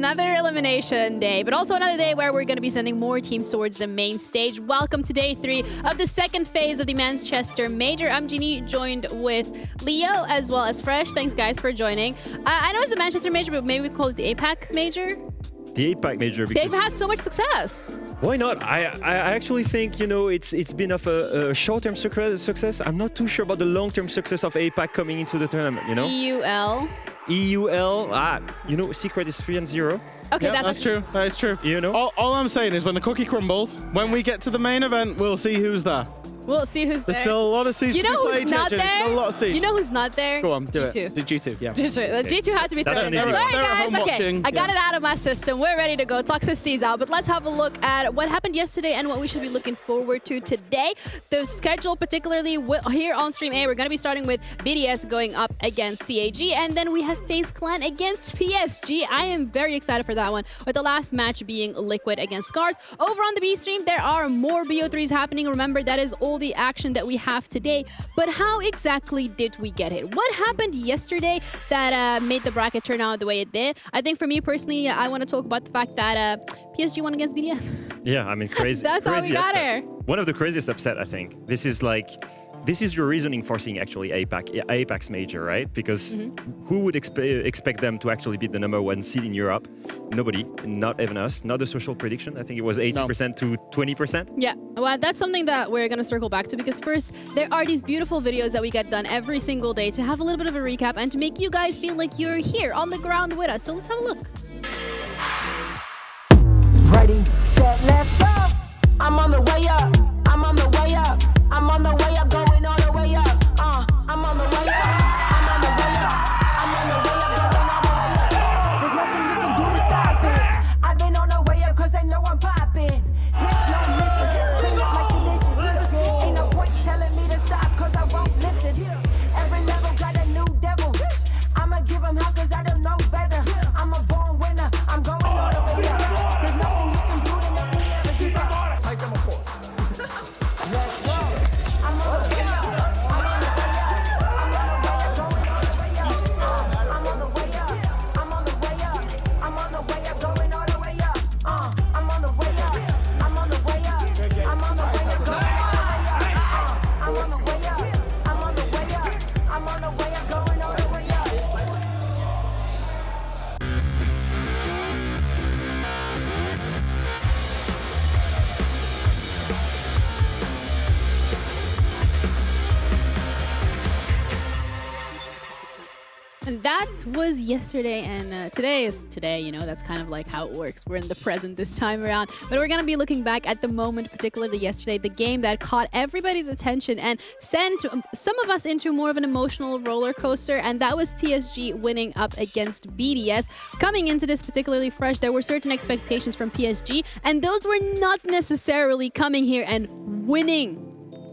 another elimination day, but also another day where we're going to be sending more teams towards the main stage. Welcome to day 3 of the second phase of the Manchester Major. I'm Jeannie, joined with Leo as well as Fresh. Thanks, guys, for joining. I know it's the Manchester Major, but maybe we call it the APAC Major. The APAC Major, because they've had so much success. Why not? I actually think, you know, it's been of a short-term success. I'm not too sure about the long-term success of APAC coming into the tournament, you know? EUL, you know, Secret is 3-0. Okay, Yep, that's true. That is true. You know? All I'm saying is when the cookie crumbles, when we get to the main event, we'll see who's there. We'll see who's There's there. still a lot of seeds You know to be who's played, not Judges. there? Still a lot of seeds. You know who's not there? Go on, do G2. it. The G2, yeah. G2 had to be That's thrown in an there. easy Sorry, one. They're at guys. home Okay, watching. I got Yeah. it out of my system. We're ready to go. Toxicity's out, but let's have a look at what happened yesterday and what we should be looking forward to today. The schedule, particularly here on Stream A, we're going to be starting with BDS going up against CAG, and then we have FaZe Clan against PSG. I am very excited for that one, with the last match being Liquid against Scars. Over on the B stream, there are more BO3s happening. Remember, that is all the action that we have today. But how exactly did we get hit? What happened yesterday that made the bracket turn out the way it did? I think for me personally, I want to talk about the fact that PSG won against BDS. Yeah, I mean, crazy. That's how we crazy got upset. her. One of the craziest upset, I think. This is your reasoning for seeing actually APAC's Major, right? Because who would expect them to actually beat the #1 seed in Europe? Nobody, not even us. Not a social prediction. I think it was 80% to 20%. Yeah, well, that's something that we're going to circle back to, because first, there are these beautiful videos that we get done every single day to have a little bit of a recap and to make you guys feel like you're here on the ground with us. So let's have a look. Ready, set, let's go. I'm on the way up. I'm on the way up. I'm on the way up, going all the way up. I'm on the way up. I'm on the way up. I'm on the way up, going all the way up. There's nothing you can do to stop it. I've been on the way up cause I know I'm popping. Hits, no misses. Clean up like the dishes. Ain't no point telling me to stop cause I won't listen. Every level got a new devil. I'ma give him hell cause I don't know better. I'm a born winner. I'm going all the way up. There's nothing you can do to make me ever give up. Take them a course. Let's go. I'm on the way up. I'm on the way up. I'm on the way up, going all the way up. I'm on the way up. I'm on the way up. I'm on the way up, going all the way up. I'm on the way up. I'm on the way up. I'm on the way up, going all the way up. I'm on the way up. I'm on the way up. I'm on the way up, going all the way up. And that was yesterday, and today is today, you know, that's kind of like how it works. We're in the present this time around, but we're going to be looking back at the moment, particularly yesterday, the game that caught everybody's attention and sent some of us into more of an emotional roller coaster, and that was PSG winning up against BDS. Coming into this particularly fresh, there were certain expectations from PSG, and those were not necessarily coming here and winning.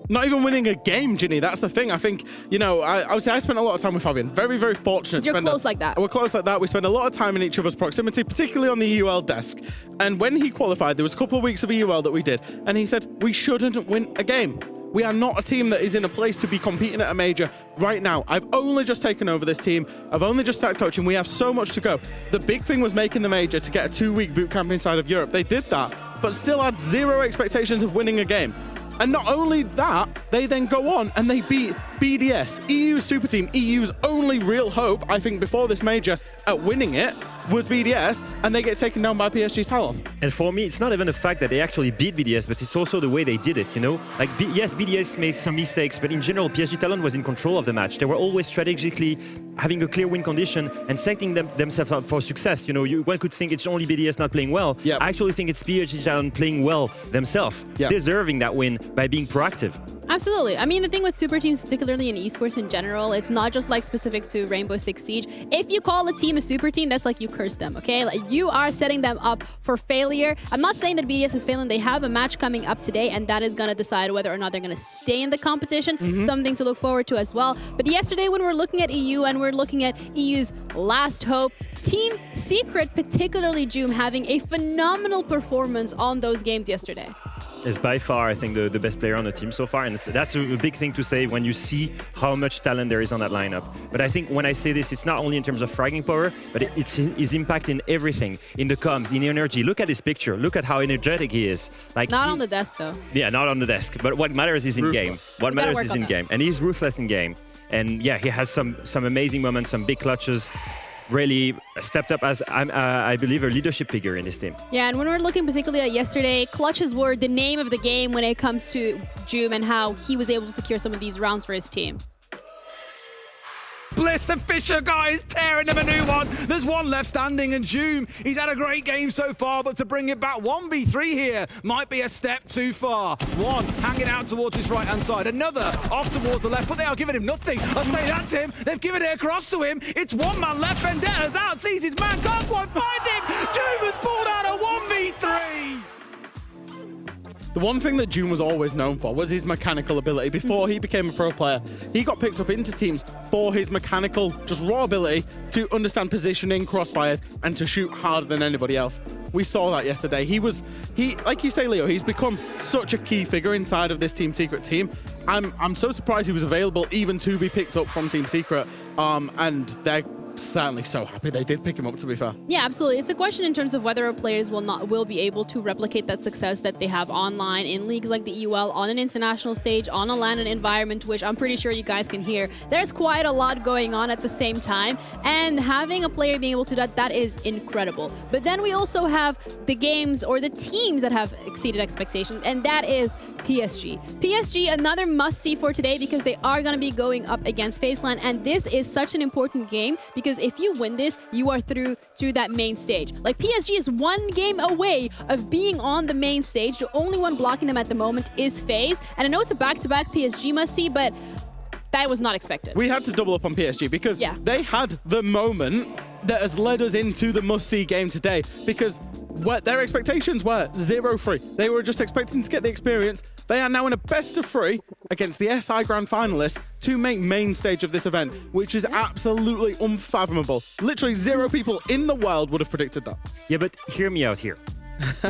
Not even winning a game, Ginny. That's the thing. I think, you know, I spent a lot of time with Fabian. Very, very fortunate. You're close like that. We're close like that. We spend a lot of time in each other's proximity, particularly on the EUL desk. And when he qualified, there was a couple of weeks of EUL that we did, and he said, we shouldn't win a game. We are not a team that is in a place to be competing at a major right now. I've only just taken over this team. I've only just started coaching. We have so much to go. The big thing was making the major to get a 2-week boot camp inside of Europe. They did that, but still had zero expectations of winning a game. And not only that, they then go on and they beat BDS, EU's super team, EU's only real hope, I think, before this major at winning it was BDS, and they get taken down by PSG's Talon. And for me, it's not even the fact that they actually beat BDS, but it's also the way they did it, you know? Like, yes, BDS made some mistakes, but in general, PSG Talon was in control of the match. They were always strategically having a clear win condition and setting themselves up for success. You know, one could think it's only BDS not playing well. Yep. I actually think it's PSG Talon playing well themselves, Yep. deserving that win by being proactive. Absolutely. I mean, the thing with super teams, particularly in esports in general, it's not just like specific to Rainbow Six Siege. If you call a team a super team, that's like you curse them, okay? Like, you are setting them up for failure. I'm not saying that BDS is failing. They have a match coming up today, and that is going to decide whether or not they're going to stay in the competition. Something to look forward to as well. But yesterday, when we're looking at EU and we're looking at EU's last hope, Team Secret, particularly Joom, having a phenomenal performance on those games yesterday. is by far, I think, the best player on the team so far. And that's a big thing to say when you see how much talent there is on that lineup. But I think when I say this, it's not only in terms of fragging power, but it's his impact in everything, in the comms, in the energy. Look at this picture. Look at how energetic he is. Like Not on the desk, though. Yeah, not on the desk. But what matters is in game. What matters is in that. game. And he's ruthless in game. And yeah, he has some amazing moments, some big clutches. Really stepped up as, I believe, a leadership figure in this team. Yeah, and when we're looking particularly at yesterday, clutches were the name of the game when it comes to Joom and how he was able to secure some of these rounds for his team. Bliss and Fisher, guys, tearing them a new one. There's one left standing, and Joom, he's had a great game so far, but to bring it back 1v3 here might be a step too far. One hanging out towards his right-hand side, another off towards the left, but they are giving him nothing. I'll say that's him. They've given it across to him. It's one man left. Vendetta's out, sees his man, can't quite find him. Joom has pulled out a 1v3. The one thing that Joom was always known for was his mechanical ability. Before he became a pro player, he got picked up into teams for his mechanical, just raw ability to understand positioning, crossfires, and to shoot harder than anybody else. We saw that yesterday. He, like you say, Leo, he's become such a key figure inside of this Team Secret team. I'm so surprised he was available even to be picked up from Team Secret, and they're certainly so happy they did pick him up, to be fair. Yeah, absolutely. It's a question in terms of whether our players will be able to replicate that success that they have online in leagues like the EUL, on an international stage, on a LAN environment, which I'm pretty sure you guys can hear. There's quite a lot going on at the same time, and having a player being able to do that is incredible. But then we also have the games or the teams that have exceeded expectations, and that is PSG. PSG, another must-see for today because they are going to be going up against FaZe, and this is such an important game because if you win this, you are through to that main stage. Like, PSG is one game away of being on the main stage. The only one blocking them at the moment is FaZe, and I know it's a back-to-back PSG must-see, but that was not expected. We had to double up on PSG because they had the moment that has led us into the must-see game today, because their expectations were 0-3. They were just expecting to get the experience. They are now in a best-of-3 against the SI Grand Finalists to make main stage of this event, which is absolutely unfathomable. Literally 0 people in the world would have predicted that. Yeah, but hear me out here.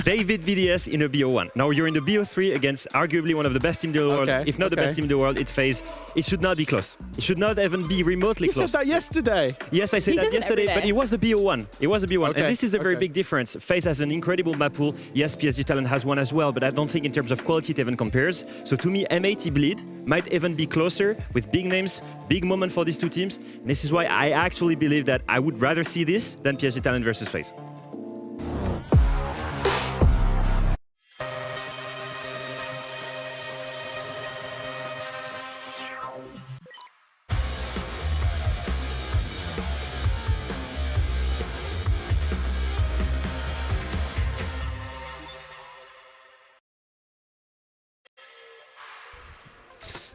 They beat VDS in a BO1. Now you're in the BO3 against arguably one of the best teams in the world, if not the best team in the world. It's FaZe. It should not be close. It should not even be remotely close. You said that yesterday. Yes, I said that yesterday, but it was a BO1. It was a BO1. And this is a very big difference. FaZe has an incredible map pool. Yes, PSG Talent has one as well, but I don't think in terms of quality it even compares. So to me, M80 Bleed might even be closer with big names, big moment for these two teams. And this is why I actually believe that I would rather see this than PSG Talent versus FaZe.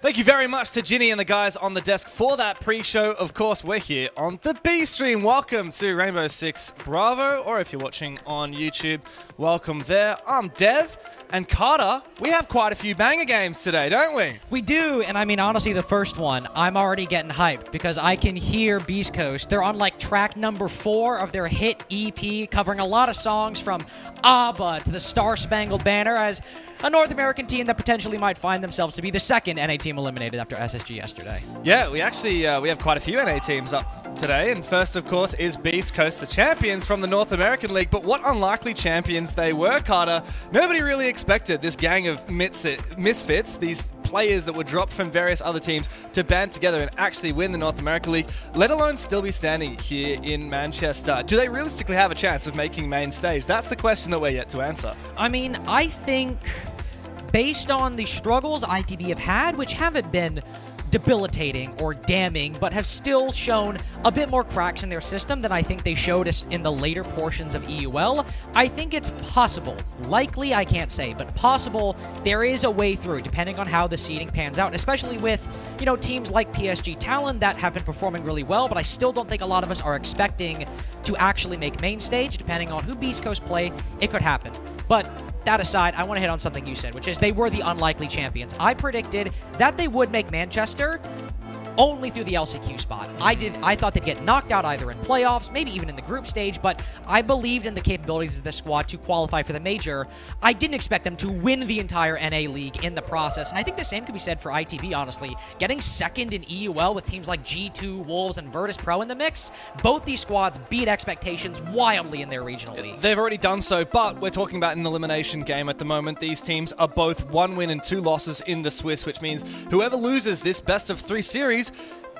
Thank you very much to Ginny and the guys on the desk for that pre-show. Of course, we're here on the B stream. Welcome to Rainbow Six Bravo, or if you're watching on YouTube, welcome there. I'm Dev, and Carter, we have quite a few banger games today, don't we? We do, and I mean, honestly, the first one, I'm already getting hyped because I can hear Beast Coast. They're on like track number 4 of their hit EP, covering a lot of songs from ABBA to the Star Spangled Banner, as a North American team that potentially might find themselves to be the second NA team eliminated after SSG yesterday. Yeah, we actually we have quite a few NA teams up today, and first, of course, is Beast Coast, the champions from the North American League. But what unlikely champions they were, Carter. Nobody really expected this gang of misfits, these players that were dropped from various other teams, to band together and actually win the North American League, let alone still be standing here in Manchester. Do they realistically have a chance of making main stage? That's the question that we're yet to answer. I mean, I think based on the struggles ITB have had, which haven't been debilitating or damning, but have still shown a bit more cracks in their system than I think they showed us in the later portions of EUL, I think it's possible. Likely, I can't say, but possible there is a way through, depending on how the seeding pans out, especially with, you know, teams like PSG Talon that have been performing really well, but I still don't think a lot of us are expecting to actually make main stage. Depending on who Beast Coast play, it could happen. But that aside, I want to hit on something you said, which is they were the unlikely champions. I predicted that they would make Manchester only through the LCQ spot. I thought they'd get knocked out either in playoffs, maybe even in the group stage, but I believed in the capabilities of this squad to qualify for the major. I didn't expect them to win the entire NA League in the process, and I think the same could be said for ITB, honestly. Getting second in EUL with teams like G2, Wolves, and Virtus Pro in the mix, both these squads beat expectations wildly in their regional leagues. They've already done so, but we're talking about an elimination game at the moment. These teams are both 1 win and 2 losses in the Swiss, which means whoever loses this best-of-3 series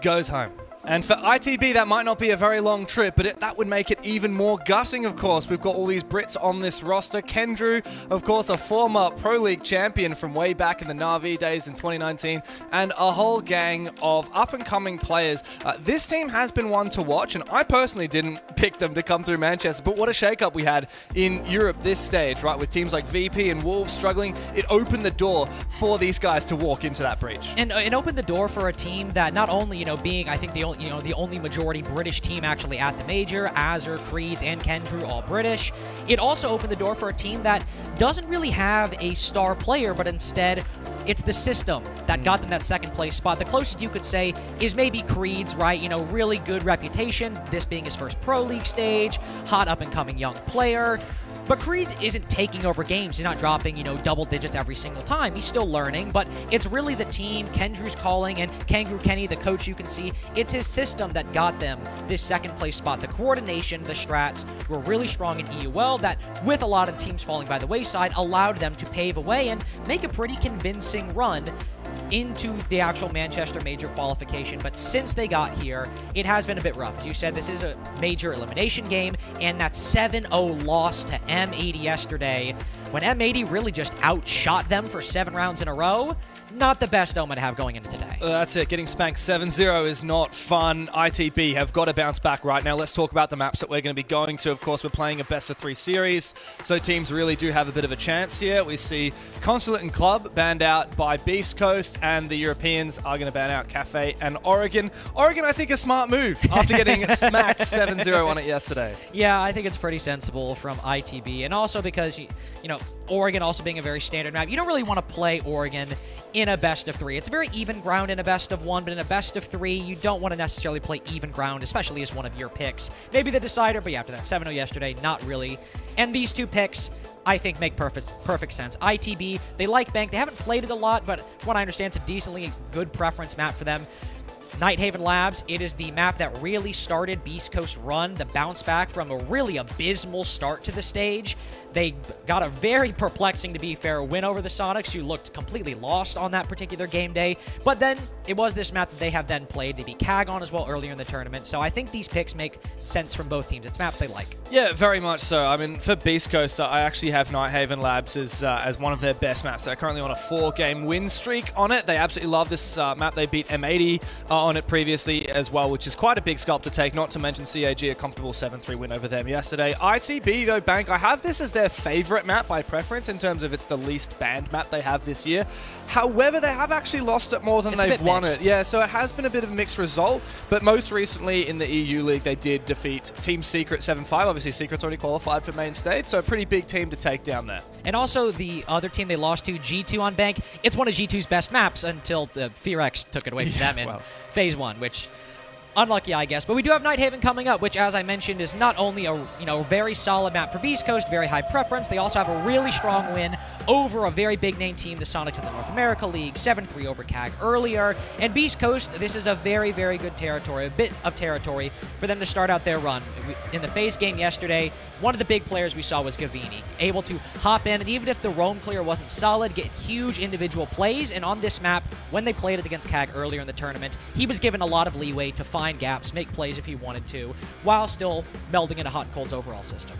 goes home. And for ITB, that might not be a very long trip, but that would make it even more gutting, of course. We've got all these Brits on this roster. Kendrew, of course, a former Pro League champion from way back in the Na'Vi days in 2019, and a whole gang of up-and-coming players. This team has been one to watch, and I personally didn't pick them to come through Manchester, but what a shake-up we had in Europe this stage, right? With teams like VP and Wolves struggling, it opened the door for these guys to walk into that breach. And it opened the door for a team that not only, being, I think, the only majority British team actually at the major, Azure, Creeds, and Kendrew all British. It also opened the door for a team that doesn't really have a star player, but instead it's the system that got them that second place spot. The closest you could say is maybe Creeds, right? Really good reputation, this being his first Pro League stage, hot up-and-coming young player. But Creeds isn't taking over games. He's not dropping, double digits every single time. He's still learning, but it's really the team Kendrew's calling, and Kangaroo Kenny, the coach, you can see, it's his system that got them this second place spot. The coordination, the strats were really strong in EUL that, with a lot of teams falling by the wayside, allowed them to pave a way and make a pretty convincing run into the actual Manchester major qualification. But since they got here, it has been a bit rough. As you said, this is a major elimination game, and that 7-0 loss to M80 yesterday, when M80 really just outshot them for 7 rounds in a row, not the best omen to have going into today. That's it. Getting spanked 7-0 is not fun. ITB have got to bounce back right now. Let's talk about the maps that we're going to be going to. Of course, we're playing a best-of-3 series, so teams really do have a bit of a chance here. We see Consulate and Club banned out by Beast Coast, and the Europeans are going to ban out Cafe and Oregon. Oregon, I think, a smart move after getting smacked 7-0 on it yesterday. Yeah, I think it's pretty sensible from ITB, and also because, Oregon also being a very standard map, you don't really want to play Oregon in a best-of-3. It's very even ground in a best-of-1, but in a best-of-3, you don't want to necessarily play even ground, especially as one of your picks. Maybe the decider, but yeah, after that 7-0 yesterday, not really. And these two picks, I think, make perfect sense. ITB, they like Bank. They haven't played it a lot, but from what I understand, it's a decently good preference map for them. Nighthaven Labs, it is the map that really started Beast Coast run, the bounce back from a really abysmal start to the stage. They got a very perplexing, to be fair, win over the Sonics, who looked completely lost on that particular game day. But then it was this map that they have then played. They beat CAG on as well earlier in the tournament. So I think these picks make sense from both teams. It's maps they like. Yeah, very much so. I mean, for Beast Coast, I actually have Nighthaven Labs as one of their best maps. They're currently on a 4-game win streak on it. They absolutely love this map. They beat M80 on it previously as well, which is quite a big scalp to take, not to mention CAG, a comfortable 7-3 win over them yesterday. ITB, though, Bank, I have this as their favorite map by preference in terms of it's the least banned map they have this year. However, they have actually lost it more than they've won it. Yeah, so it has been a bit of a mixed result, but most recently in the EU League, they did defeat Team Secret 7-5. Obviously, Secret's already qualified for main stage, so a pretty big team to take down there. And also, the other team they lost to, G2 on Bank, it's one of G2's best maps until the Fearex took it away from them in Phase 1, which... unlucky, I guess. But we do have Nighthaven coming up, which, as I mentioned, is not only a very solid map for Beast Coast, very high preference. They also have a really strong win over a very big-name team, the Sonics in the North America League, 7-3 over CAG earlier. And Beast Coast, this is a very, very good territory, a bit of territory for them to start out their run. In the phase game yesterday, one of the big players we saw was Gavini, able to hop in, and even if the roam clear wasn't solid, get huge individual plays. And on this map, when they played it against CAG earlier in the tournament, he was given a lot of leeway to find gaps, make plays if he wanted to, while still melding into Hot and Cold's overall system.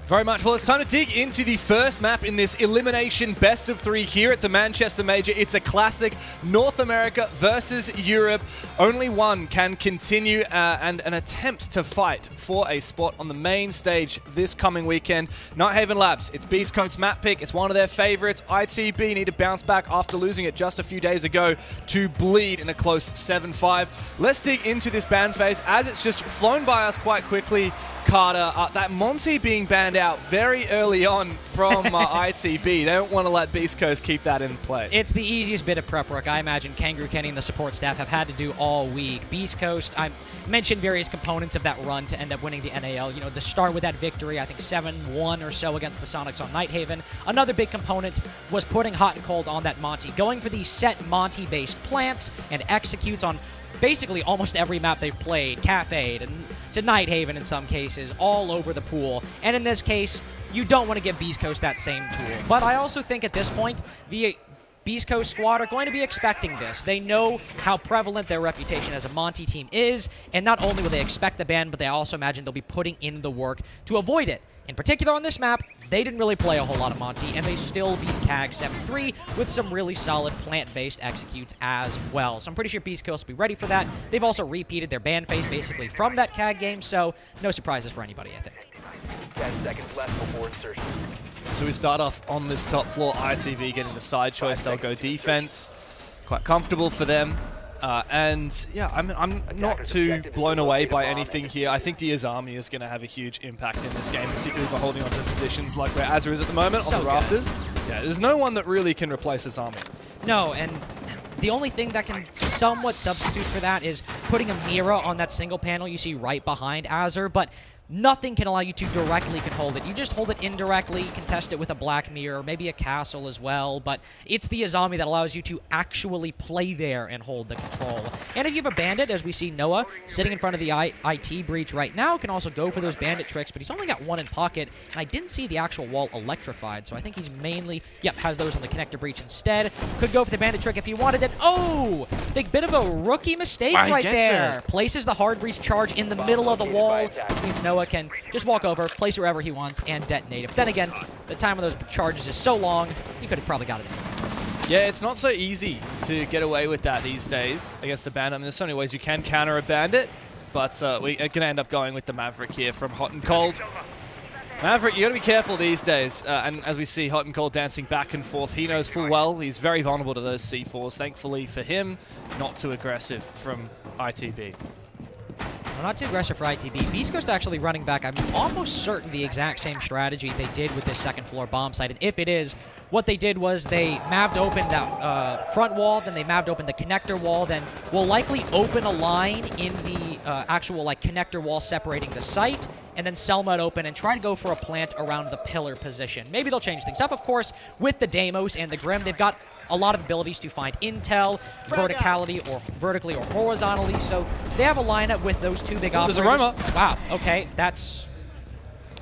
Very much. Well, it's time to dig into the first map in this elimination best-of-3 here at the Manchester Major. It's a classic, North America versus Europe. Only one can continue and an attempt to fight for a spot on the main stage this coming weekend. Nighthaven Labs, it's Beast Coast's map pick. It's one of their favorites. ITB need to bounce back after losing it just a few days ago to Bleed in a close 7-5. Let's dig into this ban phase as it's just flown by us quite quickly. Carter, that Monty being banned out very early on from ITB. They don't want to let Beast Coast keep that in play. It's the easiest bit of prep work I imagine Kangaroo Kenny and the support staff have had to do all week. Beast Coast, I mentioned various components of that run to end up winning the NAL. You know, the start with that victory, I think 7-1 or so against the Sonics on Nighthaven. Another big component was putting hot and cold on that Monty, going for these set Monty-based plants and executes on basically almost every map they've played, Cafe to Nighthaven in some cases, all over the pool. And in this case, you don't want to give Beast Coast that same tool. But I also think at this point, the Beast Coast squad are going to be expecting this. They know how prevalent their reputation as a Monty team is, and not only will they expect the ban, but they also imagine they'll be putting in the work to avoid it. In particular on this map, they didn't really play a whole lot of Monty, and they still beat CAG 7-3 with some really solid plant-based executes as well. So I'm pretty sure Beast Coast will be ready for that. They've also repeated their ban phase basically from that CAG game, so no surprises for anybody, I think. 10 seconds left before insertion. So we start off on this top floor, ITV getting the side choice. They'll go defense. Quite comfortable for them. And yeah, I'm not too blown away by anything here. I think the Azami is going to have a huge impact in this game, particularly for holding on to positions like where Azza is at the moment on the rafters. Yeah, there's no one that really can replace Azami. No, and the only thing that can somewhat substitute for that is putting a mirror on that single panel you see right behind Azur, but nothing can allow you to directly hold it. You just hold it indirectly, contest it with a black mirror, maybe a castle as well, but it's the Azami that allows you to actually play there and hold the control. And if you have a bandit, as we see Noah sitting in front of the IT breach right now, can also go for those bandit tricks, but he's only got one in pocket, and I didn't see the actual wall electrified, so I think he's mainly, has those on the connector breach instead. Could go for the bandit trick if he wanted it. Oh! Big bit of a rookie mistake right there. Places the hard breach charge in the middle of the wall, which means Noah can just walk over, place wherever he wants, and detonate it. But then again, the time of those charges is so long, you could have probably got it in. Yeah, it's not so easy to get away with that these days against a bandit. I mean, there's so many ways you can counter a bandit, but we're going to end up going with the Maverick here from Hot and Cold. Maverick, you got to be careful these days, and as we see Hot and Cold dancing back and forth, he knows full well he's very vulnerable to those C4s. Thankfully for him, not too aggressive from ITB. Well, not too aggressive for ITB. Beast Coast actually running back, I'm almost certain the exact same strategy they did with this second floor bomb site. And if it is, what they did was they mav'd open that front wall, then they mav'd open the connector wall, then will likely open a line in the actual connector wall separating the site, and then Selma open and try to go for a plant around the pillar position. Maybe they'll change things up, of course, with the Deimos and the Grim. They've got a lot of abilities to find intel, vertically or horizontally, so they have a lineup with those two big operators. There's a Roma. Wow, okay, that's...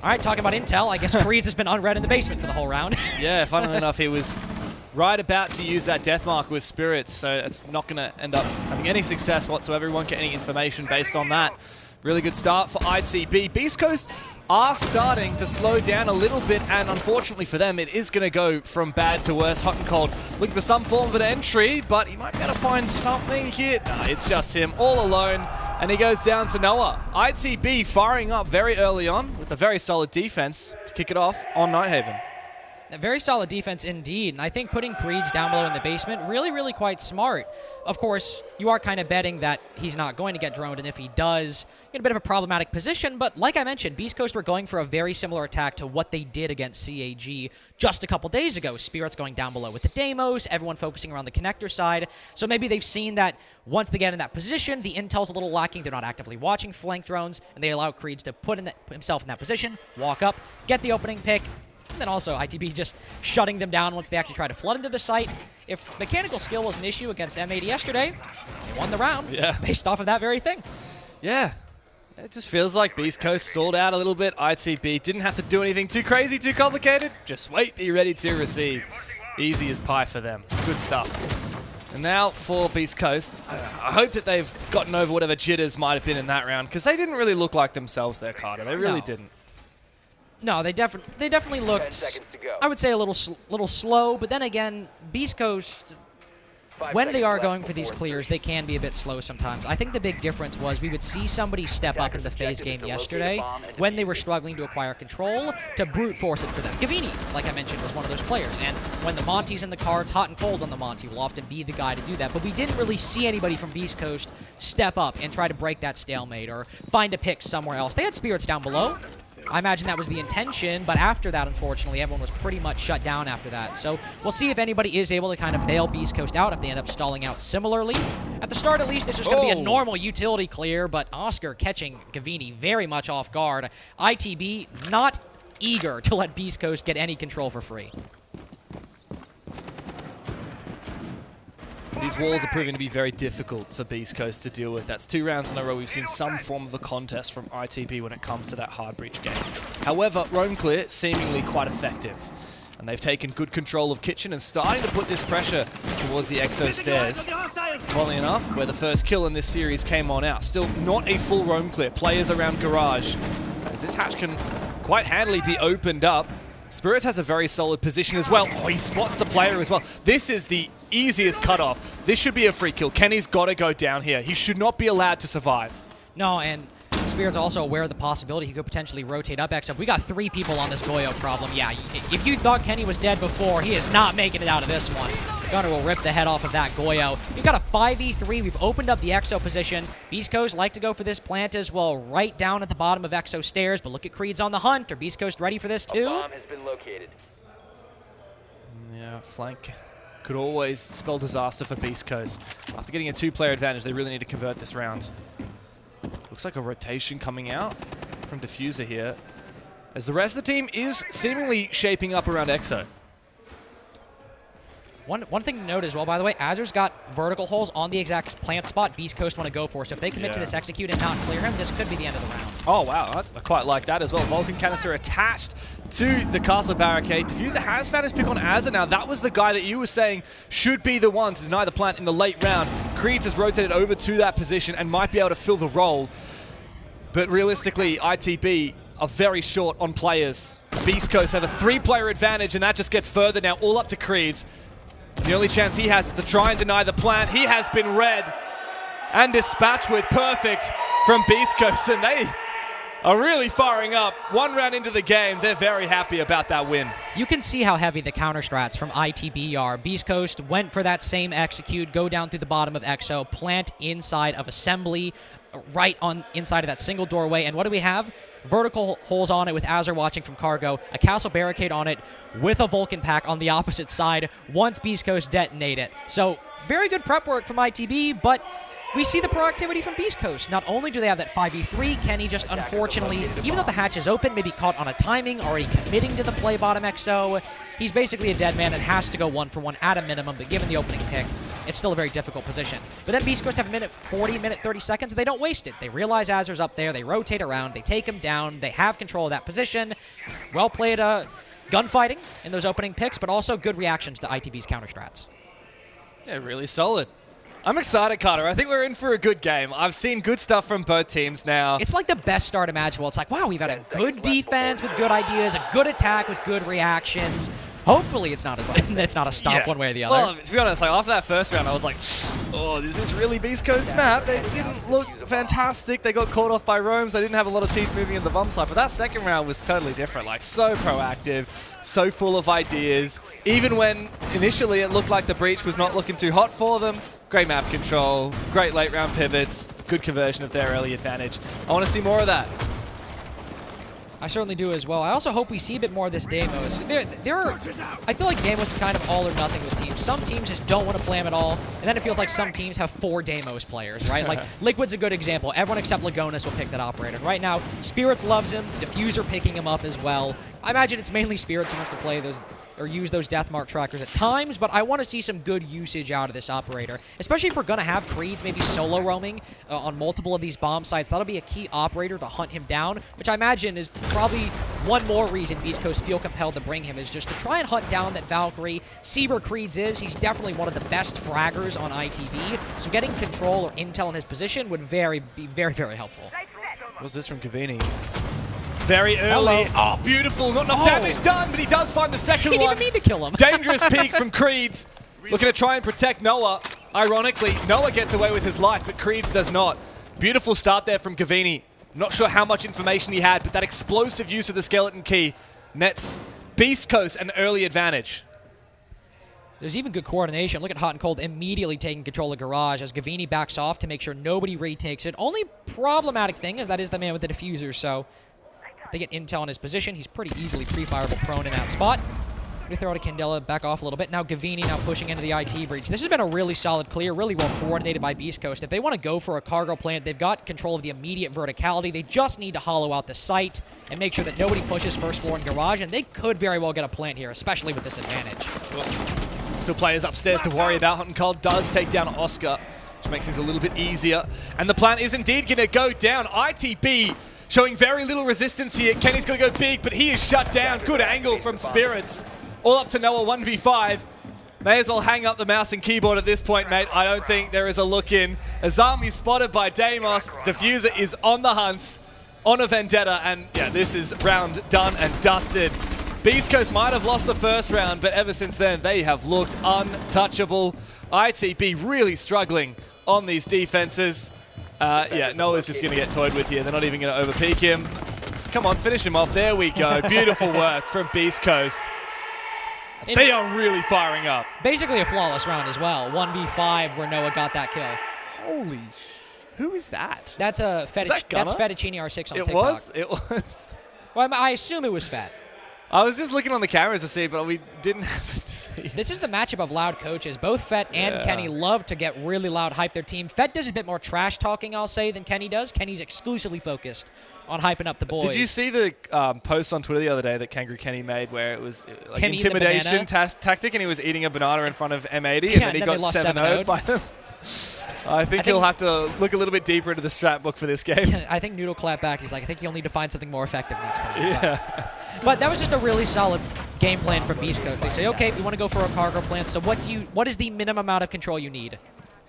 All right, talking about intel, I guess Creeds has been unread in the basement for the whole round. Yeah, funnily enough, he was right about to use that death mark with Spirits, so it's not going to end up having any success whatsoever. We won't get any information based on that. Really good start for ITB. Beast Coast are starting to slow down a little bit, and unfortunately for them, it is going to go from bad to worse. Hot and Cold looking for some form of an entry, but he might be able to find something here. No, it's just him all alone, and he goes down to Noah. ITB firing up very early on with a very solid defense to kick it off on Nighthaven. A very solid defense indeed, and I think putting Creeds down below in the basement really quite smart. Of course, you are kind of betting that he's not going to get droned, and if he does, in a bit of a problematic position, but like I mentioned, Beast Coast were going for a very similar attack to what they did against CAG just a couple days ago. Spirits going down below with the Deimos, everyone focusing around the connector side, so maybe they've seen that once they get in that position, the intel's a little lacking, they're not actively watching flank drones, and they allow Creeds to put himself in that position, walk up, get the opening pick, and then also ITB just shutting them down once they actually try to flood into the site. If mechanical skill was an issue against M80 yesterday, they won the round based off of that very thing. Yeah. It just feels like Beast Coast stalled out a little bit. ITB didn't have to do anything too crazy, too complicated. Just wait, be ready to receive. Easy as pie for them. Good stuff. And now for Beast Coast, I hope that they've gotten over whatever jitters might have been in that round, because they didn't really look like themselves there, Carter. They really didn't. No, they definitely looked, I would say, a little slow, but then again, Beast Coast, when they are going for these clears, they can be a bit slow sometimes. I think the big difference was we would see somebody step up in the phase game yesterday when they were struggling to acquire control to brute force it for them. Gavini, like I mentioned, was one of those players. And when the Monty's in the cards, hot and cold on the Monty will often be the guy to do that. But we didn't really see anybody from Beast Coast step up and try to break that stalemate or find a pick somewhere else. They had Spirits down below. I imagine that was the intention, but after that, unfortunately, everyone was pretty much shut down after that. So we'll see if anybody is able to kind of bail Beast Coast out if they end up stalling out similarly. At the start, at least, it's just going to be a normal utility clear, but Oscar catching Gavini very much off guard. ITB not eager to let Beast Coast get any control for free. These walls are proving to be very difficult for Beast Coast to deal with. That's 2 rounds in a row we've seen some form of a contest from ITB when it comes to that hard breach game. However, Roam Clear seemingly quite effective. And they've taken good control of Kitchen and starting to put this pressure towards the Exo stairs. Funnily enough, where the first kill in this series came on out. Still not a full Roam Clear. Players around Garage. As this hatch can quite handily be opened up. Spirit has a very solid position as well. Oh, he spots the player as well. This is the easiest cutoff. This should be a free kill. Kenny's got to go down here. He should not be allowed to survive. No, and Spirit's also aware of the possibility he could potentially rotate up X. We got 3 people on this Goyo problem. Yeah, if you thought Kenny was dead before, he is not making it out of this one. Gunner will rip the head off of that Goyo. We've got a 5v3. We've opened up the Exo position. Beast Coast like to go for this plant as well, right down at the bottom of Exo stairs. But look at Creed's on the hunt. Are Beast Coast ready for this too? A bomb has been located. Yeah, flank could always spell disaster for Beast Coast. After getting a 2-player advantage, they really need to convert this round. Looks like a rotation coming out from Diffuser here, as the rest of the team is seemingly shaping up around Exo. One thing to note as well, by the way, Azur's got vertical holes on the exact plant spot Beast Coast want to go for. So if they commit to this execute and not clear him, this could be the end of the round. Oh, wow. I quite like that as well. Vulcan canister attached to the castle barricade. Diffuser has found his pick on Azur now. That was the guy that you were saying should be the one to deny the plant in the late round. Creeds has rotated over to that position and might be able to fill the role. But realistically, ITB are very short on players. Beast Coast have a 3-player advantage, and that just gets further now, all up to Creeds. The only chance he has is to try and deny the plant. He has been read and dispatched with perfect from Beast Coast, and they are really firing up. 1 round into the game, they're very happy about that win. You can see how heavy the counter strats from ITB are. Beast Coast went for that same execute, go down through the bottom of Exo, plant inside of assembly, right on inside of that single doorway. And what do we have? Vertical holes on it with Azur watching from cargo, a castle barricade on it with a Vulcan pack on the opposite side once Beast Coast detonate it. So very good prep work from ITB, but we see the proactivity from Beast Coast. Not only do they have that 5v3, Kenny just unfortunately, even though the hatch is open, maybe caught on a timing, already committing to the play bottom XO. He's basically a dead man and has to go 1-for-1 at a minimum, but given the opening pick, it's still a very difficult position. But then Beast Coast have a minute 40, minute 30 seconds, and they don't waste it. They realize Azur's up there, they rotate around, they take him down, they have control of that position. Well played gunfighting in those opening picks, but also good reactions to ITB's counter strats. Yeah, really solid. I'm excited, Carter. I think we're in for a good game. I've seen good stuff from both teams now. It's like the best start imaginable. It's like, wow, we've had a good defense with good ideas, a good attack with good reactions. Hopefully it's not a stop one way or the other. Well, to be honest, like after that first round, I was like, oh, is this really Beast Coast's map? They didn't look fantastic. They got caught off by roams. They didn't have a lot of teeth moving in the bomb side. But that second round was totally different. Like, so proactive, so full of ideas. Even when initially it looked like the breach was not looking too hot for them. Great map control, great late round pivots, good conversion of their early advantage. I want to see more of that. I certainly do as well. I also hope we see a bit more of this Deimos. I feel like Deimos is kind of all or nothing with teams. Some teams just don't want to play him at all, and then it feels like some teams have 4 Deimos players, right? Like, Liquid's a good example. Everyone except Lagonis will pick that operator. And right now, Spirits loves him, Diffuser picking him up as well. I imagine it's mainly Spirits who wants to play those or use those Deathmark trackers at times, but I want to see some good usage out of this operator, especially if we're going to have Creeds maybe solo roaming on multiple of these bomb sites. That'll be a key operator to hunt him down, which I imagine is probably one more reason Beast Coast feel compelled to bring him, is just to try and hunt down that Valkyrie. See where Creeds is. He's definitely one of the best fraggers on ITV, so getting control or intel in his position would be very, very helpful. What's this from Gavini? Very early. Hello. Oh, beautiful. Not enough damage done, but he does find the second He didn't one. even mean to kill him. Dangerous peek from Creeds. looking to try and protect Noah. Ironically, Noah gets away with his life, but Creeds does not. Beautiful start there from Gavini. Not sure how much information he had, but that explosive use of the skeleton key nets Beast Coast an early advantage. There's even good coordination. Look at Hot and Cold immediately taking control of Garage as Gavini backs off to make sure nobody retakes it. Only problematic thing is that is the man with the diffuser, so they get intel on his position. He's pretty easily pre-fireable prone in that spot. We throw out a Candela, back off a little bit. Now Gavini now pushing into the IT breach. This has been a really solid clear, really well coordinated by Beast Coast. If they want to go for a cargo plant, they've got control of the immediate verticality. They just need to hollow out the site and make sure that nobody pushes first floor and garage, and they could very well get a plant here, especially with this advantage. Still players upstairs to worry about. Hot and Cold does take down Oscar, which makes things a little bit easier. And the plant is indeed going to go down. ITB showing very little resistance here. Kenny's going to go big, but he is shut down. Good angle from Spirits. All up to Noah, 1v5. May as well hang up the mouse and keyboard at this point, mate. I don't think there is a look in. Azami spotted by Deimos. Diffuser is on the hunt, on a vendetta, and yeah, this is round done and dusted. Beast Coast might have lost the first round, but ever since then, they have looked untouchable. ITB really struggling on these defenses. Yeah, Noah's just going to get toyed with here. They're not even going to overpeak him. Come on, finish him off. There we go. Beautiful work from Beast Coast. They are really firing up. Basically a flawless round as well. 1v5 where Noah got that kill. Holy who is that? That's a that's Fettuccine R6 on TikTok. It was. Well, I assume it was Fett. I was just looking on the cameras to see, but we didn't happen to see. This is the matchup of loud coaches. Both Fett and Kenny love to get really loud, hype their team. Fett does a bit more trash talking, I'll say, than Kenny does. Kenny's exclusively focused on hyping up the boys. Did you see the post on Twitter the other day that Kangaroo Kenny made where it was like Kenny intimidation tactic and he was eating a banana in front of M80 and then he got 7-0'd by them? I think he'll have to look a little bit deeper into the strat book for this game. I think Noodle clapped back. He's like, I think you'll need to find something more effective next time. Yeah. But that was just a really solid game plan from Beast Coast. They say, okay, we want to go for a cargo plant, so what is the minimum amount of control you need?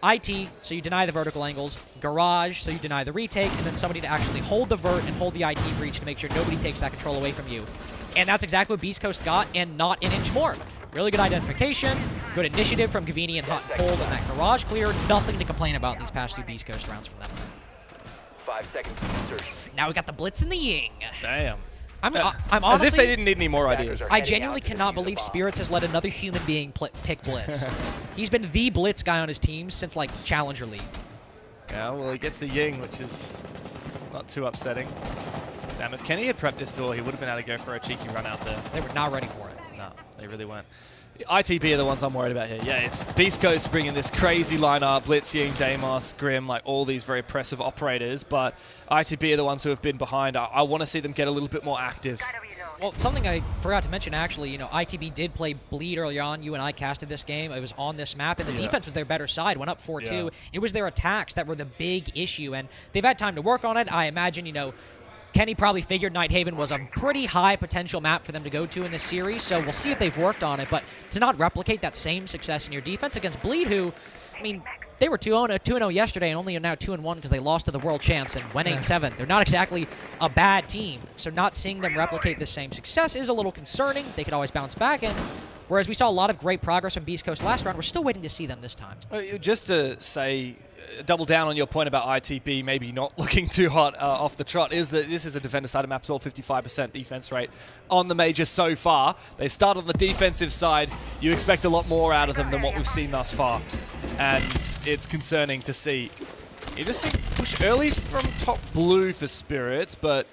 IT, so you deny the vertical angles, Garage, so you deny the retake, and then somebody to actually hold the vert and hold the IT breach to make sure nobody takes that control away from you. And that's exactly what Beast Coast got, and not an inch more. Really good identification, good initiative from Gavini and Hot and Cold, and that Garage clear. Nothing to complain about in these past two Beast Coast rounds from them. 5 seconds to insertion. Now we got the Blitz and the Ying. Damn. I'm As honestly, if they didn't need any more ideas. I genuinely cannot believe Spirits has let another human being pick Blitz. He's been the Blitz guy on his team since, like, Challenger League. Yeah, well, he gets the Ying, which is not too upsetting. Damn, if Kenny had prepped this door, he would have been able to go for a cheeky run out there. They were not ready for it. No, they really weren't. ITB are the ones I'm worried about here. Yeah, it's Beast Coast bringing this crazy lineup, Blitz, Ying, Deimos, Grim, like all these very impressive operators, but ITB are the ones who have been behind. I want to see them get a little bit more active. Well, something I forgot to mention, actually, you know, ITB did play Bleed earlier on. You and I casted this game. It was on this map, and the defense was their better side, went up 4-2. Yeah. It was their attacks that were the big issue, and they've had time to work on it. I imagine, you know, Kenny probably figured Nighthaven was a pretty high potential map for them to go to in this series, so we'll see if they've worked on it. But to not replicate that same success in your defense against Bleed, who, I mean, they were 2-0 yesterday and only are now 2-1 because they lost to the world champs and went 8-7. They're not exactly a bad team, so not seeing them replicate the same success is a little concerning. They could always bounce back, and whereas we saw a lot of great progress from Beast Coast last round, we're still waiting to see them this time. Just to say, double down on your point about ITB maybe not looking too hot off the trot, is that this is a defender side of map, all 55% defense rate on the major so far. They start on the defensive side. You expect a lot more out of them than what we've seen thus far. And it's concerning to see. Interesting push early from top blue for Spirits, but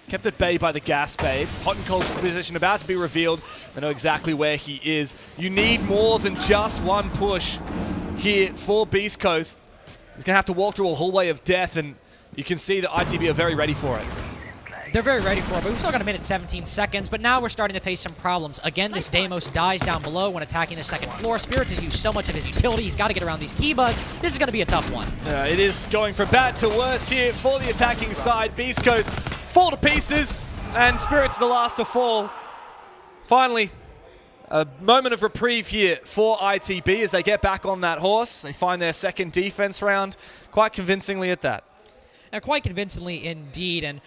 kept at bay by the Gas Babe. Hot and Cold's position about to be revealed. They know exactly where he is. You need more than just one push here for Beast Coast. He's going to have to walk through a hallway of death, and you can see that ITB are very ready for it. They're very ready for it, but we've still got a minute 17 seconds, but now we're starting to face some problems. Again, this Deimos dies down below when attacking the second floor. Spirits has used so much of his utility. He's got to get around these Kibas. This is going to be a tough one. It is going from bad to worse here for the attacking side. Beast Coast fall to pieces, and Spirits the last to fall. Finally, a moment of reprieve here for ITB as they get back on that horse. They find their second defense round quite convincingly at that. Quite convincingly indeed. And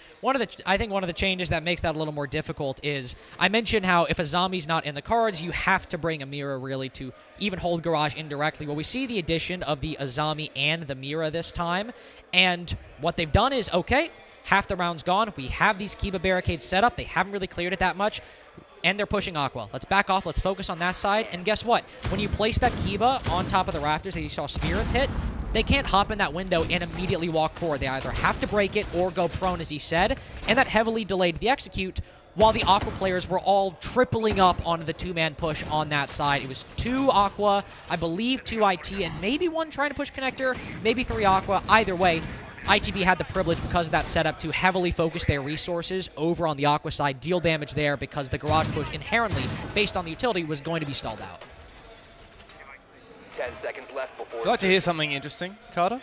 I think one of the changes that makes that a little more difficult is I mentioned how if a zombie's not in the cards, you have to bring a Mira really to even hold Garage indirectly. Well, we see the addition of the Azami and the Mira this time, and what they've done is, okay, half the round's gone. We have these Kiba barricades set up. They haven't really cleared it that much, and they're pushing Aqua. Let's back off. Let's focus on that side. And guess what? When you place that Kiba on top of the rafters that you saw Spirits hit, they can't hop in that window and immediately walk forward. They either have to break it or go prone, as he said, and that heavily delayed the execute, while the Aqua players were all tripling up on the two-man push on that side. It was 2 Aqua, I believe 2 IT, and maybe 1 trying to push Connector, maybe 3 Aqua. Either way, ITB had the privilege because of that setup to heavily focus their resources over on the Aqua side, deal damage there because the Garage push inherently, based on the utility, was going to be stalled out. 10 seconds left before. I'd like to hear something interesting, Carter.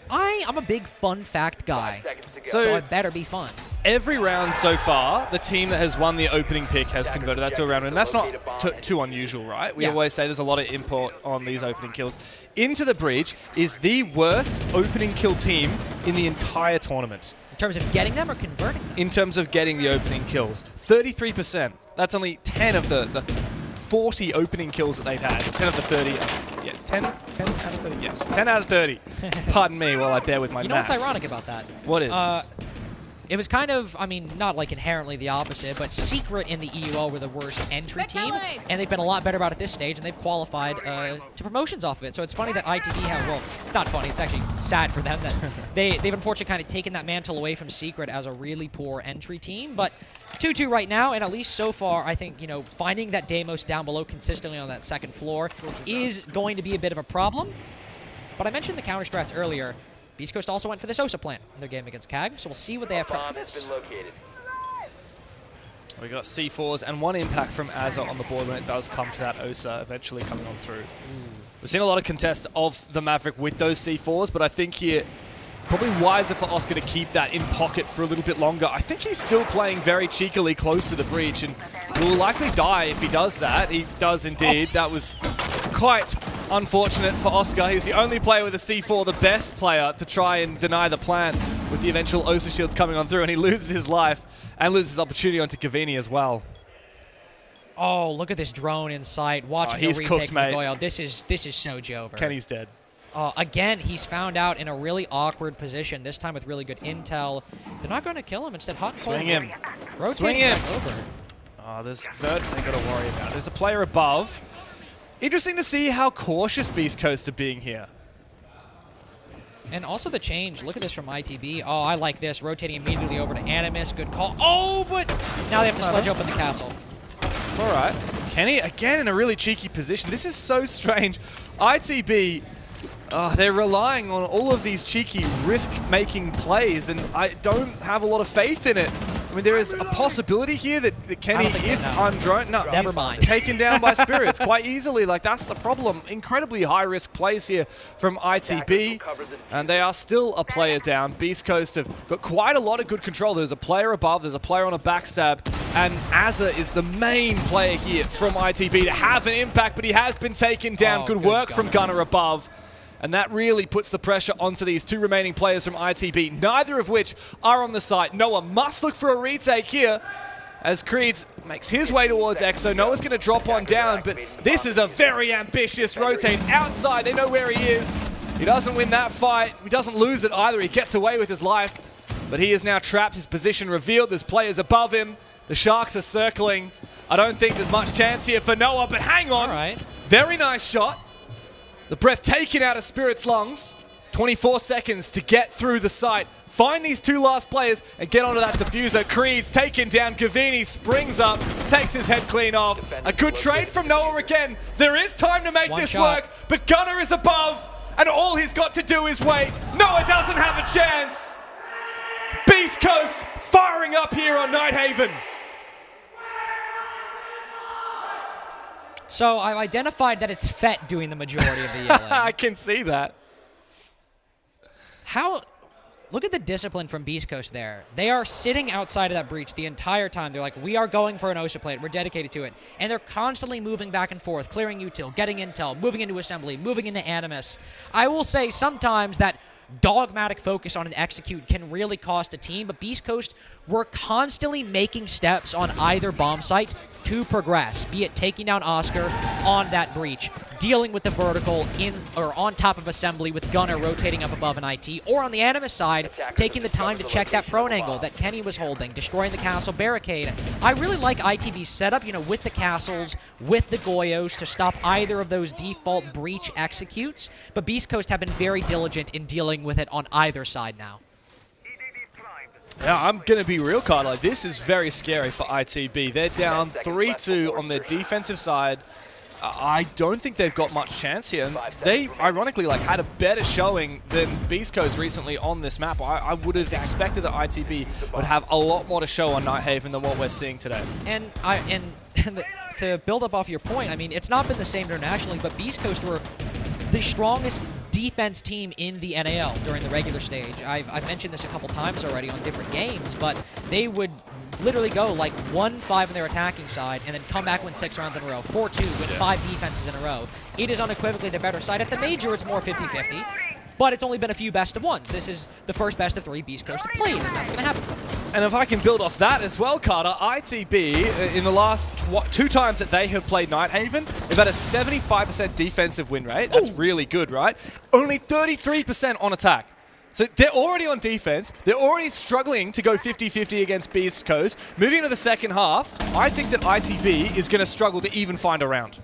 I'm a big fun fact guy, 5 seconds to go. so it better be fun. Every round so far, the team that has won the opening pick has converted that to a round win. That's not too unusual, right? We Yeah. always say there's a lot of import on these opening kills. Into the Breach is the worst opening kill team in the entire tournament. In terms of getting them or converting them? In terms of getting the opening kills. 33%. That's only 10 of the 40 opening kills that they've had. 10 of the 30. Yeah, it's 10 out of 30. Yes, 10 out of 30. Pardon me while I bear with my You know maths. what's ironic about that? What is? It was kind of, I mean, not like inherently the opposite, but Secret in the EUL were the worst entry team, and they've been a lot better about it this stage, and they've qualified to promotions off of it. So it's funny that ITV have, well, it's not funny, it's actually sad for them that they've unfortunately kind of taken that mantle away from Secret as a really poor entry team, but 2-2 right now, and at least so far, I think, you know, finding that Deimos down below consistently on that second floor is going to be a bit of a problem. But I mentioned the counter strats earlier. Beast Coast also went for this Osa plan in their game against CAG, so we'll see what they have prepped for Bomb has this. been located. We got C4s and 1 impact from Azza on the board when it does come to that Osa eventually coming on through. We've seen a lot of contests of the Maverick with those C4s, but I think here it's probably wiser for Oscar to keep that in pocket for a little bit longer. I think he's still playing very cheekily close to the breach and will likely die if he does that. He does indeed. That was quite unfortunate for Oscar. He's the only player with a C4, the best player to try and deny the plan with the eventual Osa shields coming on through, and he loses his life and loses his opportunity onto Gavini as well. Oh, look at this drone in sight. Watching he's the retake cooked, from mate. Goyle. This is so Jover. Kenny's dead. Again, he's found out in a really awkward position, this time with really good intel. They're not going to kill him. Instead, hot Swing him. Rotating Swing him. back over. Oh, there's Vert they got to worry about. There's a player above. Interesting to see how cautious Beast Coast are being here. And also the change. Look at this from ITB. Oh, I like this. Rotating immediately over to Animus. Good call. Oh, but now they have to sledge open the castle. It's all right. Kenny, again, in a really cheeky position. This is so strange. ITB, they're relying on all of these cheeky risk-making plays, and I don't have a lot of faith in it. I mean, there is a possibility here that Kenny, if undrone, no, Never he's mind. taken down by Spirits quite easily. Like, that's the problem. Incredibly high-risk plays here from ITB, and they are still a player down. Beast Coast have got quite a lot of good control. There's a player above, there's a player on a backstab, and Azza is the main player here from ITB to have an impact, but he has been taken down. Good work from Gunner above. And that really puts the pressure onto these 2 remaining players from ITB, neither of which are on the site. Noah must look for a retake here as Creeds makes his way towards Exo. Noah's going to drop on down, but this is a very ambitious rotate outside. They know where he is. He doesn't win that fight. He doesn't lose it either. He gets away with his life, but he is now trapped. His position revealed. There's players above him. The Sharks are circling. I don't think there's much chance here for Noah, but hang on. All right. Very nice shot. The breath taken out of Spirit's lungs. 24 seconds to get through the site. Find these 2 last players and get onto that diffuser. Creed's taken down. Gavini springs up, takes his head clean off. A good trade from Noah again. There is time to make this work, but Gunner is above, and all he's got to do is wait. Noah doesn't have a chance. Beast Coast firing up here on Nighthaven. So I've identified that it's Fett doing the majority of the yelling. I can see that. Look at the discipline from Beast Coast there. They are sitting outside of that breach the entire time. They're like, we are going for an Osa plate. We're dedicated to it. And they're constantly moving back and forth, clearing util, getting intel, moving into assembly, moving into Animus. I will say sometimes that dogmatic focus on an execute can really cost a team, but Beast Coast were constantly making steps on either bomb site to progress, be it taking down Oscar on that breach, dealing with the vertical in or on top of assembly with Gunner rotating up above an IT, or on the Animus side, taking the time to check that prone angle that Kenny was holding, destroying the castle barricade. I really like ITB's setup, with the castles, with the Goyos to stop either of those default breach executes, but Beast Coast have been very diligent in dealing with it on either side now. Yeah, I'm going to be real, Carlo. This is very scary for ITB. They're down 3-2 on their defensive side. I don't think they've got much chance here. And they, ironically, had a better showing than Beast Coast recently on this map. I would have expected that ITB would have a lot more to show on Nighthaven than what we're seeing today. And to build up off your point, it's not been the same internationally, but Beast Coast were the strongest defense team in the NAL during the regular stage. I've mentioned this a couple times already on different games, but they would literally go 1-5 on their attacking side and then come back, win 6 rounds in a row, 4-2, win 5 defenses in a row. It is unequivocally the better side. At the major, it's more 50-50, but it's only been a few best of ones. This is the first best of 3 Beast Coast have played, and that's going to happen sometimes. And if I can build off that as well, Carter, ITB, in the last 2 times that they have played Nighthaven, they've had a 75% defensive win rate. That's really good, right? Only 33% on attack. So they're already on defense. They're already struggling to go 50-50 against Beast Coast. Moving into the second half, I think that ITB is going to struggle to even find a round.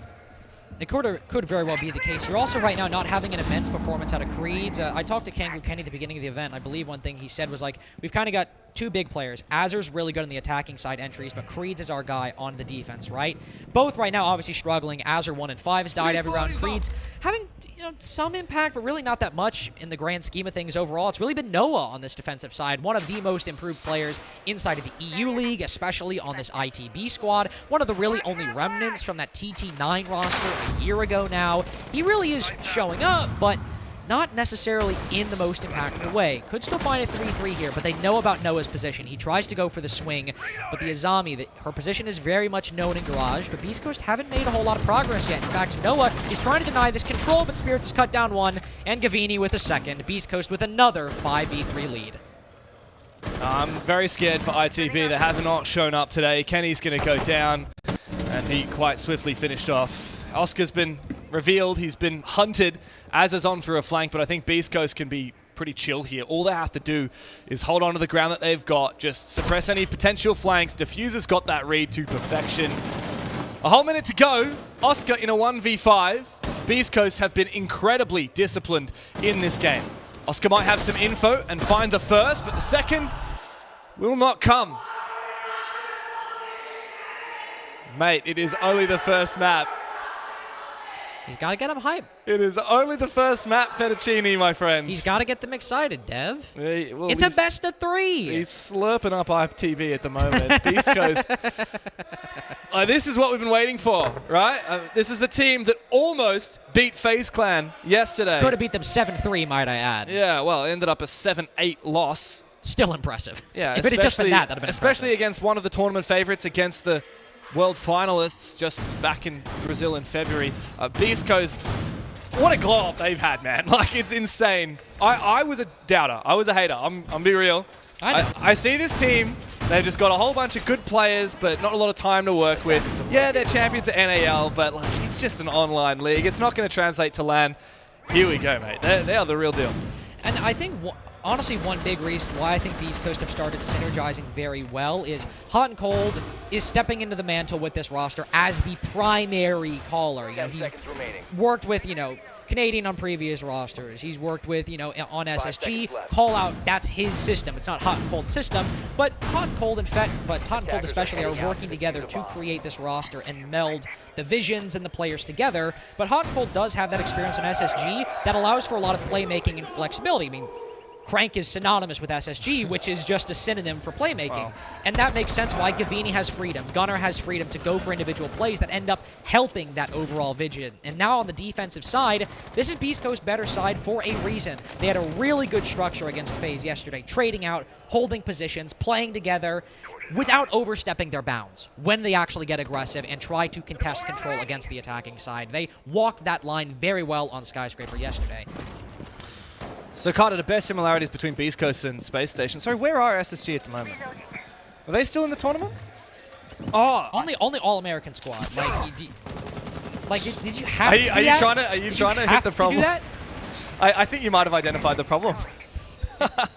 It could very well be the case. You're also right now not having an immense performance out of Creeds. I talked to Kangaroo Kenny at the beginning of the event. I believe one thing he said was we've kind of got 2 big players. Azur's really good on the attacking side entries, but Creeds is our guy on the defense, right? Both right now obviously struggling. Azur 1-5 has died every round. Creeds having some impact, but really not that much in the grand scheme of things overall. It's really been Noah on this defensive side, one of the most improved players inside of the EU League, especially on this ITB squad. One of the really only remnants from that TT9 roster a year ago now. He really is showing up, but not necessarily in the most impactful way. Could still find a 3-3 here, but they know about Noah's position. He tries to go for the swing, but the Azami, her position is very much known in Garage, but Beast Coast haven't made a whole lot of progress yet. In fact, Noah is trying to deny this control, but Spirits has cut down 1, and Gavini with a second. Beast Coast with another 5v3 lead. I'm very scared for ITB. They have not shown up today. Kenny's going to go down, and he quite swiftly finished off. Oscar's been revealed. He's been hunted, as is on for a flank, but I think Beast Coast can be pretty chill here. All they have to do is hold on to the ground that they've got, just suppress any potential flanks. Diffuser's got that read to perfection. A whole minute to go. Oscar in a 1v5. Beast Coast have been incredibly disciplined in this game. Oscar might have some info and find the first, but the second will not come. Mate, it is only the first map. He's got to get him hype. It is only the first map, Fettuccine, my friends. He's got to get them excited, Dev. Well, it's a best of 3. He's slurping up ITV at the moment. Beast Coast. This is what we've been waiting for, right? This is the team that almost beat FaZe Clan yesterday. Could have beat them 7-3, might I add. Yeah, well, it ended up a 7-8 loss. Still impressive. Yeah, if it had just been that would have been especially impressive. Against one of the tournament favorites, against the world finalists just back in Brazil in February. Beast Coast, what a glow up they've had, man. It's insane. I was a doubter. I was a hater. I'm be real. I see this team. They've just got a whole bunch of good players, but not a lot of time to work with. Yeah, they're champions at NAL, but it's just an online league. It's not going to translate to LAN. Here we go, mate. They are the real deal. And I think, honestly, one big reason why I think Beast Coast have started synergizing very well is Hot and Cold is stepping into the mantle with this roster as the primary caller. He's worked with, Canadian on previous rosters. He's worked with, on SSG. Call out, that's his system. It's not Hot and Cold system, but Hot and Cold Hot and Cold especially are working together to create this roster and meld the visions and the players together. But Hot and Cold does have that experience on SSG that allows for a lot of playmaking and flexibility. I mean, Crank is synonymous with SSG, which is just a synonym for playmaking. Wow. And that makes sense why Gavini has freedom. Gunner has freedom to go for individual plays that end up helping that overall vision. And now on the defensive side, this is Beast Coast's better side for a reason. They had a really good structure against FaZe yesterday, trading out, holding positions, playing together without overstepping their bounds when they actually get aggressive and try to contest control against the attacking side. They walked that line very well on Skyscraper yesterday. So, Carter, the best similarities between Beast Coast and Space Station. Sorry, where are SSG at the moment? Are they still in the tournament? Oh, only All-American squad. Like, did you have to do are you that? trying to hit the problem? To do that? I think you might have identified the problem. I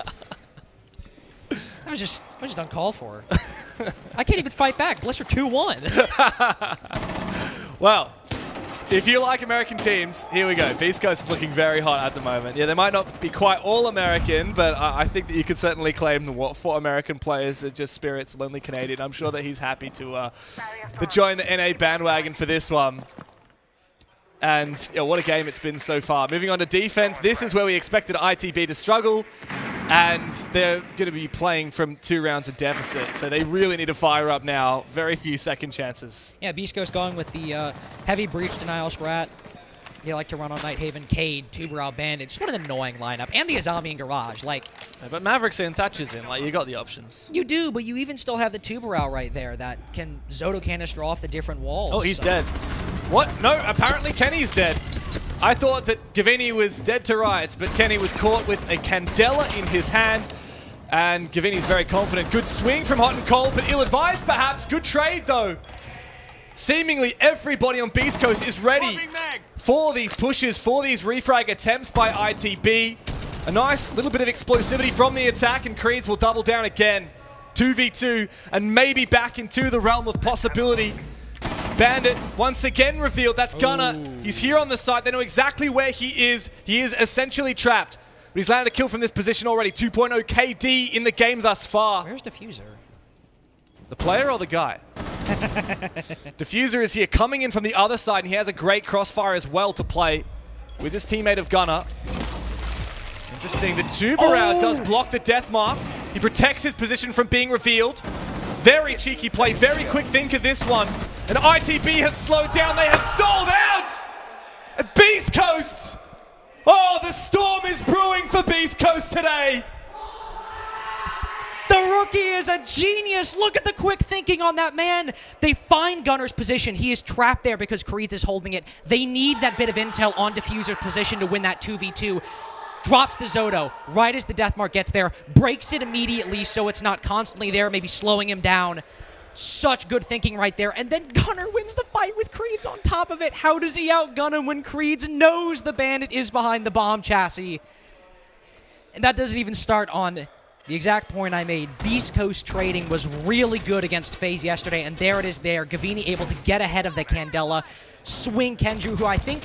was just uncalled for. I can't even fight back. Blister 2-1. Well, if you like American teams, here we go. Beast Coast is looking very hot at the moment. Yeah, they might not be quite all American, but I think that you could certainly claim the for American players are just Spirit's lonely Canadian. I'm sure that he's happy to join the NA bandwagon for this one. And yeah, what a game it's been so far. Moving on to defense, this is where we expected ITB to struggle, and they're going to be playing from 2 rounds of deficit, so they really need to fire up now. Very few second chances. Yeah, Beast Coast going with the heavy breach denial strat. They like to run on Nighthaven, Cade, Tuberal, Bandit. Just what an annoying lineup. And the Azami and Garage. Like, yeah, but Mavericks and Thatcher's in. Like, you got the options. You do, but you even still have the Tuberal right there that can Zoto canister off the different walls. Oh, he's dead. What? No, apparently Kenny's dead. I thought that Gavini was dead to rights, but Kenny was caught with a Candela in his hand. And Gavini's very confident. Good swing from Hot and Cold, but ill-advised perhaps. Good trade, though. Seemingly everybody on Beast Coast is ready for these pushes, for these refrag attempts by ITB. A nice little bit of explosivity from the attack, and Creeds will double down again. 2v2, and maybe back into the realm of possibility. Bandit once again revealed. That's Gunner. He's here on the site. They know exactly where he is. He is essentially trapped. But he's landed a kill from this position already. 2.0 KD in the game thus far. Where's Diffuser? The player or the guy? Diffuser is here coming in from the other side, and he has a great crossfire as well to play with his teammate of Gunner. Interesting. The Tuberal does block the death mark. He protects his position from being revealed. Very cheeky play. Very quick think of this one. And ITB have slowed down. They have stalled out! At Beast Coast! Oh, the storm is brewing for Beast Coast today! The rookie is a genius. Look at the quick thinking on that man. They find Gunner's position. He is trapped there because Creeds is holding it. They need that bit of intel on Diffuser's position to win that 2v2. Drops the Zoto right as the Deathmark gets there. Breaks it immediately so it's not constantly there, maybe slowing him down. Such good thinking right there. And then Gunner wins the fight with Creeds on top of it. How does he outgun him when Creeds knows the Bandit is behind the bomb chassis? And that doesn't even start on the exact point I made. Beast Coast trading was really good against FaZe yesterday, and there it is there. Gavini able to get ahead of the Candela. Swing Kenju, who I think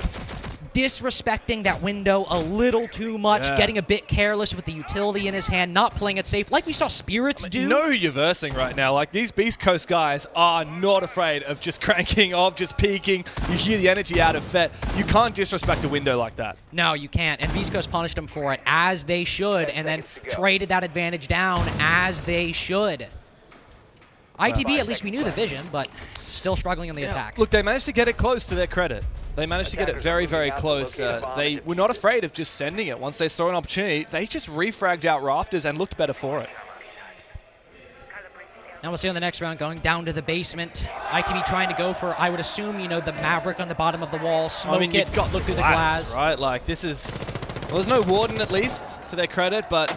disrespecting that window a little too much, getting a bit careless with the utility in his hand, not playing it safe, like we saw Spirits do. You know who you're versing right now. Like, these Beast Coast guys are not afraid of just cranking off, just peeking. You hear the energy out of Fett. You can't disrespect a window like that. No, you can't. And Beast Coast punished him for it, as they should, and then traded that advantage down, as they should. ITB, at least we knew the vision, but still struggling on the attack. Look, they managed to get it close, to their credit. They managed to get it very, very close. They were not afraid of just sending it. Once they saw an opportunity, they just refragged out Rafters and looked better for it. Now we'll see on the next round, going down to the basement. ITB trying to go for, I would assume, you know, the Maverick on the bottom of the wall, smoke it, look through the glass. Right, like this is, well, there's no Warden at least, to their credit, but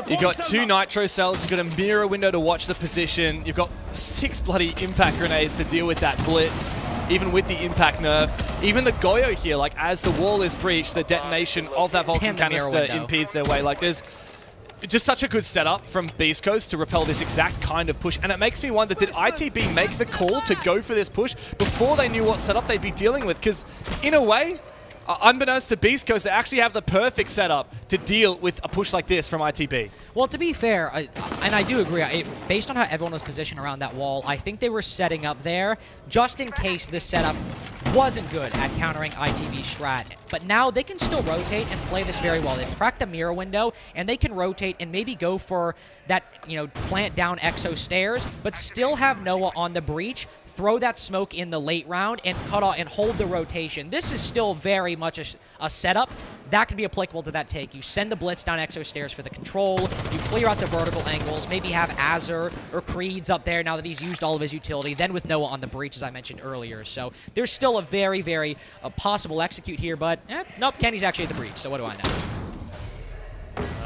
you've got 2 Nitro cells, you've got a mirror window to watch the position, you've got 6 bloody impact grenades to deal with that blitz, even with the impact nerf. Even the Goyo here, like as the wall is breached, the detonation of that Vulcan canister impedes their way. Like there's just such a good setup from Beast Coast to repel this exact kind of push. And it makes me wonder, did ITB make the call to go for this push before they knew what setup they'd be dealing with? Because in a way, unbeknownst to Beast Coast, they actually have the perfect setup to deal with a push like this from ITB. Well, to be fair, and I do agree, based on how everyone was positioned around that wall, I think they were setting up there just in case this setup wasn't good at countering ITB's strat. But now they can still rotate and play this very well. They've cracked the mirror window, and they can rotate and maybe go for that, you know, plant down Exo stairs, but still have Noah on the breach, throw that smoke in the late round, and cut off and hold the rotation. This is still very much a setup that can be applicable to that take. You send the blitz down Exo stairs for the control, you clear out the vertical angles, maybe have Azure or Creeds up there now that he's used all of his utility, then with Noah on the breach, as I mentioned earlier. So there's still a very, very possible execute here, but nope, Kenny's actually at the breach, so what do I know?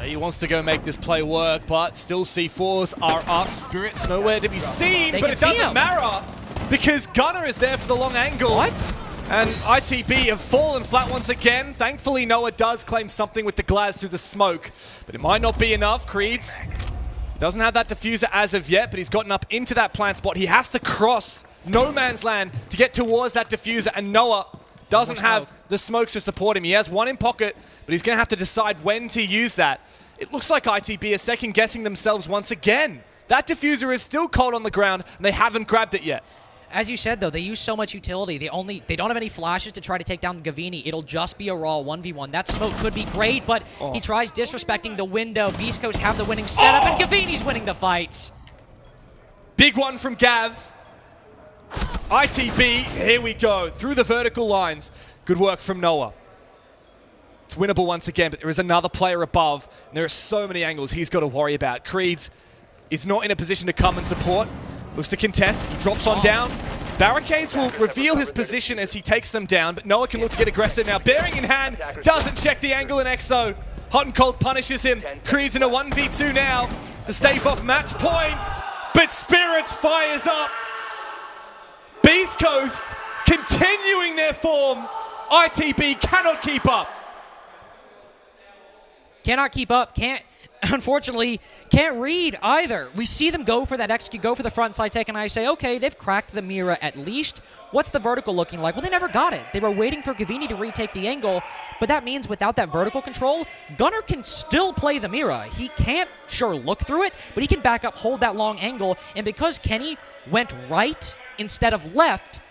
He wants to go make this play work, but still C4s are up. Spirit's nowhere to be seen, but it doesn't matter because Gunner is there for the long angle. What? And ITB have fallen flat once again. Thankfully, Noah does claim something with the Glaz through the smoke, but it might not be enough. Creeds doesn't have that diffuser as of yet, but he's gotten up into that plant spot. He has to cross no man's land to get towards that diffuser, and Noah doesn't have the smokes to support him. He has one in pocket, but he's going to have to decide when to use that. It looks like ITB are second-guessing themselves once again. That diffuser is still cold on the ground, and they haven't grabbed it yet. As you said, though, they use so much utility. They don't have any flashes to try to take down Gavini. It'll just be a raw 1v1. That smoke could be great, but he tries disrespecting the window. Beast Coast have the winning setup, and Gavini's winning the fights. Big one from Gav. ITB, here we go. Through the vertical lines. Good work from Noah. It's winnable once again, but there is another player above, and there are so many angles he's got to worry about. Creeds is not in a position to come and support. Looks to contest. He drops on down. Barricades will reveal his position as he takes them down, but Noah can look to get aggressive now. Bearing in hand, doesn't check the angle in Exo. Hot and Cold punishes him. Creed's in a 1v2 now. The stave off match point, but Spirits fires up. Beast Coast continuing their form. ITB cannot keep up. Cannot keep up. Unfortunately, can't read either. We see them go for that execute, go for the front side take, and I say, okay, they've cracked the Mira at least. What's the vertical looking like? Well, they never got it. They were waiting for Gavini to retake the angle, but that means without that vertical control, Gunner can still play the Mira. He can't, sure, look through it, but he can back up, hold that long angle, and because Kenny went right instead of left,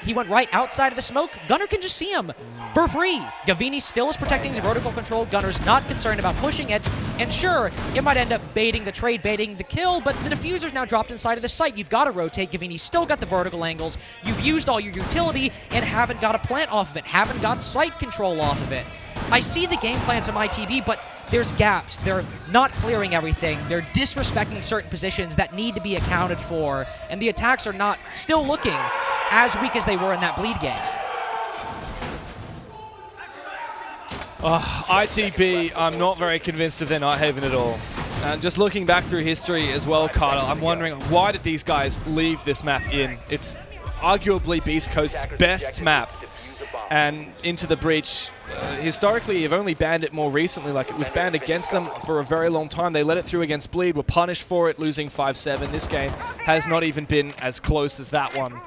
he went right outside of the smoke, Gunner can just see him for free. Gavini still is protecting his vertical control. Gunner's not concerned about pushing it. And sure, it might end up baiting the trade, baiting the kill, but the diffuser's now dropped inside of the site. You've got to rotate. Gavini's still got the vertical angles. You've used all your utility and haven't got a plant off of it, haven't got site control off of it. I see the game plans on my TV, but there's gaps. They're not clearing everything. They're disrespecting certain positions that need to be accounted for, and the attacks are not still looking as weak as they were in that bleed game. ITB, I'm not very convinced of their Nighthaven at all. And just looking back through history as well, Carter, I'm wondering why did these guys leave this map in? It's arguably Beast Coast's best map. And Into the Breach, historically, you've only banned it more recently. Like, it was banned against them for a very long time. They let it through against Bleed, were punished for it, losing 5-7. This game has not even been as close as that one.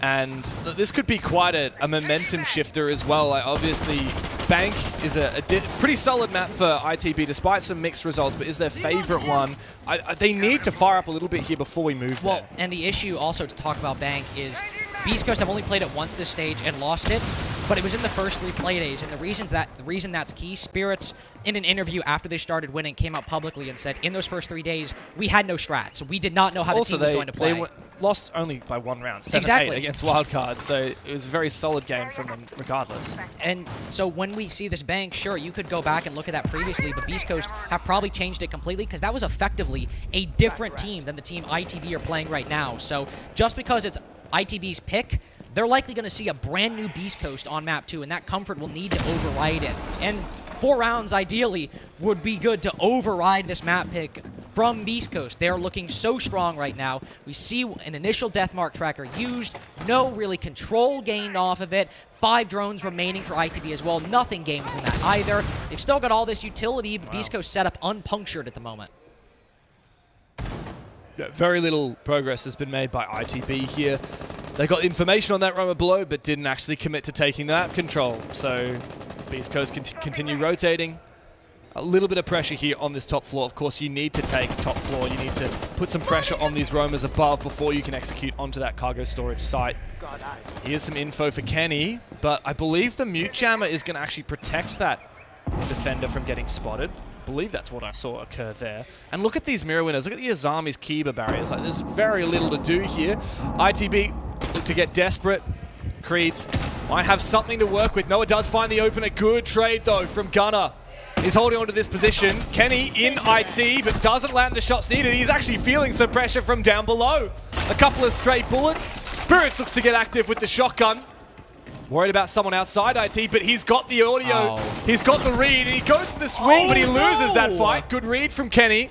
And this could be quite a momentum shifter as well. Like, obviously, Bank is a pretty solid map for ITB, despite some mixed results, but is their favorite one. They need to fire up a little bit here before we move there. And the issue also to talk about Bank is Beast Coast have only played it once this stage and lost it, but it was in the first 3 play days, and the reason that's key, Spirits, in an interview after they started winning, came out publicly and said, in those first 3 days, we had no strats. We did not know how the team was going to play. They lost only by 1 round, 7-8 against Wildcard, so it was a very solid game from them regardless. And so when we see this Bank, sure, you could go back and look at that previously, but Beast Coast have probably changed it completely because that was effectively a different team than the team ITB are playing right now. So just because it's ITB's pick, they're likely going to see a brand new Beast Coast on map 2, and that comfort will need to override it. And 4 rounds, ideally, would be good to override this map pick from Beast Coast. They're looking so strong right now. We see an initial Deathmark tracker used, no really control gained off of it, 5 drones remaining for ITB as well, nothing gained from that either. They've still got all this utility, but Beast Coast setup unpunctured at the moment. Very little progress has been made by ITB here. They got information on that roamer below, but didn't actually commit to taking the map control. So Beast Coast continue rotating. A little bit of pressure here on this top floor. Of course, you need to take top floor. You need to put some pressure on these roamers above before you can execute onto that cargo storage site. Here's some info for Kenny, but I believe the mute jammer is going to actually protect that defender from getting spotted. I believe that's what I saw occur there. And look at these mirror windows. Look at the Azami's Kiba barriers. Like, there's very little to do here. ITB look to get desperate. Creeds might have something to work with. Noah does find the opener. Good trade, though, from Gunner. He's holding on to this position. Kenny in IT, but doesn't land the shots needed. He's actually feeling some pressure from down below. A couple of straight bullets. Spirits looks to get active with the shotgun. Worried about someone outside IT, but he's got the audio. Oh. He's got the read, and he goes for the swing, but he loses that fight. Good read from Kenny.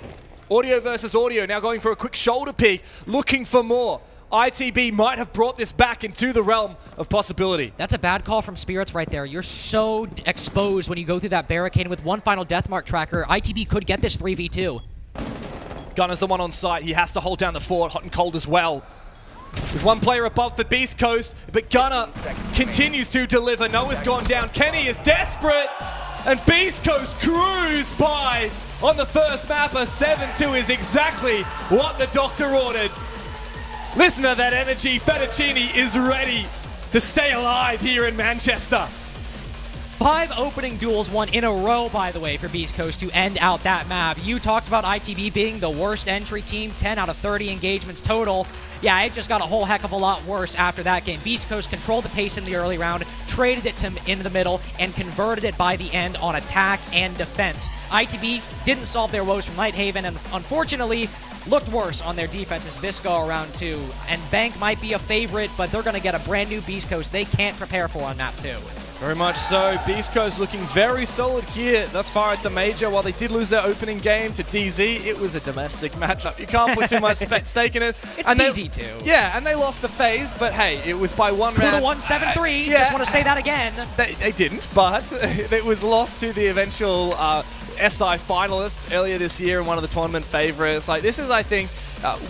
Audio versus audio, now going for a quick shoulder peek, looking for more. ITB might have brought this back into the realm of possibility. That's a bad call from Spirits right there. You're so exposed when you go through that barricade, and with one final deathmark tracker, ITB could get this 3v2. Gunner's the one on site. He has to hold down the fort, hot and cold as well. With one player above for Beast Coast, but Gunner continues to deliver. Noah's gone down. Kenny is desperate, and Beast Coast cruise by on the first map. A 7-2 is exactly what the doctor ordered. Listen to that energy. Fettuccine is ready to stay alive here in Manchester. 5 opening duels won in a row, by the way, for Beast Coast to end out that map. You talked about ITB being the worst entry team, 10 out of 30 engagements total. Yeah, it just got a whole heck of a lot worse after that game. Beast Coast controlled the pace in the early round, traded it to in the middle, and converted it by the end on attack and defense. ITB didn't solve their woes from Nighthaven, and unfortunately looked worse on their defenses this go around too. And Bank might be a favorite, but they're going to get a brand new Beast Coast they can't prepare for on map 2. Very much so. Beast Coast looking very solid here thus far at the Major. While they did lose their opening game to DZ, it was a domestic matchup. You can't put too much stake in it. It's DZ too. Yeah, and they lost a phase, but hey, it was by one round. Could have won 7-3. Just want to say that again. They didn't, but it was lost to the eventual SI finalists earlier this year and one of the tournament favorites. Like, this is, I think,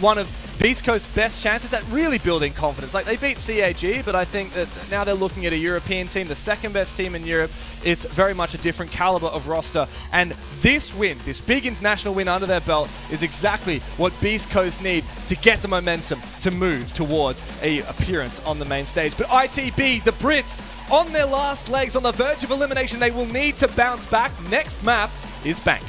one of Beast Coast's best chances at really building confidence. Like, they beat CAG, but I think that now they're looking at a European team, the second best team in Europe. It's very much a different caliber of roster. And this win, this big international win under their belt, is exactly what Beast Coast need to get the momentum to move towards a appearance on the main stage. But ITB, the Brits, on their last legs, on the verge of elimination, they will need to bounce back. Next map is Bank.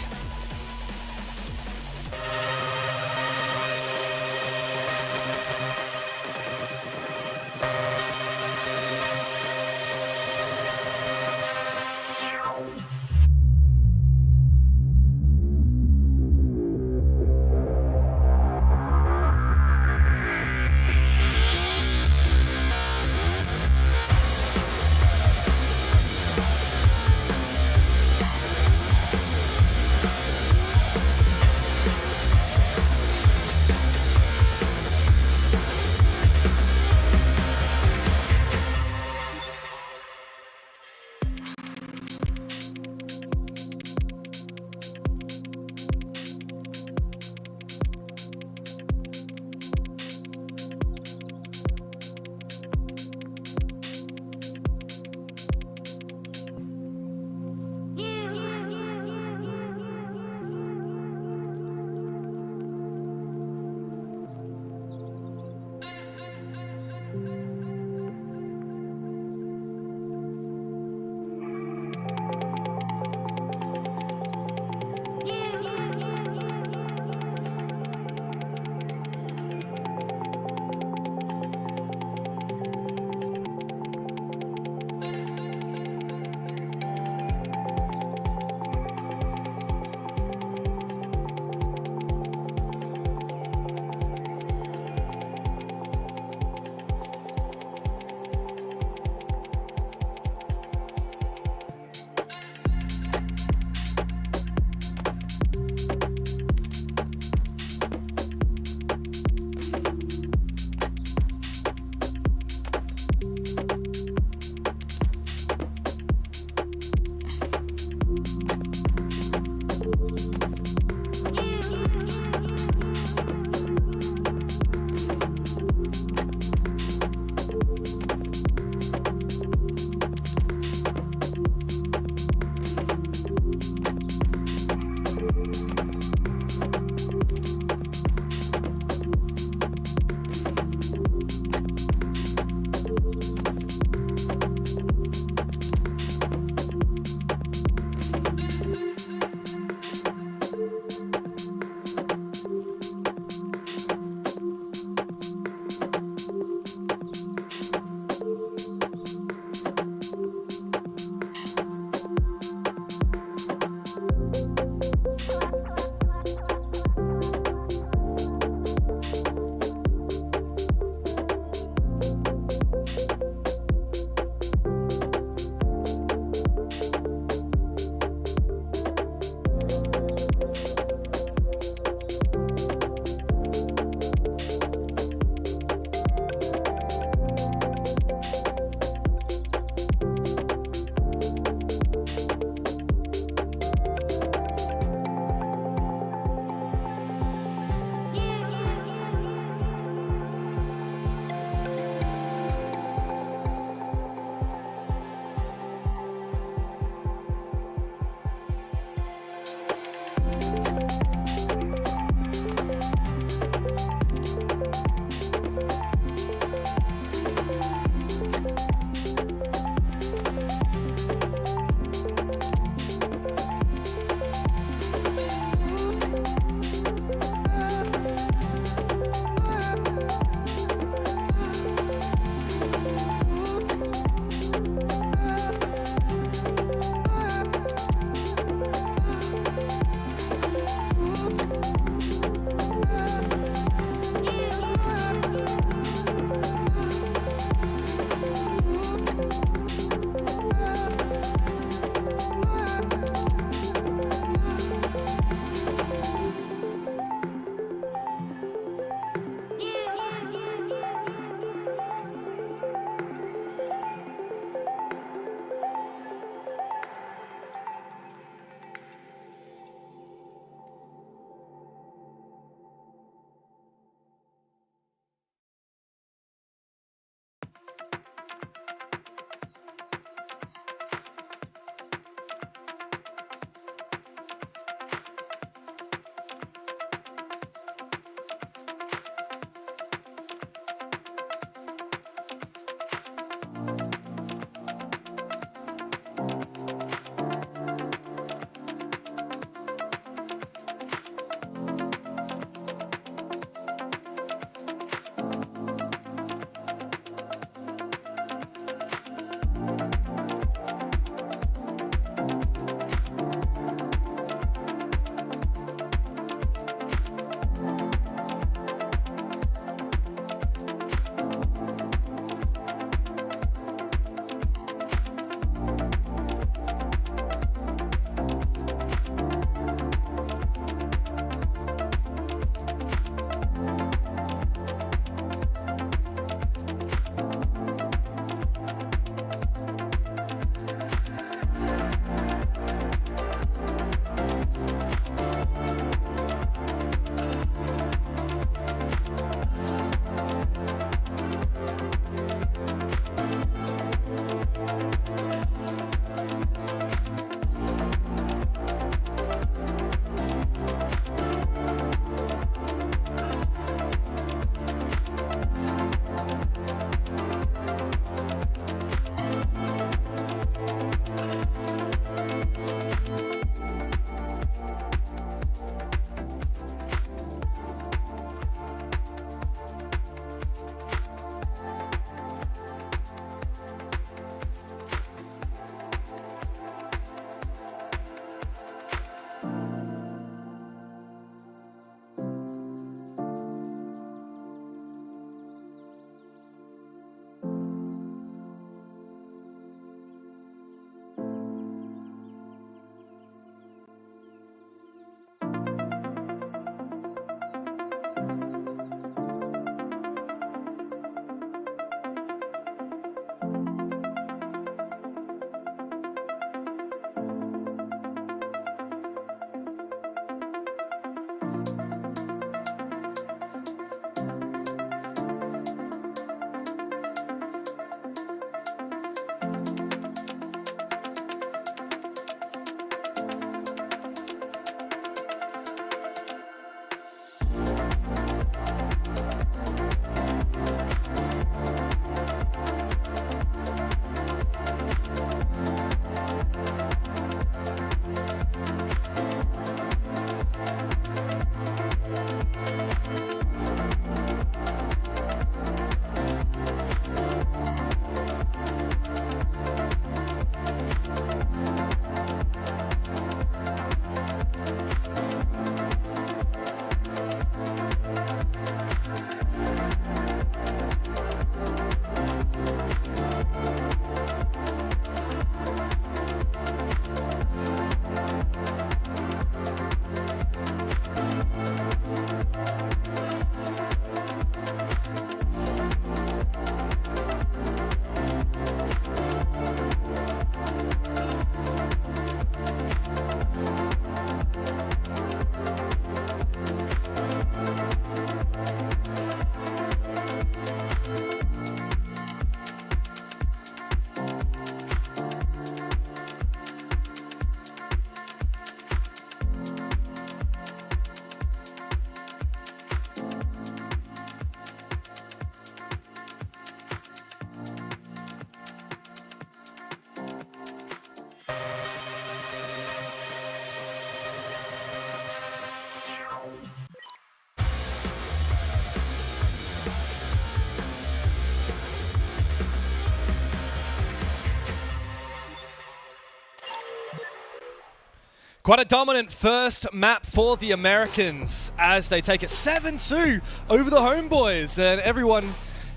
Quite a dominant first map for the Americans as they take it 7-2 over the homeboys. And everyone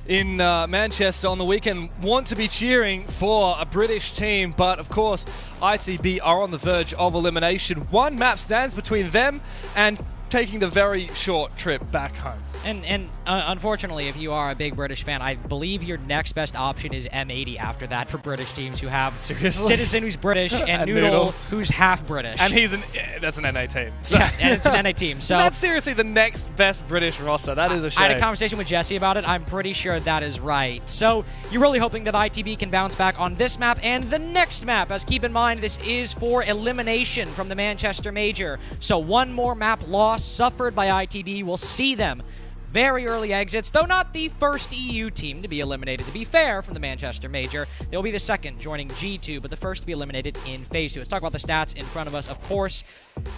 in Manchester on the weekend want to be cheering for a British team, but of course ITB are on the verge of elimination. One map stands between them and taking the very short trip back home. And unfortunately, if you are a big British fan, I believe your next best option is M80 after that for British teams who have Citizen who's British and Noodle who's half British. And that's an NA team. So. Yeah, and it's an NA team. So that's seriously the next best British roster. That is a shame. I had a conversation with Jesse about it. I'm pretty sure that is right. So you're really hoping that ITB can bounce back on this map and the next map, as keep in mind, this is for elimination from the Manchester Major. So one more map loss suffered by ITB will see them very early exits, though not the first EU team to be eliminated, to be fair, from the Manchester Major. They'll be the second, joining G2, but the first to be eliminated in Phase 2. Let's talk about the stats in front of us. Of course,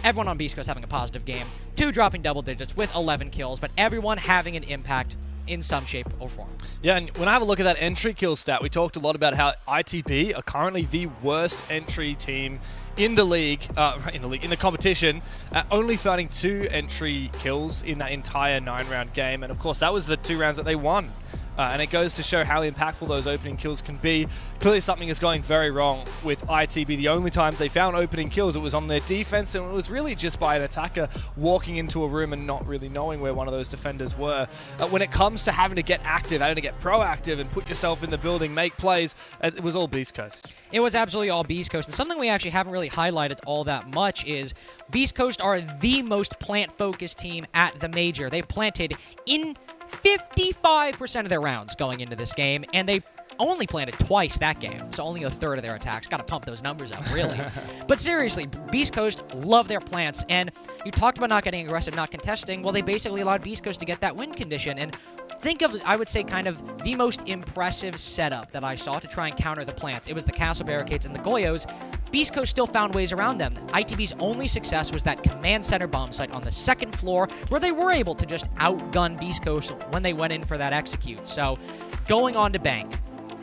everyone on Beast Coast having a positive game. 2 dropping double digits with 11 kills, but everyone having an impact in some shape or form. Yeah, and when I have a look at that entry kill stat, we talked a lot about how ITB are currently the worst entry team in the league, in the competition, only finding 2 entry kills in that entire 9-round game. And of course, that was the 2 rounds that they won. And it goes to show how impactful those opening kills can be. Clearly something is going very wrong with ITB. The only times they found opening kills, it was on their defense, and it was really just by an attacker walking into a room and not really knowing where one of those defenders were. When it comes to having to get active, having to get proactive and put yourself in the building, make plays, it was all Beast Coast. It was absolutely all Beast Coast. And something we actually haven't really highlighted all that much is Beast Coast are the most plant-focused team at the Major. They've planted in 55% of their rounds going into this game, and they only planted twice that game, so only a third of their attacks. Got to pump those numbers up, really. But seriously, Beast Coast love their plants, and you talked about not getting aggressive, not contesting. Well, they basically allowed Beast Coast to get that win condition, and think of, I would say, kind of the most impressive setup that I saw to try and counter the plants. It was the castle barricades and the Goyos. Beast Coast still found ways around them. ITB's only success was that command center bomb site on the 2nd floor, where they were able to just outgun Beast Coast when they went in for that execute. So, going on to Bank,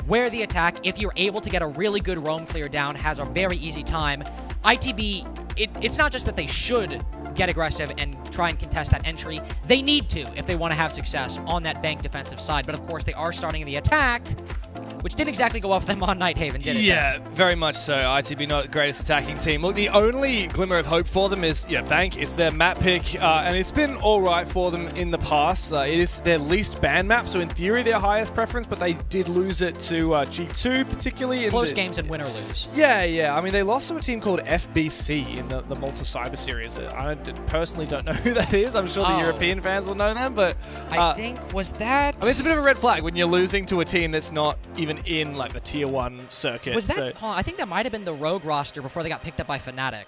where the attack, if you're able to get a really good roam clear down, has a very easy time. ITB, it's not just that they should get aggressive and try and contest that entry. They need to if they want to have success on that Bank defensive side. But of course, they are starting the attack, which didn't exactly go off them on Nighthaven, did it? Yeah, very much so. ITB not the greatest attacking team. Look, the only glimmer of hope for them is, Bank. It's their map pick, and it's been all right for them in the past. It is their least banned map, so in theory, their highest preference, but they did lose it to G2, particularly. Close games and win or lose. Yeah. I mean, they lost to a team called FBC in the Malta Cyber Series. I personally don't know who that is. I'm sure the European fans will know them, but... I think, was that... I mean, it's a bit of a red flag when you're losing to a team that's not even in like the Tier 1 circuit. Was that? I think that might have been the Rogue roster before they got picked up by Fnatic.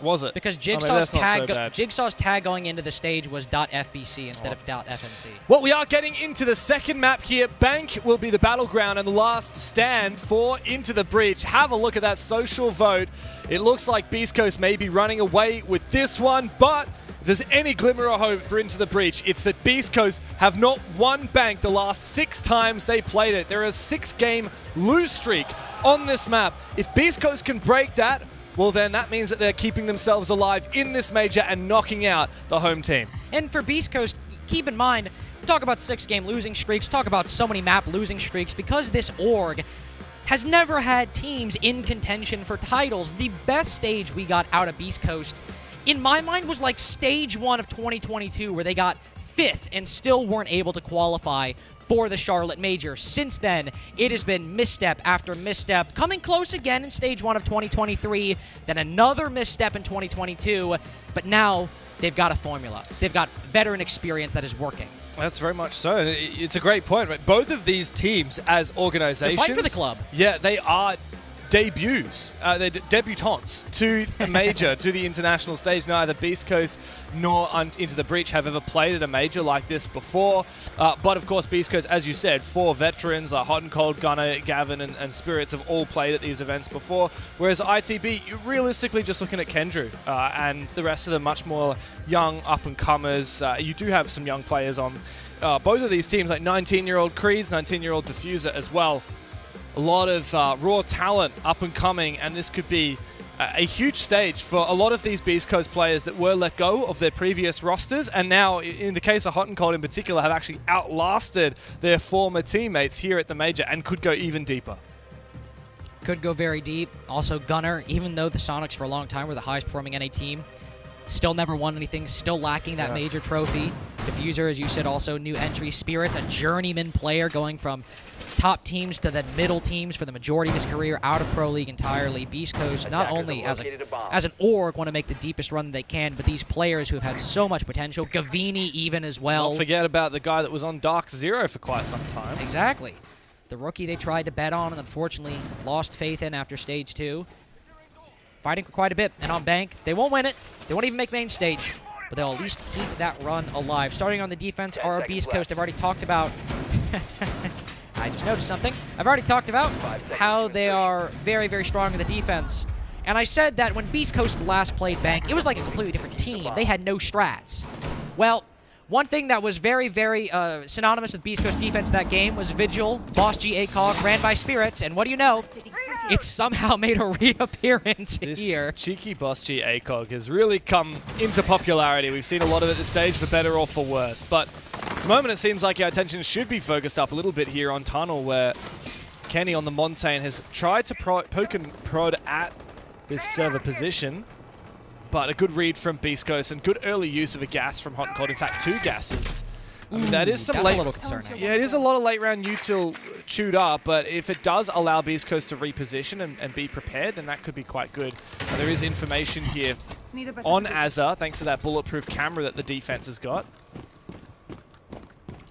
Was it? Because Jigsaw's tag going into the stage was .fbc instead of .fnc. Well, we are getting into the second map here. Bank will be the battleground and the last stand for Into the Breach. Have a look at that social vote. It looks like Beast Coast may be running away with this one, but if there's any glimmer of hope for Into the Breach, it's that Beast Coast have not won Bank the last 6 times they played it. There is a 6-game lose streak on this map. If Beast Coast can break that, well then that means that they're keeping themselves alive in this major and knocking out the home team. And for Beast Coast, keep in mind, talk about 6-game losing streaks, talk about so many map losing streaks, because this org has never had teams in contention for titles. The best stage we got out of Beast Coast, in my mind, was like stage 1 of 2022, where they got 5th and still weren't able to qualify for the Charlotte Major. Since then, it has been misstep after misstep, coming close again in stage 1 of 2023, then another misstep in 2022, but now they've got a formula. They've got veteran experience that is working. That's very much so. It's a great point. Right? Both of these teams as organizations... They fight for the club. Yeah, they are debuts. They're debutantes to the major, to the international stage. Neither Beast Coast nor Into the Breach have ever played at a major like this before. But of course, Beast Coast, as you said, 4 veterans, Hot and Cold, Gunner, Gavin, and Spirits have all played at these events before. Whereas ITB, you're realistically just looking at Kendrew and the rest of them much more young up-and-comers. You do have some young players on both of these teams, like 19-year-old Creeds, 19-year-old Diffuser as well. A lot of raw talent up and coming, and this could be a huge stage for a lot of these Beast Coast players that were let go of their previous rosters, and now, in the case of Hot and Cold in particular, have actually outlasted their former teammates here at the Major and could go even deeper. Could go very deep. Also, Gunner, even though the Sonics for a long time were the highest performing NA team, still never won anything, still lacking that major trophy. Diffuser, as you said, also new entry. Spirits, a journeyman player going from top teams to the middle teams for the majority of his career, out of Pro League entirely. Beast Coast, not only as an org, want to make the deepest run they can, but these players who have had so much potential, Gavini even as well. Don't forget about the guy that was on Dark Zero for quite some time. Exactly. The rookie they tried to bet on and unfortunately lost faith in after Stage 2. Fighting for quite a bit, and on Bank, they won't win it. They won't even make main stage, but they'll at least keep that run alive. Starting on the defense are Beast Coast. I've already talked about... I just noticed something. I've already talked about how they are very, very strong in the defense. And I said that when Beast Coast last played Bank, it was like a completely different team. They had no strats. Well, one thing that was very, very synonymous with Beast Coast defense that game was Vigil, Boss G ACOG, ran by Spirits, and what do you know? It somehow made a reappearance here. Cheeky Boss G ACOG has really come into popularity. We've seen a lot of it at this stage, for better or for worse. But at the moment, it seems like our attention should be focused up a little bit here on Tunnel, where Kenny on the Montaigne has tried to poke and prod at this server position. But a good read from Beast Coast and good early use of a gas from Hot and Cold. In fact, 2 gases. I mean, that is some that's late, a little concerning. Yeah, it is a lot of late round util chewed up, but if it does allow Beast Coast to reposition and be prepared, then that could be quite good. There is information here on Azza, thanks to that bulletproof camera that the defense has got.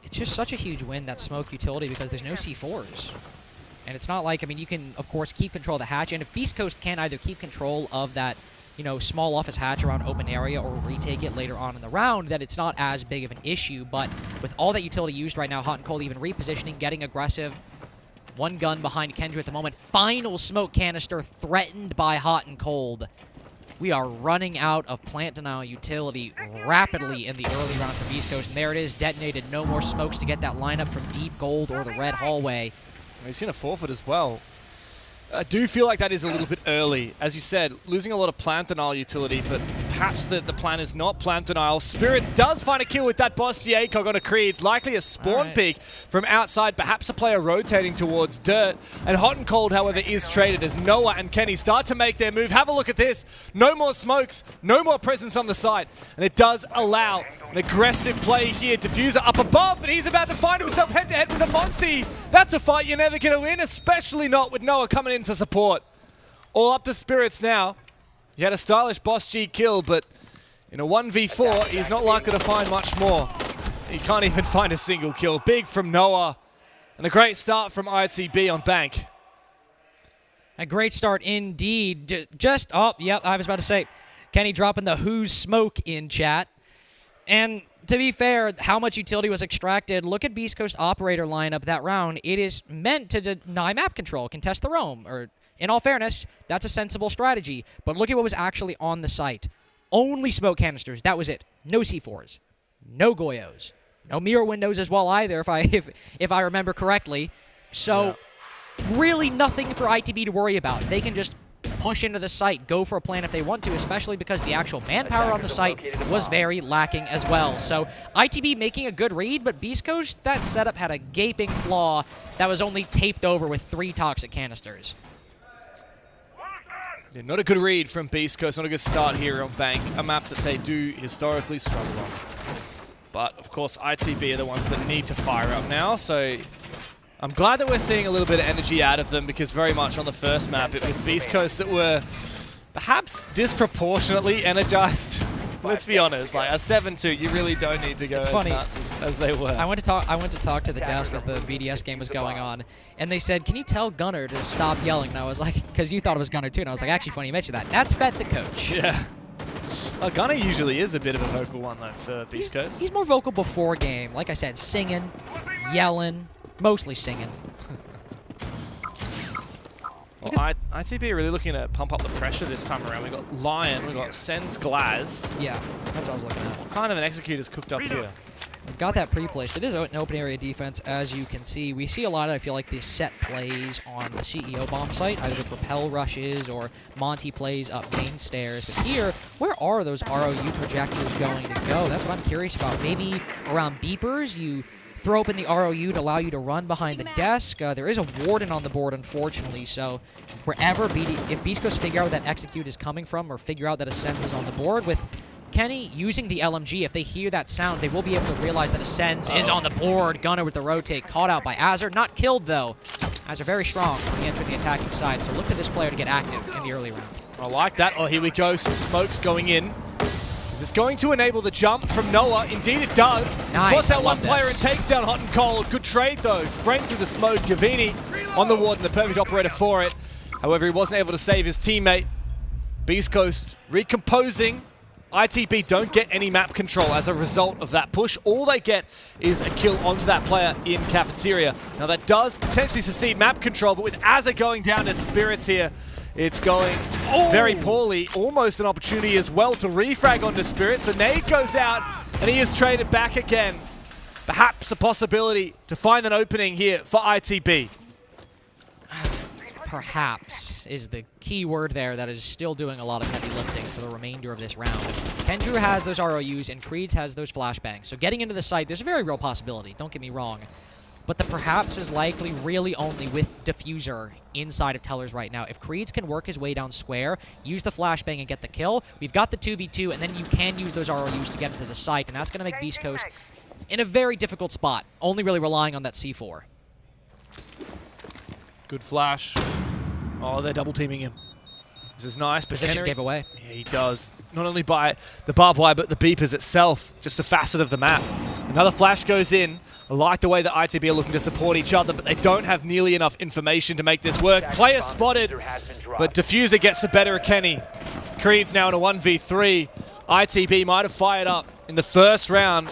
It's just such a huge win, that smoke utility, because there's no C4s. And it's not like, I mean, you can, of course, keep control of the hatch, and if Beast Coast can either keep control of that, you know, small office hatch around open area or retake it later on in the round, then it's not as big of an issue. But with all that utility used right now, Hot and Cold even repositioning, getting aggressive. One gun behind Kendra at the moment. Final smoke canister threatened by Hot and Cold. We are running out of plant denial utility rapidly in the early round for Beast Coast. And there it is, detonated. No more smokes to get that lineup from Deep Gold or the Red Hallway. He's going to forfeit as well. I do feel like that is a little bit early. As you said, losing a lot of plant denial utility, but perhaps the plan is not plant denial. Spirits does find a kill with that Boss G ACOG on a Creed. It's likely a spawn peek from outside, perhaps a player rotating towards Dirt. And Hot and Cold, however, is traded as Noah and Kenny start to make their move. Have a look at this. No more smokes, no more presence on the site. And it does allow an aggressive play here. Diffuser up above, but he's about to find himself head-to-head with a Monty. That's a fight you're never going to win, especially not with Noah coming in to support. All up to Spirits now. He had a stylish Boss G kill, but in a 1v4, he's not likely to find much more. He can't even find a single kill. Big from Noah, and a great start from ITB on Bank. A great start indeed. Just, oh, yep, I was about to say, Kenny dropping the Who's Smoke in chat. And to be fair, how much utility was extracted? Look at Beast Coast operator lineup that round. It is meant to deny map control, contest the roam. Or, in all fairness, that's a sensible strategy. But look at what was actually on the site. Only smoke canisters. That was it. No C4s. No Goyos. No mirror windows as well either, if I remember correctly. So, really nothing for ITB to worry about. They can just push into the site, go for a plan if they want to, especially because the actual manpower on the site was very lacking as well. So ITB making a good read, but Beast Coast, that setup had a gaping flaw that was only taped over with 3 toxic canisters. Yeah, not a good read from Beast Coast, not a good start here on Bank, a map that they do historically struggle on. But of course ITB are the ones that need to fire up now, so I'm glad that we're seeing a little bit of energy out of them, because very much on the first map it was Beast Coast that were perhaps disproportionately energized. Let's be honest, like a 7-2, you really don't need to go as nuts as they were. I went to talk to the desk as the BDS game was going on, and they said, "Can you tell Gunner to stop yelling?" And I was like, because you thought it was Gunner too, and I was like, actually funny you mentioned that. That's Fett the coach. Yeah. Well, Gunner usually is a bit of a vocal one though for Beast Coast. He's more vocal before game. Like I said, singing, yelling, mostly singing. Well, ITB are really looking to pump up the pressure this time around. We've got Lion, we've got Sen's Glaz. Yeah, that's what I was looking at. What kind of an executor's cooked up here? We've got that pre-placed. It is an open area defense, as you can see. We see a lot of, I feel like, these set plays on the CEO bomb site, either the propel rushes or Monty plays up main stairs. But here, where are those ROU projectors going to go? That's what I'm curious about. Maybe around beepers, you throw open the ROU to allow you to run behind the desk. There is a warden on the board, unfortunately, so wherever if Beast Coast figure out where that execute is coming from or figure out that Ascends is on the board, with Kenny using the LMG, if they hear that sound, they will be able to realize that Ascends is on the board. Gunner with the rotate, caught out by Azur. Not killed, though. Azur very strong when he entered the attacking side, so look to this player to get active in the early round. I like that. Oh, here we go. Some smokes going in. Is this going to enable the jump from Noah? Indeed it does. Nice, Spots I out one love player this. and takes down Hot and Cold. Good trade, though. Spraying through the smoke. Gavini on the warden, the perfect operator for it. However, he wasn't able to save his teammate. Beast Coast recomposing. ITB don't get any map control as a result of that push. All they get is a kill onto that player in Cafeteria. Now that does potentially succeed map control, but with Azur going down to Spirits here, it's going very poorly. Almost an opportunity as well to refrag onto Spirits. The nade goes out, and he is traded back again. Perhaps a possibility to find an opening here for ITB. Perhaps is the key word there that is still doing a lot of heavy lifting for the remainder of this round. Kendrew has those ROUs, and Creeds has those flashbangs. So getting into the site, there's a very real possibility, don't get me wrong. But the perhaps is likely really only with Diffuser inside of Tellers right now. If Creeds can work his way down square, use the flashbang and get the kill, we've got the 2v2, and then you can use those ROUs to get into the site, and that's going to make Beast Coast in a very difficult spot, only really relying on that C4. Good flash. Oh, they're double teaming him. This is nice. Position gave away. Yeah, he does. Not only by the barbed wire, but the beepers itself. Just a facet of the map. Another flash goes in. I like the way that ITB are looking to support each other, but they don't have nearly enough information to make this work. Player spotted, but Diffuser gets the better of Kenny. Creed's now in a 1v3. ITB might have fired up in the first round,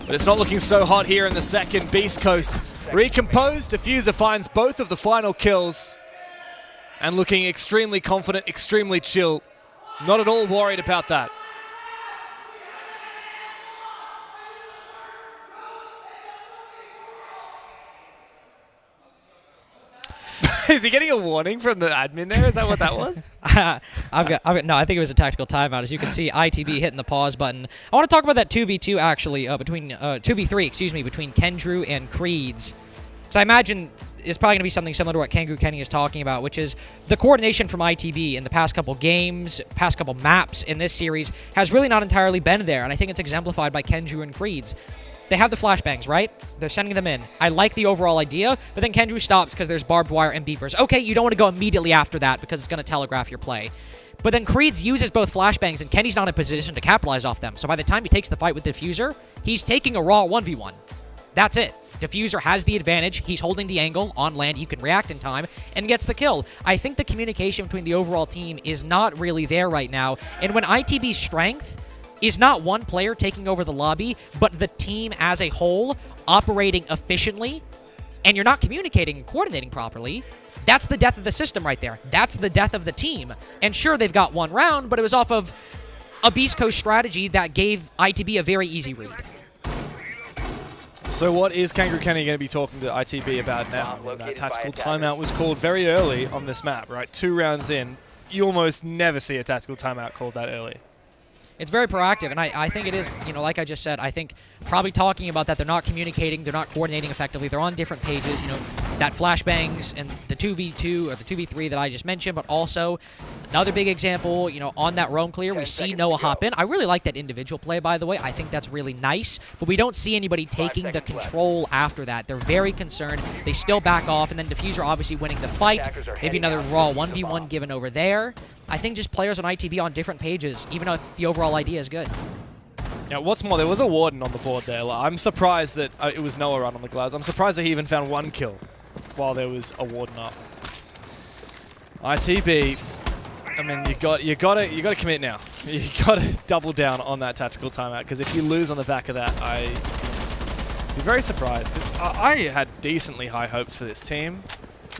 but it's not looking so hot here in the second. Beast Coast recomposed. Diffuser finds both of the final kills and looking extremely confident, extremely chill. Not at all worried about that. Is he getting a warning from the admin there? Is that what that was? No, I think it was a tactical timeout. As you can see, ITB hitting the pause button. I want to talk about that 2v2 actually, 2v3, excuse me, between Kendrew and Creeds. So I imagine it's probably going to be something similar to what Kangoo Kenny is talking about, which is the coordination from ITB in the past couple games, past couple maps in this series has really not entirely been there, and I think it's exemplified by Kendrew and Creeds. They have the flashbangs, right? They're sending them in. I like the overall idea, but then Kendrew stops because there's barbed wire and beepers. Okay, you don't want to go immediately after that because it's going to telegraph your play. But then Creeds uses both flashbangs, and Kenny's not in a position to capitalize off them. So by the time he takes the fight with Diffuser, he's taking a raw 1v1. That's it. Diffuser has the advantage. He's holding the angle on land. You can react in time and gets the kill. I think the communication between the overall team is not really there right now. And when ITB's strength is not one player taking over the lobby, but the team as a whole operating efficiently, and you're not communicating and coordinating properly, that's the death of the system right there. That's the death of the team. And sure, they've got one round, but it was off of a Beast Coast strategy that gave ITB a very easy read. So what is Kangoo Kenny going to be talking to ITB about now? That tactical timeout was called very early on this map, right? 2 rounds in. You almost never see a tactical timeout called that early. It's very proactive, and I think it is, you know, like I just said, I think probably talking about that they're not communicating, they're not coordinating effectively, they're on different pages, you know, that flashbangs and the 2v2 or the 2v3 that I just mentioned, but also another big example, you know, on that roam clear, we see Noah hop in. I really like that individual play, by the way. I think that's really nice, but we don't see anybody taking the control after that. They're very concerned. They still back off, and then Diffuser obviously winning the fight. Maybe another raw 1v1 given over there. I think just players on ITB on different pages, even though the overall idea is good. Yeah, what's more, there was a warden on the board there. I'm surprised that it was Noah run on the gloves. I'm surprised that he even found 1 kill while there was a warden up. ITB, I mean, you gotta commit now. You gotta double down on that tactical timeout, because if you lose on the back of that, I'd be very surprised, because I had decently high hopes for this team.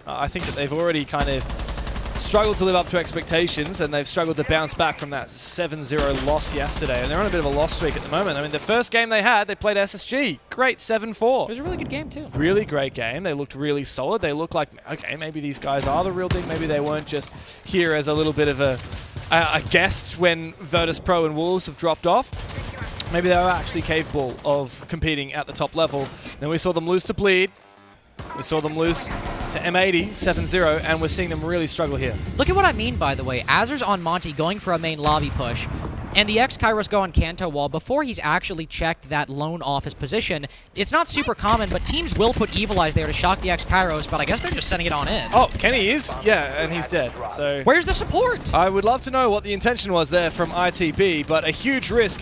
I think that they've already kind of struggled to live up to expectations, and they've struggled to bounce back from that 7-0 loss yesterday. And they're on a bit of a loss streak at the moment. I mean, the first game they had, they played SSG. Great, 7-4. It was a really good game, too. Really great game. They looked really solid. They looked like, okay, maybe these guys are the real thing. Maybe they weren't just here as a little bit of a guest when Virtus Pro and Wolves have dropped off. Maybe they are actually capable of competing at the top level. Then we saw them lose to Bleed. We saw them lose to M80, 7-0, and we're seeing them really struggle here. Look at what I mean, by the way. Azur's on Monty going for a main lobby push, and the ex-Kairos go on Kanto wall before he's actually checked that lone off his position. It's not super common, but teams will put Evil Eyes there to shock the ex-Kairos, but I guess they're just sending it on in. Oh, Kenny is? Yeah, and he's dead. So where's the support? I would love to know what the intention was there from ITB, but a huge risk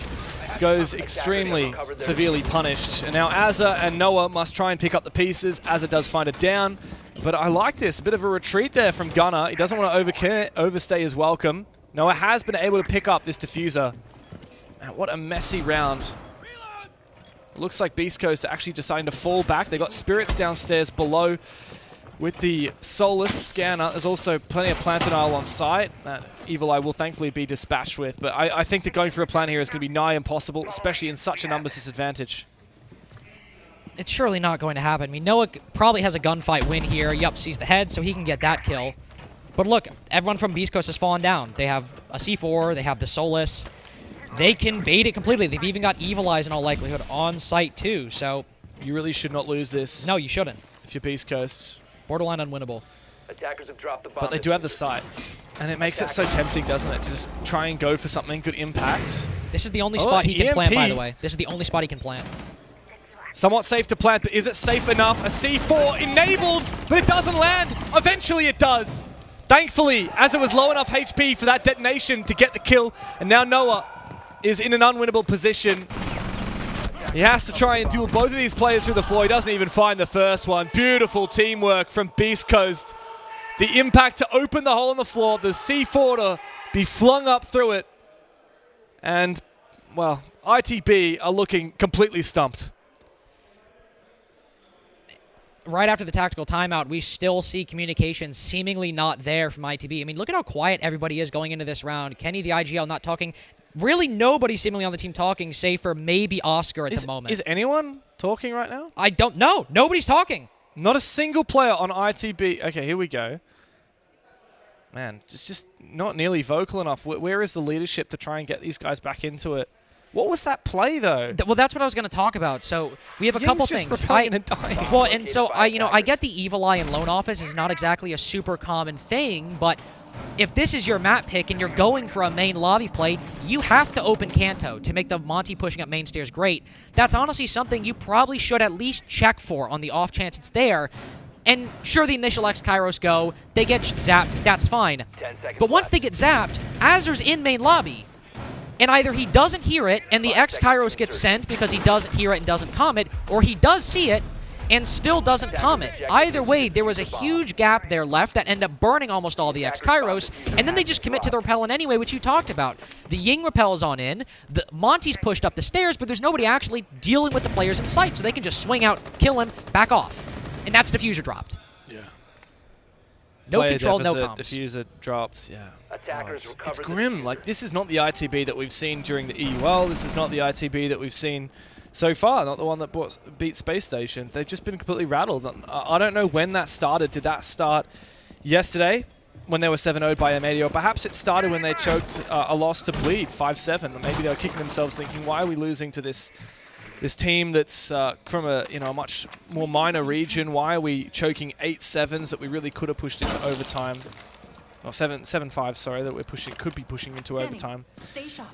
goes extremely severely punished. And now Azza and Noah must try and pick up the pieces. Azza does find it down, but I like this. A bit of a retreat there from Gunner. He doesn't want to overstay his welcome. Noah has been able to pick up this diffuser. Man, what a messy round. It looks like Beast Coast are actually deciding to fall back. They got Spirits downstairs below with the Solus scanner. There's also plenty of plant denial on site that Evil Eye will thankfully be dispatched with. But I think that going for a plant here is going to be nigh impossible, especially in such a numbers disadvantage. It's surely not going to happen. I mean, Noah probably has a gunfight win here. Yup, sees the head, so he can get that kill. But look, everyone from Beast Coast has fallen down. They have a C4, they have the Solus. They can bait it completely. They've even got Evil Eyes in all likelihood on site too, so... You really should not lose this. No, you shouldn't. If you're Beast Coast. Borderline unwinnable. Attackers have dropped the bomb. But they do have the site. And it makes it so tempting, doesn't it? To just try and go for something, good impact. This is the only spot he can EMP. plant, by the way. This is the only spot he can plant. Somewhat safe to plant, but is it safe enough? A C4 enabled, but it doesn't land. Eventually it does. Thankfully, as it was low enough HP for that detonation to get the kill, and now Noah is in an unwinnable position. He has to try and duel both of these players through the floor. He doesn't even find the first one. Beautiful teamwork from Beast Coast. The impact to open the hole in the floor, the C4 to be flung up through it. And, well, ITB are looking completely stumped. Right after the tactical timeout, we still see communication seemingly not there from ITB. I mean, look at how quiet everybody is going into this round. Kenny, the IGL, not talking. Really nobody seemingly on the team talking, save for maybe Oscar at the moment. Is anyone talking right now? I don't know. Nobody's talking. Not a single player on ITB. Okay, here we go. Man, just not nearly vocal enough. Where is the leadership to try and get these guys back into it? What was that play, though? Well, that's what I was going to talk about. So we have a couple things. Well, and so I get the Evil Eye in Lone Office is not exactly a super common thing, but if this is your map pick and you're going for a main lobby play, you have to open Kanto to make the Monty pushing up main stairs great. That's honestly something you probably should at least check for on the off chance it's there. And sure, the initial X-Kairos go, they get zapped, that's fine. But once they get zapped, Azur's in main lobby. And either he doesn't hear it, and the X-Kairos gets sent because he doesn't hear it and doesn't comment, or he does see it and still doesn't comment. Either way, there was a huge gap there left that ended up burning almost all the X-Kairos, and then they just commit to the repellent anyway, which you talked about. The Ying repels on in, the Monty's pushed up the stairs, but there's nobody actually dealing with the players in sight, so they can just swing out, kill him, back off. And that's diffuser dropped. Yeah. No Player control, deficit, no comms. Diffuser dropped, yeah. Attackers It's grim. Like, this is not the ITB that we've seen during the EUL. This is not the ITB that we've seen so far. Not the one that beat Space Station. They've just been completely rattled. I don't know when that started. Did that start yesterday when they were 7-0'd by M80? Or perhaps it started when they choked a loss to Bleed, 5-7. Maybe they were kicking themselves thinking, why are we losing to this team that's from a much more minor region? Why are we choking 8-7s that we really could have pushed into overtime? Or 7-5, sorry, that could be pushing into overtime. Stay sharp.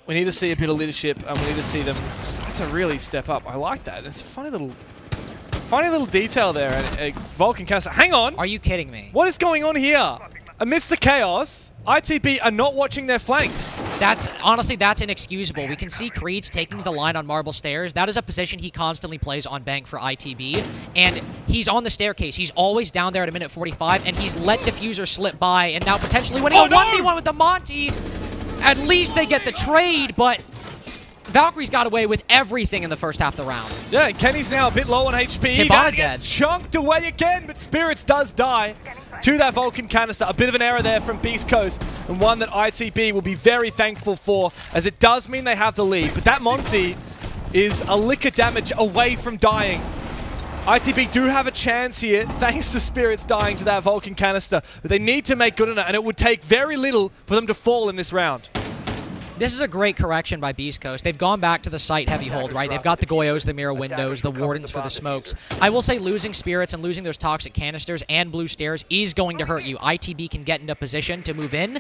We need to see a bit of leadership, and we need to see them start to really step up. I like that. It's a funny little detail there. And Vulcan kind of say, hang on! Are you kidding me? What is going on here? Amidst the chaos, ITB are not watching their flanks. Honestly, that's inexcusable. We can see Creed's taking the line on Marble Stairs. That is a position he constantly plays on Bank for ITB. And he's on the staircase. He's always down there at a minute 45, and he's let Diffuser slip by, and now potentially winning a 1v1 with the Monty. At least they get the trade, but Valkyrie's got away with everything in the first half of the round. Yeah, and Kenny's now a bit low on HP. Hibana That dead. gets chunked away again, but Spirits does die. to that Vulcan canister. A bit of an error there from Beast Coast, and one that ITB will be very thankful for, as it does mean they have the lead. But that Monty is a lick of damage away from dying. ITB do have a chance here, thanks to Spirits dying to that Vulcan canister, but they need to make good on it, and it would take very little for them to fall in this round. This is a great correction by Beast Coast. They've gone back to the site heavy hold, right? They've got the Goyos, the mirror windows, the Wardens for the smokes. I will say losing Spirits and losing those toxic canisters and blue stairs is going to hurt you. ITB can get into position to move in,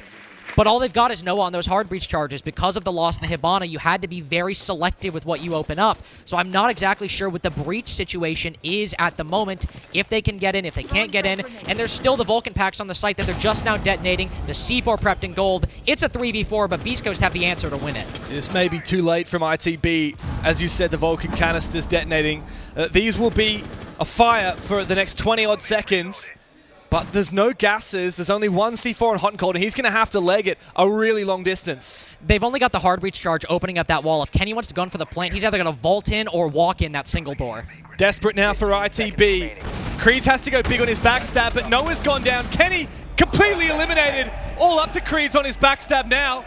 but all they've got is Noah on those hard breach charges. Because of the loss in the Hibana, you had to be very selective with what you open up. So I'm not exactly sure what the breach situation is at the moment, if they can get in, if they can't get in. And there's still the Vulcan packs on the site that they're just now detonating. The C4 prepped in gold. It's a 3v4, but Beast Coast have the answer to win it. This may be too late from ITB. As you said, the Vulcan canisters detonating. These will be a fire for the next 20-odd seconds. But there's no gases. There's only one C4 on hot and cold, and he's going to have to leg it a really long distance. They've only got the hard breach charge opening up that wall. If Kenny wants to gun for the plant, he's either going to vault in or walk in that single door. Desperate now for ITB. Creed has to go big on his backstab, but Noah's gone down. Kenny completely eliminated. All up to Creed's on his backstab now.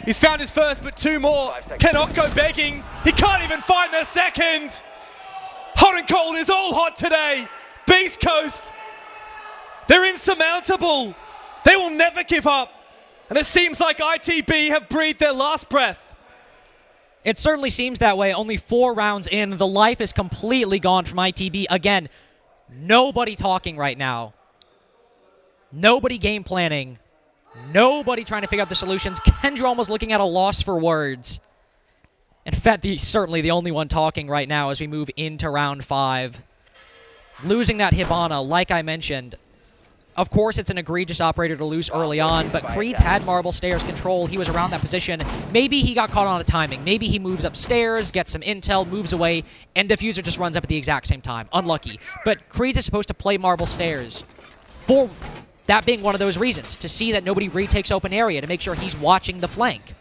He's found his first, but two more. Cannot go begging. He can't even find the second. Hot and cold is all hot today. Beast Coast. They're insurmountable. They will never give up. And it seems like ITB have breathed their last breath. It certainly seems that way. Only 4 rounds in. The life is completely gone from ITB. Again, nobody talking right now. Nobody game planning. Nobody trying to figure out the solutions. Kendra almost looking at a loss for words. In fact, he's certainly the only one talking right now as we move into round 5. Losing that Hibana, like I mentioned. Of course, it's an egregious operator to lose early on, but Creed's had Marble Stairs control. He was around that position. Maybe he got caught on a timing. Maybe he moves upstairs, gets some intel, moves away, and Diffuser just runs up at the exact same time. Unlucky. But Creed is supposed to play Marble Stairs for that being one of those reasons, to see that nobody retakes open area, to make sure he's watching the flank.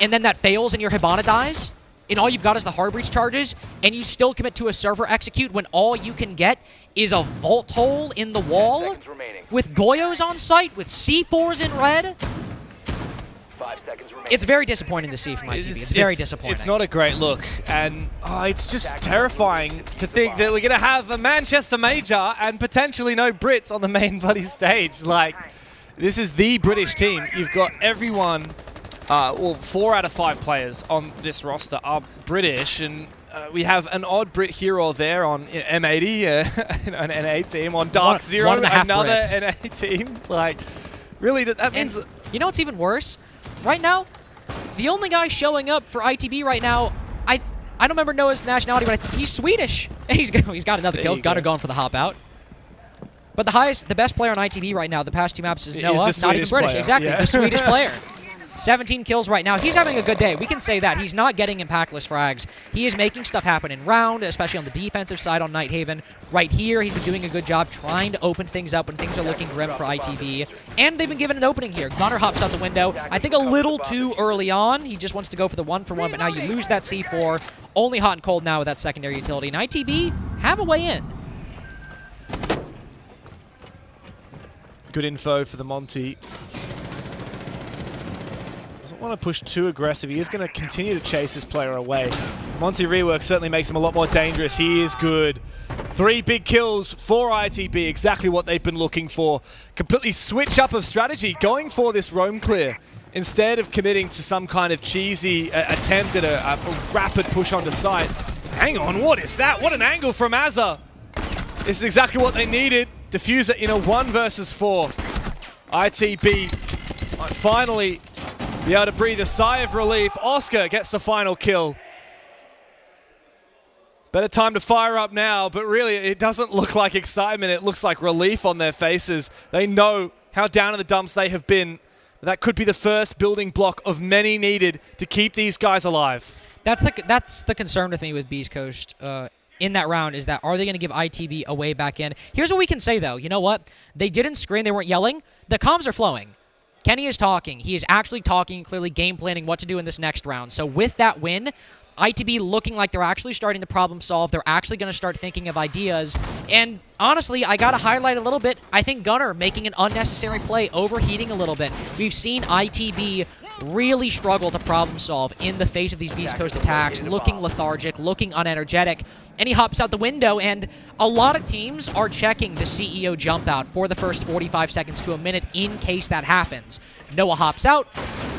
And then that fails and your Hibana dies, and all you've got is the hard breach charges, and you still commit to a server execute when all you can get is a vault hole in the wall with Goyos on site, with C4s in red. 5 seconds remaining. It's very disappointing to see from ITV. It's very disappointing. It's not a great look, and it's just terrifying to think that we're going to have a Manchester Major and potentially no Brits on the main bloody stage. Like, this is the British team. You've got everyone, well, 4 out of 5 players on this roster are British, and we have an odd Brit here or there on M80, an NA team, on Dark Zero, another Brits. NA team. Like, really, that means... And you know what's even worse? Right now, the only guy showing up for ITB right now, I don't remember Noah's nationality, but he's Swedish. He's got another kill. Got her going for the hop out. But the best player on ITB right now, the past 2 maps, is Noah, not even British. Player. Exactly, Yeah. the Swedish player. 17 kills right now. He's having a good day. We can say that. He's not getting impactless frags. He is making stuff happen in round, especially on the defensive side on Nighthaven. Right here, he's been doing a good job trying to open things up when things are looking grim for ITB. And they've been given an opening here. Gunner hops out the window. I think a little too early on. He just wants to go for the 1-for-1, but now you lose that C4. Only hot and cold now with that secondary utility. And ITB have a way in. Good info for the Monty. Doesn't want to push too aggressive. He is going to continue to chase this player away. Monty rework certainly makes him a lot more dangerous. He is good. 3 big kills for ITB, exactly what they've been looking for. Completely switch up of strategy, going for this roam clear instead of committing to some kind of cheesy attempt at a rapid push onto site. Hang on, what is that? What an angle from Azza. This is exactly what they needed. Diffuser in a 1 versus 4. ITB might finally be able to breathe a sigh of relief. Oscar gets the final kill. Better time to fire up now, but really it doesn't look like excitement. It looks like relief on their faces. They know how down in the dumps they have been. That could be the first building block of many needed to keep these guys alive. That's the concern with me with Beast Coast in that round, is that are they going to give ITB a way back in? Here's what we can say, though. You know what? They didn't scream. They weren't yelling. The comms are flowing. Kenny is talking. He is actually talking, clearly game planning what to do in this next round. So with that win, ITB looking like they're actually starting to problem solve. They're actually going to start thinking of ideas. And honestly, I got to highlight a little bit, I think Gunnar making an unnecessary play, overheating a little bit. We've seen ITB really struggle to problem solve in the face of these Beast Coast attacks, looking lethargic, looking unenergetic, and he hops out the window, and a lot of teams are checking the CEO jump out for the first 45 seconds to a minute in case that happens. Noah hops out.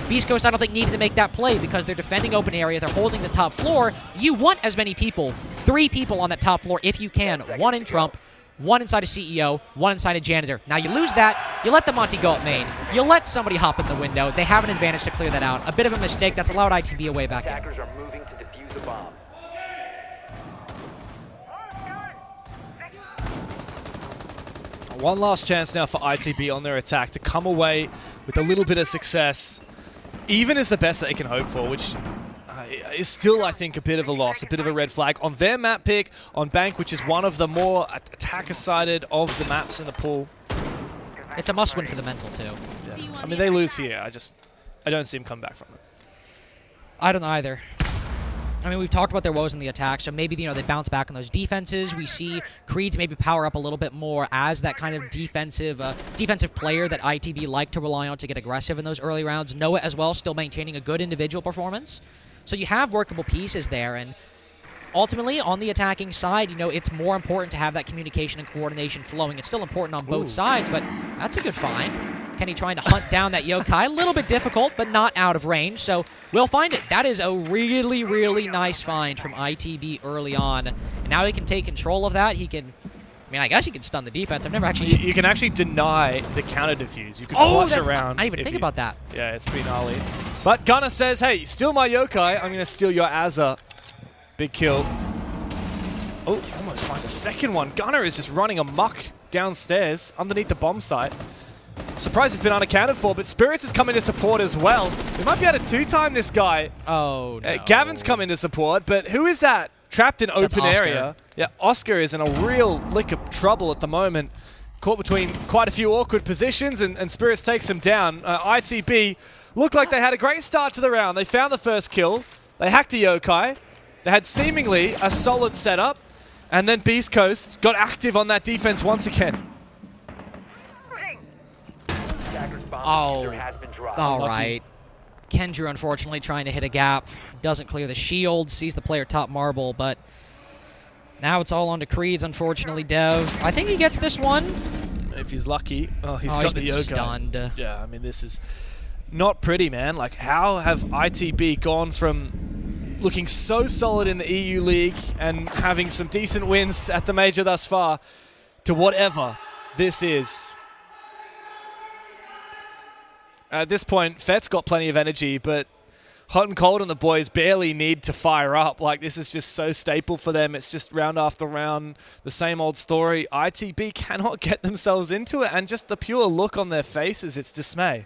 Beast Coast, I don't think, needed to make that play because they're defending open area, they're holding the top floor. You want as many people, 3 people on that top floor if you can, 1 in Trump, 1 inside a CEO, 1 inside a janitor. Now you lose that, you let the Monty go up main. You let somebody hop in the window. They have an advantage to clear that out. A bit of a mistake that's allowed ITB away back in. Attackers are moving to defuse a bomb. One last chance now for ITB on their attack to come away with a little bit of success. Even is the best that they can hope for, which is still, I think, a bit of a loss, a bit of a red flag. On their map pick, on Bank, which is one of the more attacker-sided of the maps in the pool. It's a must-win for the mental, too. Yeah. I mean, they lose here. I don't see them come back from it. I don't either. I mean, we've talked about their woes in the attack, so maybe, they bounce back on those defenses. We see Creeds maybe power up a little bit more as that kind of defensive player that ITB like to rely on to get aggressive in those early rounds. Noah as well, still maintaining a good individual performance. So you have workable pieces there, and ultimately, on the attacking side, it's more important to have that communication and coordination flowing. It's still important on both sides, but that's a good find. Kenny trying to hunt down that Yokai. A little bit difficult, but not out of range, so we'll find it. That is a really, really nice find from ITB early on. And now he can take control of that. He can... I guess he can stun the defense. I've never actually... You can actually deny the counter defuse. You can watch around. I didn't even think about that. Yeah, it's pretty gnarly. But Gunnar says, hey, steal my Yokai. I'm going to steal your Azza. Big kill. Oh, almost finds a second one. Gunnar is just running amok downstairs underneath the bomb site. Surprised it's been unaccounted for, but Spirits has come into support as well. We might be able to two-time this guy. Oh, no. Gavin's come into support, but who is that? Trapped in open area. Yeah, Oscar is in a real lick of trouble at the moment. Caught between quite a few awkward positions, and Spirits takes him down. ITB looked like they had a great start to the round. They found the first kill. They hacked a Yokai. They had seemingly a solid setup. And then Beast Coast got active on that defense once again. Oh, all right. Kendra, unfortunately, trying to hit a gap. Doesn't clear the shield, sees the player top marble, but now it's all on to Creeds, unfortunately, Dev. I think he gets this one. If he's lucky. Oh, he's got the Yokai. Stunned. Yeah, I mean, this is not pretty, man. Like, how have ITB gone from looking so solid in the EU League and having some decent wins at the Major thus far to whatever this is? At this point, Fett's got plenty of energy, but Hot and Cold and the boys barely need to fire up. Like, this is just so staple for them. It's just round after round, the same old story. ITB cannot get themselves into it, and just the pure look on their faces, it's dismay.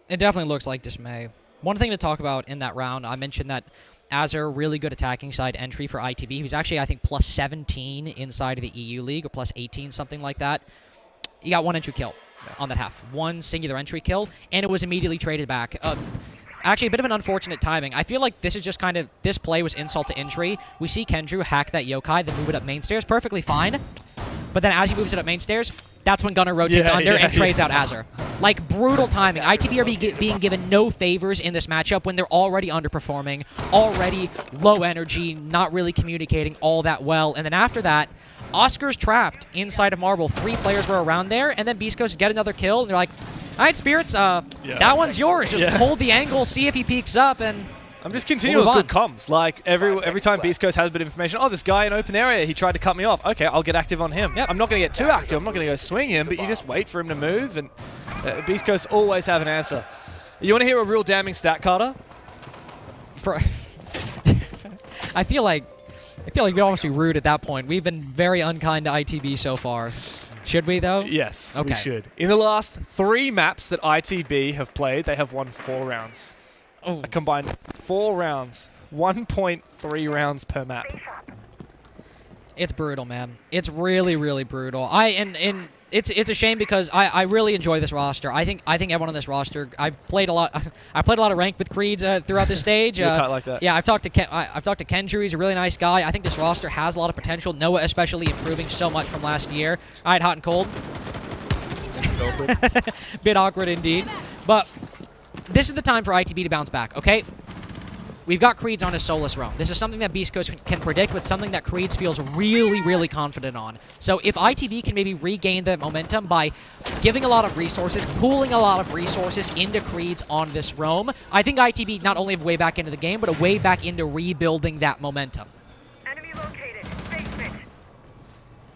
It definitely looks like dismay. One thing to talk about in that round, I mentioned that Azure, really good attacking side entry for ITB. He was actually, I think, plus 17 inside of the EU League, or plus 18, something like that. He got 1 entry kill on that half. 1 singular entry kill, and it was immediately traded back. Actually, a bit of an unfortunate timing. I feel like this is just kind of, this play was insult to injury. We see Kendrew hack that Yokai, then move it up main stairs, perfectly fine. But then as he moves it up main stairs, that's when Gunnar rotates under and trades out Azure. Like, brutal timing. ITB are being given no favors in this matchup when they're already underperforming, already low energy, not really communicating all that well. And then after that, Oscar's trapped inside of Marble. 3 players were around there, and then Beast Coast get another kill, and they're like, all right, Spirits, that one's yours. Just hold the angle, see if he peeks up, and I'm just continuing with good comms. Like, every time Beast Coast has a bit of information, oh, this guy in open area, he tried to cut me off. Okay, I'll get active on him. Yep. I'm not going to get too active. I'm not going to go swing him, but you just wait for him to move, and Beast Coast always have an answer. You want to hear a real damning stat, Carter? I feel like we'd almost be rude at that point. We've been very unkind to ITB so far. Should we, though? Yes, okay. We should. In the last 3 maps that ITB have played, they have won 4 rounds. Oh. A combined 4 rounds. 1.3 rounds per map. It's brutal, man. It's really, really brutal. And it's a shame because I really enjoy this roster. I think everyone on this roster. I've played a lot. I played a lot of ranked with Creeds throughout this stage. You're tight like that. Yeah, I've talked to Kendrew. He's a really nice guy. I think this roster has a lot of potential. Noah especially improving so much from last year. All right, hot and cold. Bit awkward indeed, but this is the time for ITB to bounce back. Okay. We've got Creeds on his Solus roam. This is something that Beast Coast can predict, but something that Creeds feels really, really confident on. So if ITV can maybe regain the momentum by giving a lot of resources, pooling a lot of resources into Creeds on this roam, I think ITV not only have a way back into the game, but a way back into rebuilding that momentum. Enemy located. Basement.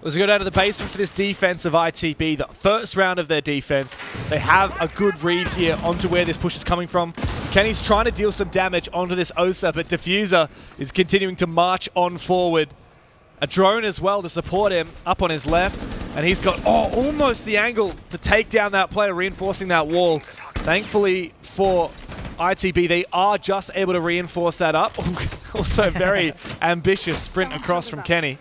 Let's go down to the basement for this defense of ITB. The first round of their defense. They have a good read here onto where this push is coming from. Kenny's trying to deal some damage onto this Osa, but Diffuser is continuing to march on forward. A drone as well to support him up on his left. And he's got almost the angle to take down that player, reinforcing that wall. Thankfully for ITB, they are just able to reinforce that up. Also very ambitious sprint across from Kenny.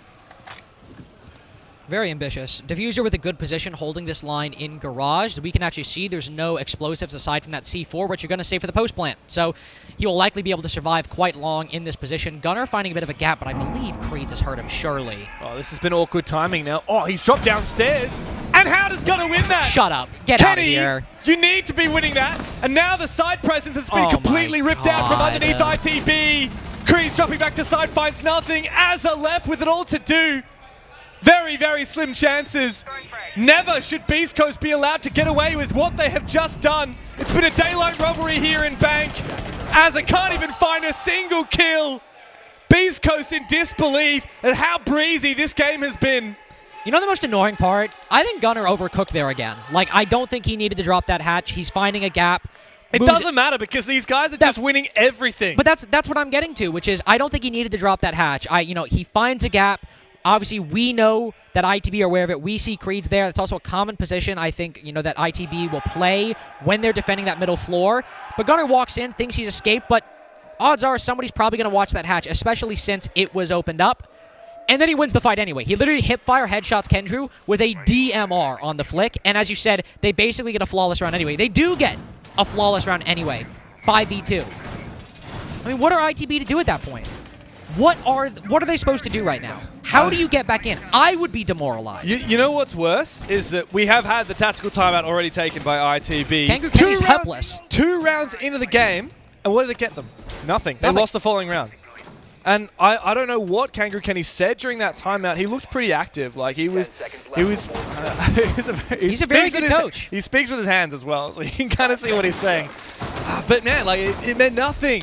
Very ambitious. Diffuser with a good position holding this line in garage. We can actually see there's no explosives aside from that C4, which you're going to save for the post plant. So he will likely be able to survive quite long in this position. Gunner finding a bit of a gap, but I believe Creeds has hurt him surely. Oh, this has been awkward timing now. Oh, he's dropped downstairs. And how does Gunner win that? Shut up. Get Kenny, out of here. You need to be winning that. And now the side presence has been completely ripped out from underneath ITB. Creeds dropping back to side, finds nothing. Azza left with it all to do. Very, very slim chances. Never should Beast Coast be allowed to get away with what they have just done. It's been a daylight robbery here in Bank. Azza can't even find a single kill. Beast Coast in disbelief at how breezy this game has been. You know the most annoying part? I think Gunner overcooked there again. Like, I don't think he needed to drop that hatch. He's finding a gap. It doesn't matter because these guys are just winning everything. But that's what I'm getting to, which is I don't think he needed to drop that hatch. He finds a gap. Obviously, we know that ITB are aware of it. We see Creeds there. That's also a common position, I think, that ITB will play when they're defending that middle floor. But Gunner walks in, thinks he's escaped, but odds are somebody's probably going to watch that hatch, especially since it was opened up. And then he wins the fight anyway. He literally hip-fire headshots Kendrew with a DMR on the flick. And as you said, they basically get a flawless round anyway. They do get a flawless round anyway. 5v2. I mean, what are ITB to do at that point? What are they supposed to do right now? How do you get back in? I would be demoralized. You know what's worse is that we have had the tactical timeout already taken by ITB. Kenny's helpless. 2 rounds into the game, and what did it get them? Nothing. They lost the following round. And I don't know what Kangaroo Kenny said during that timeout. He looked pretty active. Like he's a very good coach. He speaks with his hands as well, so you can kind of see what he's saying. But man, like it meant nothing.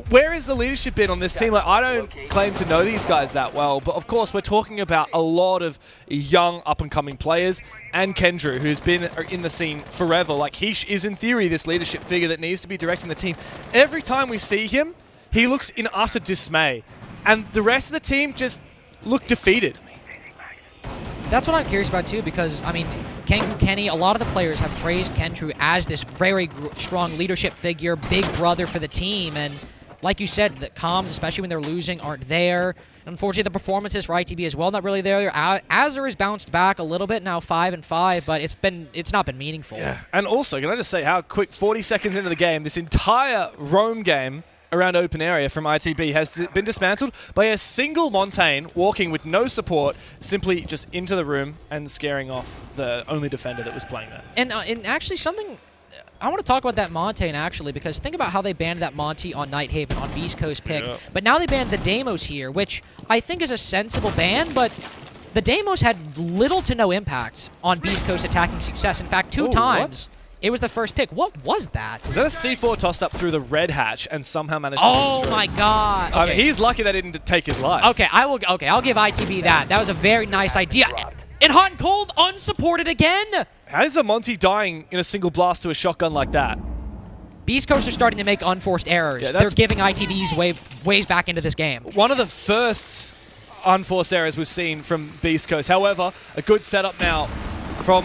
Where is the leadership been on this team? Like, I don't claim to know these guys that well, but of course we're talking about a lot of young up-and-coming players, and Kendrew, who's been in the scene forever. Like, he is in theory this leadership figure that needs to be directing the team. Every time we see him, he looks in utter dismay, and the rest of the team just look defeated. That's what I'm curious about too, because I mean, Kenny, a lot of the players have praised Kendrew as this very strong leadership figure, big brother for the team, and like you said, the comms, especially when they're losing, aren't there. Unfortunately, the performances for ITB as well, not really there. Azzer has bounced back a little bit, now 5-5, but it's not been meaningful. Yeah, and also, can I just say how quick 40 seconds into the game, this entire roam game around open area from ITB has been dismantled by a single Montaigne walking with no support, simply just into the room and scaring off the only defender that was playing there. And actually something, I want to talk about that Montaigne actually, because think about how they banned that Monty on Nighthaven on Beast Coast pick, but now they banned the Deimos here, which I think is a sensible ban, but the Deimos had little to no impact on Beast Coast attacking success. In fact, 2 times. What? It was the first pick. What was that? Was that a C4 toss-up through the red hatch and somehow managed to destroy? Oh my god. Okay. I mean, he's lucky that didn't take his life. Okay, I'll give ITB that. That was a very nice idea. And hot and cold, unsupported again. How is a Monty dying in a single blast to a shotgun like that? Beast Coast are starting to make unforced errors. Yeah, they're giving ITB's ways back into this game. One of the first unforced errors we've seen from Beast Coast. However, a good setup now from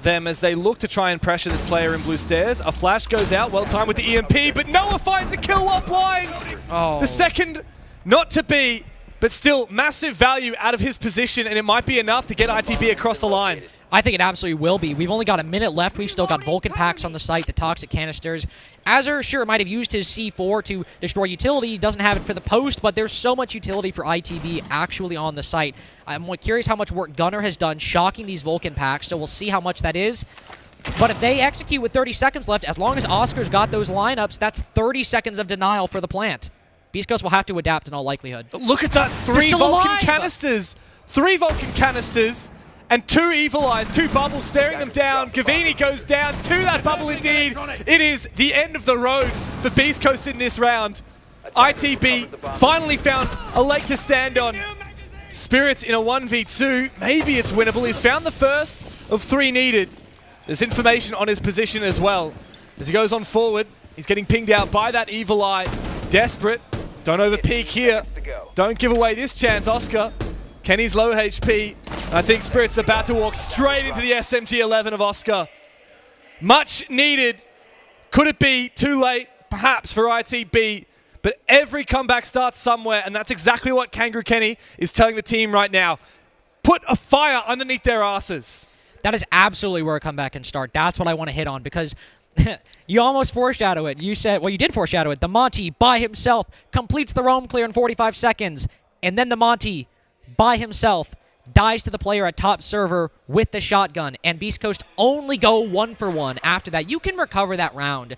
them as they look to try and pressure this player in blue stairs. A flash goes out, well timed with the EMP, but Noah finds a kill while blind. Oh. The second not to be, but still massive value out of his position, and it might be enough to get ITB across the line. I think it absolutely will be. We've only got a minute left. We've still got Vulcan packs on the site, the toxic canisters. Azure, sure, might have used his C4 to destroy utility. He doesn't have it for the post, but there's so much utility for ITB actually on the site. I'm curious how much work Gunnar has done shocking these Vulcan packs, so we'll see how much that is. But if they execute with 30 seconds left, as long as Oscar's got those lineups, that's 30 seconds of denial for the plant. Beast Coast will have to adapt in all likelihood. Look at that, 3 Vulcan canisters. 3 Vulcan canisters. And 2 Evil Eyes, 2 bubbles staring them down. Gavini goes down to that bubble indeed. It is the end of the road for Beast Coast in this round. ITB finally found a leg to stand on. Spirits in a 1v2. Maybe it's winnable. He's found the first of 3 needed. There's information on his position as well. As he goes on forward, he's getting pinged out by that Evil Eye. Desperate. Don't overpeak here. Don't give away this chance, Oscar. Kenny's low HP. I think Spirit's about to walk straight into the SMG-11 of Oscar. Much needed. Could it be too late? Perhaps for ITB. But every comeback starts somewhere, and that's exactly what Kangaroo Kenny is telling the team right now. Put a fire underneath their asses. That is absolutely where a comeback can start. That's what I want to hit on, because you almost foreshadow it. You said, well, you did foreshadow it. The Monty, by himself, completes the roam clear in 45 seconds. And then the Monty, by himself, dies to the player at top server with the shotgun, and Beast Coast only go 1-for-1 after that. You can recover that round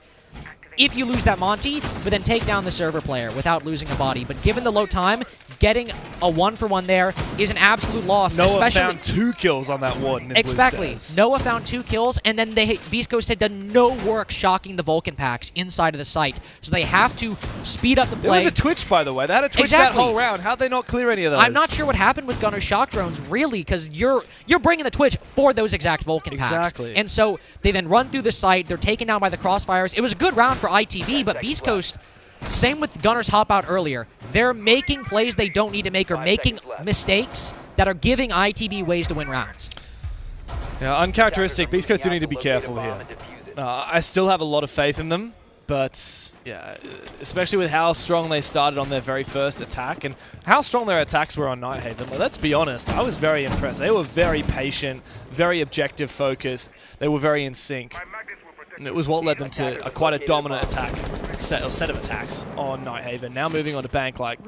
if you lose that Monty, but then take down the server player without losing a body. But given the low time, getting a 1-for-1 there is an absolute loss. Noah found 2 kills on that Warden in Exactly. Blue Stairs. Noah found 2 kills, and then Beast Coast had done no work shocking the Vulcan packs inside of the site. So they have to speed up the play. There was a twitch, by the way. They had a twitch that whole round. How'd they not clear any of those? I'm not sure what happened with Gunner's shock drones, really, because you're bringing the twitch for those exact Vulcan packs. Exactly. And so they then run through the site. They're taken down by the crossfires. It was a good round for ITV, but Beast Coast, same with Gunner's hop out earlier. They're making plays they don't need to make, or making mistakes that are giving ITB ways to win rounds. Yeah, uncharacteristic. Beast Coast do need to be careful here. I still have a lot of faith in them, but yeah, especially with how strong they started on their very first attack and how strong their attacks were on Nighthaven. But let's be honest, I was very impressed. They were very patient, very objective focused. They were very in sync. And it was what led them to quite a dominant attack set of attacks on Nighthaven. Now moving on to Bank, like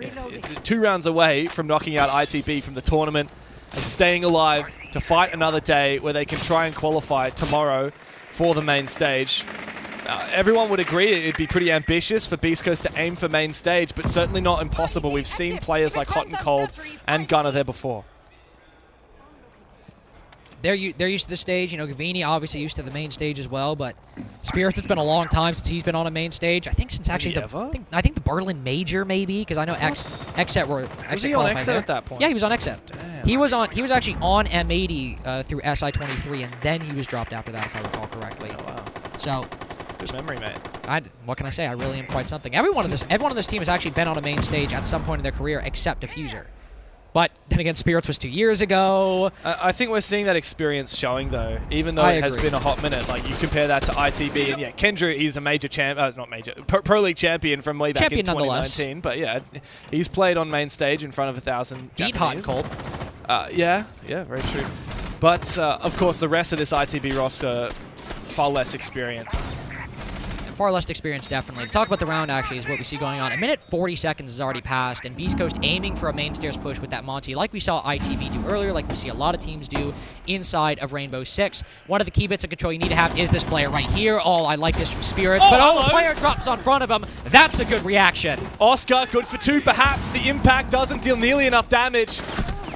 2 rounds away from knocking out ITB from the tournament and staying alive to fight another day where they can try and qualify tomorrow for the main stage. Everyone would agree it'd be pretty ambitious for Beast Coast to aim for main stage, but certainly not impossible. We've seen players like Hot and Cold and Gunner there before. They're used to the stage. You know, Gavini obviously used to the main stage as well, but Spirits, it's been a long time since he's been on a main stage. I think since actually I think the Berlin Major maybe, because I know Xset were Was he on Xset at that point? Yeah, he was on Xset. He was actually on M80 through SI23, and then he was dropped after that, if I recall correctly. Oh wow. So good memory, mate. What can I say? I really am quite something. Everyone on this team has actually been on a main stage at some point in their career, except Diffuser. But then again, Spirits was 2 years ago. I think we're seeing that experience showing, though, even though it has been a hot minute. Like, you compare that to ITB, and yeah, Kendra, he's a major not major, Pro League champion from way back in 2019. But yeah, he's played on main stage in front of 1,000 Beat Hot and Cold. Yeah, very true. But, of course, the rest of this ITB roster, far less experienced. Far less experience, definitely. To talk about the round, actually, is what we see going on. 1:40 has already passed, and Beast Coast aiming for a main stairs push with that Monty, like we saw ITV do earlier, like we see a lot of teams do inside of Rainbow Six. One of the key bits of control you need to have is this player right here. Oh, I like this from Spirits, but the player drops on front of him. That's a good reaction. Oscar, good for 2, perhaps. The impact doesn't deal nearly enough damage.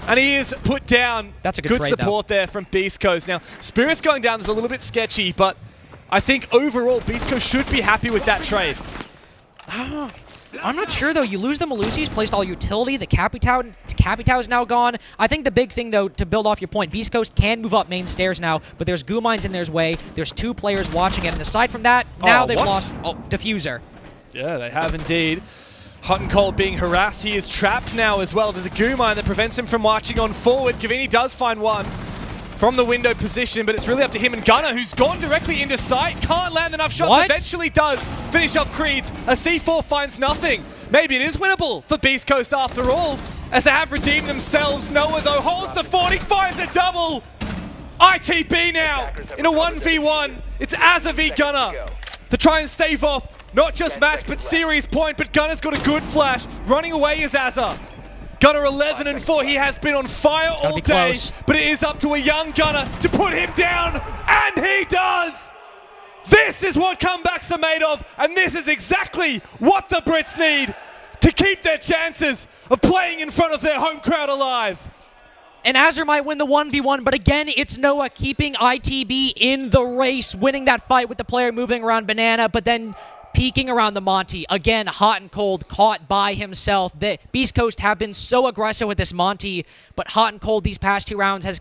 And he is put down. That's a good trade, support there from Beast Coast. Now, Spirits going down is a little bit sketchy, but I think overall, Beast Coast should be happy with that trade. I'm not sure, though. You lose the Malusi, he's placed all utility. The Capitao is now gone. I think the big thing, though, to build off your point, Beast Coast can move up main stairs now, but there's Goo Mines in their way. There's 2 players watching it. And aside from that, now they've lost Diffuser. Yeah, they have indeed. Hot and Cold being harassed. He is trapped now as well. There's a Goo Mine that prevents him from marching on forward. Gavini does find one from the window position, but it's really up to him and Gunner, who's gone directly into sight. Can't land enough shots. Eventually does finish off Creeds. A C4 finds nothing. Maybe it is winnable for Beast Coast after all, as they have redeemed themselves. Noah, though, holds the 40, finds a double. ITB now in a 1v1. It's Azza v Gunner to try and stave off not just match but series point, but Gunner's got a good flash. Running away is Azza. Gunner 11-4. He has been on fire all day, but it is up to a young Gunner to put him down, and he does! This is what comebacks are made of, and this is exactly what the Brits need to keep their chances of playing in front of their home crowd alive. And Azure might win the 1v1, but again, it's Noah keeping ITB in the race, winning that fight with the player moving around Banana, but then peeking around the Monty. Again, hot and cold, caught by himself. The Beast Coast have been so aggressive with this Monty, but hot and cold these past 2 rounds has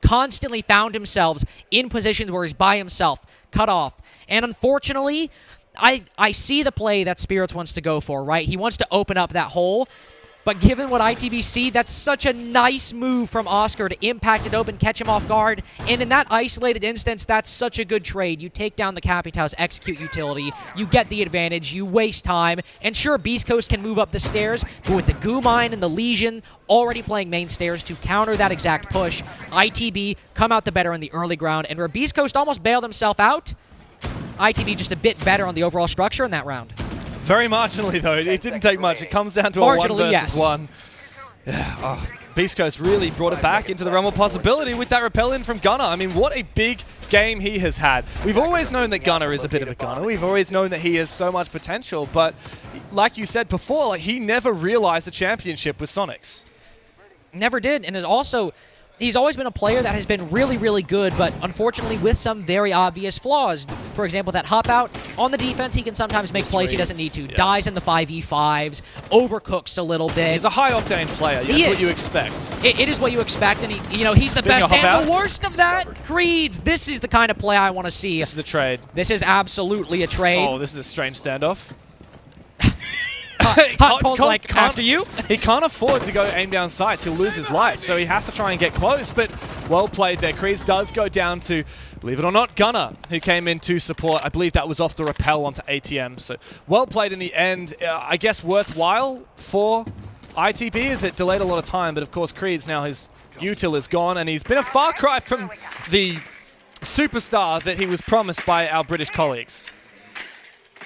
constantly found himself in positions where he's by himself, cut off. And unfortunately, I see the play that Spirits wants to go for, right? He wants to open up that hole. But given what ITV see, that's such a nice move from Oscar to impact it open, catch him off guard. And in that isolated instance, that's such a good trade. You take down the Capitals, execute utility, you get the advantage, you waste time. And sure, Beast Coast can move up the stairs, but with the Goo Mine and the Legion already playing main stairs to counter that exact push, ITB come out the better in the early ground. And where Beast Coast almost bailed himself out, ITB just a bit better on the overall structure in that round. Very marginally, though. It didn't take much. It comes down to a 1 versus 1. Yeah, oh, Beast Coast really brought it back into the realm of possibility with that repel in from Gunner. I mean, what a big game he has had. We've always known that Gunner is a bit of a gunner. We've always known that he has so much potential, but like you said before, like, he never realized the championship with Sonics. Never did, and is also... He's always been a player that has been really, really good, but unfortunately with some very obvious flaws. For example, that hop out on the defense, he can sometimes make plays he doesn't need to. Yeah. Dies in the 5v5s, overcooks a little bit. He's a high-octane player. That's what you expect. It is what you expect, and he's the best and the worst of that. Creeds, this is the kind of play I want to see. This is a trade. This is absolutely a trade. Oh, this is a strange standoff. Hot Cold's like, after you? He can't afford to go aim down sights. He'll lose his life, so he has to try and get close, but well played there. Creeds does go down to, believe it or not, Gunner, who came in to support. I believe that was off the repel onto ATM, so well played in the end. I guess worthwhile for ITB as it delayed a lot of time, but of course Creeds now, his util is gone, and he's been a far cry from the superstar that he was promised by our British colleagues.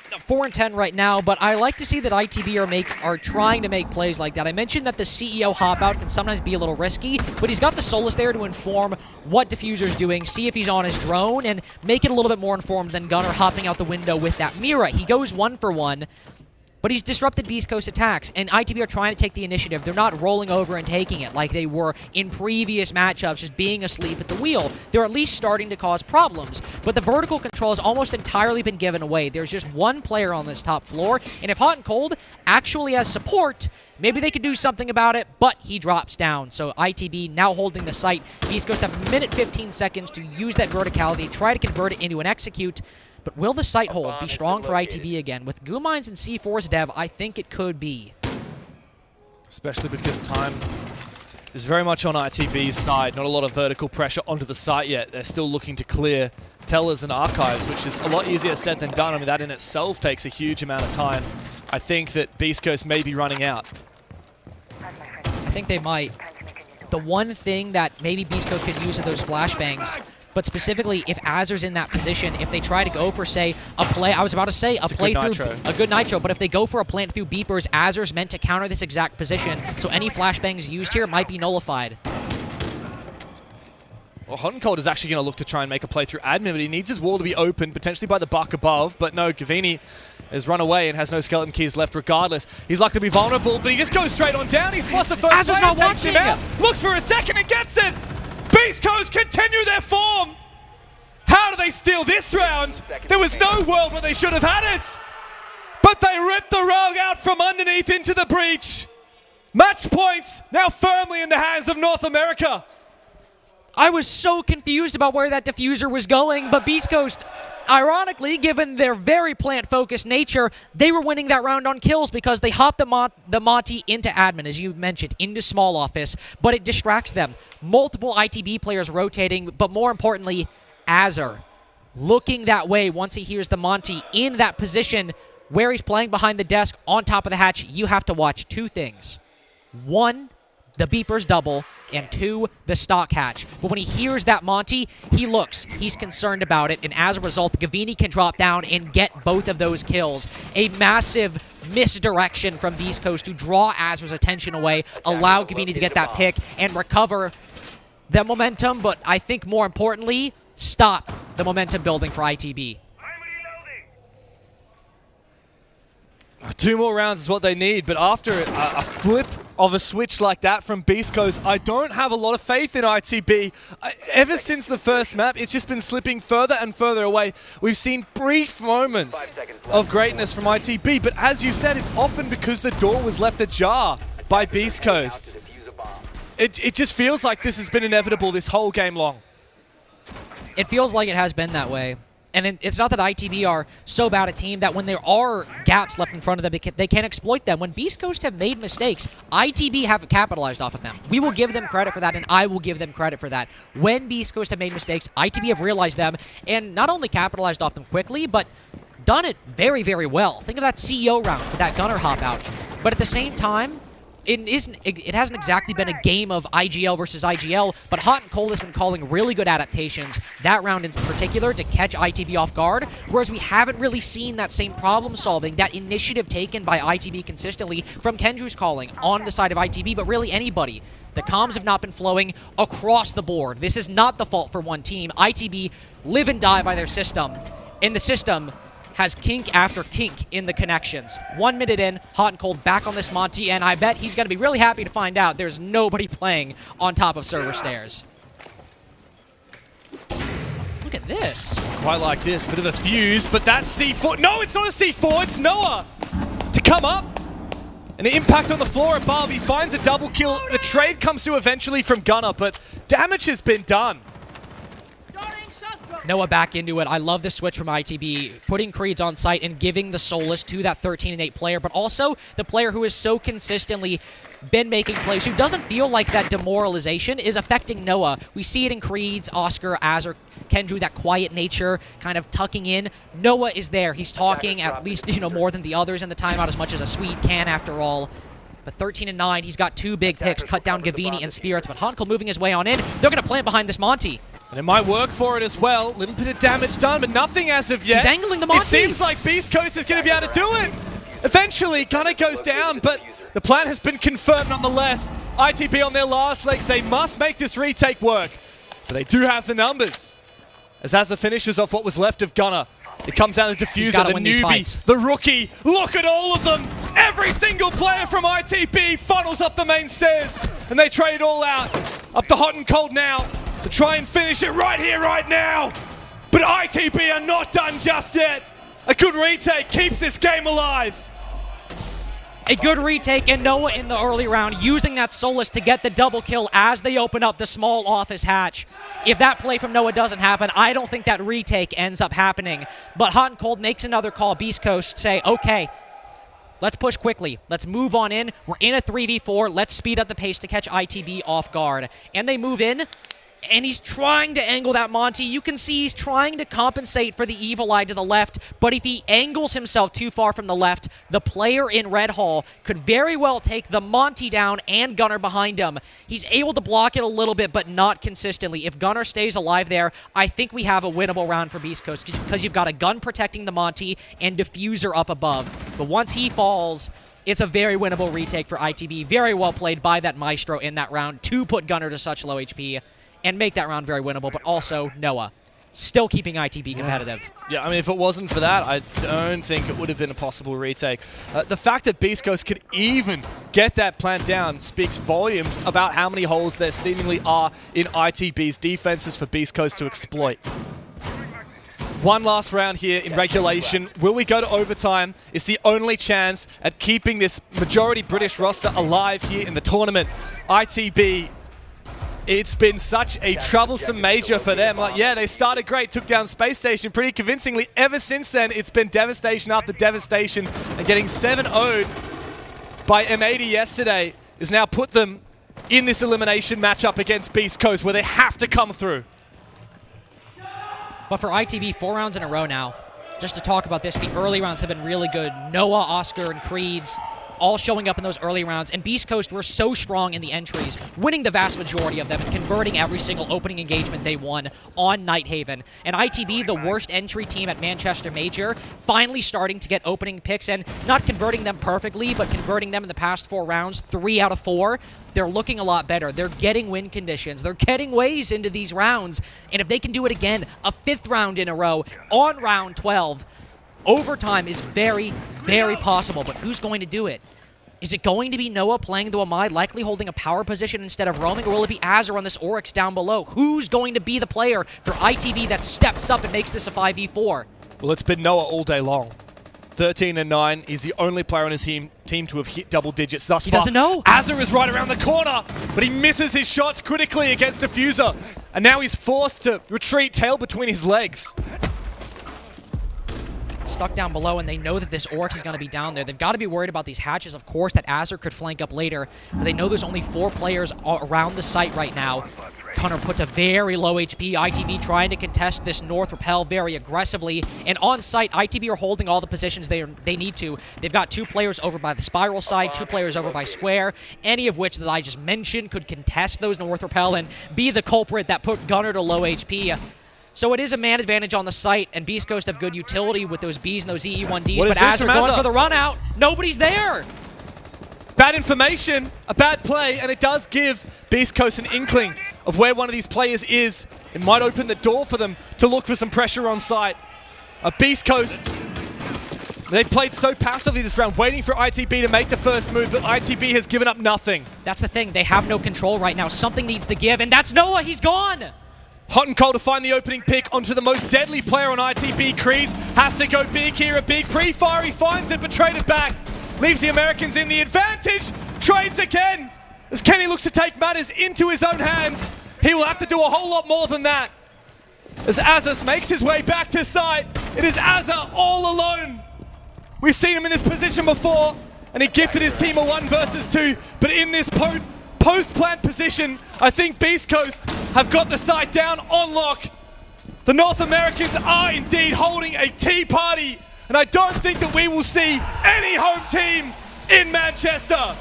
4-10 right now, but I like to see that ITB are trying to make plays like that. I mentioned that the CEO hop-out can sometimes be a little risky, but he's got the Solus there to inform what Diffuser's doing, see if he's on his drone, and make it a little bit more informed than Gunner hopping out the window with that Mira. He goes 1 for 1, but he's disrupted Beast Coast attacks, and ITB are trying to take the initiative. They're not rolling over and taking it like they were in previous matchups, just being asleep at the wheel. They're at least starting to cause problems, but the vertical control has almost entirely been given away. There's just one player on this top floor, and if Hot and Cold actually has support, maybe they could do something about it, but he drops down. So ITB now holding the site. Beast Coast have a minute 15 seconds to use that verticality, try to convert it into an execute. But will the site hold be strong for ITB again? With Goo Mines and C4's dev, I think it could be. Especially because time is very much on ITB's side. Not a lot of vertical pressure onto the site yet. They're still looking to clear tellers and archives, which is a lot easier said than done. I mean, that in itself takes a huge amount of time. I think that Beast Coast may be running out. I think they might. The one thing that maybe Beast Coast could use are those flashbangs. But specifically, if Azur's in that position, if they try to go for, say, a play, I was about to say, a play through a good nitro, but if they go for a plant through beepers, Azur's meant to counter this exact position, so any flashbangs used here might be nullified. Well, Hot and Cold is actually going to look to try and make a play through admin, but he needs his wall to be open, potentially by the buck above, but no, Gavini has run away and has no skeleton keys left regardless. He's likely to be vulnerable, but he just goes straight on down. He's lost the first Azur's not watching him out. Looks for a second and gets it! Beast Coast continue their form! How do they steal this round? There was no world where they should have had it! But they ripped the rug out from underneath into the breach! Match points now firmly in the hands of North America! I was so confused about where that diffuser was going, but Beast Coast, ironically, given their very plant-focused nature, they were winning that round on kills because they hopped the Monty into admin, as you mentioned, into small office, but it distracts them. Multiple ITB players rotating, but more importantly, Azur looking that way once he hears the Monty in that position where he's playing behind the desk on top of the hatch. You have to watch two things. One, the beepers double, and 2, the stock hatch. But when he hears that Monty, he looks. He's concerned about it, and as a result, Gavini can drop down and get both of those kills. A massive misdirection from Beast Coast to draw Azra's attention away, allow Gavini to get that pick and recover the momentum, but I think more importantly, stop the momentum building for ITB. 2 more rounds is what they need, but after a flip of a switch like that from Beast Coast, I don't have a lot of faith in ITB. Ever since the first map, it's just been slipping further and further away. We've seen brief moments of greatness from ITB, but as you said, it's often because the door was left ajar by Beast Coast. It just feels like this has been inevitable this whole game long. It feels like it has been that way. And it's not that ITB are so bad a team that when there are gaps left in front of them, they can exploit them. When Beast Coast have made mistakes, ITB have capitalized off of them. We will give them credit for that, and I will give them credit for that. When Beast Coast have made mistakes, ITB have realized them, and not only capitalized off them quickly, but done it very, very well. Think of that CEO round with that Gunner hop out. But at the same time, it hasn't exactly been a game of IGL versus IGL, but Hot and Cold has been calling really good adaptations, that round in particular, to catch ITB off guard, whereas we haven't really seen that same problem solving, that initiative taken by ITB consistently from Kendrew's calling on the side of ITB, but really anybody. The comms have not been flowing across the board. This is not the fault for one team. ITB live and die by their system, and the system has kink after kink in the connections. 1 minute in, Hot and Cold back on this Monty, and I bet he's going to be really happy to find out there's nobody playing on top of server stairs. Look at this. Quite like this, bit of a fuse, but that's C4. No, it's not a C4, it's Noah to come up. And an impact on the floor above. He finds a double kill. The trade comes through eventually from Gunner, but damage has been done. Noah back into it. I love the switch from ITB, putting Creeds on site and giving the solace to that 13-8 player, but also the player who has so consistently been making plays, who doesn't feel like that demoralization is affecting Noah. We see it in Creeds, Oscar, Azur, Kendrew, that quiet nature, kind of tucking in. Noah is there. He's talking at least, more than the others in the timeout, as much as a Swede can after all. But 13-9, he's got 2 big picks, cut down Gavini and Spirits, but Honkel moving his way on in. They're going to plant behind this Monty. And it might work for it as well. Little bit of damage done, but nothing as of yet. He's angling the Monty. It seems like Beast Coast is going to be able to do it. Eventually, Gunner goes down, but the plan has been confirmed nonetheless. ITB on their last legs. They must make this retake work. But they do have the numbers. As Azza finishes off what was left of Gunner. It comes out of Diffuser, the newbie, the rookie. Look at all of them. Every single player from ITB funnels up the main stairs. And they trade it all out. Up to Hot and Cold now to try and finish it right here, right now. But ITB are not done just yet. A good retake keeps this game alive. A good retake, and Noah in the early round using that Solace to get the double kill as they open up the small office hatch. If that play from Noah doesn't happen, I don't think that retake ends up happening. But Hot and Cold makes another call. Beast Coast say, okay, let's push quickly. Let's move on in. We're in a 3v4. Let's speed up the pace to catch ITB off guard. And they move in. And he's trying to angle that Monty. You can see he's trying to compensate for the evil eye to the left, but if he angles himself too far from the left, the player in Red Hall could very well take the Monty down and Gunner behind him. He's able to block it a little bit, but not consistently. If Gunner stays alive there, I think we have a winnable round for Beast Coast, because you've got a gun protecting the Monty and Diffuser up above. But once he falls, it's a very winnable retake for ITB. Very well played by that Maestro in that round to put Gunner to such low HP and make that round very winnable, but also Noah still keeping ITB competitive. Yeah, I mean, if it wasn't for that, I don't think it would have been a possible retake. The fact that Beast Coast could even get that plant down speaks volumes about how many holes there seemingly are in ITB's defenses for Beast Coast to exploit. One last round here in regulation. Will we go to overtime? It's the only chance at keeping this majority British roster alive here in the tournament. ITB, it's been such a troublesome major for them. Like, yeah, they started great, took down Space Station pretty convincingly. Ever since then, it's been devastation after devastation. And getting 7-0'd by M80 yesterday has now put them in this elimination matchup against Beast Coast, where they have to come through. But for ITB, 4 rounds in a row now. Just to talk about this, the early rounds have been really good. Noah, Oscar, and Creeds all showing up in those early rounds, and Beast Coast were so strong in the entries, winning the vast majority of them and converting every single opening engagement they won on Nighthaven. And ITB, the worst entry team at Manchester Major, finally starting to get opening picks and not converting them perfectly, but converting them in the past 4 rounds, 3 out of 4. They're looking a lot better. They're getting win conditions. They're getting ways into these rounds. And if they can do it again, a 5th round in a row on round 12, overtime is very, very possible. But who's going to do it? Is it going to be Noah playing the Wamai, likely holding a power position instead of roaming, or will it be Azur on this Oryx down below? Who's going to be the player for ITB that steps up and makes this a 5v4? Well, it's been Noah all day long. 13-9. He's the only player on his team to have hit double digits thus far. He doesn't know. Azur is right around the corner, but he misses his shots critically against Diffuser. And now he's forced to retreat, tail between his legs. Stuck down below, and they know that this Oryx is going to be down there. They've got to be worried about these hatches, of course, that Azur could flank up later. But they know there's only 4 players around the site right now. Connor put to very low HP. ITB trying to contest this North Rappel very aggressively. And on site, ITB are holding all the positions they need to. They've got 2 players over by the Spiral side, 2 players over by Square, any of which that I just mentioned could contest those North Rappel and be the culprit that put Gunnar to low HP. So it is a man advantage on the site, and Beast Coast have good utility with those Bs and those EE1Ds, but Azur going for the run out. Nobody's there. Bad information, a bad play, and it does give Beast Coast an inkling of where one of these players is. It might open the door for them to look for some pressure on site. Beast Coast, they played so passively this round, waiting for ITB to make the first move, but ITB has given up nothing. That's the thing. They have no control right now. Something needs to give, and that's Noah. He's gone. Hot and cold to find the opening pick onto the most deadly player on ITB. Creeds has to go big here, a big pre-fire. He finds it, but traded back. Leaves the Americans in the advantage. Trades again. As Kenny looks to take matters into his own hands, he will have to do a whole lot more than that. As Azur makes his way back to site, it is Azur all alone. We've seen him in this position before, and he gifted his team a 1 versus 2, but in this post-plant position, I think Beast Coast have got the side down on lock. The North Americans are indeed holding a tea party, and I don't think that we will see any home team in Manchester.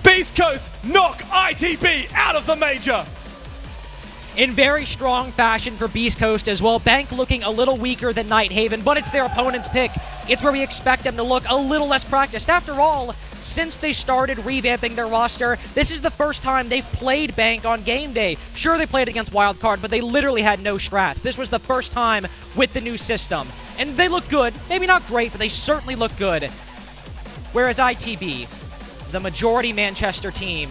Beast Coast knock ITB out of the major. In very strong fashion for Beast Coast as well. Bank looking a little weaker than Nighthaven, but it's their opponent's pick. It's where we expect them to look a little less practiced. After all, since they started revamping their roster, this is the first time they've played Bank on game day. Sure, they played against Wildcard, but they literally had no strats. This was the first time with the new system. And they look good. Maybe not great, but they certainly look good. Whereas ITB, the majority Manchester team,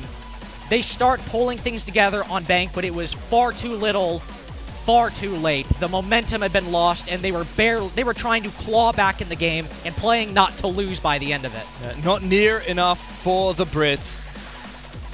they start pulling things together on Bank, but it was far too little, far too late. The momentum had been lost, and they were trying to claw back in the game and playing not to lose by the end of it. Not near enough for the Brits.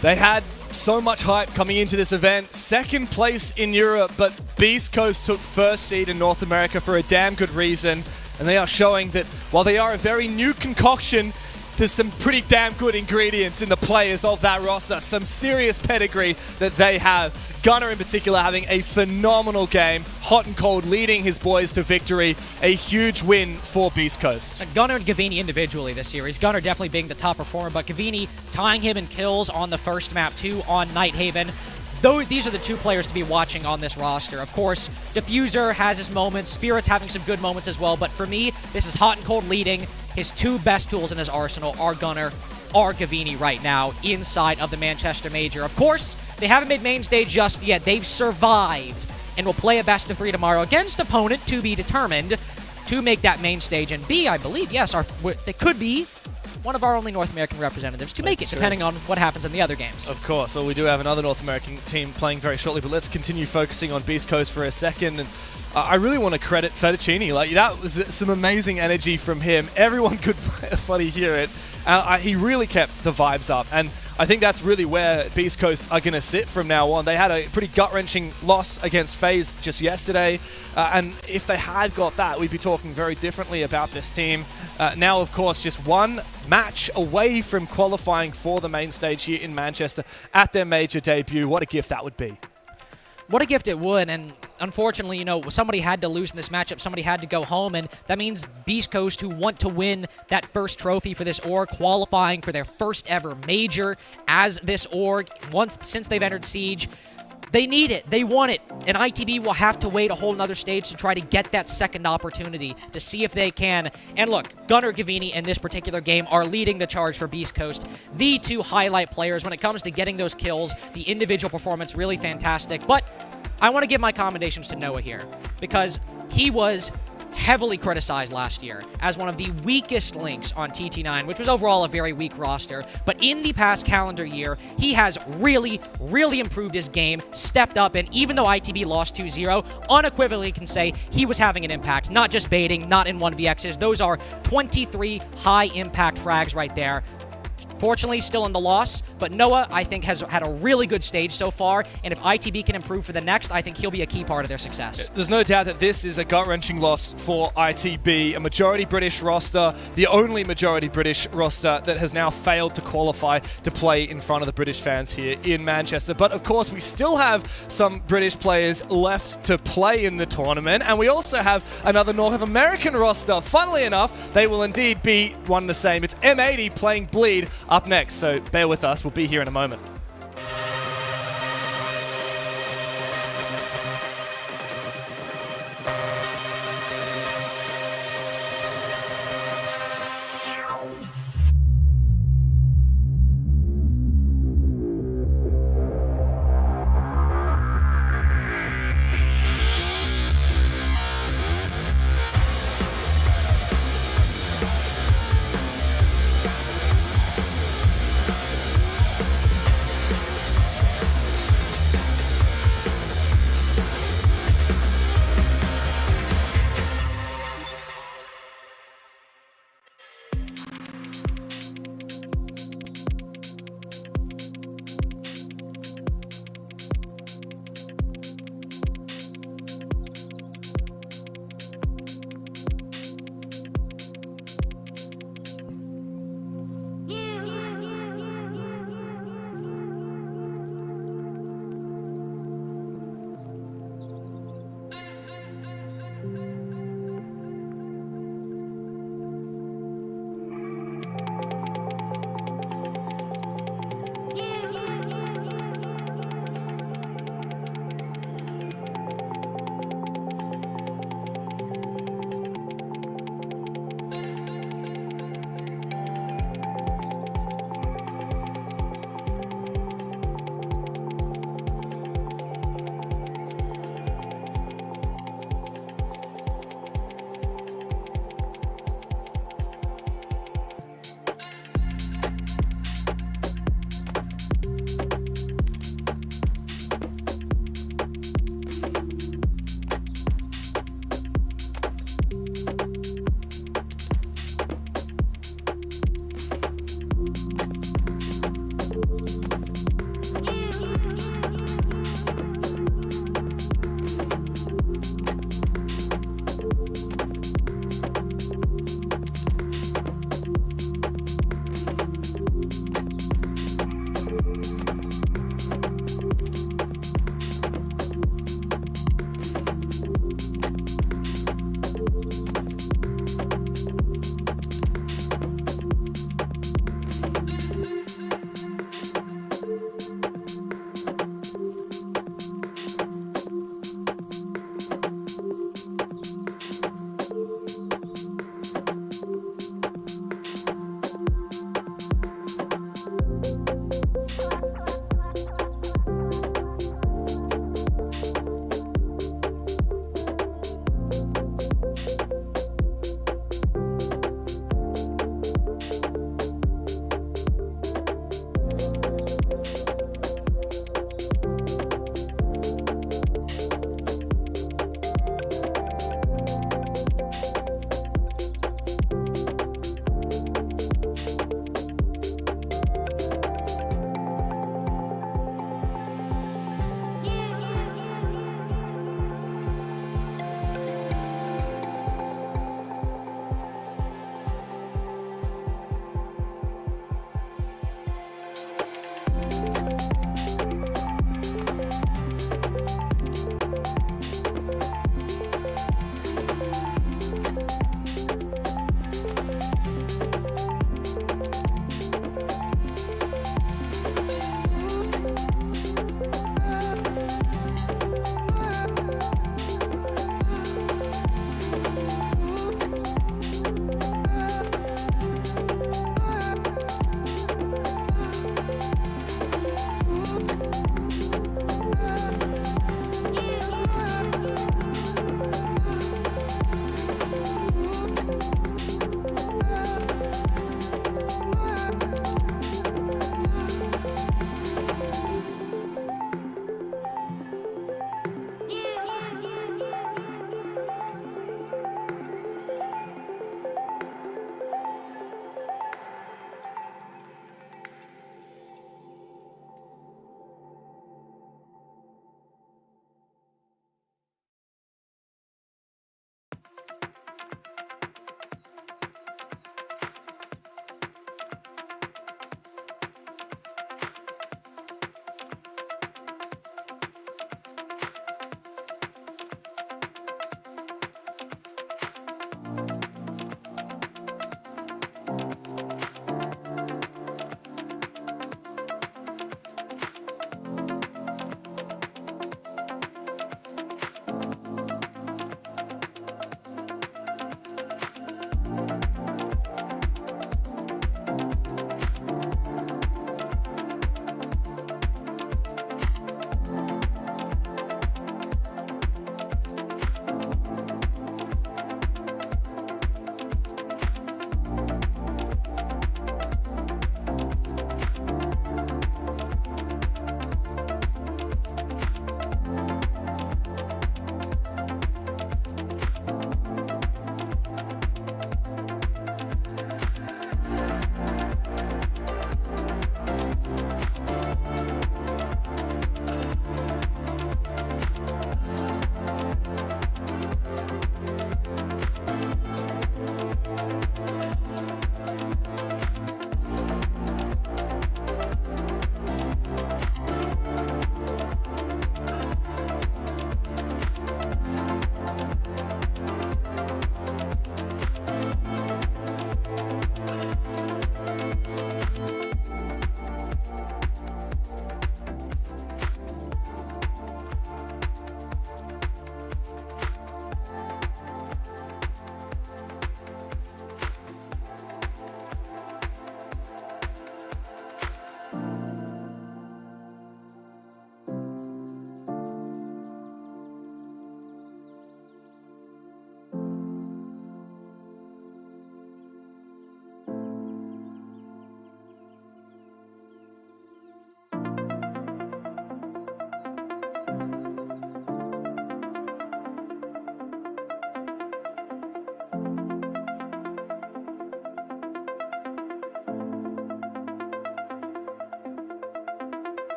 They had so much hype coming into this event. 2nd place in Europe, but Beast Coast took 1st seed in North America for a damn good reason. And they are showing that while they are a very new concoction, there's some pretty damn good ingredients in the players of that roster. Some serious pedigree that they have. Gunnar in particular having a phenomenal game. Hot and cold leading his boys to victory. A huge win for Beast Coast. Gunnar and Gavini individually this series. Gunnar definitely being the top performer, but Gavini tying him in kills on the first map too on Nighthaven. Though these are the 2 players to be watching on this roster. Of course, Diffuser has his moments, Spirit's having some good moments as well, but for me, this is Hot and Cold leading. His 2 best tools in his arsenal are Gunnar, are Gavini right now inside of the Manchester Major. Of course, they haven't made main stage just yet. They've survived and will play a best of 3 tomorrow against opponent to be determined to make that main stage. And B, I believe, yes, they could be one of our only North American representatives to make it, depending on what happens in the other games. Of course. So we do have another North American team playing very shortly, but let's continue focusing on Beast Coast for a second. And I really want to credit Fettuccini. Like, that was some amazing energy from him. Everyone could funny hear it. He really kept the vibes up. And I think that's really where Beast Coast are going to sit from now on. They had a pretty gut-wrenching loss against FaZe just yesterday, and if they had got that, we'd be talking very differently about this team. Now, of course, just 1 match away from qualifying for the main stage here in Manchester at their major debut. What a gift that would be. what a gift it would. And unfortunately, somebody had to lose in this matchup. Somebody had to go home, and that means Beast Coast, who want to win that first trophy for this org, qualifying for their first ever major as this org since they've entered Siege. They need it. They want it. And ITB will have to wait a whole nother stage to try to get that second opportunity to see if they can. And look, Gunnar Gavini in this particular game are leading the charge for Beast Coast. The two highlight players when it comes to getting those kills. The individual performance, really fantastic. But I want to give my commendations to Noah here, because he was heavily criticized last year as one of the weakest links on TT9, which was overall a very weak roster. But in the past calendar year, he has really, really improved his game, stepped up, and even though ITB lost 2-0, unequivocally can say he was having an impact, not just baiting, not in 1vx's. Those are 23 high-impact frags right there. Fortunately, still in the loss, but Noah, I think, has had a really good stage so far, and if ITB can improve for the next, I think he'll be a key part of their success. There's no doubt that this is a gut-wrenching loss for ITB, a majority British roster, the only majority British roster that has now failed to qualify to play in front of the British fans here in Manchester. But of course, we still have some British players left to play in the tournament, and we also have another North American roster. Funnily enough, they will indeed be one and the same. It's M80 playing Bleed up next, so bear with us. We'll be here in a moment.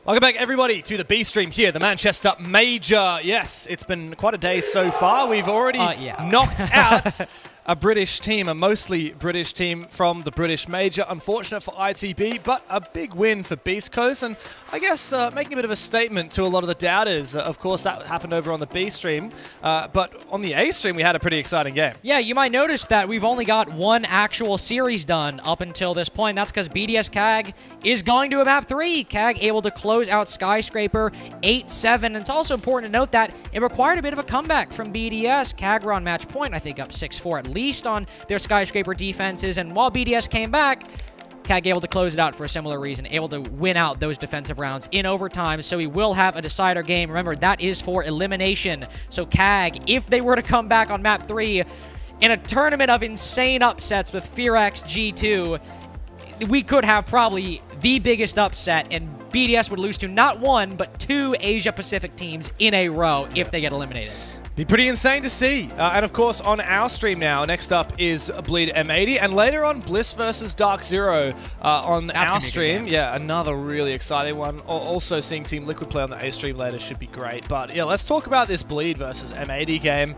Welcome back, everybody, to the B stream here, the Manchester Major. Yes, it's been quite a day so far. We've already knocked out a British team, a mostly British team from the British Major. Unfortunate for ITB, but a big win for Beast Coast, and I guess making a bit of a statement to a lot of the doubters. Of course, that happened over on the B stream, but on the A stream, we had a pretty exciting game. Yeah, you might notice that we've only got one actual series done up until this point. That's because BDS CAG is going to a map 3. CAG able to close out Skyscraper 8-7. And it's also important to note that it required a bit of a comeback from BDS. CAG were on match point, I think up 6-4 at least on their Skyscraper defenses. And while BDS came back, CAG able to close it out for a similar reason, able to win out those defensive rounds in overtime, so we will have a decider game. Remember, that is for elimination. So CAG, if they were to come back on map 3 in a tournament of insane upsets with Fearax G2, we could have probably the biggest upset, and BDS would lose to not one, but 2 Asia-Pacific teams in a row if they get eliminated. Be pretty insane to see. And of course, on our stream now, next up is Bleed M80, and later on, Bliss versus Dark Zero on our stream. Yeah, another really exciting one. Also, seeing Team Liquid play on the A stream later should be great. But yeah, let's talk about this Bleed versus M80 game.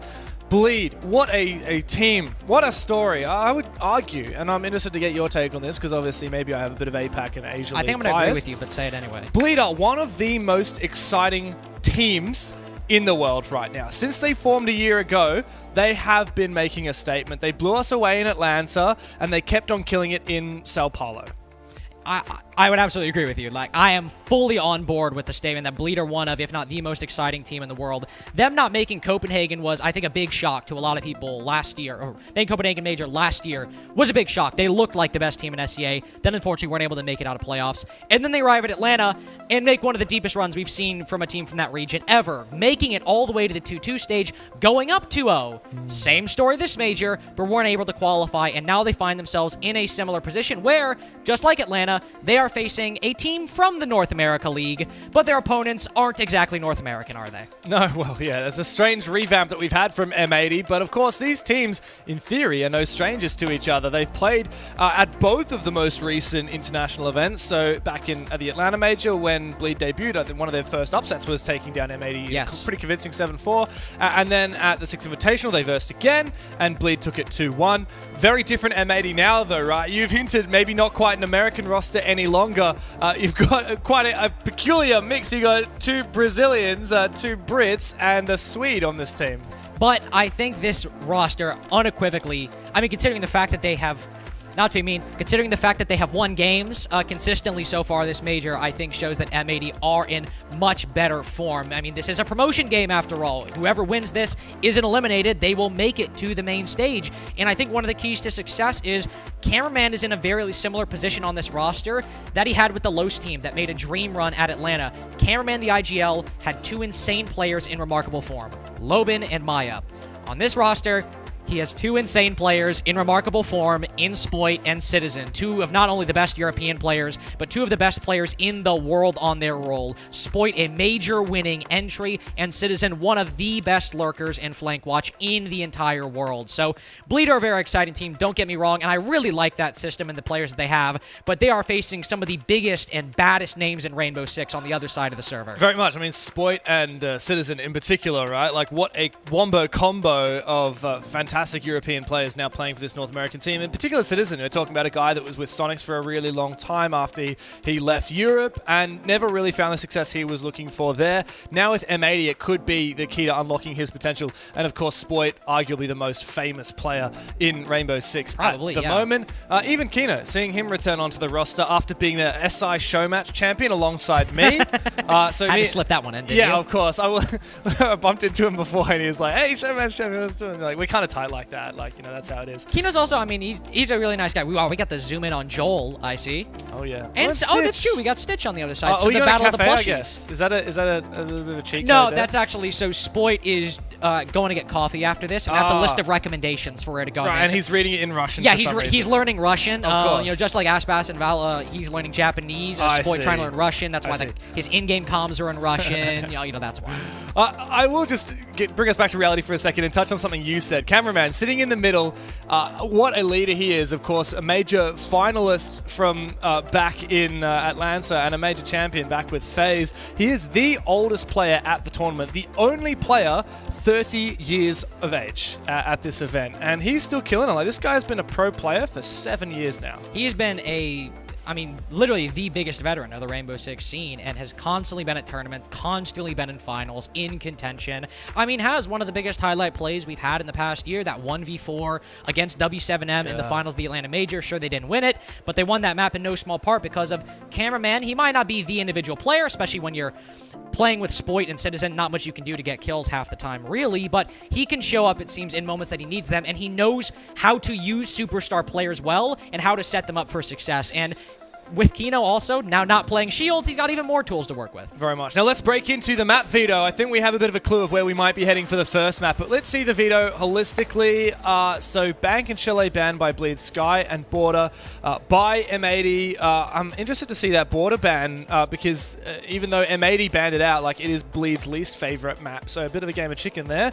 Bleed, what a team, what a story. I would argue, and I'm interested to get your take on this, because obviously maybe I have a bit of APAC and Asia League I think I'm going to agree with you, but say it anyway. Bleed are one of the most exciting teams in the world right now. Since they formed a year ago, they have been making a statement. They blew us away in Atlanta, and they kept on killing it in Sao Paulo. I would absolutely agree with you. Like, I am fully on board with the statement that Bleed are one of, if not the most exciting team in the world. Them not making Copenhagen was, I think, a big shock to a lot of people last year, or making Copenhagen Major last year was a big shock. They looked like the best team in SCA, then unfortunately weren't able to make it out of playoffs. And then they arrive at Atlanta and make one of the deepest runs we've seen from a team from that region ever, making it all the way to the 2-2 stage, going up 2-0. Same story this major, but weren't able to qualify, and now they find themselves in a similar position where, just like Atlanta, they are facing a team from the North America League, but their opponents aren't exactly North American, are they? No, well, yeah, there's a strange revamp that we've had from M80, but of course these teams, in theory, are no strangers to each other. They've played at both of the most recent international events, so back in the Atlanta Major when Bleed debuted, I think one of their first upsets was taking down M80, yes, pretty convincing 7-4, and then at the Six Invitational they versed again, and Bleed took it 2-1. Very different M80 now though, right? You've hinted maybe not quite an American roster any longer. You've got quite a peculiar mix. You got 2 Brazilians, 2 Brits, and a Swede on this team. But I think this roster unequivocally, I mean, considering the fact that they have, not to be mean, considering the fact that they have won games consistently so far this major, I think shows that M80 are in much better form. I mean, this is a promotion game after all. Whoever wins this isn't eliminated. They will make it to the main stage. And I think one of the keys to success is Cameraman is in a very similar position on this roster that he had with the Los team that made a dream run at Atlanta. Cameraman, the IGL, had 2 insane players in remarkable form, Lobin and Maya. On this roster, he has 2 insane players in remarkable form in Spoit and Citizen. 2 of not only the best European players, but 2 of the best players in the world on their role. Spoit, a major winning entry, and Citizen, one of the best lurkers and flank watch in the entire world. So, Bleed are a very exciting team, don't get me wrong, and I really like that system and the players that they have, but they are facing some of the biggest and baddest names in Rainbow Six on the other side of the server. Very much. I mean, Spoit and Citizen in particular, right? Like, what a wombo combo of fantastic European players now playing for this North American team. In particular, Citizen, we're talking about a guy that was with Sonics for a really long time after he left Europe and never really found the success he was looking for there. Now with M80, it could be the key to unlocking his potential. And of course, Spoit, arguably the most famous player in Rainbow Six probably, at the moment. Even Kino, seeing him return onto the roster after being the SI Showmatch champion alongside me. So had to slip that one in, didn't you? Yeah, of course. I bumped into him before and he was like, hey, Showmatch champion, let's do it. Like, we're kind of tight like that. Like, you know, that's how it is. Kino's also, I mean, he's a really nice guy. We got the zoom in on Joel, I see. Oh, yeah. And that's true. We got Stitch on the other side. So the battle of the plushies. I guess. Is that a little bit of a cheat No, code that's actually, so Spoit is going to get coffee after this, and that's a list of recommendations for where to go. Right, and he's reading it in Russian. Yeah, he's learning Russian. Of course. You know, just like Aspas and Val, he's learning Japanese. Spoit trying to learn Russian. That's why his in-game comms are in Russian. you know, that's why. I will just bring us back to reality for a second and touch on something you said. Cameraman, sitting in the middle, what a leader he is, of course, a major finalist from back in Atlanta and a major champion back with FaZe. He is the oldest player at the tournament, the only player 30 years of age at this event, and he's still killing it. Like, this guy's been a pro player for 7 years now. He has been literally the biggest veteran of the Rainbow Six scene and has constantly been at tournaments, constantly been in finals, in contention. Has one of the biggest highlight plays we've had in the past year, that 1v4 against W7M in the finals of the Atlanta Major. Sure, they didn't win it, but they won that map in no small part because of Cameraman. He might not be the individual player, especially when you're playing with Spoit and Citizen, not much you can do to get kills half the time, really, but he can show up, it seems, in moments that he needs them, and he knows how to use superstar players well and how to set them up for success. And with Kino also, now not playing Shields, he's got even more tools to work with. Very much. Now let's break into the map veto. I think we have a bit of a clue of where we might be heading for the first map, but let's see the veto holistically. So Bank and Chalet banned by Bleed, Sky and Border by M80. I'm interested to see that Border ban because even though M80 banned it out, like, it is Bleed's least favorite map. So a bit of a game of chicken there.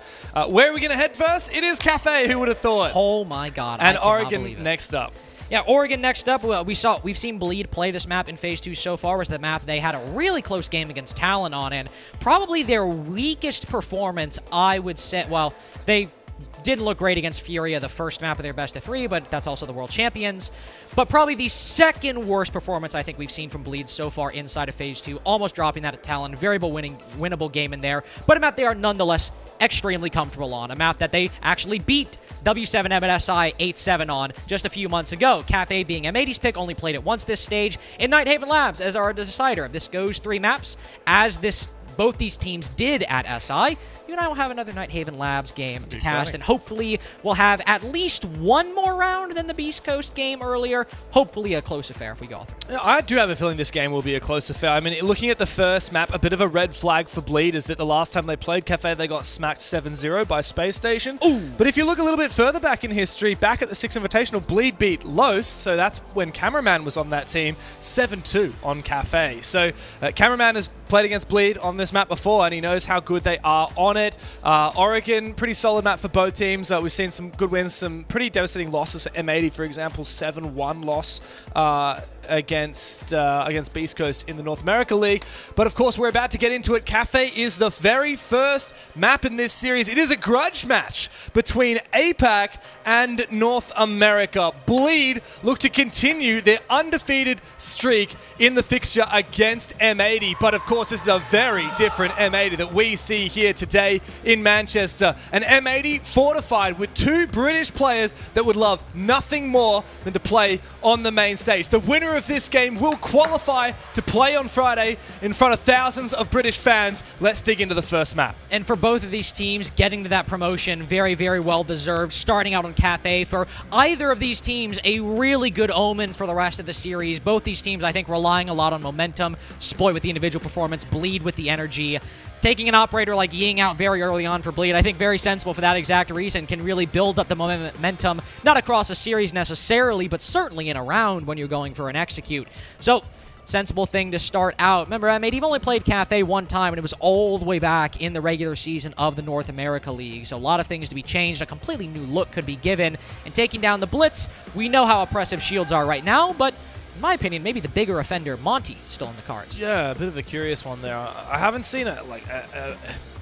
Where are we going to head first? It is Cafe, who would have thought? Oh my god. And Oregon next up. Yeah, Oregon next up. Well, we've seen Bleed play this map in Phase 2 so far. Was the map they had a really close game against Talon on, and probably their weakest performance, I would say. Well, they didn't look great against Furia, the first map of their best of 3, but that's also the world champions. But probably the second worst performance I think we've seen from Bleed so far inside of Phase 2, almost dropping that at Talon. Variable winnable game in there, but a map they are nonetheless extremely comfortable on. A map that they actually beat W7M at SI 8-7 on just a few months ago. Cafe being M80's pick, only played it once this stage, in Nighthaven Labs as our decider. If this goes 3 maps, as both these teams did at SI, you and I will have another Nighthaven Labs game to cast, and hopefully we'll have at least one more round than the Beast Coast game earlier. Hopefully a close affair if we go through. I do have a feeling this game will be a close affair. I mean, looking at the first map, a bit of a red flag for Bleed is that the last time they played Cafe, they got smacked 7-0 by Space Station. Ooh. But if you look a little bit further back in history, back at the 6 Invitational, Bleed beat Los, so that's when Cameraman was on that team, 7-2 on Cafe. So Cameraman has played against Bleed on this map before, and he knows how good they are on it. Oregon, pretty solid map for both teams. We've seen some good wins, some pretty devastating losses. M80, for example, 7-1 loss against Beast Coast in the North America League. But of course, we're about to get into it. Cafe is the very first map in this series. It is a grudge match between APAC and North America. Bleed look to continue their undefeated streak in the fixture against M80. But of course, this is a very different M80 that we see here today in Manchester. An M80 fortified with 2 British players that would love nothing more than to play on the main stage. The winner of this game will qualify to play on Friday in front of thousands of British fans. Let's dig into the first map. And for both of these teams, getting to that promotion, very, very well deserved. Starting out on Cafe, for either of these teams, a really good omen for the rest of the series. Both these teams, I think, relying a lot on momentum. Spoit with the individual performance, Bleed with the energy. Taking an operator like Ying out very early on for Bleed, I think very sensible for that exact reason, can really build up the momentum, not across a series necessarily, but certainly in a round when you're going for an execute. So, sensible thing to start out. Remember, M80 only played Cafe one time, and it was all the way back in the regular season of the North America League. So a lot of things to be changed. A completely new look could be given. And taking down the Blitz, we know how oppressive Shields are right now, but in my opinion, maybe the bigger offender, Monty, still in the cards. Yeah, a bit of a curious one there. I haven't seen a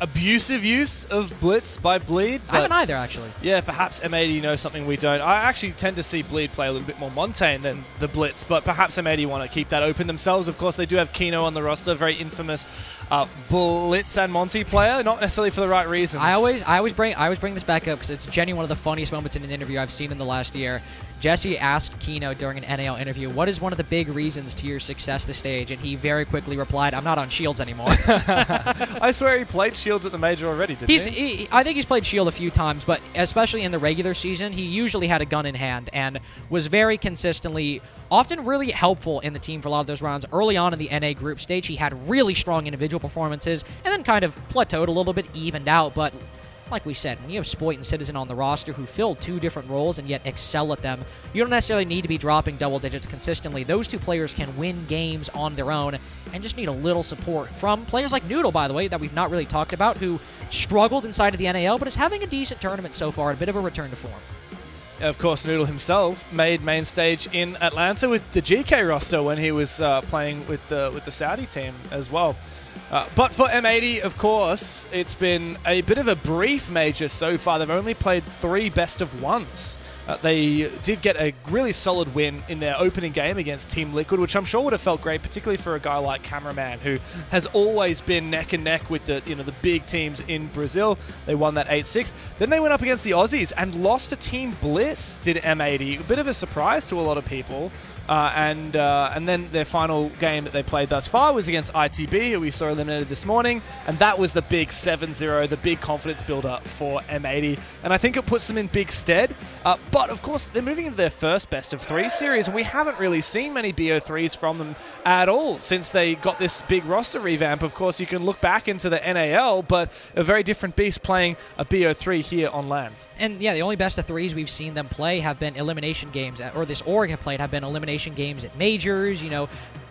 abusive use of Blitz by Bleed. I haven't either, actually. Yeah, perhaps M80 knows something we don't. I actually tend to see Bleed play a little bit more Montaigne than the Blitz, but perhaps M80 want to keep that open themselves. Of course, they do have Kino on the roster, very infamous Blitz and Monty player, not necessarily for the right reasons. I always bring this back up because it's genuinely one of the funniest moments in an interview I've seen in the last year. Jesse asked Kino during an NAL interview, what is one of the big reasons to your success this stage? And he very quickly replied, I'm not on Shields anymore. I swear he played Shields at the Major already, didn't he? I think he's played Shield a few times, but especially in the regular season, he usually had a gun in hand and was very consistently, often really helpful in the team for a lot of those rounds. Early on in the NA group stage, he had really strong individual performances and then kind of plateaued a little bit, evened out, but like we said, when you have Spoit and Citizen on the roster who fill 2 different roles and yet excel at them, you don't necessarily need to be dropping double digits consistently. Those 2 players can win games on their own and just need a little support from players like Noodle, by the way, that we've not really talked about, who struggled inside of the NAL, but is having a decent tournament so far, a bit of a return to form. Of course, Noodle himself made main stage in Atlanta with the GK roster when he was playing with the Saudi team as well. But for M80, of course, it's been a bit of a brief major so far. They've only played 3 best of ones. They did get a really solid win in their opening game against Team Liquid, which I'm sure would have felt great, particularly for a guy like Cameraman, who has always been neck and neck with the the big teams in Brazil. They won that 8-6. Then they went up against the Aussies and lost to Team Bliss, did M80. A bit of a surprise to a lot of people. And then their final game that they played thus far was against ITB, who we saw eliminated this morning, and that was the big 7-0, the big confidence builder for M80, and I think it puts them in big stead. But of course, they're moving into their first best of 3 series, and we haven't really seen many BO3s from them at all since they got this big roster revamp. Of course, you can look back into the NAL, but a very different beast playing a BO3 here on LAN. And yeah, the only best of 3s we've seen them play have been elimination games, or this org have played have been elimination games at majors.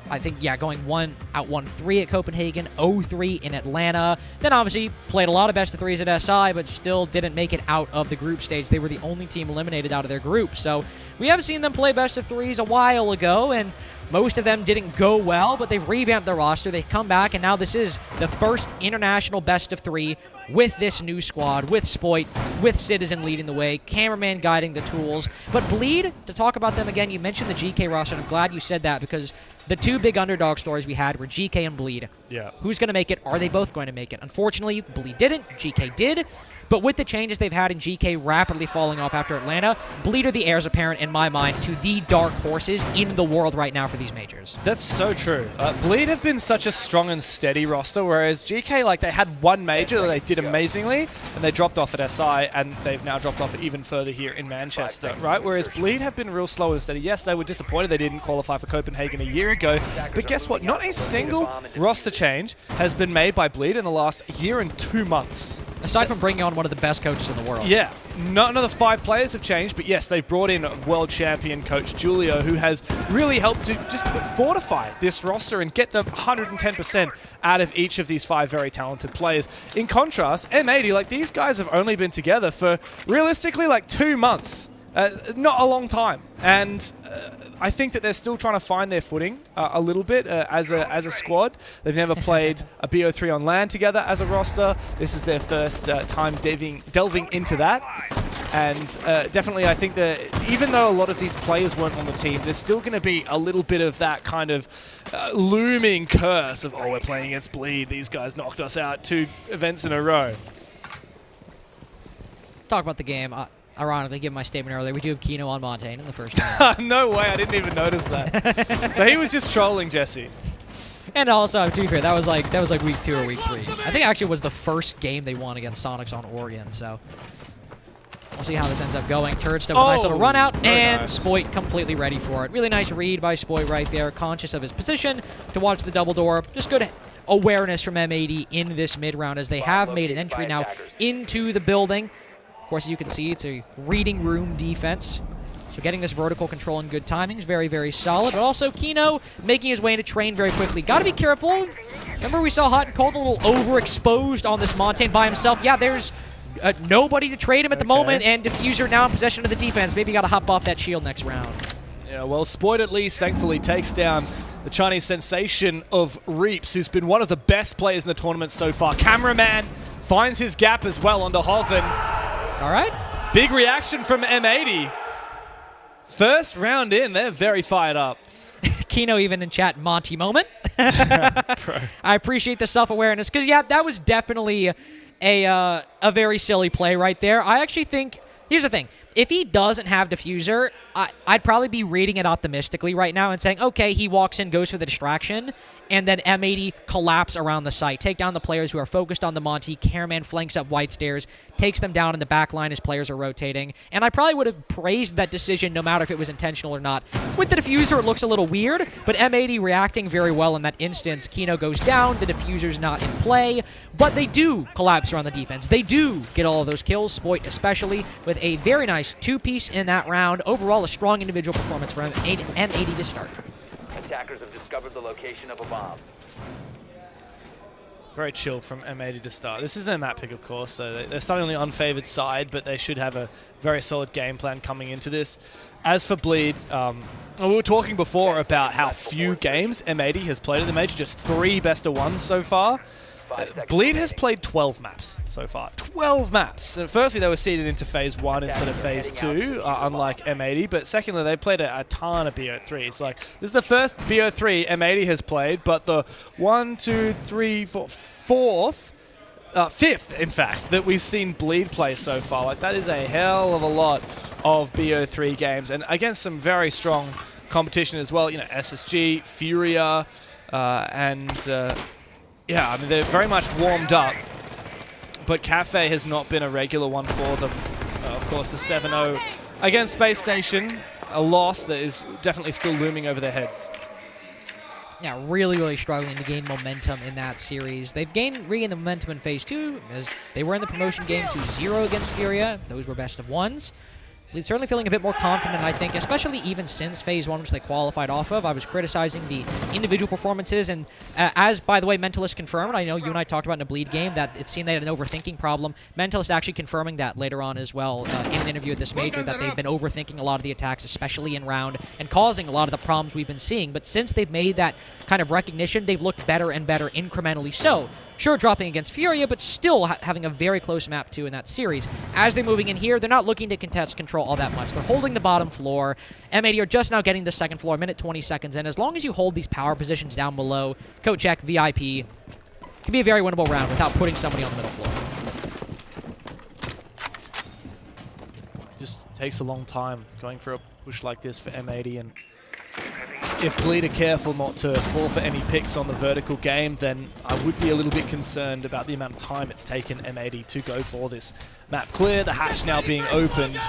I think, going 1-3 at Copenhagen, 0-3 in Atlanta. Then obviously played a lot of best of 3s at SI, but still didn't make it out of the group stage. They were the only team eliminated out of their group. So we have seen them play best of 3s a while ago, and most of them didn't go well, but they've revamped their roster. They've come back, and now this is the first international best of 3 with this new squad, with Spoit, with Citizen leading the way, Cameraman guiding the tools. But Bleed, to talk about them again, you mentioned the GK roster, and I'm glad you said that because the 2 big underdog stories we had were GK and Bleed. Yeah. Who's going to make it? Are they both going to make it? Unfortunately, Bleed didn't. GK did. But with the changes they've had in GK rapidly falling off after Atlanta, Bleed are the heirs apparent, in my mind, to the dark horses in the world right now for these majors. That's so true. Bleed have been such a strong and steady roster, whereas GK, they had 1 major that they did amazingly, and they dropped off at SI, and they've now dropped off even further here in Manchester, right? Whereas Bleed have been real slow and steady. Yes, they were disappointed they didn't qualify for Copenhagen a year ago, but guess what? Not a single roster change has been made by Bleed in the last year and 2 months. Aside from bringing on one of the best coaches in the world. Yeah, another 5 players have changed, but yes, they've brought in world champion coach Julio, who has really helped to just fortify this roster and get the 110% out of each of these 5 very talented players. In contrast, M80, these guys have only been together for realistically 2 months. Not a long time. And I think that they're still trying to find their footing a little bit as a squad. They've never played a BO3 on LAN together as a roster. This is their first time delving into that. And definitely I think that even though a lot of these players weren't on the team, there's still going to be a little bit of that kind of looming curse of, we're playing against Bleed. These guys knocked us out 2 events in a row. Talk about the game. Ironically, given my statement earlier, we do have Kino on Montaigne in the first round. No way, I didn't even notice that. So he was just trolling Jesse. And also, to be fair, that was like week 2 or week 3. I think it actually was the first game they won against Sonics on Oregon, so we'll see how this ends up going. Turd still with a nice little run out, and nice. Spoit completely ready for it. Really nice read by Spoit right there, conscious of his position to watch the double door. Just good awareness from M80 in this mid round as they have made an entry now into the building. Of course, as you can see, it's a reading room defense. So getting this vertical control in good timing is very, very solid. But also, Kino making his way into train very quickly. Got to be careful. Remember we saw Hot and Cold a little overexposed on this Montaigne by himself. Yeah, there's nobody to trade him at the moment, and Diffuser now in possession of the defense. Maybe got to hop off that shield next round. Yeah, well, Spoit at least thankfully takes down the Chinese sensation of Reaps, who's been one of the best players in the tournament so far. Cameraman finds his gap as well onto Hoven. All right. Big reaction from M80. First round in, they're very fired up. Kino even in chat, Monty moment. I appreciate the self-awareness because, yeah, that was definitely a very silly play right there. I actually think, here's the thing. If he doesn't have Diffuser, I'd probably be reading it optimistically right now and saying, okay, he walks in, goes for the distraction, and then M80 collapse around the site, take down the players who are focused on the Monty. Cameraman flanks up white stairs, takes them down in the back line as players are rotating, and I probably would have praised that decision no matter if it was intentional or not. With the diffuser, it looks a little weird, but M80 reacting very well in that instance. Kino goes down, the diffuser's not in play, but they do collapse around the defense. They do get all of those kills, Spoit especially, with a very nice two-piece in that round. Overall, a strong individual performance for M80 to start. Attackers have discovered the location of a bomb. Very chill from M80 to start. This is their map pick, of course, so they're starting on the unfavored side, but they should have a very solid game plan coming into this. As for Bleed, we were talking before about how few games M80 has played at the Major, just 3 best-of-1s so far. Bleed has played 12 maps so far. 12 maps! Firstly, they were seeded into Phase 1 instead of Phase 2, unlike M80, but secondly, they played a ton of BO3. It's like, this is the first BO3 M80 has played, but the 5th, in fact, that we've seen Bleed play so far. Like, that is a hell of a lot of BO3 games, and against some very strong competition as well. You know, SSG, Furia, yeah, I mean, they're very much warmed up, but Cafe has not been a regular one for them. Of course, the 7-0 against Space Station, a loss that is definitely still looming over their heads. Yeah, really, really struggling to gain momentum in that series. They've regained the momentum in Phase 2, as they were in the promotion game 2-0 against Furia. Those were best-of-1s. Certainly feeling a bit more confident, I think, especially even since Phase 1, which they qualified off of. I was criticizing the individual performances, and as, by the way, Mentalist confirmed, I know you and I talked about in a Bleed game that it seemed they had an overthinking problem. Mentalist actually confirming that later on as well in an interview at this Major, that they've been overthinking a lot of the attacks, especially in round, and causing a lot of the problems we've been seeing. But since they've made that kind of recognition, they've looked better and better incrementally so. Sure, dropping against Furia, but still having a very close map 2 in that series. As they're moving in here, they're not looking to contest control all that much. They're holding the bottom floor. M80 are just now getting the second floor, minute 20 seconds in. As long as you hold these power positions down below, coat check, VIP, can be a very winnable round without putting somebody on the middle floor. Just takes a long time going for a push like this for M80, and if Bleed are careful not to fall for any picks on the vertical game, then I would be a little bit concerned about the amount of time it's taken M80 to go for this map clear. The hatch now being opened.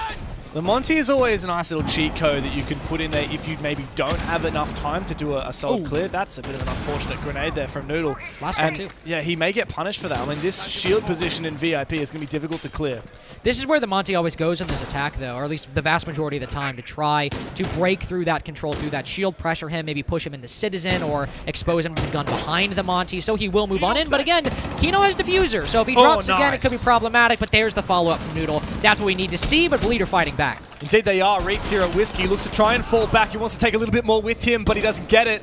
The Monty is always a nice little cheat code that you can put in there if you maybe don't have enough time to do a solid clear. That's a bit of an unfortunate grenade there from Noodle. Last one too. Yeah, he may get punished for that. I mean, this shield position in VIP is going to be difficult to clear. This is where the Monty always goes on this attack, though, or at least the vast majority of the time, to try to break through that control, through that shield, pressure him, maybe push him into Citizen, or expose him with the gun behind the Monty, so he will move on in. But again, Kino has Diffuser, so if he drops again, it could be problematic, but there's the follow-up from Noodle. That's what we need to see, but Bleed are fighting back. Indeed they are. Reeks here at Whiskey looks to try and fall back. He wants to take a little bit more with him, but he doesn't get it.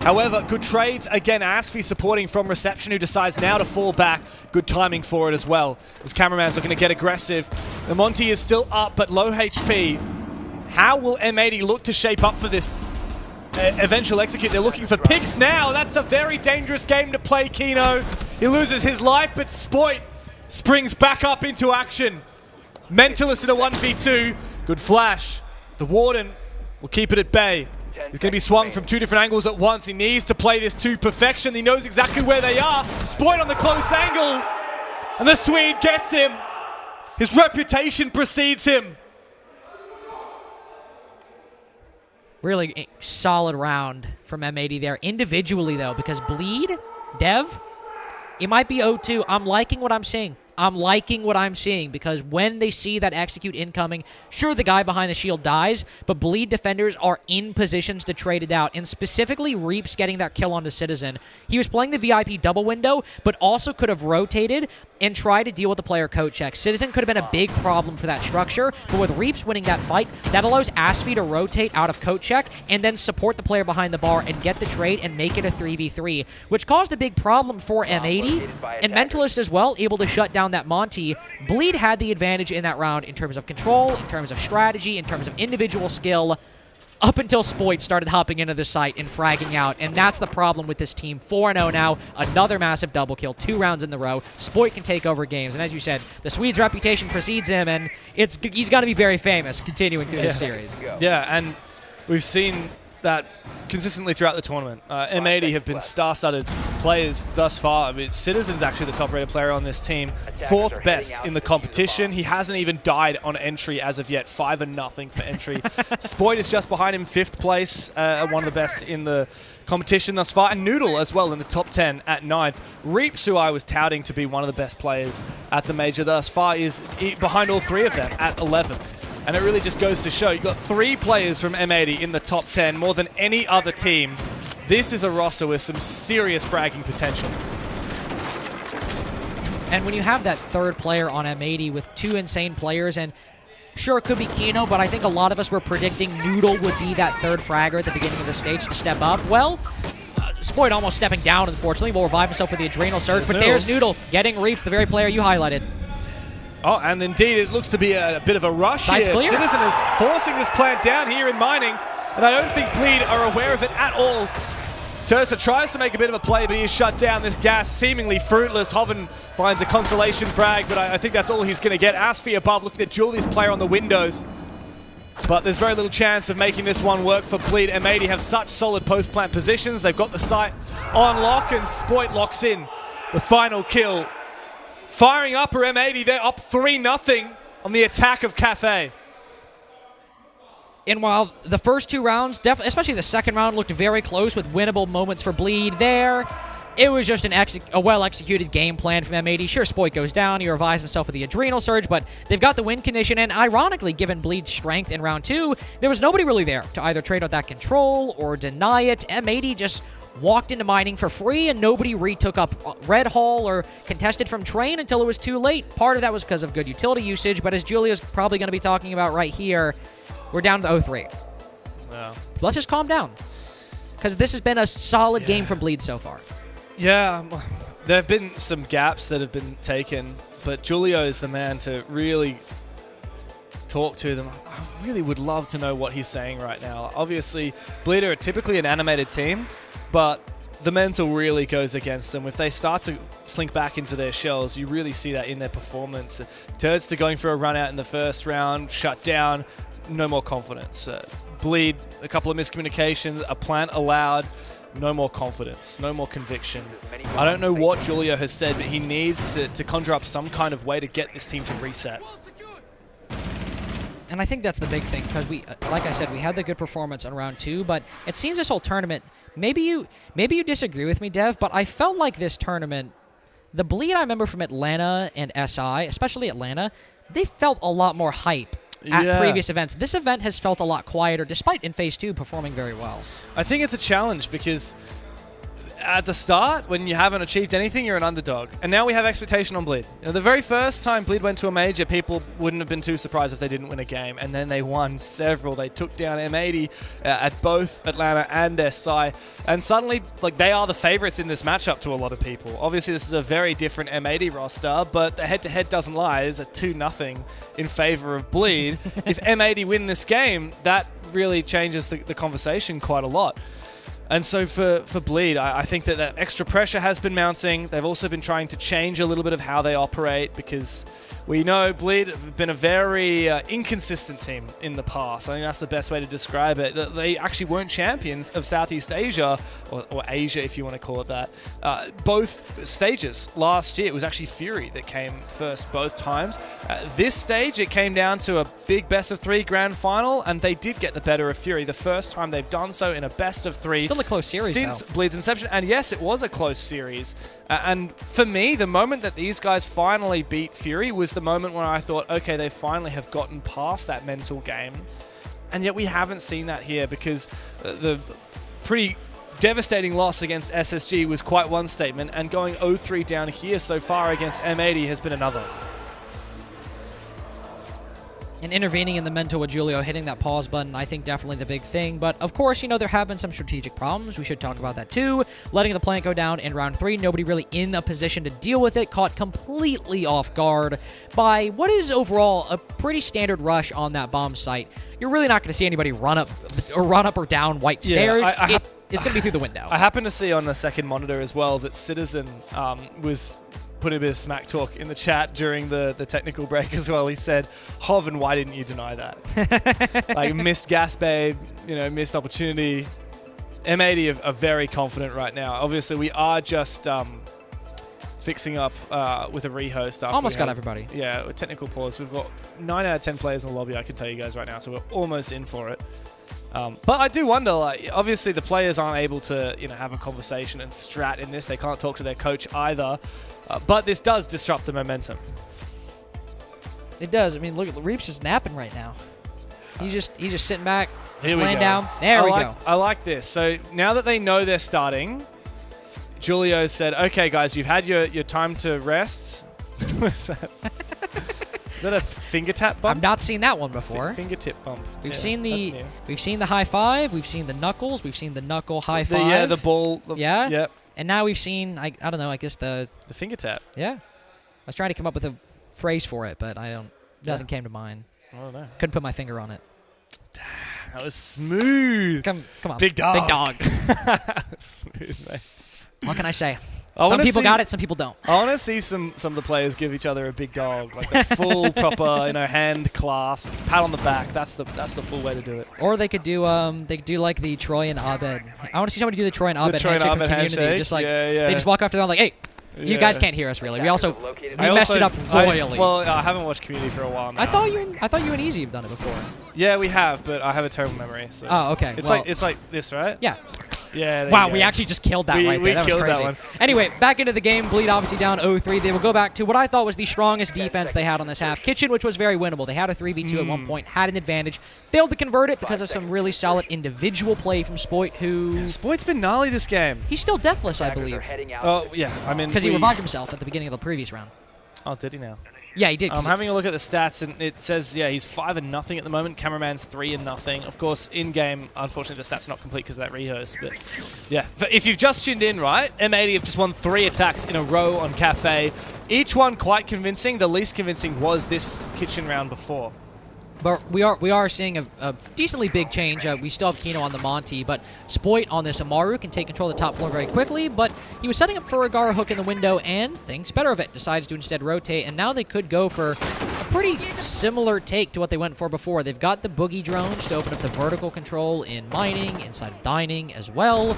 However, good trades. Again, Asfi supporting from Reception, who decides now to fall back. Good timing for it as well. His cameraman's looking to get aggressive. The Monty is still up, but low HP. How will M80 look to shape up for this eventual execute? They're looking for picks now. That's a very dangerous game to play, Kino. He loses his life, but Spoit springs back up into action. Mentalist in a 1v2. Good flash. The Warden will keep it at bay. He's going to be swung from 2 different angles at once. He needs to play this to perfection. He knows exactly where they are. Spoit on the close angle. And the Swede gets him. His reputation precedes him. Really solid round from M80 there. Individually, though, because Bleed, Dev, it might be 0-2. I'm liking what I'm seeing. I'm liking what I'm seeing, because when they see that execute incoming, sure, the guy behind the shield dies, but Bleed defenders are in positions to trade it out, and specifically Reaps getting that kill onto Citizen. He was playing the VIP double window, but also could have rotated and tried to deal with the player coat check. Citizen could have been a big problem for that structure, but with Reaps winning that fight, that allows Asfi to rotate out of coat check and then support the player behind the bar and get the trade and make it a 3v3, which caused a big problem for M80, and Mentalist as well, able to shut down that Monty. Bleed had the advantage in that round in terms of control, in terms of strategy, in terms of individual skill. up until Spoit started hopping into the site and fragging out, and that's the problem with this team. 4-0 now, another massive double kill, 2 rounds in the row. Spoit can take over games, and as you said, the Swede's reputation precedes him, and he's going to be very famous continuing through this series. Yeah, and we've seen that consistently throughout the tournament. M80 have been star-studded players thus far. I mean, Citizen's actually the top-rated player on this team, 4th best in the competition. He hasn't even died on entry as of yet, 5-0 for entry. Spoit is just behind him, 5th place, one of the best in the competition thus far, and Noodle as well in the top 10 at 9th. Reaps, who I was touting to be one of the best players at the major thus far, is behind all 3 of them at 11th. And it really just goes to show, you've got 3 players from M80 in the top 10, more than any other team. This is a roster with some serious fragging potential. And when you have that 3rd player on M80 with 2 insane players, and sure, it could be Kino, but I think a lot of us were predicting Noodle would be that 3rd fragger at the beginning of the stage to step up. Well, Spoit almost stepping down, unfortunately, will revive himself with the Adrenal Surge, but there's Noodle getting Reaps, the very player you highlighted. Oh, and indeed, it looks to be a bit of a rush here. Clear. Citizen is forcing this plant down here in mining, and I don't think Bleed are aware of it at all. Tursa tries to make a bit of a play, but he is shut down. This gas seemingly fruitless. Hoven finds a consolation frag, but I think that's all he's going to get. Asphy above, looking at Julie's player on the windows. But there's very little chance of making this one work for Bleed. M80 have such solid post-plant positions. They've got the site on lock, and Spoit locks in the final kill. Firing up for M80, they're up 3-0 on the attack of Cafe. And while the first 2 rounds, especially the second round, looked very close with winnable moments for Bleed there, it was just a well-executed game plan from M80. Sure, Spoit goes down, he revives himself with the Adrenal Surge, but they've got the win condition, and ironically, given Bleed's strength in round 2, there was nobody really there to either trade out that control or deny it. M80 just walked into mining for free, and nobody retook up Red Hall or contested from Train until it was too late. Part of that was because of good utility usage, but as Julia's probably going to be talking about right here, we're down to 0-3. Yeah. Let's just calm down, because this has been a solid game from Bleed so far. Yeah, there have been some gaps that have been taken, but Julio is the man to really talk to them. I really would love to know what he's saying right now. Obviously, Bleed are typically an animated team, but the mental really goes against them. If they start to slink back into their shells, you really see that in their performance. Turds to going for a run out in the first round, shut down, no more confidence. Bleed, a couple of miscommunications, a plant allowed, no more confidence, no more conviction. I don't know what Julio has said, but he needs to conjure up some kind of way to get this team to reset. And I think that's the big thing, because we, like I said, we had the good performance in round 2, but it seems this whole tournament, maybe you disagree with me, Dev, but I felt like this tournament, the Bleed I remember from Atlanta and SI, especially Atlanta, they felt a lot more hype at previous events. This event has felt a lot quieter, despite in Phase 2 performing very well. I think it's a challenge because at the start, when you haven't achieved anything, you're an underdog. And now we have expectation on Bleed. You know, the very first time Bleed went to a major, people wouldn't have been too surprised if they didn't win a game. And then they won several. They took down M80 at both Atlanta and SI. And suddenly, like, they are the favorites in this matchup to a lot of people. Obviously, this is a very different M80 roster, but the head-to-head doesn't lie. It's a 2-0 in favor of Bleed. If M80 win this game, that really changes the conversation quite a lot. And so for Bleed, I think that extra pressure has been mounting. They've also been trying to change a little bit of how they operate, because we know Bleed have been a very inconsistent team in the past. I think that's the best way to describe it. They actually weren't champions of Southeast Asia, or Asia if you want to call it that, both stages last year. It was actually Fury that came first both times. This stage, it came down to a big best-of-3 grand final, and they did get the better of Fury. The first time they've done so in a best-of-3. Still a close series, since though. Bleed's inception. And yes, it was a close series. And for me, the moment that these guys finally beat Fury was the moment when I thought, okay, they finally have gotten past that mental game. And yet we haven't seen that here, because the pretty devastating loss against SSG was quite one statement, and going 0-3 down here so far against M80 has been another. And intervening in the mental with Julio, hitting that pause button, I think definitely the big thing. But of course, you know, there have been some strategic problems. We should talk about that too. Letting the plant go down in round 3, nobody really in a position to deal with it, caught completely off guard by what is overall a pretty standard rush on that bomb site. You're really not going to see anybody run up or down white stairs. It's going to be through the window. I happen to see on the second monitor as well that Citizen was putting a bit of smack talk in the chat during the technical break as well. He said, Hoven, why didn't you deny that? Like, missed gas babe, you know, missed opportunity. M80 are very confident right now. Obviously, we are just fixing up with a rehost. After Almost got everybody. Yeah, a technical pause. We've got 9 out of 10 players in the lobby, I can tell you guys right now, so we're almost in for it. But I do wonder, like, obviously the players aren't able to, you know, have a conversation and strat in this. They can't talk to their coach either. But this does disrupt the momentum. It does. I mean, look, Reeps is napping right now. He's just sitting back, just we laying go. down. There we go. I like this. So now that they know they're starting, Julio said, "Okay, guys, you've had your time to rest." What's that? Is that a finger tap bump? I've not seen that one before. Fingertip bump. We've Yeah, seen that's new. the high five. We've seen the knuckles. We've seen the knuckle high five. Yeah, the ball. Yeah. Yep. And now we've seen, I don't know, I guess The finger tap. yeah. I was trying to come up with a phrase for it, but nothing came to mind. I don't know. Couldn't put my finger on it. That was smooth. Come on. Big dog. Big dog. Smooth, mate. What can I say? I Some wanna people see- got it, some people don't. I want to see some of the players give each other a big dog, like the full proper, you know, hand clasp, pat on the back. That's the full way to do it. Or they could do like the Troy and Abed. I want to see somebody do the Troy and Abed Troy and handshake from Abed Community. handshake? Just like Yeah. they just walk after them like, hey, you Yeah. guys can't hear us really. We also I messed it up royally. I haven't watched Community for a while now. I thought you and Easy have done it before. Yeah, we have, but I have a terrible memory. So. Oh, okay. It's well, like this, right? yeah. Yeah. there Wow, you we go. actually just killed that We- right we there. That was killed that crazy. one. Anyway, back into the game. Bleed obviously down 0-3. They will go back to what I thought was the strongest defense they had on this half. Kitchen, which was very winnable. They had a 3v2 at one point, had an advantage, failed to convert it because of some really solid individual play from Spoit, who Spoit's been gnarly this game. he's still deathless, I believe, Oh yeah, I mean because he revived himself at the beginning of the previous round. Oh, did he now? Yeah, he did. 'cause I'm having a look at the stats, and it says, yeah, he's 5-0 at the moment. Cameraman's 3-0. Of course, in-game, unfortunately, the stats are not complete because of that rehost. But yeah, if you've just tuned in, right, M80 have just won 3 attacks in a row on Cafe. Each one quite convincing. The least convincing was this kitchen round before. But we are seeing a decently big change. We still have Kino on the Monty, but Spoit on this Amaru can take control of the top floor very quickly, but he was setting up for a Gara hook in the window and thinks better of it. Decides to instead rotate, and now they could go for a pretty similar take to what they went for before. They've got the boogie drones to open up the vertical control in mining, inside of dining as well.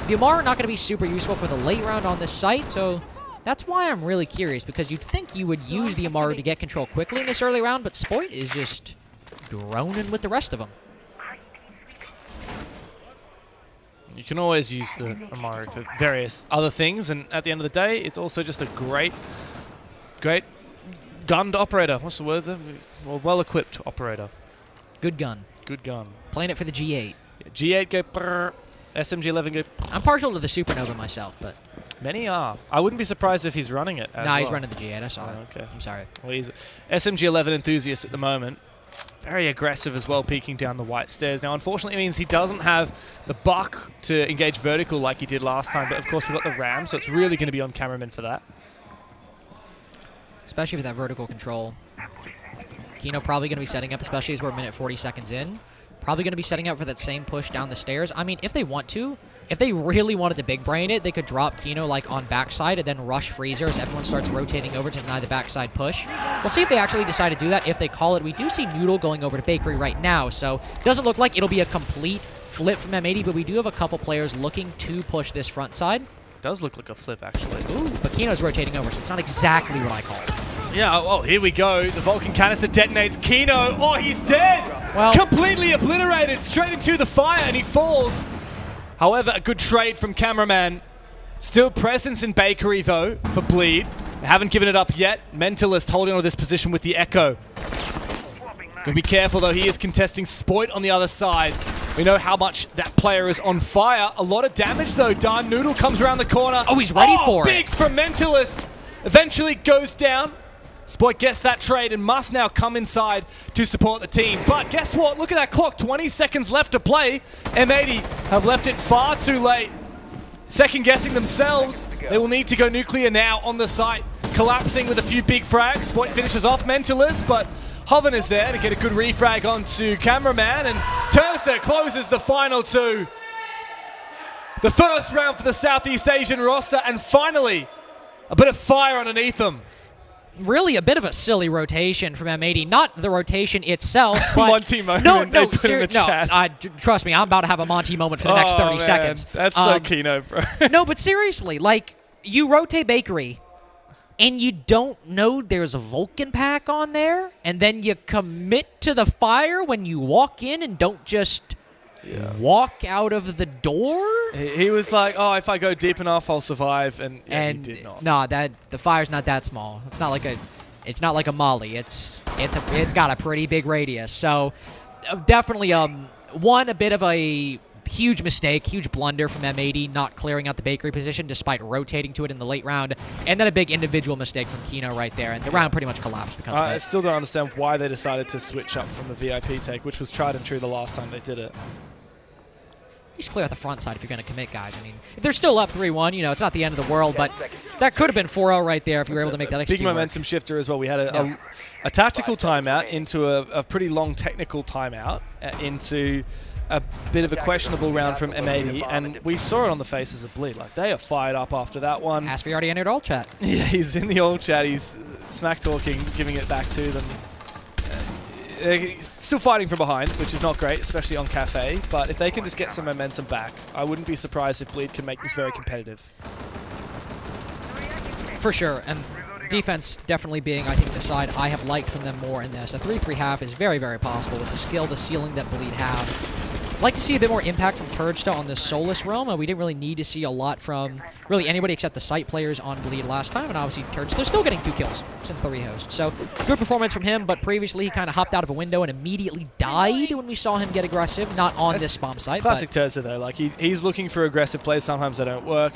The Amaru not going to be super useful for the late round on this site, so that's why I'm really curious, because you'd think you would use the Amaru to get control quickly in this early round, but Spoit is just droning with the rest of them. You can always use the Amaru for various other things, and at the end of the day, it's also just a great gunned operator. What's the word? Well-equipped operator. Good gun. Good gun. Playing it for the G8. G8 go brrr, SMG11 go. I'm partial to the Supernova myself, but Many are. I wouldn't be surprised if he's running it as nah, he's well. running the G8. I saw it. Okay. I'm sorry. Well, he's SMG11 enthusiast at the moment. Very aggressive as well, peeking down the white stairs. Now, unfortunately, it means he doesn't have the buck to engage vertical like he did last time. But, of course, we've got the Ram, so it's really going to be on cameraman for that. Especially with that vertical control. Kino probably going to be setting up, especially as we're a minute 40 seconds in. Probably going to be setting up for that same push down the stairs. I mean, if they want to, if they really wanted to big brain it, they could drop Kino like on backside and then rush Freezer as everyone starts rotating over to deny the backside push. We'll see if they actually decide to do that. If they call it, we do see Noodle going over to Bakery right now, so it doesn't look like it'll be a complete flip from M80, but we do have a couple players looking to push this front side. Does look like a flip, actually. Ooh, but Kino's rotating over, so it's not exactly what I called. Yeah, oh, here we go. The Vulcan canister detonates. Kino, oh, he's dead! Well, completely obliterated, straight into the fire, and he falls. However, a good trade from cameraman. Still presence in Bakery, though, for Bleed. They haven't given it up yet. Mentalist holding on to this position with the Echo. Gotta be careful, though. He is contesting Spoit on the other side. We know how much that player is on fire. A lot of damage, though, done. Noodle comes around the corner. Oh, he's ready for it. Big from Mentalist. Eventually goes down. Spoit gets that trade and must now come inside to support the team. But guess what? Look at that clock. 20 seconds left to play. M80 have left it far too late. Second guessing themselves. They will need to go nuclear now on the site. Collapsing with a few big frags. Spoit finishes off Mentalist, but Hoven is there to get a good refrag onto Cameraman, and Turser closes the final two. The first round for the Southeast Asian roster, and finally, a bit of fire underneath them. Really a bit of a silly rotation from M80. Not the rotation itself, but... Monty moment. No, they put in the chat. trust me, I'm about to have a Monty moment for the next 30 man, seconds. That's so Kino, bro. No, but seriously, like, you rotate Bakery, and you don't know there's a Vulcan pack on there, and then you commit to the fire when you walk in and don't just walk out of the door? He was like, oh, if I go deep enough, I'll survive, and he did not. No, the fire's not that small. It's not like a molly. It's got a pretty big radius. So definitely a bit of a huge mistake, huge blunder from M80 not clearing out the Bakery position despite rotating to it in the late round, and then a big individual mistake from Kino right there, and the round pretty much collapsed because of it. I still don't understand why they decided to switch up from the VIP take, which was tried and true the last time they did it. Just clear out the front side if you're going to commit, guys. I mean, if they're still up 3-1, it's not the end of the world, but that could have been 4-0 right there if you were able to make that extra big momentum shifter as well. We had a tactical timeout into a pretty long technical timeout into a bit of a questionable round from M80, and we saw it on the faces of Bleed. Like, they are fired up after that one. Asfi already entered all chat. Yeah, he's in the old chat. He's smack talking, giving it back to them. Still fighting from behind, which is not great, especially on Cafe, but if they can just get some momentum back, I wouldn't be surprised if Bleed can make this very competitive. For sure, and defense definitely being, I think, the side I have liked from them more in this. A 3-3 half is very, very possible with the skill, the ceiling that Bleed have. I'd like to see a bit more impact from Turgsta on this Solus realm. We didn't really need to see a lot from really anybody except the site players on Bleed last time, and obviously Turgsta still getting 2 kills since the rehost. So good performance from him, but previously he kind of hopped out of a window and immediately died when we saw him get aggressive, not on this bomb site. Classic Turgsta though, like he's looking for aggressive plays, sometimes they don't work.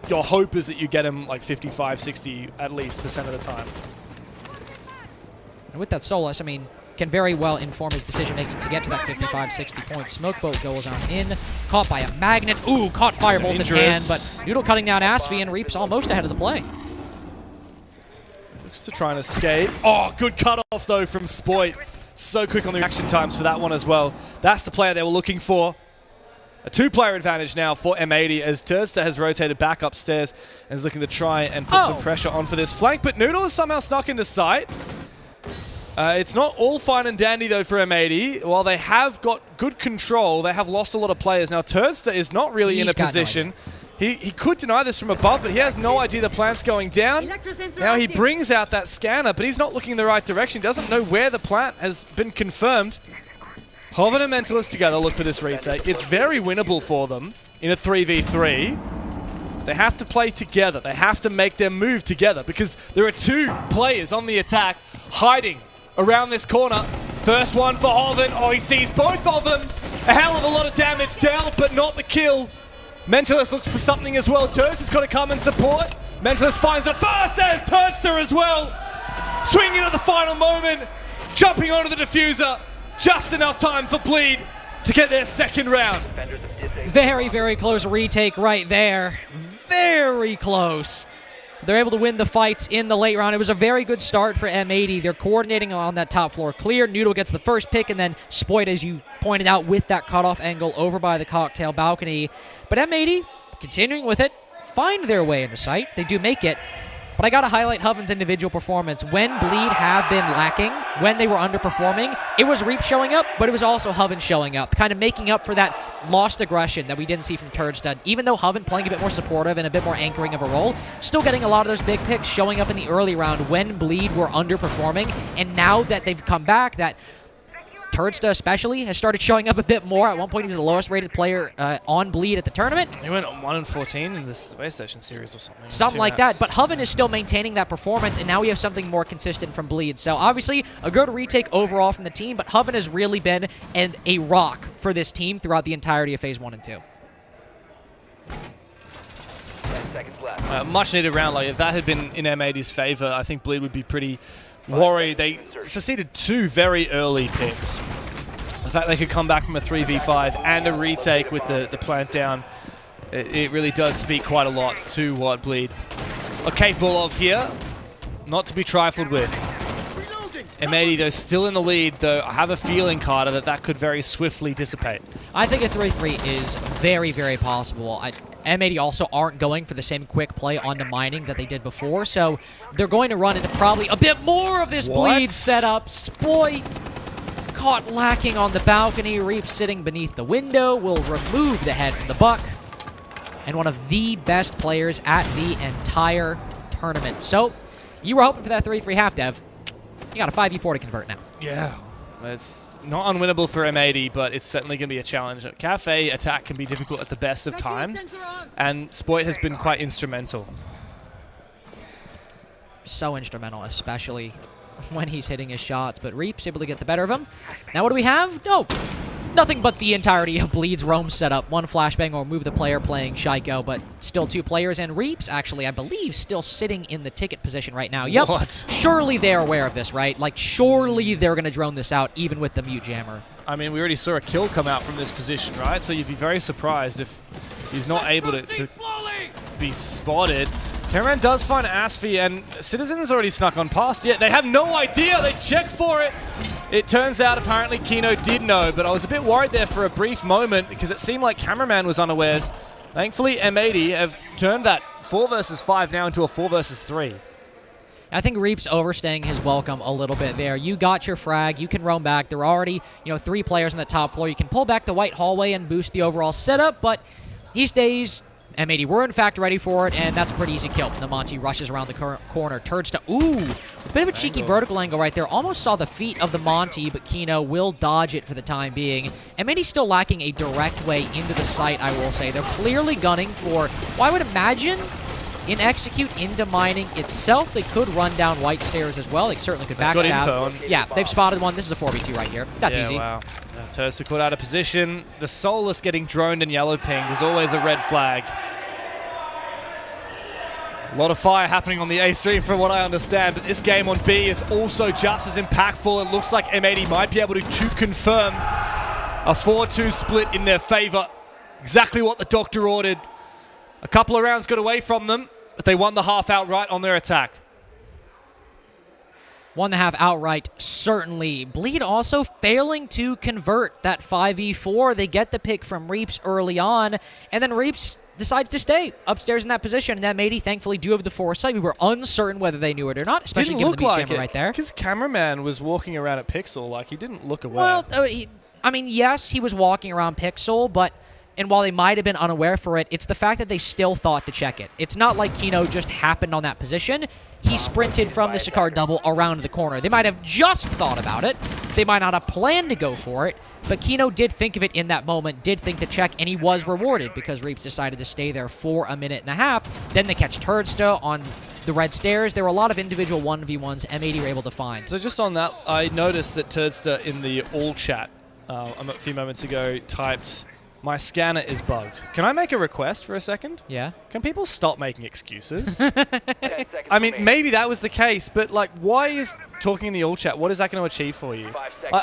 Your hope is that you get him like 55, 60 at least % of the time. And with that Solus, I mean, can very well inform his decision-making to get to that 55, 60 point. Smoke boat goes on in, caught by a magnet. Ooh, caught Firebolt in hand, but Noodle cutting down Asfi, and Reap's almost ahead of the play. Looks to try and escape. Oh, good cutoff though from Spoit. So quick on the reaction times for that one as well. That's the player they were looking for. A 2-player advantage now for M80 as Turgsta has rotated back upstairs and is looking to try and put some pressure on for this flank, but Noodle is somehow snuck into sight. It's not all fine and dandy, though, for M80. While they have got good control, they have lost a lot of players. Now, Turgsta is not really in a position. He could deny this from above, but he has no idea the plant's going down. Now he brings out that scanner, but he's not looking in the right direction. He doesn't know where the plant has been confirmed. Hoven and Mentalist together look for this retake. It's very winnable for them in a 3v3. They have to play together. They have to make their move together because there are 2 players on the attack hiding around this corner. First one for Hoven. Oh, he sees both of them. A hell of a lot of damage dealt, but not the kill. Mentalist looks for something as well. Turgsta's got to come and support. Mentalist finds it first. There's Turgsta as well. Swinging at the final moment. Jumping onto the diffuser. Just enough time for Bleed to get their second round. Very, very close retake right there. Very close. They're able to win the fights in the late round. It was a very good start for M80. They're coordinating on that top floor clear. Noodle gets the first pick, and then Spoit, as you pointed out, with that cutoff angle over by the cocktail balcony. But M80, continuing with it, find their way into sight. They do make it. But I got to highlight Hoven's individual performance. When Bleed have been lacking, when they were underperforming, it was Reap showing up, but it was also Hoven showing up, kind of making up for that lost aggression that we didn't see from Turgsta. Even though Hoven playing a bit more supportive and a bit more anchoring of a role, still getting a lot of those big picks showing up in the early round when Bleed were underperforming. And now that they've come back, that Turgsta especially has started showing up a bit more. At one point, he was the lowest rated player on Bleed at the tournament. He went 1-14 in the Space Station series or something. Something like that. But Hoven is still maintaining that performance, and now we have something more consistent from Bleed. So obviously, a good retake overall from the team, but Hoven has really been a rock for this team throughout the entirety of Phase 1 and 2. seconds left. Much needed round. Like if that had been in M80's favor, I think Bleed would be pretty worried. They succeeded 2 very early picks. The fact they could come back from a 3v5 and a retake with the plant down, it really does speak quite a lot to what Bleed are capable of here. Not to be trifled with. M80, though, still in the lead, though I have a feeling, Carter, that could very swiftly dissipate. I think a 3-3 is very, very possible. M80 also aren't going for the same quick play onto mining that they did before, so they're going to run into probably a bit more of this Bleed setup. Spoit caught lacking on the balcony. Reap sitting beneath the window will remove the head from the buck. And one of the best players at the entire tournament. So, you were hoping for that 3-3 half, Dev. You got a 5v4 to convert now. Yeah. It's not unwinnable for M80, but it's certainly going to be a challenge. Cafe attack can be difficult at the best of times, and Spoit has been quite instrumental. So instrumental, especially when he's hitting his shots, but Reap's able to get the better of him. Now what do we have? No, nothing but the entirety of Bleed's roam setup. 1 flashbang will move the player playing Shaiko, but still 2 players, and Reap's actually, I believe, still sitting in the ticket position right now. Yep. What? Surely they're aware of this, right? Like, surely they're going to drone this out, even with the mute jammer. I mean, we already saw a kill come out from this position, right? So you'd be very surprised if he's not able to be spotted. Cameraman does find Asfi, and Citizen has already snuck on past. Yeah, they have no idea. They check for it. It turns out apparently Kino did know, but I was a bit worried there for a brief moment because it seemed like Cameraman was unawares. Thankfully, M80 have turned that 4 versus 5 now into a 4 versus 3. I think Reap's overstaying his welcome a little bit there. You got your frag. You can roam back. There are already, 3 players on the top floor. You can pull back the white hallway and boost the overall setup, but he stays. M80 were in fact ready for it, and that's a pretty easy kill. The Monty rushes around the corner, turns to, ooh, a bit of a cheeky vertical angle right there. Almost saw the feet of the Monty, but Kino will dodge it for the time being. M80 still lacking a direct way into the site, I will say. They're clearly gunning for, well, I would imagine, in execute into mining itself. They could run down white stairs as well. They certainly could backstab. Yeah, they've spotted one. This is a 4v2 right here. That's easy. Wow. Tursta caught out of position. The Soulless getting droned and yellow pinged. There's always a red flag. A lot of fire happening on the A stream from what I understand, but this game on B is also just as impactful. It looks like M80 might be able to confirm a 4-2 split in their favor. Exactly what the doctor ordered. A couple of rounds got away from them, but they won the half outright on their attack. Won the half outright, certainly. Bleed also failing to convert that 5v4. They get the pick from Reaps early on, and then Reaps decides to stay upstairs in that position, and M80 thankfully do have the foresight. We were uncertain whether they knew it or not, especially given the beat jammer right there. Because Cameraman was walking around at Pixel, like he didn't look aware. Well, I mean, yes, he was walking around Pixel, but... And while they might have been unaware for it, it's the fact that they still thought to check it. It's not like Kino just happened on that position. He sprinted from the Sicard double around the corner. They might have just thought about it. They might not have planned to go for it. But Kino did think of it in that moment, did think to check, and he was rewarded because Reaps decided to stay there for a minute and a half. Then they catch Turdsta on the red stairs. There were a lot of individual 1v1s M80 were able to find. So just on that, I noticed that Turdsta in the all chat a few moments ago typed, "My scanner is bugged." Can I make a request for a second? Yeah. Can people stop making excuses? I mean, maybe that was the case, but like, why is talking in the all chat, what is that going to achieve for you?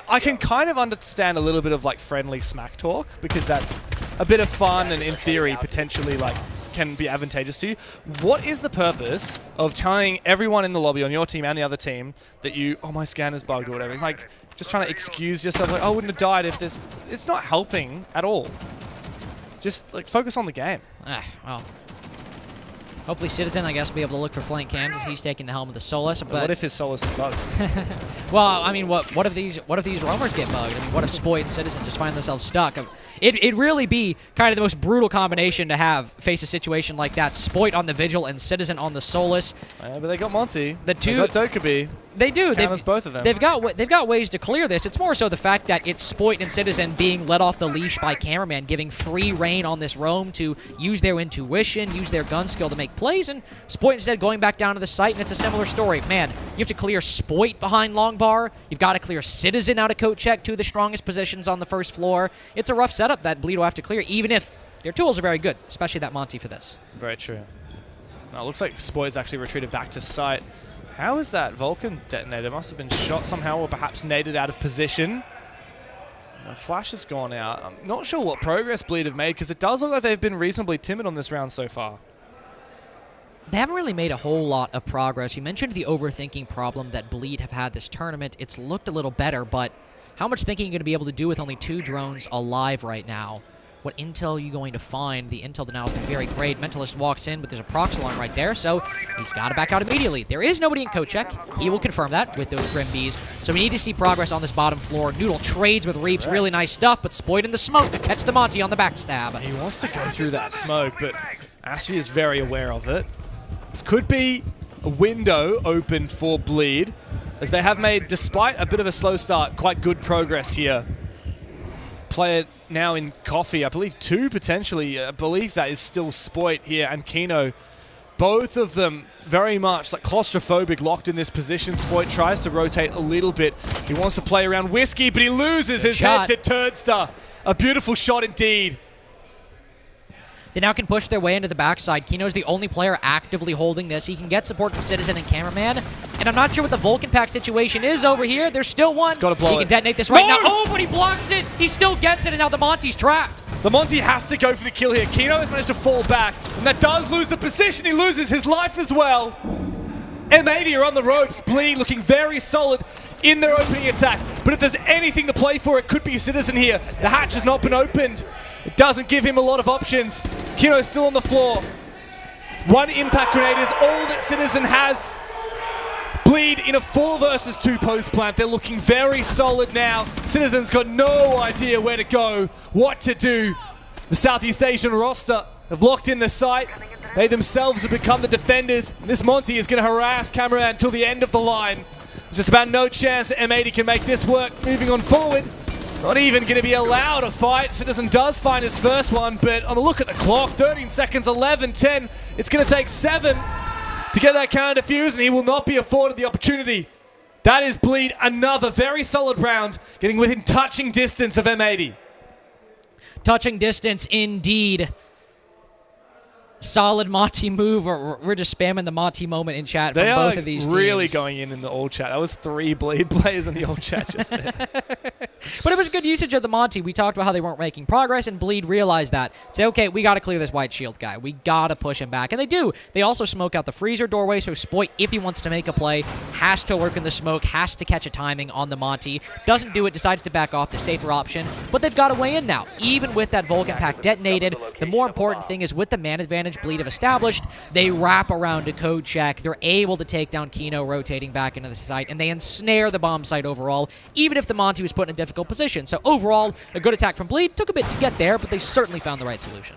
I can kind of understand a little bit of like friendly smack talk, because that's a bit of fun and in theory potentially like can be advantageous to you. What is the purpose of telling everyone in the lobby on your team and the other team that you, oh, my scanner's bugged or whatever? It's like just trying to excuse yourself, like, oh, I wouldn't have died if this. It's not helping at all. Just like focus on the game. Well, hopefully Citizen, I guess, will be able to look for flank cams as he's taking the helm of the Solus. But what if his Solus is bugged? Well, I mean, what if these roamers get bugged? I mean, what if Spoit and Citizen just find themselves stuck? It'd really be kind of the most brutal combination to have face a situation like that. Spoit on the Vigil and Citizen on the Solus. But they got Monty. The two. They got Dokkaebi. They do. Both of them. They've got ways to clear this. It's more so the fact that it's Spoit and Citizen being let off the leash by Cameraman, giving free reign on this roam to use their intuition, use their gun skill to make plays, and Spoit instead going back down to the site, and it's a similar story. Man, you have to clear Spoit behind long bar. You've got to clear Citizen out of coat check, two of the strongest positions on the first floor. It's a rough setup that Bleed will have to clear, even if their tools are very good, especially that Monty for this. Very true. Now, it looks like Spoit's actually retreated back to site. How is that Vulcan detonated? It must have been shot somehow or perhaps naded out of position. The flash has gone out. I'm not sure what progress Bleed have made because it does look like they've been reasonably timid on this round so far. They haven't really made a whole lot of progress. You mentioned the overthinking problem that Bleed have had this tournament. It's looked a little better, but how much thinking are you going to be able to do with only 2 drones alive right now? What intel are you going to find? The intel that now has been very great. Mentalist walks in, but there's a prox alarm right there, so he's got to back out immediately. There is nobody in code check. He will confirm that with those Grim Bees. So we need to see progress on this bottom floor. Noodle trades with Reaps. Really nice stuff, but Spoit in the smoke to catch the Monty on the backstab. He wants to go through that smoke, but Asfi is very aware of it. This could be a window open for Bleed, as they have made, despite a bit of a slow start, quite good progress here. Player now in coffee, I believe 2 potentially. I believe that is still Spoit here and Kino. Both of them very much like claustrophobic, locked in this position. Spoit tries to rotate a little bit. He wants to play around Whiskey, but he loses his head to Turdster. A beautiful shot indeed. They now can push their way into the backside. Kino's the only player actively holding this. He can get support from Citizen and Cameraman. And I'm not sure what the Vulcan Pack situation is over here. There's still one. He's got to blow he can detonate this right now. Oh, but he blocks it. He still gets it, and now the Monty's trapped. The Monty has to go for the kill here. Kino has managed to fall back, and that does lose the position. He loses his life as well. M80 are on the ropes. Bleed looking very solid in their opening attack. But if there's anything to play for, it could be Citizen here. The hatch has not been opened. It doesn't give him a lot of options. Kino's still on the floor. 1 impact grenade is all that Citizen has. Bleed in a 4 versus 2 post plant. They're looking very solid now. Citizen's got no idea where to go, what to do. The Southeast Asian roster have locked in the site. They themselves have become the defenders. This Monty is going to harass Cameraman until the end of the line. There's just about no chance that M80 can make this work. Moving on forward. Not even going to be allowed a fight. Citizen does find his first one, but on a look at the clock, 13 seconds, 11, 10. It's going to take 7 to get that counter defuse, and he will not be afforded the opportunity. That is Bleed, another very solid round, getting within touching distance of M80. Touching distance, indeed. Solid Monty move. We're just spamming the Monty moment in chat from both of these teams. They are really going in the all chat. That was 3 Bleed players in the all chat just there. But it was good usage of the Monty. We talked about how they weren't making progress, and Bleed realized that. Say, okay, we got to clear this white shield guy. We got to push him back. And they do. They also smoke out the freezer doorway, so Spoit, if he wants to make a play, has to lurk in the smoke, has to catch a timing on the Monty. Doesn't do it, decides to back off, the safer option. But they've got a way in now. Even with that Vulcan Pack detonated, the more important thing is with the man advantage Bleed have established, they wrap around a code check. They're able to take down Kino rotating back into the site, and they ensnare the bomb site overall, even if the Monty was put in a difficult position. So overall, a good attack from Bleed. Took a bit to get there, but they certainly found the right solution.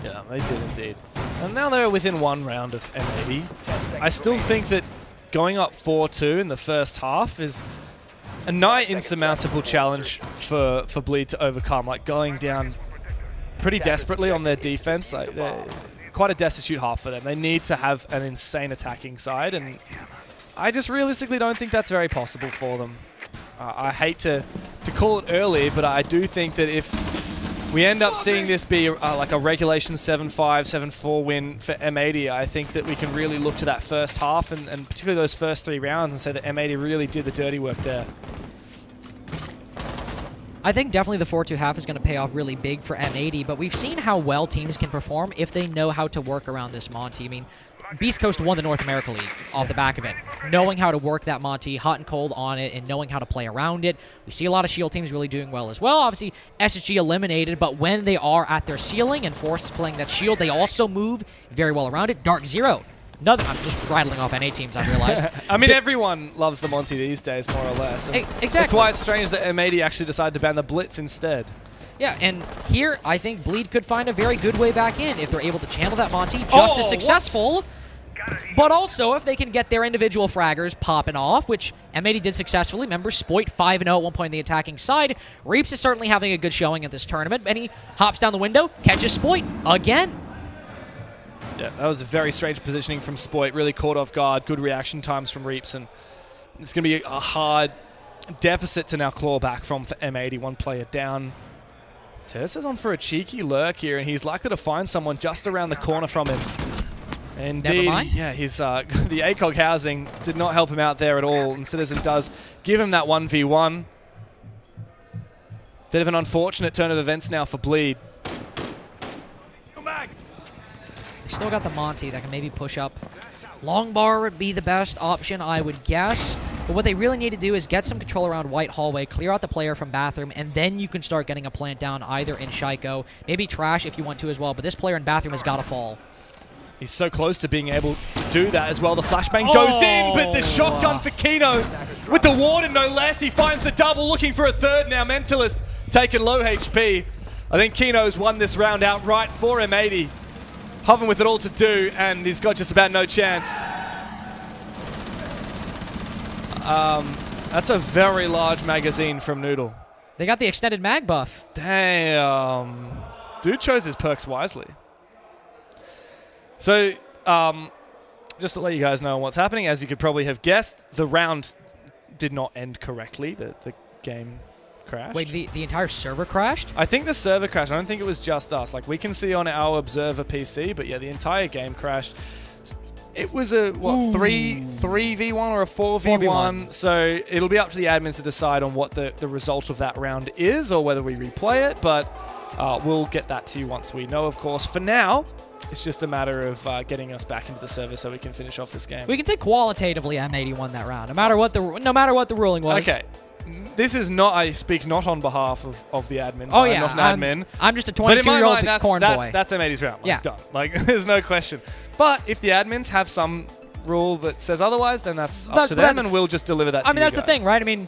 Yeah, they did indeed. And now they're within 1 round of M80. I still think that going up 4-2 in the first half is a nigh insurmountable challenge for Bleed to overcome. Like going down pretty desperately on their defense. Like they're quite a destitute half for them. They need to have an insane attacking side, and I just realistically don't think that's very possible for them. I hate to call it early, but I do think that if we end up seeing this be like a regulation 7-5, 7-4 win for M80, I think that we can really look to that first half and particularly those first 3 rounds and say that M80 really did the dirty work there. I think definitely the 4-2 half is going to pay off really big for M80, but we've seen how well teams can perform if they know how to work around this Monty. I mean, Beast Coast won the North America League off the back of it. Knowing how to work that Monty, hot and cold on it, and knowing how to play around it. We see a lot of SHIELD teams really doing well as well. Obviously, SSG eliminated, but when they are at their ceiling and Force is playing that SHIELD, they also move very well around it. Dark Zero. I'm just rattling off NA teams, I realized. I mean, everyone loves the Monty these days, more or less. Exactly. That's why it's strange that M80 actually decided to ban the Blitz instead. Yeah, and here, I think Bleed could find a very good way back in if they're able to channel that Monty just as successful. But also, if they can get their individual fraggers popping off, which M80 did successfully. Remember, Spoit 5-0 at one point on the attacking side. Reaps is certainly having a good showing at this tournament, and he hops down the window, catches Spoit again. Yeah, that was a very strange positioning from Spoit. Really caught off guard. Good reaction times from Reaps, and it's going to be a hard deficit to now claw back from for M80. 1 player down. Terz is on for a cheeky lurk here, and he's likely to find someone just around the corner from him. Indeed, Never mind. yeah, his the ACOG housing did not help him out there at all, and Citizen does give him that 1v1. Bit of an unfortunate turn of events now for Bleed. They still got the Monty that can maybe push up. Long bar would be the best option, I would guess. But what they really need to do is get some control around White Hallway, clear out the player from Bathroom, and then you can start getting a plant down either in Shaiko, maybe Trash if you want to as well, but this player in Bathroom has got to fall. He's so close to being able to do that as well. The flashbang goes in, but the shotgun for Kino with the Warden, no less. He finds the double, looking for a third now. Mentalist taking low HP. I think Kino's won this round outright for M80. Hovering with it all to do, and he's got just about no chance. That's a very large magazine from Noodle. They got the extended mag buff. Damn. Dude chose his perks wisely. So, just to let you guys know what's happening, as you could probably have guessed, the round did not end correctly. The game crashed. Wait, the entire server crashed? I think the server crashed. I don't think it was just us. Like, we can see on our Observer PC, but yeah, the entire game crashed. It was a, what, 3v1 or a 4v1? So it'll be up to the admins to decide on what the result of that round is or whether we replay it, but we'll get that to you once we know, of course. For now, it's just a matter of getting us back into the server so we can finish off this game. We can say qualitatively M80 won that round, no matter what the ruling was. Okay. This is not, I speak not on behalf of the admins. Oh, I'm yeah. not an admin. I'm just a But in my 22-year-old mind, corn boy. that's M80's round. Like, Yeah. done. Like, there's no question. But if the admins have some rule that says otherwise, then that's up to them, and we'll just deliver that to you I mean, that's guys. the thing, right? I mean,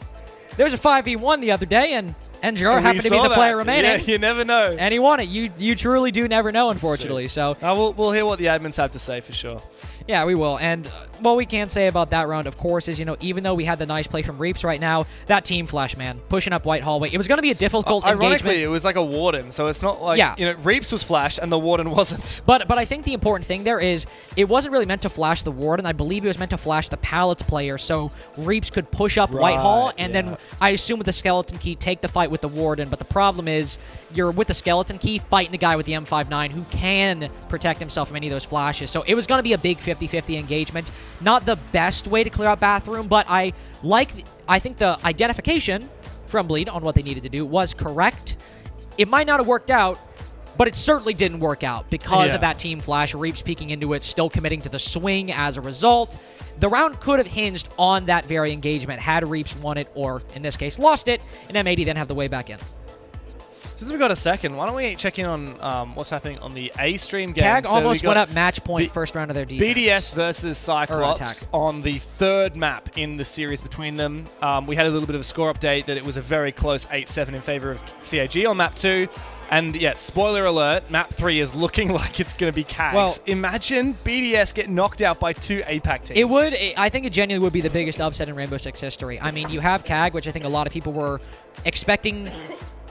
there was a 5v1 the other day, and NGR We happened to be saw the player that. remaining. Yeah, you never know. And he won it. You truly do never know, unfortunately. So We'll hear what the admins have to say for sure. yeah, we will. And what we can say about that round, of course, is, even though we had the nice play from Reaps right now, that team flash, man, pushing up White Hallway, it was going to be a difficult Ironically, engagement. it was like a Warden, so it's not like, Reaps was flashed and the Warden wasn't. But I think the important thing there is it wasn't really meant to flash the Warden. I believe it was meant to flash the Pallets player so Reaps could push up White Hall and then, I assume with the Skeleton Key, take the fight with the Warden. But the problem is you're with the Skeleton Key fighting a guy with the M59 who can protect himself from any of those flashes. So it was going to be a big 50-50 engagement. Not the best way to clear out Bathroom, but I think the identification from Bleed on what they needed to do was correct. It might not have worked out, but it certainly didn't work out because of that team flash. Reaps peeking into it, still committing to the swing as a result. The round could have hinged on that very engagement had Reaps won it, or in this case, lost it, and M80 then have the way back in. Since we've got a second, why don't we check in on what's happening on the A-Stream game? CAG So almost we went got up match point first round of their defense. BDS versus Cyclops attack. on the third map in the series between them. We had a little bit of a score update that it was a very close 8-7 in favor of CAG on map 2. And yeah, spoiler alert, map 3 is looking like it's going to be CAGs. Well, imagine BDS get knocked out by 2 APAC teams. It would. I think it genuinely would be the biggest upset in Rainbow Six history. I mean, you have CAG, which I think a lot of people were expecting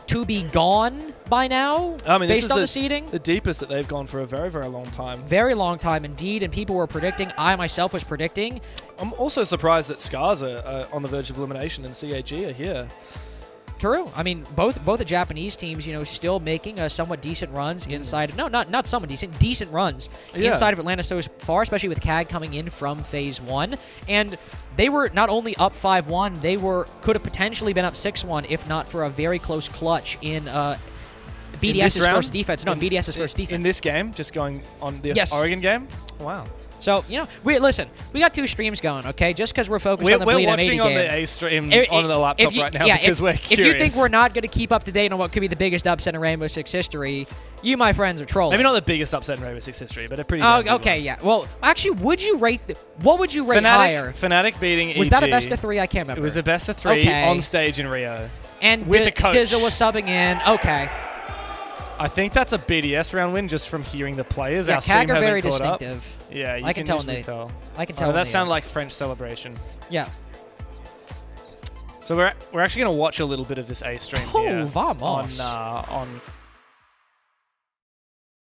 to be gone by now, I mean, based on the seeding. The deepest that they've gone for a very, very long time. Very long time indeed, and people were predicting, I myself was predicting. I'm also surprised that Scars are on the verge of elimination and CAG are here. True. I mean, both the Japanese teams, still making somewhat decent runs inside. No, not somewhat decent runs inside of Atlanta so far, especially with CAG coming in from Phase 1. And they were not only up 5-1, they could have potentially been up 6-1 if not for a very close clutch in BDS's first defense. No, BDS's first defense. In this game, just going on the Yes. Oregon game? Wow. So, listen, we got 2 streams going, okay? Just because we're focused on the Bleed We're M80 watching game. on the A stream on the laptop right now because we're curious. If you think we're not going to keep up to date on what could be the biggest upset in Rainbow Six history, you, my friends, are trolling. Maybe not the biggest upset in Rainbow Six history, but a pretty Oh, damn good okay, one. yeah. Well, actually, what would you rate higher? Fnatic beating EG. Was that a best of 3? I can't remember. It was a best of 3 Okay. on stage in Rio. And with a coach. Dizzle was subbing in. Okay. I think that's a BDS round win just from hearing the players. Yeah, Our stream CAG are hasn't very caught up. distinctive. Yeah, you I can tell when usually they tell. I can tell when that they sounded are. like French celebration. Yeah. So we're actually going to watch a little bit of this A stream here. Vamos. On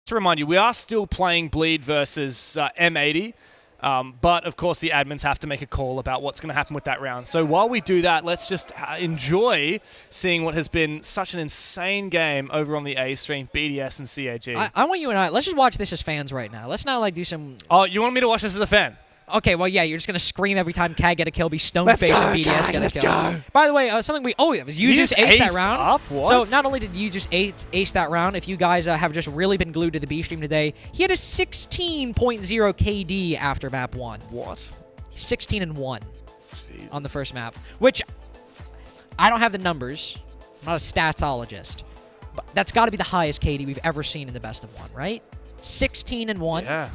to remind you, we are still playing Bleed versus M80. But, of course, the admins have to make a call about what's going to happen with that round. So while we do that, let's just enjoy seeing what has been such an insane game over on the A stream, BDS and CAG. I want you and I, let's just watch this as fans right now. Let's not like do some... Oh, you want me to watch this as a fan? Okay, well, yeah, you're just going to scream every time CAG get a kill, be stone-faced and BDS get a kill. Go. By the way, something we... Oh, it was Yuzu's ace that round. Up? What? So not only did Yuzu's ace that round, if you guys have just really been glued to the B stream today, he had a 16.0 KD after map 1. What? 16-1 on the first map, which I don't have the numbers. I'm not a statologist, but that's got to be the highest KD we've ever seen in the best of 1, right? 16-1. Yeah.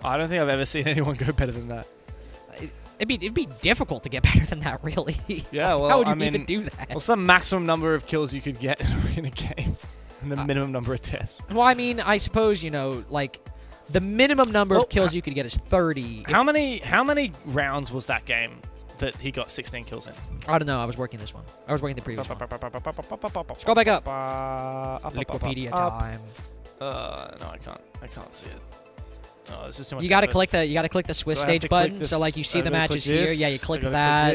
I don't think I've ever seen anyone go better than that. It'd be difficult to get better than that, really. Yeah, well, how would you I mean, even do that? What's the maximum number of kills you could get in a game? And the minimum number of deaths? Well, I mean, I suppose, you know, like, the minimum number of kills you could get is 30. How many rounds was that game that he got 16 kills in? I don't know. I was working this one. I was working the previous one. Scroll back up. Wikipedia time. No, I can't see it. Oh, this is too much. You gotta click the Swiss stage button. So like you see the matches here. Yeah, you click that.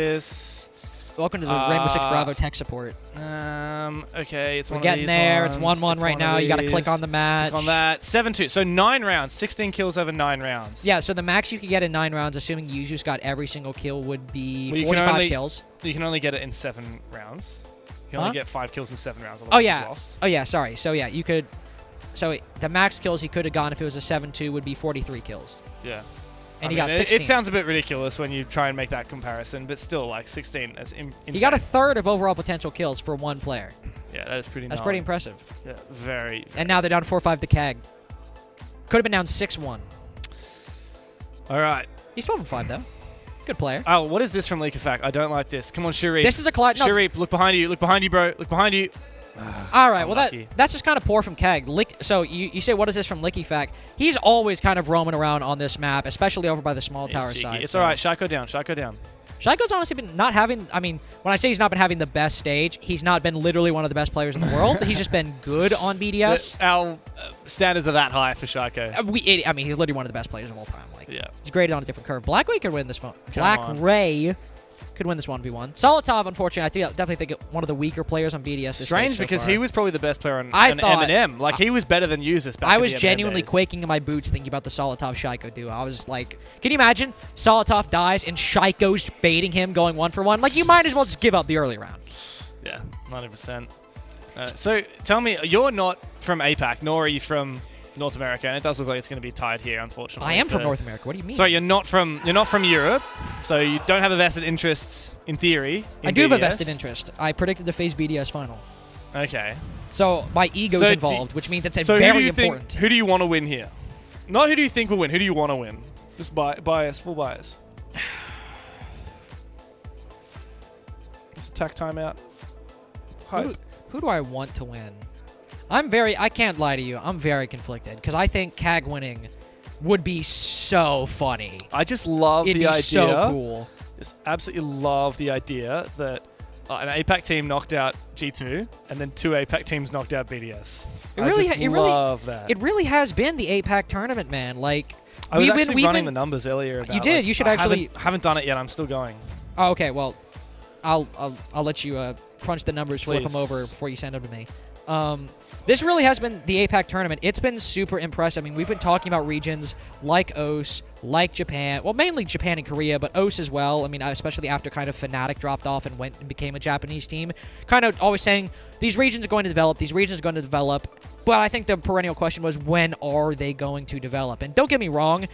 Welcome to the Rainbow Six Bravo tech support. Okay, it's We're one getting of these there. ones. It's 1-1 right now. You gotta click on the match. Click on that. 7-2. So 9 rounds. 16 kills over 9 rounds. Yeah. So the max you could get in 9 rounds, assuming Yuzu's got every single kill, would be 45 kills. You can only get it in 7 rounds. You can only get 5 kills in 7 rounds. Oh yeah. Oh yeah. Sorry. So yeah, you could. So the max kills he could have gotten if it was a 7-2 would be 43 kills. Yeah. And he got 16. It sounds a bit ridiculous when you try and make that comparison, but still, like 16, that's insane. He got a third of overall potential kills for one player. Yeah, that is pretty. That's pretty impressive. Yeah, very. And now they're down 4-5 to CAG. Could have been down 6-1. All right. He's 12-5 though. Good player. Oh, what is this from Leak Effect? I don't like this. Come on, Sharif. This is a collide. No. Sharif, look behind you. Look behind you, bro. Look behind you. All right, well, that's just kind of poor from CAG. So you say, what is this from Licky Fact? He's always kind of roaming around on this map, especially over by the small tower side. It's all right. Shaiko down. Shaiko down. Shaiko's honestly been not having, I mean, when I say he's not been having the best stage, he's not been literally one of the best players in the world. He's just been good on BDS. Our standards are that high for Shaiko. I mean, he's literally one of the best players of all time. Like, yeah. He's graded on a different curve. Black Ray could win this one. Black Ray could win this 1v1. Solitov, unfortunately, I definitely think one of the weaker players on BDS. Strange because he was probably the best player on thought, M&M. Like, he was better than Usus back I in was the genuinely days. quaking in my boots thinking about the Solitov Shaiko duo. I was like, can you imagine? Solitov dies and Shaiko's baiting him going 1-for-1? Like, you might as well just give up the early round. Yeah, 90%. So, tell me, you're not from APAC, nor are you from North America, and it does look like it's going to be tied here, unfortunately. I am from North America. What do you mean? Sorry, you're not from Europe, so you don't have a vested interest in theory. I do have a vested interest. I predicted the FaZe BDS final. Okay. So my ego's involved, which means it's very important. Who do you want to win here? Not who do you think will win. Who do you want to win? Just bias, full bias. Just attack timeout. Who do I want to win? I can't lie to you, I'm very conflicted, because I think CAG winning would be so funny. I just love It'd the be idea. so cool. Just absolutely love the idea that an APAC team knocked out G2, and then 2 APAC teams knocked out BDS. I love that. It really has been the APAC tournament, man. Like, I was actually running the numbers earlier. You did. You should actually. Haven't done it yet. I'm still going. Oh, okay. Well, I'll let you crunch the numbers, flip them over before you send them to me. This really has been the APAC tournament. It's been super impressive. I mean, we've been talking about regions like OS, like Japan. Well, mainly Japan and Korea, but OS as well. I mean, especially after kind of Fnatic dropped off and went and became a Japanese team. Kind of always saying, these regions are going to develop, these regions are going to develop. But I think the perennial question was, when are they going to develop? And don't get me wrong,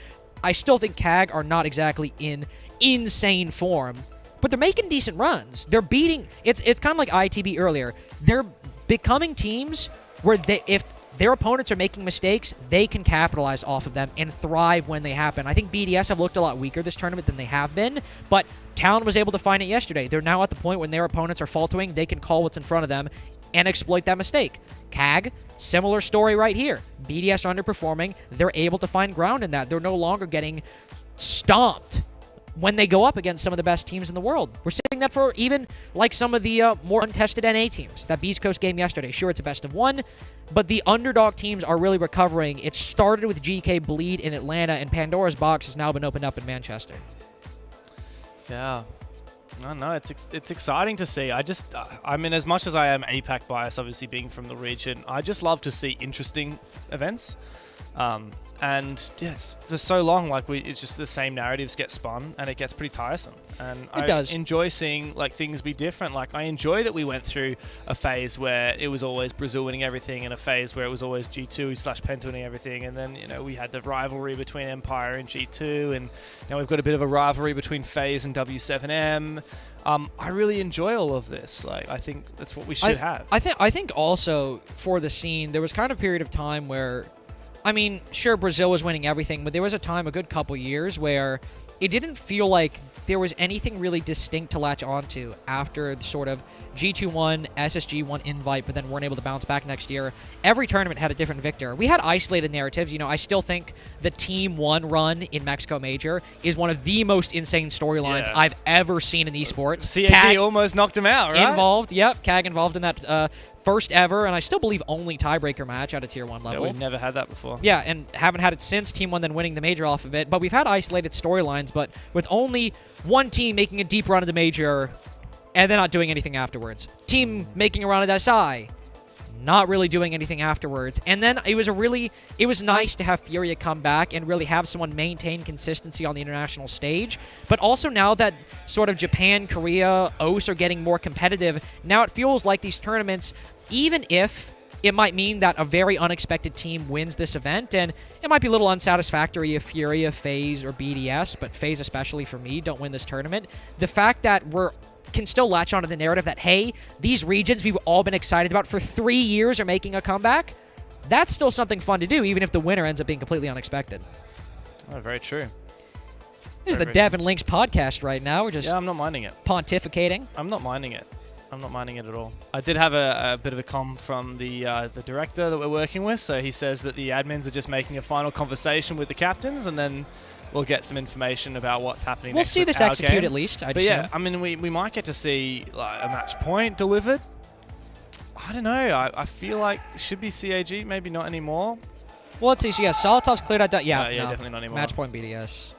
I still think CAG are not exactly in insane form. But they're making decent runs. They're beating... It's kind of like ITB earlier. They're becoming teams where if their opponents are making mistakes, they can capitalize off of them and thrive when they happen. I think BDS have looked a lot weaker this tournament than they have been, but Talon was able to find it yesterday. They're now at the point when their opponents are faltering, they can call what's in front of them and exploit that mistake. CAG, similar story right here. BDS are underperforming. They're able to find ground in that. They're no longer getting stomped when they go up against some of the best teams in the world. We're seeing that for even like some of the more untested NA teams. That Beast Coast game yesterday, sure, it's a best of one, but the underdog teams are really recovering. It started with GK Bleed in Atlanta, and Pandora's Box has now been opened up in Manchester. Yeah. No, it's exciting to see. I mean, as much as I am APAC biased, obviously being from the region, I just love to see interesting events. And yes, for so long, like it's just the same narratives get spun, and it gets pretty tiresome. And I enjoy seeing like things be different. Like I enjoy that we went through a phase where it was always Brazil winning everything, and a phase where it was always G2/Penta winning everything, and then we had the rivalry between Empire and G2, and now we've got a bit of a rivalry between FaZe and W7M. I really enjoy all of this. Like I think that's what we should have. I think also for the scene, there was kind of a period of time where, I mean, sure, Brazil was winning everything, but there was a time, a good couple years, where it didn't feel like there was anything really distinct to latch onto after the sort of G2 won, SSG won invite, but then weren't able to bounce back next year. Every tournament had a different victor. We had isolated narratives. I still think the Team 1 run in Mexico Major is one of the most insane storylines I've ever seen in esports. CAG almost knocked him out, right? Involved, yep. CAG involved in that first ever, and I still believe only tiebreaker match at a Tier 1 level. Yeah, we've never had that before. Yeah, and haven't had it since Team 1 then winning the Major off of it. But we've had isolated storylines, but with only one team making a deep run of the Major and then not doing anything afterwards. Team making a run at SI, not really doing anything afterwards. And then it was nice to have Furia come back and really have someone maintain consistency on the international stage. But also now that sort of Japan, Korea, OS are getting more competitive, now it feels like these tournaments, even if it might mean that a very unexpected team wins this event, and it might be a little unsatisfactory if Furia, FaZe, or BDS, but FaZe especially for me, don't win this tournament. The fact that can still latch onto the narrative that, hey, these regions we've all been excited about for 3 years are making a comeback, that's still something fun to do, even if the winner ends up being completely unexpected. Oh, very true. This is the Dev and Links podcast right now. We're just I'm not minding it. Pontificating. I'm not minding it. I'm not minding it at all. I did have a bit of a comm from the director that we're working with, so he says that the admins are just making a final conversation with the captains, and then we'll get some information about what's happening. We'll see this execute at least. But yeah, I mean, we might get to see like a match point delivered. I don't know. I feel like it should be CAG, maybe not anymore. Well, let's see. So yeah, Solotov's cleared out. Yeah, no, definitely not anymore. Match point BDS.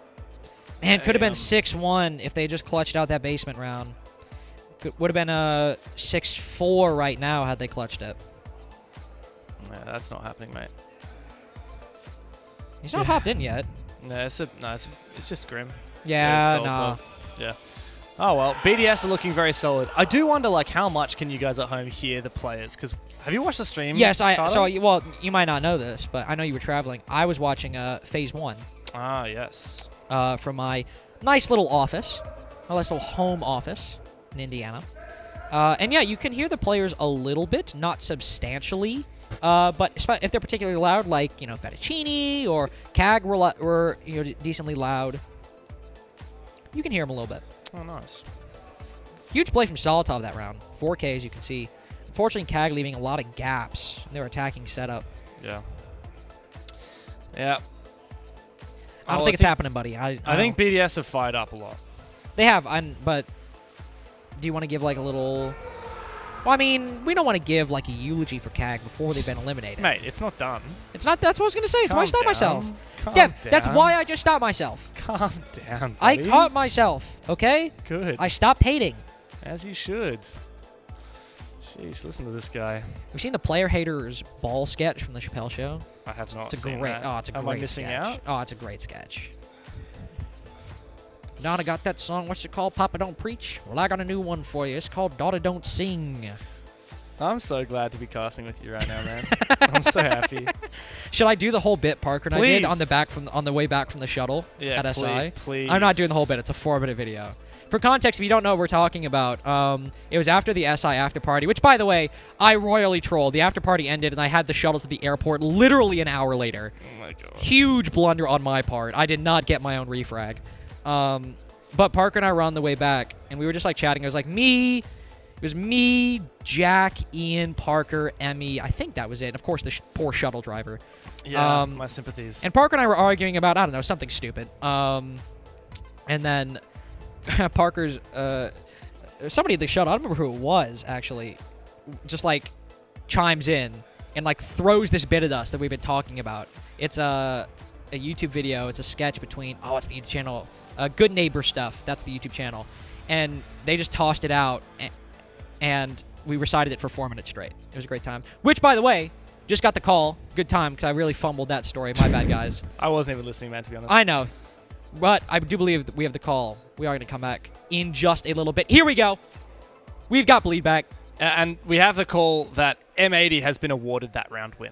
Man, could have been 6-1 if they just clutched out that basement round. Would have been a 6-4 right now had they clutched it. Yeah, that's not happening, mate. He's not hopped in yet. No, it's just grim. Yeah, nah. Yeah. Oh well, BDS are looking very solid. I do wonder, like, how much can you guys at home hear the players? Because have you watched the stream? Yes, well, you might not know this, but I know you were traveling. I was watching FaZe 1. Ah, yes. From my nice little office, my nice little home office in Indiana. And yeah, you can hear the players a little bit, not substantially. But if they're particularly loud, like, Fettuccine or CAG were decently loud, you can hear them a little bit. Oh, nice. Huge play from Solotov that round. 4K, as you can see. Unfortunately, CAG leaving a lot of gaps in their attacking setup. Yeah. Yeah. I don't think it's happening, buddy. I think BDS have fired up a lot. They have, but do you want to give like a little... Well, I mean, we don't want to give like a eulogy for CAG before they've been eliminated. Mate, it's not done. It's not. That's what I was going to say. It's why I stopped myself. Dev, that's why I just stopped myself. Calm down, buddy. I caught myself, okay? Good. I stopped hating. As you should. Sheesh, listen to this guy. We've seen the player haters ball sketch from the Chappelle Show. I have not seen seen that. Oh, it's a great sketch. Am I missing out? Oh, it's a great sketch. Donna got that song, what's it called? Papa Don't Preach? Well, I got a new one for you. It's called Daughter Don't Sing. I'm so glad to be casting with you right now, man. I'm so happy. Should I do the whole bit Parker and Please. I did on the way back from the shuttle at SI? Please. I'm not doing the whole bit. It's a 4-minute video. For context, if you don't know what we're talking about, it was after the SI after party, which, by the way, I royally trolled. The after party ended, and I had the shuttle to the airport literally an hour later. Oh my god. Huge Blunder on my part. I did not get my own refrag. But Parker and I were on the way back, and we were just like chatting. It was like it was me, Jack, Ian, Parker, Emmy. I think that was it. And of course, the poor shuttle driver. Yeah, my sympathies. And Parker and I were arguing about, I don't know, something stupid. And then Parker's somebody at the shuttle, I don't remember who it was actually, just like chimes in and like throws this bit at us that we've been talking about. It's a YouTube video. It's a sketch between it's the YouTube channel, Good Neighbor Stuff. That's the YouTube channel, and they just tossed it out, and we recited it for 4 minutes straight. It was a great time. Which, by the way, just got the call. Good time, because I really fumbled that story. My bad, guys. I wasn't even listening, man, to be honest. I know, but I do believe that we have the call. We are going to come back in just a little bit. Here we go. We've got Bleed back. And we have the call that M80 has been awarded that round win.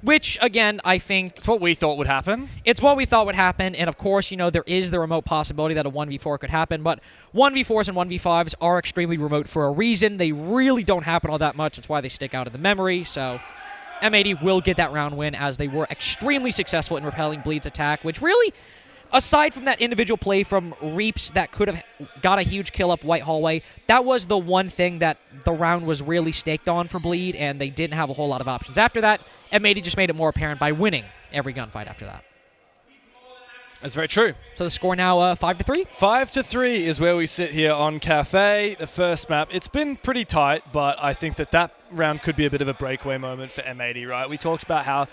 Which, again, I think... It's what we thought would happen. It's what we thought would happen, and of course, you know, there is the remote possibility that a 1v4 could happen, but 1v4s and 1v5s are extremely remote for a reason. They really don't happen all that much. That's why they stick out in the memory, so M80 will get that round win as they were extremely successful in repelling Bleed's attack, which really, aside from that individual play from Reaps that could have got a huge kill up White Hallway, that was the one thing that the round was really staked on for Bleed, and they didn't have a whole lot of options. After that, M80 just made it more apparent by winning every gunfight after that. That's very true. So the score now 5-3? 5-3 is where we sit here on Cafe, the first map. It's been pretty tight, but I think that round could be a bit of a breakaway moment for M80, right? We talked about how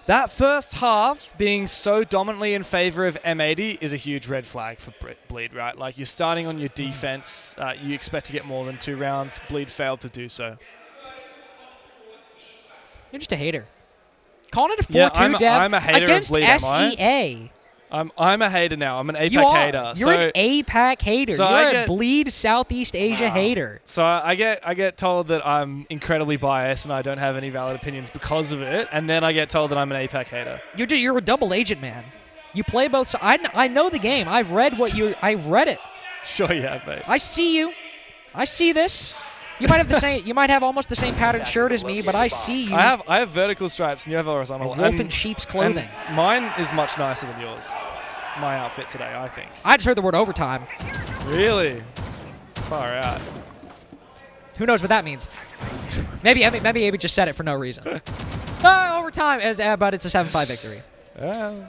that first half being so dominantly in favor of M80 is a huge red flag for Bleed, right? Like, you're starting on your defense. You expect to get more than 2 rounds. Bleed failed to do so. You're just a hater. Calling it a 4-2, Dev, I'm a hater against of Bleed, SEA. I'm a hater now. I'm an APAC You are. hater. You're an APAC hater. So You're a Bleed Southeast Asia hater. So I get told that I'm incredibly biased and I don't have any valid opinions because of it, and then I get told that I'm an APAC hater. You're a double agent, man. You play both sides. I know the game. I've read I've read it. Sure you have, mate. I see you. I see this. You might have the same. You might have almost the same patterned shirt as me, but I see you. I have vertical stripes and you have horizontal. A wolf in sheep's clothing. And mine is much nicer than yours. My outfit today, I think. I just heard the word overtime. Really? Far out. Who knows what that means? Maybe Abe just said it for no reason. Overtime, but it's a 7-5 victory.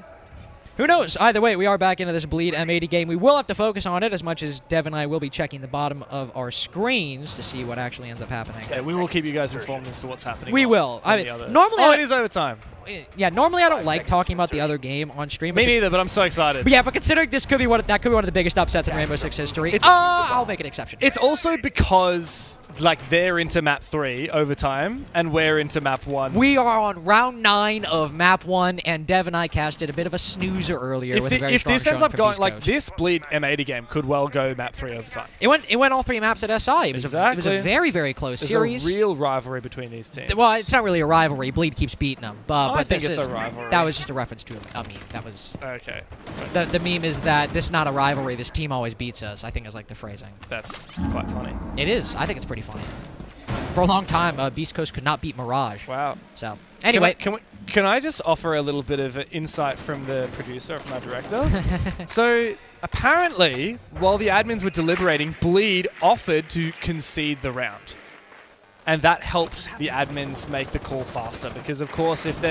Who knows? Either way, we are back into this Bleed M80 game. We will have to focus on it as much as Dev and I will be checking the bottom of our screens to see what actually ends up happening. Yeah, we will keep you guys informed as to what's happening. We will. I mean, normally, it is overtime. Yeah, normally I don't like talking about the other game on stream. Me neither, but I'm so excited. But considering this could be one of the biggest upsets in Rainbow Six history, I'll make an exception. It's also because they're into map 3 overtime and we're into map 1. We are on round 9 of map 1, and Dev and I casted a bit of a snoozer earlier with a very strong this ends showing up from going East Coast. this Bleed M80 game could well go map 3 overtime. It went all 3 maps at SI. It was a very, very close series. There's a real rivalry between these teams. Well, it's not really a rivalry. Bleed keeps beating them. But I think it's a rivalry. That was just a reference to a meme. That was okay. The meme is that this is not a rivalry. This team always beats us, I think is like the phrasing. That's quite funny. It is. I think it's pretty funny. For a long time, Beast Coast could not beat Mirage. Wow. So, anyway. Can I just offer a little bit of insight from the producer, from our director? So, apparently, while the admins were deliberating, Bleed offered to concede the round. And that helped the admins make the call faster because, of course, if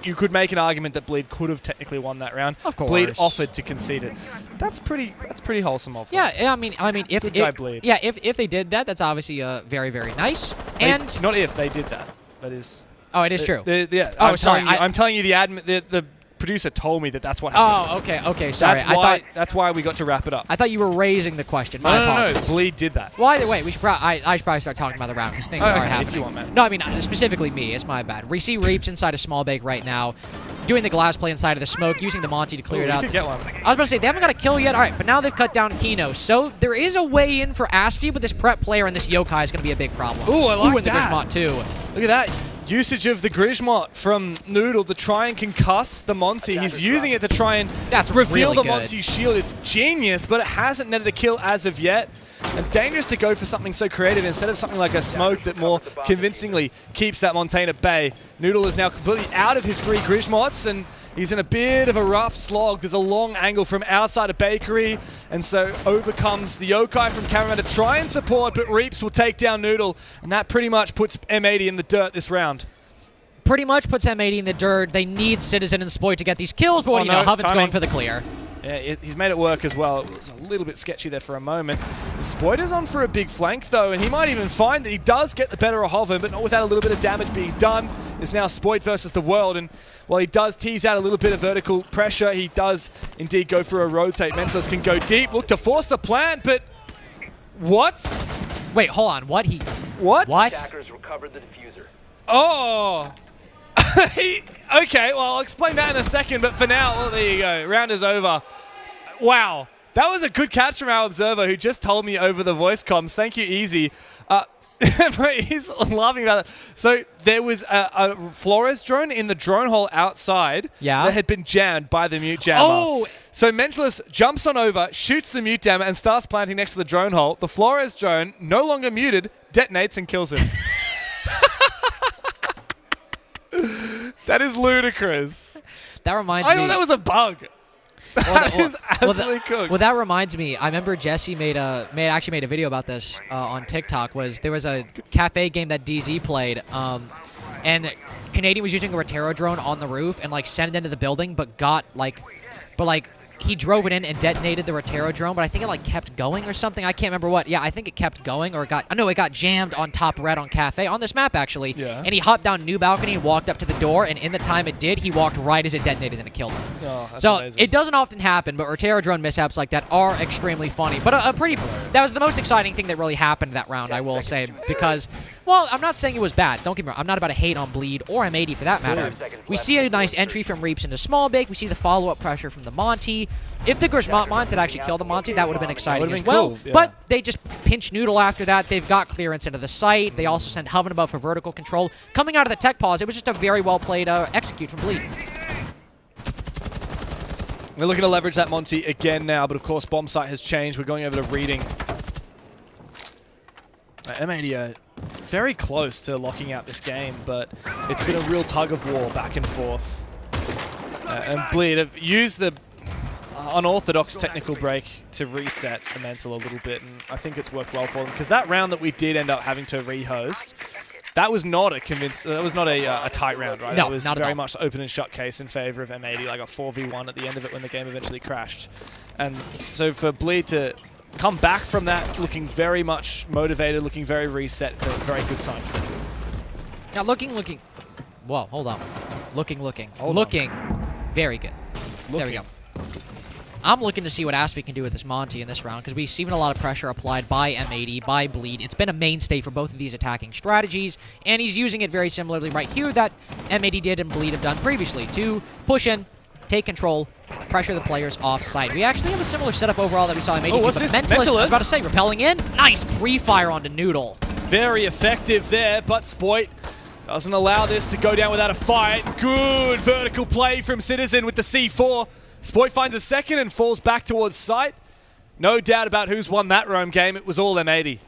you could make an argument that Bleed could have technically won that round. Of course. Bleed offered to concede it. That's pretty wholesome of them. Yeah, I mean, if Bleed. Yeah, if they did that, that's obviously very, very nice. And not if they did that. That is. Oh, it is true. Yeah. Oh, sorry. I'm telling you, the producer told me that's what happened. Oh, okay. Sorry. That's why we got to wrap it up. I thought you were raising the question. My apologies. No. Bleed did that. Well, either way, I should probably start talking about the round because things are happening. If you want, man. No, I mean, specifically me. It's my bad. We see Reaps inside a small bake right now, doing the glass play inside of the smoke, using the Monty to clear it out. We could get one. I was about to say, they haven't got a kill yet. All right, but now they've cut down Kino. So there is a way in for Astview, but this prep player and this Yokai is going to be a big problem. Ooh, I like and the Grismot, too. Look at that. Usage of the Grismot from Noodle to try and concuss the Monty. He's using it to try and reveal the Monty's shield. It's genius, but it hasn't netted a kill as of yet. And dangerous to go for something so creative instead of something like a smoke that more convincingly keeps that Montaigne at bay. Noodle is now completely out of his 3 Grismots, and he's in a bit of a rough slog. There's a long angle from outside a bakery, and so overcomes the Yokai from Cameraman to try and support, but Reaps will take down Noodle, and that pretty much puts M80 in the dirt this round. Pretty much puts M80 in the dirt. They need Citizen and Sploit to get these kills, but what do you know? Huvin's going for the clear. Yeah, he's made it work as well. It was a little bit sketchy there for a moment. The Spoiler's on for a big flank, though, and he might even find that he does get the better of him, but not without a little bit of damage being done. It's now Spoit versus the world, and while he does tease out a little bit of vertical pressure, he does indeed go for a rotate. Mentalist can go deep, look to force the plant, but what? Wait, hold on. What? What? Attackers recovered the diffuser. Oh! Okay, well, I'll explain that in a second, but for now, well, there you go. Round is over. Wow. That was a good catch from our observer who just told me over the voice comms. Thank you, Easy. But he's laughing about that. So there was a Flores drone in the drone hole outside that had been jammed by the mute jammer. Oh! So Mentalist jumps on over, shoots the mute jammer, and starts planting next to the drone hole. The Flores drone, no longer muted, detonates and kills him. That is ludicrous. That reminds me. I thought that was a bug. That is absolutely cooked. Well, that reminds me. I remember Jesse actually made a video about this on TikTok. There was a cafe game that DZ played, and Canadian was using a Rotero drone on the roof and like sent it into the building, but he drove it in and detonated the Rotero drone, but I think it like kept going or something. I can't remember what. Yeah, I think it kept going, or it got jammed on top red on Cafe on this map actually. Yeah. And he hopped down new balcony and walked up to the door, and in the time it did, he walked right as it detonated and it killed him. Oh, that's so amazing. it doesn't often happen, but Rotero drone mishaps like that are extremely funny. But that was the most exciting thing that really happened that round, I will say, because, well, I'm not saying it was bad. Don't get me wrong. I'm not about to hate on Bleed or M80 for that matter. We see a nice entry from Reaps into Small Bake. We see the follow-up pressure from the Monty. If the Grismont had actually killed the Monty, that would have been exciting as well. Cool, yeah. But they just pinch Noodle after that. They've got clearance into the site. They also send Hoven above for vertical control. Coming out of the tech pause, it was just a very well-played execute from Bleed. We're looking to leverage that Monty again now, but of course bomb site has changed. We're going over to reading. M80 are very close to locking out this game, but it's been a real tug of war back and forth. And Bleed have used the unorthodox technical break to reset the mental a little bit, and I think it's worked well for them, because that round that we did end up having to rehost, that was not a tight round, right? No, it was not at very all. much open and shut case in favor of M80, like a 4v1 at the end of it when the game eventually crashed. And so for Bleed to come back from that looking very much motivated, looking very reset, it's a very good sign for them. Now looking. Whoa, hold on. Looking. Hold looking. Very good. Looking. There we go. I'm looking to see what Aspie can do with this Monty in this round, because we've seen a lot of pressure applied by M80, by Bleed. It's been a mainstay for both of these attacking strategies, and he's using it very similarly right here that M80 did and Bleed have done previously, to push in, take control, pressure the players off-site. We actually have a similar setup overall that we saw M80 do, what's but this? Mentalist, I was about to say, repelling in. Nice pre-fire onto Noodle. Very effective there, but Spoit doesn't allow this to go down without a fight. Good vertical play from Citizen with the C4. Spoit finds a second and falls back towards site. No doubt about who's won that roam game. It was all M80.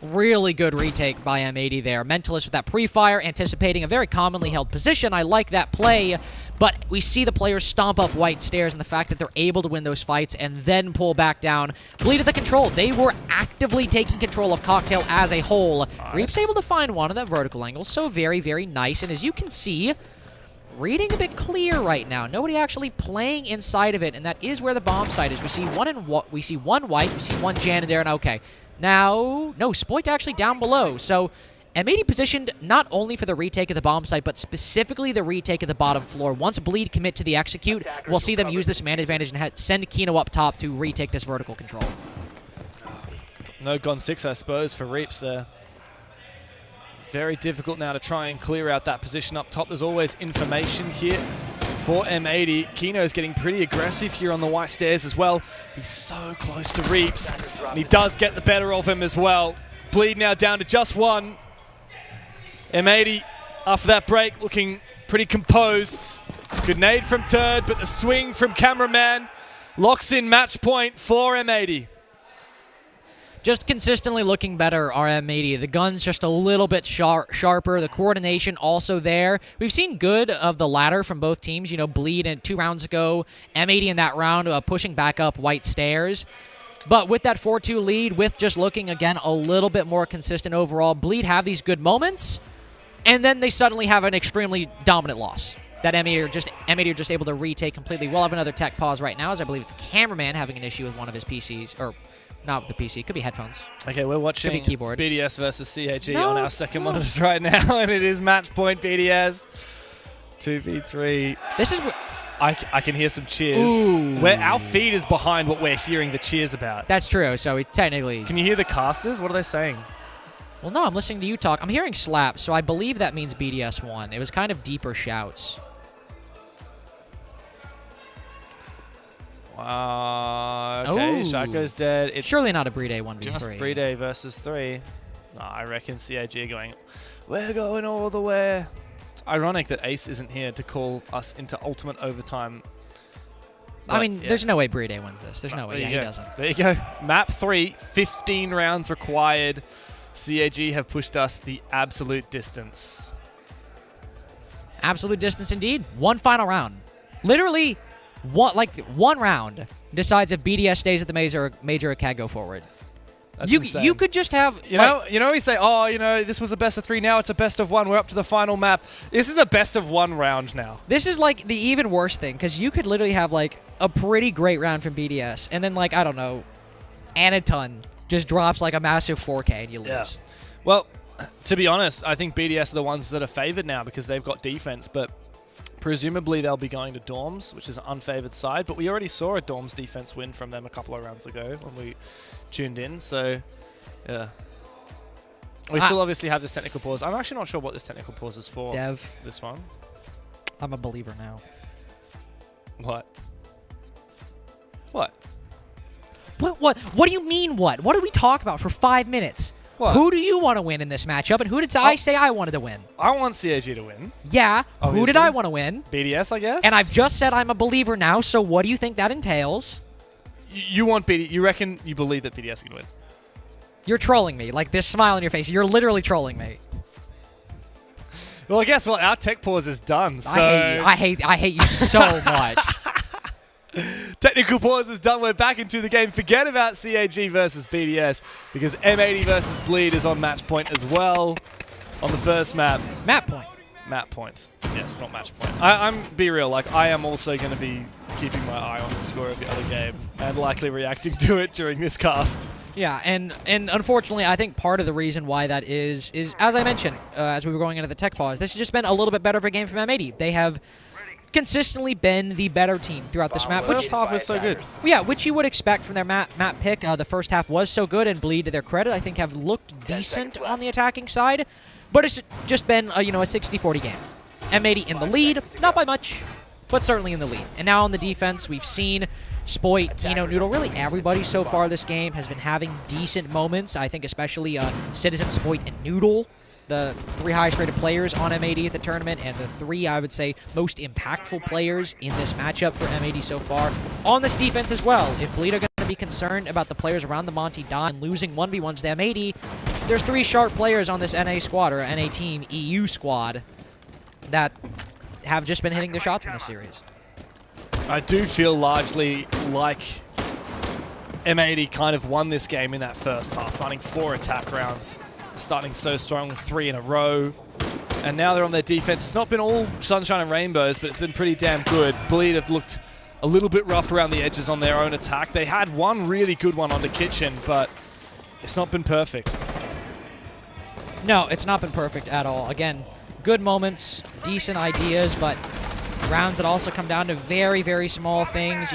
Really good retake by M80 there. Mentalist with that pre-fire, anticipating a very commonly held position. I like that play, but we see the players stomp up white stairs, and the fact that they're able to win those fights and then pull back down. Bleed at the control. They were actively taking control of Cocktail as a whole. Nice. Reap's able to find one of that vertical angle, so very, very nice. And as you can see, reading a bit clear right now. Nobody actually playing inside of it, and that is where the bomb site is. We see one white, we see one Jan in there, and okay. Now, no, Spoit actually down below. So M80 positioned not only for the retake of the bomb site, but specifically the retake of the bottom floor. Once Bleed commit to the execute, we'll see them use this man advantage and send Kino up top to retake this vertical control. No Gon 6, I suppose, for Reaps there. Very difficult now to try and clear out that position up top. There's always information here for M80. Kino's getting pretty aggressive here on the white stairs as well. He's so close to Reaps, and he does get the better of him as well. Bleed now down to just one. M80, after that break, looking pretty composed. Good nade from Turd, but the swing from Cameraman locks in match point for M80. Just consistently looking better, our M80. The gun's just a little bit sharper. The coordination also there. We've seen good of the latter from both teams. You know, Bleed in 2 rounds ago. M80 in that round pushing back up white stairs. But with that 4-2 lead, with just looking, again, a little bit more consistent overall, Bleed have these good moments, and then they suddenly have an extremely dominant loss. that Emity are just able to retake completely. We'll have another tech pause right now, as I believe it's Cameraman having an issue with one of his PCs, or not with the PC. It could be headphones. Okay, we're watching Could be keyboard. BDS versus CAG on our second monitors right now, and it is match point BDS. 2v3. This is... I can hear some cheers. Ooh. Where our feed is behind what we're hearing the cheers about. That's true, so we technically... Can you hear the casters? What are they saying? Well, no, I'm listening to you talk. I'm hearing slaps, so I believe that means BDS won. It was kind of deeper shouts. Okay, Ooh. Shaco's dead. It's Surely not a Brede 1v3. just Brede versus 3. No, I reckon CAG are going, we're going all the way. It's ironic that Ace isn't here to call us into ultimate overtime. I mean, yeah. there's no way Brede wins this. There's no way. Yeah, he doesn't. There you go. Map 3, 15 rounds required. CAG have pushed us the absolute distance. Absolute distance indeed. One final round. Literally, one round decides if BDS stays at the major or CAG go forward. That's You insane. you could just have... You know, we say, oh, this was a best of 3. Now it's a best of 1. We're up to the final map. This is a best of 1 round now. This is like the even worse thing, because you could literally have like a pretty great round from BDS, and then like, I don't know, Anaton just drops like a massive 4K and you lose. Yeah. Well, to be honest, I think BDS are the ones that are favored now because they've got defense, but presumably they'll be going to Dorms, which is an unfavored side, but we already saw a Dorms defense win from them a couple of rounds ago when we tuned in, so yeah. We still obviously have this technical pause. I'm actually not sure what this technical pause is for. Dev. This one. I'm a believer now. What? What? What do you mean what? What did we talk about for 5 minutes? What? Who do you want to win in this matchup, and who did I say I wanted to win? I want CAG to win. Yeah, who Obviously. did I want to win? BDS, I guess? And I've just said I'm a believer now, so what do you think that entails? You want BD? You reckon you believe that BDS can win? You're trolling me. Like this smile on your face. You're literally trolling me. Well, I guess our tech pause is done. So I hate you so much. technical pause is done. We're back into the game. Forget about CAG versus BDS because M80 versus Bleed is on match point as well on the first map. Map point. Map points. Yes, not match point. I'm be real. Like I am also going to be keeping my eye on the score of the other game and likely reacting to it during this cast. Yeah, and unfortunately, I think part of the reason why that is as I mentioned as we were going into the tech pause, this has just been a little bit better of a game from M80. They have consistently been the better team throughout this map. First half was so good. Yeah, which you would expect from their map pick. The first half was so good, and Bleed, to their credit, I think have looked decent on the attacking side. But it's just been a 60-40 game. M80 in the lead, not by much, but certainly in the lead. And now on the defense, we've seen Spoit, Kino, Noodle, really everybody so far this game has been having decent moments. I think especially Citizen, Spoit, and Noodle, the 3 highest rated players on M80 at the tournament, and the 3, I would say, most impactful players in this matchup for M80 so far. On this defense as well, if Bleed are going to be concerned about the players around the Monty Don and losing 1v1s to M80, there's 3 sharp players on this NA squad, or NA Team EU squad, that have just been hitting their shots in this series. I do feel largely like M80 kind of won this game in that first half, finding 4 attack rounds, starting so strong with 3 in a row. And now they're on their defense. It's not been all sunshine and rainbows, but it's been pretty damn good. Bleed have looked a little bit rough around the edges on their own attack. They had one really good one onto Kitchen, but it's not been perfect. No, it's not been perfect at all. Again, good moments, decent ideas, but rounds that also come down to very, very small things.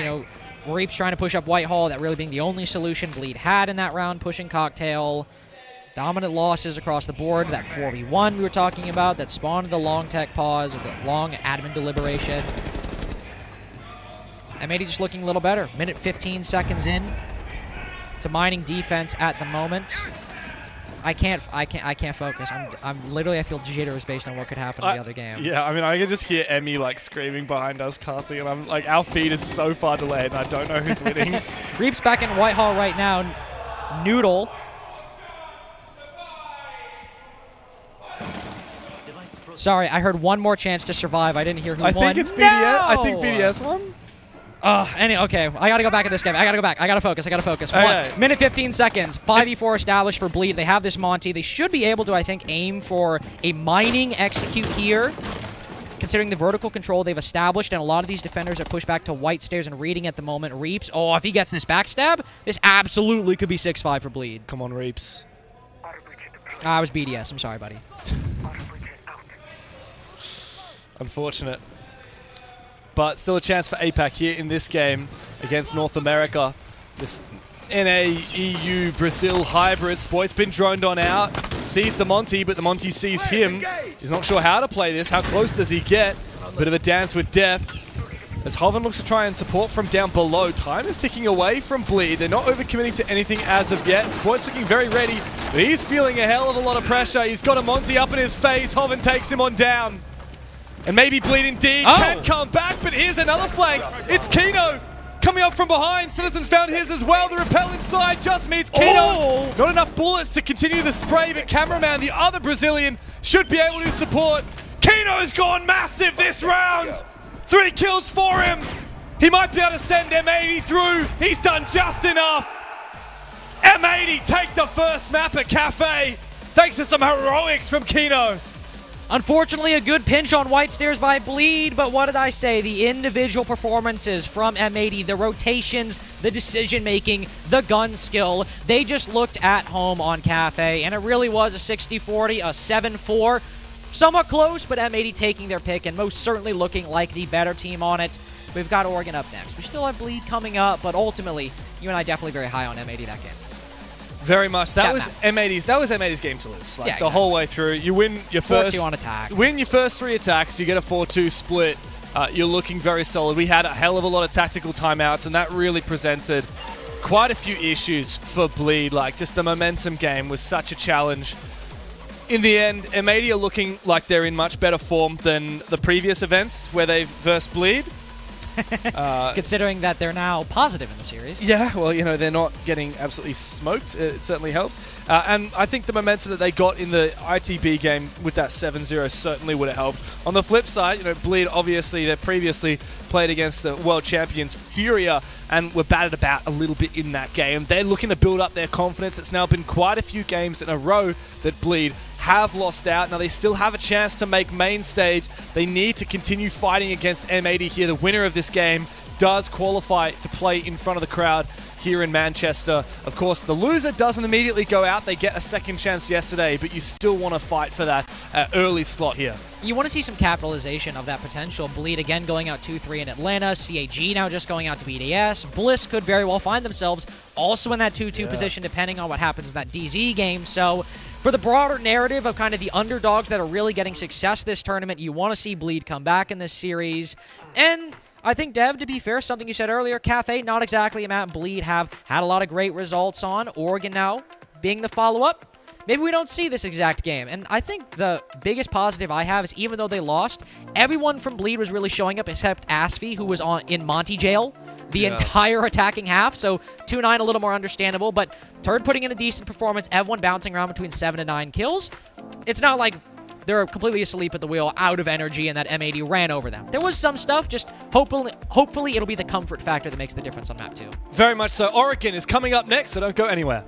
Reap's trying to push up Whitehall, that really being the only solution Bleed had in that round, pushing Cocktail. Dominant losses across the board, that 4v1 we were talking about, that spawned the long tech pause, or the long admin deliberation. M80 just looking a little better. Minute 15 seconds in to mining defense at the moment. I can't focus. I'm literally, I feel jitters based on what could happen in the other game. Yeah, I mean, I can just hear Emmy like screaming behind us casting, and I'm like, our feed is so far delayed, and I don't know who's winning. Reap's back in Whitehall right now. Noodle. Sorry, I heard one more chance to survive. I didn't hear who won. I think it's BDS. No! I think BDS won. Okay, I gotta go back at this game. I gotta go back. I gotta focus. Okay. Minute 15 seconds. 5v4 established for Bleed. They have this Monty. They should be able to, I think, aim for a mining execute here. considering the vertical control they've established, and a lot of these defenders are pushed back to white stairs and reading at the moment. Reaps, oh, if he gets this backstab, this absolutely could be 6-5 for Bleed. Come on, Reaps. Ah, it was BDS. I'm sorry, buddy. Unfortunate. But still a chance for APAC here in this game against North America. This NA-EU Brazil hybrid. Spoit's been droned on out. Sees the Monty, but the Monty sees him. He's not sure how to play this. How close does he get? Bit of a dance with death. As Hoven looks to try and support from down below. Time is ticking away from Bleed. They're not overcommitting to anything as of yet. Spoit's looking very ready, but he's feeling a hell of a lot of pressure. He's got a Monty up in his face. Hoven takes him on down. And maybe Bleed indeed can come back, but here's another flank. It's Kino coming up from behind. Citizen found his as well. The repel inside just meets Kino. Not enough bullets to continue the spray, but Cameraman, the other Brazilian, should be able to support. Kino's gone massive this round. 3 kills for him. He might be able to send M80 through. He's done just enough. M80 take the first map at Cafe, thanks to some heroics from Kino. Unfortunately, a good pinch on white stairs by Bleed, but what did I say? The individual performances from M80, the rotations, the decision-making, the gun skill, they just looked at home on Cafe, and it really was a 60-40, a 7-4. Somewhat close, but M80 taking their pick and most certainly looking like the better team on it. We've got Oregon up next. We still have Bleed coming up, but ultimately, you and I definitely very high on M80 that game. Very much. That was M80's game to lose. Like, yeah, exactly. The whole way through. You win your first 4-2 on attack. Win your first 3 attacks, you get a 4-2 split. You're looking very solid. We had a hell of a lot of tactical timeouts, and that really presented quite a few issues for Bleed. Like, just the momentum game was such a challenge. In the end, M80 are looking like they're in much better form than the previous events where they've versed Bleed. Considering that they're now positive in the series. Yeah, well, you know, they're not getting absolutely smoked. It certainly helps. And I think the momentum that they got in the ITB game with that 7-0 certainly would have helped. On the flip side, you know, Bleed, obviously, they previously played against the world champions Furia and were battered about a little bit in that game. They're looking to build up their confidence. It's now been quite a few games in a row that Bleed have lost out. Now they still have a chance to make main stage. They need to continue fighting against M80 here. The winner of this game does qualify to play in front of the crowd here in Manchester. Of course, the loser doesn't immediately go out. They get a second chance yesterday, but you still want to fight for that early slot here. You want to see some capitalization of that potential. Bleed again going out 2-3 in Atlanta. CAG now just going out to BDS. Bliss could very well find themselves also in that 2-2 position depending on what happens in that DZ game. So for the broader narrative of kind of the underdogs that are really getting success this tournament, you want to see Bleed come back in this series. And I think, Dev, to be fair, something you said earlier, Cafe, not exactly a map Bleed have had a lot of great results on. Oregon now being the follow-up. Maybe we don't see this exact game. And I think the biggest positive I have is even though they lost, everyone from Bleed was really showing up except Asfi, who was in Monty jail the entire attacking half. So 2-9 a little more understandable. But Turd putting in a decent performance, everyone bouncing around between 7 to 9 kills. It's not like they're completely asleep at the wheel, out of energy, and that M80 ran over them. There was some stuff, just hopefully it'll be the comfort factor that makes the difference on map 2. Very much so. Oregon is coming up next, so don't go anywhere.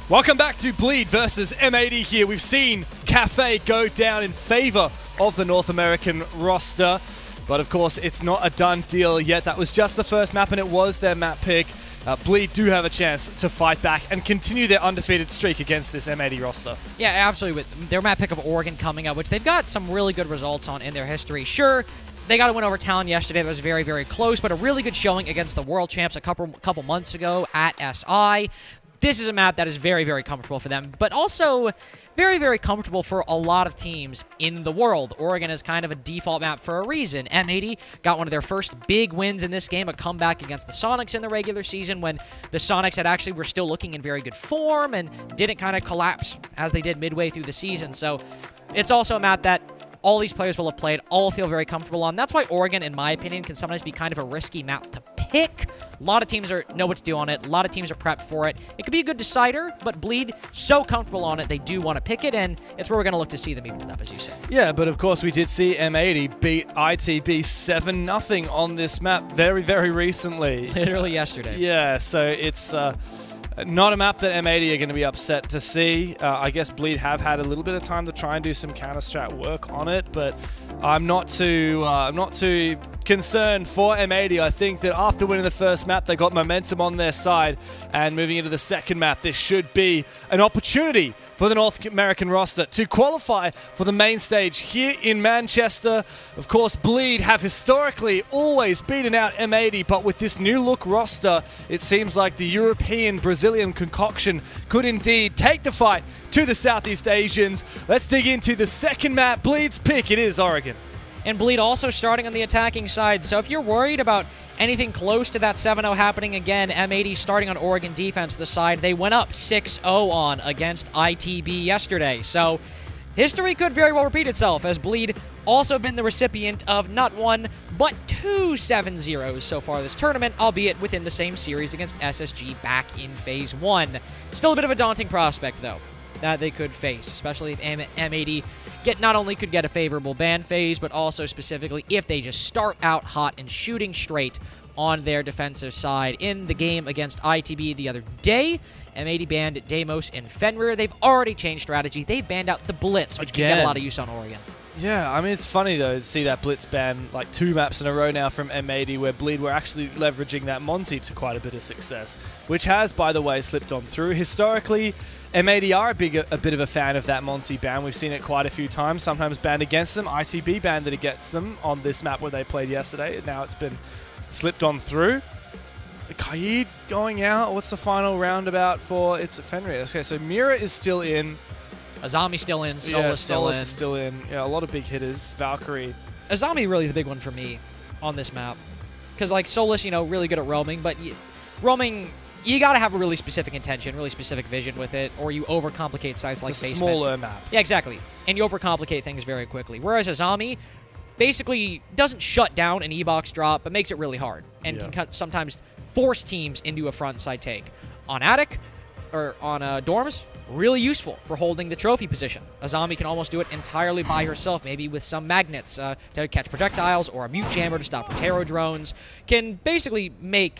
Welcome back to Bleed versus M80 here. We've seen Cafe go down in favor of the North American roster. But of course, it's not a done deal yet. That was just the first map, and it was their map pick. Bleed do have a chance to fight back and continue their undefeated streak against this M80 roster. Yeah, absolutely. With their map pick of Oregon coming up, which they've got some really good results on in their history. Sure, they got a win over Talon yesterday. That was very, very close, but a really good showing against the world champs a couple months ago at SI. This is a map that is very, very comfortable for them, but also very, very comfortable for a lot of teams in the world. Oregon is kind of a default map for a reason. M80 got one of their first big wins in this game, a comeback against the Sonics in the regular season when the Sonics were still looking in very good form and didn't kind of collapse as they did midway through the season. So it's also a map that all these players will have played, all feel very comfortable on. That's why Oregon, in my opinion, can sometimes be kind of a risky map to pick. A lot of teams know what to do on it. A lot of teams are prepped for it. It could be a good decider, but Bleed, so comfortable on it, they do want to pick it, and it's where we're going to look to see them even up, as you say. Yeah, but of course we did see M80 beat ITB 7-0 on this map very, very recently. Literally yesterday. Yeah, so it's not a map that M80 are going to be upset to see. I guess Bleed have had a little bit of time to try and do some counter-strat work on it, but I'm not too concerned for M80. I think that after winning the first map, they got momentum on their side, and moving into the second map, this should be an opportunity for the North American roster to qualify for the main stage here in Manchester. Of course, Bleed have historically always beaten out M80, but with this new look roster, it seems like the European-Brazilian concoction could indeed take the fight to the Southeast Asians. Let's dig into the second map. Bleed's pick, it is Oregon. And Bleed also starting on the attacking side, so if you're worried about anything close to that 7-0 happening again, M80 starting on Oregon defense the side they went up 6-0 on against ITB yesterday. So history could very well repeat itself, as Bleed also been the recipient of not one, but 2 7-0s so far this tournament, albeit within the same series against SSG back in Phase 1. Still a bit of a daunting prospect, though, that they could face, especially if M80 not only could get a favorable ban phase, but also specifically if they just start out hot and shooting straight on their defensive side. In the game against ITB the other day, M80 banned Deimos and Fenrir. They've already changed strategy. They banned out the Blitz, which can get a lot of use on Oregon. Yeah, I mean, it's funny, though, to see that Blitz ban like 2 maps in a row now from M80, where Bleed were actually leveraging that Monty to quite a bit of success, which has, by the way, slipped on through. Historically, M80 are a bit of a fan of that Monty ban. We've seen it quite a few times, sometimes banned against them. ITB banned it against them on this map where they played yesterday. Now it's been slipped on through. Kaid going out. What's the final roundabout for? It's Fenrir. Okay, so Mira is still in. Azami still in, Solus still in. Solus is still in. Yeah, a lot of big hitters. Valkyrie. Azami really the big one for me on this map. Because, like, Solus, really good at roaming, but roaming, you got to have a really specific intention, really specific vision with it, or you overcomplicate sites like Basement. It's a smaller map. Yeah, exactly. And you overcomplicate things very quickly. Whereas Azami basically doesn't shut down an E-box drop, but makes it really hard, and can sometimes force teams into a front side take. On Attic, or on Dorms, really useful for holding the trophy position. Azami can almost do it entirely by herself, maybe with some magnets to catch projectiles, or a mute jammer to stop Rotero drones. Can basically make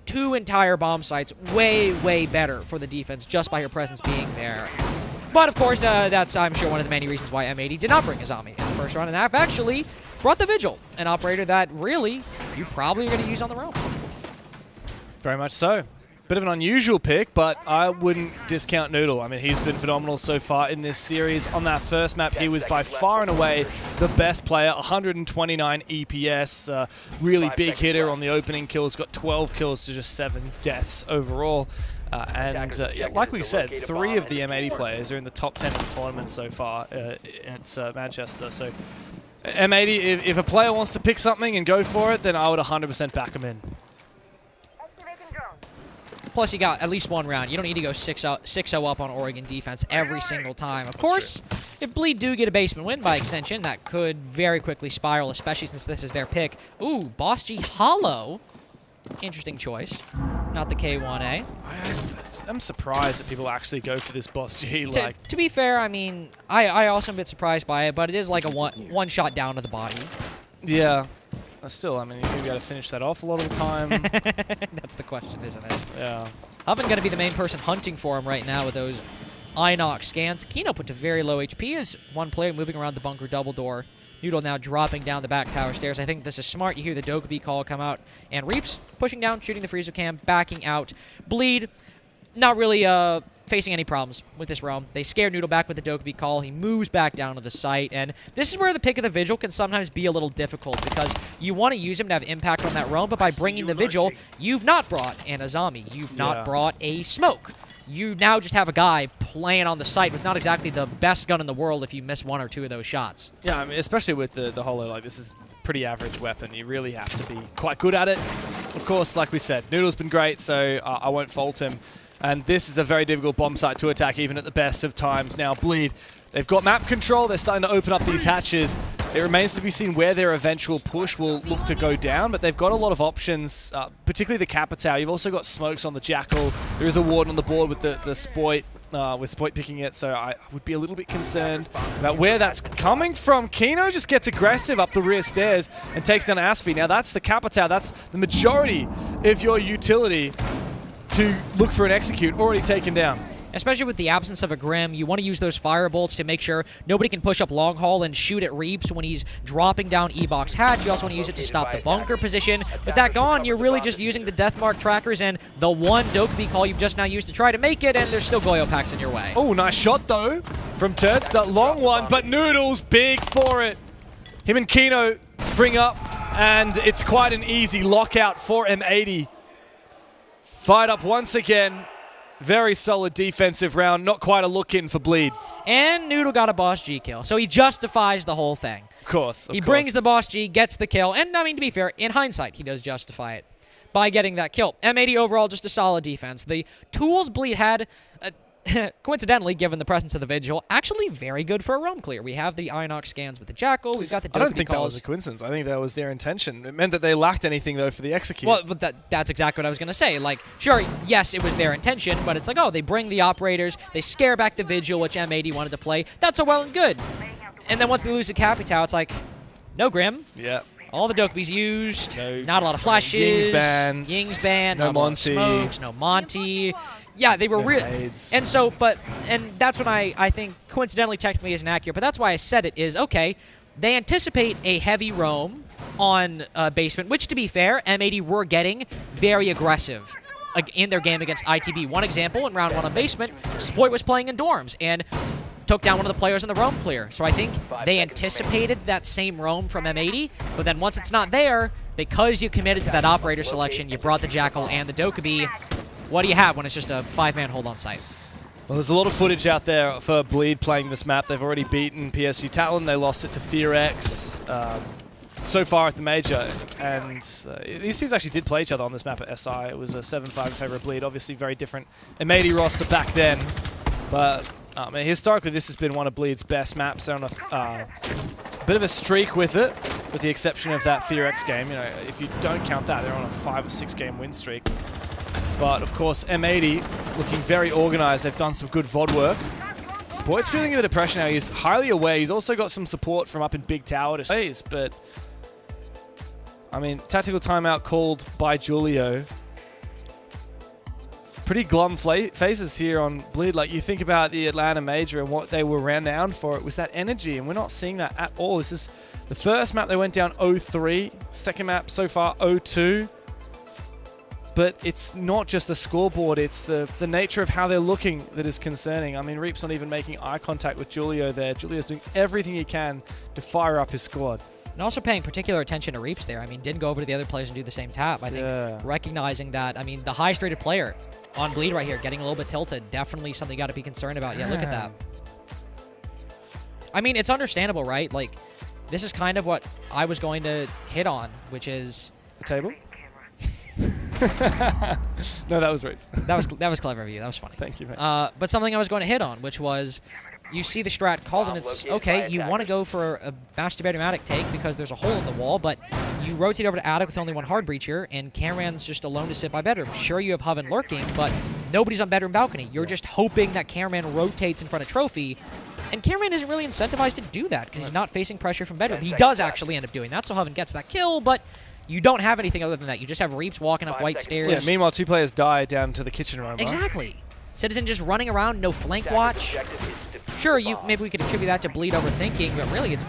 2 entire bomb sites way, way better for the defense just by her presence being there. But of course, that's, I'm sure, one of the many reasons why M80 did not bring Azami in the first round, and that actually brought the Vigil, an operator that really you probably are going to use on the roam. Very much so. Bit of an unusual pick, but I wouldn't discount Noodle. I mean, he's been phenomenal so far in this series. On that first map, he was by far and away the best player, 129 EPS, really big hitter on the opening kills, got 12 kills to just 7 deaths overall. Yeah, like we said, 3 of the M80 players are in the top 10 of the tournament so far at Manchester. So M80, if a player wants to pick something and go for it, then I would 100% back him in. Plus, you got at least 1 round. You don't need to go 6-0 up on Oregon defense every single time. Of course, if Bleed do get a basement win by extension, that could very quickly spiral, especially since this is their pick. Ooh, Boss G Hollow. Interesting choice. Not the K1A. I'm surprised that people actually go for this Boss G. To be fair, I mean, I also am a bit surprised by it, but it is like a one shot down to the body. Yeah. Still, I mean, you've got to finish that off a lot of the time. That's the question, isn't it? Yeah. Oven going to be the main person hunting for him right now with those Inox scans. Kino put to very low HP as one player moving around the bunker double door. Noodle now dropping down the back tower stairs. I think this is smart. You hear the Dokkaebi call come out. And Reaps pushing down, shooting the freezer cam, backing out. Bleed, not really facing any problems with this roam. They scare Noodle back with the Dokkaebi call. He moves back down to the site. And this is where the pick of the Vigil can sometimes be a little difficult because you want to use him to have impact on that roam, but by bringing the Vigil, you've not brought an Azami. You've not brought a smoke. You now just have a guy playing on the site with not exactly the best gun in the world if you miss one or two of those shots. Yeah, I mean, especially with the Holo, like this is pretty average weapon. You really have to be quite good at it. Of course, like we said, Noodle's been great, so I won't fault him. And this is a very difficult bomb site to attack, even at the best of times. Now, Bleed, they've got map control. They're starting to open up these hatches. It remains to be seen where their eventual push will look to go down, but they've got a lot of options, particularly the Capitao. You've also got smokes on the Jackal. There is a Warden on the board with the Spoit, with Spoit picking it, so I would be a little bit concerned about where that's coming from. Kino just gets aggressive up the rear stairs and takes down Asfi. Now, that's the Capitao. That's the majority of your utility to look for an execute already taken down. Especially with the absence of a Grim, you want to use those firebolts to make sure nobody can push up long haul and shoot at Reaps when he's dropping down E-Box hatch. You also want to use it to stop the bunker position. With that gone, you're really just using the Deathmark trackers and the one Dokkaebi call you've just now used to try to make it, and there's still Goyo packs in your way. Oh, nice shot though from Turdstart. Long one, but Noodle's big for it. Him and Kino spring up, and it's quite an easy lockout for M80. Fired up once again. Very solid defensive round. Not quite a look-in for Bleed. And Noodle got a Boss G kill, so he justifies the whole thing. Of course. He brings the Boss G, gets the kill, and I mean, to be fair, in hindsight, he does justify it by getting that kill. M80 overall, just a solid defense. The tools Bleed had, coincidentally, given the presence of the Vigil, actually very good for a roam clear. We have the Inox scans with the Jackal. We've got the Dokkaebi I don't think calls. that was a coincidence. I think that was their intention. It meant that they lacked anything, though, for the execute. Well, but that's exactly what I was going to say. Like, sure, yes, it was their intention, but it's like, oh, they bring the operators, they scare back the Vigil, which M80 wanted to play. That's all well and good. And then once they lose the Capitao, it's like, no Grim. Yeah. All the Dokkaebis used, No, not a lot of flashes. Ying's banned. No No Monty. smokes, no Monty. Yeah, they were real. And so, and that's when I think coincidentally technically isn't accurate, but that's why I said it is, okay, they anticipate a heavy roam on basement, which to be fair, M80 were getting very aggressive in their game against ITB. One example, in round 1 on basement, Spoit was playing in dorms and took down one of the players in the roam clear. So I think they anticipated that same roam from M80, but then once it's not there, because you committed to that operator selection, you brought the Jackal and the Dokkaebi, what do you have when it's just a 5-man hold on site? Well, there's a lot of footage out there for Bleed playing this map. They've already beaten PSG Talon. They lost it to FearX so far at the Major. And these teams actually did play each other on this map at SI. It was a 7-5 in favor of Bleed. Obviously very different M80 roster back then. But historically, this has been one of Bleed's best maps. They're on a bit of a streak with it, with the exception of that FearX game. You know, if you don't count that, they're on a 5 or 6 game win streak. But, of course, M80 looking very organized. They've done some good VOD work. Spoit's feeling a bit of pressure now. He's highly away. He's also got some support from up in Big Tower to plays, but I mean, tactical timeout called by Julio. Pretty glum faces here on Bleed. Like, you think about the Atlanta Major and what they were renowned for. It was that energy, and we're not seeing that at all. This is the first map they went down 0-3. Second map so far 0-2. But it's not just the scoreboard, it's the nature of how they're looking that is concerning. I mean, Reap's not even making eye contact with Julio there. Julio's doing everything he can to fire up his squad. And also paying particular attention to Reaps there. I mean, didn't go over to the other players and do the same tap. I think recognizing that, I mean, the highest rated player on Bleed right here, getting a little bit tilted, definitely something you got to be concerned about. Yeah, look at that. I mean, it's understandable, right? Like, this is kind of what I was going to hit on, which is... The table? No, that was Reaps. That was clever of you. That was funny. Thank you, mate. But something I was going to hit on, which was, you see the strat called, and it's, okay, you want to go for a master bedroom attic take because there's a hole in the wall, but you rotate over to attic with only one hard breacher, and Cameron's just alone to sit by bedroom. Sure, you have Hoven lurking, but nobody's on bedroom balcony. You're just hoping that Cameron rotates in front of Trophy, and Cameron isn't really incentivized to do that because he's not facing pressure from bedroom. He does actually end up doing that, so Hoven gets that kill, but You don't have anything other than that. You just have Reaps walking up 5 white seconds. stairs. Yeah, meanwhile, 2 players die down to the kitchen room. Exactly. Citizen just running around, no flank Attackers' watch. objective is to defuse Sure, the bomb. maybe we could attribute that to Bleed overthinking, but really it's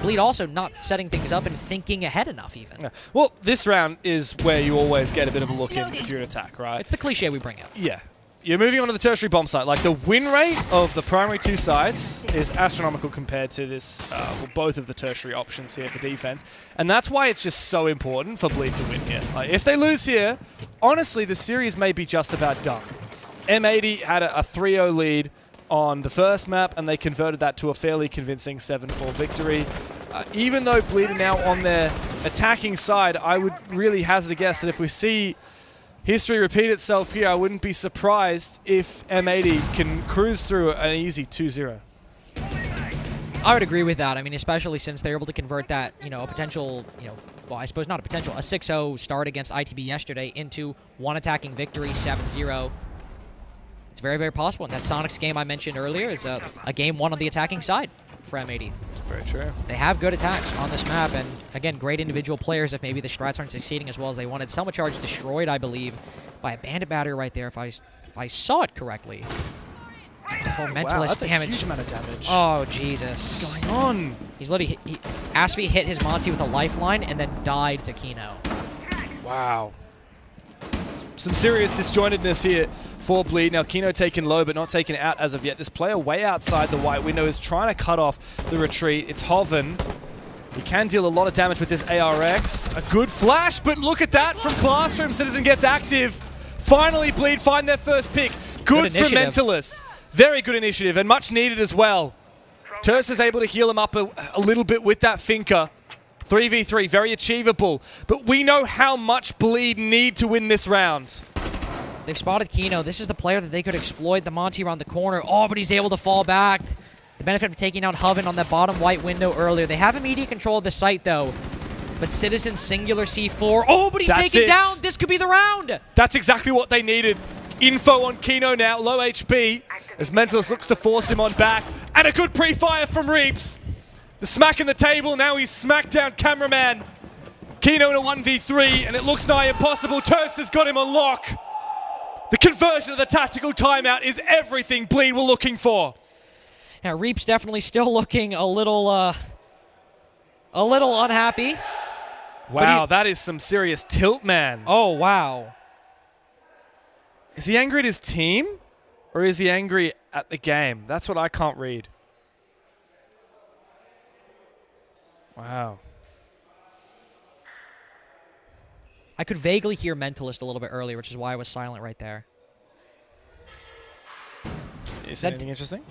Bleed also not setting things up and thinking ahead enough even. Yeah. Well, this round is where you always get a bit of a look in if you're an attack, right? It's the cliche we bring up. Yeah. You're moving on to the tertiary bomb site. Like, the win rate of the primary 2 sides is astronomical compared to this, both of the tertiary options here for defense. And that's why it's just so important for Bleed to win here. Like, if they lose here, honestly, the series may be just about done. M80 had a 3-0 lead on the first map, and they converted that to a fairly convincing 7-4 victory. Even though Bleed are now on their attacking side, I would really hazard a guess that if we see history repeat itself here, I wouldn't be surprised if M80 can cruise through an easy 2-0. I would agree with that. I mean, especially since they're able to convert that, a potential, well, I suppose not a potential, a 6-0 start against ITB yesterday into one attacking victory, 7-0. It's very, very possible. And that Sonics game I mentioned earlier is a game won on the attacking side for M80. Very true. They have good attacks on this map, and again, great individual players if maybe the strats aren't succeeding as well as they wanted. Selma Charge destroyed, I believe, by a bandit battery right there, if I saw it correctly. Oh, mentalist that's damage. a huge amount of damage. Oh, Jesus. What's going on? He's literally Asvi hit his Monty with a lifeline and then died to Kino. Wow. Some serious disjointedness here for Bleed. Now, Kino taken low, but not taken out as of yet. This player way outside the white window is trying to cut off the retreat. It's Hoven. He can deal a lot of damage with this ARX. A good flash, but look at that from Classroom. Citizen gets active. Finally, Bleed find their first pick. Good for Mentalist. Very good initiative, and much needed as well. Terse is able to heal him up a little bit with that Finker. 3v3, very achievable. But we know how much Bleed need to win this round. They've spotted Kino. This is the player that they could exploit. The Monty around the corner. Oh, but he's able to fall back. The benefit of taking out Hoven on that bottom white window earlier. They have immediate control of the site, though. But Citizen singular C4. Oh, but he's taken down. This could be the round. That's exactly what they needed. Info on Kino now, low HP, as Mentalist looks to force him on back. And a good pre-fire from Reaps. The smack in the table, now he's smackdown cameraman. Kino in a 1v3, and it looks nigh impossible. Terse has got him on lock. The conversion of the tactical timeout is everything Bleed were looking for. Yeah, Reaps definitely still looking a little unhappy. Wow, that is some serious tilt, man. Oh, wow. Is he angry at his team, or is he angry at the game? That's what I can't read. Wow. I could vaguely hear Mentalist a little bit earlier, which is why I was silent right there. Is anything interesting?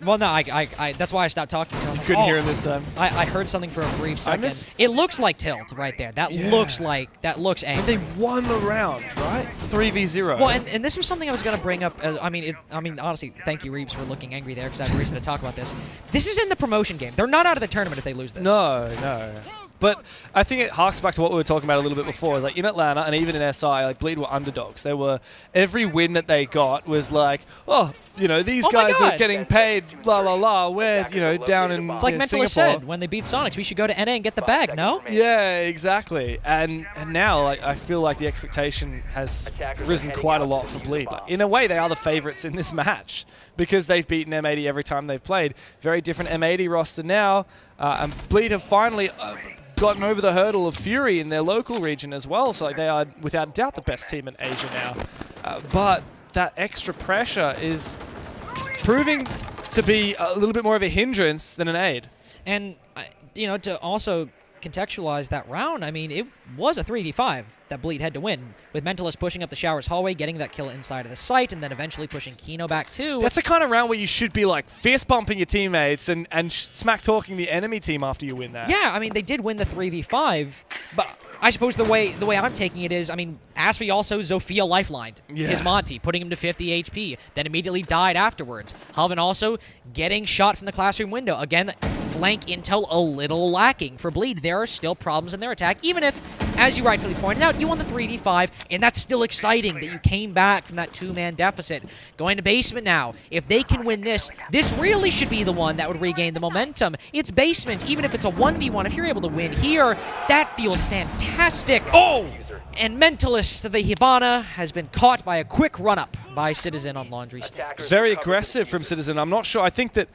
Well, no, that's why I stopped talking. I was like, Couldn't hear him this time. I heard something for a brief second. It looks like tilt right there. That looks angry. They won the round, right? 3v0. Well, and this was something I was going to bring up. I mean, honestly, thank you, Reeves, for looking angry there, because I have a reason to talk about this. This is in the promotion game. They're not out of the tournament if they lose this. No. But I think it harks back to what we were talking about a little bit before. Like in Atlanta and even in SI, like Bleed were underdogs. They were every win that they got was like, oh, these guys are getting paid, la la la. We're down in It's like Mentalist Singapore. said when they beat Sonics, we should go to NA and get the bag. No? Yeah, exactly. And now, like, I feel like the expectation has risen quite a lot for Bleed. Like, in a way, they are the favorites in this match because they've beaten M80 every time they've played. Very different M80 roster now, and Bleed have finally gotten over the hurdle of Fury in their local region as well. So they are, without doubt, the best team in Asia now. But that extra pressure is proving to be a little bit more of a hindrance than an aid. And, to also contextualize that round, I mean, it was a 3v5 that Bleed had to win, with Mentalist pushing up the Showers hallway, getting that kill inside of the site, and then eventually pushing Kino back too. That's the kind of round where you should be like fist bumping your teammates and smack talking the enemy team after you win that. Yeah, I mean, they did win the 3v5, but I suppose the way I'm taking it is, I mean, Asvi also Zofia lifelined his Monty, putting him to 50 HP, then immediately died afterwards. Halvin also getting shot from the classroom window. Again, flank intel a little lacking for Bleed. There are still problems in their attack, even if, as you rightfully pointed out, you won the 3v5, and that's still exciting that you came back from that 2-man deficit. Going to basement now. If they can win this, this really should be the one that would regain the momentum. It's basement, even if it's a 1v1. If you're able to win here, that feels fantastic. Oh! And Mentalist, the Hibana, has been caught by a quick run-up by Citizen on Laundry Stairs. Very aggressive from Citizen. I'm not sure. I think that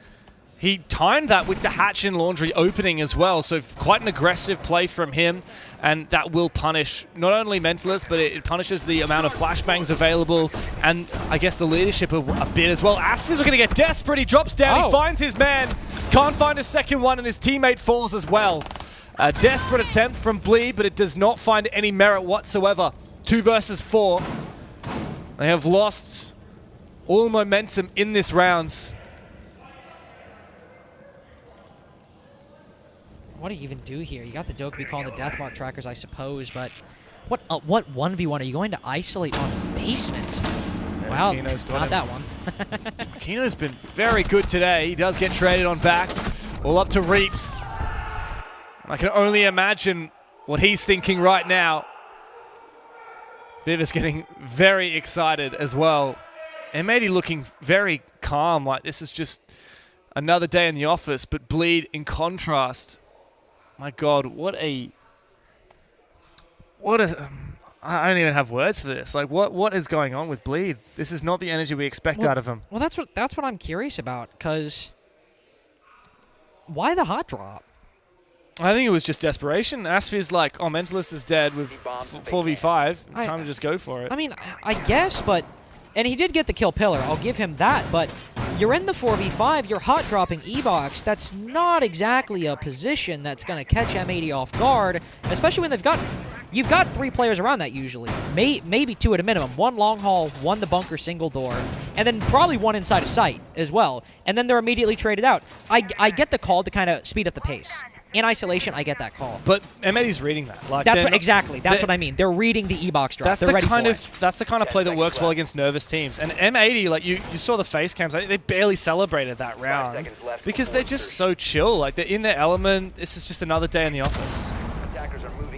he timed that with the hatch in Laundry opening as well, so quite an aggressive play from him, and that will punish not only Mentalist, but it punishes the amount of flashbangs available, and I guess the leadership a bit as well. Asphys are going to get desperate. He drops down. He finds his man. Can't find a second one, and his teammate falls as well. A desperate attempt from Bleed, but it does not find any merit whatsoever. 2 versus 4. They have lost all momentum in this round. What do you even do here? You got the Dokkaebi calling the Deathmark trackers, I suppose, but what 1v1 are you going to isolate on basement? Well, not that one. Kino's been very good today. He does get traded on back. All up to Reaps. I can only imagine what he's thinking right now. Viv is getting very excited as well. M80 looking very calm, like this is just another day in the office, but Bleed in contrast. My God, what a I don't even have words for this. Like, what is going on with Bleed? This is not the energy we expect out of him. Well, that's what I'm curious about, because why the hot drop? I think it was just desperation. Asphyr's like, oh, Mentalist is dead with 4v5. Time to just go for it. I mean, I guess, but... And he did get the kill pillar. I'll give him that, but you're in the 4v5. You're hot dropping E-Box. That's not exactly a position that's going to catch M80 off guard, especially when they've got... You've got 3 players around that usually. Maybe 2 at a minimum. 1 long haul, 1 the bunker single door, and then probably 1 inside of sight as well. And then they're immediately traded out. I get the call to kind of speed up the pace. In isolation, I get that call. But M80's reading that. Like, that's what, exactly. That's what I mean. They're reading the E-Box drop. They're ready for it. That's the kind of play that works well against nervous teams. And M80, like you saw the face cams, they barely celebrated that round because they're just so chill. Like they're in their element. This is just another day in the office.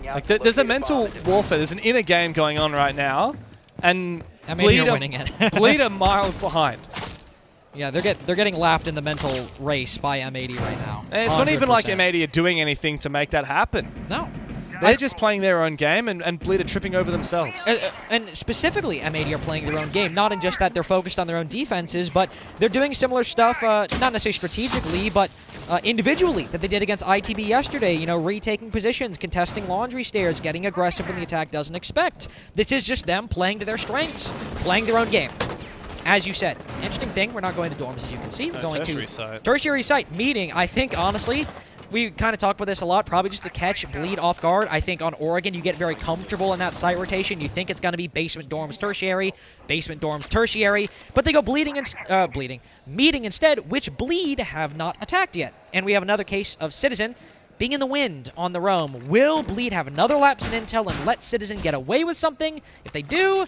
Like there's a mental warfare. There's an inner game going on right now, and Bleed are winning it. Bleed are miles behind. Yeah, they're getting lapped in the mental race by M80 right now. And it's not even like M80 are doing anything to make that happen. No. They're just playing their own game, and Bleed are tripping over themselves. And specifically, M80 are playing their own game. Not in just that they're focused on their own defenses, but they're doing similar stuff, not necessarily strategically, but individually, that they did against ITB yesterday. You know, retaking positions, contesting Laundry Stairs, getting aggressive when the attack doesn't expect. This is just them playing to their strengths, playing their own game. As you said, interesting thing, we're not going to dorms, as you can see. We're going to tertiary site meeting. I think, honestly, we kind of talked about this a lot, probably just to catch Bleed off guard. I think on Oregon, you get very comfortable in that site rotation. You think it's going to be basement dorms tertiary, but they go meeting instead, which Bleed have not attacked yet. And we have another case of Citizen being in the wind on the roam. Will Bleed have another lapse in intel and let Citizen get away with something? If they do,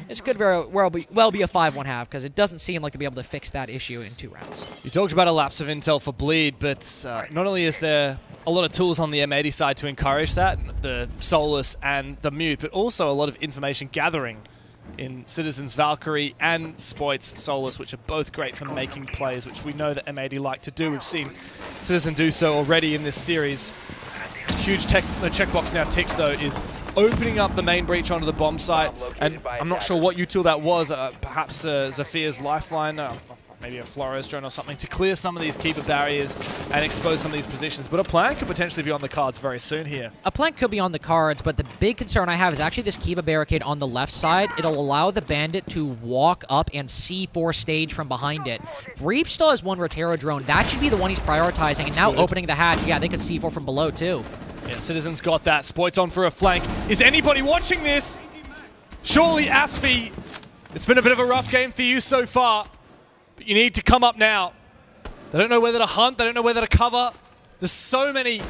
this could very well be a 5-1 because it doesn't seem like they'll be able to fix that issue in 2 rounds. You talked about a lapse of intel for Bleed, but not only is there a lot of tools on the M80 side to encourage that, the Solus and the Mute, but also a lot of information gathering in Citizen's Valkyrie and Spoit's Solus, which are both great for making plays, which we know that M80 like to do. We've seen Citizen do so already in this series. Huge checkbox now ticks, though, is opening up the main breach onto the bomb site, and I'm not sure what util that was, perhaps Zafia's lifeline, maybe a Flores drone or something, to clear some of these keeper barriers and expose some of these positions. But a plan could potentially be on the cards very soon here. A plan could be on the cards, but the big concern I have is actually this keeper barricade on the left side. It'll allow the Bandit to walk up and C4 stage from behind it. If Reap still has 1 Rotero drone, that should be the one he's prioritizing. And now opening the hatch, yeah, they could C4 from below too. Yeah, Citizen's got that. Spoit's on for a flank. Is anybody watching this? Surely, Asphie, it's been a bit of a rough game for you so far, but you need to come up now. They don't know whether to hunt. They don't know whether to cover. There's so many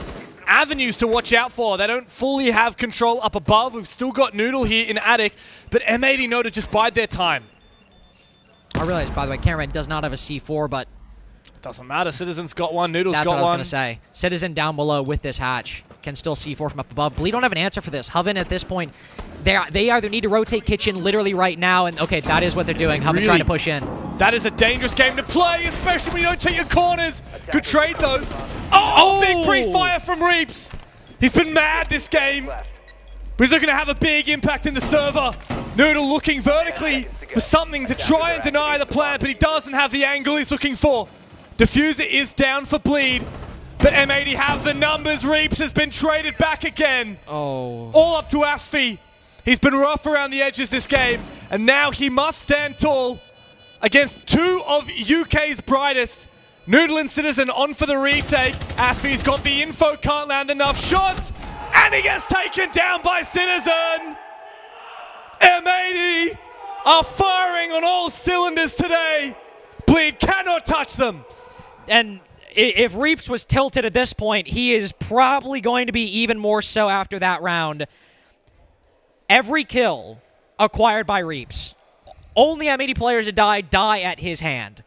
avenues to watch out for. They don't fully have control up above. We've still got Noodle here in Attic, but M80 know to just bide their time. I realize, by the way, Cameron does not have a C4, but Doesn't matter. Citizen's got one. Noodle's That's got what I was one. going to say. Citizen down below with this hatch can still C4 from up above. Bleed don't have an answer for this. Hoven at this point, they either need to rotate Kitchen literally right now, and okay, that is what they're doing. Hoven trying to push in. That is a dangerous game to play, especially when you don't take your corners. Good trade, though. Oh, big pre-fire from Reaps. He's been mad this game, but he's going to have a big impact in the server. Noodle looking vertically for something to try and deny the plan, but he doesn't have the angle he's looking for. Diffuser is down for Bleed, but M80 have the numbers. Reaps has been traded back again. Oh. All up to Asfi. He's been rough around the edges this game, and now he must stand tall against two of UK's brightest. Noodle and Citizen on for the retake. Asfi's got the info, can't land enough shots, and he gets taken down by Citizen. M80 are firing on all cylinders today. Bleed cannot touch them. And if Reaps was tilted at this point, he is probably going to be even more so after that round. Every kill acquired by Reaps, only M80 players that die at his hand.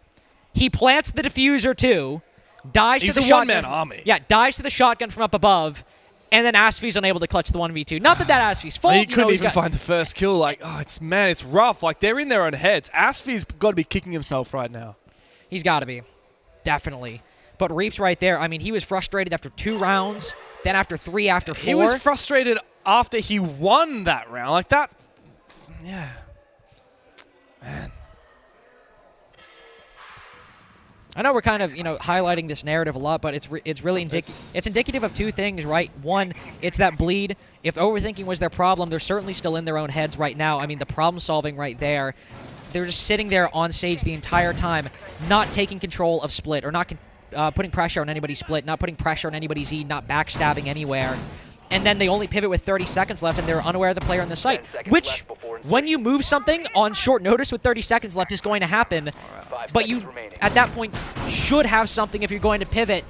He plants the diffuser too, dies He's to the a shotgun. one-man army. Yeah, dies to the shotgun from up above, and then Asfi's unable to clutch the 1v2. Not that Asfi's fault. He couldn't even find the first kill. Like, oh, it's rough. Like, they're in their own heads. Asfi's got to be kicking himself right now. He's got to be. Definitely. But Reaps right there, I mean, he was frustrated after 2 rounds, then after 3, after 4. He was frustrated after he won that round. Like, that... Yeah. Man. I know we're kind of, highlighting this narrative a lot, but it's really it's indicative of 2 things, right? One, it's that Bleed. If overthinking was their problem, they're certainly still in their own heads right now. I mean, the problem solving right there. They're just sitting there on stage the entire time, not taking control of split, or not putting pressure on anybody's split, not putting pressure on anybody's E, not backstabbing anywhere. And then they only pivot with 30 seconds left, and they're unaware of the player on the site. Which, when you move something on short notice with 30 seconds left, is going to happen. But you, at that point, should have something if you're going to pivot.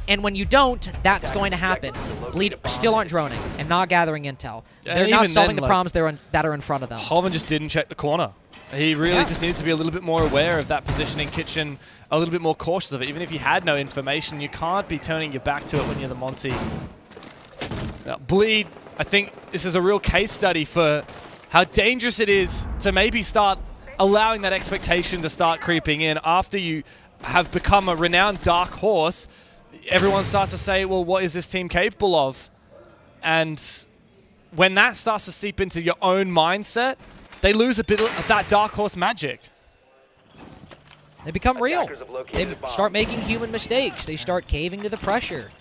And when you don't, that's going to happen. Bleed still aren't droning and not gathering intel. They're not solving the problems that are in front of them. Hoven just didn't check the corner. He really just needed to be a little bit more aware of that positioning. Kitchen, a little bit more cautious of it. Even if you had no information, you can't be turning your back to it when you're the Monty. Now, Bleed, I think this is a real case study for how dangerous it is to maybe start allowing that expectation to start creeping in. After you have become a renowned dark horse, everyone starts to say, well, what is this team capable of? And when that starts to seep into your own mindset, they lose a bit of that dark horse magic. They become real. They start making human mistakes. They start caving to the pressure.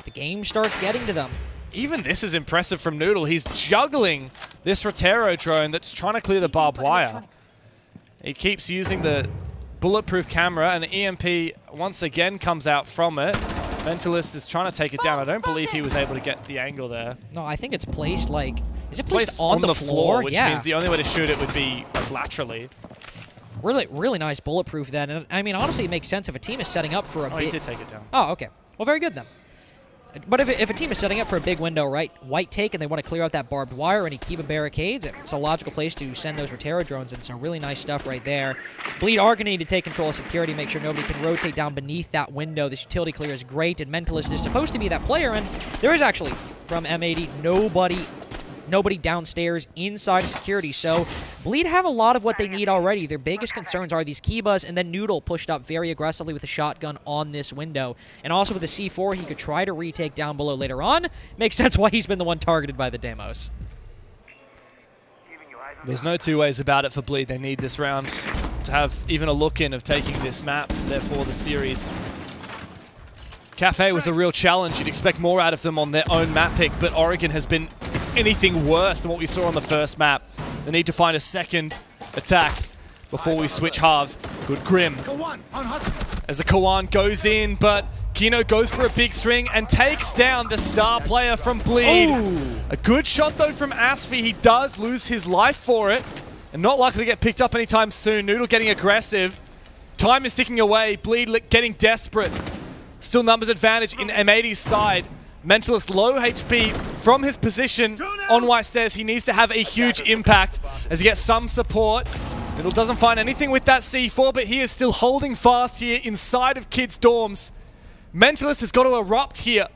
The game starts getting to them. Even this is impressive from Noodle. He's juggling this Rotero drone that's trying to clear the barbed wire. He keeps using the bulletproof camera, and the EMP once again comes out from it. Mentalist is trying to take it down. I don't believe he was able to get the angle there. No, I think it's placed like... Is it placed on the floor? Which means the only way to shoot it would be like laterally. Really, really nice bulletproof then. And I mean, honestly, it makes sense if a team is setting up for a big... Oh, he did take it down. Oh, okay. Well, very good then. But if a team is setting up for a big window, right, white take, and they want to clear out that barbed wire and keep a barricades, it's a logical place to send those Rotero drones in. So really nice stuff right there. Bleed are going to need to take control of security, make sure nobody can rotate down beneath that window. This utility clear is great, and Mentalist is supposed to be that player, and there is actually, from M80, nobody downstairs inside of security. So Bleed have a lot of what they need already. Their biggest concerns are these Kibas, and then Noodle pushed up very aggressively with a shotgun on this window. And also with the C4, he could try to retake down below later on. Makes sense why he's been the one targeted by the Demos. There's no 2 ways about it for Bleed. They need this round to have even a look in of taking this map, therefore the series. Cafe was a real challenge. You'd expect more out of them on their own map pick, but Oregon has been anything worse than what we saw on the first map. They need to find a second attack before we switch halves. Good Grim. As the Kawan goes in, but Kino goes for a big swing and takes down the star player from Bleed. Ooh. A good shot though from Asfi. He does lose his life for it, and not likely to get picked up anytime soon. Noodle getting aggressive. Time is ticking away. Bleed getting desperate. Still numbers advantage in M80's side. Mentalist low HP from his position on White Stairs. He needs to have a huge impact as he gets some support. Noodle doesn't find anything with that C4, but he is still holding fast here inside of Kids' dorms. Mentalist has got to erupt here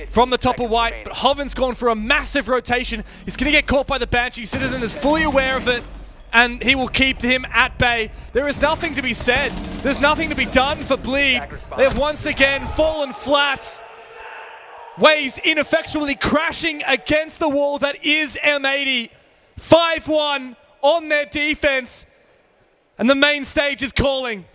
from the top of white, but Hoven's gone for a massive rotation. He's going to get caught by the Banshee. Citizen is fully aware of it, and he will keep him at bay. There is nothing to be said. There's nothing to be done for Bleed. They have once again fallen flat. Waves ineffectually crashing against the wall that is M80. 5-1 on their defense, and the main stage is calling.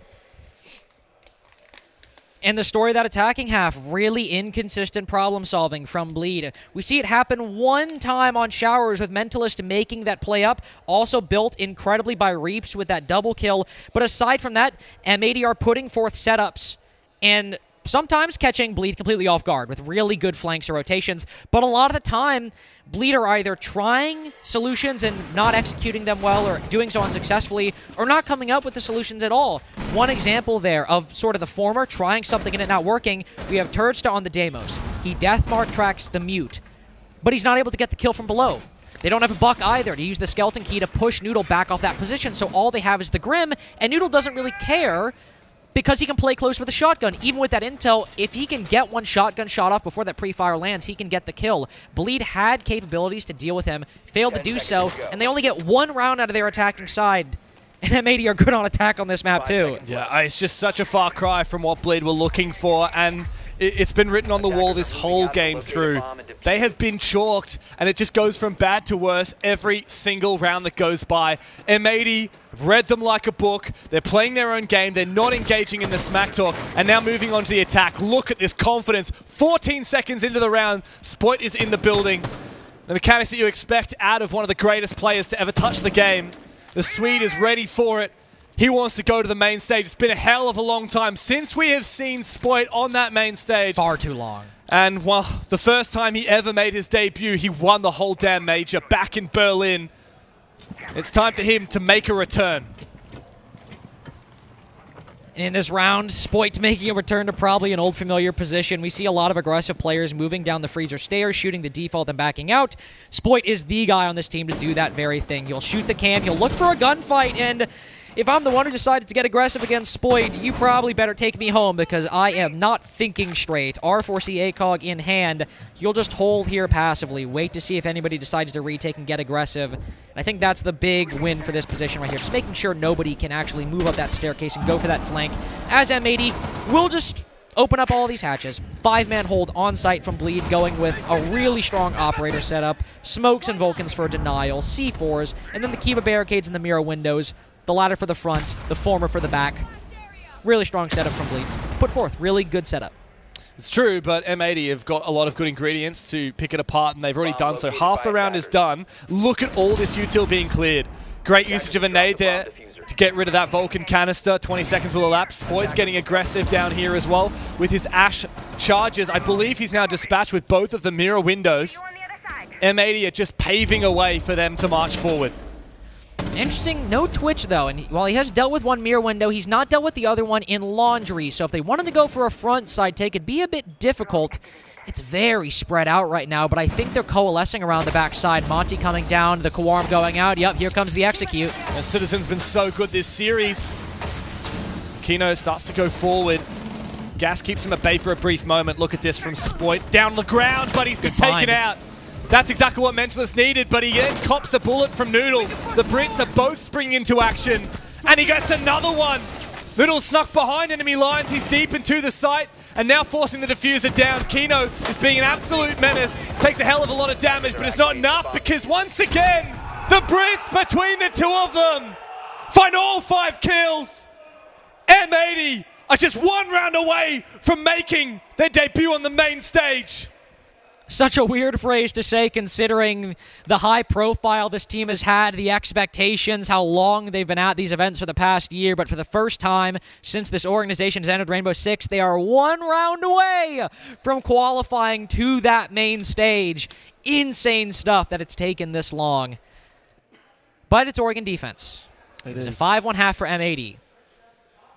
And the story of that attacking half, really inconsistent problem solving from Bleed. We see it happen one time on Showers with Mentalist making that play up, also built incredibly by Reaps with that double kill. But aside from that, M80 are putting forth setups and sometimes catching Bleed completely off guard with really good flanks or rotations. But a lot of the time, Bleed are either trying solutions and not executing them well or doing so unsuccessfully or not coming up with the solutions at all. One example there of sort of the former, trying something and it not working, we have Turdsta on the Deimos. He deathmark tracks the Mute, but he's not able to get the kill from below. They don't have a Buck either to use the Skeleton Key to push Noodle back off that position, so all they have is the Grim, and Noodle doesn't really care because he can play close with a shotgun. Even with that intel, if he can get one shotgun shot off before that pre-fire lands, he can get the kill. Bleed had capabilities to deal with him, failed to do so, and they only get one round out of their attacking side. And M80 are good on attack on this map too. Yeah, it's just such a far cry from what Bleed were looking for, and it's been written on the wall this whole game through. They have been chalked, and it just goes from bad to worse every single round that goes by. M80 have read them like a book. They're playing their own game. They're not engaging in the smack talk, and now moving on to the attack. Look at this confidence. 14 seconds into the round, Spoit is in the building. The mechanics that you expect out of one of the greatest players to ever touch the game. The Swede is ready for it. He wants to go to the main stage. It's been a hell of a long time since we have seen Spoit on that main stage. Far too long. And, well, the first time he ever made his debut, he won the whole damn major back in Berlin. It's time for him to make a return. In this round, Spoit making a return to probably an old familiar position. We see a lot of aggressive players moving down the freezer stairs, shooting the default and backing out. Spoit is the guy on this team to do that very thing. He'll shoot the cam, he'll look for a gunfight, and if I'm the one who decided to get aggressive against Spoit, you probably better take me home because I am not thinking straight. R4C ACOG in hand. You'll just hold here passively, wait to see if anybody decides to retake and get aggressive. And I think that's the big win for this position right here, just making sure nobody can actually move up that staircase and go for that flank. As M80 will just open up all these hatches. 5-man hold on site from Bleed, going with a really strong operator setup, smokes and Vulcans for denial, C4s, and then the Kiva barricades and the mirror windows. The latter for the front, the former for the back. Really strong setup from Bleed. Put forth, really good setup. It's true, but M80 have got a lot of good ingredients to pick it apart, and they've already done so. Half the round is done. Look at all this util being cleared. Great usage of a nade there to get rid of that Vulcan canister. 20 seconds will elapse. Spoit's getting aggressive down here as well with his Ash charges. I believe he's now dispatched with both of the mirror windows. M80 are just paving a way for them to march forward. Interesting, no Twitch though, and while he has dealt with one mirror window, he's not dealt with the other one in Laundry, so if they wanted to go for a front side take, it'd be a bit difficult. It's very spread out right now, but I think they're coalescing around the backside. Monty coming down, the Kawarm going out. Yep, here comes the execute. The Citizen's been so good this series. Kino starts to go forward. Gas keeps him at bay for a brief moment. Look at this from Spoit. Down the ground, but he's been taken out. That's exactly what Mentalist needed, but he then cops a bullet from Noodle. The Brits are both springing into action, and he gets another one. Noodle snuck behind enemy lines. He's deep into the site, and now forcing the diffuser down. Kino is being an absolute menace. Takes a hell of a lot of damage, but it's not enough because once again, the Brits between the two of them find all 5 kills. M80 are just one round away from making their debut on the main stage. Such a weird phrase to say considering the high profile this team has had, the expectations, how long they've been at these events for the past year, but for the first time since this organization has entered Rainbow Six, they are one round away from qualifying to that main stage. Insane stuff that it's taken this long. But it's Oregon defense. It's a 5-1 half for M80.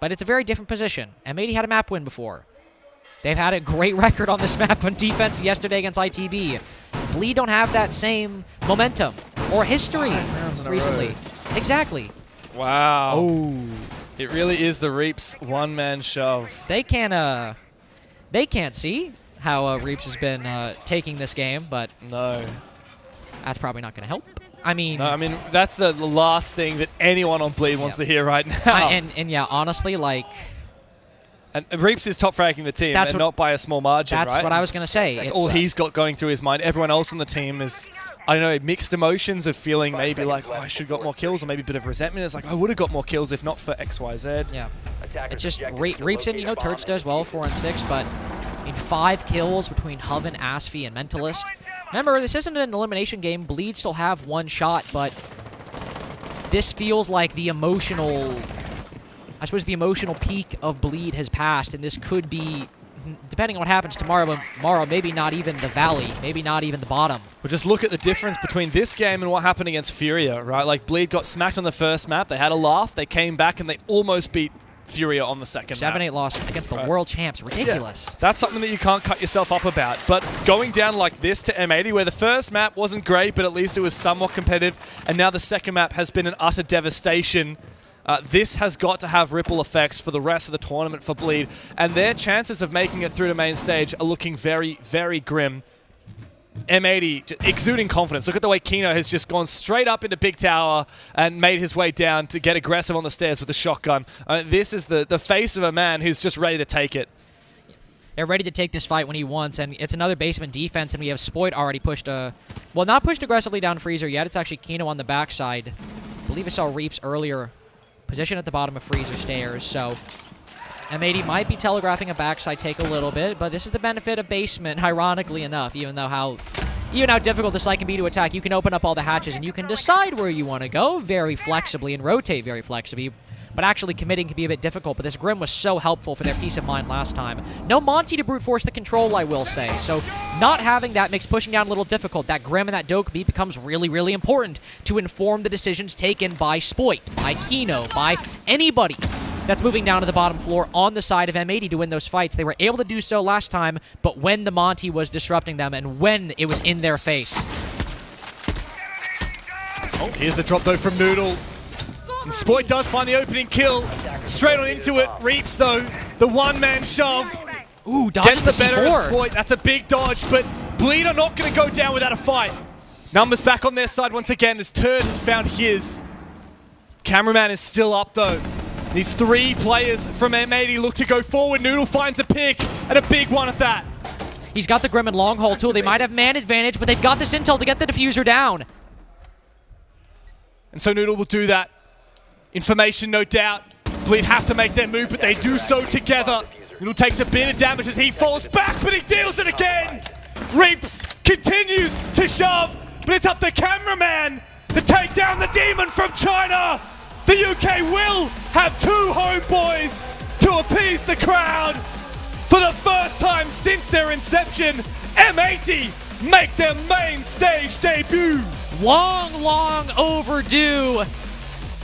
But it's a very different position. M80 had a map win before. They've had a great record on this map on defense yesterday against ITB. Bleed don't have that same momentum or history recently. Exactly. Wow. Oh. It really is the Reaps one-man shove. They can't see how Reaps has been taking this game, but No. that's probably not going to help. I mean, No, I mean, that's the last thing that anyone on Bleed wants to hear right now. and yeah, honestly, like, And Reaps is top-ranking the team, That's and what- not by a small margin, that's right? what I was going to say. That's It's- all he's got going through his mind. Everyone else on the team is, I don't know, mixed emotions of feeling maybe like, oh, I should have got more kills, or maybe a bit of resentment. It's like, I would have got more kills if not for X, Y, Z. Yeah. Attackers It's just objective to Reaps and, locate a Turch bomb does well, 4 and 6, but in 5 kills between Hoven, Asfi, and Mentalist. Remember, this isn't an elimination game. Bleed still have 1 shot, but this feels like the emotional, I suppose the emotional peak of Bleed has passed, and this could be, depending on what happens tomorrow, maybe not even the valley, maybe not even the bottom. But just look at the difference between this game and what happened against Furia, right? Like, Bleed got smacked on the first map, they had a laugh, they came back, and they almost beat Furia on the second map. 7-8 loss against the world champs, ridiculous. Yeah, that's something that you can't cut yourself up about. But going down like this to M80, where the first map wasn't great, but at least it was somewhat competitive, and now the second map has been an utter devastation. This has got to have ripple effects for the rest of the tournament for Bleed, and their chances of making it through the main stage are looking very, very grim. M80 just exuding confidence. Look at the way Kino has just gone straight up into Big Tower and made his way down to get aggressive on the stairs with a shotgun. This is the face of a man who's just ready to take it. They're ready to take this fight when he wants, and it's another basement defense, and we have Spoit already pushed well, not pushed aggressively down Freezer yet. It's actually Kino on the backside. I believe I saw Reaps earlier. Position at the bottom of Freezer stairs, so M80 might be telegraphing a backside take a little bit, but this is the benefit of basement, ironically enough, even how difficult the site can be to attack. You can open up all the hatches, and you can decide where you want to go very flexibly and rotate very flexibly. But actually committing can be a bit difficult, but this Grim was so helpful for their peace of mind last time. No Monty to brute force the control, I will say. So not having that makes pushing down a little difficult. That Grim and that Doke beat becomes really, really important to inform the decisions taken by Spoit, by Kino, by anybody that's moving down to the bottom floor on the side of M80 to win those fights. They were able to do so last time, but when the Monty was disrupting them and when it was in their face. Oh, here's the drop though from Noodle. And Spoit does find the opening kill. Straight on into it. Reaps, though, the one-man shove. Ooh, dodges Gets the better of C4. Spoit. That's a big dodge, but Bleed are not going to go down without a fight. Numbers back on their side once again as Turd has found his. Cameraman is still up, though. These 3 players from M80 look to go forward. Noodle finds a pick, and a big one at that. He's got the Grim and long haul, too. They might have man advantage, but they've got this intel to get the diffuser down. And so Noodle will do that. Information, no doubt. Bleed have to make their move, but they do so together. Noodle takes a bit of damage as he falls back, but he deals it again. Reaps continues to shove, but it's up to Cameraman to take down the demon from China. The UK will have 2 homeboys to appease the crowd. For the first time since their inception, M80 make their main stage debut. Long, long overdue.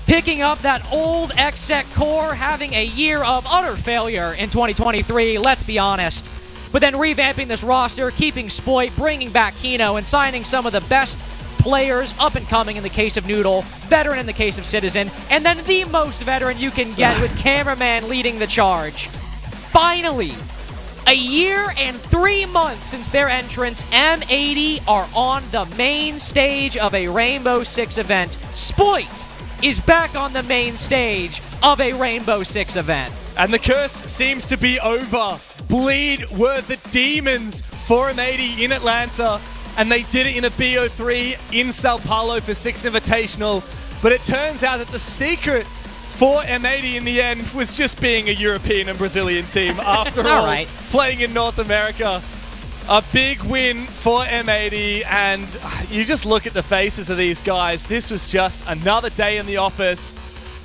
Picking up that old XSET core, having a year of utter failure in 2023, let's be honest. But then revamping this roster, keeping Spoit, bringing back Kino, and signing some of the best players up and coming in the case of Noodle, veteran in the case of Citizen, and then the most veteran you can get with Cameraman leading the charge. Finally, a year and 3 months since their entrance, M80 are on the main stage of a Rainbow Six event. Spoit is back on the main stage of a Rainbow Six event. And the curse seems to be over. Bleed were the demons for M80 in Atlanta, and they did it in a BO3 in Sao Paulo for 6 Invitational. But it turns out that the secret for M80 in the end was just being a European and Brazilian team after all, right. Playing in North America. A big win for M80, and you just look at the faces of these guys. This was just another day in the office.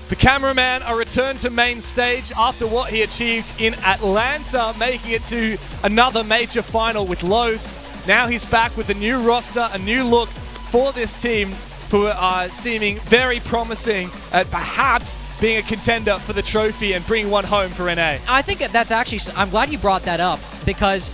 The Cameraman, a return to main stage after what he achieved in Atlanta, making it to another major final with Los. Now he's back with a new roster, a new look for this team, who are seeming very promising at perhaps being a contender for the trophy and bringing one home for NA. I think that's actually, I'm glad you brought that up, because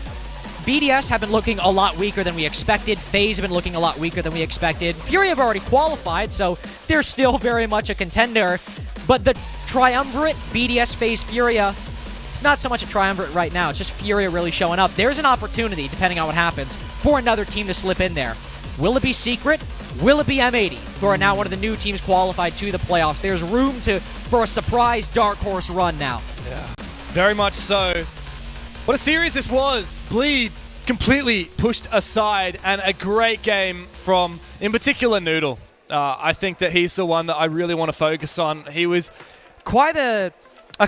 BDS have been looking a lot weaker than we expected. FaZe have been looking a lot weaker than we expected. Fury have already qualified, so they're still very much a contender. But the triumvirate, BDS, FaZe, Furia, it's not so much a triumvirate right now. It's just Furia really showing up. There's an opportunity, depending on what happens, for another team to slip in there. Will it be Secret? Will it be M80, who are now one of the new teams qualified to the playoffs? There's room for a surprise dark horse run now. Yeah, very much so. What a series this was. Bleed completely pushed aside, and a great game from, in particular, Noodle. I think that he's the one that I really want to focus on. He was quite a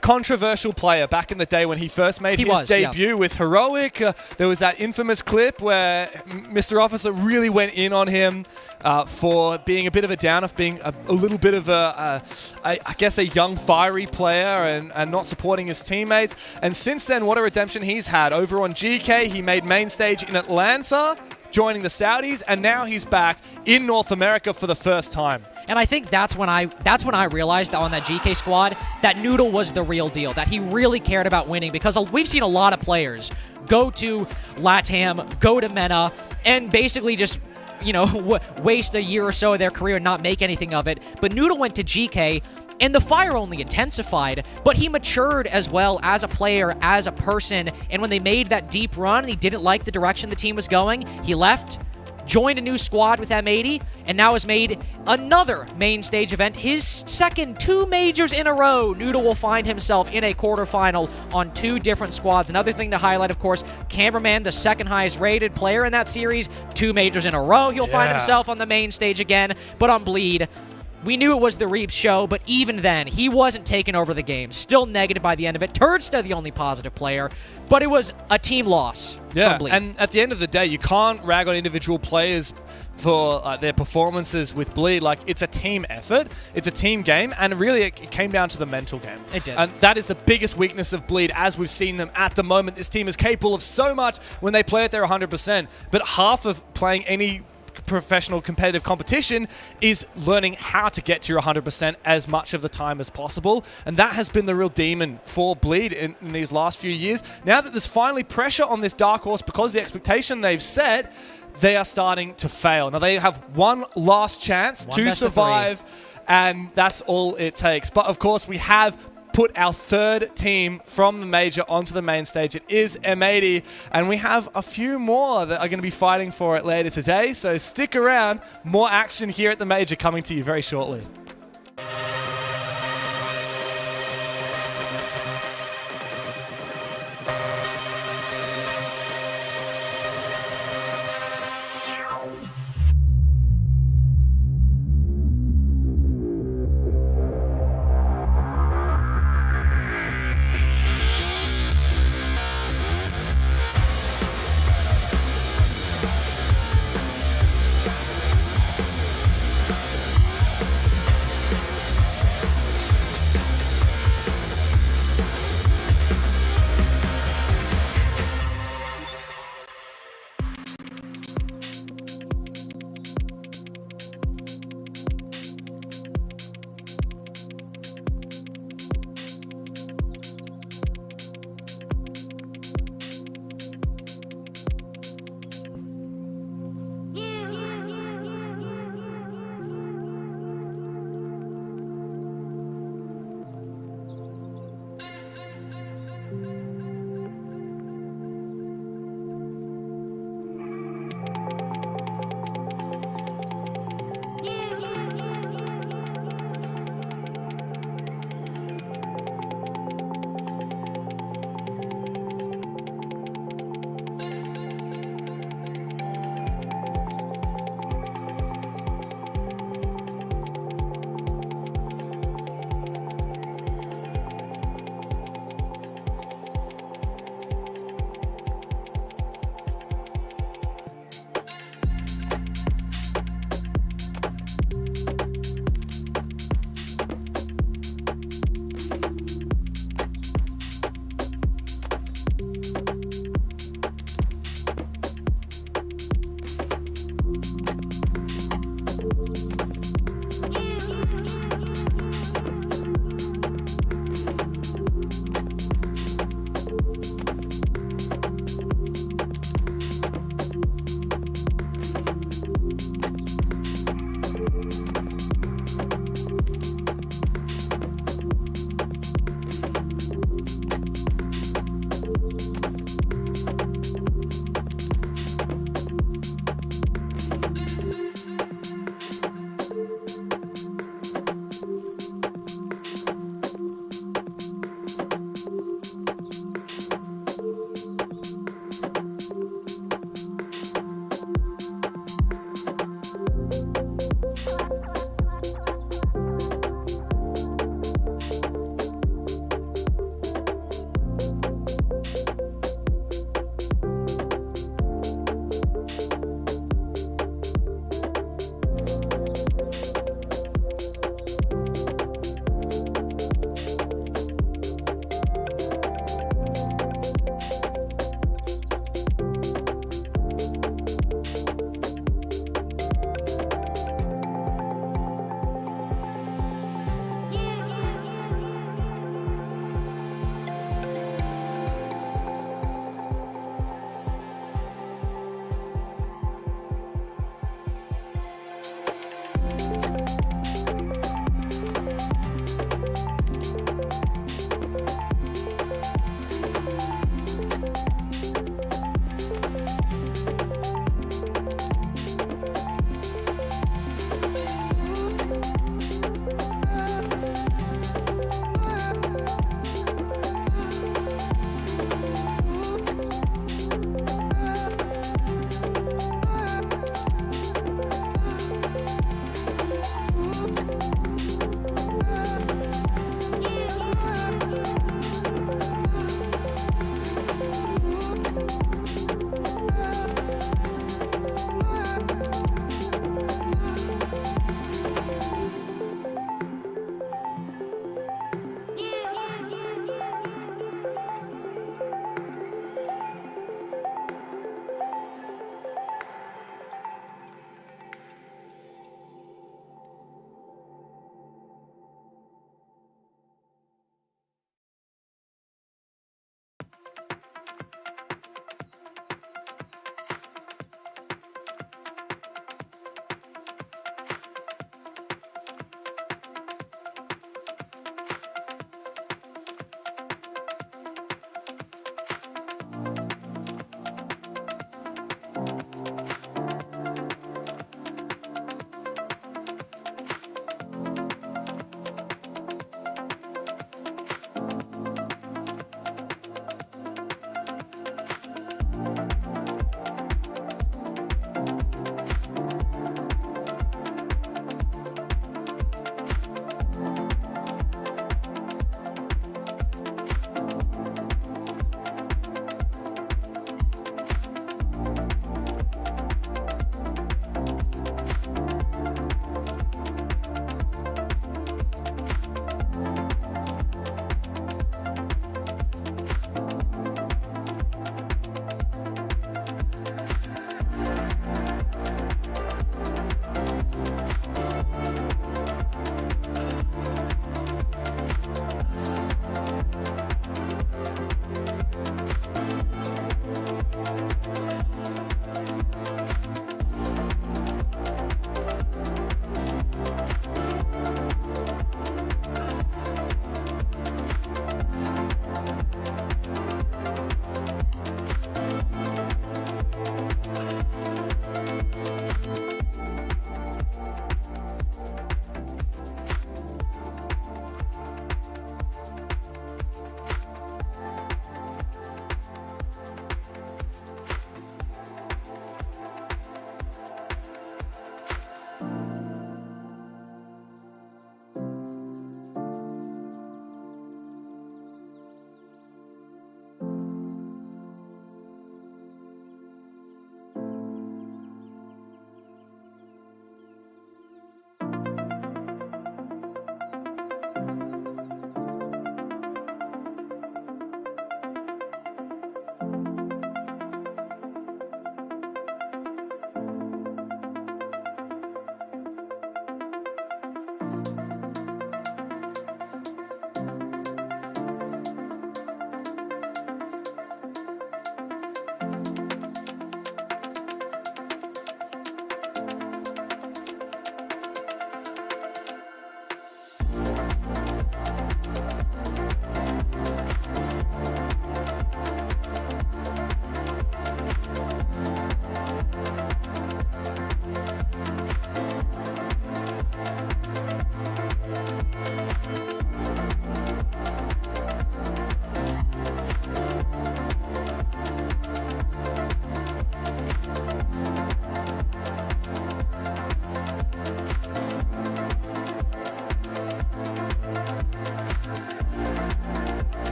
controversial player back in the day when he first made his debut with Heroic. There was that infamous clip where Mr. Officer really went in on him for being a bit of a downer, for being a little bit of I guess a young, fiery player and not supporting his teammates. And since then, what a redemption he's had. Over on GK, he made main stage in Atlanta, joining the Saudis, and now he's back in North America for the first time. And I think that's when I realized that on that GK squad that Noodle was the real deal, that he really cared about winning, because we've seen a lot of players go to LATAM, go to MENA, and basically just, waste a year or so of their career and not make anything of it. But Noodle went to GK, and the fire only intensified, but he matured as well as a player, as a person, and when they made that deep run and he didn't like the direction the team was going, he left, joined a new squad with M80, and now has made another main stage event, his second 2 majors in a row. Noodle will find himself in a quarterfinal on 2 different squads. Another thing to highlight, of course, Cameraman, the second highest rated player in that series, 2 majors in a row. He'll find himself on the main stage again, but on Bleed, we knew it was the Reap show, but even then, he wasn't taking over the game. Still negative by the end of it. Turd's the only positive player, but it was a team loss from Bleed. And at the end of the day, you can't rag on individual players for their performances with Bleed. Like, it's a team effort, it's a team game, and really it came down to the mental game. It did. And that is the biggest weakness of Bleed as we've seen them at the moment. This team is capable of so much when they play at their 100%, but half of playing any professional competitive competition is learning how to get to your 100% as much of the time as possible, and that has been the real demon for Bleed in these last few years. Now that there's finally pressure on this dark horse because of the expectation they've set, they are starting to fail. Now they have one last chance to survive, and that's all it takes. But of course, we have put our third team from the major onto the main stage. It is M80, and we have a few more that are going to be fighting for it later today, so stick around. More action here at the major coming to you very shortly.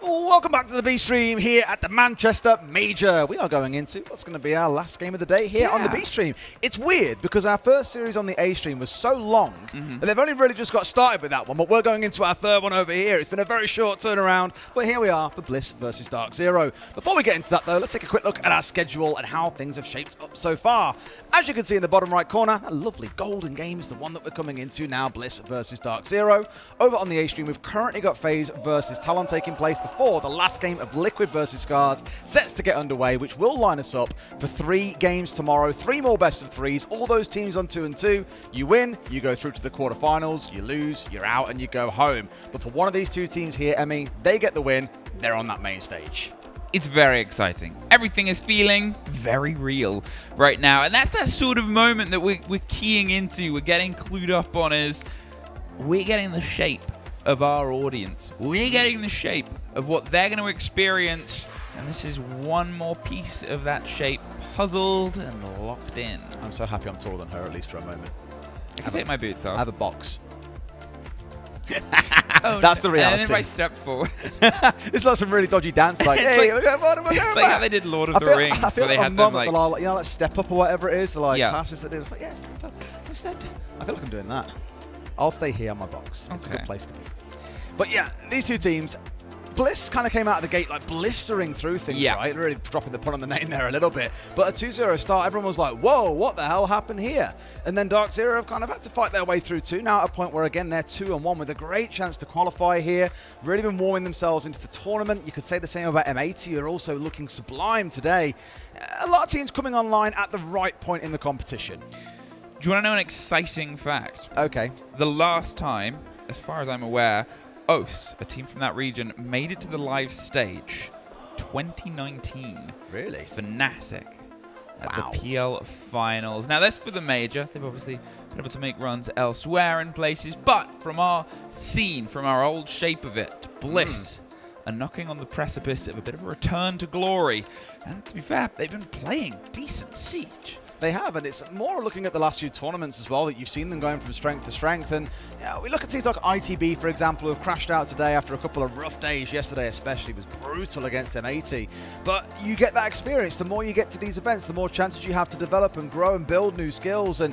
Welcome back to the B stream here at the Manchester Major. We are going into what's going to be our last game of the day here on the B stream. It's weird because our first series on the A stream was so long that they've only really just got started with that one, but we're going into our third one over here. It's been a very short turnaround, but here we are for Bliss versus Dark Zero. Before we get into that though, let's take a quick look at our schedule and how things have shaped up so far. As you can see in the bottom right corner, a lovely golden game is the one that we're coming into now, Bliss versus Dark Zero. Over on the A stream, we've currently got FaZe versus Talon taking place before the last game of Liquid versus Scars sets to get underway, which will line us up for 3 games tomorrow, 3 more best of 3s, all those teams on 2 and 2. You win, you go through to the quarterfinals, you lose, you're out, and you go home. But for one of these 2 teams here, Emmy, they get the win, they're on that main stage. It's very exciting. Everything is feeling very real right now. And that's that sort of moment that we're keying into, we're getting clued up on, is we're getting the shape of our audience. We're getting the shape of what they're going to experience. And this is one more piece of that shape puzzled and locked in. I'm so happy I'm taller than her, at least for a moment. I can take my boots off. I have a box. Oh, that's the reality. And then if I step forward. It's like some really dodgy dance, like, hey, it's like how they did Lord of the Rings, where they had them like, you know, like Step Up or whatever it is. They're like classes that do. It's like, yeah, Step Up. I feel like I'm doing that. I'll stay here on my box. It's a good place to be. But yeah, these 2 teams, Bliss kind of came out of the gate like blistering through things, right? Really dropping the pun on the name there a little bit. But a 2-0 start, everyone was like, whoa, what the hell happened here? And then Dark Zero have kind of had to fight their way through too. Now at a point where, again, they're 2 and 1 with a great chance to qualify here. Really been warming themselves into the tournament. You could say the same about M80, who are also looking sublime today. A lot of teams coming online at the right point in the competition. Do you want to know an exciting fact? Okay. The last time, as far as I'm aware, OS, a team from that region, made it to the live stage 2019. Really? Fnatic at the PL finals. Now, that's for the major. They've obviously been able to make runs elsewhere in places, but from our scene, from our old shape of it, Bliss are knocking on the precipice of a bit of a return to glory. And to be fair, they've been playing decent Siege. They have, and it's more looking at the last few tournaments as well that you've seen them going from strength to strength. And we look at teams like ITB, for example, who have crashed out today after a couple of rough days. Yesterday especially was brutal against M80. But you get that experience. The more you get to these events, the more chances you have to develop and grow and build new skills and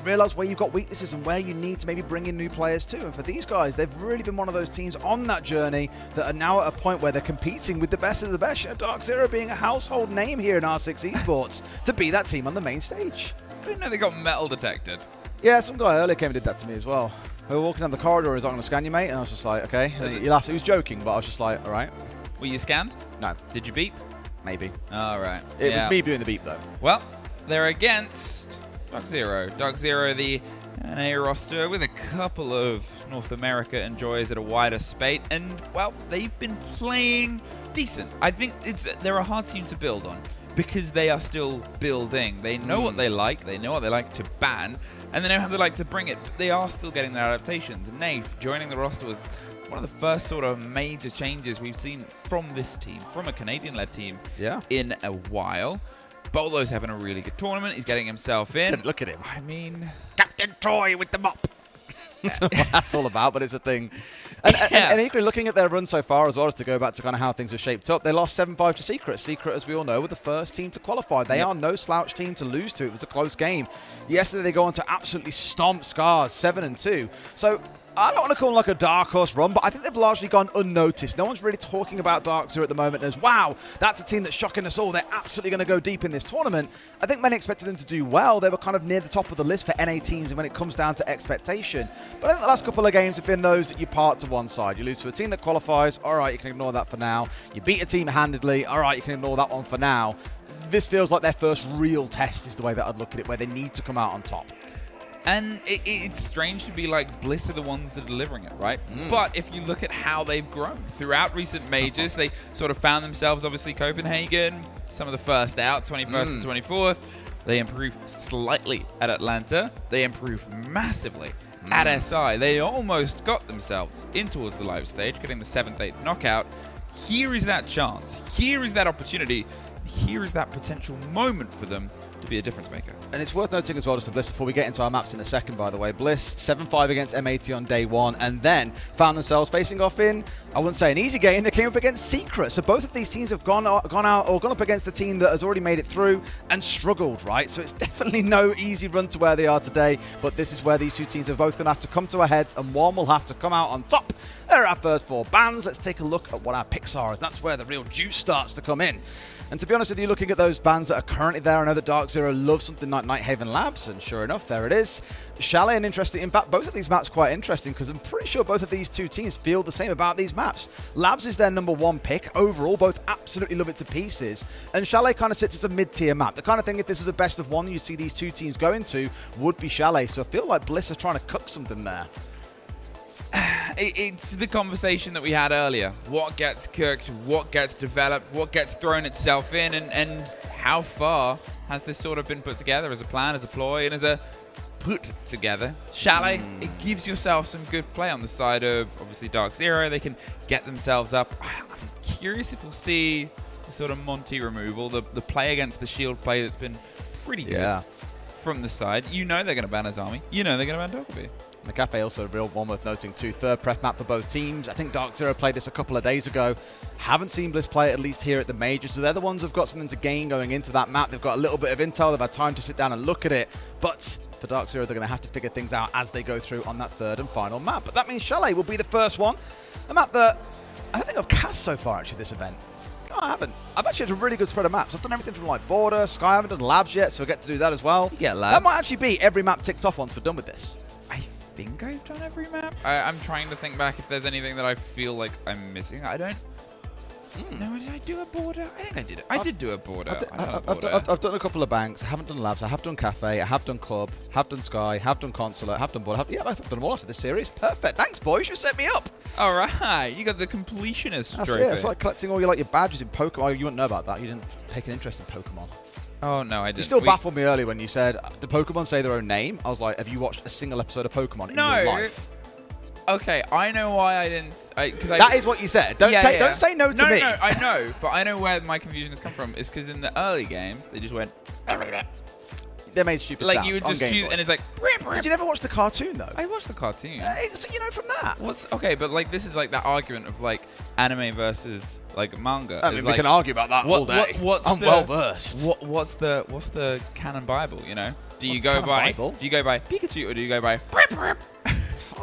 realize where you've got weaknesses and where you need to maybe bring in new players too. And for these guys, they've really been one of those teams on that journey that are now at a point where they're competing with the best of the best. Dark Zero being a household name here in R6 Esports to be that team on the main stage. I didn't know they got metal detected. Yeah, some guy earlier came and did that to me as well. We were walking down the corridor, he's like, I'm going to scan you, mate. And I was just like, okay. And he laughed. He was joking, but I was just like, all right. Were you scanned? No. Did you beep? Maybe. All right. It was me doing the beep, though. Well, they're against Dark Zero. Dark Zero, the NA roster with a couple of North America enjoys at a wider spate. And, well, they've been playing decent. I think they're a hard team to build on, because they are still building. They know what they like to ban, and they know how they like to bring it, but they are still getting their adaptations. And Nate joining the roster was one of the first sort of major changes we've seen from this team, from a Canadian-led team in a while. Bolo's having a really good tournament. He's getting himself in. Look at him. I mean, Captain Troy with the mop. That's what that's all about, but it's a thing. And equally, looking at their run so far as well, as to go back to kind of how things have shaped up, they lost 7-5 to Secret. Secret, as we all know, were the first team to qualify. They are no slouch team to lose to. It was a close game. Yesterday, they go on to absolutely stomp Scars, 7-2. So I don't want to call them like a dark horse run, but I think they've largely gone unnoticed. No one's really talking about Dark Zero at the moment as, wow, that's a team that's shocking us all. They're absolutely going to go deep in this tournament. I think many expected them to do well. They were kind of near the top of the list for NA teams and when it comes down to expectation. But I think the last couple of games have been those that you part to one side. You lose to a team that qualifies, all right, you can ignore that for now. You beat a team handedly, all right, you can ignore that one for now. This feels like their first real test is the way that I'd look at it, where they need to come out on top. And it's strange to be like, Bliss are the ones that are delivering it, right? But if you look at how they've grown throughout recent majors, they sort of found themselves, obviously, Copenhagen, some of the first out, 21st and 24th. They improved slightly at Atlanta. They improved massively at SI. They almost got themselves in towards the live stage, getting the 7th, 8th knockout. Here is that chance. Here is that opportunity. here is that potential moment for them to be a difference maker. And it's worth noting as well, just to Bliss, before we get into our maps in a second, by the way, Bliss 7-5 against M80 on day one, and then found themselves facing off in, I wouldn't say an easy game, they came up against Secret. So both of these teams have gone out or gone up against a team that has already made it through and struggled, right? So it's definitely no easy run to where they are today, but this is where these two teams are both going to have to come to a head, and one will have to come out on top. There are our first 4 bans. Let's take a look at what our picks are, as that's where the real juice starts to come in. And to be honest with you, looking at those bans that are currently there, I know that Dark Zero loves something like Nighthaven Labs, and sure enough, there it is. Chalet and interesting. In fact, both of these maps are quite interesting, because I'm pretty sure both of these two teams feel the same about these maps. Labs is their #1 pick overall, both absolutely love it to pieces, and Chalet kind of sits as a mid-tier map. The kind of thing, if this was a best of one you see these two teams go into, would be Chalet. So I feel like Bliss is trying to cook something there. It's the conversation that we had earlier. What gets cooked, what gets developed, what gets thrown itself in, and how far has this sort of been put together as a plan, as a ploy, and as a put together. Chalet, it gives yourself some good play on the side of, obviously, Dark Zero. They can get themselves up. I'm curious if we'll see the sort of Monty removal, the play against the shield play that's been pretty good from the side. You know they're going to ban Azami. You know they're going to ban Dokkaebi. The Cafe also a real one worth noting too. Third prep map for both teams. I think Dark Zero played this a couple of days ago. Haven't seen Bliss play it, at least here at the Major. So they're the ones who've got something to gain going into that map. They've got a little bit of intel. They've had time to sit down and look at it. But for Dark Zero, they're going to have to figure things out as they go through on that third and final map. But that means Chalet will be the first one. A map that I don't think I've cast so far, actually, this event. No, I haven't. I've actually had a really good spread of maps. I've done everything from like Border, Sky. I haven't done Labs yet, so I get to do that as well. Yeah, Labs. That might actually be every map ticked off once we're done with this. I think I've done every map. I'm trying to think back if there's anything that I feel like I'm missing. I don't. No, did I do a Border? I think I did it. I did do a Border. I've done a couple of banks. I haven't done Labs. I have done Cafe. I have done Club. Have done Sky. Have done Consulate. Have done Border. Yeah, I've done them all after this series. Perfect. Thanks, boys. You set me up. All right. You got the completionist That's trophy. it. It's like collecting all your badges in Pokemon. You wouldn't know about that. You didn't take an interest in Pokemon. Oh, no, I didn't. You still baffled me earlier when you said, do Pokemon say their own name? I was like, have you watched a single episode of Pokemon in your life? Okay, I know why I didn't. That is what you said. Don't say no to me. No, I know, but I know where my confusion has come from. Is because in the early games they just went. They made stupid like sounds you would just on Game choose, Boy. and it's like. Did you never watch the cartoon though? I watched the cartoon. So you know from that. Okay, but like this is like that argument of like anime versus like manga. I mean, we can argue about that all day. I'm well versed. What's the canon Bible? You know, do you go by Pikachu or do you go by?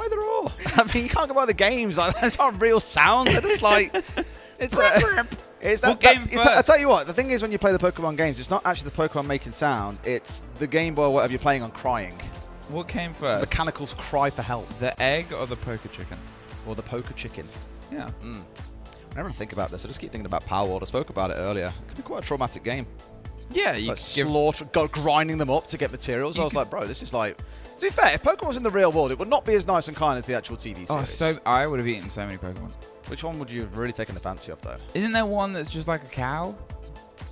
Either or. I mean, you can't go by the games. Like, those aren't real sounds. They're just like it's. I tell you what, the thing is when you play the Pokemon games, it's not actually the Pokemon making sound. It's the Game Boy or whatever you're playing on crying. What came first? It's a mechanical cry for help. The egg or the poker chicken? Or the poker chicken. Yeah. Whenever I think about this, I just keep thinking about Power World. I spoke about it earlier. It could be quite a traumatic game. Yeah, you like grinding them up to get materials. I was like, bro, this is like. To be fair, if Pokemon was in the real world, it would not be as nice and kind as the actual TV series. Oh, so I would have eaten so many Pokemon. Which one would you have really taken the fancy of, though? Isn't there one that's just like a cow?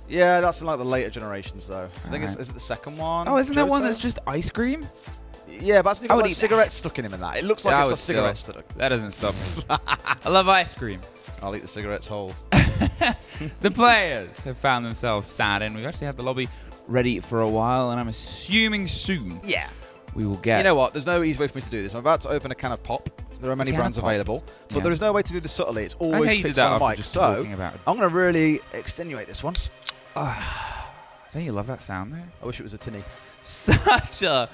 Yeah, that's in like the later generations, though. I think is it the second one? Oh, isn't there one that's just ice cream? Yeah, but it's got like cigarettes stuck in him and that. It looks like it's got cigarettes stuck. That doesn't stop me. I love ice cream. I'll eat the cigarettes whole. The players have found themselves sat in. We've actually had the lobby ready for a while, and I'm assuming soon. Yeah. We will get. You know what? There's no easy way for me to do this. I'm about to open a can of pop. There are many brands available, but there is no way to do this subtly. It's always clicked on the mic. So I'm going to really extenuate this one. Don't you love that sound there? I wish it was a tinny. Such a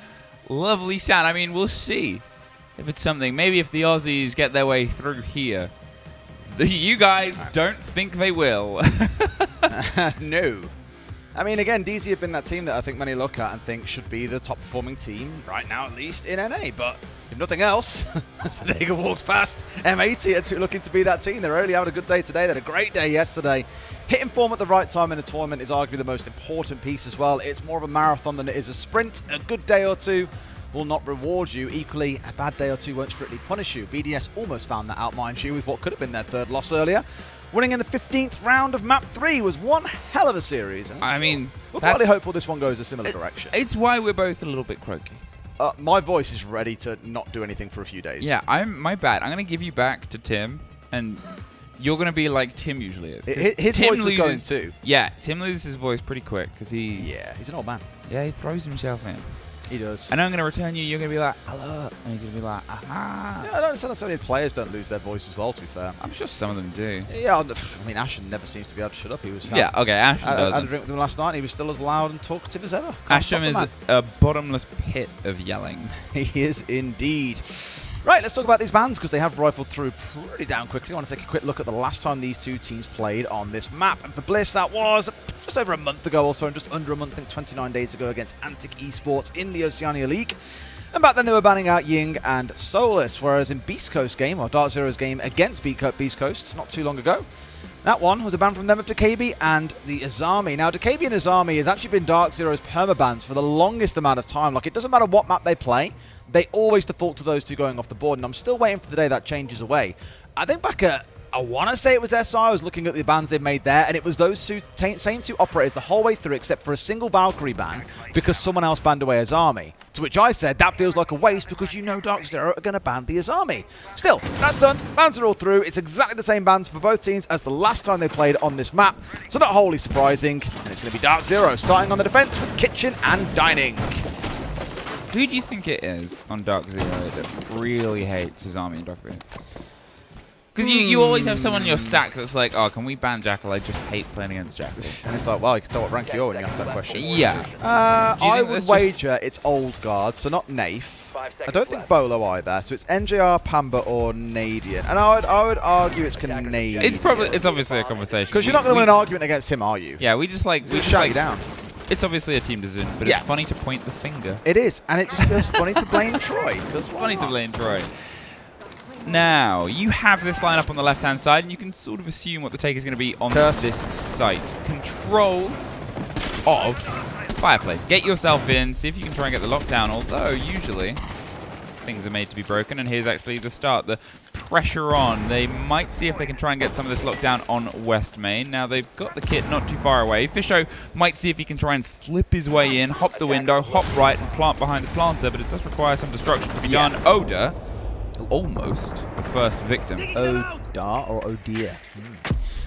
lovely sound. I mean, we'll see if it's something. Maybe if the Aussies get their way through here. You guys don't think they will. No. I mean, again, DZ have been that team that I think many look at and think should be the top performing team right now, at least in NA. But if nothing else, as Vega walks past, M80 are looking to be that team. They're really having a good day today. They had a great day yesterday. Hitting form at the right time in a tournament is arguably the most important piece as well. It's more of a marathon than it is a sprint. A good day or two will not reward you. Equally, a bad day or two won't strictly punish you. BDS almost found that out, mind you, with what could have been their third loss earlier. Winning in the 15th round of Map 3 was one hell of a series. I mean, we're partly hopeful this one goes a similar direction. It's why we're both a little bit croaky. My voice is ready to not do anything for a few days. Yeah, my bad. I'm going to give you back to Tim, and you're going to be like Tim usually is. His Tim voice was going too. Yeah, Tim loses his voice pretty quick because Yeah, he's an old man. he throws himself in. He does. And I'm going to return you, you're going to be like, hello. And he's going to be like, aha. Yeah, I don't understand that so many players don't lose their voice as well, to be fair. I'm sure some of them do. Yeah, I mean, Ashen never seems to be able to shut up. He was. Yeah, okay, Asham I had a doesn't. drink with him last night, and he was still as loud and talkative as ever. Can't stop Asham the is man. a bottomless pit of yelling. He is indeed. Right, let's talk about these bans because they have rifled through pretty damn quickly. I want to take a quick look at the last time these two teams played on this map. And for Bliss, that was just over a month ago or so, and just under a month, I think 29 days ago, against Antic Esports in the Oceania League. And back then they were banning out Ying and Solus, whereas in Beast Coast game, or Dark Zero's game against Beast Coast not too long ago, that one was a ban from them of Dakabi and the Azami. Now, Dakabi and Azami has actually been Dark Zero's permabans for the longest amount of time. Like, it doesn't matter what map they play, they always default to those two going off the board, and I'm still waiting for the day that changes away. I think back at, I want to say it was SI, I was looking at the bans they've made there, and it was those same two operators the whole way through except for a single Valkyrie ban because someone else banned away Azami. To which I said, that feels like a waste because you know Dark Zero are going to ban the Azami. Still, that's done. Bans are all through. It's exactly the same bans for both teams as the last time they played on this map, so not wholly surprising. And it's going to be Dark Zero starting on the defense with Kitchen and Dining. Who do you think it is on Dark Zero that really hates Azami and Dogbeard? Because you always have someone in your stack that's like, oh, can we ban Jackal? I just hate playing against Jackal. And it's like, well, you can tell what rank you're when you ask that question. Yeah. I would wager it's old guard, so not Nafe. I don't think Bolo either, so it's NJR, Pamba, or Nadian. And I would argue it's Canadian. It's obviously a conversation. Because you're not going to win an argument against him, are you? Yeah, we just shut you down. It's obviously a team decision, but Yeah. it's funny to point the finger. It is, and it just feels funny to blame Troy. It's funny to blame Troy. Now, you have this lineup on the left-hand side, and you can sort of assume what the take is going to be on this site. Control of Fireplace. Get yourself in, see if you can try and get the lockdown, although usually things are made to be broken, and here's actually the start. The pressure on. They might see if they can try and get some of this lockdown on West Main. Now, they've got the kit not too far away. Fisho might see if he can try and slip his way in, hop the window, hop right, and plant behind the planter, but it does require some destruction to be done. Oda, almost the first victim. Oda or Odia?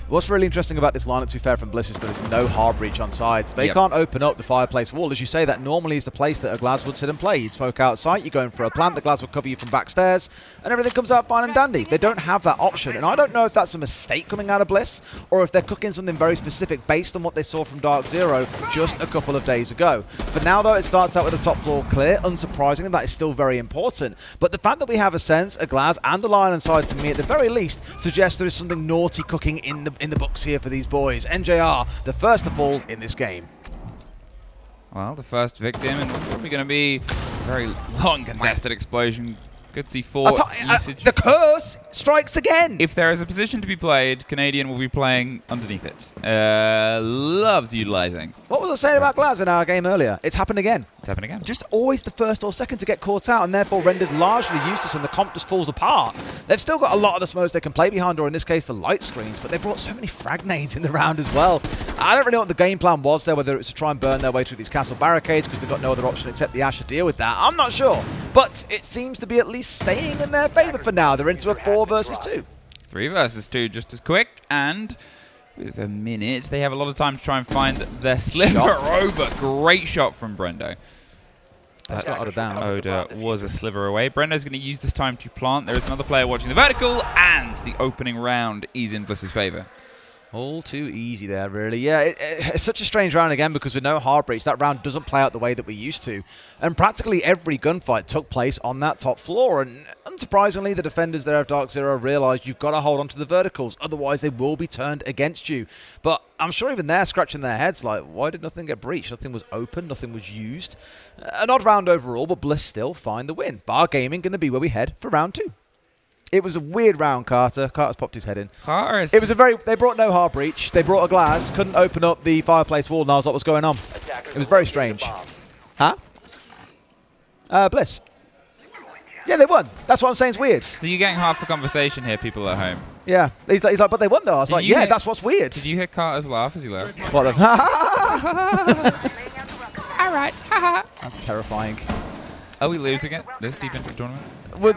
What's really interesting about this lineup, to be fair, from Bliss is there's no hard breach on sides. They can't open up the Fireplace wall. As you say, that normally is the place that a Glaz would sit and play. You'd smoke outside, you're going for a plant, the Glaz would cover you from backstairs, and everything comes out fine and dandy. They don't have that option, and I don't know if that's a mistake coming out of Bliss, or if they're cooking something very specific based on what they saw from Dark Zero just a couple of days ago. For now, though, it starts out with the top floor clear. Unsurprisingly, that is still very important. But the fact that we have a sense, a Glaz, and a Lion inside, to me, at the very least, suggests there is something naughty cooking in the books here for these boys. NJR, the first to fall in this game. Well, the first victim, and probably going to be a very long contested explosion. Good C4 usage. The curse strikes again. If there is a position to be played, Canadian will be playing underneath it. Loves utilizing. What was I saying about Glaz in our game earlier? It's happened again. It's happened again. Just always the first or second to get caught out and therefore rendered largely useless, and the comp just falls apart. They've still got a lot of the smokes they can play behind, or in this case the light screens, but they brought so many frag nades in the round as well. I don't really know what the game plan was there, whether it was to try and burn their way through these castle barricades because they've got no other option except the Ash to deal with that. I'm not sure, but it seems to be at least staying in their favor for now. They're into a 4 versus 2. 3 versus 2 just as quick, and with a minute, they have a lot of time to try and find their sliver over. Great shot from Brendo. That's got Oda down. Oda was a sliver away. Brendo's going to use this time to plant. There is another player watching the vertical, and the opening round is in Bliss's favor. All too easy there, really. Yeah, it's such a strange round again because with no hard breach, that round doesn't play out the way that we used to. And practically every gunfight took place on that top floor. And unsurprisingly, the defenders there of Dark Zero realised you've got to hold on to the verticals, otherwise they will be turned against you. But I'm sure even they're scratching their heads like, why did nothing get breached? Nothing was open, nothing was used. An odd round overall, but Bliss still find the win. Bar Gaming going to be where we head for round 2. It was a weird round, Carter. Carter's popped his head in. It was they brought no hard breach. They brought a Glaz, couldn't open up the fireplace wall, and I was like, what's going on? It was very strange. Huh? Bliss. Yeah, they won. That's what I'm saying is weird. So you're getting half the conversation here, people at home. Yeah. He's like, but they won though. I was like, yeah, that's what's weird. Did you hear Carter's laugh as he laughed? What? All right. That's terrifying. Are we losing it this deep into the tournament? Look,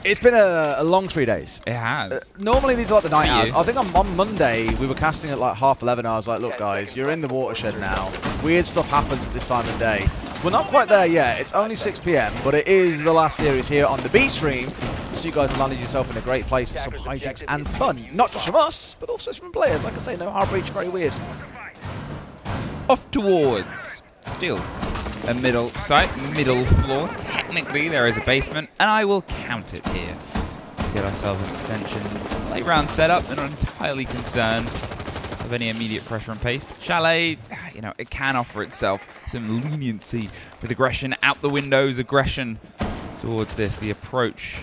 It's been a long 3 days. It has. Normally these are like the night For hours. you. I think on Monday we were casting at like 11:30. I was like, look guys, you're in the watershed now. Weird stuff happens at this time of day. We're not quite there yet. It's only 6 p.m, but it is the last series here on the B stream. So you guys have landed yourself in a great place for some hijinks and fun. Not just from us, but also from players. Like I say, no hard breach, very weird. Off towards still a middle site, middle floor. Technically, there is a basement, and I will count it here to get ourselves an extension. Late round setup, and not entirely concerned of any immediate pressure and pace. But Chalet, you know, it can offer itself some leniency with aggression out the windows, aggression towards this. The approach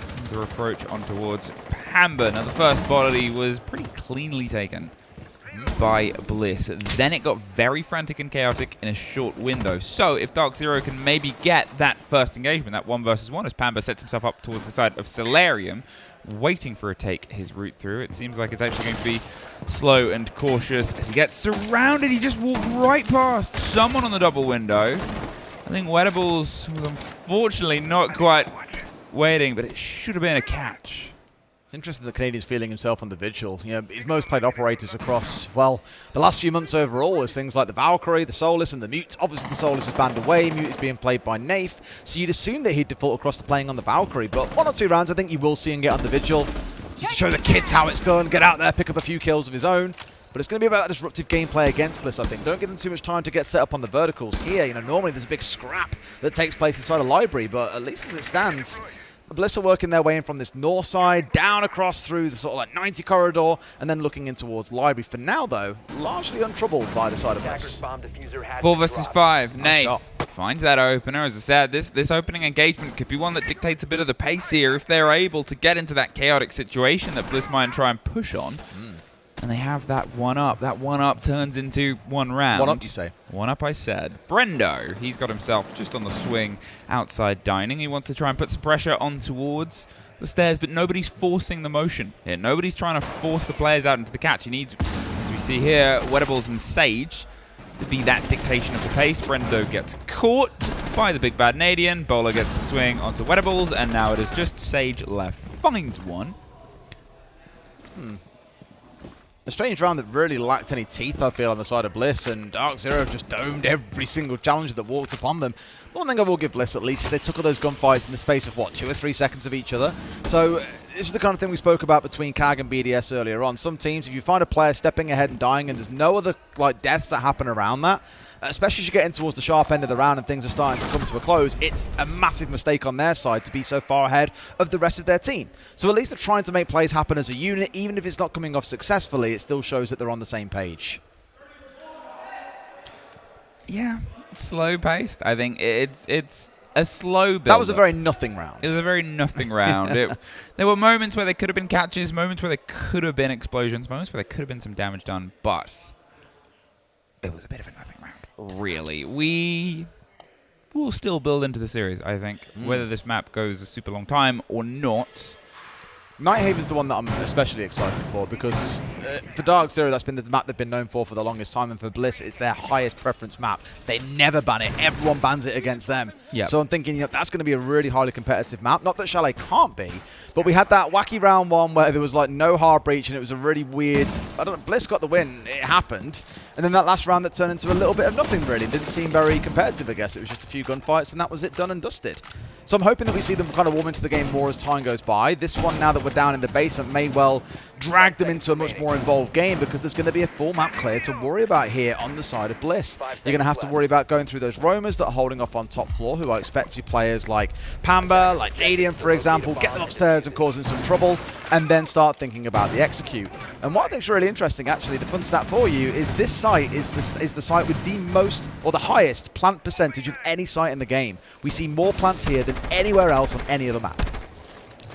on towards Pamba. Now, the first body was pretty cleanly taken by Bliss. Then it got very frantic and chaotic in a short window. So if Dark Zero can maybe get that first engagement, that 1 versus 1, as Pamba sets himself up towards the side of Solarium, waiting for a take his route through, it seems like it's actually going to be slow and cautious. As he gets surrounded, he just walked right past someone on the double window. I think Wettables was unfortunately not quite waiting, but it should have been a catch. It's interesting the Canadian's feeling himself on the Vigil. You know, his most played operators across, well, the last few months overall is things like the Valkyrie, the Solus, and the Mute. Obviously, the Solus is banned away. Mute is being played by Nath. So you'd assume that he'd default across to playing on the Valkyrie. But 1 or 2 rounds, I think you will see him get on the Vigil. Just to show the kids how it's done, get out there, pick up a few kills of his own. But it's going to be about that disruptive gameplay against Bliss, I think. Don't give them too much time to get set up on the verticals. Here, you know, normally there's a big scrap that takes place inside a library, but at least as it stands, Bliss are working their way in from this north side, down across through the sort of like 90 corridor, and then looking in towards library. For now, though, largely untroubled by the side of Bliss. 4 versus 5. Nice shot. Nath finds that opener. As I said, this opening engagement could be one that dictates a bit of the pace here if they're able to get into that chaotic situation that Bliss might try and push on. And they have that 1-up. That 1-up turns into 1 round. 1-up, you say? 1-up, I said. Brendo, he's got himself just on the swing outside dining. He wants to try and put some pressure on towards the stairs, but nobody's forcing the motion here. Nobody's trying to force the players out into the catch. He needs, as we see here, Wettables and Sage to be that dictation of the pace. Brendo gets caught by the big bad Canadian. Bowler gets the swing onto Wettables, and now it is just Sage left. Finds one. A strange round that really lacked any teeth, I feel, on the side of Bliss, and Dark Zero just domed every single challenger that walked upon them. One thing I will give Bliss, at least, is they took all those gunfights in the space of, what, 2 or 3 seconds of each other? So this is the kind of thing we spoke about between CAG and BDS earlier on. Some teams, if you find a player stepping ahead and dying and there's no other like deaths that happen around that, especially as you get in towards the sharp end of the round and things are starting to come to a close, it's a massive mistake on their side to be so far ahead of the rest of their team. So at least they're trying to make plays happen as a unit. Even if it's not coming off successfully, it still shows that they're on the same page. Yeah, slow paced. I think it's a slow build. That was a very nothing round. It was a very nothing round. There were moments where there could have been catches, moments where there could have been explosions, moments where there could have been some damage done, but it was a bit of a nothing round. Really, we will still build into the series, I think, whether this map goes a super long time or not. Nighthaven's the one that I'm especially excited for because for Dark Zero, that's been the map they've been known for the longest time, and for Bliss, it's their highest preference map. They never ban it. Everyone bans it against them. Yep. So I'm thinking, you know, that's going to be a really highly competitive map. Not that Chalet can't be, but we had that wacky round 1 where there was like no hard breach, and it was a really weird, I don't know, Bliss got the win. It happened. And then that last round that turned into a little bit of nothing, really. It didn't seem very competitive, I guess. It was just a few gunfights, and that was it, done and dusted. So I'm hoping that we see them kind of warm into the game more as time goes by. This one, now that we're down in the basement, may well drag them into a much more involved game because there's going to be a full map clear to worry about here on the side of Bliss. You're going to have to worry about going through those roamers that are holding off on top floor, who I expect to be players like Pamba, like Nadian, for example, get them upstairs and causing some trouble, and then start thinking about the execute. And what I think is really interesting, actually, the fun stat for you, is this site is the site with the most, or the highest, plant percentage of any site in the game. We see more plants here than anywhere else on any other map.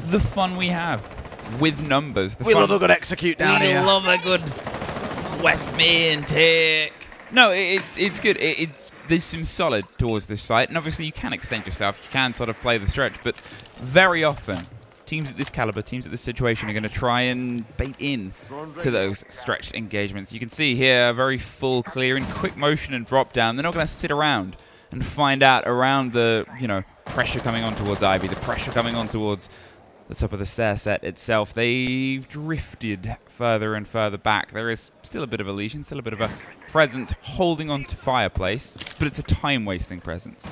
The fun we have with numbers. We love a good execute down here. We love a good Westmean tick. No, it's good. There's some solid towards this site, and obviously you can extend yourself. You can sort of play the stretch, but very often teams at this caliber, teams at this situation are going to try and bait in to those stretched engagements. You can see here a very full clear in quick motion and drop down. They're not going to sit around and find out around the, you know, pressure coming on towards Ivy, the pressure coming on towards the top of the stair set itself. They've drifted further and further back. There is still a bit of a lesion, still a bit of a presence holding on to Fireplace, but it's a time-wasting presence.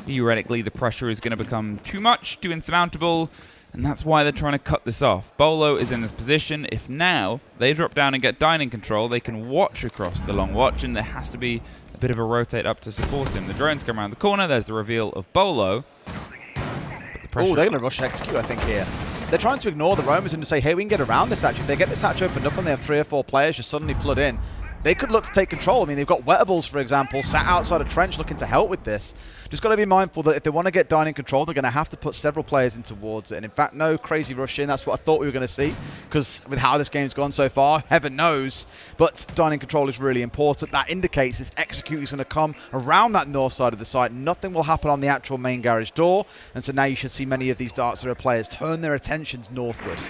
Theoretically, the pressure is going to become too much, too insurmountable, and that's why they're trying to cut this off. Bolo is in this position. If now they drop down and get dining control, they can watch across the long watch, and there has to be a bit of a rotate up to support him. The drones come around the corner. There's the reveal of Bolo. Oh, they're going to rush execute, I think, here. They're trying to ignore the roamers and to say, hey, we can get around this hatch. If they get this hatch opened up and they have 3 or 4 players just suddenly flood in, they could look to take control. I mean, they've got Wettables, for example, sat outside a trench looking to help with this. Just got to be mindful that if they want to get dining control, they're going to have to put several players in towards it. And in fact, no crazy rush in. That's what I thought we were going to see, because with how this game's gone so far, heaven knows. But dining control is really important. That indicates this execute is going to come around that north side of the site. Nothing will happen on the actual main garage door. And so now you should see many of these Dark Zero players turn their attentions northward.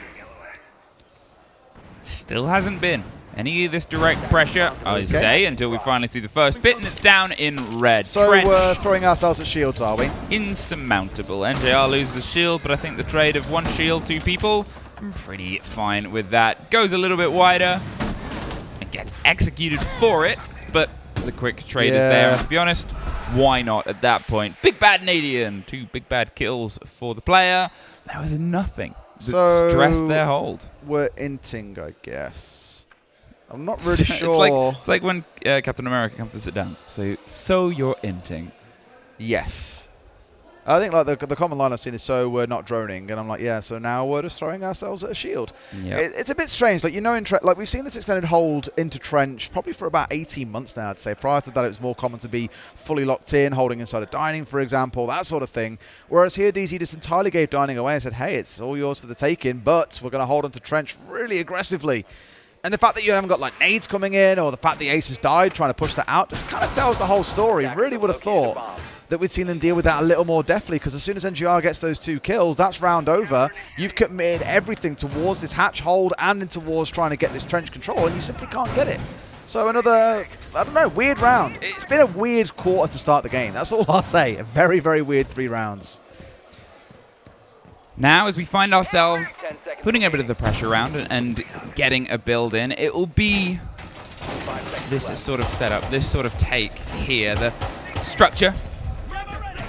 Still hasn't been any of this direct pressure, I say, until we finally see the first bit, and it's down in red. So we're throwing ourselves at shields, are we? Insurmountable. NJR loses a shield, but I think the trade of 1 shield, 2 people, I'm pretty fine with that. Goes a little bit wider and gets executed for it, but the quick trade is there. And to be honest, why not at that point? Big Bad Nadian, 2 big bad kills for the player. There was nothing that stressed their hold. We're inting, I guess. I'm not really sure. It's like when Captain America comes to sit down. So you're inting. Yes. I think like the common line I've seen is so we're not droning, and I'm like, yeah, so now we're just throwing ourselves at a shield. Yep. It's a bit strange. Like, you know, like we've seen this extended hold into trench probably for about 18 months now, I'd say. Prior to that, it was more common to be fully locked in, holding inside of dining, for example, that sort of thing. Whereas here, DZ just entirely gave dining away and said, hey, it's all yours for the taking, but we're going to hold onto trench really aggressively. And the fact that you haven't got like nades coming in, or the fact the ace has died trying to push that out, just kind of tells the whole story. Really would have thought that we'd seen them deal with that a little more deftly, because as soon as NGR gets those 2 kills, that's round over. You've committed everything towards this hatch hold and in towards trying to get this trench control, and you simply can't get it. So another, I don't know, weird round. It's been a weird quarter to start the game. That's all I'll say. A very, very weird 3 rounds. Now, as we find ourselves putting a bit of the pressure around and getting a build in, it will be this sort of setup, this sort of take here. The structure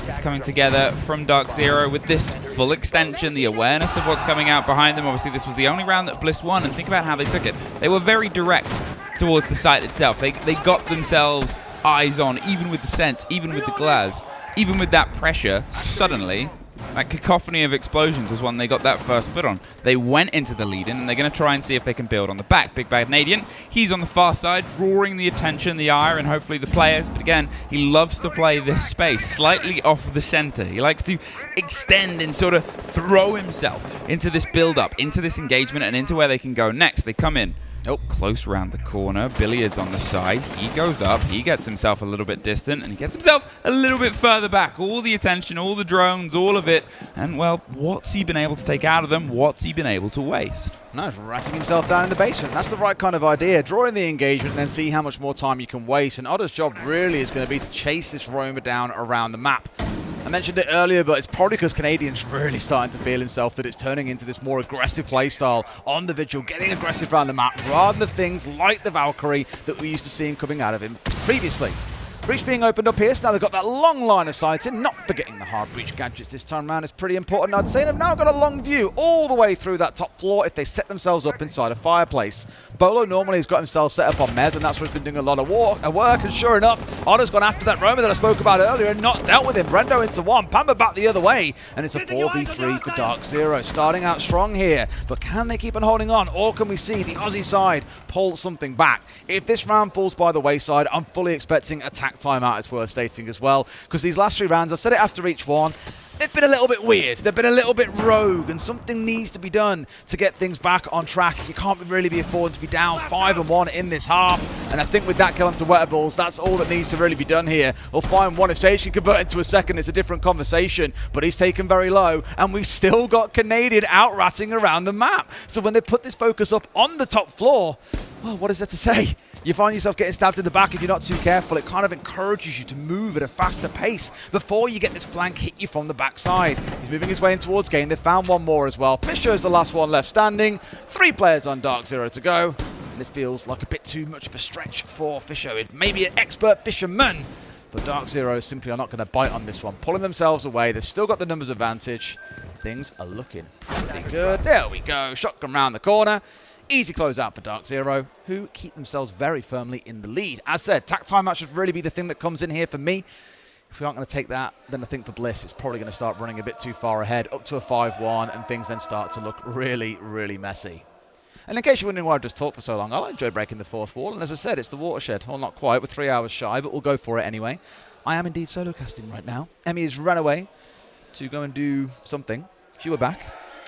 is coming together from Dark Zero with this full extension, the awareness of what's coming out behind them. Obviously, this was the only round that Bliss won, and think about how they took it. They were very direct towards the site itself. They got themselves eyes on, even with the sense, even with the glass, even with that pressure, suddenly that cacophony of explosions was when they got that first foot on. They went into the lead-in, and they're going to try and see if they can build on the back. Big Bad Nadian, he's on the far side, drawing the attention, the ire, and hopefully the players. But again, he loves to play this space slightly off the center. He likes to extend and sort of throw himself into this build-up, into this engagement, and into where they can go next. They come in. Oh, close round the corner. Billiards on the side. He goes up. He gets himself a little bit distant, and he gets himself a little bit further back. All the attention, all the drones, all of it. And, well, what's he been able to take out of them? What's he been able to waste? No, he's ratting himself down in the basement. That's the right kind of idea. Draw in the engagement and then see how much more time you can waste. And Otter's job really is going to be to chase this roamer down around the map. I mentioned it earlier, but it's probably because Canadian's really starting to feel himself that it's turning into this more aggressive playstyle on the Vigil, getting aggressive around the map, rather than things like the Valkyrie that we used to see coming out of him previously. Breach being opened up here, so now they've got that long line of sight in, not forgetting the hard breach gadgets this time around is pretty important, I'd say. And they've now got a long view all the way through that top floor if they set themselves up inside a fireplace. Bolo normally has got himself set up on Mez, and that's where he's been doing a lot of work, and sure enough, Otter's gone after that roamer that I spoke about earlier and not dealt with him. Brendo into 1, Pamba back the other way, and it's a 4v3 for Dark Zero. Starting out strong here, but can they keep on holding on, or can we see the Aussie side pull something back? If this round falls by the wayside, I'm fully expecting attack timeout, it's worth stating as well, because these last 3 rounds, I've said it after each one, they've been a little bit weird, they've been a little bit rogue, and something needs to be done to get things back on track. You can't really be affording to be down 5-1 in this half. And I think with that kill onto Wettables, that's all that needs to really be done here. We'll find one. If Sage can convert into a second, it's a different conversation. But he's taken very low, and we still got Canadian out-ratting around the map. So when they put this focus up on the top floor, well, what is there to say? You find yourself getting stabbed in the back if you're not too careful. It kind of encourages you to move at a faster pace before you get this flank hit you from the backside. He's moving his way in towards game. They found one more as well. Fisher is the last one left standing. 3 players on Dark Zero to go. And this feels like a bit too much of a stretch for Fisher. It may be an expert fisherman, but Dark Zero simply are not going to bite on this one. Pulling themselves away. They've still got the numbers advantage. Things are looking pretty good. There we go. Shotgun round the corner. Easy close out for Dark Zero, who keep themselves very firmly in the lead. As said, tack timeout should really be the thing that comes in here for me. If we aren't going to take that, then I think for Bliss, it's probably going to start running a bit too far ahead, up to a 5-1, and things then start to look really, really messy. And in case you're wondering why I've just talked for so long, I enjoy breaking the fourth wall, and as I said, it's the watershed. Well, not quite, we're 3 hours shy, but we'll go for it anyway. I am indeed solo casting right now. Emmy has run away to go and do something. She were back.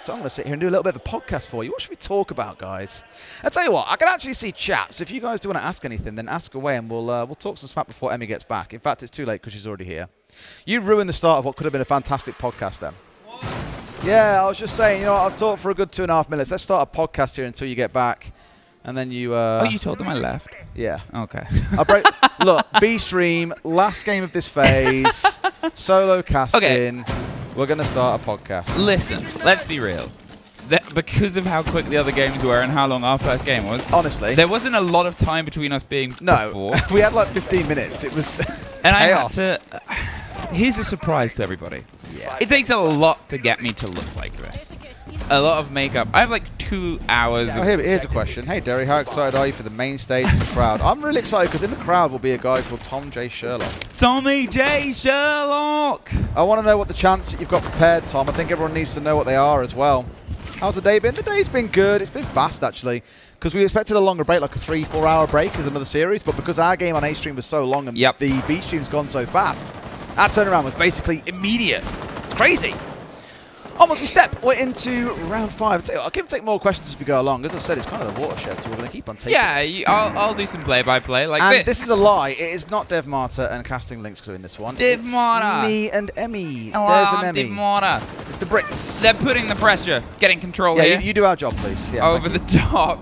So I'm going to sit here and do a little bit of a podcast for you. What should we talk about, guys? I'll tell you what, I can actually see chat. So if you guys do want to ask anything, then ask away and we'll talk some smack before Emmy gets back. In fact, it's too late because she's already here. You ruined the start of what could have been a fantastic podcast then. What? Yeah, I was just saying, you know what, I've talked for a good 2.5 minutes. Let's start a podcast here until you get back. And then you... oh, you told them I left? Yeah. Okay. Look, B-Stream, last game of this phase, solo casting. Okay. We're going to start a podcast. Listen, let's be real. Because of how quick the other games were and how long our first game was, honestly, there wasn't a lot of time between us being before. We had like 15 minutes. It was and chaos. I had to... Here's a surprise to everybody. Yeah. It takes a lot to get me to look like this. A lot of makeup. I have like 2 hours. Here's a question. Hey, Derry, how excited are you for the main stage and the crowd? I'm really excited because in the crowd will be a guy called Tom J. Sherlock. Tommy J. Sherlock! I want to know what the chants that you've got prepared, Tom. I think everyone needs to know what they are as well. How's the day been? The day's been good. It's been fast, actually, because we expected a longer break, like a 3-4 hour break as another series, but because our game on A-Stream was so long and the B-Stream's gone so fast, our turnaround was basically immediate. It's crazy. Almost we step. We're into round 5. I'll take more questions as we go along. As I said, it's kind of the watershed, so we're going to keep on taking I'll do some play-by-play like and this. This is a lie. It is not Dev Marta and Casting Links doing this one. Dev Marta. Me and Emmy. Hello, There's an Emmy. Dev Marta. It's the Brits. They're putting the pressure, getting control here. Yeah, you do our job, please. Yeah, over the top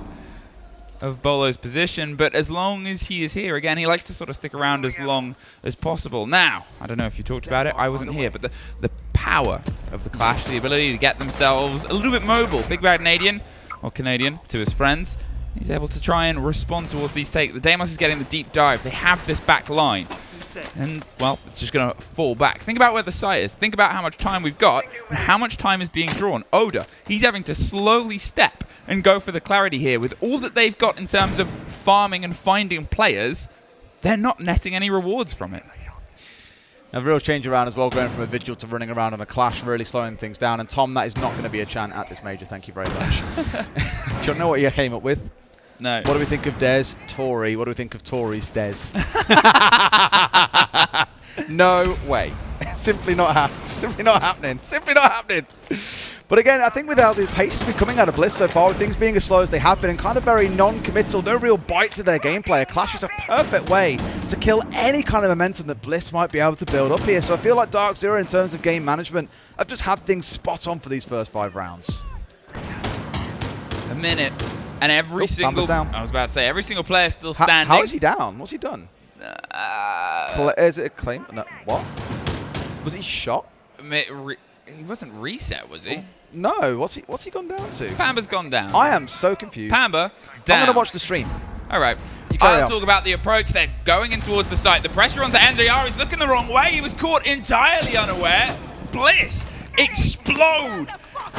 of Bolo's position, but as long as he is here, again, he likes to sort of stick around as long as possible. Now, I don't know if you talked about it, I wasn't here, but the power of the Clash, the ability to get themselves a little bit mobile. Big Bad Canadian, or Canadian, to his friends, he's able to try and respond towards these takes. The Deimos is getting the deep dive. They have this back line. And, well, it's just going to fall back. Think about where the site is. Think about how much time we've got and how much time is being drawn. Oda, he's having to slowly step and go for the clarity here. With all that they've got in terms of farming and finding players, they're not netting any rewards from it. A real change around as well, going from a Vigil to running around on a Clash, really slowing things down. And Tom, that is not going to be a chant at this major. Thank you very much. Do you know what you came up with? No. What do we think of Dez? Tory. What do we think of Tory's Dez? No way. Simply not happening. Simply not happening. Simply not happening. But again, I think with how the pace has been coming out of Bliss so far, with things being as slow as they have been and kind of very non-committal, no real bite to their gameplay, a Clash is a perfect way to kill any kind of momentum that Bliss might be able to build up here. So I feel like Dark Zero, in terms of game management, have just had things spot on for these first 5 rounds. A minute. And every single... down. I was about to say, every single player still standing. How is he down? What's he done? Is it a claim? No, what? Was he shot? He wasn't reset, was he? No. What's he gone down to? Pamba's gone down. I am so confused. Pamba down. I'm going to watch the stream. All right. I'll talk about the approach. They're going in towards the site. The pressure onto NJR is looking the wrong way. He was caught entirely unaware. Bliss explode.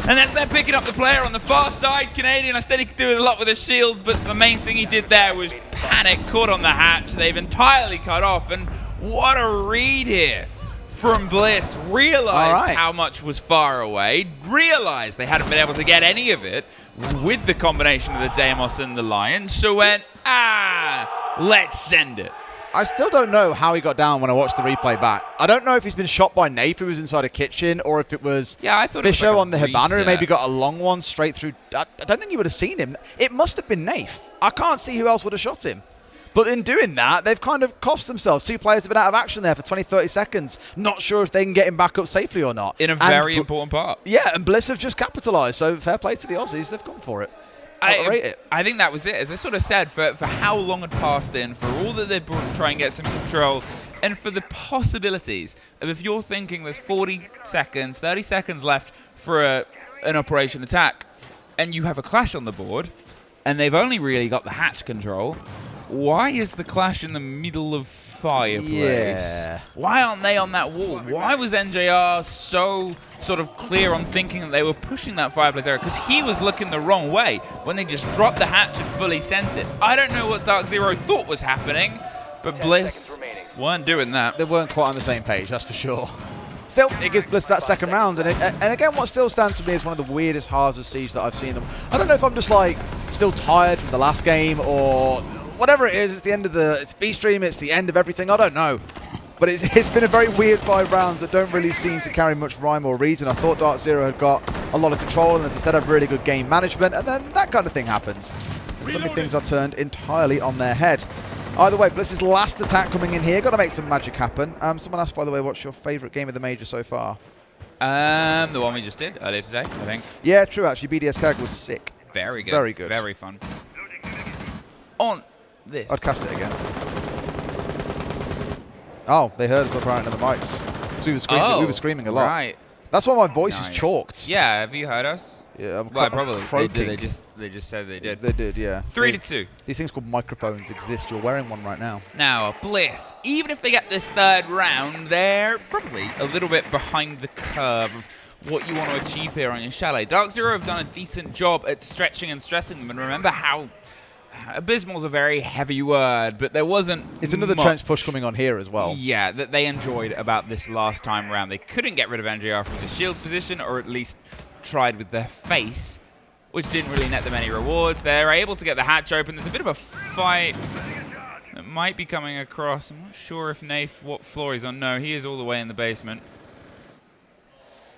And that's them picking up the player on the far side. Canadian, I said he could do a lot with his shield, but the main thing he did there was panic, caught on the hatch. They've entirely cut off, and what a read here from Bliss. Realized how much was far away, realized they hadn't been able to get any of it with the combination of the Deimos and the Lion, so went, let's send it. I still don't know how he got down when I watched the replay back. I don't know if he's been shot by Nath, who was inside a kitchen, or if it was Fisher like on the Hibana, who maybe got a long one straight through. I don't think you would have seen him. It must have been Nath. I can't see who else would have shot him. But in doing that, they've kind of cost themselves. 2 players have been out of action there for 20, 30 seconds. Not sure if they can get him back up safely or not. In a very important part. Yeah, and Bliss have just capitalised. So fair play to the Aussies. They've gone for it. I rate it. I think that was it. As I sort of said, for how long had passed in, for all that they brought to try and get some control, and for the possibilities of if you're thinking there's 40 seconds, 30 seconds left for an operation attack, and you have a clash on the board, and they've only really got the hatch control, why is the clash in the middle of fireplace? Yeah. Why aren't they on that wall? Why was NJR so sort of clear on thinking that they were pushing that fireplace area? Because he was looking the wrong way when they just dropped the hatch and fully sent it. I don't know what Dark Zero thought was happening, but Bliss weren't doing that. They weren't quite on the same page, that's for sure. Still, it gives Bliss that second round, and again, what still stands to me as one of the weirdest hearts of Siege that I've seen them. I don't know if I'm just like still tired from the last game or whatever it is. It's the end of it's B-Stream, it's the end of everything, I don't know. But it's been a very weird 5 rounds that don't really seem to carry much rhyme or reason. I thought Dark Zero had got a lot of control, and as I said, have really good game management, and then that kind of thing happens. So many things are turned entirely on their head. Either way, Bliss's last attack coming in here. Got to make some magic happen. Someone asked, by the way, what's your favourite game of the Major so far? The one we just did earlier today, I think. Yeah, true, actually. BDS character was sick. Very good. Very good. Very fun. On this. I'd cast it again. Oh, they heard us up right into the mics. So we were screaming a lot. Right. That's why my voice is chalked. Yeah, have you heard us? Yeah, I'm well, probably. croaking. They just said they did. They did, yeah. 3-2. These things called microphones exist. You're wearing one right now. Now, Bliss, even if they get this 3rd round, they're probably a little bit behind the curve of what you want to achieve here on your Chalet. Dark Zero have done a decent job at stretching and stressing them, and remember how abysmal's a very heavy word, but there wasn't It's another trench push coming on here as well. Yeah, that they enjoyed about this last time around. They couldn't get rid of NJR from the shield position, or at least tried with their face, which didn't really net them any rewards. They're able to get the hatch open. There's a bit of a fight that might be coming across. I'm not sure if Nath, what floor he's on. No, he is all the way in the basement.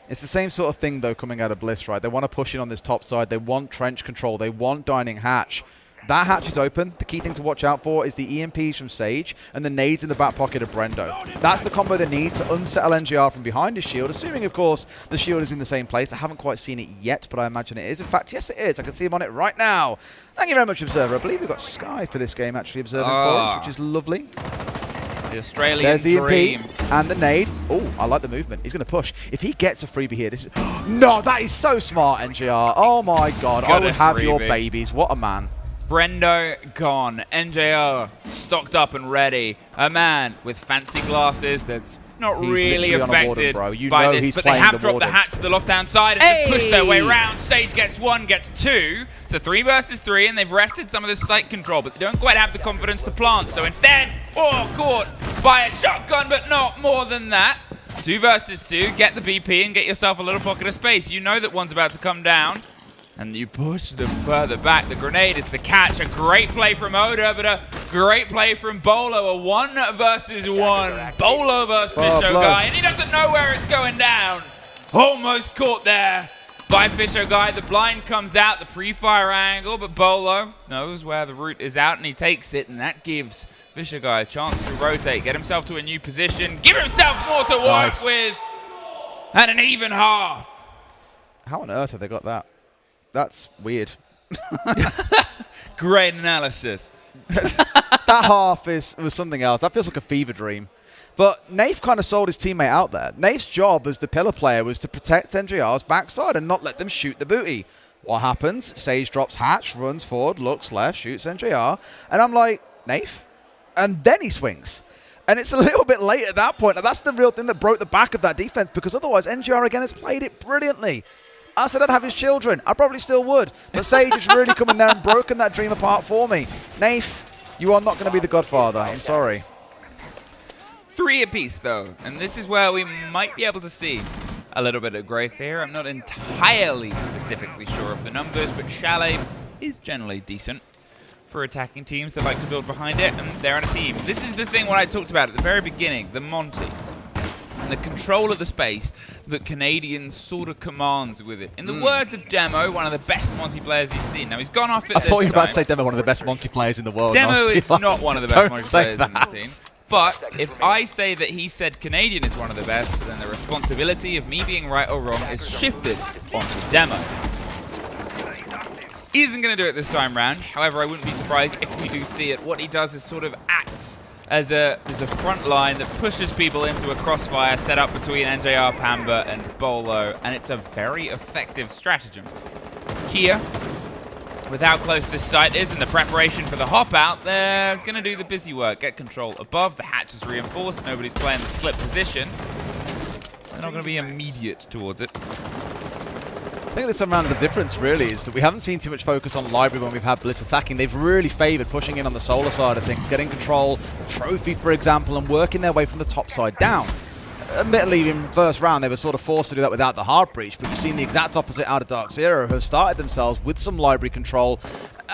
It's the same sort of thing, though, coming out of Bliss, right? They want to push in on this top side. They want trench control. They want dining hatch. That hatch is open. The key thing to watch out for is the EMPs from Sage and the nades in the back pocket of Brendo. That's the combo they need to unsettle NGR from behind his shield, assuming, of course, the shield is in the same place. I haven't quite seen it yet, but I imagine it is. In fact, yes, it is. I can see him on it right now. Thank you very much, Observer. I believe we've got Sky for this game, actually, observing for us, which is lovely. The Australian There's the dream. EMP and the nade. Oh, I like the movement. He's going to push. If he gets a freebie here, this is... No, that is so smart, NGR. Oh, my God. I would have your babies. What a man. Brendo gone. NJO stocked up and ready. A man with fancy glasses that's not really affected by this, but they have dropped the hatch to the loft-down side and just pushed their way around. Sage gets 1, gets 2. It's a 3 versus 3, and they've rested some of the site control, but they don't quite have the confidence to plant. So instead, caught by a shotgun, but not more than that. 2 versus 2, get the BP and get yourself a little pocket of space. You know that one's about to come down. And you push them further back. The grenade is the catch. A great play from Oda, but a great play from Bolo. A 1 versus 1. Bolo versus Fisho Guy, and he doesn't know where it's going down. Almost caught there by Fisho Guy. The blind comes out, the pre-fire angle, but Bolo knows where the route is out, and he takes it, and that gives Fisho Guy a chance to rotate, get himself to a new position, give himself more to work with, and an even half. How on earth have they got that? That's weird. Great analysis. That half was something else. That feels like a fever dream. But Nath kind of sold his teammate out there. Nath's job as the pillar player was to protect NGR's backside and not let them shoot the booty. What happens? Sage drops hatch, runs forward, looks left, shoots NGR. And I'm like, Nath? And then he swings. And it's a little bit late at that point. And that's the real thing that broke the back of that defense, because otherwise NGR again has played it brilliantly. I said I'd have his children. I probably still would. But Sage has really come in there and broken that dream apart for me. Nath, you are not going to be the godfather. I'm sorry. 3 apiece, though. And this is where we might be able to see a little bit of growth here. I'm not entirely specifically sure of the numbers, but Chalet is generally decent for attacking teams that like to build behind it, and they're on a team. This is the thing what I talked about at the very beginning, the Monty. And the control of the space that Canadian sort of commands with it. In the words of Demo, one of the best Monty players he's seen. Now, he's gone off it I this thought you were about to time. say Demo, one of the best Monty players in the world. Demo and I was is like, not one of the best don't Monty say players in the that. scene. But if I say that he said Canadian is one of the best, then the responsibility of me being right or wrong is shifted onto Demo. Isn't going to do it this time round. However, I wouldn't be surprised if we do see it. What he does is sort of acts as a front line that pushes people into a crossfire set up between NJR, Pamba, and Bolo, and it's a very effective stratagem. Here, with how close this site is and the preparation for the hop out, they're going to do the busy work. Get control above, the hatch is reinforced, nobody's playing the slip position. They're not going to be immediate towards it. I think this time around the difference really is that we haven't seen too much focus on Library when we've had Bliss attacking. They've really favoured pushing in on the solar side of things, getting control of Trophy, for example, and working their way from the top side down. Admittedly, in the first round, they were sort of forced to do that without the hard breach, but we've seen the exact opposite out of Dark Zero, who have started themselves with some Library control.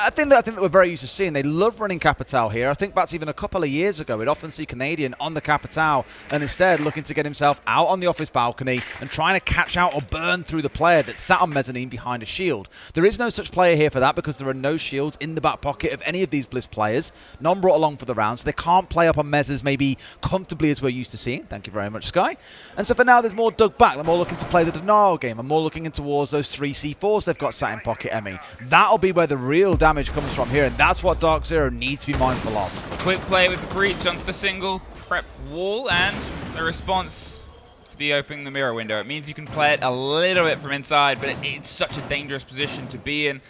I think that we're very used to seeing. They love running Capitao here. I think that's even a couple of years ago. We'd often see Canadian on the Capitao and instead looking to get himself out on the office balcony and trying to catch out or burn through the player that sat on mezzanine behind a shield. There is no such player here for that because there are no shields in the back pocket of any of these Bliss players. None brought along for the round, so they can't play up on mezzes maybe comfortably as we're used to seeing. Thank you very much, Sky. And so for now, there's more dug back. They're more looking to play the denial game and more looking in towards those 3 C4s they've got sat in pocket, Emmy. That'll be where the real damage comes from here, and that's what Dark Zero needs to be mindful of. Quick play with the breach onto the single, prep wall, and the response to be opening the mirror window. It means you can play it a little bit from inside, but it's such a dangerous position to be in.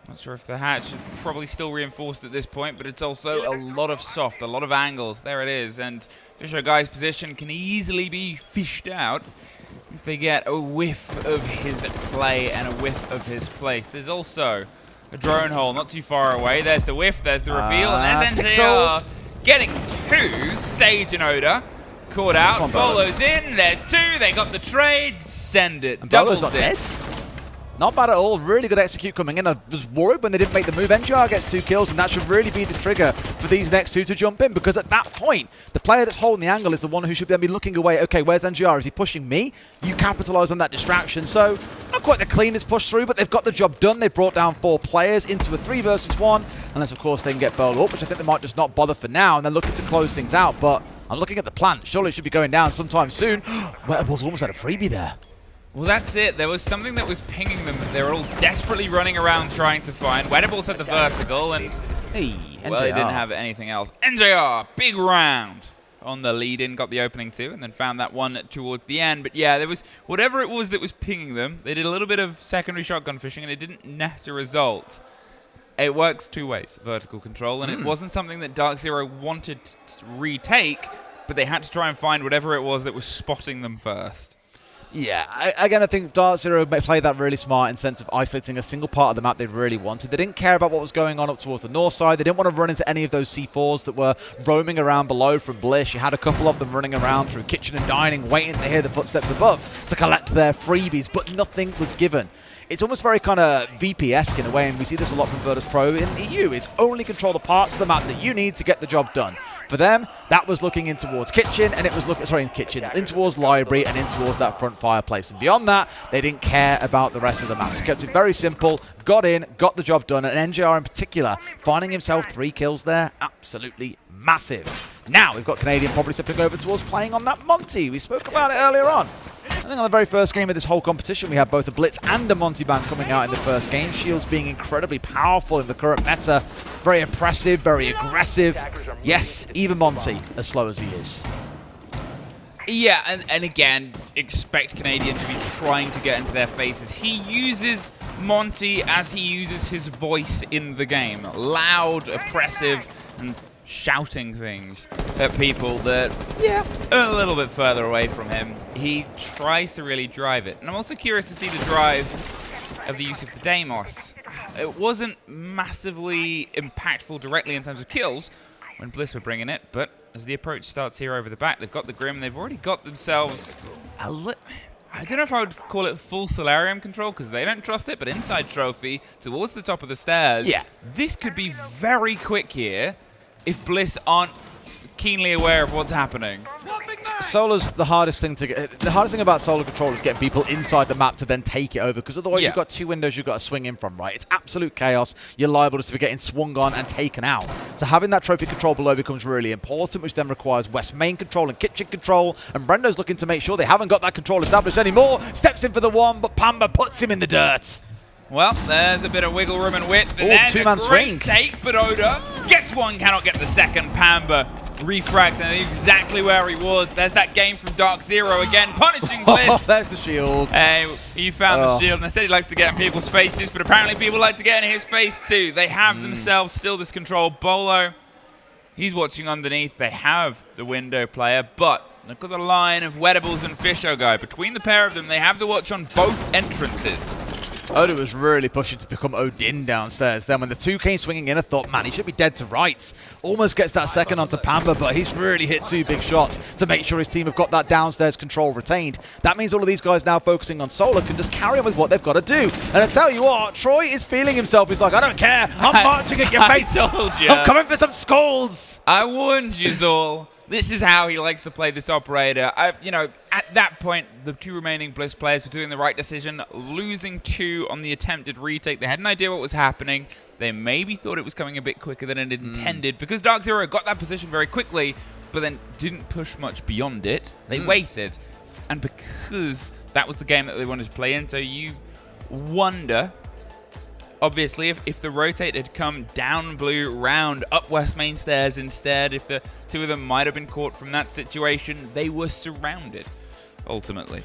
Not sure if the hatch is probably still reinforced at this point, but it's also a lot of soft, a lot of angles. There it is, and Fisher Guy's position can easily be fished out if they get a whiff of his play and a whiff of his place. There's also a drone hole not too far away. There's the whiff, there's the reveal, and there's NJR getting 2. Sage and Oda caught out. Bolo's in, there's 2. They got the trade. Send it. Bolo's not dead. Not bad at all. Really good execute coming in. I was worried when they didn't make the move. NJR gets 2 kills, and that should really be the trigger for these next 2 to jump in, because at that point, the player that's holding the angle is the one who should then be looking away. Okay, where's NJR? Is he pushing me? You capitalise on that distraction. So, not quite the cleanest push through, but they've got the job done. They've brought down 4 players into a 3 versus 1, unless, of course, they can get Bolo up, which I think they might just not bother for now, and they're looking to close things out. But I'm looking at the plan. Surely it should be going down sometime soon. Wettables almost had a freebie there. Well, that's it. There was something that was pinging them. They were all desperately running around trying to find. Wettables had the vertical, and hey, well, they didn't have anything else. NJR, big round on the lead-in, got the opening 2, and then found that one towards the end. But yeah, there was whatever it was that was pinging them. They did a little bit of secondary shotgun fishing, and it didn't net a result. It works 2 ways, vertical control, and it wasn't something that Dark Zero wanted to retake, but they had to try and find whatever it was that was spotting them first. Yeah, again, I think Dark Zero played that really smart in sense of isolating a single part of the map they really wanted. They didn't care about what was going on up towards the north side. They didn't want to run into any of those C4s that were roaming around below from Bliss. You had a couple of them running around through kitchen and dining, waiting to hear the footsteps above to collect their freebies, but nothing was given. It's almost very kind of VP-esque in a way, and we see this a lot from Virtus Pro in EU. It's only control the parts of the map that you need to get the job done. For them, that was looking in towards kitchen, and it was looking, in towards library and in towards that front fireplace. And beyond that, they didn't care about the rest of the map. So kept it very simple, got in, got the job done, and NJR in particular, finding himself 3 kills there, absolutely massive. Now we've got Canadian probably stepping over towards playing on that Monty. We spoke about it earlier on. I think on the very first game of this whole competition, we had both a Blitz and a Monty ban coming out in the first game. Shields being incredibly powerful in the current meta. Very impressive, very aggressive. Yes, even Monty, as slow as he is. Yeah, and again, expect Canadian to be trying to get into their faces. He uses Monty as he uses his voice in the game. Loud, oppressive, and shouting things at people that are a little bit further away from him. He tries to really drive it. And I'm also curious to see the drive of the use of the Deimos. It wasn't massively impactful directly in terms of kills when Bliss were bringing it, but as the approach starts here over the back, they've got the Grim, they've already got themselves I don't know if I would call it full Solarium control because they don't trust it, but inside Trophy towards the top of the stairs. Yeah. This could be very quick here if Bliss aren't keenly aware of what's happening. Solar's the hardest thing to get. The hardest thing about Solar Control is getting people inside the map to then take it over, because otherwise you've got 2 windows you've got to swing in from, right? It's absolute chaos. You're liable just to be getting swung on and taken out. So having that trophy control below becomes really important, which then requires West main control and kitchen control. And Brendo's looking to make sure they haven't got that control established anymore. Steps in for the one, but Pamba puts him in the dirt. Well, there's a bit of wiggle room and width. And Ooh, there's two-man a great swing. take, but Oda gets one, cannot get the second. Pamba refrags and exactly where he was. There's that game from Dark Zero again, punishing Bliss. Oh, there's the shield. He found the shield, and they said he likes to get in people's faces, but apparently people like to get in his face too. They have themselves still this control. Bolo, he's watching underneath. They have the window player, but look at the line of Wedables and Fisho guy. Between the pair of them, they have the watch on both entrances. Oda was really pushing to become Odin downstairs. Then when the 2 came swinging in, I thought, man, he should be dead to rights. Almost gets that second onto Pamba, but he's really hit 2 big shots to make sure his team have got that downstairs control retained. That means all of these guys now focusing on Solar can just carry on with what they've got to do. And I tell you what, Troy is feeling himself. He's like, I don't care. I'm marching at your face. I told you. I'm coming for some skulls. I warned you, Zol. This is how he likes to play this operator. At that point, the 2 remaining Bliss players were doing the right decision, losing 2 on the attempted retake. They had an idea what was happening. They maybe thought it was coming a bit quicker than it intended, because Dark Zero got that position very quickly, but then didn't push much beyond it. They waited, and because that was the game that they wanted to play in, so you wonder, obviously, if the rotate had come down blue, round, up West main stairs instead, if the 2 of them might have been caught from that situation, they were surrounded, ultimately.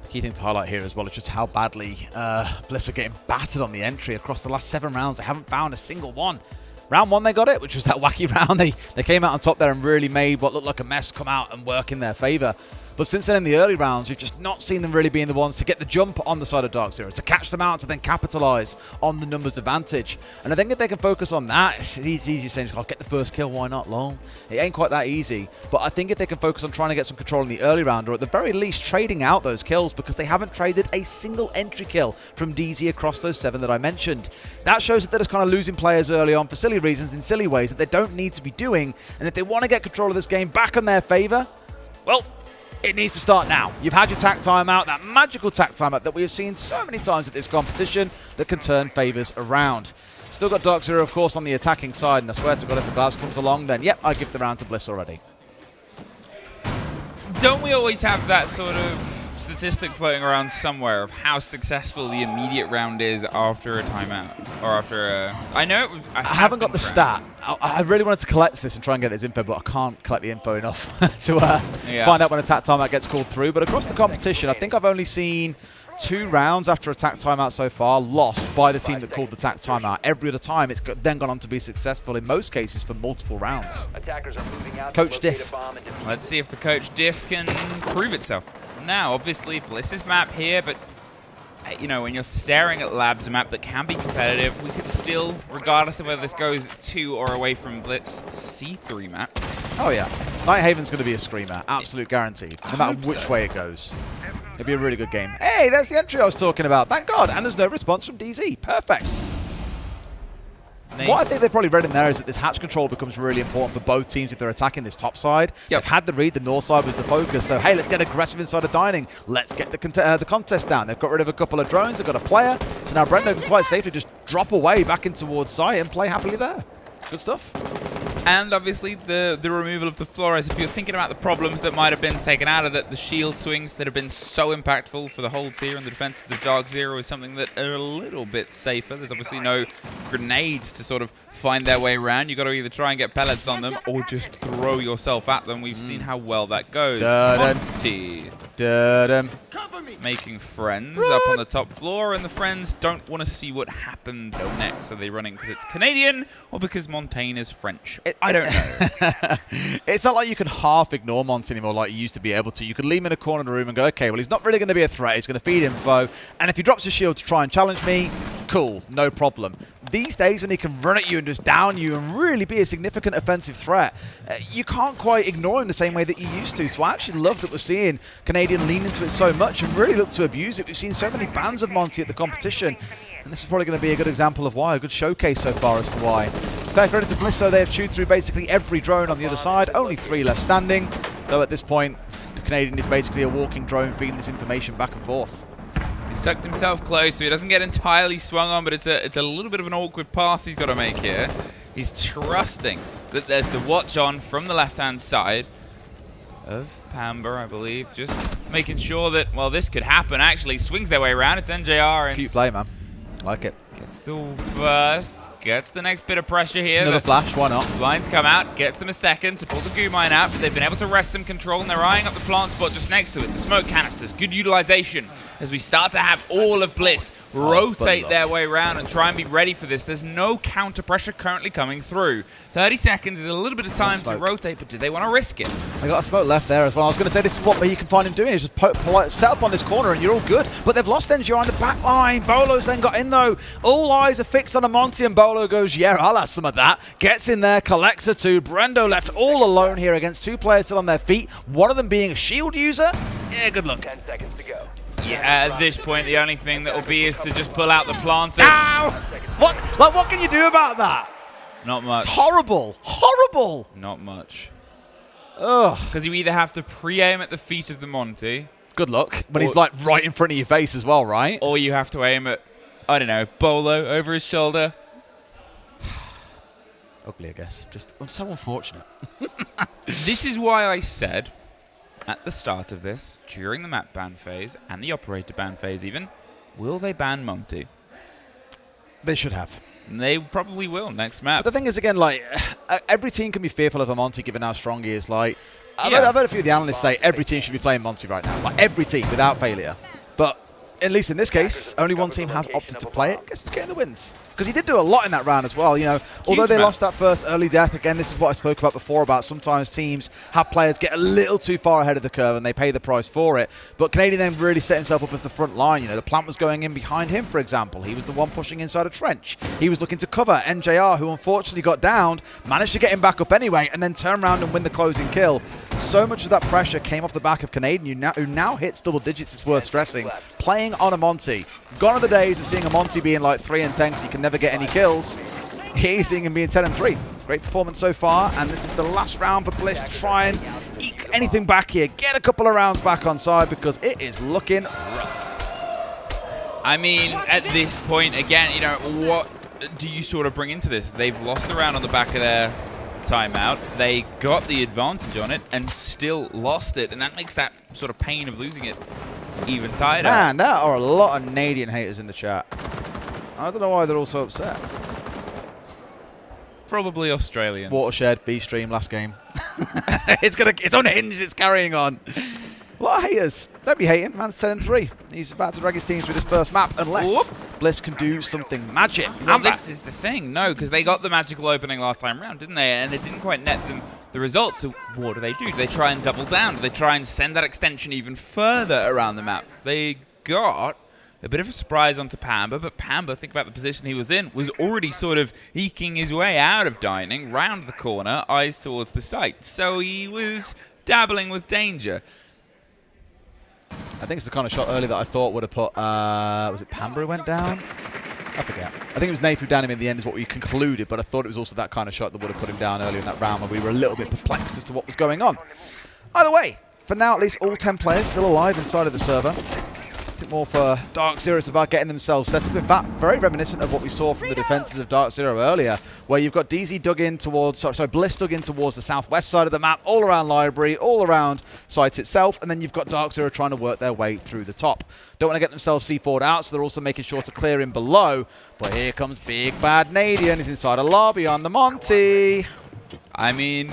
The key thing to highlight here as well is just how badly Bliss are getting battered on the entry across the last 7 rounds. They haven't found a single one. Round 1 they got it, which was that wacky round. They came out on top there and really made what looked like a mess come out and work in their favour. But since then in the early rounds, we've just not seen them really being the ones to get the jump on the side of Dark Zero, to catch them out, to then capitalise on the numbers advantage. And I think if they can focus on that, it's easy saying, oh, get the first kill, why not, lol. It ain't quite that easy. But I think if they can focus on trying to get some control in the early round, or at the very least trading out those kills, because they haven't traded a single entry kill from DZ across those 7 that I mentioned. That shows that they're just kind of losing players early on for silly reasons, in silly ways that they don't need to be doing. And if they want to get control of this game back in their favour, well, it needs to start now. You've had your tack timeout, that magical tack timeout that we have seen so many times at this competition that can turn favours around. Still got Dark Zero, of course, on the attacking side, and I swear to God, if the Glass comes along, then yep, I give the round to Bliss already. Don't we always have that sort of statistic floating around somewhere of how successful the immediate round is after a timeout? Or after a... I know it was... I haven't got the stat. I really wanted to collect this and try and get this info, but I can't collect the info enough to find out when attack timeout gets called through. But across the competition, I think I've only seen 2 rounds after attack timeout so far lost by the team that called the attack timeout. Every other time, it's then gone on to be successful, in most cases, for multiple rounds. Coach Diff. Let's see if the Coach Diff can prove itself. Now, obviously, Bliss's map here, but when you're staring at Labs, a map that can be competitive, we could still, regardless of whether this goes to or away from Blitz, see 3 maps. Oh yeah, Nighthaven's going to be a screamer, absolute guarantee, no matter which way it goes. It'll be a really good game. Hey, there's the entry I was talking about, thank God, and there's no response from DZ, perfect. What I think they probably read in there is that this hatch control becomes really important for both teams if they're attacking this top side. They've had the read, the north side was the focus, so hey, let's get aggressive inside of dining. Let's get the contest down. They've got rid of a couple of drones, they've got a player, so now Brendo can quite safely just drop away back in towards site and play happily there. Good stuff. And obviously the removal of the Flores, if you're thinking about the problems that might have been taken out of it, the shield swings that have been so impactful for the holds here and the defenses of Dark Zero is something that are a little bit safer. There's obviously no grenades to sort of find their way around. You've got to either try and get pellets on them or just throw yourself at them. We've seen how well that goes. Monty making friends up on the top floor, and the friends don't want to see what happens next. Are they running because it's Canadian or because Montaigne is French? I don't know. It's not like you can half ignore Monty anymore like you used to be able to. You could leave him in a corner of the room and go, okay, well, he's not really going to be a threat. He's going to feed info. And if he drops his shield to try and challenge me, cool, no problem. These days when he can run at you and just down you and really be a significant offensive threat, you can't quite ignore him the same way that you used to. So I actually love that we're seeing Canadian lean into it so much and really look to abuse it. We've seen so many bans of Monty at the competition. And this is probably going to be a good example of why, a good showcase so far as to why. fair credit to Bliss, so they have chewed through basically every drone on the other side. Only 3 left standing, though at this point, the Canadian is basically a walking drone feeding this information back and forth. He's tucked himself close, so he doesn't get entirely swung on, but it's a little bit of an awkward pass he's got to make here. He's trusting that there's the watch on from the left-hand side of Pamba, I believe. Just making sure that, well, this could happen, actually. Swings their way around. It's NJR. And cute play, man. Like it. gets the first, gets the next bit of pressure here. Another flash, why not? Blinds come out, gets them a second to pull the goo mine out, but they've been able to wrest some control, and they're eyeing up the plant spot just next to it. The smoke canisters, good utilization as we start to have all of Bliss rotate their way around and try and be ready for this. There's no counter pressure currently coming through. 30 seconds is a little bit of time to rotate, but do they want to risk it? They got a smoke left there as well. I was going to say this is what you can find him doing, is just set up on this corner and you're all good. But they've lost NGR on the back line. Bolo's then got in though. All eyes are fixed on Amonte, and Bolo goes, yeah, I'll have some of that. Gets in there, collects a two. Brendo left all alone here against two players still on their feet. One of them being a shield user. Yeah, good luck. 10 seconds to go. Yeah, at this point, the only thing that will be is to just pull out the planter. Ow! What can you do about that? Not much. It's horrible. Horrible. Not much. Ugh. Because you either have to pre-aim at the feet of the Monty. Good luck. When he's like right in front of your face as well, right? Or you have to aim at, I don't know, Bolo over his shoulder. Ugly, I guess. Just so unfortunate. This is why I said at the start of this, during the map ban phase and the operator ban phase even, will they ban Monty? They should have. And they probably will next map. But the thing is, again, like, every team can be fearful of a Monty given how strong he is. Like, I've heard a few of the analysts say every team should be playing Monty right now. Like, every team, without failure. But at least in this case, only one team has opted to play it. Guess who's getting the wins? Because he did do a lot in that round as well. You know, although they lost that first early death, again, this is what I spoke about before about sometimes teams have players get a little too far ahead of the curve and they pay the price for it. But Canadian then really set himself up as the front line. You know, the plant was going in behind him, for example. He was the one pushing inside a trench. He was looking to cover NJR, who unfortunately got downed, managed to get him back up anyway, and then turn around and win the closing kill. So much of that pressure came off the back of Canadian, who now hits double digits, it's worth stressing. Playing on a Monty. Gone are the days of seeing a Monty being like 3 and 10 because he can never get any kills. Here you're seeing him being 10 and 3. Great performance so far, and this is the last round for Bliss to try and eke anything back here. Get a couple of rounds back on side because it is looking rough. I mean, at this point, again, you know, what do you sort of bring into this? They've lost the round on the back of their timeout. They got the advantage on it and still lost it, and that makes that sort of pain of losing it even tighter. Man, there are a lot of Canadian haters in the chat. I don't know why they're all so upset. Probably Australians. Watershed, B-Stream, last game. It's unhinged, it's carrying on. A lot of haters. Don't be hating, man's 10 and 3. He's about to drag his team through this first map unless Bliss can do something magic. Well, this is the thing, no, because they got the magical opening last time round, didn't they? And it didn't quite net them the results. So what do? Do they try and double down? Do they try and send that extension even further around the map? They got a bit of a surprise onto Pamba, but Pamba, think about the position he was in, was already sort of eking his way out of dining, round the corner, eyes towards the site. So he was dabbling with danger. I think it's the kind of shot early that I thought would have put, was it Pamba who went down? I forget. I think it was Nath who downed him in the end is what we concluded, but I thought it was also that kind of shot that would have put him down earlier in that round when we were a little bit perplexed as to what was going on. Either way, for now at least all 10 players still alive inside of the server. I think more for Dark Zero is about getting themselves set up. In fact, very reminiscent of what we saw from the defenses of Dark Zero earlier, where you've got DZ dug in towards, Bliss dug in towards the southwest side of the map, all around Library, all around site itself, and then you've got Dark Zero trying to work their way through the top. Don't want to get themselves C4'd out, so they're also making sure to clear in below. But here comes Big Bad Nadian. He's inside a lobby on the Monty. I mean,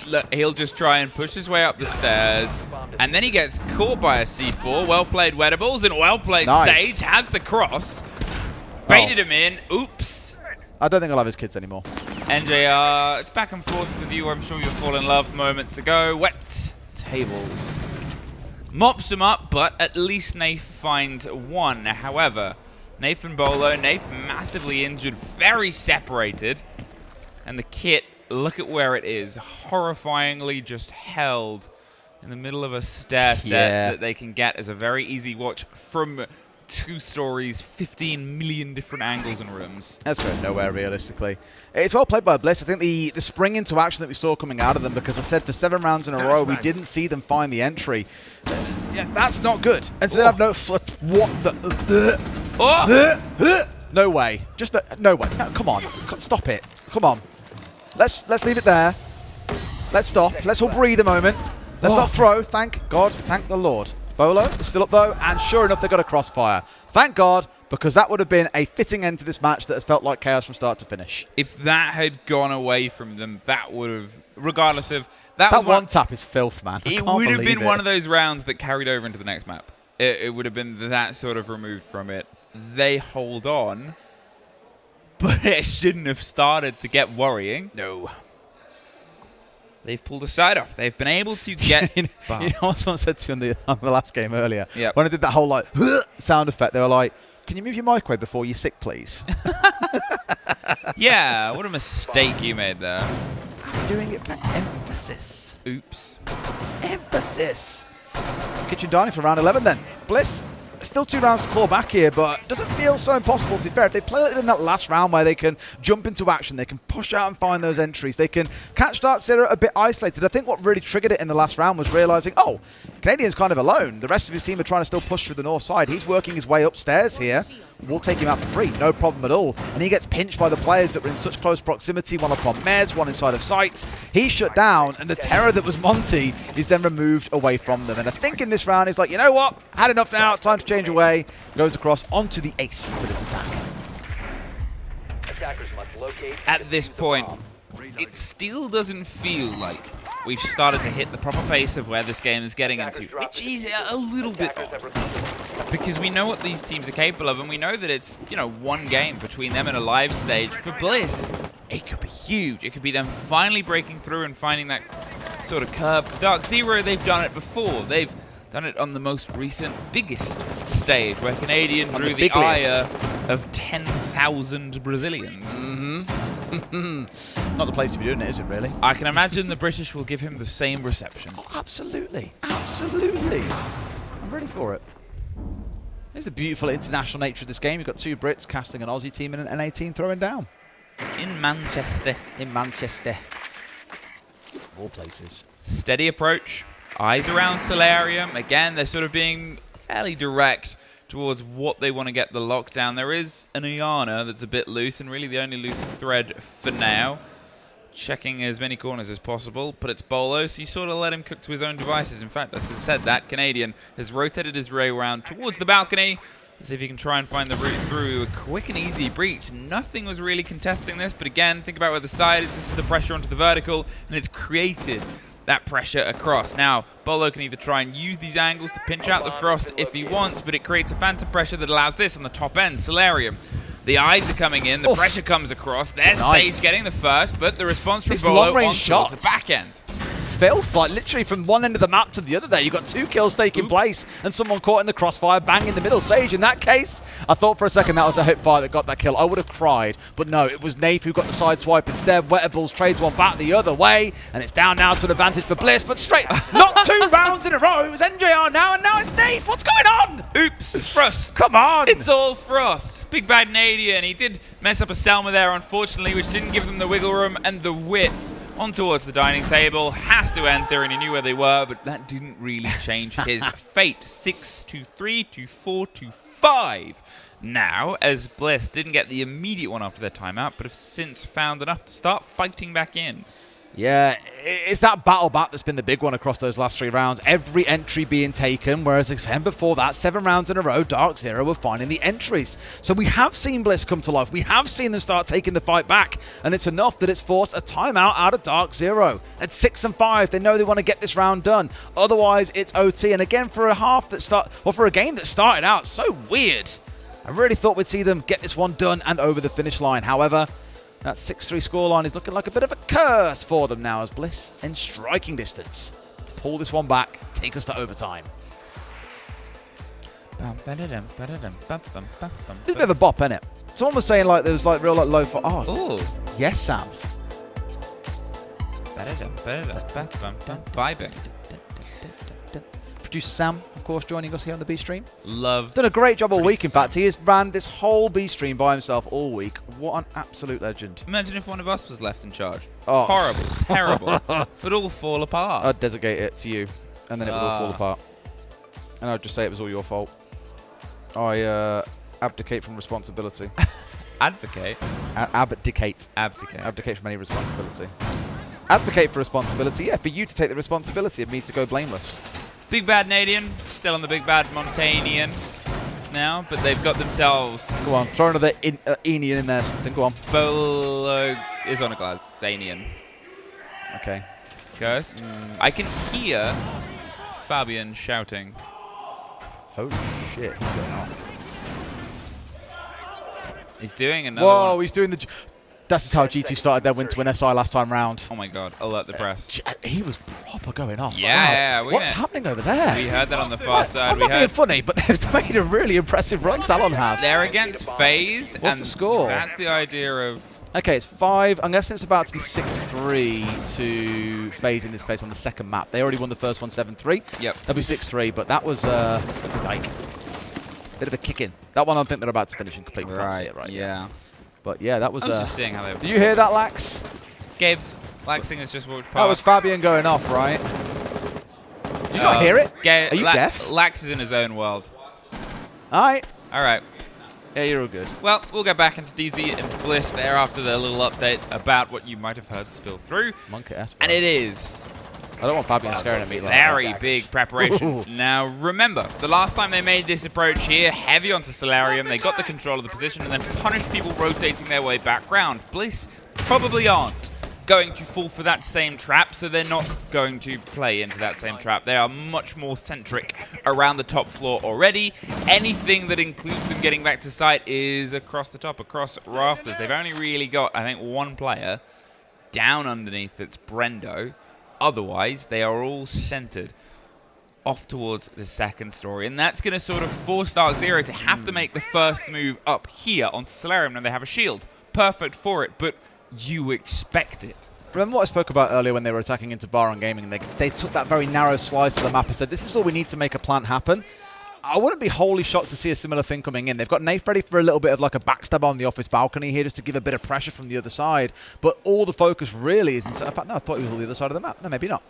look, he'll just try and push his way up the stairs, and then he gets caught by a C4. Well played, Wettables, and well played, Sage. Has the cross. Baited him in. Oops. I don't think I'll have his kids anymore. NJR, it's back and forth with you. I'm sure you'll fall in love moments ago. Wet tables. Mops him up, but at least Nath finds one. However, Nath and Bolo, Nath massively injured, very separated, and the kit, look at where it is, horrifyingly just held in the middle of a stair set that they can get as a very easy watch from 2 stories, 15 million different angles and rooms. That's going nowhere, realistically. It's well played by Bliss. I think the spring into action that we saw coming out of them, because I said for 7 rounds in a row, we didn't see them find the entry. Yeah, that's not good. And so then I've no... What the... No way. Just no way. No, come on. Stop it. Come on. Let's leave it there. Let's stop. Let's all breathe a moment. Let's not throw. Thank God. Thank the Lord. Bolo is still up though, and sure enough, they got a crossfire. Thank God, because that would have been a fitting end to this match that has felt like chaos from start to finish. If that had gone away from them, that would have, regardless of... That one tap is filth, man. It would have been one of those rounds that carried over into the next map. It would have been that sort of removed from it. They hold on, but it shouldn't have started to get worrying. No. They've pulled a side off. They've been able to get... you know what someone said to me on the last game earlier? Yep. When I did that whole like sound effect, they were like, "Can you move your mic away before you're sick, please?" Yeah, what a mistake you made there. I'm doing it for emphasis. Oops. Emphasis. Kitchen dining for round 11 then. Bliss. Still 2 rounds to claw back here, but doesn't feel so impossible, to be fair. If they play it in that last round where they can jump into action, they can push out and find those entries, they can catch Dark Zero a bit isolated. I think what really triggered it in the last round was realizing, oh, Canadian's kind of alone. The rest of his team are trying to still push through the north side. He's working his way upstairs here. We'll take him out for free, no problem at all. And he gets pinched by the players that were in such close proximity, one upon Mez, one inside of sight. He's shut down, and the terror that was Monty is then removed away from them. And I think in this round, he's like, you know what? Had enough now, time to change away. Goes across onto the ace for this attack. Attackers must locate At this point, it still doesn't feel like we've started to hit the proper pace of where this game is getting into, which is a little bit odd. Because we know what these teams are capable of, and we know that it's, you know, one game between them and a live stage. For Bliss, it could be huge. It could be them finally breaking through and finding that sort of curve. For Dark Zero, they've done it before. They've done it on the most recent, biggest stage, where Canadian drew the ire of 10,000 Brazilians. Not the place to be doing it, is it, really? I can imagine the British will give him the same reception. Oh, absolutely. Absolutely. I'm ready for it. Here's the beautiful international nature of this game. You've got 2 Brits casting an Aussie team and an NA team throwing down. In Manchester. In Manchester. All places. Steady approach. Eyes around Solarium. Again, they're sort of being fairly direct towards what they want to get the lockdown. There is an Iana that's a bit loose, and really the only loose thread for now. Checking as many corners as possible, but it's Bolo, so you sort of let him cook to his own devices. In fact, as I said, that Canadian has rotated his ray around towards the balcony. Let's see if he can try and find the route through. A quick and easy breach. Nothing was really contesting this, but again, think about where the side is. This is the pressure onto the vertical, and it's created that pressure across. Now, Bolo can either try and use these angles to pinch out the Frost if he wants, but it creates a phantom pressure that allows this on the top end. Solarium. The eyes are coming in, the pressure comes across. There's Sage getting the first, but the response from Bolo on towards the back end. Filth, like literally from one end of the map to the other there. You've got 2 kills taking place and someone caught in the crossfire, bang in the middle. Sage, in that case, I thought for a second that was a hipfire that got that kill. I would have cried, but no, it was Nath who got the side swipe instead. Wetterballs trades one back the other way, and it's down now to an advantage for Bliss, but straight, not 2 rounds in a row. It was NJR now, and now it's Nath. What's going on? Oops, Frost. Come on. It's all Frost. Big bad Canadian. He did mess up a Selma there, unfortunately, which didn't give them the wiggle room and the width. On towards the dining table, has to enter, and he knew where they were, but that didn't really change his fate. 6-3 to 4-5. Now, as Bliss didn't get the immediate one after their timeout, but have since found enough to start fighting back in. Yeah, it's that battle back that's been the big one across those last 3 rounds. Every entry being taken, whereas again before that, 7 rounds in a row, Dark Zero were finding the entries. So we have seen Bliss come to life. We have seen them start taking the fight back, and it's enough that it's forced a timeout out of Dark Zero. At 6-5, they know they want to get this round done. Otherwise, it's OT. And again, for a game that started out so weird, I really thought we'd see them get this one done and over the finish line. However, that 6-3 scoreline is looking like a bit of a curse for them now, as Bliss in striking distance to pull this one back, take us to overtime. There's a bit of a bop, innit? Someone was saying like there was like real like low for yes, Sam. Vibing. Producer Sam, of course, joining us here on the B stream. Love. Done a great job all Pretty week, in fact. He has ran this whole B stream by himself all week. What an absolute legend. Imagine if one of us was left in charge. Oh. Horrible, terrible. Would all fall apart. I'd designate it to you, and then it would all fall apart. And I'd just say it was all your fault. I abdicate from responsibility. Advocate. Abdicate. Abdicate. Abdicate from any responsibility. Advocate for responsibility, yeah, for you to take the responsibility of me to go blameless. Big Bad Canadian, still on the Big Bad Montanian now, but they've got themselves... Go on, throw another Enian in there, something, go on. Bolo is on a glass, Zanian. Okay. Ghost. I can hear Fabian shouting. Holy shit, he's going off. He's doing another Whoa, one. he's doing the... This is how G2 started their win to win SI last time round. Oh my god, alert the press. He was proper going off. Yeah, wow. What's happening over there? We heard that on the far side. I'm not being funny, but they've made a really impressive run, Talon have. They're against FaZe. What's and the score? That's the idea of... Okay, it's 5. I'm guessing it's about to be 6-3 to FaZe in this case on the second map. They already won the first one 7-3. Yep. That'll be 6-3, but that was like a bit of a kick in. That one I think they're about to finish in complete. Can't see it right yeah. now. But yeah, that was... I was just seeing how they were. Did you hear that, Lax? Gabe, Laxing just walked past. That was Fabian going off, right? Did you not hear it? Are you deaf? Lax is in his own world. All right. All right. Yeah, you're all good. Well, we'll go back into DZ and Bliss there after the little update about what you might have heard spill through. Monkey S. And it is... I don't want Fabian staring at me like that. Very big preparation. Now, remember, the last time they made this approach here, heavy onto Solarium, they got the control of the position and then punished people rotating their way back round. Bliss probably aren't going to fall for that same trap, so they're not going to play into that same trap. They are much more centric around the top floor already. Anything that includes them getting back to site is across the top, across rafters. They've only really got, I think, one player down underneath. It's Brendo. Otherwise, they are all centered off towards the second story. And that's going to sort of force Dark Zero to have to make the first move up here onto Solarium. Now, they have a shield. Perfect for it, but you expect it. Remember what I spoke about earlier when they were attacking into Baron Gaming? They took that very narrow slice of the map and said, this is all we need to make a plant happen. I wouldn't be wholly shocked to see a similar thing coming in. They've got Nath ready for a little bit of like a backstab on the office balcony here just to give a bit of pressure from the other side. But all the focus really is in fact, no, I thought he was on the other side of the map. No, maybe not.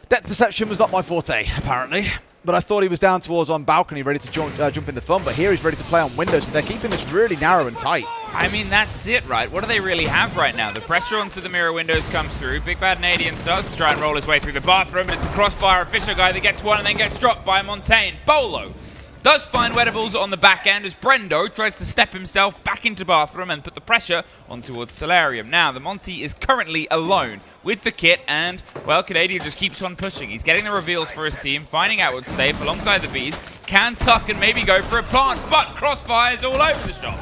Depth perception was not my forte, apparently. But I thought he was down towards on balcony, ready to jump in the fun. But here he's ready to play on windows, so they're keeping this really narrow and tight. I mean, that's it, right? What do they really have right now? The pressure onto the mirror windows comes through. Big Bad Canadian starts to try and roll his way through the bathroom. It's the crossfire of Fisher guy that gets one and then gets dropped by Montaigne. Bolo does find Wedables on the back end as Brendo tries to step himself back into bathroom and put the pressure on towards Solarium. Now, the Monty is currently alone with the kit and, well, Canadian just keeps on pushing. He's getting the reveals for his team, finding out what's safe alongside the Bees. Can tuck and maybe go for a plant, but crossfire's all over the shop.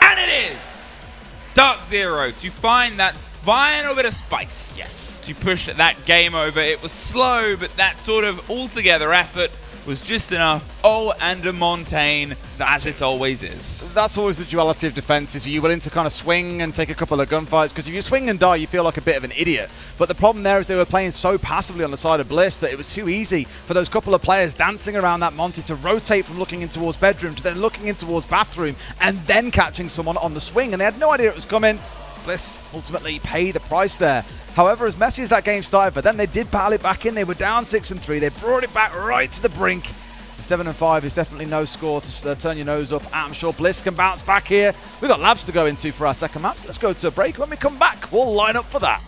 And it is Dark Zero to find that final bit of spice. Yes. To push that game over. It was slow, but that sort of altogether effort was just enough. Oh, and a Montaigne, as it always is. That's always the duality of defenses. Are you willing to kind of swing and take a couple of gunfights? Because if you swing and die, you feel like a bit of an idiot. But the problem there is they were playing so passively on the side of Bliss that it was too easy for those couple of players dancing around that Monty to rotate from looking in towards bedroom to then looking in towards bathroom and then catching someone on the swing. And they had no idea it was coming. Bliss ultimately paid the price there. However, as messy as that game started for them, they did battle it back in. They were down 6-3. They brought it back right to the brink. 7-5 is definitely no score to turn your nose up. I'm sure Bliss can bounce back here. We've got Labs to go into for our second map, so let's go to a break. When we come back, we'll line up for that.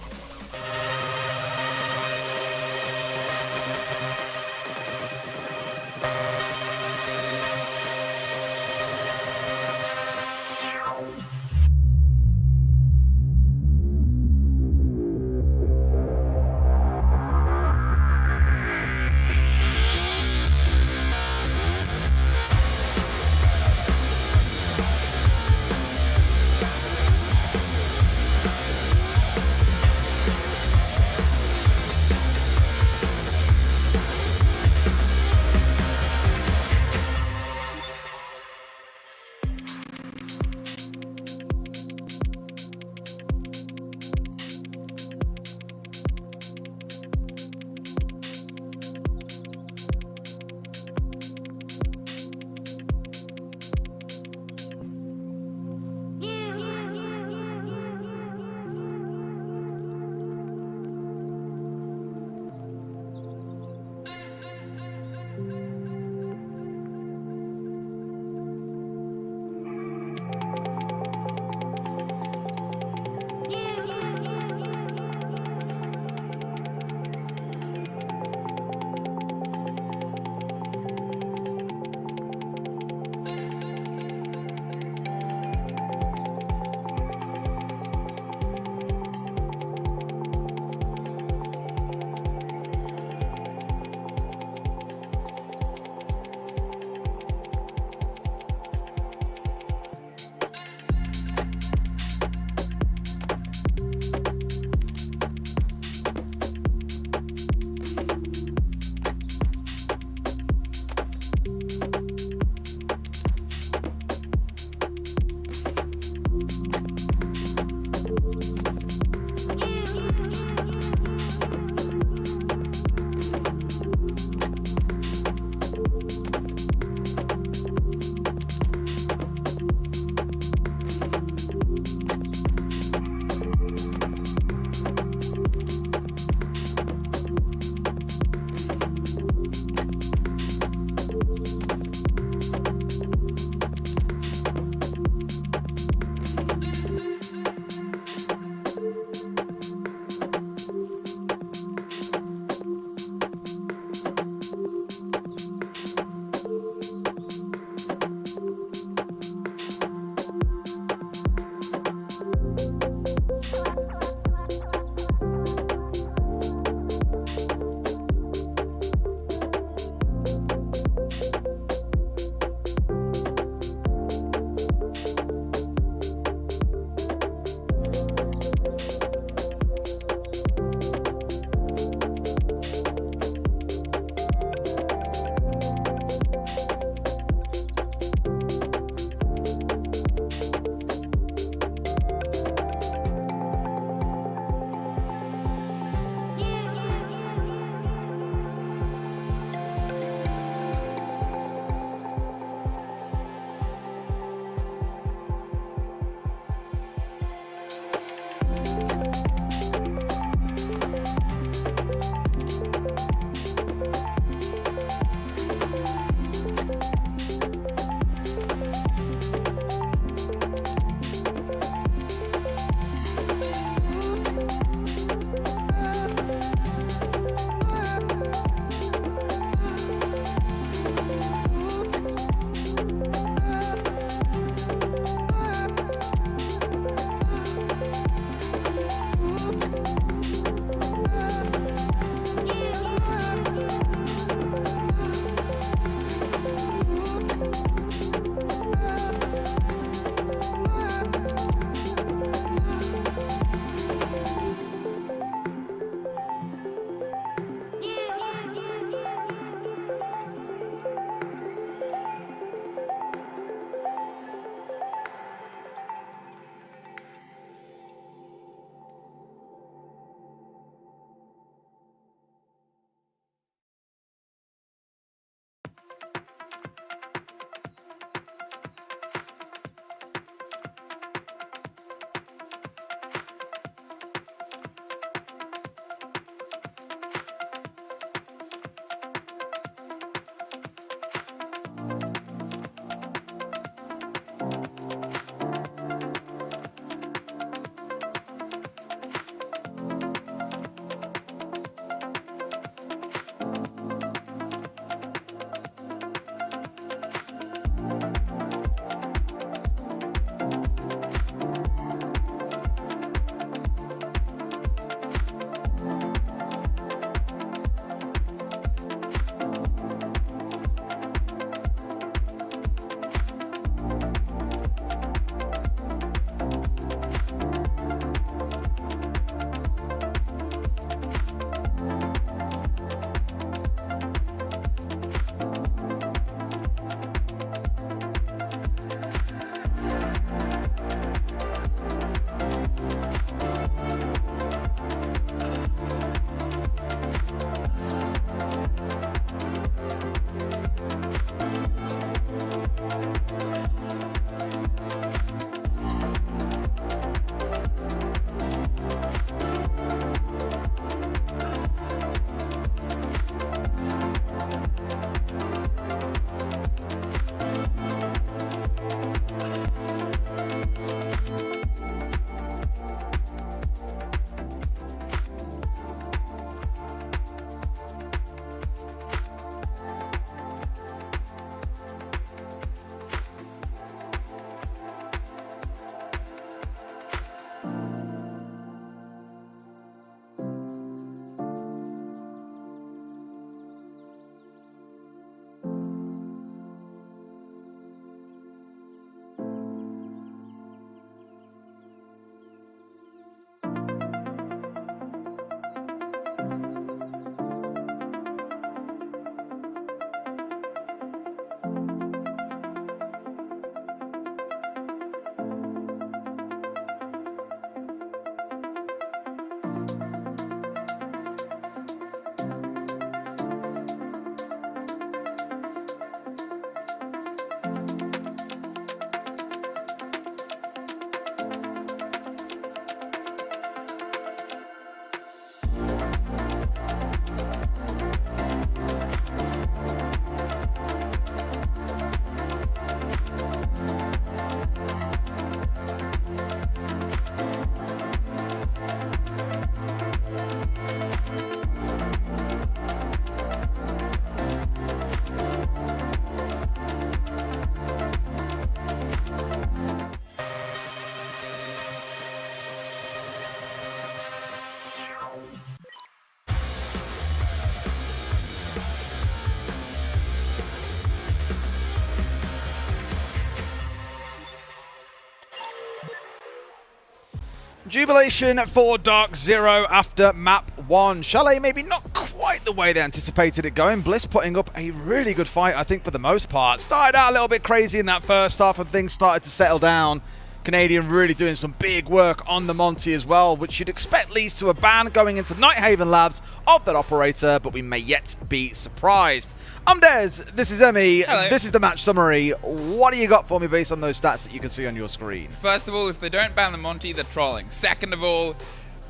Jubilation for Dark Zero after map 1. Chalet maybe not quite the way they anticipated it going. Bliss putting up a really good fight, I think, for the most part. Started out a little bit crazy in that first half and things started to settle down. Canadian really doing some big work on the Monty as well, which you'd expect leads to a ban going into Nighthaven Labs of that operator, but we may yet be surprised. I'm Dez, this is Emmy, Hello. This is the match summary. What do you got for me based on those stats that you can see on your screen? First of all, if they don't ban the Monty, they're trolling. Second of all,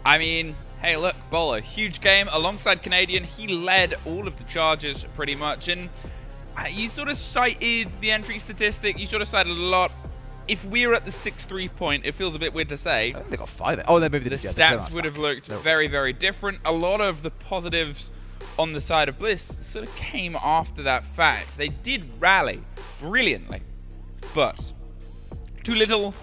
I mean, hey, look, Bolo, huge game alongside Canadian. He led all of the charges pretty much, and you sort of cited the entry statistic. You sort of cited a lot. If we were at the 6-3 point, it feels a bit weird to say. I think they got 5. Oh, then maybe the stats would have looked very, very different. A lot of the positives on the side of Bliss sort of came after that fact. They did rally brilliantly, but too little,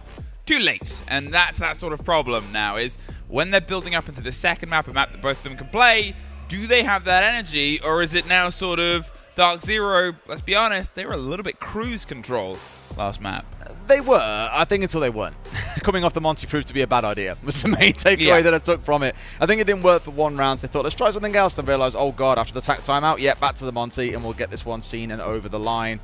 too late. And that's that sort of problem now, is when they're building up into the second map, a map that both of them can play, do they have that energy, or is it now sort of Dark Zero? Let's be honest, they were a little bit cruise control last map. They were, I think, until they weren't. Coming off the Monty proved to be a bad idea, was the main takeaway that I took from it. I think it didn't work for one round, so they thought, let's try something else, and realised, oh god, after the timeout, yeah, back to the Monty, and we'll get this one seen and over the line.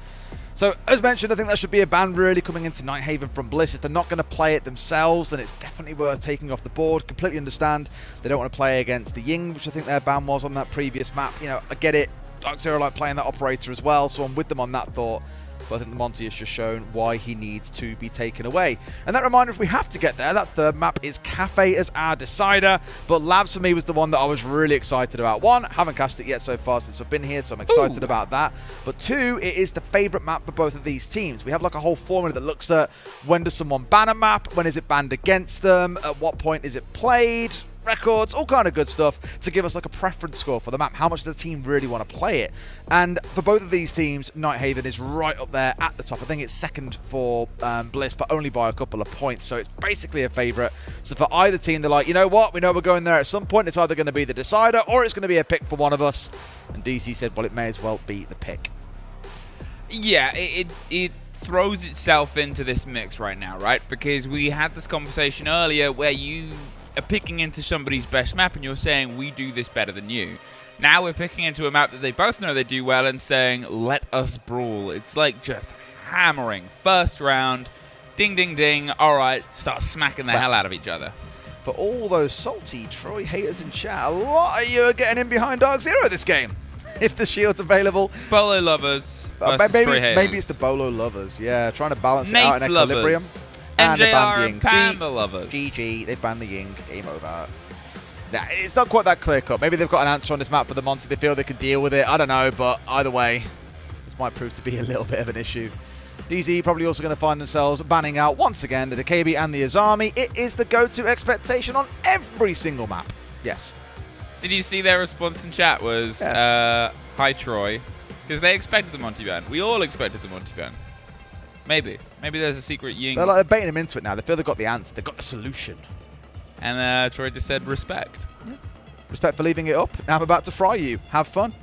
So, as mentioned, I think that should be a ban really coming into Nighthaven from Bliss. If they're not going to play it themselves, then it's definitely worth taking off the board. Completely understand they don't want to play against the Ying, which I think their ban was on that previous map. You know, I get it. Dark Zero like playing that operator as well, so I'm with them on that thought. But I think the Monty has just shown why he needs to be taken away. And that reminder, if we have to get there, that third map is Cafe as our decider. But Labs for me was the one that I was really excited about. One, haven't cast it yet so far since I've been here, so I'm excited about that. But two, it is the favourite map for both of these teams. We have like a whole formula that looks at when does someone ban a map, when is it banned against them, at what point is it played, records, all kind of good stuff to give us like a preference score for the map. How much does the team really want to play it? And for both of these teams, Nighthaven is right up there at the top. I think it's second for Bliss, but only by a couple of points. So it's basically a favourite. So for either team, they're like, you know what? We know we're going there at some point. It's either going to be the decider or it's going to be a pick for one of us. And DC said, well, it may as well be the pick. Yeah, it throws itself into this mix right now, right? Because we had this conversation earlier where you are picking into somebody's best map and you're saying, we do this better than you. Now we're picking into a map that they both know they do well and saying, let us brawl. It's like just hammering. First round, ding, ding, ding. All right, start smacking the hell out of each other. For all those salty Troy haters in chat, a lot of you are getting in behind Dark Zero this game. If the shield's available. Bolo lovers versus Troy haters. Maybe it's the Bolo lovers, yeah. Trying to balance it out in equilibrium. Lovers. And they MJR banned the and Ying. Panda lovers. GG, they banned the Ying. Game over. Nah, it's not quite that clear cut. Maybe they've got an answer on this map for the Monty. They feel they can deal with it. I don't know, but either way, this might prove to be a little bit of an issue. DZ probably also going to find themselves banning out once again the Dakabi and the Azami. It is the go-to expectation on every single map. Yes. Did you see their response in chat was, hi Troy, because they expected the Monty ban. We all expected the Monty ban. Maybe. Maybe there's a secret Ying. They're baiting him into it now. They feel they've got the answer. They've got the solution. And Troy just said respect. Yeah. Respect for leaving it up. Now I'm about to fry you. Have fun.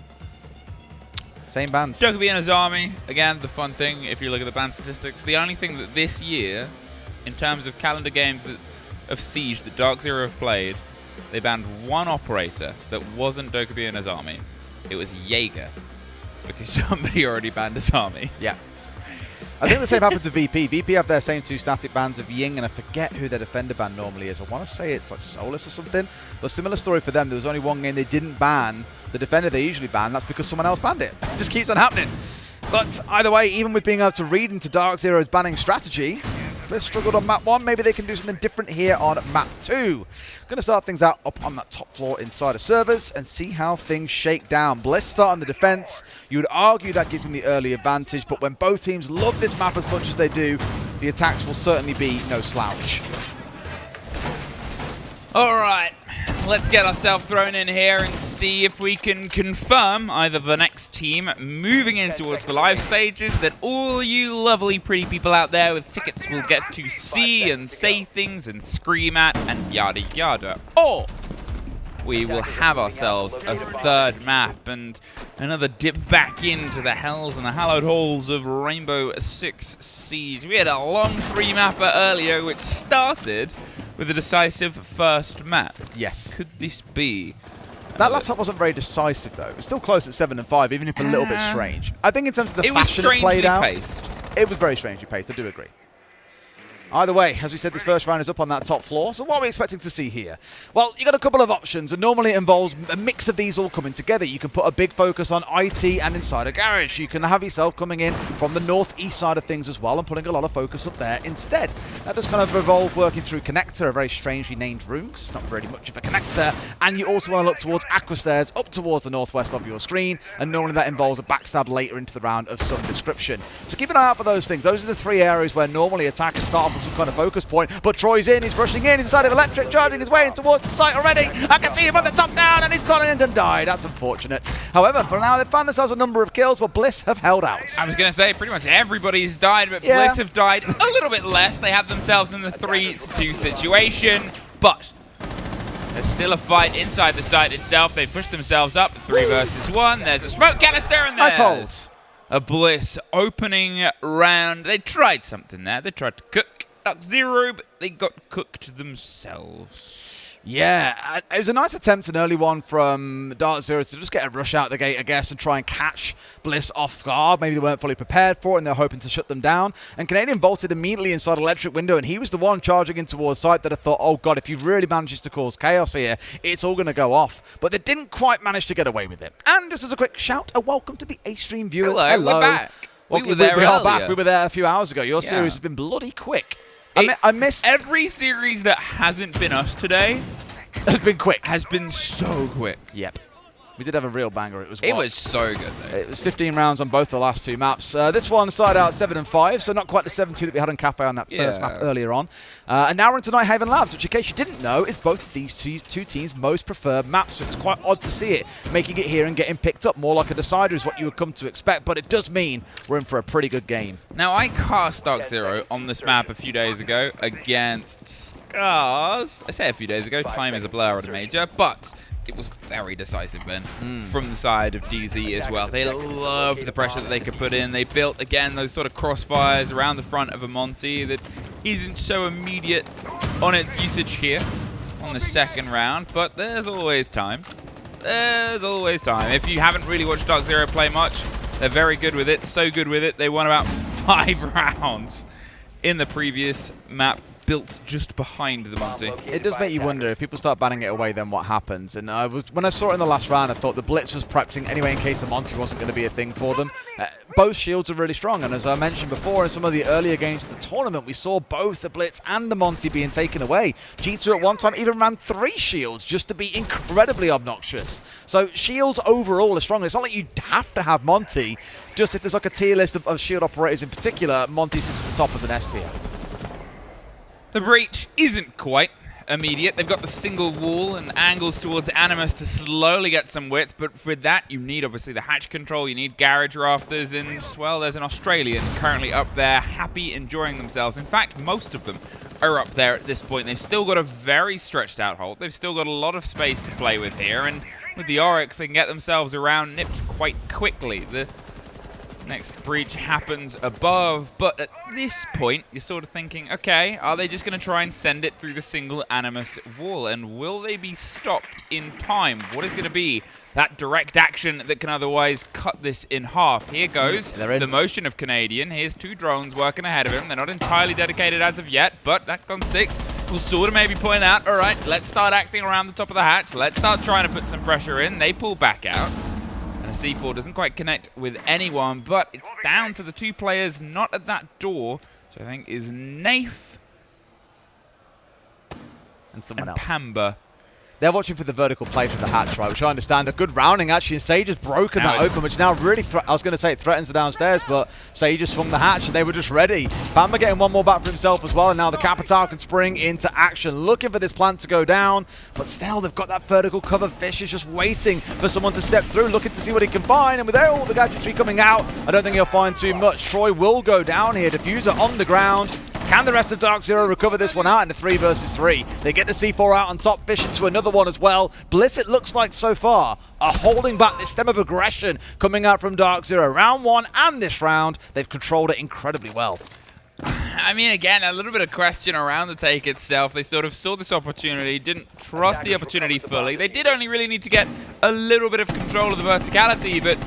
Same bans. Dakabi and Azami, again, the fun thing, if you look at the ban statistics, the only thing that this year, in terms of calendar games of Siege that Dark Zero have played, they banned one operator that wasn't Dakabi and Azami. It was Jaeger, because somebody already banned Azami. Yeah. I think the same happened to VP. VP have their same two static bans of Ying, and I forget who their defender ban normally is. I want to say it's like Solus or something. But similar story for them. There was only one game they didn't ban the defender they usually ban. That's because someone else banned it. It just keeps on happening. But either way, even with being able to read into Dark Zero's banning strategy, they struggled on map 1. Maybe they can do something different here on map 2. Going to start things out up on that top floor inside of servers and see how things shake down. Bliss start on the defense. You would argue that gives them the early advantage, but when both teams love this map as much as they do, the attacks will certainly be no slouch. All right, let's get ourselves thrown in here and see if we can confirm either the next team moving in towards the live stages that all you lovely pretty people out there with tickets will get to see and say things and scream at and yada yada. Or we will have ourselves a third map and another dip back into the hells and the hallowed halls of Rainbow Six Siege. We had a long 3-mapper earlier which started with a decisive first map. Yes. Could this be? That last half wasn't very decisive, though. It was still close at 7 and 5, even if a little bit strange. I think in terms of the It was fashion it played strangely out, paced. it was very strangely paced. I do agree. Either way, as we said, this first round is up on that top floor. So what are we expecting to see here? Well, you got a couple of options, and normally it involves a mix of these all coming together. You can put a big focus on IT and inside a garage. You can have yourself coming in from the northeast side of things as well and putting a lot of focus up there instead. That does kind of revolve working through Connector, a very strangely named room, because it's not really much of a connector. And you also want to look towards Aquastairs, up towards the northwest of your screen, and normally that involves a backstab later into the round of some description. So keep an eye out for those things. Those are the three areas where normally attackers start off with some kind of focus point. But Troy's in, he's rushing in, inside of Electric, charging his way in towards the site already. I can see him from the top down, and he's gone in and died. That's unfortunate. However, for now, they've found themselves a number of kills, but Bliss have held out. I was going to say, pretty much everybody's died, but Bliss have died a little bit less. They have themselves in the 3-2 situation, but there's still a fight inside the site itself. They've pushed themselves up, 3 versus 1. There's a smoke canister, and Nice there's holds. a Bliss opening round. They tried something there. They tried to cook Zero, but they got cooked themselves. Yeah, it was a nice attempt, an early one from Dark Zero to just get a rush out the gate, I guess, and try and catch Bliss off guard. Maybe they weren't fully prepared for it, and they're hoping to shut them down. And Canadian vaulted immediately inside Electric window, and he was the one charging in towards site that I thought, oh god, if he really manages to cause chaos here, it's all going to go off. But they didn't quite manage to get away with it. And just as a quick shout, a welcome to the A-Stream viewers. Hello, we're back. Well, We were there we are earlier. back. We were there a few hours ago. Your series has been bloody quick. I missed... Every series that hasn't been us today has been quick. Has been so quick. Yep. We did have a real banger. It was so good, though. It was 15 rounds on both the last 2 maps. This one started out 7 and 5, so not quite the 7-2 that we had on Cafe on that first map earlier on. And now we're into Nighthaven Labs, which, in case you didn't know, is both of these two teams' most preferred maps. So it's quite odd to see it making it here and getting picked up. More like a decider is what you would come to expect, but it does mean we're in for a pretty good game. Now, I cast Dark Zero on this map a few days ago against Scars. I say a few days ago, time is a blur on a major, but it was very decisive then from the side of DZ as well. They loved the pressure that they could put in. They built, again, those sort of crossfires around the front of a Monty that isn't so immediate on its usage here on the second round, but there's always time. There's always time. If you haven't really watched Dark Zero play much, they're very good with it, so good with it. They won about 5 rounds in the previous map, built just behind the Monty. It does make you wonder, if people start banning it away, then what happens? And when I saw it in the last round, I thought the Blitz was prepping anyway in case the Monty wasn't going to be a thing for them. Both shields are really strong, and as I mentioned before, in some of the earlier games of the tournament, we saw both the Blitz and the Monty being taken away. G2 at one time even ran 3 shields just to be incredibly obnoxious. So shields overall are strong. It's not like you have to have Monty, just if there's like a tier list of shield operators in particular, Monty sits at the top as an S tier. The breach isn't quite immediate. They've got the single wall and angles towards Animus to slowly get some width, but for that you need obviously the hatch control, you need garage rafters, and well, there's an Australian currently up there, happy, enjoying themselves. In fact, most of them are up there at this point. They've still got a very stretched out hold. They've still got a lot of space to play with here, and with the Oryx, they can get themselves around nipped quite quickly. The next breach happens above, but at this point, you're sort of thinking, okay, are they just going to try and send it through the single Animus wall? And will they be stopped in time? What is going to be that direct action that can otherwise cut this in half? Here goes the motion of Canadian. Here's 2 drones working ahead of him. They're not entirely dedicated as of yet, but that gun 6 will sort of maybe point out, all right, let's start acting around the top of the hatch. Let's start trying to put some pressure in. They pull back out. The C4 doesn't quite connect with anyone, but it's down to the 2 players not at that door, which I think is Nafe and someone else. Pamba. They're watching for the vertical play from the hatch, right, which I understand. A good rounding, actually, and Sage has broken that open, which now really, I was going to say it threatens the downstairs, but Sage just swung the hatch, and they were just ready. Pamba getting one more back for himself as well, and now the Capital can spring into action, looking for this plant to go down, but still, they've got that vertical cover. Fish is just waiting for someone to step through, looking to see what he can find, and with all the gadgetry coming out, I don't think he'll find too much. Troy will go down here, Diffuser on the ground. Can the rest of Dark Zero recover this one out in a 3 versus 3? They get the C4 out on top, Fish into another one as well. Bliss, it looks like so far, are holding back this stem of aggression coming out from Dark Zero. Round 1 and this round, they've controlled it incredibly well. I mean, again, a little bit of question around the take itself. They sort of saw this opportunity, didn't trust the opportunity fully. They did only really need to get a little bit of control of the verticality, but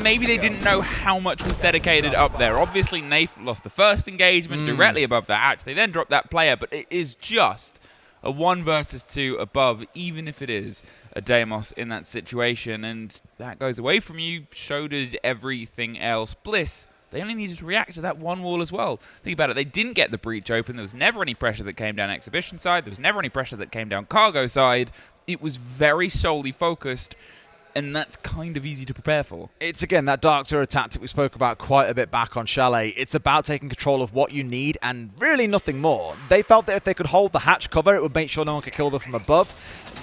maybe they didn't know how much was dedicated up there. Obviously, Nath lost the first engagement directly above the hatch. They then dropped that player, but it is just a 1 versus 2 above, even if it is a Deimos in that situation. And that goes away from you, so does everything else. Bliss, they only needed to react to that one wall as well. Think about it, they didn't get the breach open. There was never any pressure that came down Exhibition side. There was never any pressure that came down Cargo side. It was very solely focused, and that's kind of easy to prepare for. It's, again, that Dark Zero tactic we spoke about quite a bit back on Chalet. It's about taking control of what you need and really nothing more. They felt that if they could hold the hatch cover, it would make sure no one could kill them from above.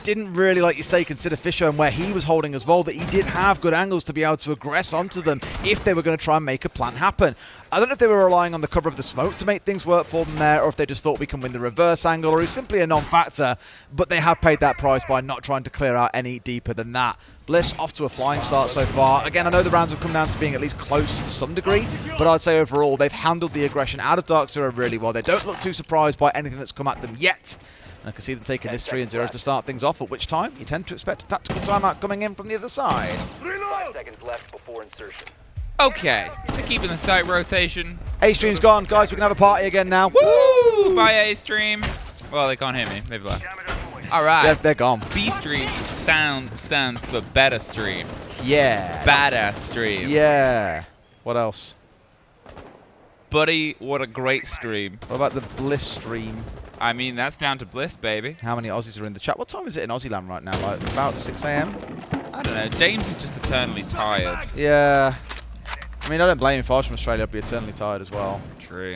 Didn't really, like you say, consider Fisher and where he was holding as well, that he did have good angles to be able to aggress onto them if they were going to try and make a plan happen. I don't know if they were relying on the cover of the smoke to make things work for them there, or if they just thought we can win the reverse angle, or it's simply a non-factor, but they have paid that price by not trying to clear out any deeper than that. Bliss off to a flying start so far. Again, I know the rounds have come down to being at least close to some degree, but I'd say overall they've handled the aggression out of Dark Zero really well. They don't look too surprised by anything that's come at them yet. And I can see them taking this 3 and 0 to start things off, at which time you tend to expect a tactical timeout coming in from the other side. 5 seconds left before insertion. Okay, they're keeping the site rotation. A-Stream's gone. Guys, we can have a party again now. Woo! Bye, A-Stream. Well, they can't hear me. They've left. All right. They're gone. B-Stream stands for better stream. Yeah. Badass stream. Yeah. What else? Buddy, what a great stream. What about the Bliss stream? I mean, that's down to Bliss, baby. How many Aussies are in the chat? What time is it in Aussie land right now? Like about 6 a.m.? I don't know. James is just eternally tired. Yeah. I mean, I don't blame him. If I was from Australia, I'd be eternally tired as well. True.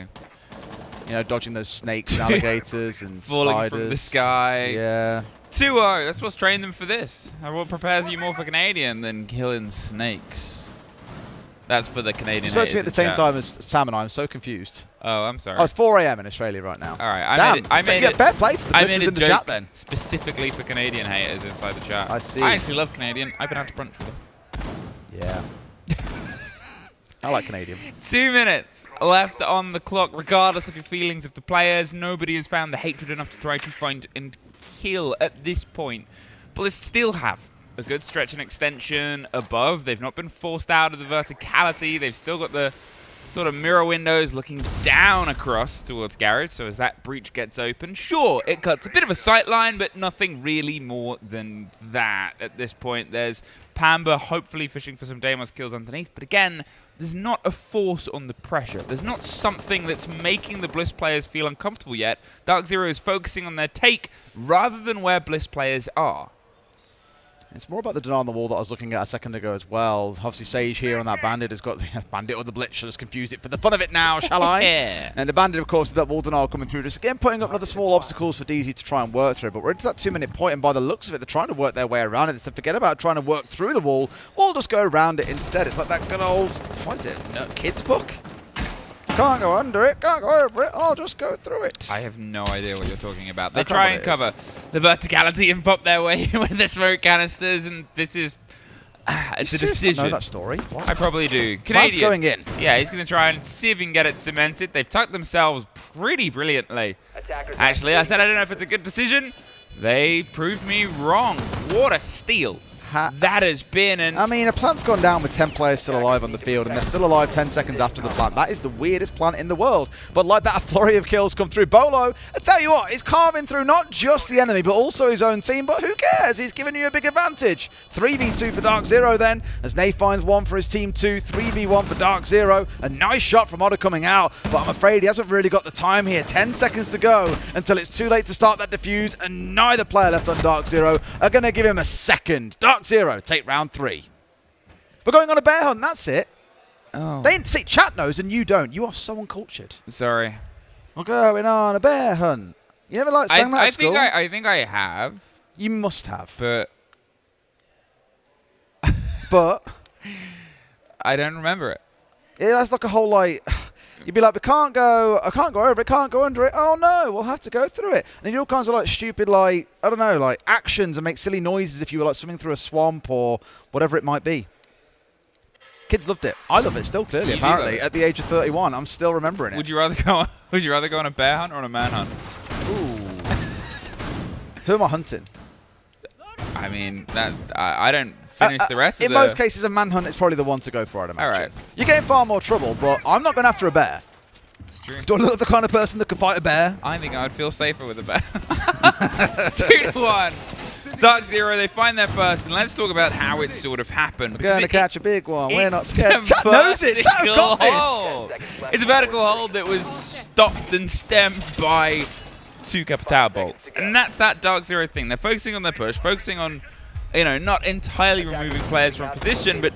You know, dodging those snakes and alligators and falling spiders. from the sky. Yeah. 2-0. That's what's trained them for this. What prepares you more for Canadian than killing snakes? That's for the Canadian It's supposed to be haters at the in same chat. time as Sam and I. I'm so confused. Oh, I'm sorry. Oh, it's 4 a.m. in Australia right now. All right, I made it. Fair play to the listeners in the joke chat then. specifically for Canadian haters inside the chat. I see. I actually love Canadian. I've been out to brunch with them. Yeah. I like Canadian. 2 minutes left on the clock. Regardless of your feelings of the players, nobody has found the hatred enough to try to find and kill at this point. But they still have a good stretch and extension above. They've not been forced out of the verticality. They've still got the sort of mirror windows looking down across towards Garage. So as that breach gets open, sure, it cuts a bit of a sight line, but nothing really more than that at this point. There's Pamba hopefully fishing for some Deimos kills underneath. But again, there's not a force on the pressure. There's not something that's making the Bliss players feel uncomfortable yet. Dark Zero is focusing on their take rather than where Bliss players are. It's more about the deny on the wall that I was looking at a second ago as well. Obviously, Sage here on that Bandit has got the Bandit or the Blitz. Should just confuse it for the fun of it now, shall I? Yeah. And the Bandit, of course, with that wall denial coming through, just again putting up another small obstacles for DZ to try and work through. But we're into that 2-minute point, and by the looks of it, they're trying to work their way around it. So forget about trying to work through the wall. We'll just go around it instead. It's like that good old, what is it, kids book? Can't go under it, can't go over it, I'll just go through it. I have no idea what you're talking about. They try and cover the verticality and pop their way with the smoke canisters, and this is... it's a decision. I know that story. What? I probably do. Plant's going in. Yeah, he's going to try and see if he can get it cemented. They've tucked themselves pretty brilliantly. Actually, I said I don't know if it's a good decision. They proved me wrong. What a steal. That has been an... I mean, a plant's gone down with 10 players still alive on the field, and they're still alive 10 seconds after the plant. That is the weirdest plant in the world. But like that, a flurry of kills come through. Bolo, I tell you what, he's carving through not just the enemy, but also his own team. But who cares? He's giving you a big advantage. 3v2 for Dark Zero then, as Nate finds one for his team too. 3v1 for Dark Zero. A nice shot from Otter coming out, but I'm afraid he hasn't really got the time here. 10 seconds to go until it's too late to start that defuse, and neither player left on Dark Zero are going to give him a second. Dark Zero take round 3. We're going on a bear hunt, that's it. Oh. They see chat knows and you don't. You are so uncultured. Sorry. We're going on a bear hunt. You never like sang that at school? I think I have. You must have. But... but... I don't remember it. Yeah, that's like a whole like... You'd be like, I can't go over it, can't go under it. Oh no, we'll have to go through it. And then you do all kinds of like stupid, like, I don't know, like actions and make silly noises if you were like swimming through a swamp or whatever it might be. Kids loved it. I love it still, clearly, You do love apparently. it. At the age of 31, I'm still remembering it. Would you rather go on a bear hunt or on a man hunt? Who am I hunting? I mean, I don't finish the rest of in the... most cases, a manhunt is probably the one to go for, I'd imagine. All right. You're getting far more trouble, but I'm not going after a bear. It's true. Do I look the kind of person that can fight a bear? I think I would feel safer with a bear. 2-1. Dark Zero, they find their first, and let's talk about how it sort of happened. We're going to catch a big one. We're not It's scared. a Chat knows it. Chat vertical got this. hold. It's a vertical hold that was stopped and stemmed by 2 Capital bolts. And that's that Dark Zero thing. They're focusing on their push, focusing on, not entirely removing players from position, but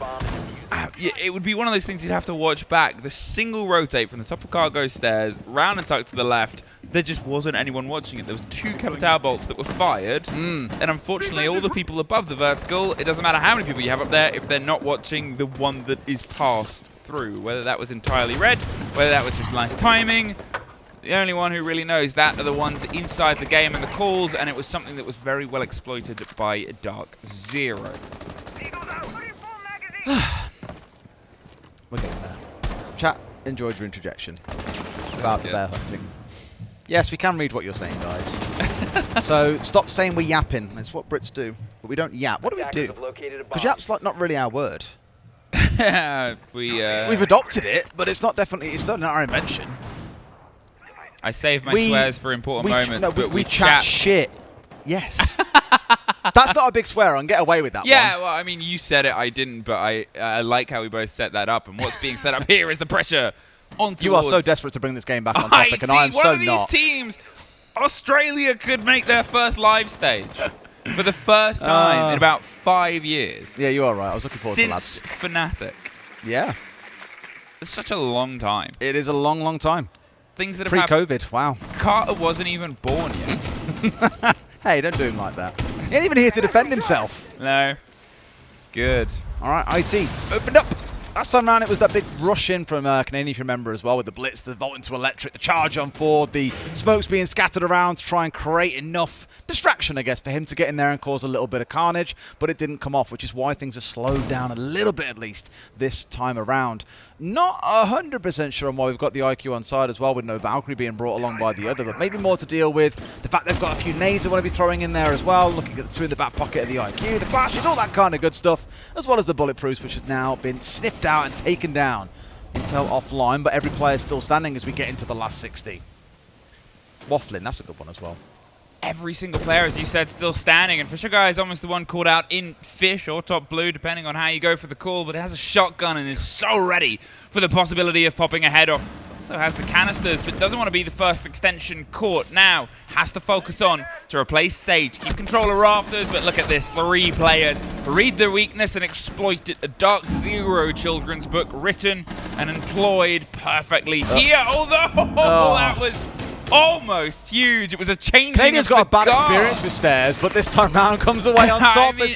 it would be one of those things you'd have to watch back. The single rotate from the top of cargo stairs, round and tuck to the left, there just wasn't anyone watching it. There was 2 Capital bolts that were fired, and unfortunately all the people above the vertical, it doesn't matter how many people you have up there if they're not watching the one that is passed through, whether that was entirely red, whether that was just nice timing. The only one who really knows that are the ones inside the game and the calls, and it was something that was very well exploited by Dark Zero. We're getting there. Chat enjoyed your interjection about the bear hunting. Yes, we can read what you're saying, guys. So stop saying we're yapping. That's what Brits do. But we don't yap. What do we do? Because yap's like not really our word. We've adopted it, but it's not our invention. I save my swears for important moments, but we chat shit. Yes. That's not a big swear on. Get away with that one. Yeah, well, I mean, you said it, I didn't, but I like how we both set that up. And what's being set up here is the pressure on towards... You are so desperate to bring this game back on topic, and I am so not. One of these teams, Australia could make their first live stage for the first time in about 5 years. Yeah, you are right. I was looking forward to that. Since Fnatic. Yeah. It's such a long time. It is a long, long time. Things that have happened. Pre-COVID, wow. Carter wasn't even born yet. Hey, don't do him like that. He ain't even here to defend himself. No. Good. All right, IT, opened up. Last time round, it was that big rush in from Canadian, if you remember, as well, with the blitz, the vault into electric, the charge on forward, the smokes being scattered around to try and create enough distraction, I guess, for him to get in there and cause a little bit of carnage, but it didn't come off, which is why things are slowed down a little bit, at least, this time around. Not 100% sure on why we've got the IQ on side as well, with no Valkyrie being brought along by the other, but maybe more to deal with the fact they've got a few nades they want to be throwing in there as well, looking at the 2 in the back pocket of the IQ, the flashes, all that kind of good stuff, as well as the bulletproofs, which has now been sniffed out and taken down. Intel offline, but every player is still standing as we get into the last 60. Waffling, that's a good one as well. Every single player, as you said, still standing, and Fisherguy is almost the one called out in Fish or top blue, depending on how you go for the call, but it has a shotgun and is so ready for the possibility of popping a head off. Also has the canisters, but doesn't want to be the first extension caught. Now has to focus on to replace Sage. Keep control of Rafters, but look at this. 3 players read their weakness and exploit it. A Dark Zero children's book written and employed perfectly here. Although that was almost huge. It was a changing Canadian's of got a the bad guards. experience with stairs, but this time round comes away on top. I mean,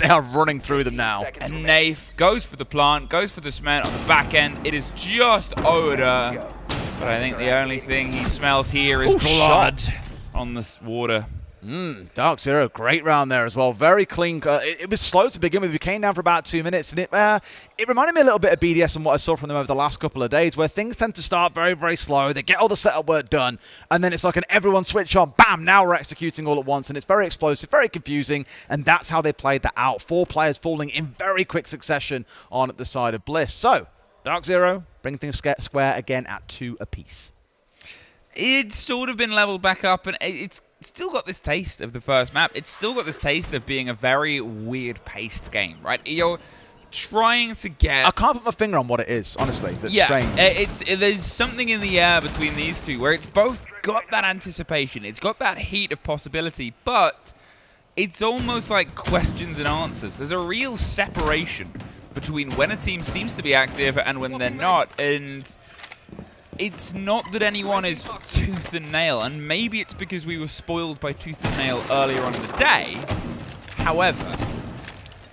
They are running through them now. And Nath goes for the plant, goes for the cement on the back end. It is just odor. But I think the only thing he smells here is blood on this water. Dark Zero, great round there as well. Very clean. It was slow to begin with. We came down for about 2 minutes, and it reminded me a little bit of BDS and what I saw from them over the last couple of days, where things tend to start very, very slow. They get all the setup work done, and then it's like an everyone switch on. Bam! Now we're executing all at once, and it's very explosive, very confusing, and that's how they played that out. 4 players falling in very quick succession on the side of Bliss. So, Dark Zero, bring things square again at 2 apiece. It's sort of been leveled back up, and it's still got this taste of the first map. It's still got this taste of being a very weird-paced game, right? You're trying to get... I can't put my finger on what it is, honestly. That's strange. There's something in the air between these two where it's both got that anticipation, it's got that heat of possibility, but it's almost like questions and answers. There's a real separation between when a team seems to be active and when they're not, and it's not that anyone is tooth and nail, and maybe it's because we were spoiled by tooth and nail earlier on in the day. However,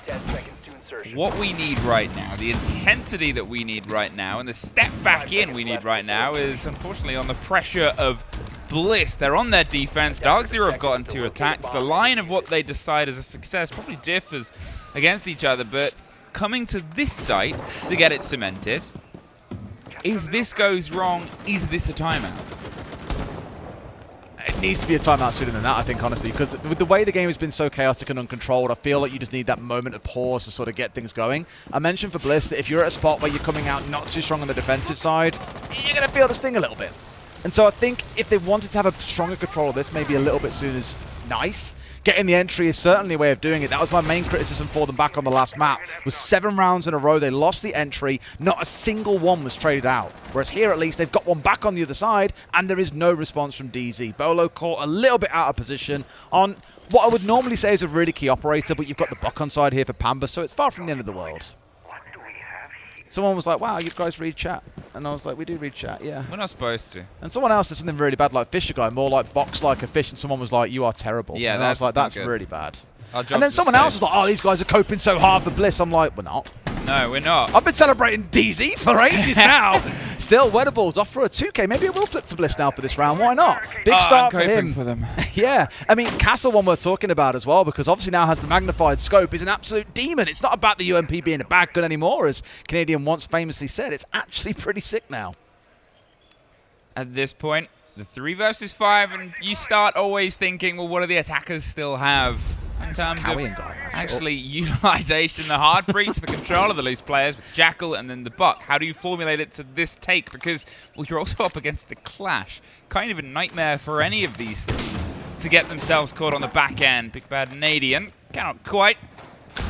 10 seconds to insertion. what we need right now, the intensity that we need right now, and the step back in we need right now is unfortunately on the pressure of Bliss. They're on their defense. Dark Zero have gotten 2 attacks. The line of what they decide as a success probably differs against each other, but coming to this site to get it cemented. If this goes wrong, is this a timeout? It needs to be a timeout sooner than that, I think, honestly, because with the way the game has been so chaotic and uncontrolled, I feel like you just need that moment of pause to sort of get things going. I mentioned for Bliss that if you're at a spot where you're coming out not too strong on the defensive side, you're going to feel the sting a little bit. And so I think if they wanted to have a stronger control of this, maybe a little bit sooner is nice. Getting the entry is certainly a way of doing it. That was my main criticism for them back on the last map. Was 7 rounds in a row, they lost the entry, not a single one was traded out. Whereas here at least, they've got one back on the other side, and there is no response from DZ. Bolo caught a little bit out of position on what I would normally say is a really key operator, but you've got the Buck on side here for Pamba, so it's far from the end of the world. Someone was like, wow, you guys read chat. And I was like, we do read chat, yeah. We're not supposed to. And someone else said something really bad, like Fisher Guy, more like box like a fish, and someone was like, you are terrible. Yeah, and I was like, that's good. really bad. And then someone else was like, oh, these guys are coping so hard for Bliss. I'm like, we're not. No, we're not. I've been celebrating DZ for ages now. Still, Weatherballs off for a 2K. Maybe it will flip to Bliss now for this round. Why not? Big start for him. For them. Yeah. I mean, Castle, one we're talking about as well, because obviously now has the magnified scope, is an absolute demon. It's not about the UMP being a bad gun anymore, as Canadian once famously said. It's actually pretty sick now. At this point, the 3 versus 5, and you start always thinking, well, what do the attackers still have in terms of actually utilization, the hard breach, the control of the loose players with Jackal and then the Buck? How do you formulate it to this take? Because, well, you're also up against the Clash. Kind of a nightmare for any of these to get themselves caught on the back end. Big Bad Canadian cannot quite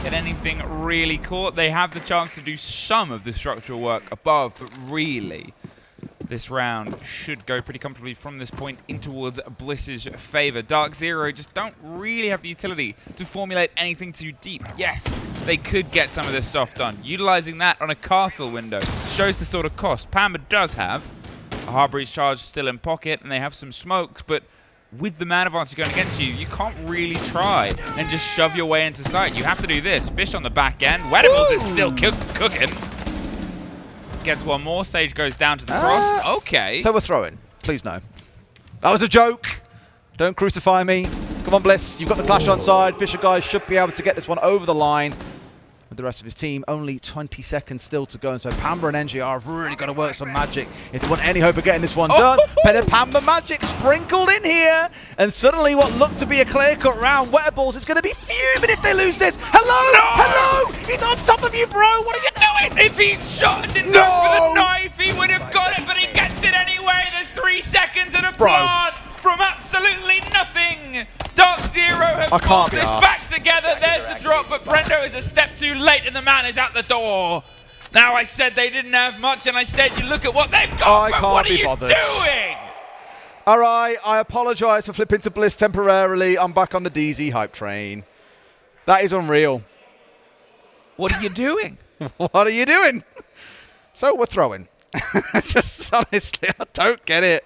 get anything really caught. They have the chance to do some of the structural work above, but really, this round should go pretty comfortably from this point in towards Bliss's favor. Dark Zero just don't really have the utility to formulate anything too deep. Yes, they could get some of this stuff done. Utilizing that on a castle window shows the sort of cost. Pamba does have a hard breach charge still in pocket, and they have some smokes, but with the man advantage going against you, you can't really try and just shove your way into sight. You have to do this. Fish on the back end. Wedables is still cooking. Gets one more. Sage goes down to the cross. Okay. So we're throwing. Please no. That was a joke. Don't crucify me. Come on, Bliss. You've got the Clash on side. Fisher guys should be able to get this one over the line. With the rest of his team, only 20 seconds still to go. And so Pamba and NGR have really got to work some magic if they want any hope of getting this one done. But the Pamba magic sprinkled in here. And suddenly what looked to be a clear-cut round, Weatherballs is going to be fuming if they lose this. Hello? No! Hello? He's on top of you, bro. What are you doing? If he'd shot and didn't go for the knife, he would have got it, but he gets it anyway. There's 3 seconds and a plant from absolutely nothing. Dark Zero have pulled this back together. There's the drop, but Brendo is a step too late, and the man is out the door. Now, I said they didn't have much, and I said, you look at what they've got, but what are you doing? All right, I apologize for flipping to Bliss temporarily. I'm back on the DZ hype train. That is unreal. What are you doing? What are you doing? So we're throwing. Just honestly, I don't get it.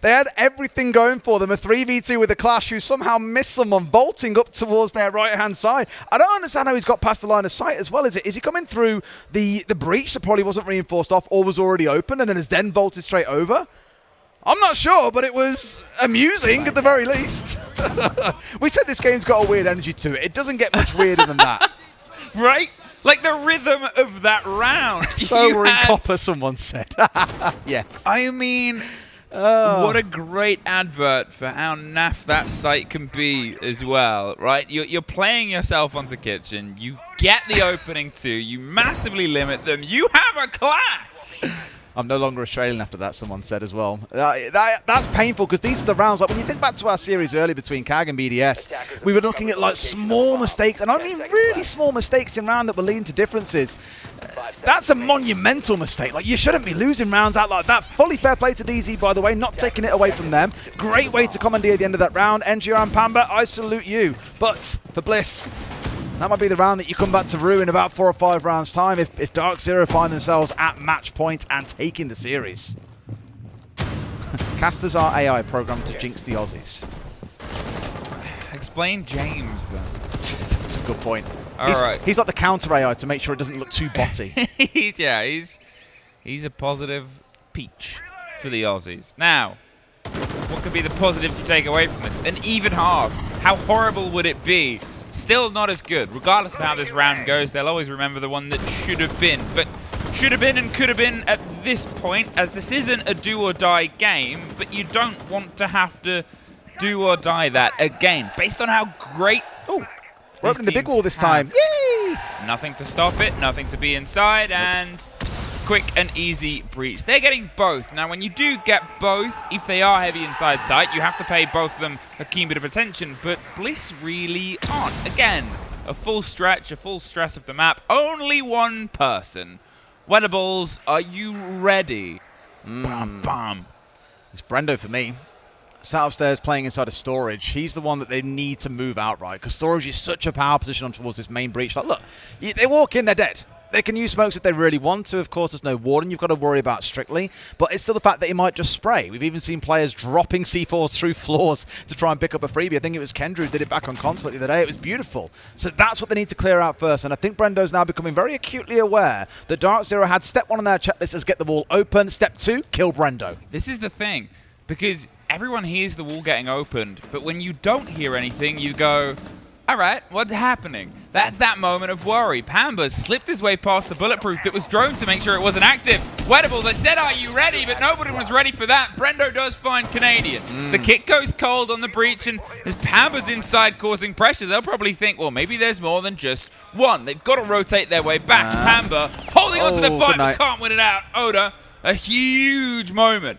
They had everything going for them. A 3v2 with a Clash who somehow missed someone vaulting up towards their right-hand side. I don't understand how he's got past the line of sight as well. Is he coming through the breach that probably wasn't reinforced off or was already open and then has then vaulted straight over? I'm not sure, but it was amusing at the very least. We said this game's got a weird energy to it. It doesn't get much weirder than that. Right? Like the rhythm of that round. So we're in copper, someone said. Yes. I mean, what a great advert for how naff that site can be as well, right? You're playing yourself onto Kitchen. You get the opening 2. You massively limit them. You have a Clash. I'm no longer Australian after that, someone said as well. That's painful because these are the rounds. Like when you think back to our series earlier between CAG and BDS, we were looking at like small mistakes, and I mean really small mistakes in round that were leading to differences. That's a monumental mistake. Like you shouldn't be losing rounds out like that. Fully fair play to DZ, by the way, not taking it away from them. Great way to commandeer the end of that round. NGR and Pamba, I salute you. But for Bliss, that might be the round that you come back to rue in about 4 or 5 rounds' time if Dark Zero find themselves at match point and taking the series. Casters are AI programmed to jinx the Aussies. Explain James, then. That's a good point. He's like the counter AI to make sure it doesn't look too botty. He's a positive peach for the Aussies. Now, what could be the positives you take away from this? An even half. How horrible would it be still not as good. Regardless of how this round goes, they'll always remember the one that should have been. But should have been and could have been at this point, as this isn't a do-or-die game, but you don't want to have to do or die that again, based on how great... Oh, we're opening the big wall this time. Yay! Nothing to stop it, nothing to be inside, and quick and easy breach. They're getting both. Now, when you do get both, if they are heavy inside sight, you have to pay both of them a keen bit of attention, but Bliss really aren't. Again, a full stretch, a full stress of the map, only one person. Wellables, are you ready? Bam, bam. It's Brendo for me. Sat upstairs playing inside of storage. He's the one that they need to move outright because storage is such a power position on towards this main breach. Like, look, they walk in, they're dead. They can use smokes if they really want to. Of course, there's no warden you've got to worry about strictly, but it's still the fact that he might just spray. We've even seen players dropping C4s through floors to try and pick up a freebie. I think it was Kendra who did it back on Consulate the other day. It was beautiful. So that's what they need to clear out first, and I think Brendo's now becoming very acutely aware that Dark Zero had step 1 on their checklist as get the wall open, step 2, kill Brendo. This is the thing, because everyone hears the wall getting opened, but when you don't hear anything, you go, all right, what's happening? That's that moment of worry. Pamba slipped his way past the bulletproof that was droned to make sure it wasn't active. Wettables, I said, are you ready? But nobody was ready for that. Brendo does find Canadian. The kick goes cold on the breach, and as Pamba's inside causing pressure, they'll probably think, well, maybe there's more than just one. They've got to rotate their way back. Pamba holding on to the fight, but can't win it out. Oda, a huge moment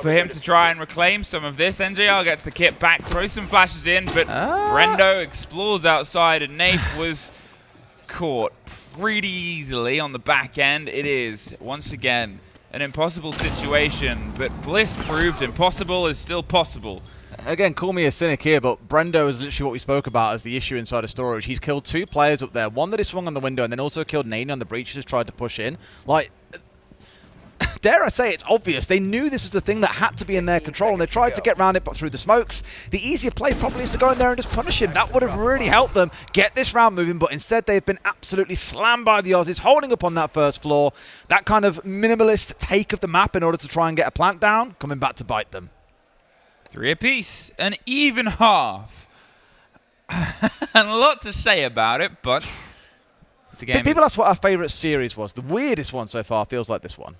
for him to try and reclaim some of this. NJR gets the kit back, throws some flashes in, but Brendo explores outside, and Nath was caught pretty easily on the back end. It is, once again, an impossible situation, but Bliss proved impossible is still possible. Again, call me a cynic here, but Brendo is literally what we spoke about as the issue inside of storage. He's killed 2 players up there, one that is swung on the window, and then also killed Nani on the breach, just tried to push in. Like, dare I say, it's obvious. They knew this was the thing that had to be in their control, and they tried to get around it but through the smokes. The easier play probably is to go in there and just punish him. That would have really helped them get this round moving, but instead they've been absolutely slammed by the Aussies, holding up on that first floor. That kind of minimalist take of the map in order to try and get a plant down, coming back to bite them. 3 apiece, an even half. And a lot to say about it, but it's a game. People ask what our favourite series was. The weirdest one so far feels like this one.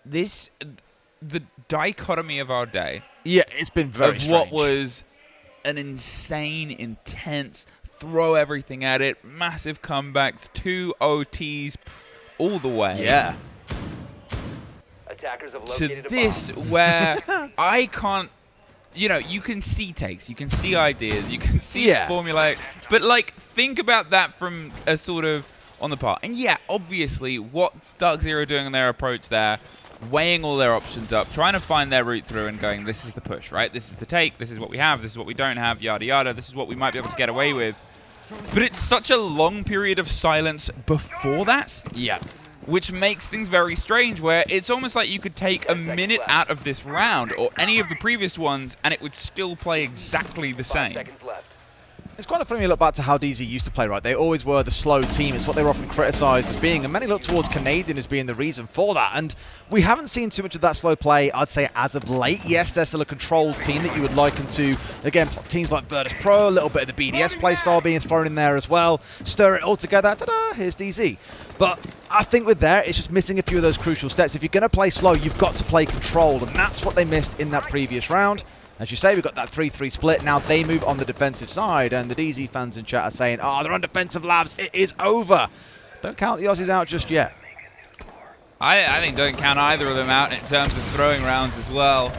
The dichotomy of our day. Yeah, it's been very strange. What was an insane, intense, throw everything at it, massive comebacks, 2 OTs all the way. Yeah. Attackers have To located this, where I can't, you know, you can see takes, you can see ideas, you can see formulaic, but like, think about that from a sort of on the part. And yeah, obviously, what Dark Zero are doing in their approach there, weighing all their options up, trying to find their route through and going, this is the push, right? This is the take, this is what we have, this is what we don't have, yada yada, this is what we might be able to get away with. But it's such a long period of silence before that. Yeah. Which makes things very strange, where it's almost like you could take a minute out of this round or any of the previous ones and it would still play exactly the same. It's quite funny when you look back to how DZ used to play, right? They always were the slow team. It's what they were often criticised as being, and many look towards Canadian as being the reason for that. And we haven't seen too much of that slow play, I'd say, as of late. Yes, they're still a controlled team that you would liken to, again, teams like Virtus Pro, a little bit of the BDS playstyle being thrown in there as well. Stir it all together, ta-da, here's DZ. But I think with there, it's just missing a few of those crucial steps. If you're going to play slow, you've got to play controlled, and that's what they missed in that previous round. As you say, we've got that 3-3 split. Now they move on the defensive side, and the DZ fans in chat are saying, oh, they're on defensive labs. It is over. Don't count the Aussies out just yet. I think don't count either of them out in terms of throwing rounds as well.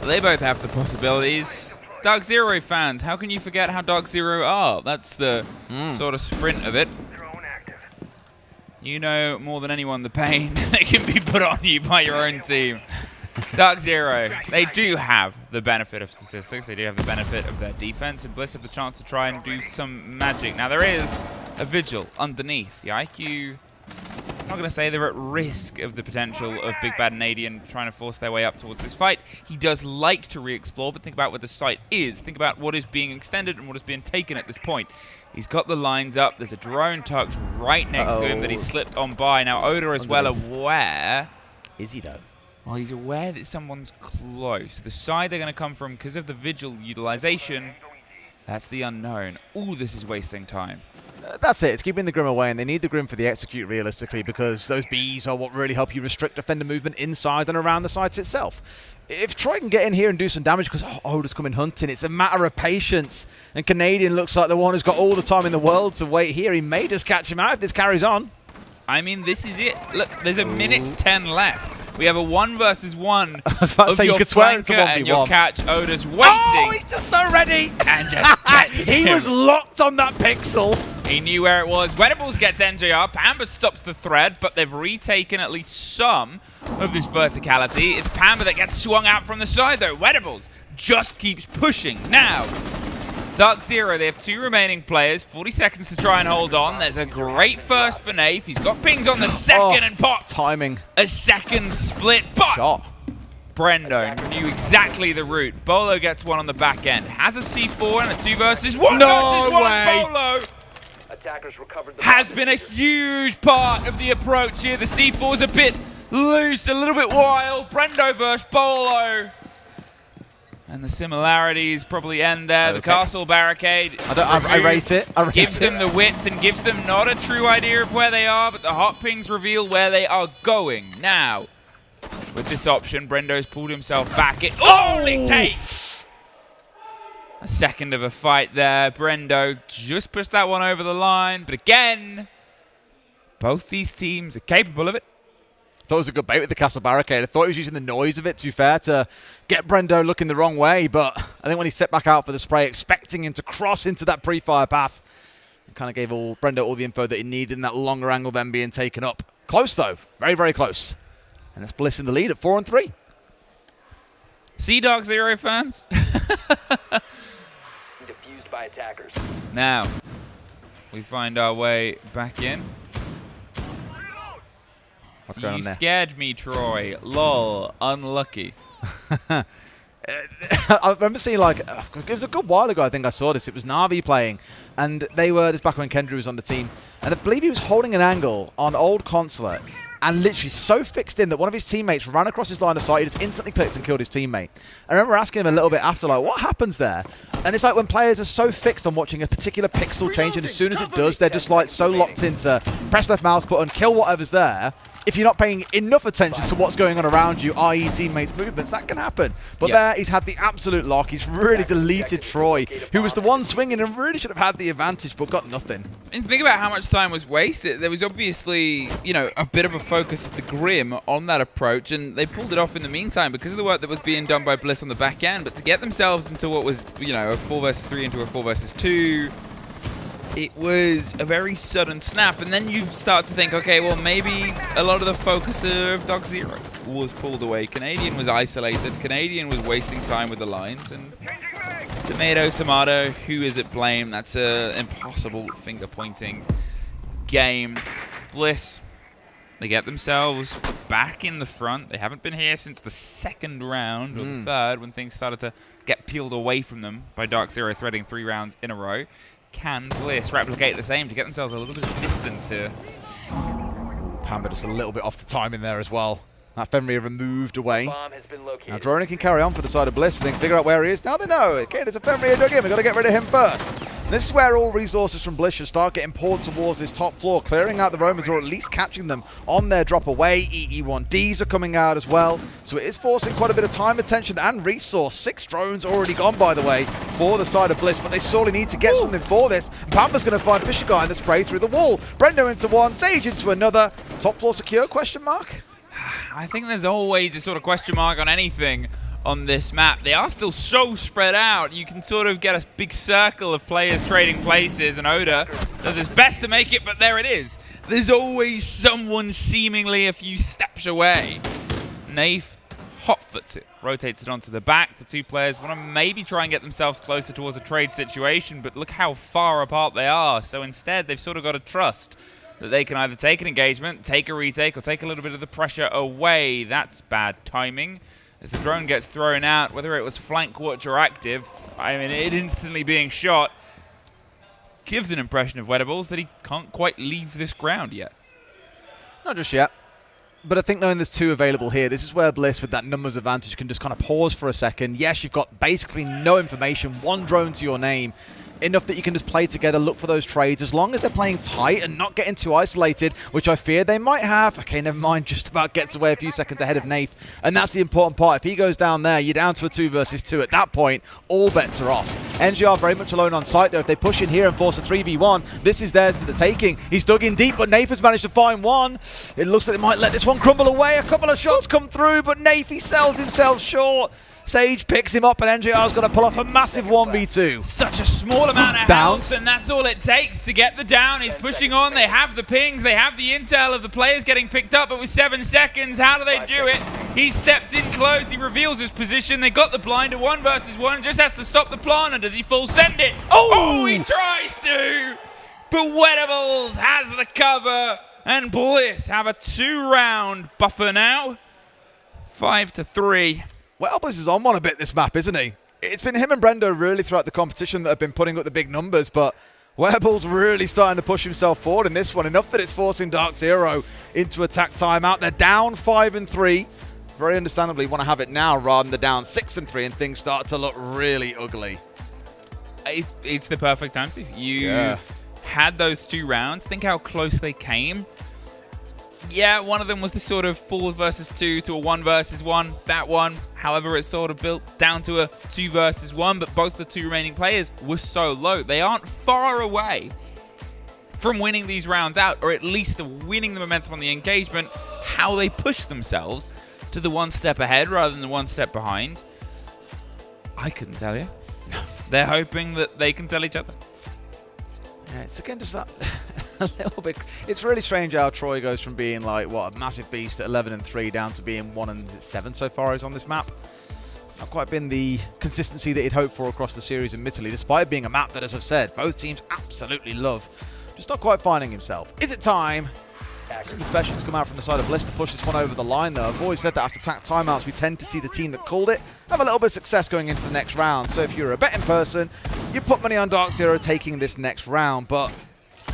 They both have the possibilities. Dark Zero fans, how can you forget how Dark Zero are? That's the sort of sprint of it. You know more than anyone the pain that can be put on you by your own team. Dark Zero, they do have the benefit of statistics, they do have the benefit of their defense, and Bliss have the chance to try and do some magic. Now there is a Vigil underneath. The IQ, I'm not going to say they're at risk of the potential of Big Bad Canadian trying to force their way up towards this fight. He does like to re-explore, but think about where the site is. Think about what is being extended and what is being taken at this point. He's got the lines up, there's a drone tucked right next to him that he slipped on by. Now Oda is well aware. Is he though? Well, he's aware that someone's close. The side they're going to come from, because of the Vigil utilization, That's the unknown. Ooh, this is wasting time. That's it. It's keeping the Grim away, and they need the Grim for the execute realistically because those bees are what really help you restrict defender movement inside and around the sites itself. If Troy can get in here and do some damage because Oda's coming hunting, it's a matter of patience. And Canadian looks like the one who's got all the time in the world to wait here. He may just catch him out if this carries on. I mean, this is it. Look, there's a minute 10 left. We have a 1 versus 1 I was about to say, you could swear it's a 1v1. and your catch. Oda's waiting. Oh, he's just so ready. And just gets He him. was locked on that pixel. He knew where it was. Wedables gets NJR. Pamba stops the thread, but they've retaken at least some of this verticality. It's Pamba that gets swung out from the side, though. Wedables just keeps pushing. Now, Dark Zero, they have 2 remaining players. 40 seconds to try and hold on. There's a great first for Nath. He's got pings on the second and pops. Timing. A second split, but Shot. Brendo knew exactly the route. Bolo gets one on the back end. Has a C4 and a 2 versus 1 No versus 1. way. Bolo Attackers recovered the has been a huge part of the approach here. The C4's a bit loose, a little bit wild. Brendo versus Bolo. And the similarities probably end there. Okay. The castle barricade I rate it. I rate gives it. them the width and gives them not a true idea of where they are, but the hot pings reveal where they are going. Now, with this option, Brendo's pulled himself back. It only takes a second of a fight there. Brendo just pushed that one over the line, but again, both these teams are capable of it. Thought it was a good bait with the castle barricade. I thought he was using the noise of it, to be fair, to get Brendo looking the wrong way. But I think when he stepped back out for the spray, expecting him to cross into that pre-fire path, it kind of gave Brendo all the info that he needed in that longer angle then being taken up. Close, though. Very, very close. And it's Bliss in the lead at 4-3. See, Dark Zero fans? Defused by attackers. Now, we find our way back in. What's going on You there? scared me, Troy. Lol. Unlucky. I remember seeing, like, it was a good while ago I think I saw this. It was Na'Vi playing, and they were, this back when Kendra was on the team, and I believe he was holding an angle on old Consulate, and literally so fixed in that one of his teammates ran across his line of sight. He just instantly clicked and killed his teammate. I remember asking him a little bit after, like, what happens there? And it's like when players are so fixed on watching a particular pixel change, and as soon as it does, they're just like so locked into press left mouse button, kill whatever's there. If you're not paying enough attention to what's going on around you, i.e. teammates' movements, that can happen. But there, he's had the absolute lock. He's really deleted Troy, who was the one swinging and really should have had the advantage, but got nothing. And think about how much time was wasted. There was obviously, you know, a bit of a focus of the Grim on that approach, and they pulled it off in the meantime because of the work that was being done by Bliss on the back end. But to get themselves into what was, you know, a 4 versus 3 into a 4 versus 2, it was a very sudden snap, and then you start to think, okay, well, maybe a lot of the focus of Dark Zero was pulled away. Canadian was isolated. Canadian was wasting time with the lines, and tomato, who is at blame? That's an impossible finger-pointing game. Bliss, they get themselves back in the front. They haven't been here since the second round, or the third, when things started to get peeled away from them by Dark Zero threading 3 rounds in a row. Can Bliss replicate the same to get themselves a little bit of distance here? Pamba just a little bit off the timing there as well. That Fenrir removed away. Bomb has been located. Now Droning can carry on for the side of Bliss. They can figure out where he is. Now they know. Okay, there's a Fenrir dug in. We've got to get rid of him first. And this is where all resources from Bliss should start getting poured towards this top floor, clearing out the roamers or at least catching them on their drop away. EE1Ds are coming out as well. So it is forcing quite a bit of time, attention, and resource. 6 drones already gone, by the way, for the side of Bliss, but they sorely need to get something for this. And Pamba's going to find Fisher Guy in the spray through the wall. Brendo into one, Sage into another. Top floor secure, question mark? I think there's always a sort of question mark on anything on this map. They are still so spread out. You can sort of get a big circle of players trading places, and Oda does his best to make it, but there it is. There's always someone seemingly a few steps away. Nath hotfoots it, rotates it onto the back. The 2 players want to maybe try and get themselves closer towards a trade situation, but look how far apart they are. So instead, they've sort of got to trust that they can either take an engagement, take a retake, or take a little bit of the pressure away. That's bad timing. As the drone gets thrown out, whether it was flank watch or active, I mean, it instantly being shot gives an impression of Wedables that he can't quite leave this ground yet. Not just yet. But I think knowing there's 2 available here, this is where Bliss, with that numbers advantage, can just kind of pause for a second. Yes, you've got basically no information, 1 drone to your name, enough that you can just play together, look for those trades. As long as they're playing tight and not getting too isolated, which I fear they might have. Okay, never mind, just about gets away a few seconds ahead of Nath. And that's the important part. If he goes down there, you're down to a 2 versus 2. At that point, all bets are off. NGR very much alone on site, though. If they push in here and force a 3v1, this is theirs for the taking. He's dug in deep, but Nath has managed to find one. It looks like they might let this one crumble away. A couple of shots come through, but Nath, he sells himself short. Sage picks him up, and NJR's got to pull off a massive 1v2. Such a small amount of health, and that's all it takes to get the down. He's pushing on. They have the pings. They have the intel of the players getting picked up, but with 7 seconds, how do they do it? He stepped in close. He reveals his position. They got the blind at 1 versus 1. Just has to stop the plant, and does he full send it? Oh, he tries to, but Wettables has the cover, and Bliss have a 2-round buffer now. 5-3. Well, Bliss is on one a bit this map, isn't he? It's been him and Brendo really throughout the competition that have been putting up the big numbers, but Wereball's really starting to push himself forward in this one, enough that it's forcing Dark Zero into attack timeout. They're down 5-3. Very understandably want to have it now rather than down 6-3, and things start to look really ugly. It's the perfect time to. You've had those 2 rounds. Think how close they came. Yeah, one of them was the sort of 4 versus 2 to a 1 versus 1. That one, however, it's sort of built down to a 2 versus 1, but both the 2 remaining players were so low. They aren't far away from winning these rounds out, or at least winning the momentum on the engagement. How they push themselves to the 1 step ahead rather than the 1 step behind, I couldn't tell you. They're hoping that they can tell each other. Yeah, it's again just that a little bit. It's really strange how Troy goes from being like a massive beast at 11-3 down to being 1-7 so far as on this map. Not quite been the consistency that he'd hoped for across the series, admittedly, despite it being a map that, as I've said, both teams absolutely love. Just not quite finding himself. Is it time? Some specials come out from the side of Bliss to push this one over the line, though. I've always said that after attack timeouts, we tend to see the team that called it have a little bit of success going into the next round. So if you're a betting person, you put money on Dark Zero taking this next round. But I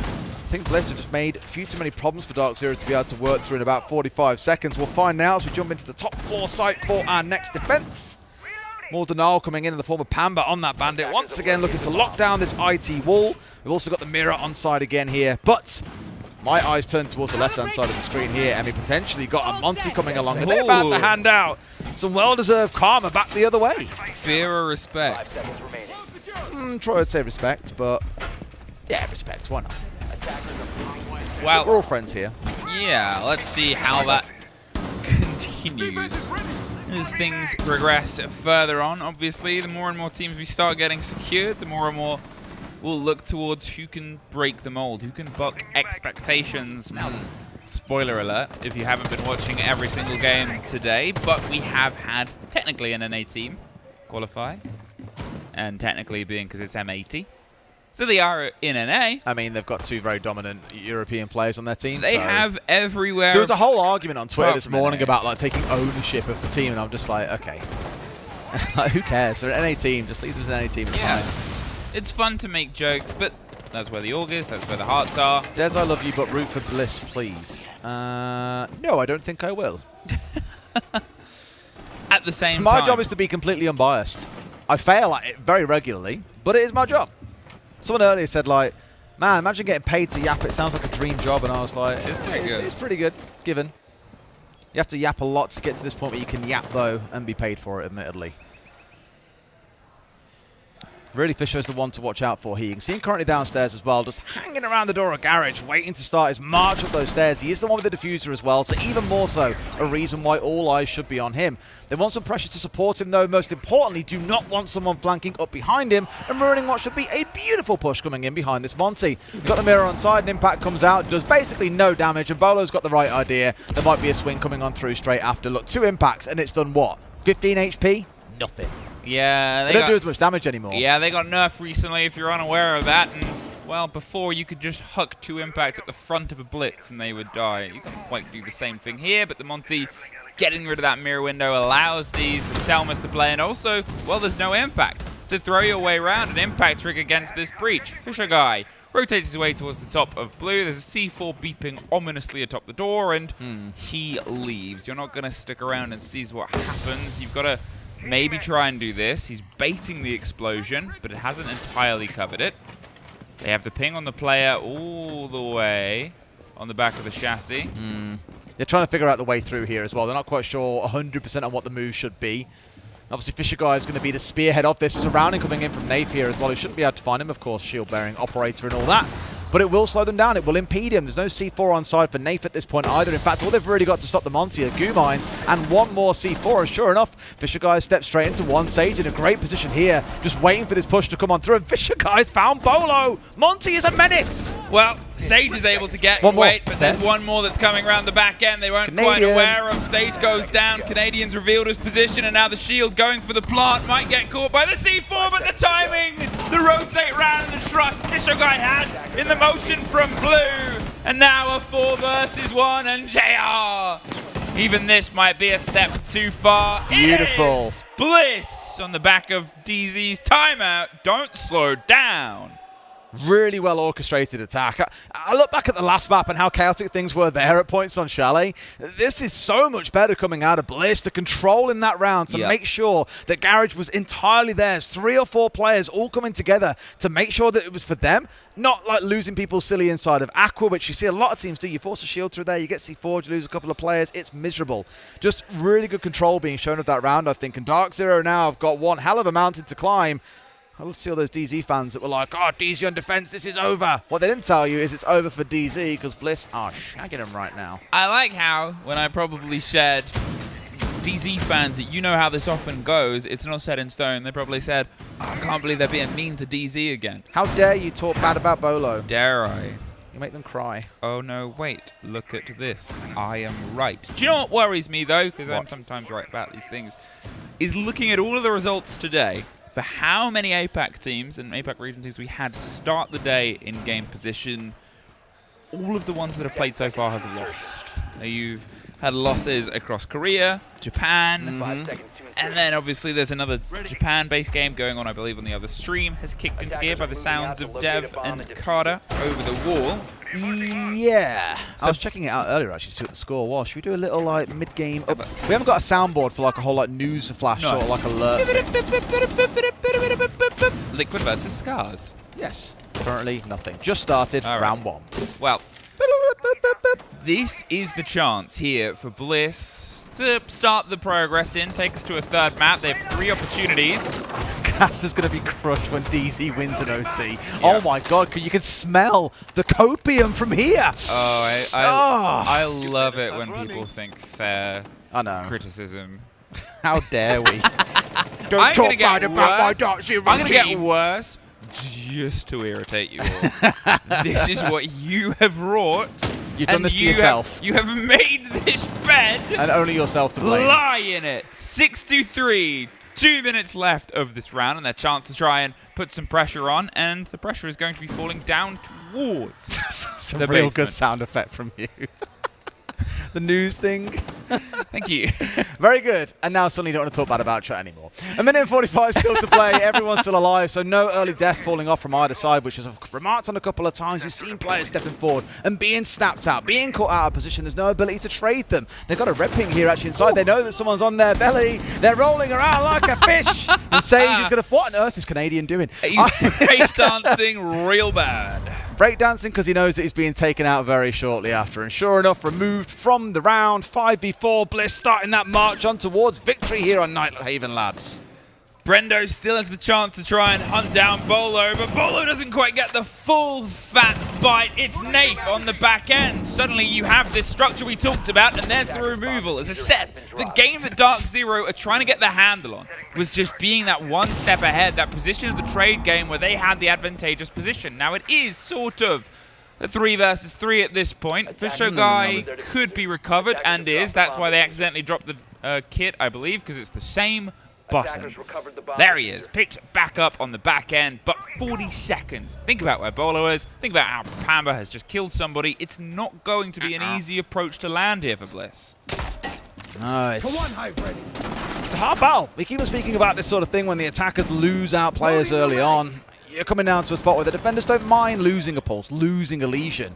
think Bliss have just made a few too many problems for Dark Zero to be able to work through in about 45 seconds. We'll find now as we jump into the top floor site for our next defense. More Denal coming in the form of Pamba on that bandit. Once again, looking to lock down this IT wall. We've also got the mirror on side again here. But my eyes turn towards the left-hand side of the screen here, and we potentially got a Monty coming along. And they're about to hand out some well-deserved karma back the other way. Fear or respect? Troy would say respect, but yeah, respect. Why not? Well, we're all friends here. Yeah, let's see how that continues. As things progress further on, obviously, the more and more teams we start getting secured, the more and more we'll look towards who can break the mold, who can buck expectations. Now, spoiler alert, if you haven't been watching every single game today, but we have had technically an NA team qualify, and technically being because it's M80. So they are in NA. I mean, they've got 2 very dominant European players on their team. They have everywhere. There was a whole argument on Twitter this morning about like taking ownership of the team, and I'm just like, okay. Like, who cares? They're an NA team. Just leave them as an NA team. It's fine. It's fun to make jokes, but that's where the org is. That's where the hearts are. Des, I love you, but root for Bliss, please. No, I don't think I will. At the same time, my job is to be completely unbiased. I fail at it very regularly, but it is my job. Someone earlier said, like, man, imagine getting paid to yap. It sounds like a dream job. And I was like, it's pretty good, given. You have to yap a lot to get to this point where you can yap, though, and be paid for it, admittedly. Really, Fisher's the one to watch out for here. You can see him currently downstairs as well, just hanging around the door of Garage, waiting to start his march up those stairs. He is the one with the diffuser as well, so even more so, a reason why all eyes should be on him. They want some pressure to support him, though. Most importantly, do not want someone flanking up behind him and ruining what should be a beautiful push coming in behind this Monty. We've got the mirror on side, and Impact comes out, does basically no damage, and Bolo's got the right idea. There might be a swing coming on through straight after. Look, 2 impacts, and it's done what? 15 HP? Nothing. Yeah, they don't do as much damage anymore. Yeah, they got nerfed recently, if you're unaware of that. And, well, before you could just huck 2 impacts at the front of a blitz and they would die. You can't quite do the same thing here, but the Monty getting rid of that mirror window allows the Selmas to play. And also, well, there's no impact to throw your way around an impact trick against this breach. Fisher Guy rotates his way towards the top of blue. There's a C4 beeping ominously atop the door, and he leaves. You're not going to stick around and see what happens. You've got to maybe try and do this. He's baiting the explosion, but it hasn't entirely covered it. They have the ping on the player all the way on the back of the chassis. They're trying to figure out the way through here as well. They're not quite sure 100% on what the move should be. Obviously, Fisher Guy is going to be the spearhead of this. There's a rounding coming in from Nafe here as well. He shouldn't be able to find him, of course, shield-bearing operator and all that. But it will slow them down. It will impede him. There's no C4 on side for Nafe at this point either. In fact, all they've really got to stop the Monty are goo mines and one more C4. And sure enough, Fisher Guy steps straight into one. Sage in a great position here, just waiting for this push to come on through. And Fisher Guy's found Bolo. Monty is a menace. Well, Sage is able to get One more. weight, but there's one more that's coming around the back end. They weren't quite aware of. Sage goes down. Canadian's revealed his position, and now the shield going for the plant might get caught by the C4, but the timing, the rotate round, and the trust Fisher Guy had in the motion from blue. And now a 4 versus 1, and JR. Even this might be a step too far. Beautiful. It is Bliss on the back of DZ's timeout. Don't slow down. Really well orchestrated attack. I look back at the last map and how chaotic things were there at points on Chalet. This is so much better coming out of Bliss to control in that round to make sure that Garage was entirely theirs. 3 or 4 players all coming together to make sure that it was for them. Not like losing people silly inside of Aqua, which you see a lot of teams do. You force a shield through there, you get C4, you lose a couple of players. It's miserable. Just really good control being shown of that round, I think. And Dark Zero now have got one hell of a mountain to climb. I love to see all those DZ fans that were like, oh, DZ on defense, this is over. What they didn't tell you is it's over for DZ because Bliss are shagging him right now. I like how, when I probably said DZ fans, that you know how this often goes, it's not set in stone. They probably said, oh, I can't believe they're being mean to DZ again. How dare you talk bad about Bolo? Dare I? You make them cry. Oh no, wait, look at this. I am right. Do you know what worries me though, because I'm sometimes right about these things, is looking at all of the results today for how many APAC teams and APAC region teams we had start the day in game position. All of the ones that have played so far have lost. Now you've had losses across Korea, Japan, and then obviously there's another Japan-based game going on, I believe, on the other stream. Has kicked into gear by the sounds of Dev and Carter over the wall. Yeah. I was checking it out earlier, actually, to see what the score was. Should we do a little, like, mid-game? We haven't got a soundboard for, like, a whole, like, news flash or, like, alert. Liquid versus Scars. Yes. Currently, nothing. Just started round 1. Well, this is the chance here for Bliss to start the progress in, take us to a third map. They have 3 opportunities. Caster's going to be crushed when DZ wins an OT. Oh my god, you can smell the copium from here. Oh, I love it when people think fair criticism. How dare we? Don't talk bad about my Dark Zero I'm going to get worse just to irritate you all. This is what you have wrought. You've done this to yourself. You have made this bed. And only yourself to blame. Lie in it. 6-3. 2 minutes left of this round, and their chance to try and put some pressure on, and the pressure is going to be falling down towards some the real basement. Good sound effect from you. The news thing. Thank you. Very good. And now suddenly you don't want to talk bad about chat anymore. 1 minute and 45 still to play. Everyone's still alive, so no early deaths falling off from either side, which is remarked on a couple of times. You've seen players stepping forward and being snapped out, being caught out of position. There's no ability to trade them. They've got a red ping here actually inside. They know that someone's on their belly. They're rolling around like a fish. And Sage is going to... What on earth is Canadian doing? He's breakdancing real bad. Breakdancing because he knows that he's being taken out very shortly after. And sure enough, removed from the round. 5v4. Bliss starting that march on towards victory here on Nighthaven Labs. Brendo still has the chance to try and hunt down Bolo, but Bolo doesn't quite get the full fat bite. It's Nafe on the back end. Suddenly you have this structure we talked about, and there's the removal. As I said, the game that Dark Zero are trying to get their handle on was just being that one step ahead, that position of the trade game where they had the advantageous position. Now it is sort of a 3 versus 3 at this point. Fisher Guy could be recovered, and is. That's why they accidentally dropped the kit, I believe, because it's the same button. There he is, picked back up on the back end, but 40 seconds. Think about where Bolo is. Think about how Pamba has just killed somebody. It's not going to be an easy approach to land here for Bliss. No, it's it's a hard battle. We keep on speaking about this sort of thing when the attackers lose out players early on. You're coming down to a spot where the defenders don't mind losing a pulse, losing a lesion.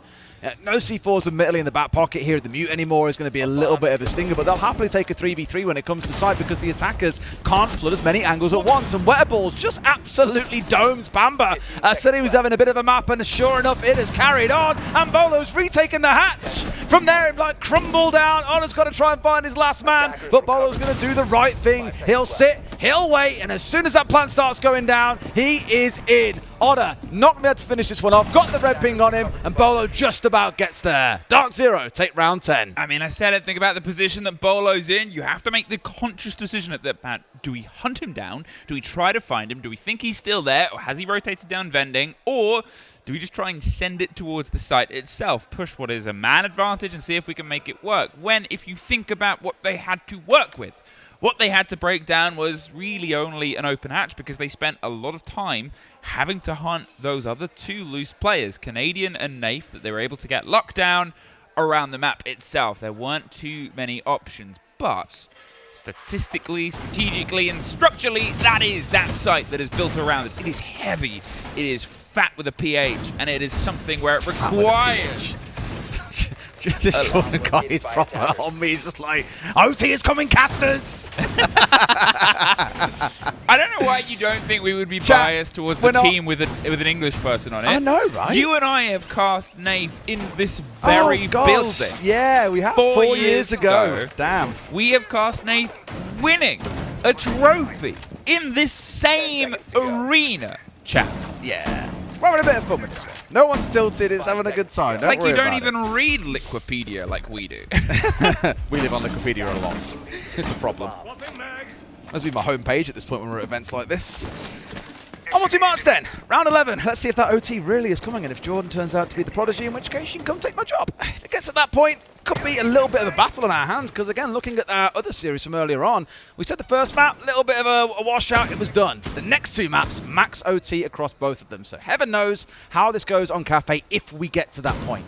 No C4s admittedly in the back pocket here at the mute anymore is going to be a little bit of a stinger, but they'll happily take a 3v3 when it comes to site because the attackers can't flood as many angles at once. And Weatherballs just absolutely domes Bamba. Said he was having a bit of a map, and sure enough, it has carried on. And Bolo's retaken the hatch. From there, like crumble down. Honor's got to try and find his last man, but Bolo's going to do the right thing. He'll sit, he'll wait, and as soon as that plant starts going down, he is in. Honor not going to be able to finish this one off. Got the red ping on him, and Bolo just about gets there. Dark Zero take round 10. I mean, I said it. Think about the position that Bolo's in. You have to make the conscious decision at that point. Do we hunt him down? Do we try to find him? Do we think he's still there? Or has he rotated down vending? Or do we just try and send it towards the site itself? Push what is a man advantage and see if we can make it work. When, if you think about what they had to work with, what they had to break down was really only an open hatch because they spent a lot of time having to hunt those other two loose players, Canadian and Nath, that they were able to get locked down around the map itself. There weren't too many options, but statistically, strategically, and structurally, that is that site that is built around it. It is heavy, it is fat with a pH, and it is something where it requires... This Jordan guy is proper on me. He's just like, OT is coming, casters! I don't know why you don't think we would be biased towards the team with an English person on it. I know, right? You and I have cast Nath in this very building. Yeah, we have 4 years ago. Damn. We have cast Nath winning a trophy in this same arena, chaps. Yeah. We're having a bit of fun with this one. No one's tilted, it's having a good time. It's like you don't even read Liquipedia like we do. We live on Liquipedia a lot. It's a problem. Must be my homepage at this point when we're at events like this. On to March then. Round 11. Let's see if that OT really is coming and if Jordan turns out to be the prodigy, in which case you can come take my job. If it gets to that point, could be a little bit of a battle on our hands because, again, looking at our other series from earlier on, we said the first map, a little bit of a washout, it was done. The next two maps, max OT across both of them. So heaven knows how this goes on Cafe if we get to that point.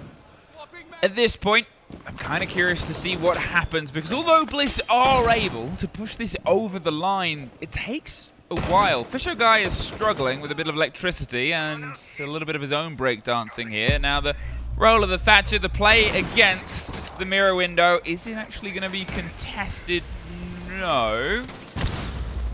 At this point, I'm kind of curious to see what happens because although Bliss are able to push this over the line, it takes a while. Fisher Guy is struggling with a bit of electricity and a little bit of his own breakdancing here. Now the role of the Thatcher, the play against the mirror window, is it actually going to be contested? No.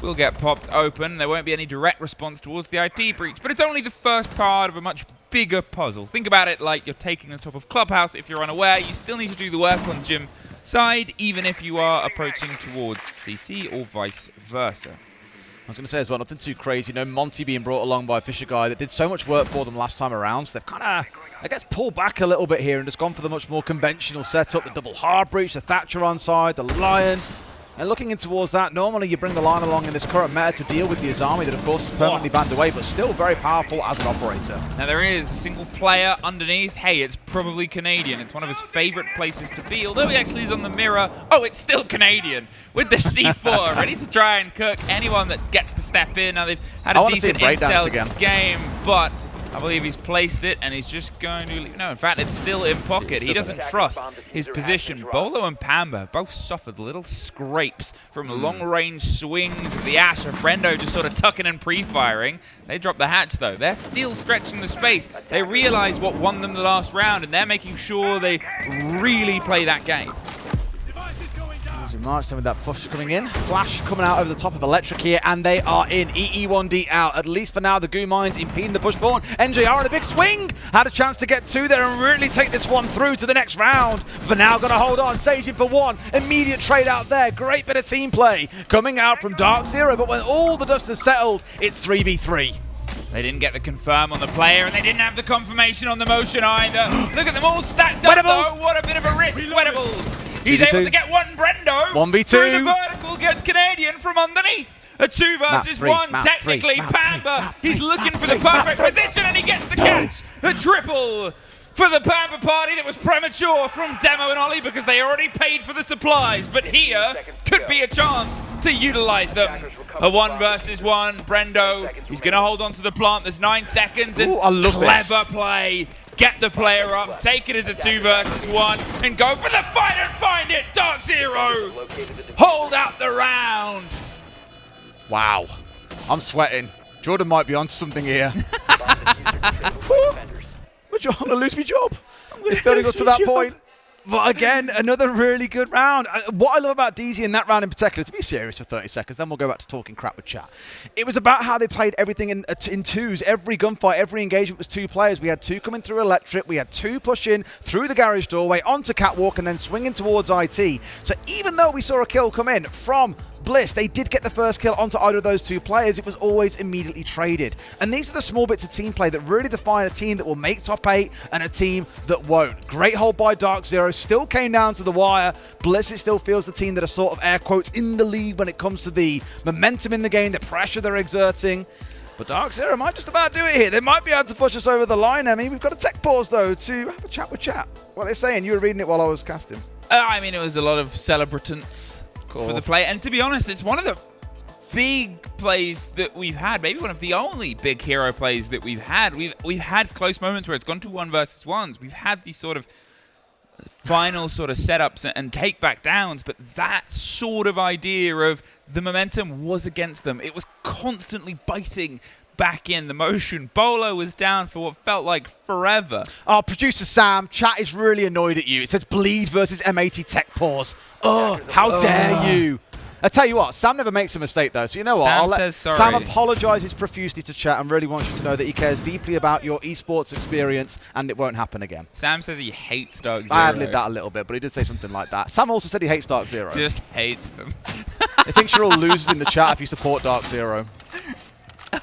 Will get popped open. There won't be any direct response towards the IT breach, but it's only the first part of a much bigger puzzle. Think about it like you're taking the top of Clubhouse. If you're unaware, you still need to do the work on gym side, even if you are approaching towards CC or vice versa. I was going to say as well, nothing too crazy. You know, Monty being brought along by Fisher Guy that did so much work for them last time around. So they've kind of, I guess, pulled back a little bit here and just gone for the much more conventional setup. The double hard breach, the Thatcher on side, the Lion. And looking in towards that, normally you bring the Lion along in this current meta to deal with the Azami that, of course, is permanently banned away, but still very powerful as an operator. Now, there is a single player underneath. Hey, it's probably Canadian. It's one of his favorite places to be. Although he actually is on the mirror. Oh, it's still Canadian with the C4, ready to try and cook anyone that gets to step in. Now, they've had a decent intel game, but I believe he's placed it, and he's just going to... No, in fact, it's still in pocket. He doesn't trust his position. Bolo and Pamba have both suffered little scrapes from long-range swings of the Ash, and Brendo just sort of tucking and pre-firing. They drop the hatch, though. They're still stretching the space. They realize what won them the last round, and they're making sure they really play that game. March then with that push coming in. Flash coming out over the top of Electric here, and they are in. EE1D out. At least for now, the Goo Mines impeding the push forward. NJR on a big swing. Had a chance to get two there and really take this one through to the next round. For now, going to hold on. Sage in for one. Immediate trade out there. Great bit of team play coming out from Dark Zero, but when all the dust has settled, it's 3v3. They didn't get the confirm on the player, and they didn't have the confirmation on the motion either. Look at them all stacked up, though. What a bit of a risk, Weatables. He's able to get one Brendo. 1v2. Through the vertical, gets Canadian from underneath. A 2 versus 1, technically. Pamba, he's looking for the perfect position, and he gets the catch. A triple for the Pamba party that was premature from Demo and Ollie because they already paid for the supplies. But here could be a chance to utilize them. A 1 versus 1. Brendo, he's going to hold on to the plant. There's 9 seconds. And clever play. Get the player up, take it as a 2 versus 1, and go for the fight and find it. Dark Zero, hold out the round. Wow. I'm sweating. Jordan might be onto something here. I'm going to lose my job. It's building up to that point. But again, another really good round. What I love about DZ in that round in particular, to be serious for 30 seconds, then we'll go back to talking crap with chat. It was about how they played everything in twos. Every gunfight, every engagement was 2 players. We had 2 coming through Electric. We had 2 pushing through the garage doorway onto Catwalk and then swinging towards IT. So even though we saw a kill come in from Bliss, they did get the first kill onto either of those 2 players. It was always immediately traded. And these are the small bits of team play that really define a team that will make top 8 and a team that won't. Great hold by Dark Zero. Still came down to the wire. Bliss, it still feels the team that are sort of air quotes in the lead when it comes to the momentum in the game, the pressure they're exerting. But Dark Zero might just about do it here. They might be able to push us over the line, Emmy. We've got a tech pause, though, to have a chat with chat. What are they saying? You were reading it while I was casting. I mean, it was a lot of celebrantants for the play. And to be honest, it's one of the big plays that we've had. Maybe one of the only big hero plays that we've had. We've had close moments where it's gone to 1 versus 1s. We've had these sort of final sort of setups and take back downs, but that sort of idea of the momentum was against them. It was constantly biting back in the motion. Bolo was down for what felt like forever. Oh, producer Sam, chat is really annoyed at you. It says bleed versus M80 tech pause. Oh, how dare you. I tell you what, Sam never makes a mistake though, so you know what? Sam says sorry. Sam apologizes profusely to chat and really wants you to know that he cares deeply about your esports experience and it won't happen again. Sam says he hates Dark Zero. I ad-libbed that a little bit, but he did say something like that. Sam also said he hates Dark Zero. Just hates them. He thinks you're all losers in the chat if you support Dark Zero.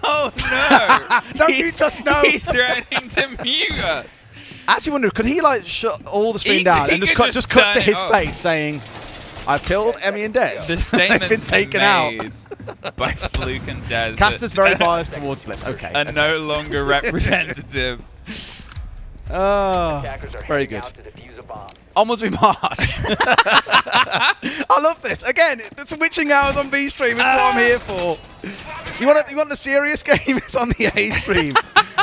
Oh no! Don't mute us, no! He's threatening to mute us. I actually wonder, could he like shut all the stream down and just cut to his face saying, I've killed Emmy and Des. The statement's been taken made out by Fluke and Des. Caster's very biased towards Bliss. Okay. Are no longer representative. Oh, Attackers are very heading good. out to defuse a bomb. Onwards we march. I love this. Again, the switching hours on B stream is what I'm here for. You want the serious game? It's on the A stream.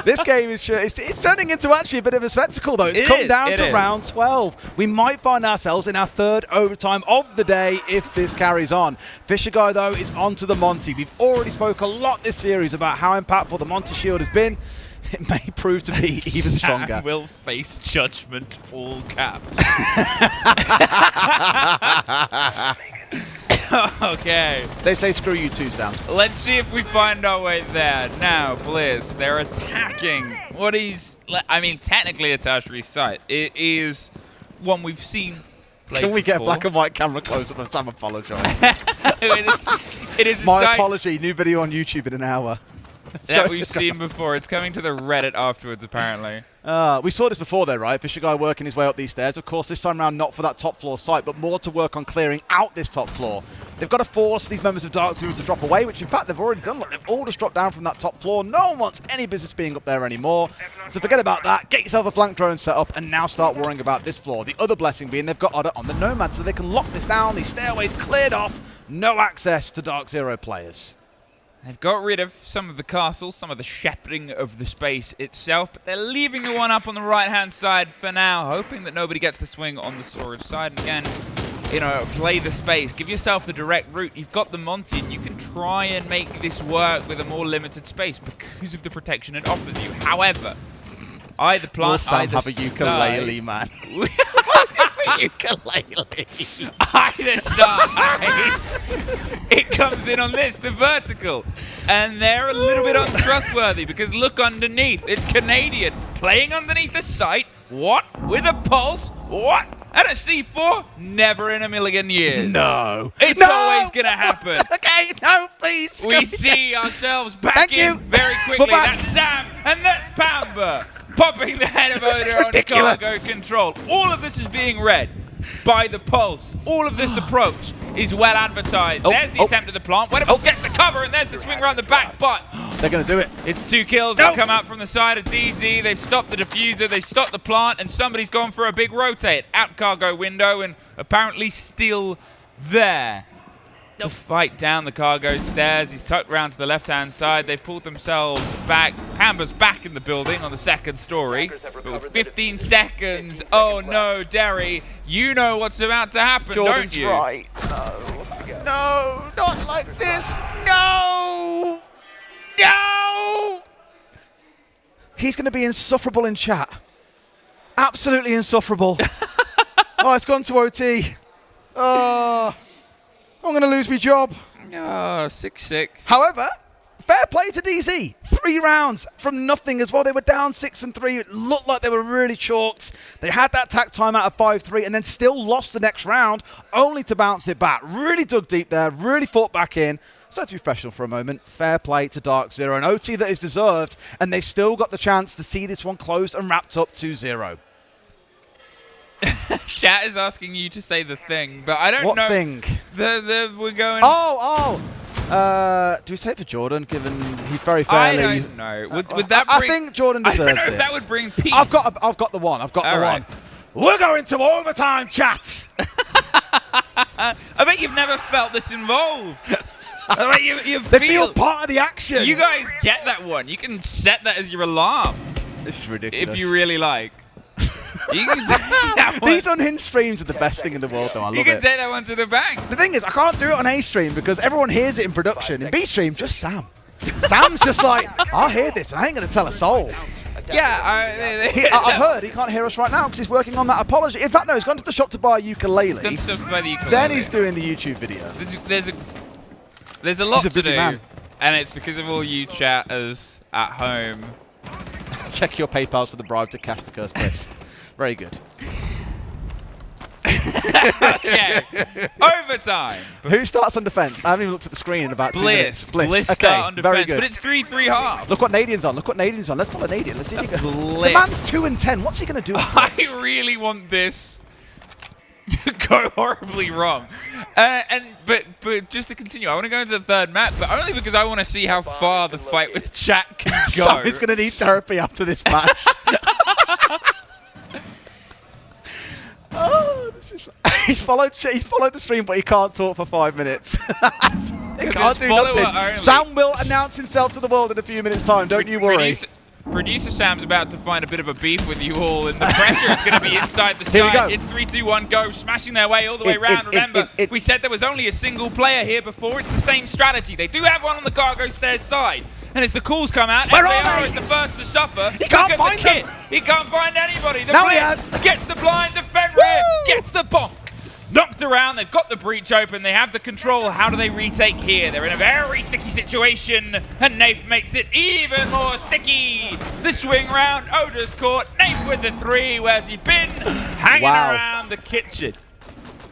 This game is it's turning into actually a bit of a spectacle though. It's come down to round 12. We might find ourselves in our 3rd overtime of the day if this carries on. Fisher Guy though is onto the Monty. We've already spoke a lot this series about how impactful the Monty shield has been. It may prove to be even stronger. Sam will face judgment, all caps. Okay. They say screw you too, Sam. Let's see if we find our way there. Now, Bliss, they're attacking what is, I mean, technically a tertiary site. It is one we've seen played Can we get a before. black and white camera close-up of Sam apologise? it is a My site apology, new video on YouTube in an hour. that we've seen before. It's coming to the Reddit afterwards, apparently. We saw this before though, right? Fisher Guy working his way up these stairs. Of course, this time around not for that top floor site, but more to work on clearing out this top floor. They've got to force these members of Dark Zero to drop away, which in fact they've already done. Look, they've all just dropped down from that top floor. No one wants any business being up there anymore. So forget about that. Get yourself a flank drone set up and now start worrying about this floor. The other blessing being they've got Otter on the Nomad, so they can lock this down. These stairways cleared off. No access to Dark Zero players. They've got rid of some of the castle, some of the shepherding of the space itself, but they're leaving the one up on the right-hand side for now, hoping that nobody gets the swing on the storage side. And again, you know, play the space. Give yourself the direct route. You've got the Monty, and you can try and make this work with a more limited space because of the protection it offers you. However, either plant, either have a ukulele, side, man. Ukulele. Either side, it comes in on this, the vertical. And they're a little bit untrustworthy because look underneath. It's Canadian playing underneath the site. What? With a pulse? What? And a C4? Never in a million years. No. It's always going to happen. Okay, no, please. We see ourselves back in very We're quickly. back. That's Sam and that's Pamba popping the head of Oda on cargo control. All of this is being read by the pulse. All of this approach is well advertised. There's the attempt at the plant. Wedables gets the cover and there's the swing around the back, but They're going to do it. it's 2 kills that come out from the side of DZ. They've stopped the diffuser, they've stopped the plant, and somebody's gone for a big rotate out cargo window and apparently still there to fight down the cargo stairs. He's tucked round to the left-hand side. They've pulled themselves back. Hamber's back in the building on the 2nd story. But with 15 seconds, oh no, Derry, you know what's about to happen, Jordan's don't you? right. No, not like this. No! No! He's going to be insufferable in chat. Absolutely insufferable. Oh, it's gone to OT. Oh, I'm going to lose my job. Oh, 6-6. However, fair play to DZ. 3 rounds from nothing as well. They were down 6-3. It looked like they were really chalked. They had that tack timeout of 5-3 and then still lost the next round, only to bounce it back. Really dug deep there, really fought back in. So to be professional for a moment, fair play to Dark Zero. An OT that is deserved, and they still got the chance to see this one closed and wrapped up 2-0. Chat is asking you to say the thing, but I don't know. What thing? We're going... Do we say it for Jordan, given he's very I fairly... don't know. Would that I bring... think Jordan deserves it. I don't know if that would bring peace. I've got the one. I've got the right. one. We're going to overtime, chat. I bet you've never felt this involved. I bet you They feel part of the action. You guys get that one. You can set that as your alarm. This is ridiculous. If you really like. You can take that one. These unhinged streams are the best thing in the world, though. I love You can it. take that one to the bank. The thing is, I can't do it on A stream because everyone hears it in production. In B stream, just Sam. Sam's just like, I'll hear this, and I ain't going to tell a soul. Yeah, I've heard he can't hear us right now because he's working on that apology. In fact, no, he's gone to the shop to buy a ukulele. He's gone to shops to buy the ukulele. Then he's doing the YouTube video. There's a lot He's a to busy do, man. and it's because of all you chatters at home. Check your PayPals for the bribe to cast the curse bliss. Very good. Okay, overtime. Who starts on defense? I haven't even looked at the screen in about 2 minutes. Bliss Okay, start on very defense, good. but it's 3-3 halves. Look what Nadian's on. Look what Nadian's on. Let's follow Nadian. Let's see if he can. The Blitz. man's 2-10. What's he going to do? I really want this to go horribly wrong. But just to continue, I want to go into the third map, but only because I want to see how far the fight with chat can go. Sammy's going to need therapy after this match. Oh, this is. He's followed the stream, but he can't talk for 5 minutes. He can't do nothing. Only. Sam will announce himself to the world in a few minutes' time. Don't you worry. Producer Sam's about to find a bit of a beef with you all, and the pressure is going to be inside the Here we side. go. It's 3-2-1 go, smashing their way all the way around. Remember, we said there was only a single player here before. It's the same strategy. They do have one on the cargo stairs side. And as the calls come out, Where are FAR they? is the first to suffer. He can't Look at find the kit. them. He can't find anybody. The Now he Blitz has. gets the blind, the Fenrir gets the bonk. Knocked around, they've got the breach open, they have the control. How do they retake here? They're in a very sticky situation, and Nath makes it even more sticky. The swing round, Oda's caught, Nath with the 3. Where's he been? Hanging around the kitchen.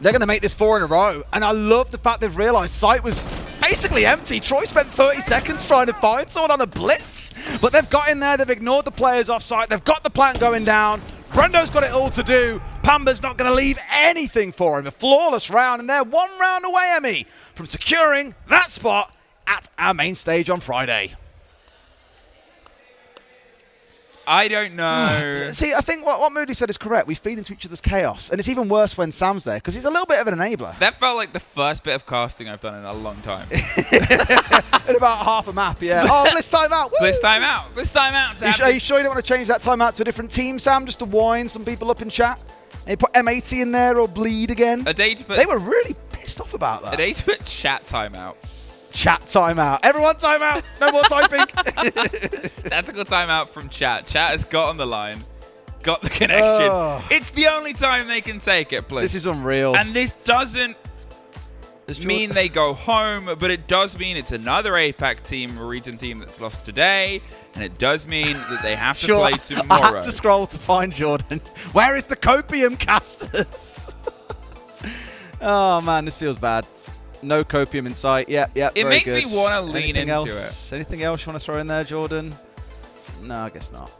They're going to make this 4 in a row, and I love the fact they've realised site was basically empty. Troy spent 30 seconds trying to find someone on a blitz, but they've got in there, they've ignored the players off site, they've got the plant going down. Brendo's got it all to do. Pamba's not going to leave anything for him. A flawless round, and they're 1 round away, Emmy, from securing that spot at our main stage on Friday. I don't know. See, I think what Moody said is correct. We feed into each other's chaos, and it's even worse when Sam's there, because he's a little bit of an enabler. That felt like the first bit of casting I've done in a long time. In about half a map, yeah. Oh, Bliss timeout. Woo! Bliss timeout. Bliss timeout. Are you sure you don't want to change that timeout to a different team, Sam, just to wind some people up in chat? And you put M80 in there or bleed again? A day to put, They were really pissed off about that. a day to put chat timeout. Chat timeout. Everyone timeout. No more typing. Tactical timeout from chat. Chat has got on the line, got the connection. Oh. It's the only time they can take it, Bliss. This is unreal. And this doesn't mean they go home, but it does mean it's another APAC team, a region team that's lost today, and it does mean that they have to play tomorrow. I had to scroll to find Jordan. Where is the copium casters? Oh man, this feels bad. No copium in sight. Yeah. It very makes good. me want to lean Anything into else? Anything else you want to throw in there, Jordan? No, I guess not.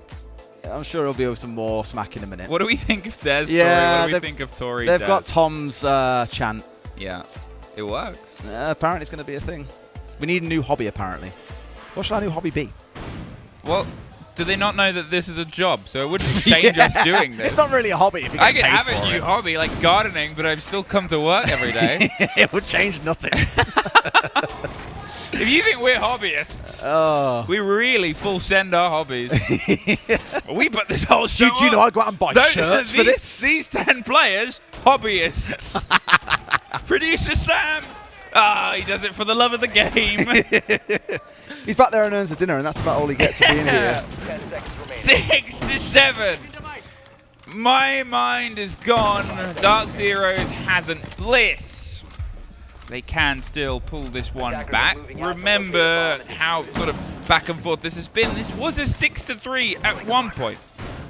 I'm sure it'll be some more smack in a minute. What do we think of Des? Yeah, Tori? What do we think of Tori? They've Des? got Tom's chant. Yeah, it works. Apparently it's going to be a thing. We need a new hobby, apparently. What should our new hobby be? Well, do they not know that this is a job? So it wouldn't change us doing this. It's not really a hobby if you I get could paid have for a new it. hobby like gardening, but I've still come to work every day. It would change nothing. If you think we're hobbyists, we really full send our hobbies. We put this whole show Do you know I go out and buy shirts for this? These 10 players, hobbyists. Producer Sam, Ah, he does it for the love of the game. He's back there and earns a dinner, and that's about all he gets for being here. 6 to 7. My mind is gone. Dark Zeros hasn't Bliss. They can still pull this one back. Remember how sort of back and forth this has been. This was a 6 to 3 at one point.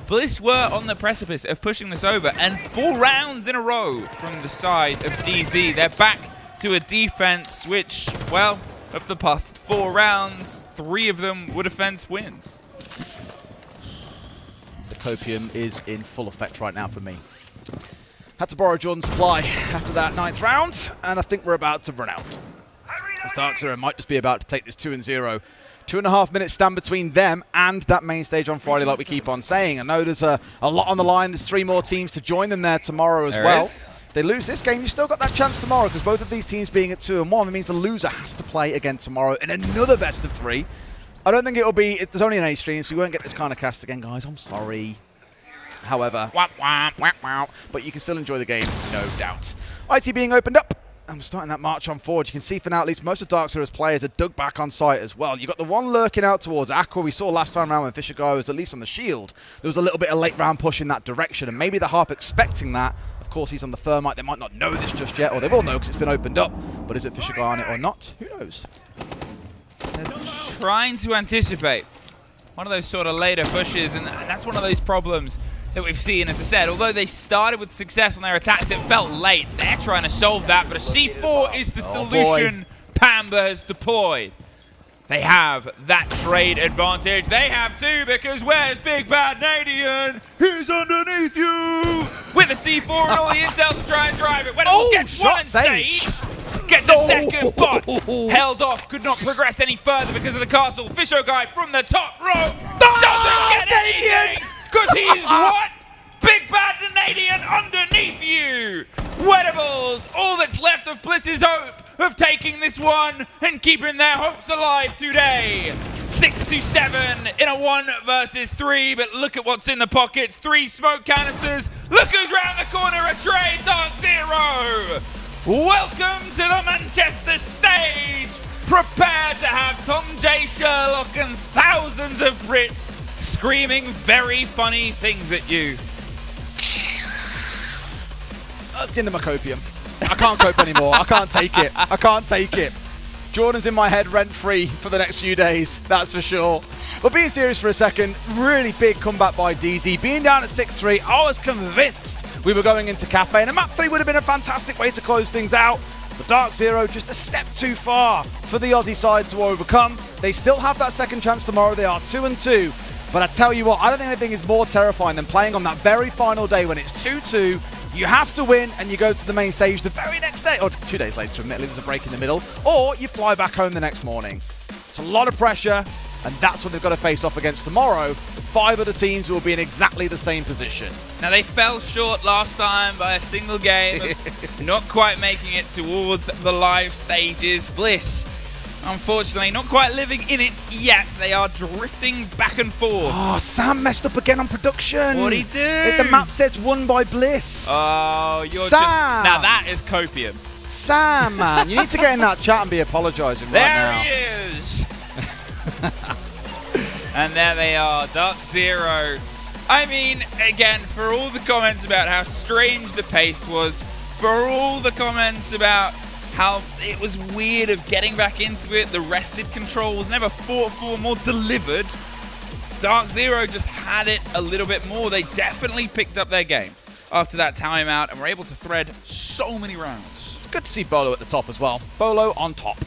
Bliss were on the precipice of pushing this over, and 4 rounds in a row from the side of DZ. They're back to a defense which, well, of the past 4 rounds, 3 of them were defense wins. The copium is in full effect right now for me. Had to borrow Jordan's supply after that 9th round, and I think we're about to run out. As Dark Zero might just be about to take this 2-0. 2.5 minutes stand between them and that main stage on Friday, like we keep on saying. I know there's a lot on the line. There's 3 more teams to join them there tomorrow as well. If they lose this game, you've still got that chance tomorrow, because both of these teams being at 2-1, it means the loser has to play again tomorrow in another best of 3. I don't think it'll be, there's only an A stream, so you won't get this kind of cast again, guys. I'm sorry. However, but you can still enjoy the game, no doubt. IT being opened up. I'm starting that march on forward. You can see for now, at least, most of Dark Zero's players are dug back on site as well. You've got the one lurking out towards Aqua. We saw last time around when Fisher Guy was at least on the shield. There was a little bit of late round push in that direction, and maybe they're half expecting that. Of course, he's on the Thermite. They might not know this just yet, or they will know because it's been opened up. But is it Fisher Guy on it or not? Who knows? They're trying to anticipate one of those sort of later pushes, and that's one of those problems that we've seen, as I said. Although they started with success on their attacks, it felt late. They're trying to solve that, but a C4 is the solution Pamba has deployed. They have that trade advantage. They have too, because where's Big Bad Nadian? He's underneath you! With a C4 and all the intel to try and drive it. When it gets one stage, gets a second, but held off, could not progress any further because of the castle. Fisher Guy from the top row doesn't get anything! Because he's what? Big Bad Canadian underneath you! Wettables, all that's left of Bliss's hope of taking this one and keeping their hopes alive today. 6 to 7 in a 1 versus 3, but look at what's in the pockets. 3 smoke canisters. Look who's round the corner, a trade, Dark Zero. Welcome to the Manchester stage. Prepare to have Tom J. Sherlock and thousands of Brits screaming very funny things at you. That's the end of my copium. I can't cope anymore. I can't take it. I can't take it. Jordan's in my head rent-free for the next few days, that's for sure. But being serious for a second, really big comeback by DZ. Being down at 6-3, I was convinced we were going into Cafe, and a map 3 would have been a fantastic way to close things out. But Dark Zero just a step too far for the Aussie side to overcome. They still have that second chance tomorrow. They are 2-2. But I tell you what, I don't think anything is more terrifying than playing on that very final day when it's 2-2. You have to win and you go to the main stage the very next day, or 2 days later, admittedly, there's a break in the middle, or you fly back home the next morning. It's a lot of pressure, and that's what they've got to face off against tomorrow, with 5 other teams who will be in exactly the same position. Now, they fell short last time by a single game, not quite making it towards the live stages. Bliss, unfortunately, not quite living in it yet. They are drifting back and forth. Oh, Sam messed up again on production. What'd he do? The map says won by Bliss. Oh, you're Sam. just... Now that is copium. Sam, man, you need to get in that chat and be apologising right now. There he is. And there they are, Dark Zero. I mean, again, for all the comments about how strange the pace was, for all the comments about how it was weird of getting back into it, the rested control was never fought for, more delivered. Dark Zero just had it a little bit more. They definitely picked up their game after that timeout and were able to thread so many rounds. It's good to see Bolo at the top as well. Bolo on top.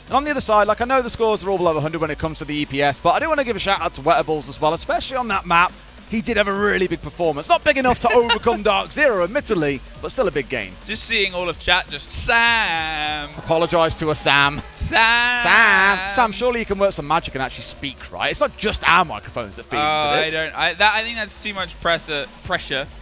And on the other side, like, I know the scores are all below 100 when it comes to the EPS, but I do want to give a shout out to Wettables as well, especially on that map. He did have a really big performance. Not big enough to overcome Dark Zero, admittedly, but still a big game. Just seeing all of chat, just Sam. Apologise to a Sam. Sam, surely you can work some magic and actually speak, right? It's not just our microphones that feed into this. I think that's too much pressure.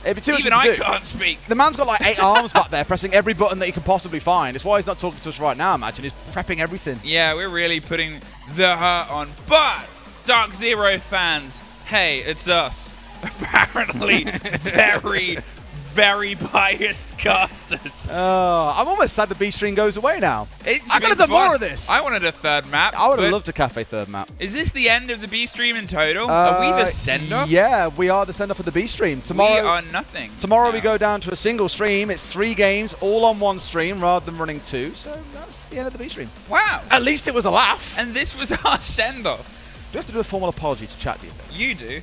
It'd be too much Even to I do. can't speak. The man's got like 8 arms back there, pressing every button that he can possibly find. It's why he's not talking to us right now, imagine. He's prepping everything. Yeah, we're really putting the hurt on. But, Dark Zero fans, hey, it's us. Apparently very, very biased casters. I'm almost sad the B stream goes away now. It's I could have been done more fun. of this. I wanted a third map. I would have but loved a cafe third map. Is this the end of the B stream in total? Are we the send-off? Yeah, we are the send-off of the B stream. Tomorrow, We are nothing. Tomorrow we now. go down to a single stream. It's 3 games, all on one stream rather than running 2. So that's the end of the B stream. Wow. At least it was a laugh. And this was our send-off. Do you have to do a formal apology to chat, do you think? You do.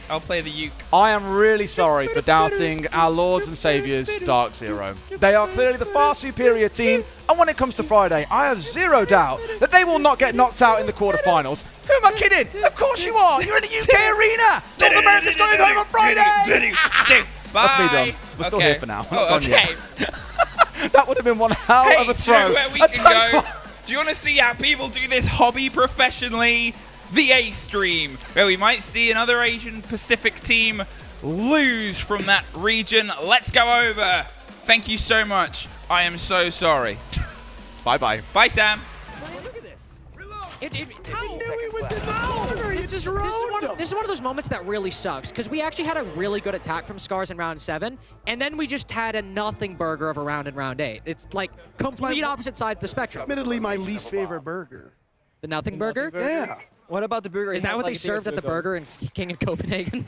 I'll play the uke. I am really sorry for doubting our lords and saviors, Dark Zero. They are clearly the far superior team, and when it comes to Friday, I have zero doubt that they will not get knocked out in the quarterfinals. Who am I kidding? Of course you are! You're in the UK arena! North America's going home on Friday! Bye. That's me done. We're still here for now. We're not Oh, gone yet. okay. That would have been one hell Hey, of a do you know throw. where we I can tell you go? what. Do you want to see how people do this hobby professionally? The A stream, where we might see another Asian Pacific team lose from that region. Let's go over. Thank you so much. I am so sorry. Bye-bye. Bye, Sam. This is one of those moments that really sucks, because we actually had a really good attack from Scars in round 7, and then we just had a nothing burger of a round in round 8. It's like complete opposite side of the spectrum. Admittedly, my least favorite burger. The nothing burger? Yeah. What about the burger? Is that what they served at the burger in King of Copenhagen?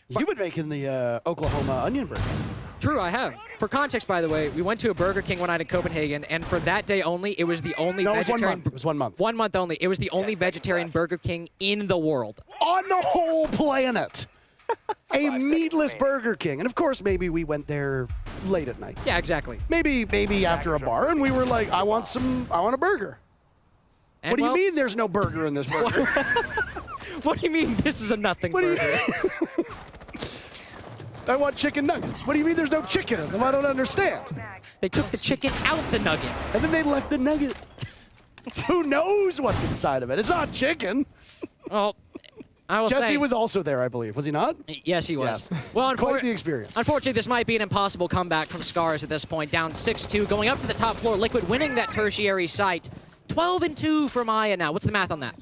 You've been making the Oklahoma onion burger. True, I have. For context, by the way, we went to a Burger King one night in Copenhagen, and for that day only, it was the only No, it was 1 vegetarian... month. It was 1 month. 1 month only. It was the only vegetarian Burger King in the world. On the whole planet. A meatless Burger King. And of course, maybe we went there late at night. Yeah, exactly. Maybe after a bar, and we were like, I want a burger. And What do you well, mean there's no burger in this burger? What do you mean this is a nothing What do you burger? I want chicken nuggets. What do you mean there's no chicken in them? I don't understand. They took the chicken out the nugget. And then they left the nugget. Who knows what's inside of it? It's not chicken. Well, I will say... Jesse was also there, I believe. Was he not? Yes, he was. Yes. Well, Quite the experience. Unfortunately, this might be an impossible comeback from Scars at this point. Down 6-2, going up to the top floor. Liquid winning that tertiary site. 12-2 for Maya now. What's the math on that?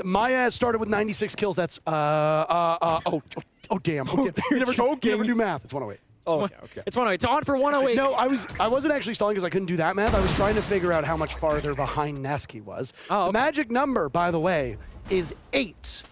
Maya started with 96 kills. That's damn. We never do math. It's 108. Oh, okay. It's 108. So on for 108. No, I wasn't actually stalling because I couldn't do that math. I was trying to figure out how much farther behind Nesk he was. Oh, okay. The magic number, by the way, is 8.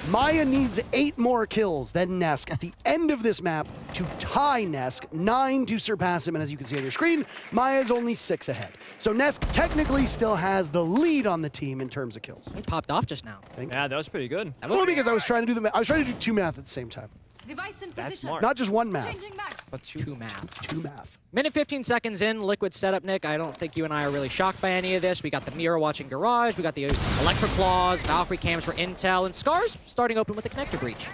Maya needs 8 more kills than Nesk at the end of this map to tie Nesk, 9 to surpass him, and as you can see on your screen, Maya's only 6 ahead. So Nesk technically still has the lead on the team in terms of kills. He popped off just now. Yeah, that was pretty good. Well, because I was trying to do the math. I was trying to do 2 math at the same time. Device in That's position. smart. Not just 1 math, Changing max. But 2 math. 2 math. Minute 15 seconds in, Liquid setup, Nick. I don't think you and I are really shocked by any of this. We got the mirror watching Garage. We got the Electric Claws, Valkyrie cams for Intel, and Scars starting open with the connector breach.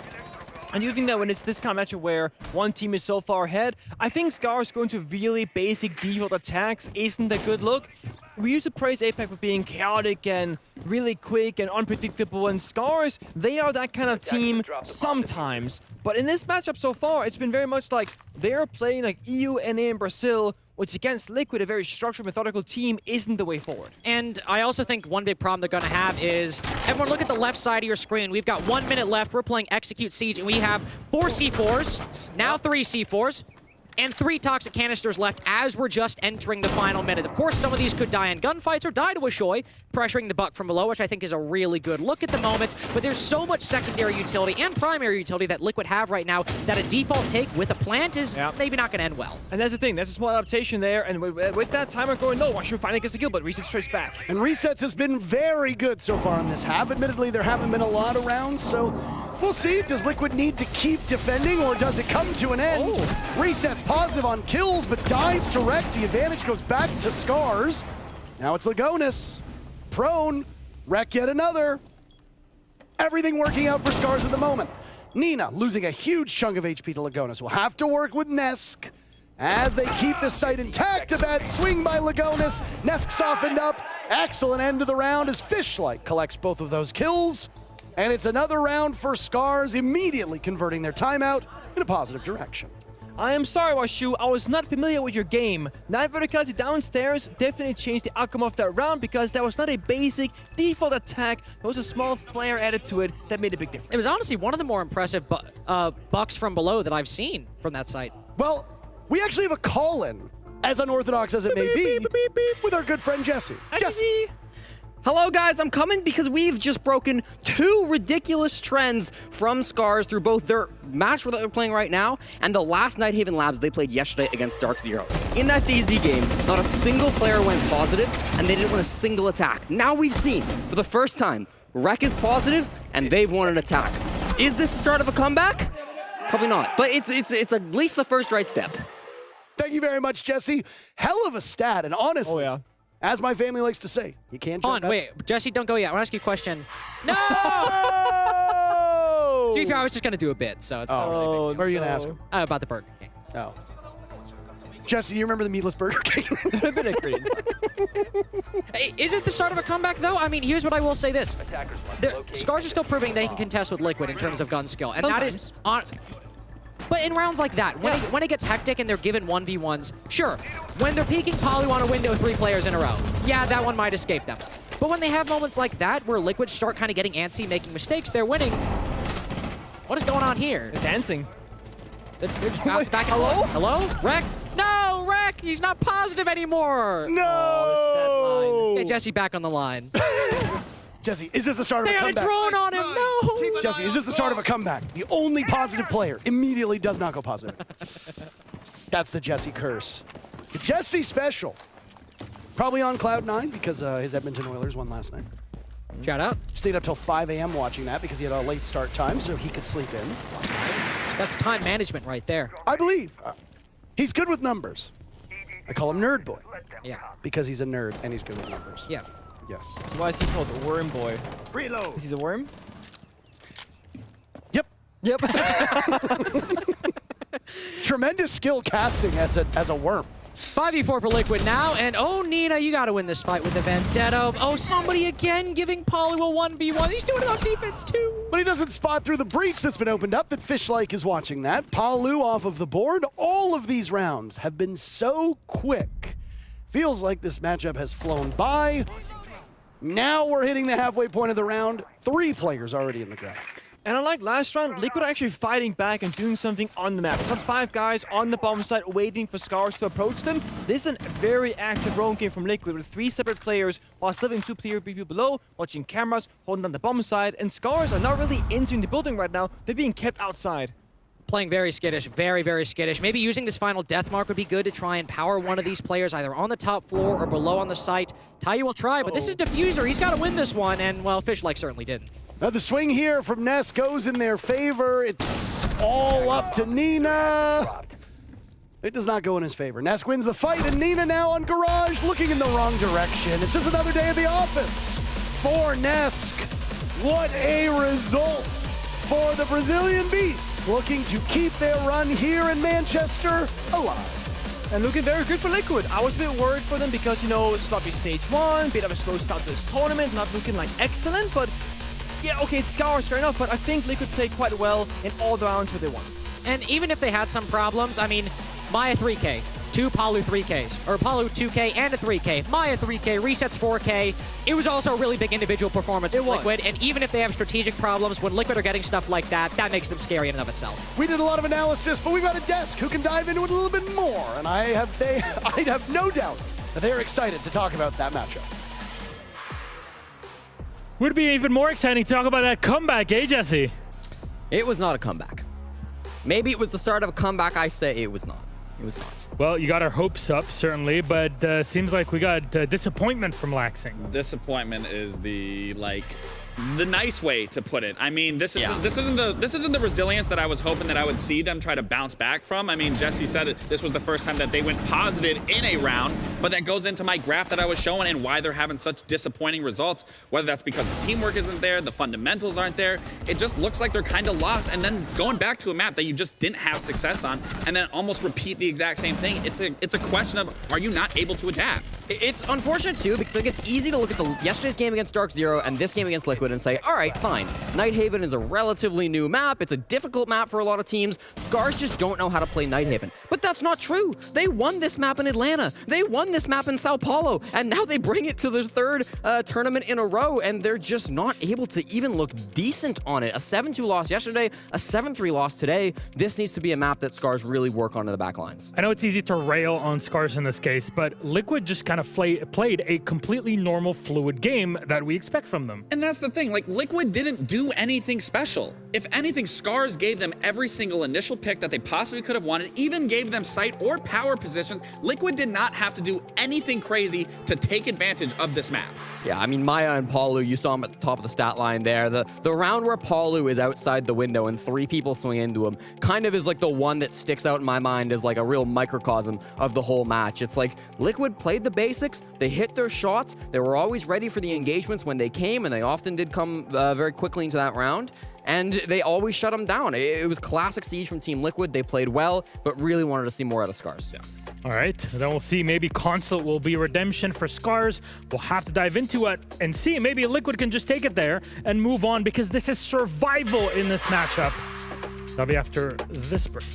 And you think that when it's this kind of matchup where one team is so far ahead, I think Scars going to really basic default attacks isn't a good look. We used to praise APAC for being chaotic and really quick and unpredictable, and Scars, they are that kind of team sometimes. But in this matchup so far, it's been very much like they're playing like EU, NA, and Brazil, which against Liquid, a very structured, methodical team, isn't the way forward. And I also think one big problem they're going to have is, everyone look at the left side of your screen. We've got 1 minute left. We're playing Execute Siege, and we have 4 C4s, now 3 C4s, and 3 toxic canisters left as we're just entering the final minute. Of course, some of these could die in gunfights or die to a Shoy, pressuring the buck from below, which I think is a really good look at the moment. But there's so much secondary utility and primary utility that Liquid have right now that a default take with a plant is maybe not going to end well. And that's the thing, there's a small adaptation there, and with that timer going low, I should finally get the kill, but Reset straight back. And Resets has been very good so far in this half. Admittedly, there haven't been a lot of rounds, so we'll see. Does Liquid need to keep defending, or does it come to an end? Resets positive on kills, but dies to Wreck. The advantage goes back to Scars. Now it's Lagonis. Prone. Wreck yet another. Everything working out for Scars at the moment. Nina losing a huge chunk of HP to Lagonis. Will have to work with Nesk as they keep the site intact. A bad swing by Lagonis. Nesk softened up. Excellent end of the round as Fishlight collects both of those kills. And it's another round for Scars, immediately converting their timeout in a positive direction. I am sorry, Washu, I was not familiar with your game. That verticality downstairs definitely changed the outcome of that round because that was not a basic default attack. There was a small flare added to it that made a big difference. It was honestly one of the more impressive bucks from below that I've seen from that site. Well, we actually have a call-in, as unorthodox as it may be, with our good friend Jesse. Jesse. Hello guys, I'm coming because we've just broken 2 ridiculous trends from Scars through both their match that they're playing right now and the last Nighthaven Labs they played yesterday against Dark Zero. In that DZ game, not a single player went positive and they didn't win a single attack. Now we've seen, for the first time, Rek is positive and they've won an attack. Is this the start of a comeback? Probably not, but it's at least the first right step. Thank you very much, Jesse. Hell of a stat, and honestly, as my family likes to say, you can't jump. Wait, Jesse, don't go yet. I want to ask you a question. No! To be fair, I was just going to do a bit, so it's not really big. What are you going to ask him? About the Burger King. Oh. Jesse, you remember the meatless Burger King? Hey, is it the start of a comeback, though? I mean, here's what I will say this. Scars are still proving they can contest with Liquid in terms of gun skill. And that is... But in rounds like that, when it gets hectic and they're given 1v1s, sure, when they're peeking Palu on a window 3 players in a row, yeah, that one might escape them. But when they have moments like that where Liquid start kind of getting antsy, making mistakes, they're winning. What is going on here? They're dancing. They're just bouncing back and forth. Hello? Rek? No, Rek! He's not positive anymore! No! Oh, hey, Jesse, back on the line. Jesse, is this the start of a They comeback? had a drone on him, no! Jesse, is this the start of a comeback? The only positive player immediately does not go positive. That's the Jesse curse. The Jesse special. Probably on Cloud 9 because his Edmonton Oilers won last night. Shout out. Stayed up till 5 a.m. watching that because he had a late start time so he could sleep in. Nice. That's time management right there. I believe. He's good with numbers. I call him Nerd Boy. Yeah. Because he's a nerd and he's good with numbers. Yeah. Yes. So why is he called the Worm Boy? Reload. Is he a worm? Yep. Yep. Tremendous skill casting as a worm. 5v4 for Liquid now, and oh, Nina, you gotta win this fight with the Vendetta. Oh, somebody again giving Palu a 1v1. He's doing it on defense too. But he doesn't spot through the breach that's been opened up that Fishlike is watching that. Palu off of the board. All of these rounds have been so quick. Feels like this matchup has flown by. Now we're hitting the halfway point of the round. 3 players already in the ground. And unlike last round, Liquid are actually fighting back and doing something on the map. It's not 5 guys on the bomb site waiting for Scars to approach them. This is a very active roam game from Liquid with 3 separate players while still having 2 people below, watching cameras, holding down the bomb site. And Scars are not really entering the building right now. They're being kept outside. Playing very skittish, very, very skittish. Maybe using this final death mark would be good to try and power one of these players either on the top floor or below on the site. Taiyu will try, but this is Diffuser. He's got to win this one, and, well, Fishlike certainly didn't. Now the swing here from Ness goes in their favor. It's all up to Nina. It does not go in his favor. Ness wins the fight, and Nina now on Garage looking in the wrong direction. It's just another day at the office for Nesk. What a result for the Brazilian Beasts, looking to keep their run here in Manchester alive. And looking very good for Liquid. I was a bit worried for them because, you know, sloppy stage 1, bit of a slow start to this tournament, not looking like excellent, but yeah, okay, it's Scars, fair enough, but I think Liquid played quite well in all the rounds where they won. And even if they had some problems, I mean, Maya 3K, 2 Palu 3Ks, or Palu 2K and a 3K, Maya 3K, resets 4K. It was also a really big individual performance for Liquid, and even if they have strategic problems, when Liquid are getting stuff like that, that makes them scary in and of itself. We did a lot of analysis, but we've got a desk who can dive into it a little bit more, and I have no doubt that they're excited to talk about that matchup. Would be even more exciting to talk about that comeback, eh, Jesse? It was not a comeback. Maybe it was the start of a comeback. I say it was not. It was not. Well, you got our hopes up, certainly, but seems like we got disappointment from Laxing. Disappointment is the nice way to put it. I mean, this isn't the resilience that I was hoping that I would see them try to bounce back from. I mean, Jesse said it. This was the first time that they went positive in a round, but that goes into my graph that I was showing and why they're having such disappointing results. Whether that's because the teamwork isn't there, the fundamentals aren't there. It just looks like they're kind of lost, and then going back to a map that you just didn't have success on, and then almost repeat the exact same thing. It's a question of, are you not able to adapt? It's unfortunate too because like it's easy to look at yesterday's game against Dark Zero and this game against Liquid Liquid and say, all right, fine. Nighthaven is a relatively new map. It's a difficult map for a lot of teams. Scars just don't know how to play Nighthaven. But that's not true. They won this map in Atlanta. They won this map in Sao Paulo. And now they bring it to their third tournament in a row, and they're just not able to even look decent on it. A 7-2 loss yesterday, a 7-3 loss today. This needs to be a map that Scars really work on in the back lines. I know it's easy to rail on Scars in this case, but Liquid just kind of played a completely normal, fluid game that we expect from them. And that's the thing, like, Liquid didn't do anything special. If anything, Scars gave them every single initial pick that they possibly could have wanted, even gave them site or power positions. Liquid did not have to do anything crazy to take advantage of this map. Yeah, I mean, Maya and Paulu, you saw him at the top of the stat line there. The round where Paulu is outside the window and 3 people swing into him kind of is like the one that sticks out in my mind as like a real microcosm of the whole match. It's like Liquid played the basics, they hit their shots, they were always ready for the engagements when they came, and they often did come very quickly into that round. And they always shut them down. It was classic Siege from Team Liquid. They played well, but really wanted to see more out of Scars. Yeah. All right, then we'll see. Maybe Consulate will be redemption for Scars. We'll have to dive into it and see. Maybe Liquid can just take it there and move on, because this is survival in this matchup. That'll be after this break.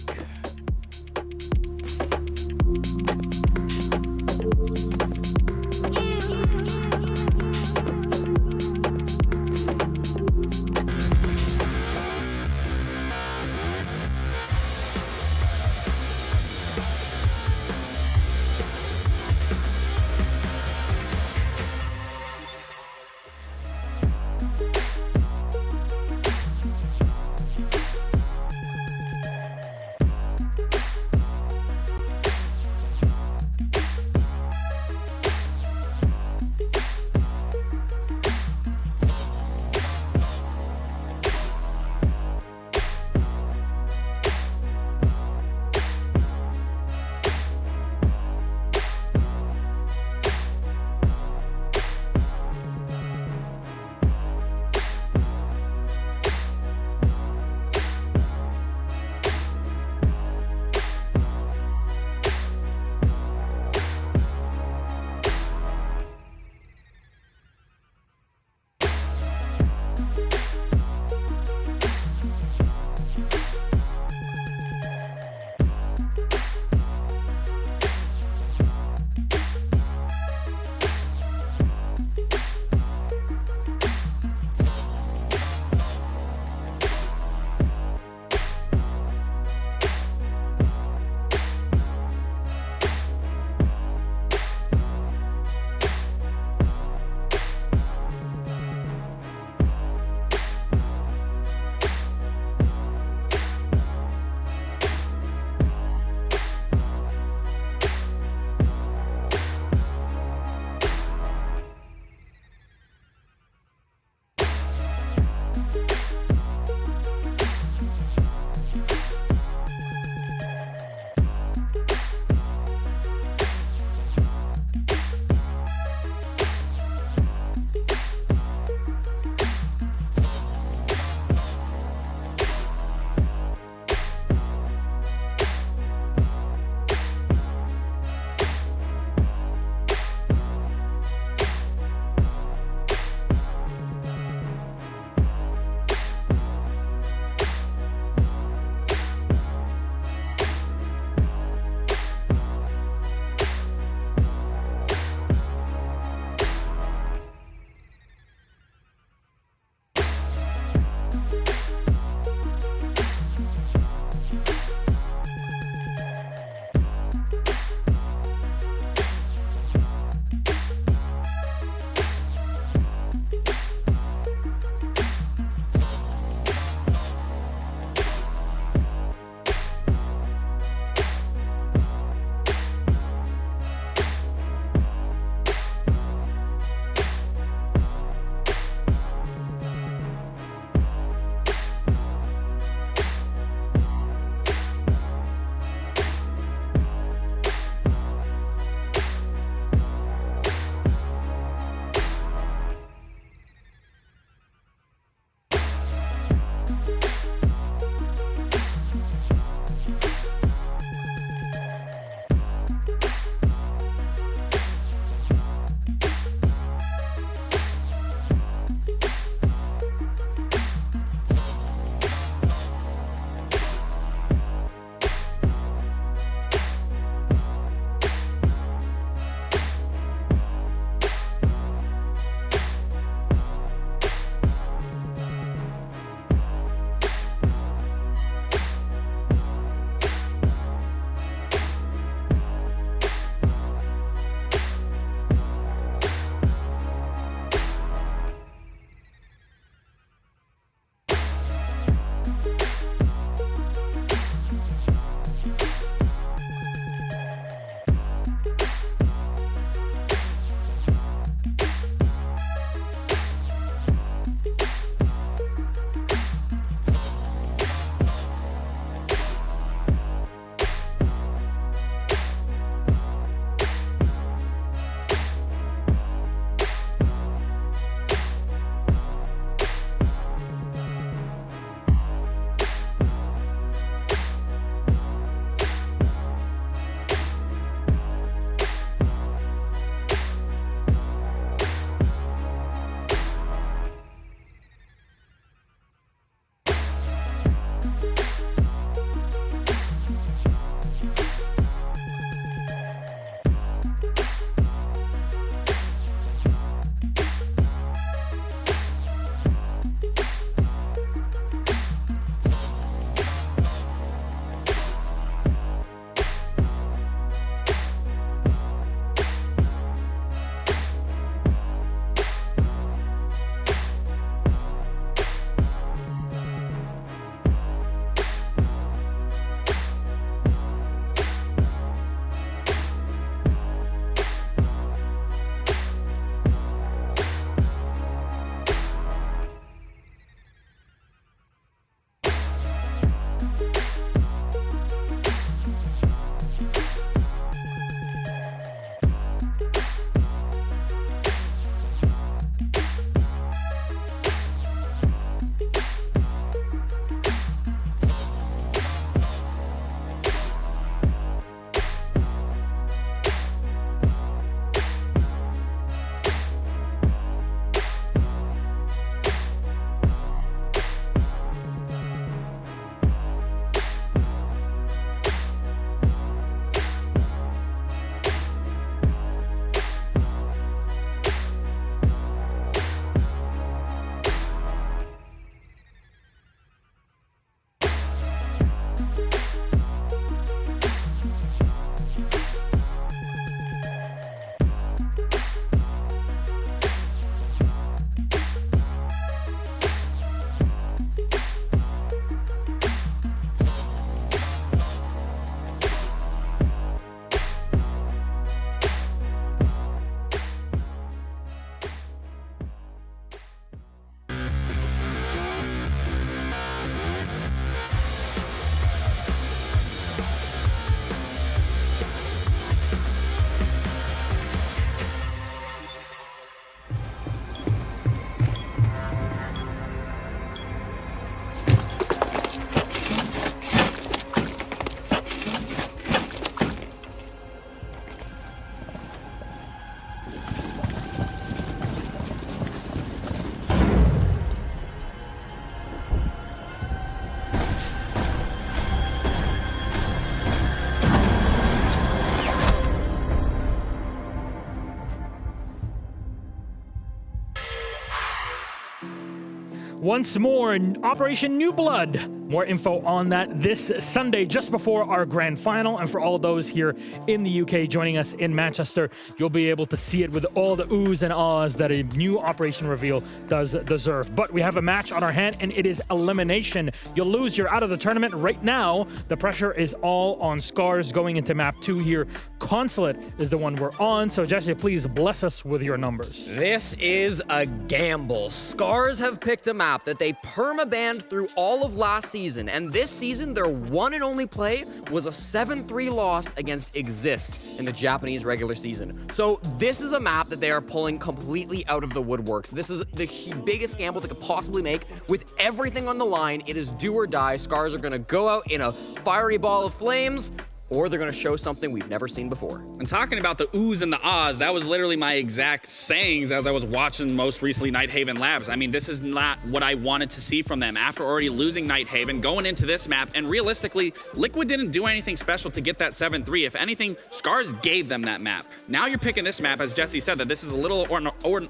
once more, Operation New Blood. More info on that this Sunday, just before our grand final. And for all those here in the UK joining us in Manchester, you'll be able to see it with all the oohs and ahs that a new Operation reveal does deserve. But we have a match on our hand, and it is elimination. You'll lose, you're out of the tournament. Right now, the pressure is all on Scars going into map 2 here. Consulate is the one we're on. So Jesse, please bless us with your numbers. This is a gamble. Scars have picked a map that they perma-banned through all of last season, and this season their one and only play was a 7-3 loss against Exist in the Japanese regular season. So this is a map that they are pulling completely out of the woodworks. This is the biggest gamble they could possibly make. With everything on the line, it is do or die. Scars are gonna go out in a fiery ball of flames, or they're going to show something we've never seen before. And talking about the oohs and the ahs, that was literally my exact sayings as I was watching most recently Nighthaven Labs. I mean, this is not what I wanted to see from them after already losing Nighthaven, going into this map, and realistically, Liquid didn't do anything special to get that 7-3. If anything, Scars gave them that map. Now you're picking this map, as Jesse said, that this is a little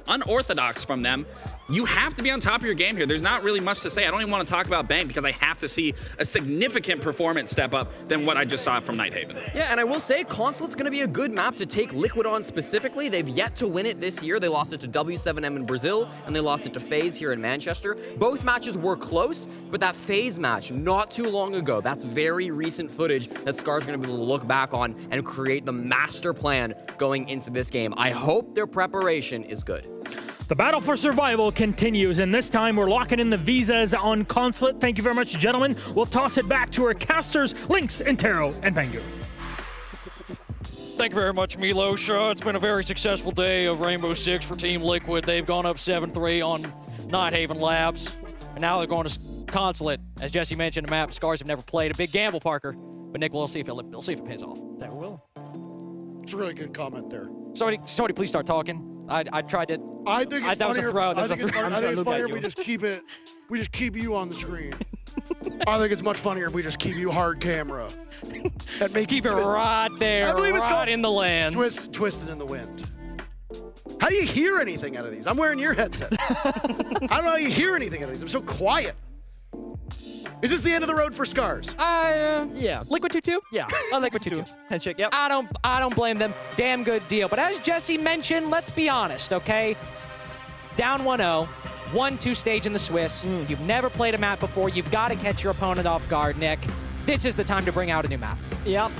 unorthodox from them. You have to be on top of your game here. There's not really much to say. I don't even want to talk about Bang because I have to see a significant performance step up than what I just saw from Nighthaven. Yeah, and I will say, Consulate's going to be a good map to take Liquid on specifically. They've yet to win it this year. They lost it to W7M in Brazil, and they lost it to FaZe here in Manchester. Both matches were close, but that FaZe match, not too long ago, that's very recent footage that Scar's going to be able to look back on and create the master plan going into this game. I hope their preparation is good. The battle for survival continues, and this time we're locking in the visas on Consulate. Thank you very much, gentlemen. We'll toss it back to our casters, Lynx, Intero, and Pengu. Thank you very much, Milos. It's been a very successful day of Rainbow Six for Team Liquid. They've gone up 7-3 on Nighthaven Labs, and now they're going to Consulate. As Jesse mentioned, a map Scars have never played. A big gamble, Parker. But Nick, we'll see if it pays off. That will. It's a really good comment there. Somebody please start talking. I tried to. I think it's that was a funnier. throw. I think it's funnier if we just keep it. We just keep you on the screen. I think it's much funnier if we just keep you hard camera. And make keep it right there, right in the lens. Twisted in the wind. How do you hear anything out of these? I'm wearing your headset. I don't know how you hear anything out of these. I'm so quiet. Is this the end of the road for Scars? Yeah. Liquid 2-2? Yeah. Liquid 2-2. Handshake, yep. I don't blame them. Damn good deal. But as Jesse mentioned, let's be honest, okay? Down 1-0, 1-2 stage in the Swiss. You've never played a map before. You've got to catch your opponent off guard, Nick. This is the time to bring out a new map. Yeah.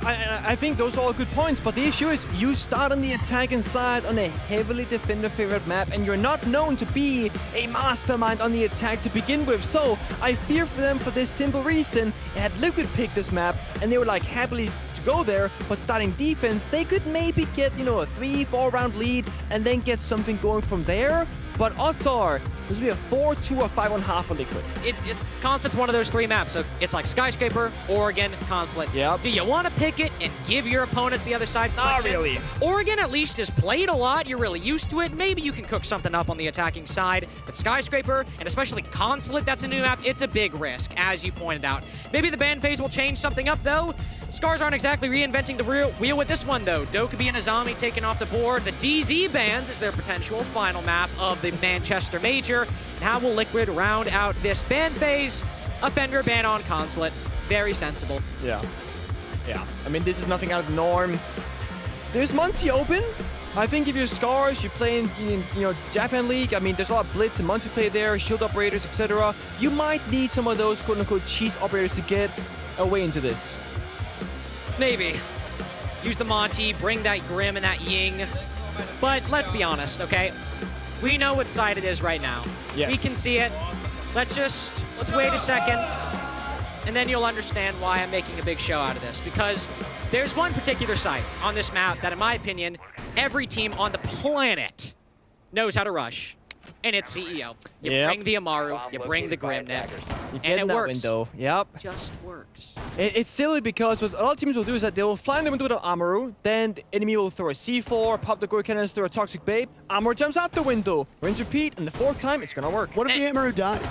I think those are all good points, but the issue is you start on the attacking side on a heavily defender-favored map, and you're not known to be a mastermind on the attack to begin with. So I fear for them for this simple reason. Had Liquid picked this map, and they were like happily to go there, but starting defense, they could maybe get, a 3-4 round lead and then get something going from there. But odds are, this will be a 4-2 or 5-1/2 for Liquid. Consulate's one of those 3 maps, so it's like Skyscraper, Oregon, Consulate. Yep. Do you want to pick it and give your opponents the other side selection? Not really. Oregon at least has played a lot. You're really used to it. Maybe you can cook something up on the attacking side. But Skyscraper, and especially Consulate, that's a new map. It's a big risk, as you pointed out. Maybe the ban phase will change something up, though. Scars aren't exactly reinventing the wheel with this one, though. Dokkaebi and Azami taken off the board. The DZ bans is their potential final map of the Manchester Major. And how will Liquid round out this ban phase? A Fender ban on Consulate. Very sensible. Yeah. I mean, this is nothing out of the norm. There's Monty open. I think if you're Scars, you're playing in Japan League. I mean, there's a lot of blitz and multiplayer there, shield operators, etc. You might need some of those quote-unquote cheese operators to get away into this. Maybe. Use the Monty, bring that Grim and that Ying. But let's be honest, okay? We know what side it is right now. Yes. We can see it. Let's wait a second, and then you'll understand why I'm making a big show out of this. Because there's one particular site on this map that, in my opinion, every team on the planet knows how to rush. And it's CEO. You bring the Amaru, you bring the Grimnet, and it works. Window. Yep. Just works. It's silly because what a lot of teams will do is that they will fly in the window with an Amaru, then the enemy will throw a C4, pop the Gory Cannons, throw a Toxic Babe, Amaru jumps out the window, rinse repeat, and the 4th time it's gonna work. What if the Amaru dies?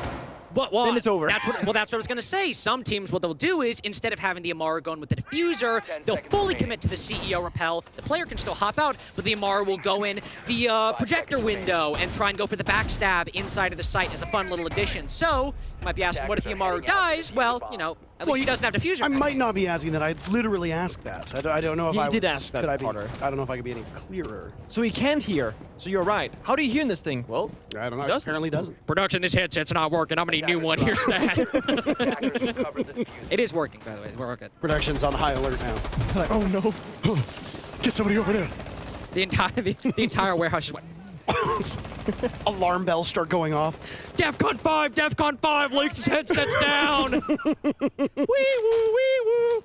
Well, then it's over. That's what I was going to say. Some teams, what they'll do is, instead of having the Amaru going with the diffuser, they'll fully commit to the CEO repel. The player can still hop out, but the Amaru will go in the projector window and try and go for the backstab inside of the site as a fun little addition. So, you might be asking, what if the Amaru dies? Well, you know, at least he doesn't have diffuser. I might not be asking that. I literally asked that. I don't know if He I did ask that, I Carter. don't know if I could be any clearer. So he can't hear. So you're right. How do you hear in this thing? Well, I don't know. doesn't. Apparently doesn't. Production, this headset's not working. I'm going to need a new one. Here's that. It is working, by the way. We're all good. Production's on high alert now. like, oh no. Get somebody over there. The entire warehouse just went. Alarm bells start going off. DEFCON 5 leaks his headsets down. Wee woo, wee woo.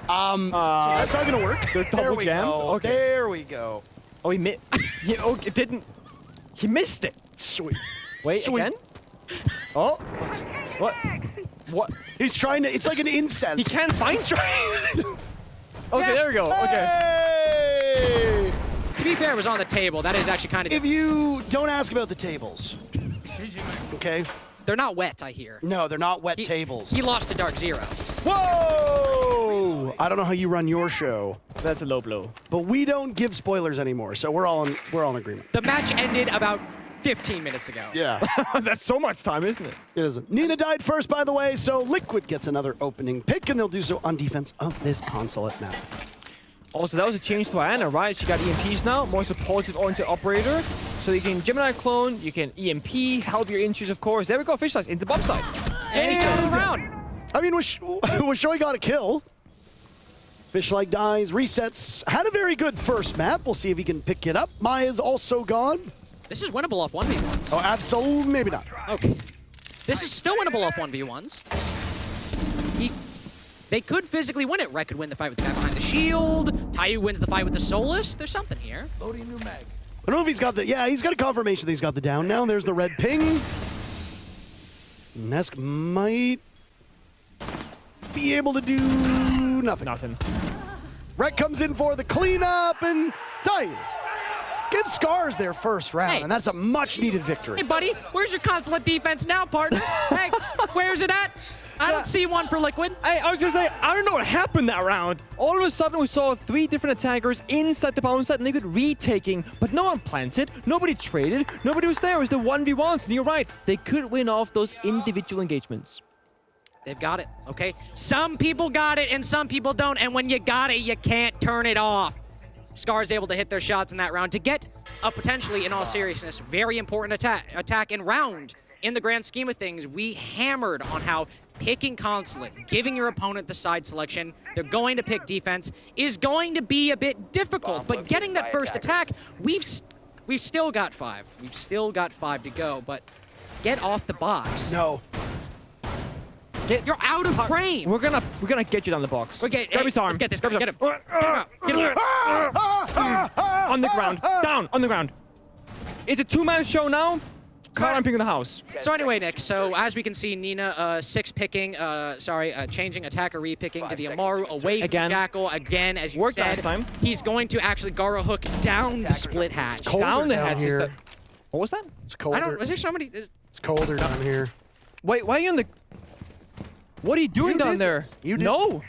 So that's not gonna work. They're double jammed? Go. Okay. There we go. Oh, it didn't. He missed it. Sweet. Wait, Sweet. again? Oh. What? What? He's trying to. It's like an incense. He can't find Okay, there we go. Okay. Hey! To be fair, it was on the table. That is actually kind of. If you don't ask about the tables, okay? They're not wet, I hear. No, they're not wet tables. He lost to Dark Zero. Whoa! I don't know how you run your show, That's a low blow. but we don't give spoilers anymore, so we're all in agreement. The match ended about 15 minutes ago. Yeah, That's so much time, isn't it? it isn't. Nina died first, by the way, so Liquid gets another opening pick, and they'll do so on defense of this Consulate map. Also, that was a change to Anna, right? She got EMPs now, more supportive oriented operator. So you can Gemini clone, you can EMP, help your inches, of course. There we go, fish slice into bomb side. And he's still around. I mean, Washoy got a kill. Fishlight dies, resets. Had a very good first map. We'll see if he can pick it up. Maya's also gone. This is winnable off 1v1s. Oh, absolutely, maybe not. Okay. This is still winnable off 1v1s. They could physically win it. Rek could win the fight with the guy behind the shield. Tayu wins the fight with the Solus. There's something here. Loading new mag. I don't know if he's got the... Yeah, he's got a confirmation that he's got the down now. There's the red ping. Nesk might be able to do nothing. Nothing. Rek comes in for the cleanup, and Tayu gives Scars their first round, and that's a much-needed victory. Hey, buddy, where's your Consulate defense now, partner? Hey, where's it at? I don't see one for Liquid. I was gonna say, I don't know what happened that round. All of a sudden, we saw 3 different attackers inside the bomb site, and they could retaking, but no one planted, nobody traded, nobody was there. It was the 1v1s, and you're right. They could win off those individual engagements. They've got it, okay? Some people got it, and some people don't, and when you got it, you can't turn it off. Scar's able to hit their shots in that round to get a potentially, in all seriousness, very important attack and round. In the grand scheme of things, we hammered on how picking Consulate, giving your opponent the side selection, they're going to pick defense, is going to be a bit difficult. But getting that first attack, we've still got 5. We've still got 5 to go, but get off the box. No. You're out of frame. We're gonna get you down the box. Okay, Grab his arm. Let's get this. Grab Get him. his arm. Get him. On the ground. Down. On the ground. It's a 2-man show now. Picking the house. So anyway, Nick, so as we can see, Nina changing attacker re-picking to the Amaru away from Jackal. Again, as you Worked said, last time. he's going to actually Gara Hook down the split hatch. Down the hatch. here. What was that? It's colder. Was there somebody? It's colder down here. Wait, why are you on the... What are you doing down there? You did. No.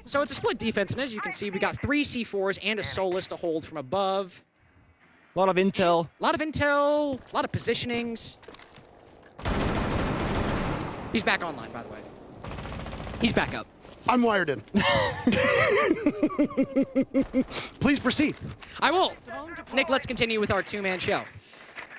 So it's a split defense, and as you can see, we got 3 C4s and a Solus to hold from above. A lot of intel. A lot of intel, a lot of positionings. He's back online, by the way. He's back up. I'm wired in. Please proceed. I will. Nick, let's continue with our 2-man show.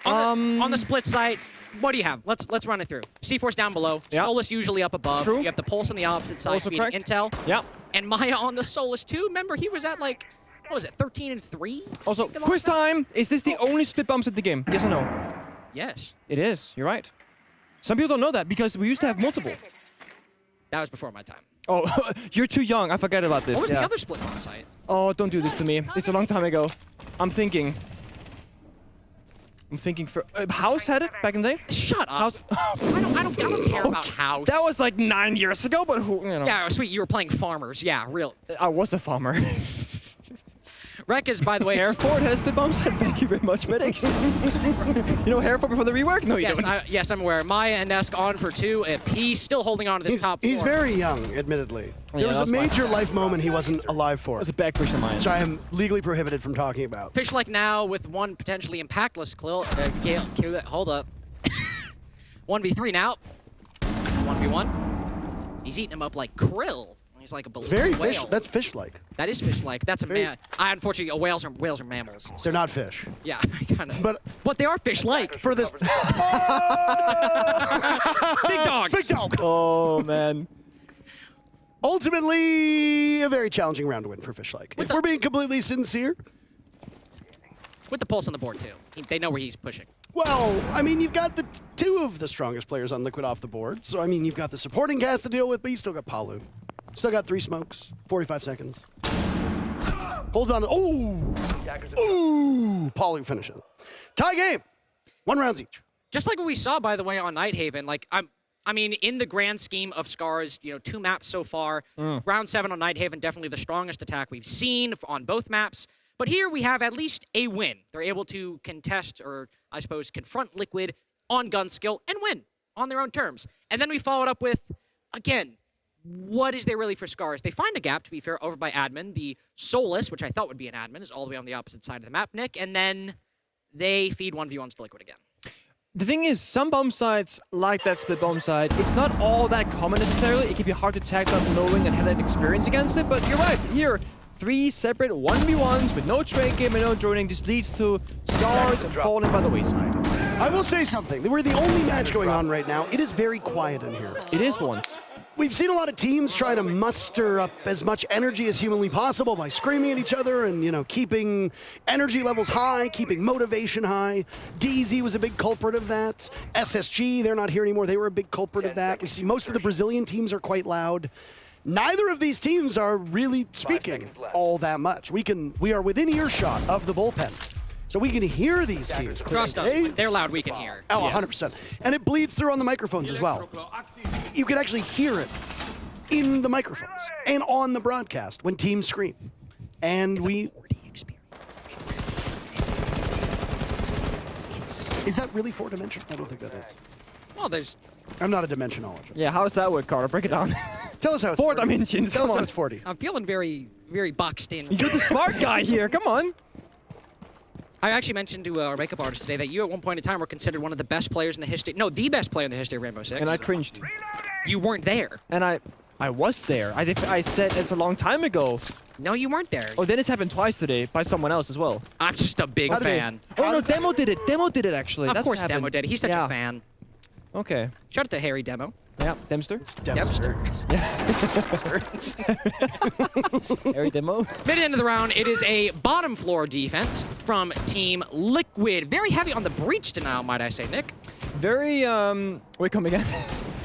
On the split site, what do you have? Let's run it through. C4's down below. Yep. Solus usually up above. True. You have the Pulse on the opposite side, Also feeding correct. intel. Yep. And Maya on the Solus too. Remember, he was at like, what was it, 13-3? Also, quiz time. Is this the only split bombs at the game? Yes or no? Yes. It is. You're right. Some people don't know that because we used to have multiple. That was before my time. Oh, you're too young. I forgot about this. What was the other split bomb site? Oh, don't do this to me. It's a long time ago. I'm thinking for... House had it back in the day? Shut up. House... I don't care about House. That was like 9 years ago, but who, you know. Yeah, sweet. You were playing Farmers. Yeah, real. I was a farmer. Rek is, by the way, Hereford has the bomb site. Thank you very much, medics. You know Hereford before the rework? No, you don't. Yes, I'm aware. Maya and Nesk on for 2. He's still holding on to this top 4. He's very young, admittedly. There was a major life moment he wasn't alive for. That's a back push of mine. Which I am legally prohibited from talking about. Fish like now with one potentially impactless hold up. 1v3 now. 1v1. He's eating him up like krill. He's like a It's very whale. fish. That's fish-like. That is fish-like. That's a man. Unfortunately, whales are mammals. They're not fish. Yeah, kind of. But they are fish-like. For this. Big dog. Big dog. Oh man. Ultimately, a very challenging round to win for Fish-like. If we're being completely sincere. With the pulse on the board too. They know where he's pushing. Well, I mean, you've got the 2 of the strongest players on Liquid off the board. So, I mean, you've got the supporting cast to deal with, but you still got Palu. Still got 3 smokes, 45 seconds. Holds on. Ooh! Ooh! Palu finishes. Tie game. 1 rounds each. Just like what we saw, by the way, on Nighthaven. Like, I mean, in the grand scheme of Scars, 2 maps so far. Round 7 on Nighthaven, definitely the strongest attack we've seen on both maps. But here we have at least a win. They're able to contest, or I suppose confront Liquid on gun skill and win on their own terms. And then we followed up with, again, what is there really for Scars? They find a gap, to be fair, over by admin. The Solus, which I thought would be an admin, is all the way on the opposite side of the map, Nick. And then they feed 1v1s to Liquid again. The thing is, some bomb sites, like that split bomb site, it's not all that common necessarily. It can be hard to tag not knowing and have that experience against it, but you're right. Here, 3 separate 1v1s with no trade game and no droning. This leads to Scars falling by the wayside. I will say something. We're the only match going on right now. It is very quiet in here. It is once. We've seen a lot of teams trying to muster up as much energy as humanly possible by screaming at each other and, keeping energy levels high, keeping motivation high. DZ was a big culprit of that. SSG, they're not here anymore. They were a big culprit of that. We see most of the Brazilian teams are quite loud. Neither of these teams are really speaking all that much. We are within earshot of the bullpen. So we can hear these teams clearly. Trust us, they're loud, we can hear. Oh, 100%. And it bleeds through on the microphones as well. You can actually hear it in the microphones and on the broadcast when teams scream. And we... Is that really 4-dimensional? I don't think that is. Well, there's... I'm not a dimensionologist. Yeah, how does that work, Carter? Break it down. Tell us how it's 4 dimensions. Tell us Come how on. it's 40. I'm feeling very, very boxed in. You're the smart guy here. Come on. I actually mentioned to our makeup artist today that you at one point in time were considered one of the best players in the history... No, the best player in the history of Rainbow Six. And I cringed. You weren't there. And I was there. I said it's a long time ago. No, you weren't there. Oh, then it's happened twice today by someone else as well. I'm just a big fan. Oh, no, Demo did it. Demo did it, actually. Of That's course what Demo happened. did it. He's such a fan. Okay. Shout out to Harry Demo. Yeah, Dempster. It's Dempster. Harry Demo. Mid-end of the round, it is a bottom floor defense from Team Liquid. Very heavy on the breach denial, might I say, Nick. Very, wait, come again.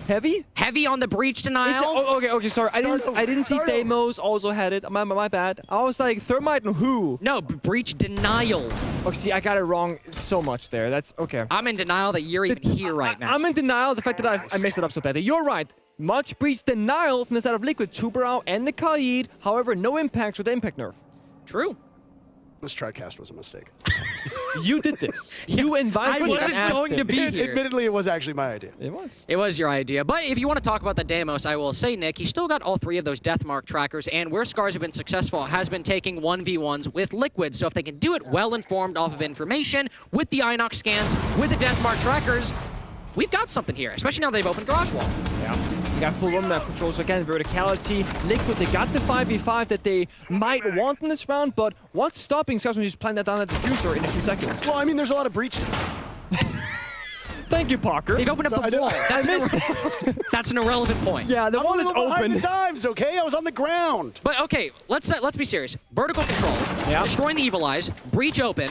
Heavy? Heavy on the breach denial. Okay, sorry. I didn't see Demos also had it. My bad. I was like, Thermite and who? No, breach denial. Okay, see, I got it wrong so much there. That's okay. I'm in denial that you're even here right now. I'm in denial of the fact that I messed it up so badly. You're right. Much breach denial from the side of Liquid, Tuberao and the Khalid. However, no impacts with the impact nerf. True. This trycast was a mistake. You did this. You invited me. I wasn't going to be here. Admittedly, it was actually my idea. It was. It was your idea. But if you want to talk about the Demos, I will say, Nick, he still got all 3 of those Deathmark trackers, and where Scars have been successful has been taking 1v1s with Liquid. So if they can do it well-informed off of information, with the Inox scans, with the Deathmark trackers, we've got something here, especially now they've opened Garage Wall. Yeah. You got full room map controls again, verticality. Liquid, they got the 5v5 that they might want in this round, but what's stopping Scars from just playing that down at the diffuser in a few seconds? Well, I mean, there's a lot of breach. Thank you, Parker. They've opened up the wall. That's an irrelevant point. Yeah, the wall is open. The times, okay? I was on the ground. But okay, let's be serious. Vertical control, destroying the Evil Eyes, breach open,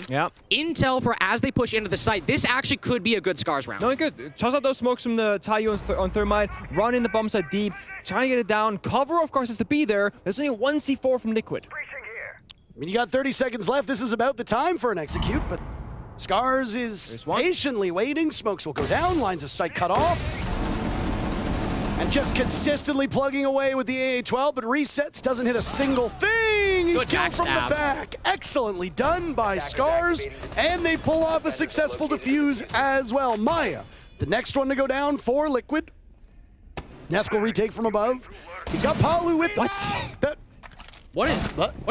intel for as they push into the site. This actually could be a good Scars round. No, good. Toss out those smokes from the Taiyuan on Thermite, run in the bomb site deep, try to get it down. Cover, of course, has to be there. There's only 1 C4 from Liquid. I mean, you got 30 seconds left. This is about the time for an execute, but Scars is patiently waiting. Smokes will go down. Lines of sight cut off. And just consistently plugging away with the AA-12, but resets, doesn't hit a single thing. seeing he's Good killed from backstab. the back. Excellently done by Scars, and they pull off a successful defuse as well. Maya, the next one to go down for Liquid. Nesk will retake from above. He's got Palu with What? that. What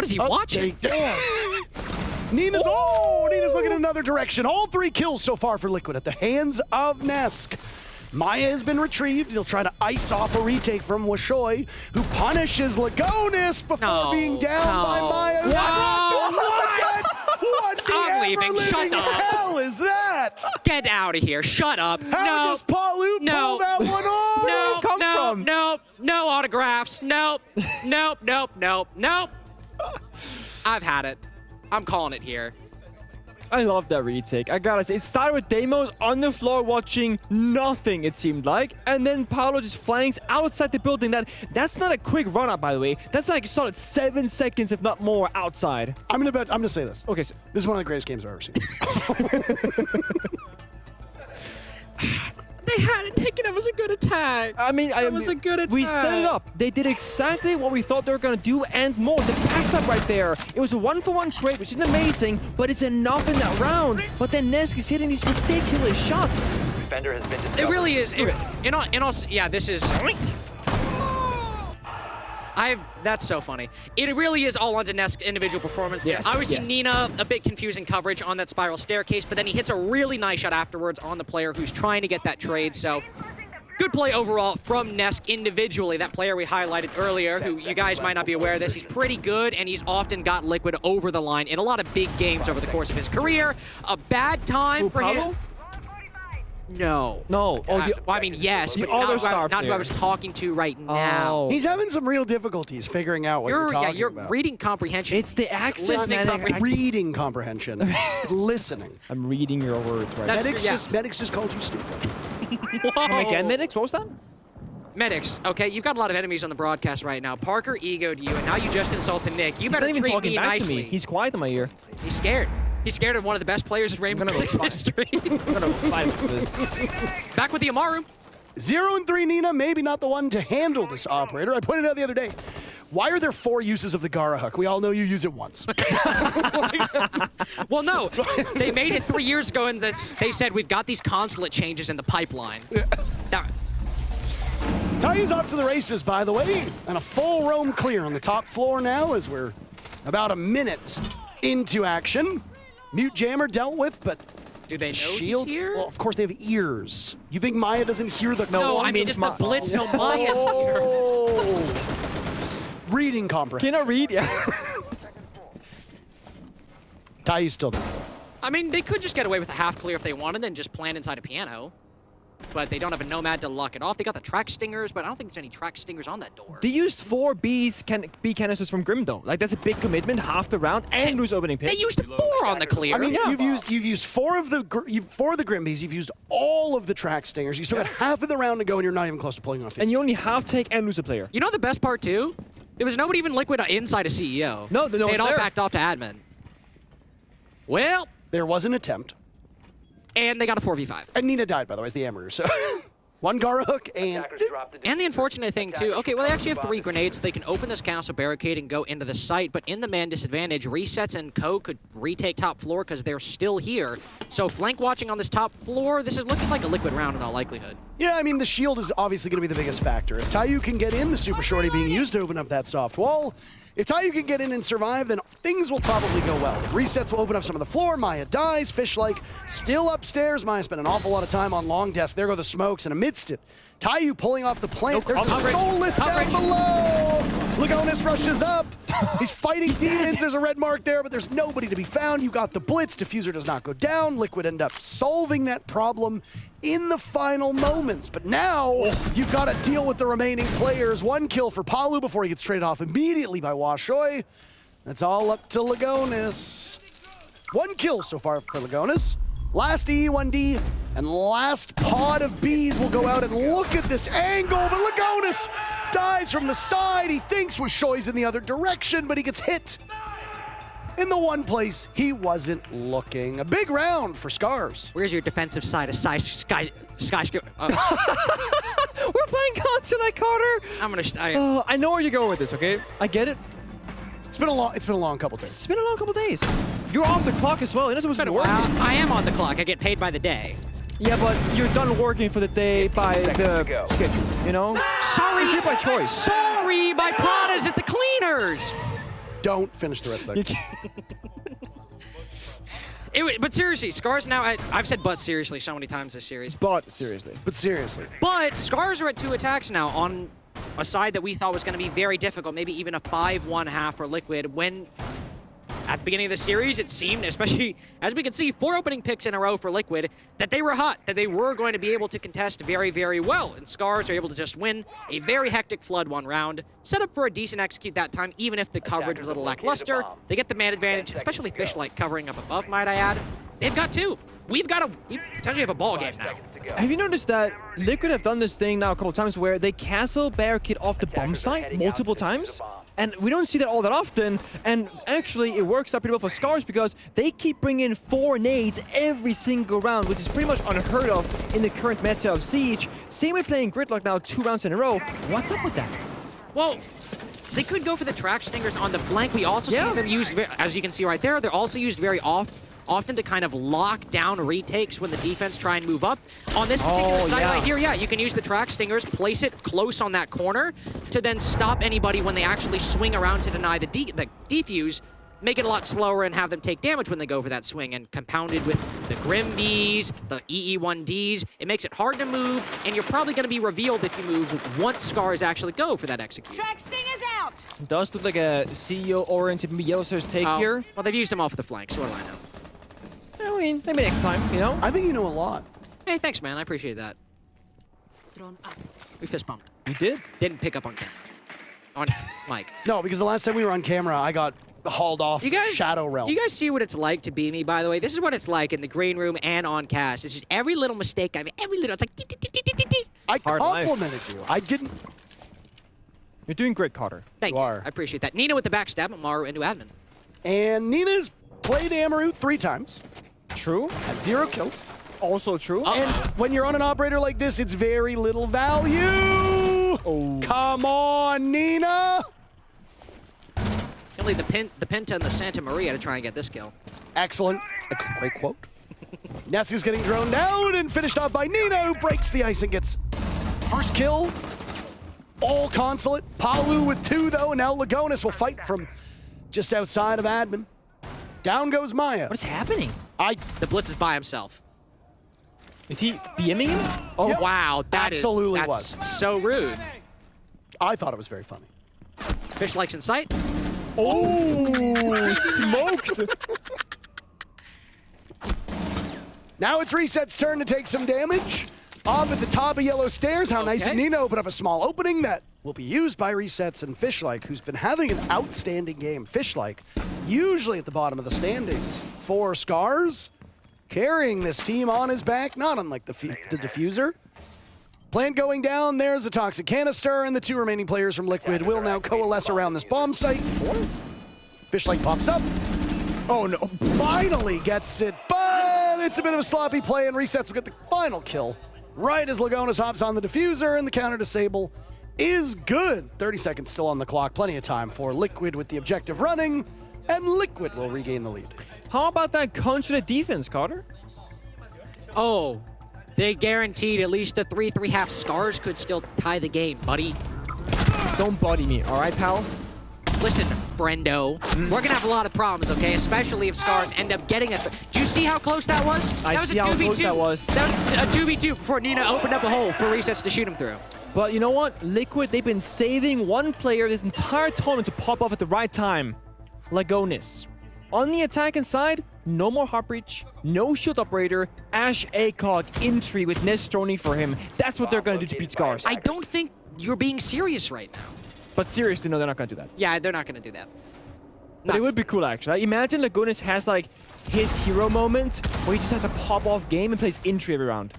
is he watching? Nina's Nina's looking in another direction. All 3 kills so far for Liquid at the hands of Nesk. Maya has been retrieved. He'll try to ice off a retake from Washoy, who punishes Lagonis before being down by Maya. What the I'm leaving. Shut up. hell is that? Get out of here. Shut up. How does Palu pull that one off? No autographs. Nope. I've had it. I'm calling it here. I love that retake. I gotta say, it started with Deimos on the floor watching nothing, it seemed like, and then Paolo just flanks outside the building. That's not a quick run-up, by the way. That's like a solid 7 seconds, if not more, outside. I'm gonna say this. Okay, so This is one of the greatest games I've ever seen. They had it taken. It was a good attack. I mean, it was a good attack. We set it up. They did exactly what we thought they were going to do and more. The backstab right there. It was a 1-for-1 trade, which isn't amazing, but it's enough in that round. But then Nesk is hitting these ridiculous shots. Defender has been discovered. It really is. Yeah, this is. That's so funny. It really is all onto Nesk's individual performance. Yes, Obviously, yes. Nina, a bit confusing coverage on that spiral staircase, but then he hits a really nice shot afterwards on the player who's trying to get that trade. So, good play overall from Nesk individually. That player we highlighted earlier, who you guys might not be aware of this, he's pretty good, and he's often got Liquid over the line in a lot of big games over the course of his career. A bad time for him. No. No. Oh, I mean, yes, the but other not star who I player. was talking to right now. Oh. He's having some real difficulties figuring out what you're talking about. Reading comprehension. It's the accent, Listening man. comprehension. Reading comprehension. Listening. I'm reading your words right That's- Medics, yeah. medics just called you stupid. now. Come again, Medics? What was that? Medics, okay, you've got a lot of enemies on the broadcast right now. Parker egoed you, and now you just insulted Nick. You He's better not even treat talking me back nicely. to me. He's quiet in my ear. He's scared. He's scared of one of the best players in Rainbow Six history. I'm gonna fight with this. Back with the Amaru. 0-3 Nina, maybe not the one to handle this operator. I pointed out the other day. Why are there 4 uses of the Gara hook? We all know you use it once. Well, no, they made it 3 years ago, and they said we've got these consulate changes in the pipeline. Now, Tayu's off to the races, by the way, and a full roam clear on the top floor now as we're about a minute into action. Mute Jammer dealt with, but do they know Shield? he's here? Well, of course they have ears. You think Maya doesn't hear the No, I mean just the blitz. No, Maya's here. Reading comprehension. Can I read? Yeah. Tayu's still there. I mean, they could just get away with a half clear if they wanted, and just plant inside a piano. But they don't have a Nomad to lock it off. They got the track stingers, but I don't think there's any track stingers on that door. They used 4 B canisters from Grim though. Like that's a big commitment, half the round, and lose opening pick. They used 4 on the clear. I mean, you've used 4 of the Grimbies. You've used all of the track stingers. You still got half of the round to go, and you're not even close to pulling off. And you only half take and lose a player. You know the best part too? There was nobody even Liquid inside a CEO. No, they had all backed off to admin. Well, there was an attempt, and they got a 4v5. And Nina died, by the way, as the Amaru. So 1 Gara hook and the unfortunate thing too, okay, well they actually have 3 grenades, so they can open this castle barricade and go into the site, but in the man disadvantage, Resets and Co could retake top floor because they're still here. So flank watching on this top floor, this is looking like a Liquid round in all likelihood. Yeah, I mean, the shield is obviously going to be the biggest factor. If Tayu can get in, the Super Shorty being used to open up that soft wall, if Tayu can get in and survive, then things will probably go well. Resets will open up some of the floor. Maya dies. Fish-like still upstairs. Maya spent an awful lot of time on long desk. There go the smokes, and amidst it, Tayu pulling off the plant. There's the Soulless down below. Lagonis rushes up. He's fighting demons. There's a red mark there, but there's nobody to be found. You got the blitz. Diffuser does not go down. Liquid end up solving that problem in the final moments. But now you've got to deal with the remaining players. 1 kill for Palu before he gets traded off immediately by Washoy. That's all up to Lagonis. 1 kill so far for Lagonis. Last E1D and last pod of Bs will go out and look at this angle, but Lagonis dies from the side. He thinks Washoy's in the other direction, but he gets hit in the one place he wasn't looking. A big round for Scars. Where's your defensive side of skyscraper? We're playing Consulate, Carter. I'm gonna. I know where you're going with this, okay? I get it. It's been a long couple days. It's been a long couple days. You're off the clock as well. You're not supposed to be working. I am on the clock. I get paid by the day. Yeah, but you're done working for the day by the schedule, you know? Sorry. It's by choice. Sorry, my Prada's at the cleaners. Don't finish the rest of that. But seriously, Scars now, I've said but seriously so many times this series. But seriously. But Scars are at 2 attacks now on a side that we thought was going to be very difficult, maybe even a 5-1 half for Liquid, when at the beginning of the series, it seemed, especially as we can see, 4 opening picks in a row for Liquid, that they were hot, that they were going to be able to contest very, very well. And Scars are able to just win a very hectic Flood 1 round, set up for a decent execute that time, even if the coverage was a little lackluster. They get the man advantage, especially Fishlight covering up above, might I add. They've got 2. We potentially have a ball game now. Have you noticed that Liquid have done this thing now a couple times where they cancel Barricade off the bomb site multiple times? And we don't see that all that often, and actually it works out pretty well for Scars because they keep bringing 4 nades every single round, which is pretty much unheard of in the current meta of Siege. Same with playing Gridlock now 2 rounds in a row. What's up with that? Well, they could go for the track stingers on the flank. We also see them used, as you can see right there, they're also used very often to kind of lock down retakes when the defense try and move up. On this particular side right here, you can use the track stingers, place it close on that corner to then stop anybody when they actually swing around to deny the defuse, make it a lot slower and have them take damage when they go for that swing. And compounded with the Grim Bees, the EE1Ds, it makes it hard to move, and you're probably going to be revealed if you move once Scars actually go for that execution. Track stingers out. It does look like a CEO-oriented Yellowstairs take here. Well, they've used him off the flank, so what do I know? I mean, maybe next time, you know? I think you know a lot. Hey, thanks, man. I appreciate that. We fist bumped. You did? Didn't pick up on camera. On mic. No, because the last time we were on camera, I got hauled off Shadow Realm. Do you guys see what it's like to be me, by the way? This is what it's like in the green room and on cast. It's just every little mistake I make, it's like... I complimented you. I didn't... You're doing great, Carter. Thank you. I appreciate that. Nina with the backstab, Maru into admin. And Nina's played Amaru 3 times. True. Has 0 kills. Also true. And when you're on an operator like this, it's very little value. Come on, Nina. Only the Pinta and the Santa Maria to try and get this kill. Excellent. A great quote. Nessie's getting droned down and finished off by Nina, who breaks the ice and gets first kill. All Consulate. Palu with 2, though, and now Lagonis will fight from just outside of admin. Down goes Maya. What is happening? The Blitz is by himself. Is he BMing him? Oh, yep. Wow. That's so rude. I thought it was very funny. Fish likes in sight. Oh, smoked. Now it's Reset's turn to take some damage. Off at the top of Yellow Stairs. How nice of Nina open up a small opening that will be used by Resets and Fishlike, who's been having an outstanding game. Fishlike, usually at the bottom of the standings for Scars, carrying this team on his back, not unlike the Diffuser. Plant going down, there's a Toxic Canister, and the 2 remaining players from Liquid will now coalesce around this bomb site. Fishlike pops up. Oh no. Finally gets it, but it's a bit of a sloppy play, and Resets will get the final kill right as Lagonis hops on the Diffuser, and the counter disable is good. 30 seconds still on the clock. Plenty of time for Liquid with the objective running, and Liquid will regain the lead. How about that Consulate defense, Carter? Oh, they guaranteed at least a 3-3 Scars could still tie the game, buddy. Don't buddy me, all right, pal? Listen, friendo, we're gonna have a lot of problems, okay? Especially if Scars end up getting it. Do you see how close that was? I see how close that was. That was a 2v2 before Nina opened up a hole for Resets to shoot him through. But you know what? Liquid, they've been saving one player this entire tournament to pop off at the right time. Lagonis. On the attacking side, no more Heartbreach, no Shield Operator, Ash ACOG entry with Nestroni for him. That's what they're gonna do to beat Scars. I don't think you're being serious right now. But seriously, no, they're not gonna do that. Yeah, they're not gonna do that. But it would be cool, actually. Imagine Lagonis has, like, his hero moment where he just has a pop-off game and plays entry every round.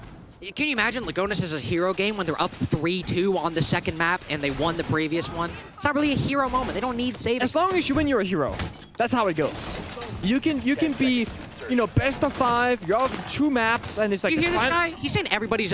Can you imagine Lagonis has a hero game when they're up 3-2 on the second map and they won the previous one? It's not really a hero moment. They don't need saving. As long as you win, you're a hero. That's how it goes. You can be you know, best of 5. You're off 2 maps, and it's like You the hear this final- guy? He's saying everybody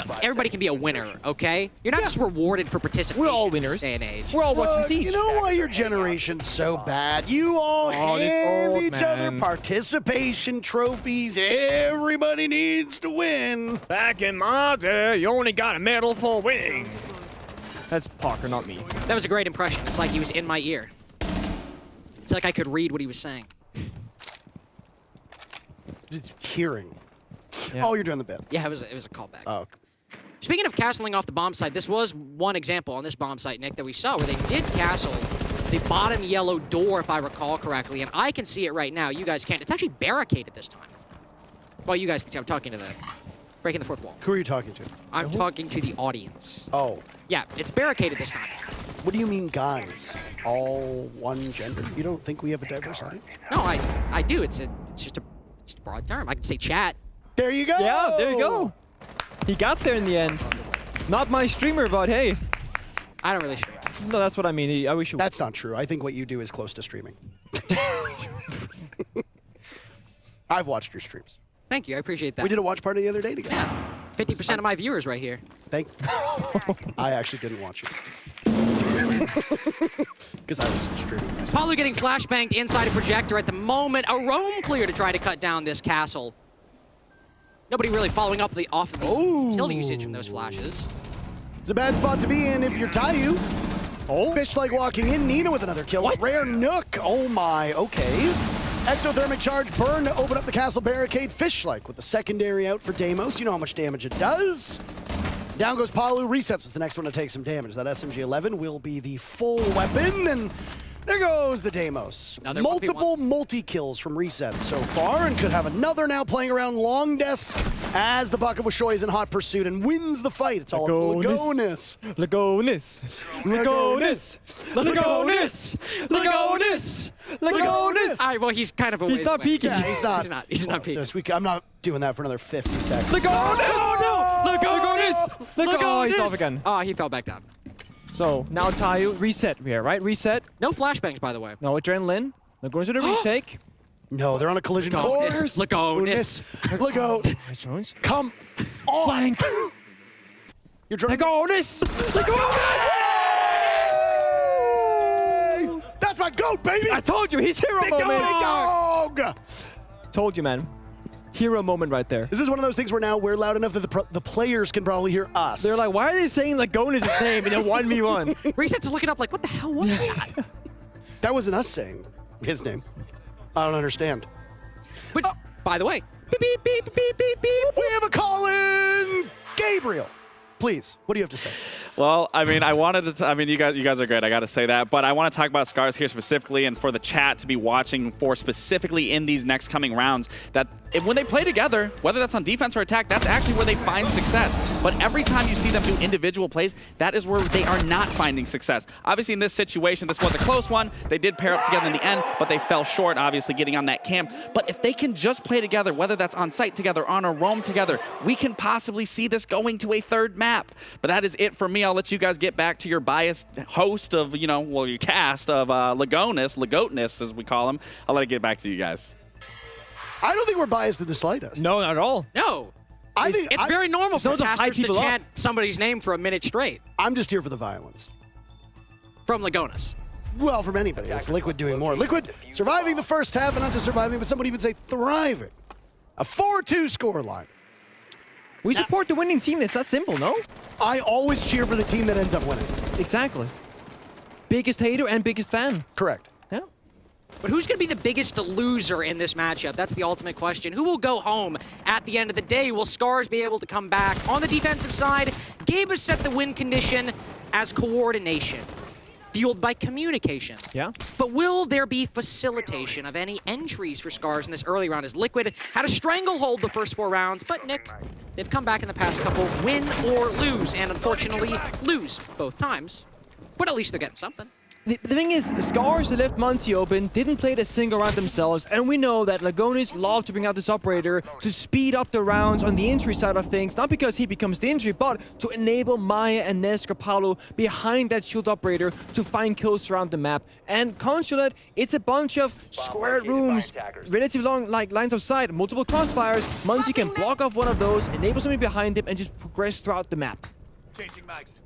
can be a winner, okay? You're not just rewarded for participation. We're all in this winners. day and age. We're all watching Look, Siege. you know why your generation's so bad? You all hand old each other man. participation trophies. Everybody needs to win. Back in my day, you only got a medal for winning. That's Parker, not me. That was a great impression. It's like he was in my ear. It's like I could read what he was saying. It's hearing. Yeah. Oh, you're doing the bit. Yeah, it was a callback. Oh. Speaking of castling off the bomb site, this was one example on this bomb site, Nick, that we saw where they did castle the bottom yellow door, if I recall correctly, and I can see it right now. You guys can't. It's actually barricaded this time. Well, you guys can see I'm talking to the... breaking the fourth wall. Who are you talking to? I'm talking to the audience. Oh. Yeah, it's barricaded this time. What do you mean, guys? All one gender? You don't think we have a diverse audience? No, I do. It's just a broad term. I can say chat. There you go. Yeah, there you go. He got there in the end. Not my streamer, but hey. I don't really stream. No, that's what I mean. I wish you. That's not true. I think what you do is close to streaming. I've watched your streams. Thank you. I appreciate that. We did a watch party the other day together. Yeah. 50% of my viewers right here. I actually didn't watch it. Because I was streaming myself. Palu getting flashbanged inside a projector at the moment. A roam clear to try to cut down this castle. Nobody really following up off of the utility usage from those flashes. It's a bad spot to be in if you're Tayu. Oh. Fish like walking in. Nina with another kill. What? Rare Nook. Oh my. Okay. Exothermic charge burn to open up the castle barricade. Fish-like with the secondary out for Deimos. You know how much damage it does. Down goes Palu. Resets was the next one to take some damage. That SMG-11 will be the full weapon. And there goes the Deimos. Multiple multi-kills from Resets so far. And could have another now playing around long desk as the Bucket with Shoy is in hot pursuit and wins the fight. It's all Lagonis. Lagonis. Lagonis. Lagonis. Lagonis. Lagonis. All right, well, he's kind of a ways He's not away. peeking. Yeah, he's not. He's not peeking. I'm not doing that for another 50 seconds. Lagonis. Oh, no. Lagonis. Oh, he's off again. Oh, he fell back down. So now Tayu, reset here, right? Reset. No flashbangs, by the way. No adrenaline. Lagonis to the retake. No, they're on a collision course. Lagonis. Lagonis. Come on. You're drunk. Lagonis. That's my goat, baby. I told you, he's hero Big moment. dog. Told you, man. Hero moment right there. This is one of those things where now we're loud enough that the players can probably hear us. They're like, why are they saying Lagonis' name in a 1v1? Resets is looking up like, what the hell was that? That wasn't us saying his name. I don't understand. Which, by the way, beep, beep, beep, beep, beep, beep. We have a call-in. Gabriel, please, what do you have to say? Well, I mean, I wanted to. I mean, you guys are great. I got to say that, but I want to talk about Scars here specifically, and for the chat to be watching for specifically in these next coming rounds. That when they play together, whether that's on defense or attack, that's actually where they find success. But every time you see them do individual plays, that is where they are not finding success. Obviously, in this situation, this was a close one. They did pair up together in the end, but they fell short. Obviously, getting on that camp. But if they can just play together, whether that's on site together, on a roam together, we can possibly see this going to a third map. But that is it for me. I'll let you guys get back to your biased host of, your cast of Lagotness, as we call him. I'll let it get back to you guys. I don't think we're biased in the slightest. No, not at all. No. I think It's very normal for to hype casters to people up. chant somebody's name for a minute straight. I'm just here for the violence. From Lagonis. Well, from anybody. It's Liquid doing more. Liquid surviving the first half, and not just surviving, but some would even say thriving. A 4-2 scoreline. We support the winning team. It's that simple, no? I always cheer for the team that ends up winning. Exactly. Biggest hater and biggest fan. Correct. Yeah. But who's going to be the biggest loser in this matchup? That's the ultimate question. Who will go home at the end of the day? Will Scars be able to come back? On the defensive side, Gabe has set the win condition as coordination, fueled by communication. Yeah. But will there be facilitation of any entries for Scars in this early round as Liquid had a stranglehold the first 4 rounds, but Nick, they've come back in the past couple, win or lose, and unfortunately lose both times. But at least they're getting something. The thing is, Scars left Monty open, didn't play the single round themselves, and we know that Lagonis love to bring out this operator to speed up the rounds on the injury side of things, not because he becomes the injury, but to enable Maya and Nesker Paulo behind that shield operator to find kills around the map. And Consulate, it's a bunch of squared rooms, relatively long lines of sight, multiple crossfires. Monty can block off one of those, enable somebody behind him, and just progress throughout the map. Changing mags.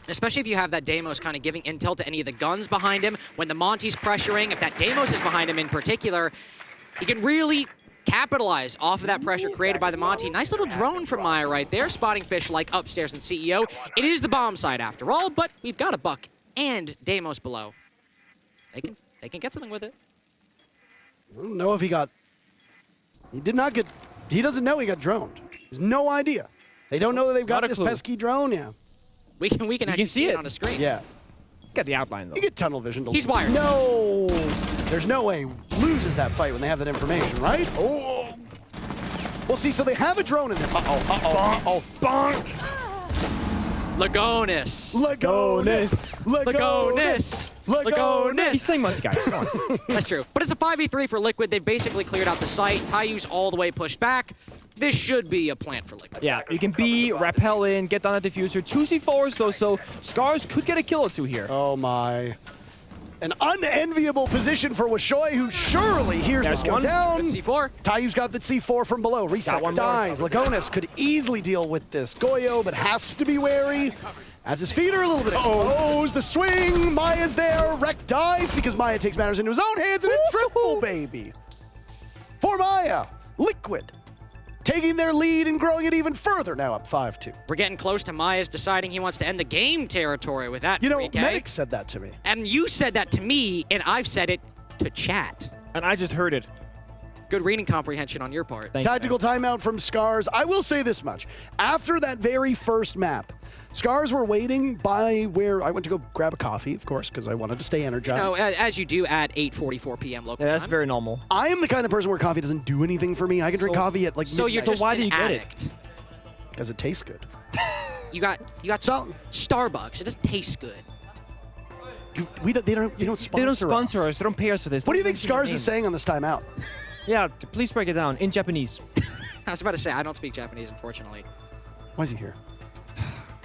Especially if you have that Deimos kind of giving intel to any of the guns behind him. When the Monty's pressuring, if that Deimos is behind him in particular, he can really capitalize off of that pressure created by the Monty. Nice little drone from Maya right there, spotting fish like upstairs in CEO. It is the bomb site after all, but we've got a Buck and Deimos below. They can get something with it. I don't know if he got... He did not get... He doesn't know he got droned. He has no idea. They don't know that they've got this pesky drone, yeah. We can actually see it on the screen. Yeah. Got the outline, though. You get tunnel vision. He's wired. No! There's no way he loses that fight when they have that information, right? Oh! Well, see, so they have a drone in there. Uh-oh. Bonk! Lagonis. He's saying Monty, guys. Come on. That's true. But it's a 5v3 for Liquid. They basically cleared out the site. Tayu's all the way pushed back. This should be a plant for Liquid. Yeah, you can B, rappel in, get down a diffuser. 2C4s though, so Scars could get a kill or two here. Oh my. An unenviable position for Wishoy, who surely hears this go down. Good C4. Tayu's got the C4 from below. Resets, dies. Lagonis could easily deal with this. Goyo, but has to be wary. As his feet are a little bit exposed, the swing, Maya's there. Rek dies because Maya takes matters into his own hands, and a triple, baby. For Maya, Liquid taking their lead and growing it even further, now up 5-2. We're getting close to Maya's deciding he wants to end the game territory with that. You know, 3K. Medic said that to me. And you said that to me, and I've said it to chat. And I just heard it. Good reading comprehension on your part. Tactical timeout from Scars. I will say this much. After that very first map, Scars were waiting by where I went to go grab a coffee, of course, because I wanted to stay energized. You know, as you do at 8:44 p.m. local Yeah, that's time. very normal. I am the kind of person where coffee doesn't do anything for me. I can drink coffee at like So you're midnight. just why do an you get it? addict. Because it tastes good. You got Starbucks. It doesn't taste good. They don't sponsor They don't sponsor us. us. They don't pay us for this. What do you Don't think mention your Scars name. is saying on this timeout? Yeah, please break it down in Japanese. I was about to say, I don't speak Japanese, unfortunately. Why is he here?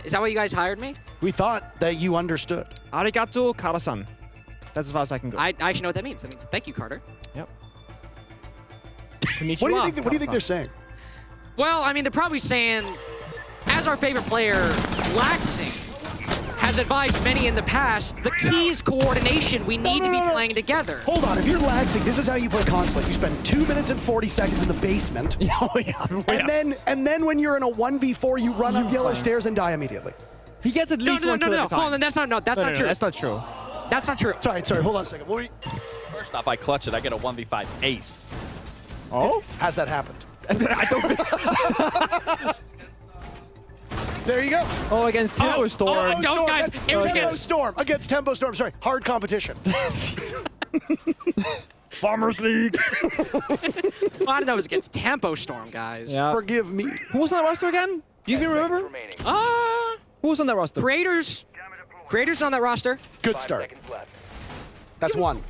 Is that why you guys hired me? We thought that you understood. Arigato, Kara-san. That's as far as I can go. I actually know what that means. That means thank you, Carter. Yep. What do you think they're saying? Well, I mean, they're probably saying, as our favorite player, Laxing, has advised many in the past, the key is coordination. We need to be playing together. Hold on, if you're laxing, this is how you play Consulate. You spend 2 minutes and 40 seconds in the basement. And then when you're in a 1v4, you run up yellow stairs and die immediately. He gets at least one kill at a time. Hold on, that's not true. That's not true. That's not true. Sorry, hold on a second. First off, I clutch it. I get a 1v5 ace. Oh? Has that happened? I don't There you go. Oh, against Tempo Storm. Don't, guys. Against Tempo Storm. Sorry, hard competition. Farmers League. Well, I don't know. It was against Tempo Storm, guys. Yeah. Forgive me. Who was on that roster again? Do you even remember? Who was on that roster? Creators on that roster. Good start. That's one.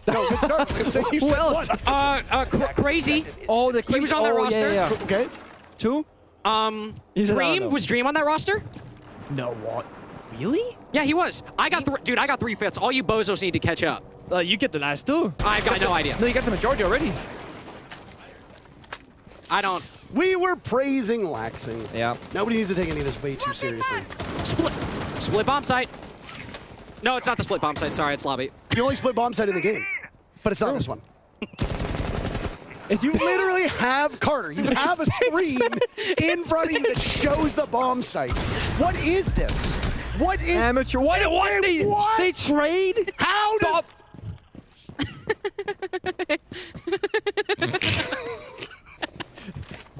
No, good start. Who else? Crazy. Oh, the Crazy. He was on that roster. Yeah. Okay. Two? Dream? Was Dream on that roster? No, what? Really? Yeah, he was. I got 3 fifths. All you bozos need to catch up. You get the last two. I've got no idea. No, you got the majority already. I don't. We were praising laxing. Yeah. Nobody needs to take any of this way too seriously. Split bomb site. No, it's not the split bomb site. Sorry, it's lobby. The only split bomb site in the game. But it's not this one. If you literally have Carter, you have a screen in front of you that shows the bomb site. What is this? What is amateur? What? They trade? How does?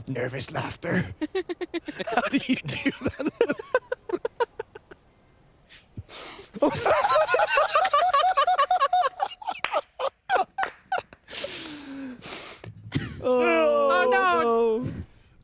Nervous laughter. How do you do that? Oh no!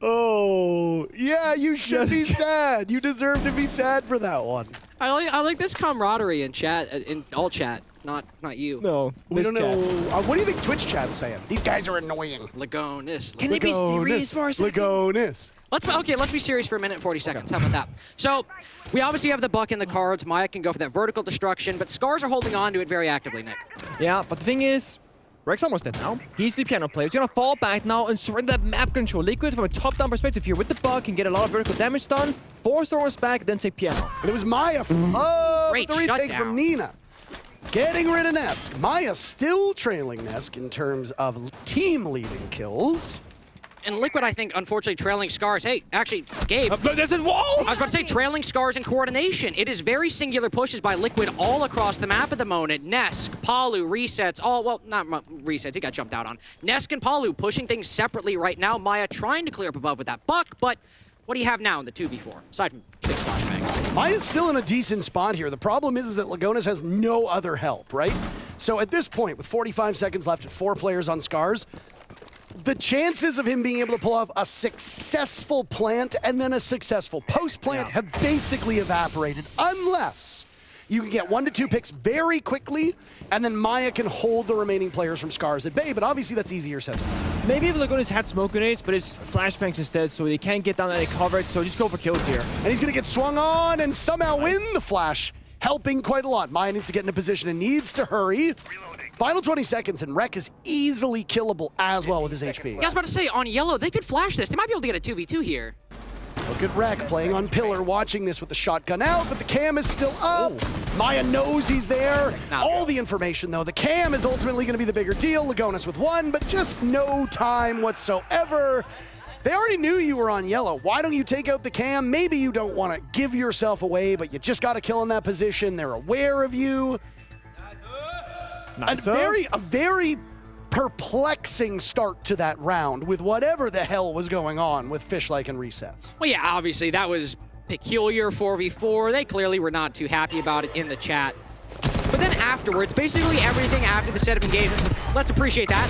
Oh, yeah, you should be sad. You deserve to be sad for that one. I like this camaraderie in chat, in all chat. not you. No. We don't know. What do you think Twitch chat's saying? These guys are annoying. Lagonis. Can they be serious for a second? Lagonis. Let's be serious for a minute and 40 seconds. How about that? So, we obviously have the buck in the cards. Maya can go for that vertical destruction, but Scars are holding on to it very actively, Nick. Yeah, but the thing is, Rek's almost dead now. He's the piano player. He's gonna fall back now and surrender that map control. Liquid, from a top-down perspective here with the buck, can get a lot of vertical damage done, force Thorns back, then take piano. And it was Maya. Oh, Great the retake shutdown. from Nina. Getting rid of Nesk. Maya still trailing Nesk in terms of team-leading kills. And Liquid, I think, unfortunately, trailing Scars. Hey, actually, Gabe. There's a wall! I was about to say, trailing Scars in coordination. It is very singular pushes by Liquid all across the map at the moment. Nesk, Palu, resets, not resets, he got jumped out on. Nesk and Palu pushing things separately right now. Maya trying to clear up above with that buck, but what do you have now in the 2v4, aside from 6 flashbangs? Maya's still in a decent spot here. The problem is that Lagonis has no other help, right? So at this point, with 45 seconds left and 4 players on Scars, the chances of him being able to pull off a successful plant and then a successful post-plant have basically evaporated, unless you can get 1 to 2 picks very quickly, and then Maya can hold the remaining players from Scars at bay, but obviously that's easier said than done. Maybe if Lagonis had smoke grenades, but it's flashbangs instead, so they can't get down any coverage, so just go for kills here. And he's going to get swung on and somehow win the flash, helping quite a lot. Maya needs to get in a position and needs to hurry. Final 20 seconds, and Rek is easily killable as well with his HP. Yeah, I was about to say, on yellow, they could flash this. They might be able to get a 2v2 here. Look at Rek playing on pillar, watching this with the shotgun out, but the cam is still up. Maya knows he's there. All the information, though. The cam is ultimately going to be the bigger deal. Lagonis with 1, but just no time whatsoever. They already knew you were on yellow. Why don't you take out the cam? Maybe you don't want to give yourself away, but you just got to kill in that position. They're aware of you. Nice. A very perplexing start to that round with whatever the hell was going on with Fishlike and resets. Well, yeah, obviously, that was peculiar 4v4. They clearly were not too happy about it in the chat. But then afterwards, basically everything after the set of engagement, let's appreciate that.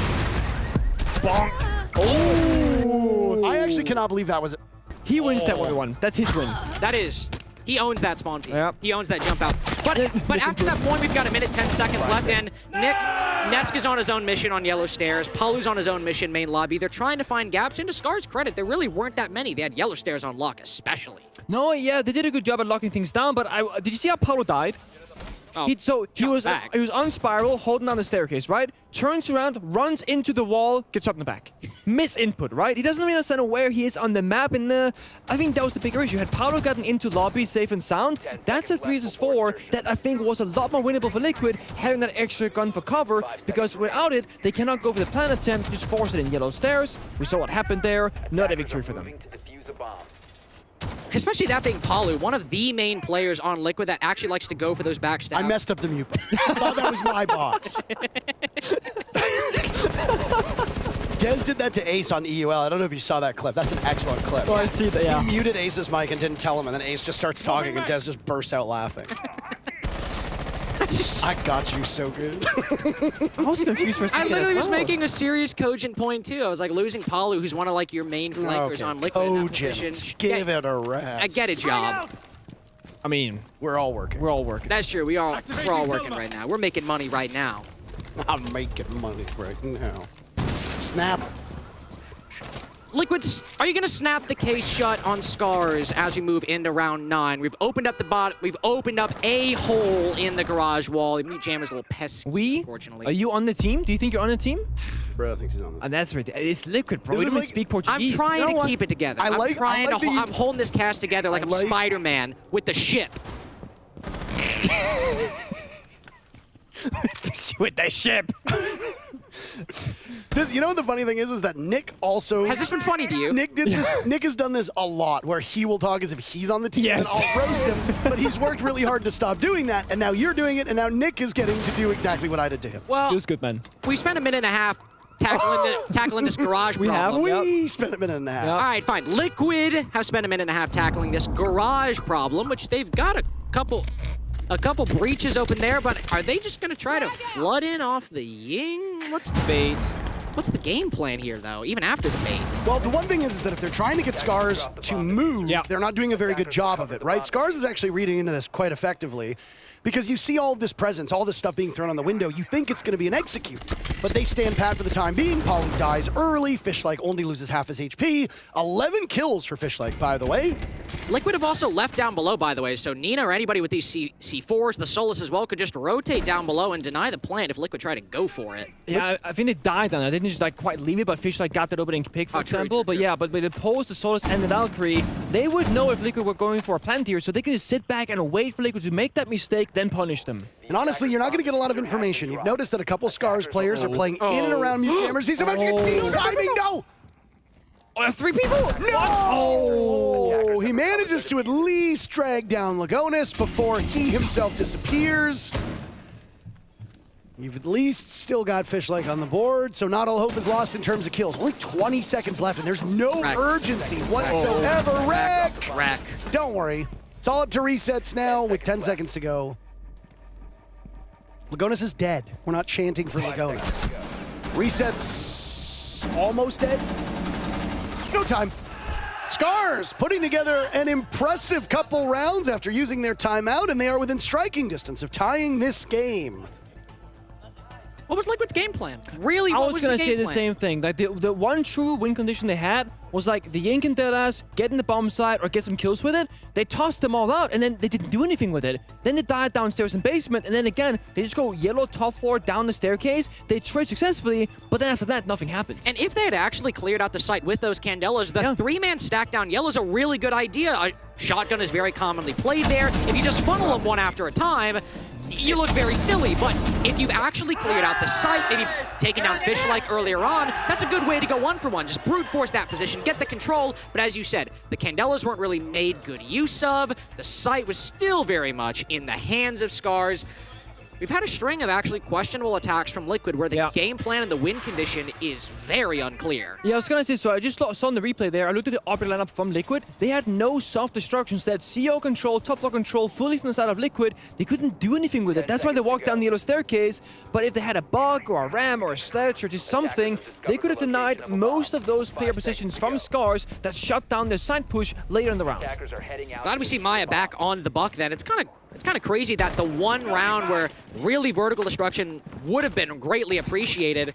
Bonk. Oh! I actually cannot believe that was it. He wins that 1v1. That's his win. That is. He owns that spawn peak. Yep. He owns that jump out. But after that point, we've got a minute, 10 seconds left, and Nesk is on his own mission on yellow stairs. Palu's on his own mission main lobby. They're trying to find gaps. And to Scar's credit, there really weren't that many. They had yellow stairs on lock, especially. No, yeah, they did a good job at locking things down, but did you see how Palu died? Oh, He was on spiral, holding on the staircase, right? Turns around, runs into the wall, gets shot in the back. Miss input, right? He doesn't really understand where he is on the map, and I think that was the bigger issue. Had Paolo gotten into lobby safe and sound, that's a 3-4 that I think was a lot more winnable for Liquid, having that extra gun for cover, because without it, they cannot go for the plan attempt, just force it in yellow stairs. We saw what happened there, not a victory for them. Especially that being Palu, one of the main players on Liquid that actually likes to go for those backstabs. I messed up the mute button. I thought that was my box. Dez did that to Ace on EUL. I don't know if you saw that clip. That's an excellent clip. Oh, I see that, yeah. He muted Ace's mic and didn't tell him, and then Ace just starts talking, and Dez just bursts out laughing. I got you so good. I was confused for a second. I literally was making a serious cogent point, too. I was like, losing Palu, who's one of like your main flankers on Liquid in that position. Give it a rest. I get a job. I mean, we're all working. We're all working. That's true. We're all working right now. We're making money right now. I'm making money right now. Snap. Liquids, are you going to snap the case shut on Scars as we move into round 9? We've opened up the bot. We've opened up a hole in the garage wall. Mute Jammer's a little pesky, unfortunately. Are you on the team? Do you think you're on the team? Bro, I think he's on the team. And that's ridiculous. It's Liquid, bro. We don't even speak Portuguese. I'm trying to keep it together. I'm holding this cast together like I'm Spider-Man with the ship. With the ship. You know what the funny thing is that Nick also... Has this been funny to you? Nick did this. Nick has done this a lot, where he will talk as if he's on the team, Yes. and I'll roast him, but he's worked really hard to stop doing that, and now you're doing it, and now Nick is getting to do exactly what I did to him. Well, it was good, man. We spent a minute and a half tackling this garage problem. We spent a minute and a half. All right, fine. Liquid have spent a minute and a half tackling this garage problem, which they've got a couple breaches open there, but are they just going to try to flood in off the Ying? What's the bait? What's the game plan here, though, even after the bait? Well, the one thing is that if they're trying to get Scars to move, they're not doing a very good job of it, right? Scars is actually reading into this quite effectively, because you see all of this presence, all this stuff being thrown on the window, you think it's going to be an execute. But they stand pat for the time being. Polly dies early. Fishlike only loses half his HP. 11 kills for Fishlike, by the way. Liquid have also left down below, by the way, so Nina or anybody with these C4s, the Solus as well, could just rotate down below and deny the plant if Liquid try to go for it. Yeah, I think they died on it. They didn't just like quite leave it, but Fishlike got that opening pick, for example. But yeah, but with the Pulse, the Solus, and the Valkyrie, they would know if Liquid were going for a plant here, so they can just sit back and wait for Liquid to make that mistake, then punish them. And honestly, you're not going to get a lot of information. You've noticed that a couple Scars players are playing in and around Mute Jammers. He's about to get siege timing. No! Oh, that's 3 people! No! Oh, he manages to at least drag down Lagonis before he himself disappears. You've at least still got Fishlike on the board, so not all hope is lost in terms of kills. Only 20 seconds left, and there's no urgency whatsoever. Wreck! Don't worry. It's all up to resets now with 10 seconds to go. Lagonis is dead. We're not chanting for Lagonis. Resets almost dead. No time. Scars putting together an impressive couple rounds after using their timeout, and they are within striking distance of tying this game. What was Liquid's game plan? Really, I what was was gonna the say game the plan? same thing. Like the one true win condition they had was like the Yink and Deadass get in the bomb site or get some kills with it. They tossed them all out and then they didn't do anything with it. Then they died downstairs in basement and then again they just go yellow top floor down the staircase. They trade successfully, but then after that nothing happens. And if they had actually cleared out the site with those Candelas, the 3-man stack down yellow is a really good idea. A shotgun is very commonly played there. If you just funnel them one after a time, you look very silly, but if you've actually cleared out the site, maybe taken down Fishlike earlier on, that's a good way to go 1-for-1. Just brute force that position, get the control, but as you said, the Candelas weren't really made good use of. The site was still very much in the hands of Scars. We've had a string of actually questionable attacks from Liquid where the game plan and the win condition is very unclear. Yeah, I was gonna say, so I just saw in the replay there, I looked at the operator lineup from Liquid, they had no soft destructions, they had CO control, top floor control, fully from the side of Liquid, they couldn't do anything with it, that's why they walked down the yellow staircase, but if they had a bug or a ram or a sledge or just something, they could have denied most of those player positions from Scars that shut down their side push later in the round. Glad we see Maya back on the buck then. It's kind of crazy that the one round where really vertical destruction would have been greatly appreciated,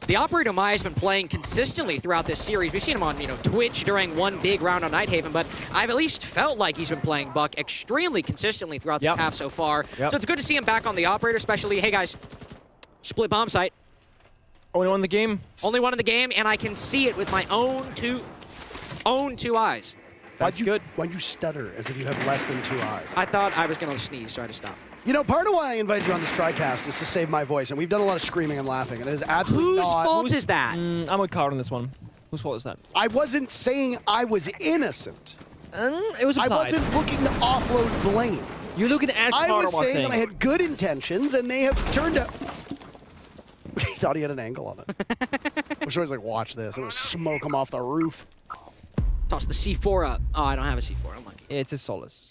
the Operator Maya has been playing consistently throughout this series. We've seen him on, Twitch during one big round on Nighthaven, but I've at least felt like he's been playing Buck extremely consistently throughout this half so far. So it's good to see him back on the Operator, especially, hey guys, split bomb site. Only one in the game? Only one in the game, and I can see it with my own two eyes. That's good. Why'd you stutter as if you have less than 2 eyes? I thought I was going to sneeze, so I had to stop. Part of why I invited you on this TriCast is to save my voice, and we've done a lot of screaming and laughing, and it is absolutely Whose fault is that? I'm with Card on this one. Whose fault is that? I wasn't saying I was innocent. It was I implied. wasn't looking to offload blame. You're looking at I Card was saying that I had good intentions, and they have turned out... He thought he had an angle on it. I'm sure he's like, watch this. I'm going to smoke him off the roof. Toss the C4 up. Oh, I don't have a C4. I'm lucky. It's a Solace.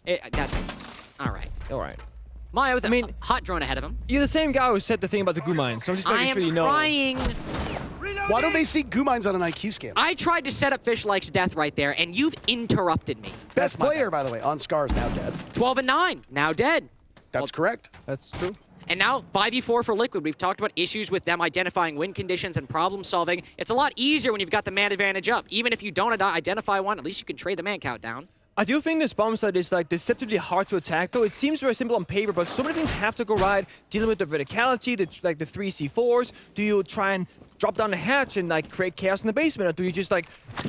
All right. All right. Maya with a hot drone ahead of him. You're the same guy who said the thing about the goo mines, so I'm just making sure you know. I am trying. Why don't they see goo mines on an IQ scan? I tried to set up Fishlike's death right there, and you've interrupted me. Best player, by the way, on Scars, now dead. 12-9, now dead. That's correct. That's true. And now 5v4 for Liquid. We've talked about issues with them identifying win conditions and problem solving. It's a lot easier when you've got the man advantage up. Even if you don't identify one, at least you can trade the man count down. I do think this bomb site is like deceptively hard to attack, though. It seems very simple on paper, but so many things have to go right. Dealing with the verticality, the 3 C4s. Do you try and drop down the hatch and like create chaos in the basement, or do you just like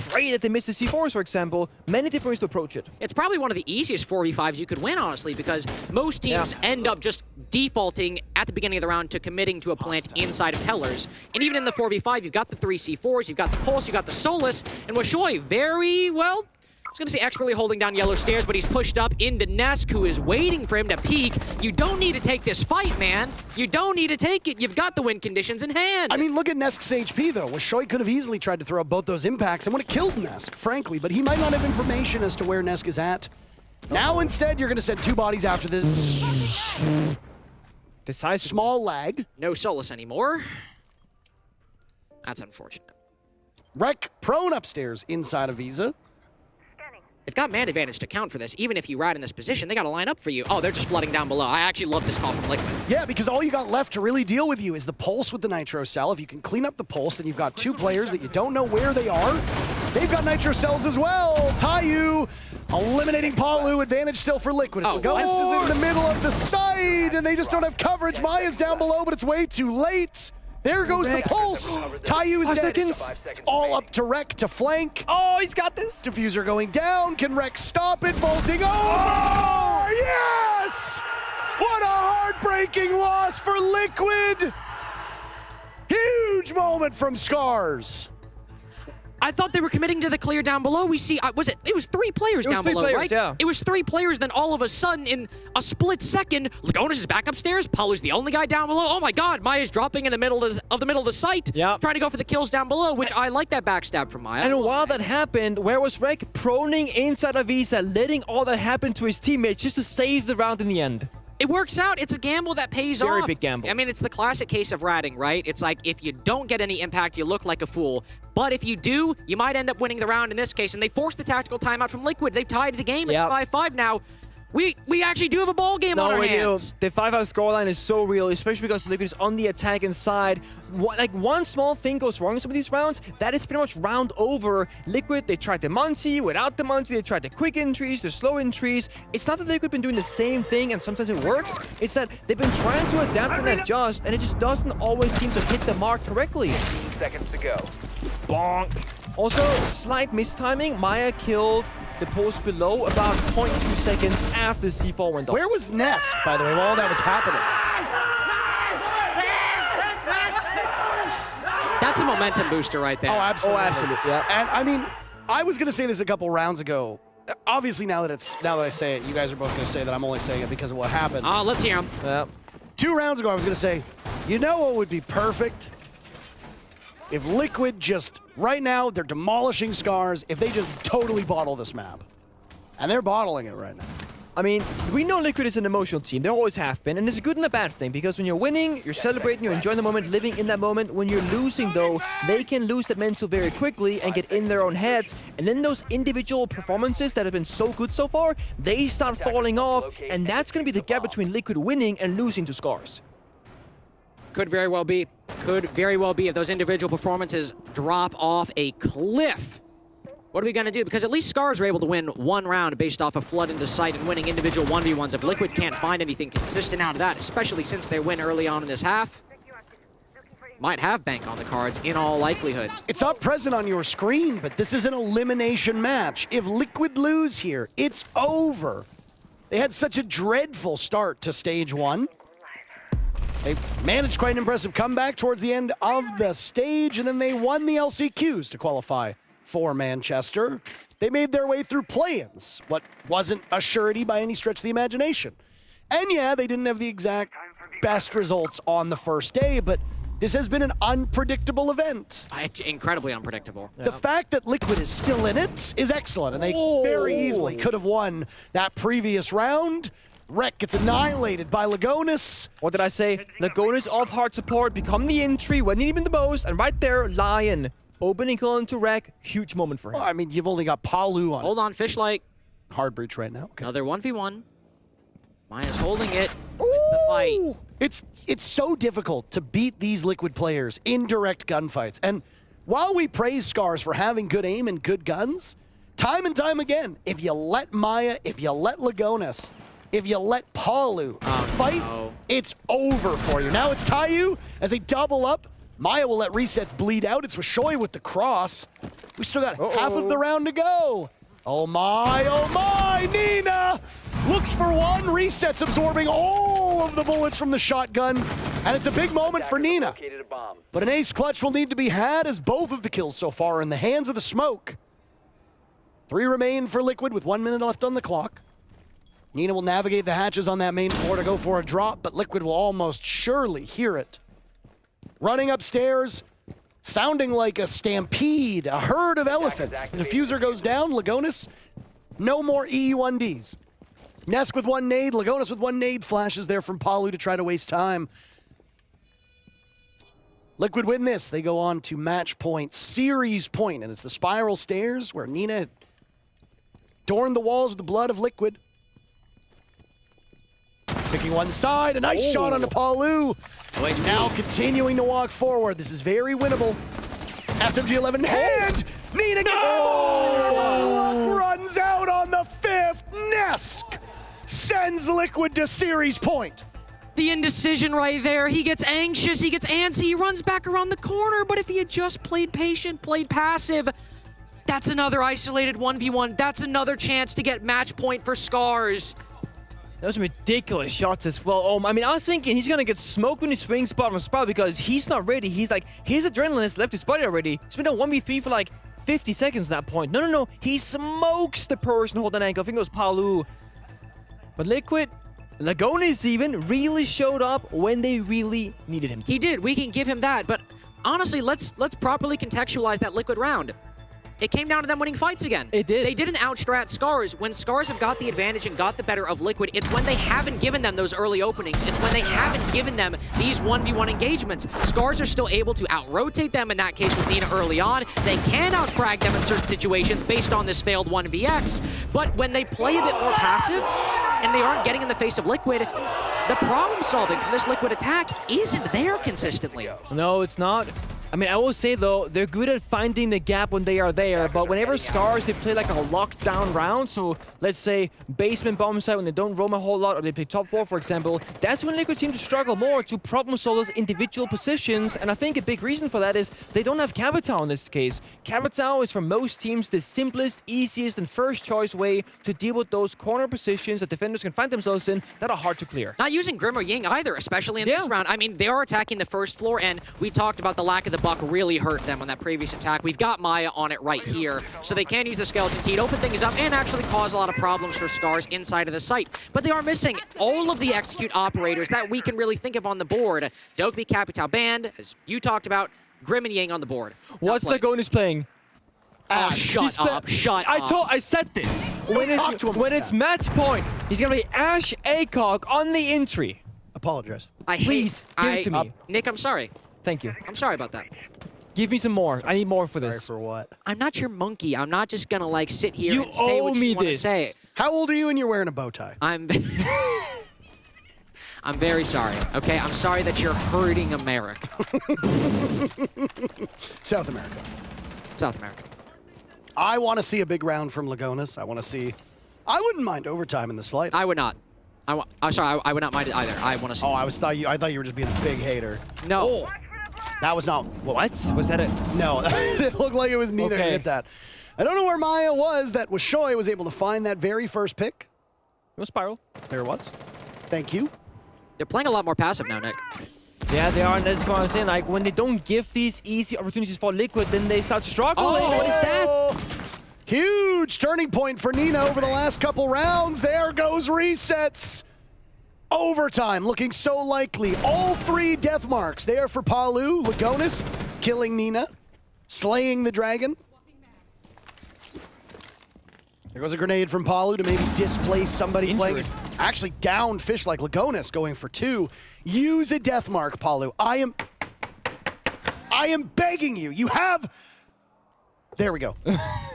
pray that they miss the C4s, for example? Many different ways to approach it. It's probably one of the easiest 4v5s you could win, honestly, because most teams end up just defaulting at the beginning of the round to committing to a plant inside of tellers. And even in the 4v5, you've got the 3 C4s, you've got the Pulse, you've got the Solus, and Washoy very well. I was going to say expertly holding down yellow stairs, but he's pushed up into Nesk, who is waiting for him to peek. You don't need to take this fight, man. You don't need to take it. You've got the win conditions in hand. I mean, look at Nesk's HP, though. Washoy could have easily tried to throw out both those impacts and would have killed Nesk, frankly, but he might not have information as to where Nesk is at. Now, instead, you're going to send 2 bodies after this. Decisive. Small lag. No Solus anymore. That's unfortunate. Wreck prone upstairs inside of Visa. they've got man advantage to count for this. Even if you rat in this position, they got to line up for you. Oh, they're just flooding down below. I actually love this call from Liquid. Yeah, because all you got left to really deal with you is the pulse with the Nitro Cell. If you can clean up the pulse, then you've got 2 players that you don't know where they are. They've got Nitro Cells as well. Tayu eliminating Palu. Advantage still for Liquid. Legonis is in the middle of the side, and they just don't have coverage. Maya's down below, but it's way too late. There goes the pulse. Tayu is dead. It's all up to Rek to flank. Oh, he's got this. Diffuser going down. Can Rek stop it? Vaulting over. Yes! What a heartbreaking loss for Liquid. Huge moment from Scars. I thought they were committing to the clear down below. We see, it was 3 players down below, right? Yeah. It was 3 players, then all of a sudden, in a split second, Legonis is back upstairs. Palu's the only guy down below. Oh my God, Maya's dropping in the middle of the site, trying to go for the kills down below, which I like that backstab from Maya. And while that happened, where was Rek? Proning inside of Visa, letting all that happen to his teammates just to save the round in the end. It works out. It's a gamble that pays off. Very big gamble. I mean, it's the classic case of ratting, right? It's like, if you don't get any impact, you look like a fool. But if you do, you might end up winning the round in this case. And they forced the tactical timeout from Liquid. They've tied the game. It's 5-5 now. We actually do have a ball game on our hands. The 5-5 scoreline is so real, especially because Liquid is on the attacking side. One small thing goes wrong in some of these rounds, that is pretty much round over. Liquid, they tried the Muncie. Without the Muncie, they tried the quick entries, the slow entries. It's not that Liquid been doing the same thing and sometimes it works. It's that they've been trying to adapt and adjust, and it just doesn't always seem to hit the mark correctly. 15 seconds to go. Bonk. Also, slight mistiming. Maya killed the post below about 0.2 seconds after the C4 went off. Where was Nesk, by the way, while all that was happening? That's a momentum booster right there. Oh, absolutely. Oh, absolutely. Yeah. And I mean, I was going to say this a couple rounds ago. Obviously, now that I say it, you guys are both going to say that I'm only saying it because of what happened. Let's hear him. 2 rounds ago, I was going to say, you know what would be perfect? If Liquid just, right now, they're demolishing Scars, if they just totally bottle this map. And they're bottling it right now. I mean, we know Liquid is an emotional team. They always have been, and it's a good and a bad thing, because when you're winning, you're celebrating, you're enjoying the moment, living in that moment. When you're losing, though, they can lose that mental very quickly and get in their own heads, and then those individual performances that have been so good so far, they start falling off, and that's going to be the gap between Liquid winning and losing to Scars. Could very well be. Could very well be if those individual performances drop off a cliff. What are we going to do? Because at least Scars were able to win 1 round based off a flood into sight and winning individual 1v1s. If Liquid can't find anything consistent out of that, especially since they win early on in this half, might have bank on the cards in all likelihood. It's not present on your screen, but this is an elimination match. If Liquid lose here, it's over. They had such a dreadful start to stage 1. They managed quite an impressive comeback towards the end of the stage, and then they won the LCQs to qualify for Manchester. They made their way through play-ins, what wasn't a surety by any stretch of the imagination. And yeah, they didn't have the exact best results on the first day, but this has been an unpredictable event. Incredibly unpredictable. The fact that Liquid is still in it is excellent, and they very easily could have won that previous round. Rek gets annihilated by Legonis. What did I say? Legonis off hard support, become the entry, when even the most, and right there, Lion. Opening kill into Rek, huge moment for him. Well, I mean, you've only got Palu on. Hold on, Fishlight. Hard breach right now. Okay. Another 1v1. Maya's holding it. It's the fight. It's so difficult to beat these Liquid players in direct gunfights. And while we praise Scars for having good aim and good guns, time and time again, if you let Maya, if you let Legonis, if you let Palu fight, it's over for you. Now it's Tayu as they double up. Maya will let resets bleed out. It's Washoy with the cross. We still got half of the round to go. Oh my, Nina looks for one. Resets absorbing all of the bullets from the shotgun. And it's a big moment for Nina. But an ace clutch will need to be had as both of the kills so far are in the hands of the smoke. 3 remain for Liquid with 1 minute left on the clock. Nina will navigate the hatches on that main floor to go for a drop, but Liquid will almost surely hear it. Running upstairs, sounding like a stampede, a herd of elephants. The diffuser goes down, Legonis, no more E1Ds. Nesk with 1 nade, Legonis with 1 nade, flashes there from Palu to try to waste time. Liquid win this, they go on to match point, series point, and it's the spiral stairs where Nina adorned the walls with the blood of Liquid. Picking one side, a nice shot onto Palu. Now continuing to walk forward. This is very winnable. SMG-11 in hand. Nina gets luck runs out on the 5th. Nesk sends Liquid to series point. The indecision right there. He gets anxious, he gets antsy, he runs back around the corner, but if he had just played patient, played passive, that's another isolated 1v1. That's another chance to get match point for Scars. Those are ridiculous shots as well. I mean, I was thinking he's gonna get smoked when he swings bottom spot because he's not ready. He's like, his adrenaline has left his body already. It's been a 1v3 for like 50 seconds at that point. No. He smokes the person holding ankle. I think it was Palu. But Liquid, Lagonis even, really showed up when they really needed him to. He did. We can give him that. But honestly, let's properly contextualize that Liquid round. It came down to them winning fights again. It did. They didn't outstrat Scars. When Scars have got the advantage and got the better of Liquid, it's when they haven't given them those early openings. It's when they haven't given them these 1v1 engagements. Scars are still able to out-rotate them, in that case with Nina early on. They can out-frag them in certain situations based on this failed 1vx. But when they play a bit more passive, and they aren't getting in the face of Liquid, the problem-solving from this Liquid attack isn't there consistently. No, it's not. I mean, I will say, though, they're good at finding the gap when they are there, but whenever Scars, they play like a lockdown round, so let's say basement bomb site when they don't roam a whole lot, or they play top 4, for example, that's when Liquid seem to struggle more to problem solve those individual positions, and I think a big reason for that is they don't have Capital in this case. Capital is for most teams the simplest, easiest, and first choice way to deal with those corner positions that defenders can find themselves in that are hard to clear. Not using Grim or Ying either, especially in this round. I mean, they are attacking the first floor, and we talked about the lack of the buck really hurt them on that previous attack. We've got Maya on it right here, so they can use the skeleton key to open things up and actually cause a lot of problems for Scars inside of the site. But they are missing all of the execute operators that we can really think of on the board. Dokbi, Capital Band, as you talked about, Grim and Ying on the board. What's Lagonis playing? Oh, shut up, shut up. I said this. When it's match point, he's gonna be Ash ACOG on the entry. Apologize. Please, give it to me. Nick, I'm sorry. Thank you. I'm sorry about that. Give me some more. I need more for this. Sorry for what? I'm not your monkey. I'm not just gonna like sit here You and say what owe you me want to this. say. How old are you and you're wearing a bow tie? I'm very sorry, okay? I'm sorry that you're hurting America. South America. South America. I want to see a big round from Lagonis. I want to see... I wouldn't mind overtime in the slight. I would not. I'm sorry, I would not mind it either. I want to see... Oh, I thought you were just being a big hater. No. That was not... What? Was that it? No, it looked like it was neither Okay. hit that. I don't know where Maya was. That was Shoy was able to find that very first pick. It was Spiral. There it was. Thank you. They're playing a lot more passive now, Nick. Yeah, they are, and that's what I'm saying. Like, when they don't give these easy opportunities for Liquid, then they start struggling. What is that? Huge turning point for Nina over the last couple rounds. There goes resets. Overtime looking so likely. All 3 death marks there for Palu. Lagonis killing Nina, slaying the dragon. There goes a grenade from Palu to maybe displace somebody playing. Actually downed fish like Lagonis going for 2. Use a death mark, Palu. I am begging you. You have... There we go.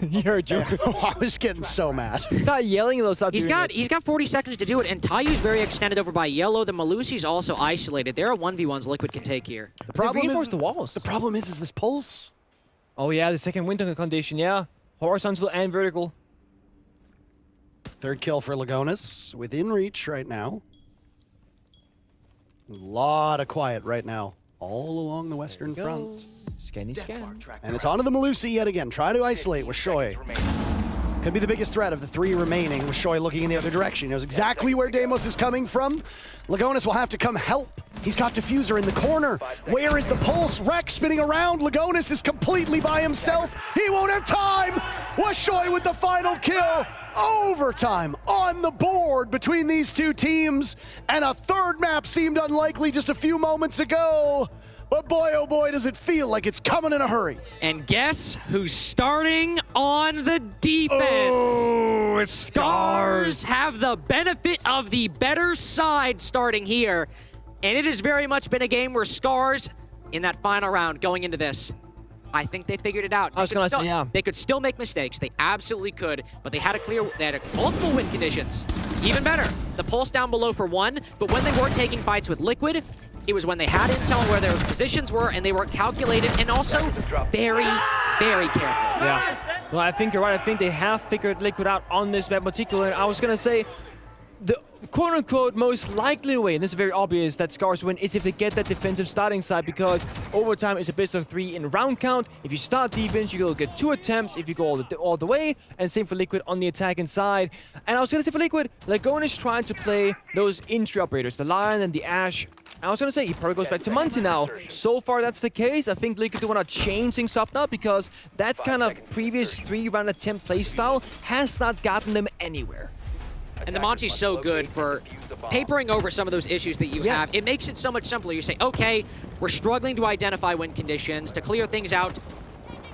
You're a joke. I was getting so mad. Stop yelling those out. He's got 40 seconds to do it, and Tayu's very extended over by yellow. The Malusi's also isolated. There are 1v1s Liquid can take here. The problem reinforce is the walls. The problem is this pulse. Oh yeah, the second winter condition. Yeah, horizontal and vertical. Third kill for Lagonis within reach right now. A lot of quiet right now, all along the western front. Scanny scan. And it's onto the Malusi yet again. Try to isolate with Shoy. Could be the biggest threat of the 3 remaining, with Shoy looking in the other direction. He knows exactly where Deimos is coming from. Lagonis will have to come help. He's got Diffuser in the corner. Where is the pulse? Rex spinning around. Lagonis is completely by himself. He won't have time. Washoy with the final kill. Overtime on the board between these 2 teams. And a third map seemed unlikely just a few moments ago. But boy, oh boy, does it feel like it's coming in a hurry. And guess who's starting on the defense? Oh, it's Scars. Have the benefit of the better side starting here. And it has very much been a game where Scars, in that final round going into this, I think they figured it out. I was gonna say, yeah. They could still make mistakes. They absolutely could, but they had multiple win conditions. Even better, the pulse down below for one, but when they weren't taking fights with Liquid, it was when they had intel where those positions were, and they were calculated and also very, very careful. Yeah. Well, I think you're right. I think they have figured Liquid out on this map in particular. And I was going to say, the quote-unquote most likely way, and this is very obvious, that Scars win is if they get that defensive starting side, because overtime is a best of 3 in round count. If you start defense, you will get 2 attempts if you go all the way, and same for Liquid on the attacking side. And I was going to say for Liquid, Lagon is trying to play those entry operators, the Lion and the Ashe. I was going to say, he probably goes back to Monty now. So far, that's the case. I think Liquid want to change things up now, because that kind of previous 3-round attempt playstyle has not gotten them anywhere. And the Monty's so good for papering over some of those issues that you have. It makes it so much simpler. You say, okay, we're struggling to identify win conditions, to clear things out.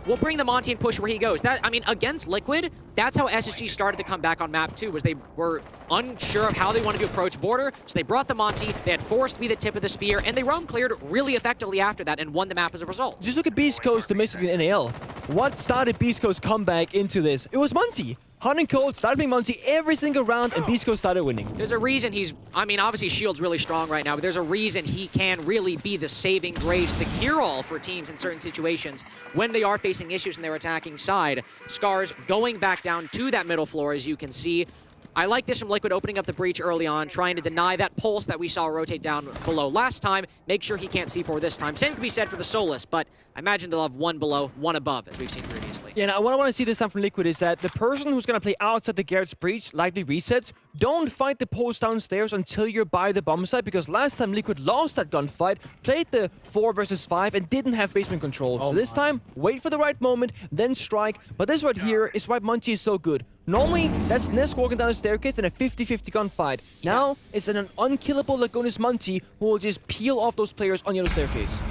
We'll bring the Monty and push where he goes. I mean, against Liquid, that's how SSG started to come back on map 2, was they were unsure of how they wanted to approach border, so they brought the Monty, they had Force to be the tip of the spear, and they roam cleared really effectively after that and won the map as a result. Just look at Beast Coast domestically in NAL. What started Beast Coast comeback into this? It was Monty. Hot and Cold started being Monty every single round, and Beast Coast started winning. There's a reason obviously Shield's really strong right now, but there's a reason he can really be the saving grace, the cure-all for teams in certain situations when they are facing issues in their attacking side. Scars going back down to that middle floor, as you can see. I like this from Liquid, opening up the breach early on, trying to deny that pulse that we saw rotate down below last time, make sure he can't C4 this time. Same could be said for the Solus, but I imagine they'll have 1 below, 1 above, as we've seen previously. Yeah, now what I want to see this time from Liquid is that the person who's going to play outside the Garrett's breach, likely resets, don't fight the post downstairs until you're by the bomb site, because last time Liquid lost that gunfight, played the 4 versus 5, and didn't have basement control. So this time, wait for the right moment, then strike. But this right here is why Munchie is so good. Normally, that's Nesk walking down the staircase in a 50-50 gunfight. Now, it's an unkillable Lagonis Monty who will just peel off those players on yellow staircase.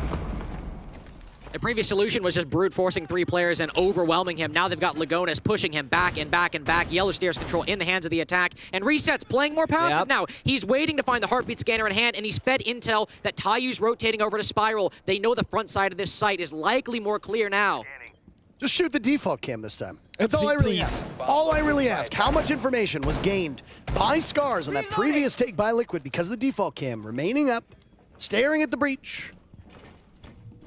The previous solution was just brute forcing 3 players and overwhelming him. Now they've got Lagonis pushing him back and back and back. Yellow stairs control in the hands of the attack. And Reset's playing more passive now. He's waiting to find the heartbeat scanner in hand, and he's fed intel that Tayu's rotating over to Spiral. They know the front side of this site is likely more clear now. Just shoot the default cam this time. That's all I really ask. All I really ask. How much information was gained by Scars on that previous take by Liquid because of the default cam remaining up, staring at the breach?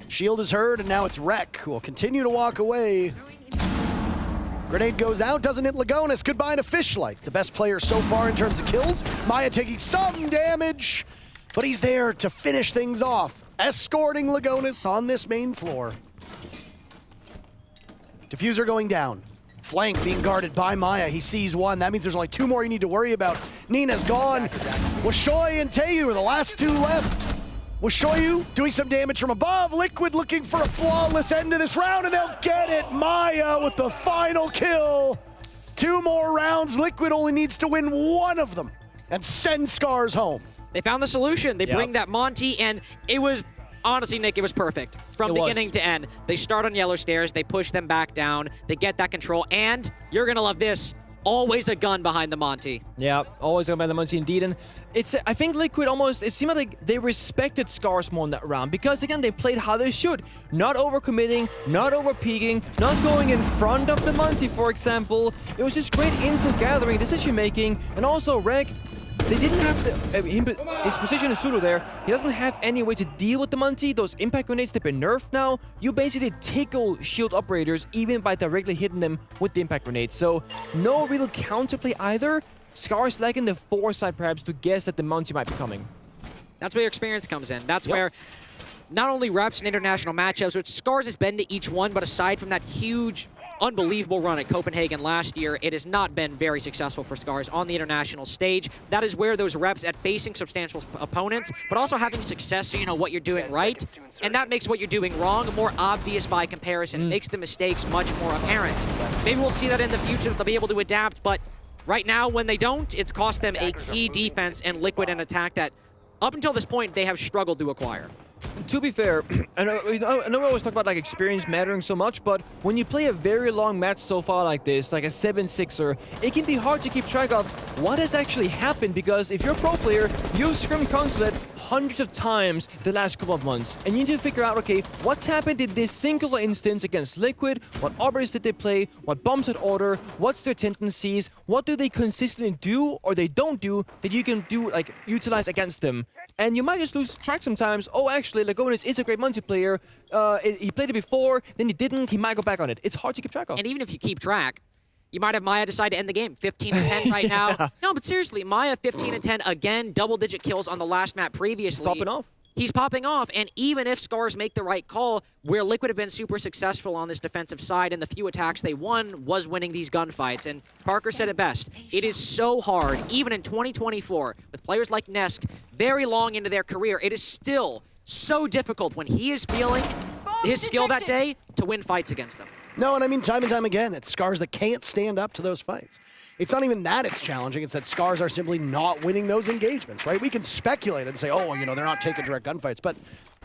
Shield is heard, and now it's Rek, who will continue to walk away. Grenade goes out, doesn't hit Lagonis. Goodbye to Fishlight, the best player so far in terms of kills. Maya taking some damage, but he's there to finish things off, escorting Lagonis on this main floor. Diffuser going down. Flank being guarded by Maya. He sees 1. That means there's only 2 more you need to worry about. Nina's gone. Washoy and Taeyu are the last 2 left. Washoyu doing some damage from above. Liquid looking for a flawless end to this round, and they'll get it. Maya with the final kill. 2 more rounds. Liquid only needs to win 1 of them and send Scars home. They found the solution. They bring that Monty, and it was... Honestly, Nick, it was perfect. From beginning to end. They start on yellow stairs, they push them back down, they get that control, and you're gonna love this, always a gun behind the Monty. Yeah, always a gun behind the Monty indeed, and I think Liquid almost, it seemed like they respected Scars more in that round, because again, they played how they should. Not overcommitting, not over-peeking, not going in front of the Monty, for example. It was just great intel gathering, decision making, and also Rek, they didn't have his position is pseudo there. He doesn't have any way to deal with the Monty. Those impact grenades, they've been nerfed now. You basically tickle shield operators even by directly hitting them with the impact grenades. So no real counterplay either. Scars lacking the foresight perhaps to guess that the Monty might be coming. That's where your experience comes in. That's where not only reps and international matchups, which Scars has been to each one, but aside from that huge, unbelievable run at Copenhagen last year, it has not been very successful for Scars on the international stage. That is where those reps at facing substantial opponents, but also having success so you know what you're doing right, and that makes what you're doing wrong more obvious by comparison. It makes the mistakes much more apparent. Maybe we'll see that in the future, that they'll be able to adapt, but right now, when they don't, it's cost them a key defense and Liquid and attack that, up until this point, they have struggled to acquire. to be fair, I know we always talk about like experience mattering so much, but when you play a very long match so far like this, like a 7-6er, it can be hard to keep track of what has actually happened, because if you're a pro player, you've scrimmed Consulate hundreds of times the last couple of months, and you need to figure out, okay, what's happened in this singular instance against Liquid, what arbors did they play, what bombs had order, what's their tendencies, what do they consistently do or they don't do that you can do, like, utilize against them. And you might just lose track sometimes. Oh, actually, Lagonis is a great multiplayer. He played it before, then he didn't. He might go back on it. It's hard to keep track of. And even if you keep track, you might have Maya decide to end the game. 15-10 right now. No, but seriously, Maya 15-10 again, double-digit kills on the last map previously. He's popping off. He's popping off, and even if Scars make the right call, where Liquid have been super successful on this defensive side, and the few attacks they won was winning these gunfights. And Parker said it best. It is so hard, even in 2024, with players like Nesk very long into their career, it is still so difficult when he is feeling his skill that day to win fights against them. No, and I mean, time and time again, it's Scars that can't stand up to those fights. It's not even that it's challenging, it's that Scars are simply not winning those engagements, right? We can speculate and say, oh, well, you know, they're not taking direct gunfights, but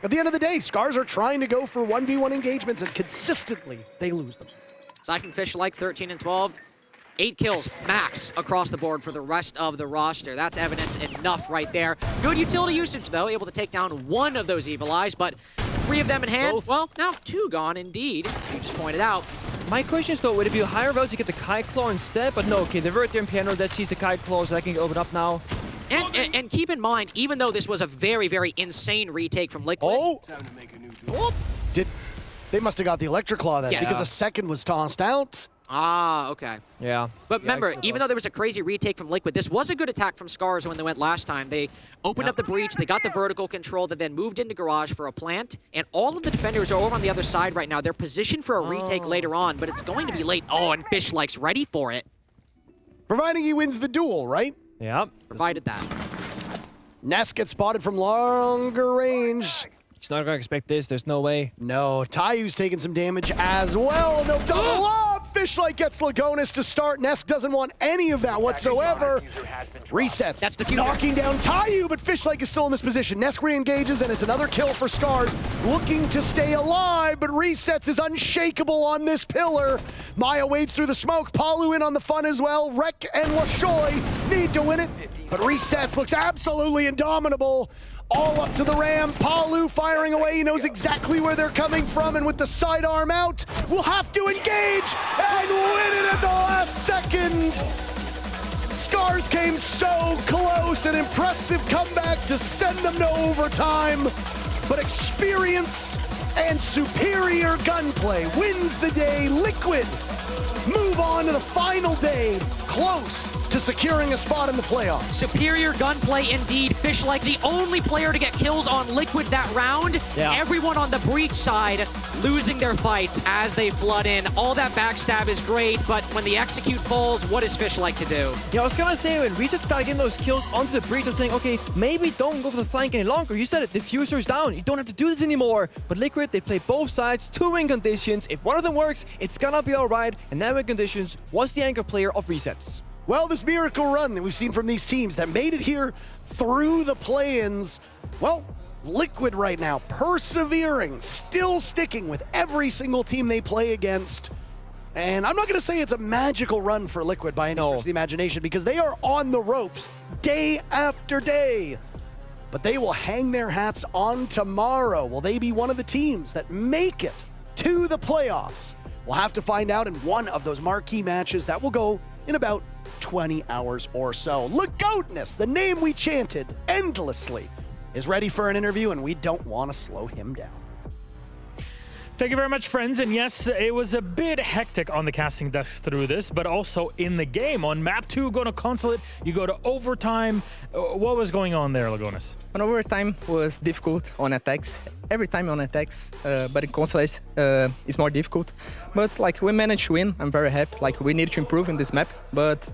at the end of the day, Scars are trying to go for 1v1 engagements, and consistently, they lose them. Aside from Fish like 13-12, 8 kills max across the board for the rest of the roster. That's evidence enough right there. Good utility usage, though, able to take down one of those Evil Eyes, but 3 of them in hand. Both. Well, now 2 gone, indeed. You just pointed out. My question is, though, would it be a higher route to get the Kai Claw instead? But no, okay, they're right there in piano. That sees the Kai Claw, so that can open up now. And keep in mind, even though this was a very, very insane retake from Liquid. Oh! They must have got the Electric Claw then, because a second was tossed out. Ah, okay. Yeah. But remember, even though there was a crazy retake from Liquid, this was a good attack from Scars when they went last time. They opened up the breach, they got the vertical control, that then moved into Garage for a plant, and all of the defenders are over on the other side right now. They're positioned for a retake later on, but it's going to be late. Oh, and Fish Like's ready for it. Providing he wins the duel, right? Yeah. Provided that. Ness gets spotted from longer range. He's not going to expect this. There's no way. No, Tayu's taking some damage as well, and they'll double up! Fishlike gets Lagonis to start. Nesk doesn't want any of that whatsoever. Resets. That's the knocking down Tayu, but Fishlike is still in this position. Nesk re-engages, and it's another kill for Scars, looking to stay alive, but Resets is unshakable on this pillar. Maya wades through the smoke. Palu in on the fun as well. Rek and Washoy need to win it, but Resets looks absolutely indomitable. All up to the ram. Palu firing away. He knows exactly where they're coming from, and with the sidearm out, we'll have to engage and win it at the last second. Scars came so close. An impressive comeback to send them to overtime. But experience and superior gunplay wins the day. Liquid move on to the final day, close to securing a spot in the playoffs. Superior gunplay indeed. Fish like the only player to get kills on Liquid that round. Yeah. Everyone on the breach side losing their fights as they flood in. All that backstab is great, but when the execute falls, what does Fish like to do? Yeah, I was gonna say, when Reset started getting those kills onto the breach, I was saying, okay, maybe don't go for the flank any longer. You said it, diffuser's down. You don't have to do this anymore. But Liquid, they play both sides, 2 win conditions. If one of them works, it's gonna be alright. And that win conditions was the anchor player of Resets. Well, this miracle run that we've seen from these teams that made it here through the play-ins, well, Liquid right now, persevering, still sticking with every single team they play against. And I'm not going to say it's a magical run for Liquid by any stretch of the imagination, because they are on the ropes day after day. But they will hang their hats on tomorrow. Will they be one of the teams that make it to the playoffs? We'll have to find out in one of those marquee matches that will go in about 20 hours or so. Lagoatness, the name we chanted endlessly, is ready for an interview, and we don't want to slow him down. Thank you very much, friends. And yes, it was a bit hectic on the casting desk through this, but also in the game. On map 2, go to Consulate, you go to overtime. What was going on there, Lagonis? On overtime was difficult on attacks. Every time on attacks, but in Consulate it's more difficult. But like we managed to win, I'm very happy. Like we need to improve in this map, but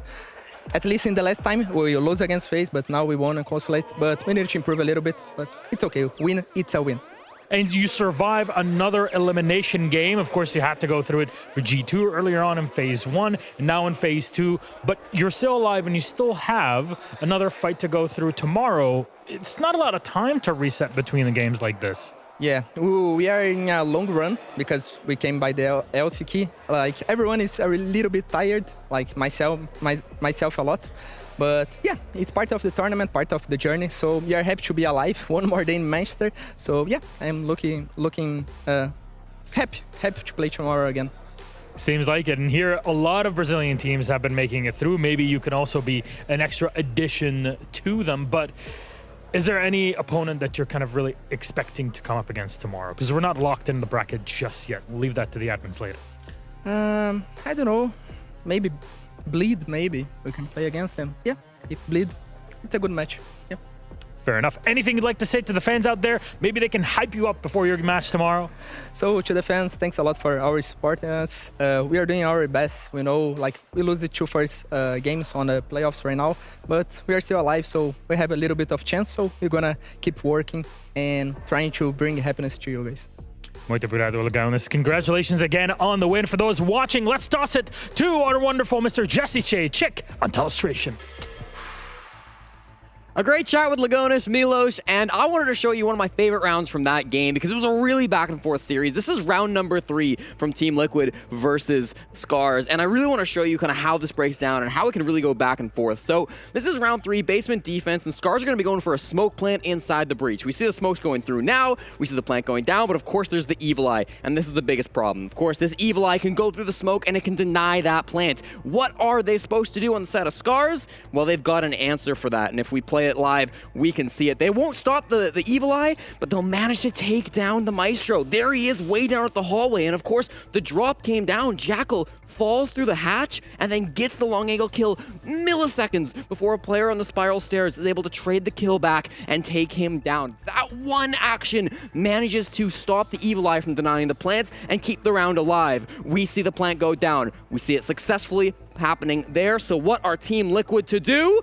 at least in the last time we lost against FaZe, but now we won on Consulate. But we need to improve a little bit, but it's okay. Win, it's a win. And you survive another elimination game. Of course, you had to go through it for G2 earlier on in Phase 1, and now in Phase 2. But you're still alive, and you still have another fight to go through tomorrow. It's not a lot of time to reset between the games like this. Yeah, we are in a long run because we came by the LCK. Like everyone is a little bit tired, like myself a lot. But yeah, it's part of the tournament, part of the journey. So we are happy to be alive. One more day in Manchester. So yeah, I'm looking happy to play tomorrow again. Seems like it. And here, a lot of Brazilian teams have been making it through. Maybe you can also be an extra addition to them. But is there any opponent that you're kind of really expecting to come up against tomorrow? Because we're not locked in the bracket just yet. We'll leave that to the admins later. I don't know. Maybe Bleed, maybe. We can play against them. Yeah, if Bleed, it's a good match. Yeah. Fair enough. Anything you'd like to say to the fans out there? Maybe they can hype you up before your match tomorrow. So to the fans, thanks a lot for always supporting us. We are doing our best. We know, like, we lose the 2 first games on the playoffs right now, but we are still alive, so we have a little bit of chance. So we're gonna keep working and trying to bring happiness to you guys. Muito obrigado, Legonis. Congratulations again on the win. For those watching, let's toss it to our wonderful Mr. Jesse Chick on Telestration. A great chat with Lagonis, Milos, and I wanted to show you one of my favorite rounds from that game because it was a really back and forth series. This is round number 3 from Team Liquid versus Scars, and I really want to show you kind of how this breaks down and how it can really go back and forth. So this is round 3, basement defense, and Scars are going to be going for a smoke plant inside the breach. We see the smokes going through now, we see the plant going down, but of course there's the Evil Eye, and this is the biggest problem. Of course, this Evil Eye can go through the smoke and it can deny that plant. What are they supposed to do on the side of Scars? Well, they've got an answer for that, and if we play it live, we can see it. They won't stop the Evil Eye, but they'll manage to take down the Maestro. There he is, way down at the hallway, and of course, the drop came down. Jackal falls through the hatch and then gets the long angle kill milliseconds before a player on the spiral stairs is able to trade the kill back and take him down. That one action manages to stop the Evil Eye from denying the plants and keep the round alive. We see the plant go down. We see it successfully happening there. So what are Team Liquid to do?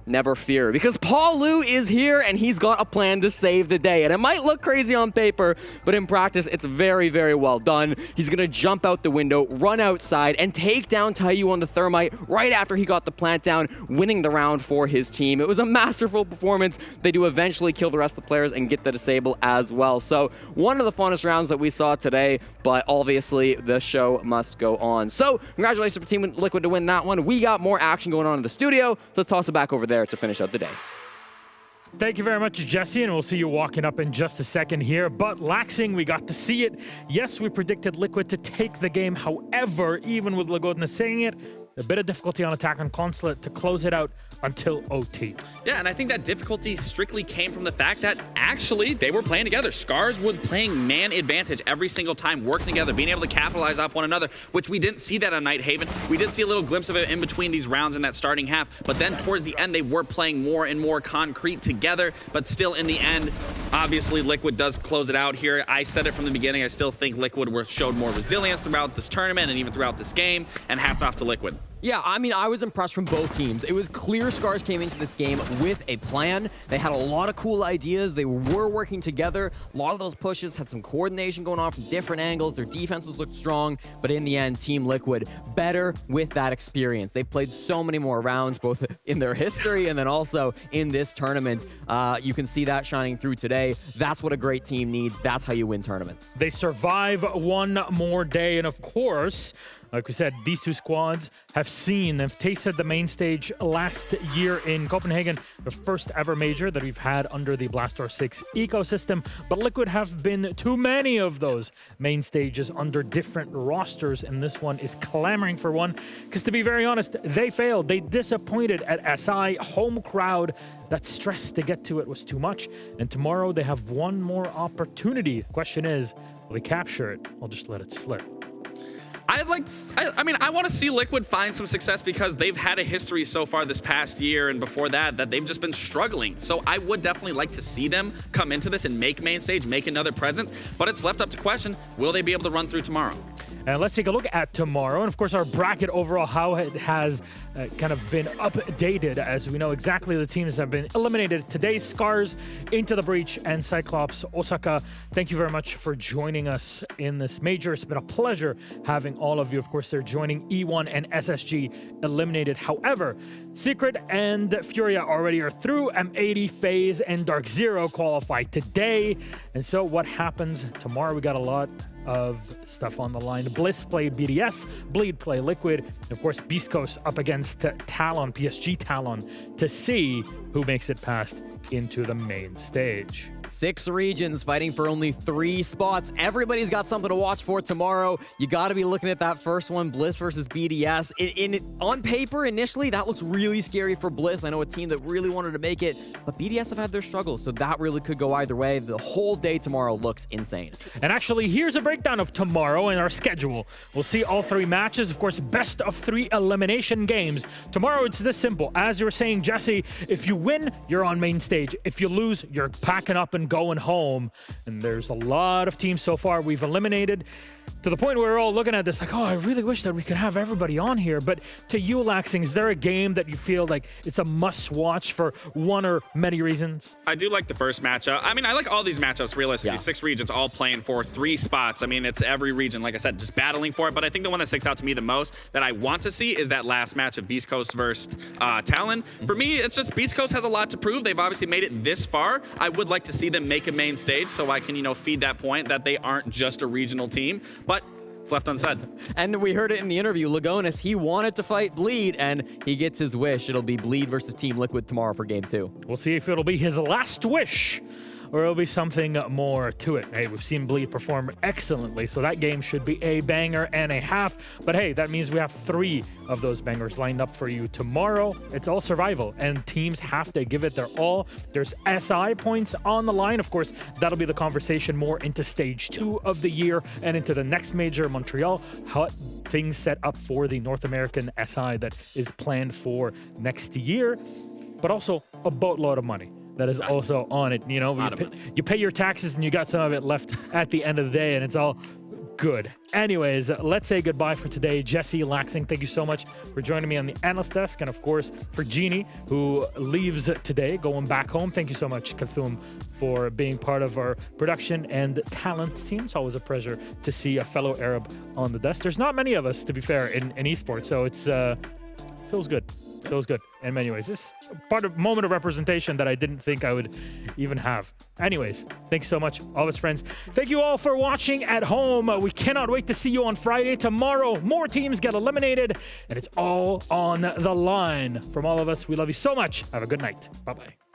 Never fear, because Paul Liu is here and he's got a plan to save the day. And it might look crazy on paper, but in practice, it's very, very well done. He's going to jump out the window, run outside, and take down Taiyu on the Thermite right after he got the plant down, winning the round for his team. It was a masterful performance. They do eventually kill the rest of the players and get the disable as well. So one of the funnest rounds that we saw today, but obviously the show must go on. So congratulations for Team Liquid to win that one. We got more action going on in the studio. So let's toss it back over there to finish out the day. Thank you very much, Jesse, and we'll see you walking up in just a second here. But Laxing, we got to see it. Yes, we predicted Liquid to take the game. However, even with Lagodna saying it, a bit of difficulty on attack on Consulate to close it out until OT. Yeah, and I think that difficulty strictly came from the fact that actually they were playing together. Scars were playing man advantage every single time, working together, being able to capitalize off one another, which we didn't see that on Nighthaven. We did see a little glimpse of it in between these rounds in that starting half, but then towards the end, they were playing more and more concrete together, but still in the end, obviously Liquid does close it out here. I said it from the beginning, I still think Liquid showed more resilience throughout this tournament and even throughout this game, and hats off to Liquid. Yeah, I mean, I was impressed from both teams. It was clear Scars came into this game with a plan. They had a lot of cool ideas. They were working together. A lot of those pushes had some coordination going on from different angles. Their defenses looked strong, but in the end, Team Liquid better with that experience. They played so many more rounds, both in their history and then also in this tournament. You can see that shining through today. That's what a great team needs. That's how you win tournaments. They survive one more day, and of course, like we said, these two squads have tasted the main stage last year in Copenhagen, the first ever major that we've had under the Blastor 6 ecosystem. But Liquid have been too many of those main stages under different rosters, and this one is clamoring for one. Because to be very honest, they failed. They disappointed at SI. Home crowd, that stress to get to it was too much. And tomorrow they have one more opportunity. The question is, will they capture it or just let it slip? I want to see Liquid find some success because they've had a history so far this past year and before that they've just been struggling. So I would definitely like to see them come into this and make main stage, make another presence, but it's left up to question, will they be able to run through tomorrow? And let's take a look at tomorrow. And of course, our bracket overall, how it has kind of been updated as we know exactly the teams that have been eliminated today. Scars, Into the Breach, and Cyclops Osaka. Thank you very much for joining us in this major. It's been a pleasure having telling all of you, of course, they're joining E1 and SSG eliminated. However, Secret and Furia already are through. M80, FaZe, and Dark Zero qualify today. And so what happens tomorrow? We got a lot of stuff on the line. Bliss play BDS, Bleed play Liquid, and of course Beast Coast up against Talon, PSG Talon, to see who makes it past into the main stage. 6 regions fighting for only 3 spots. Everybody's got something to watch for tomorrow. You got to be looking at that first one, Bliss versus BDS. On paper, initially, that looks really scary for Bliss. I know a team that really wanted to make it, but BDS have had their struggles, so that really could go either way. The whole day tomorrow looks insane. And actually, here's a breakdown of tomorrow in our schedule. We'll see all 3 matches, of course, best of 3 elimination games. Tomorrow, it's this simple. As you were saying, Jesse, if you win, you're on main stage. If you lose, you're packing up and going home. And there's a lot of teams so far we've eliminated, to the point where we're all looking at this like, oh, I really wish that we could have everybody on here. But to you, Laxing, is there a game that you feel like it's a must-watch for one or many reasons? I do like the first matchup. I mean, I like all these matchups, realistically. 6 regions all playing for 3 spots. I mean, it's every region, like I said, just battling for it. But I think the one that sticks out to me the most that I want to see is that last match of Beast Coast versus Talon. For me, it's just Beast Coast has a lot to prove. They've obviously made it this far. I would like to see them make a main stage so I can, you know, feed that point that they aren't just a regional team. But it's left unsaid. And we heard it in the interview. Lagonis, he wanted to fight Bleed, and he gets his wish. It'll be Bleed versus Team Liquid tomorrow for Game 2. We'll see if it'll be his last wish, or it'll be something more to it. Hey, we've seen Bleed perform excellently, so that game should be a banger and a half. But hey, that means we have 3 of those bangers lined up for you tomorrow. It's all survival, and teams have to give it their all. There's SI points on the line. Of course, that'll be the conversation more into stage 2 of the year and into the next major, Montreal. How things set up for the North American SI that is planned for next year, but also a boatload of money that is also on it. You know, you pay your taxes and you got some of it left at the end of the day, and it's all good. Anyways, let's say goodbye for today. Jesse, Laxing, thank you so much for joining me on the analyst desk. And of course, for Jeannie, who leaves today, going back home. Thank you so much, Kathum, for being part of our production and talent team. It's always a pleasure to see a fellow Arab on the desk. There's not many of us, to be fair, in esports, so it's feels good. Feels good. And anyways, this is a moment of representation that I didn't think I would even have. Anyways, thanks so much, all of us friends. Thank you all for watching at home. We cannot wait to see you on Friday. Tomorrow, more teams get eliminated, and it's all on the line. From all of us, we love you so much. Have a good night. Bye-bye.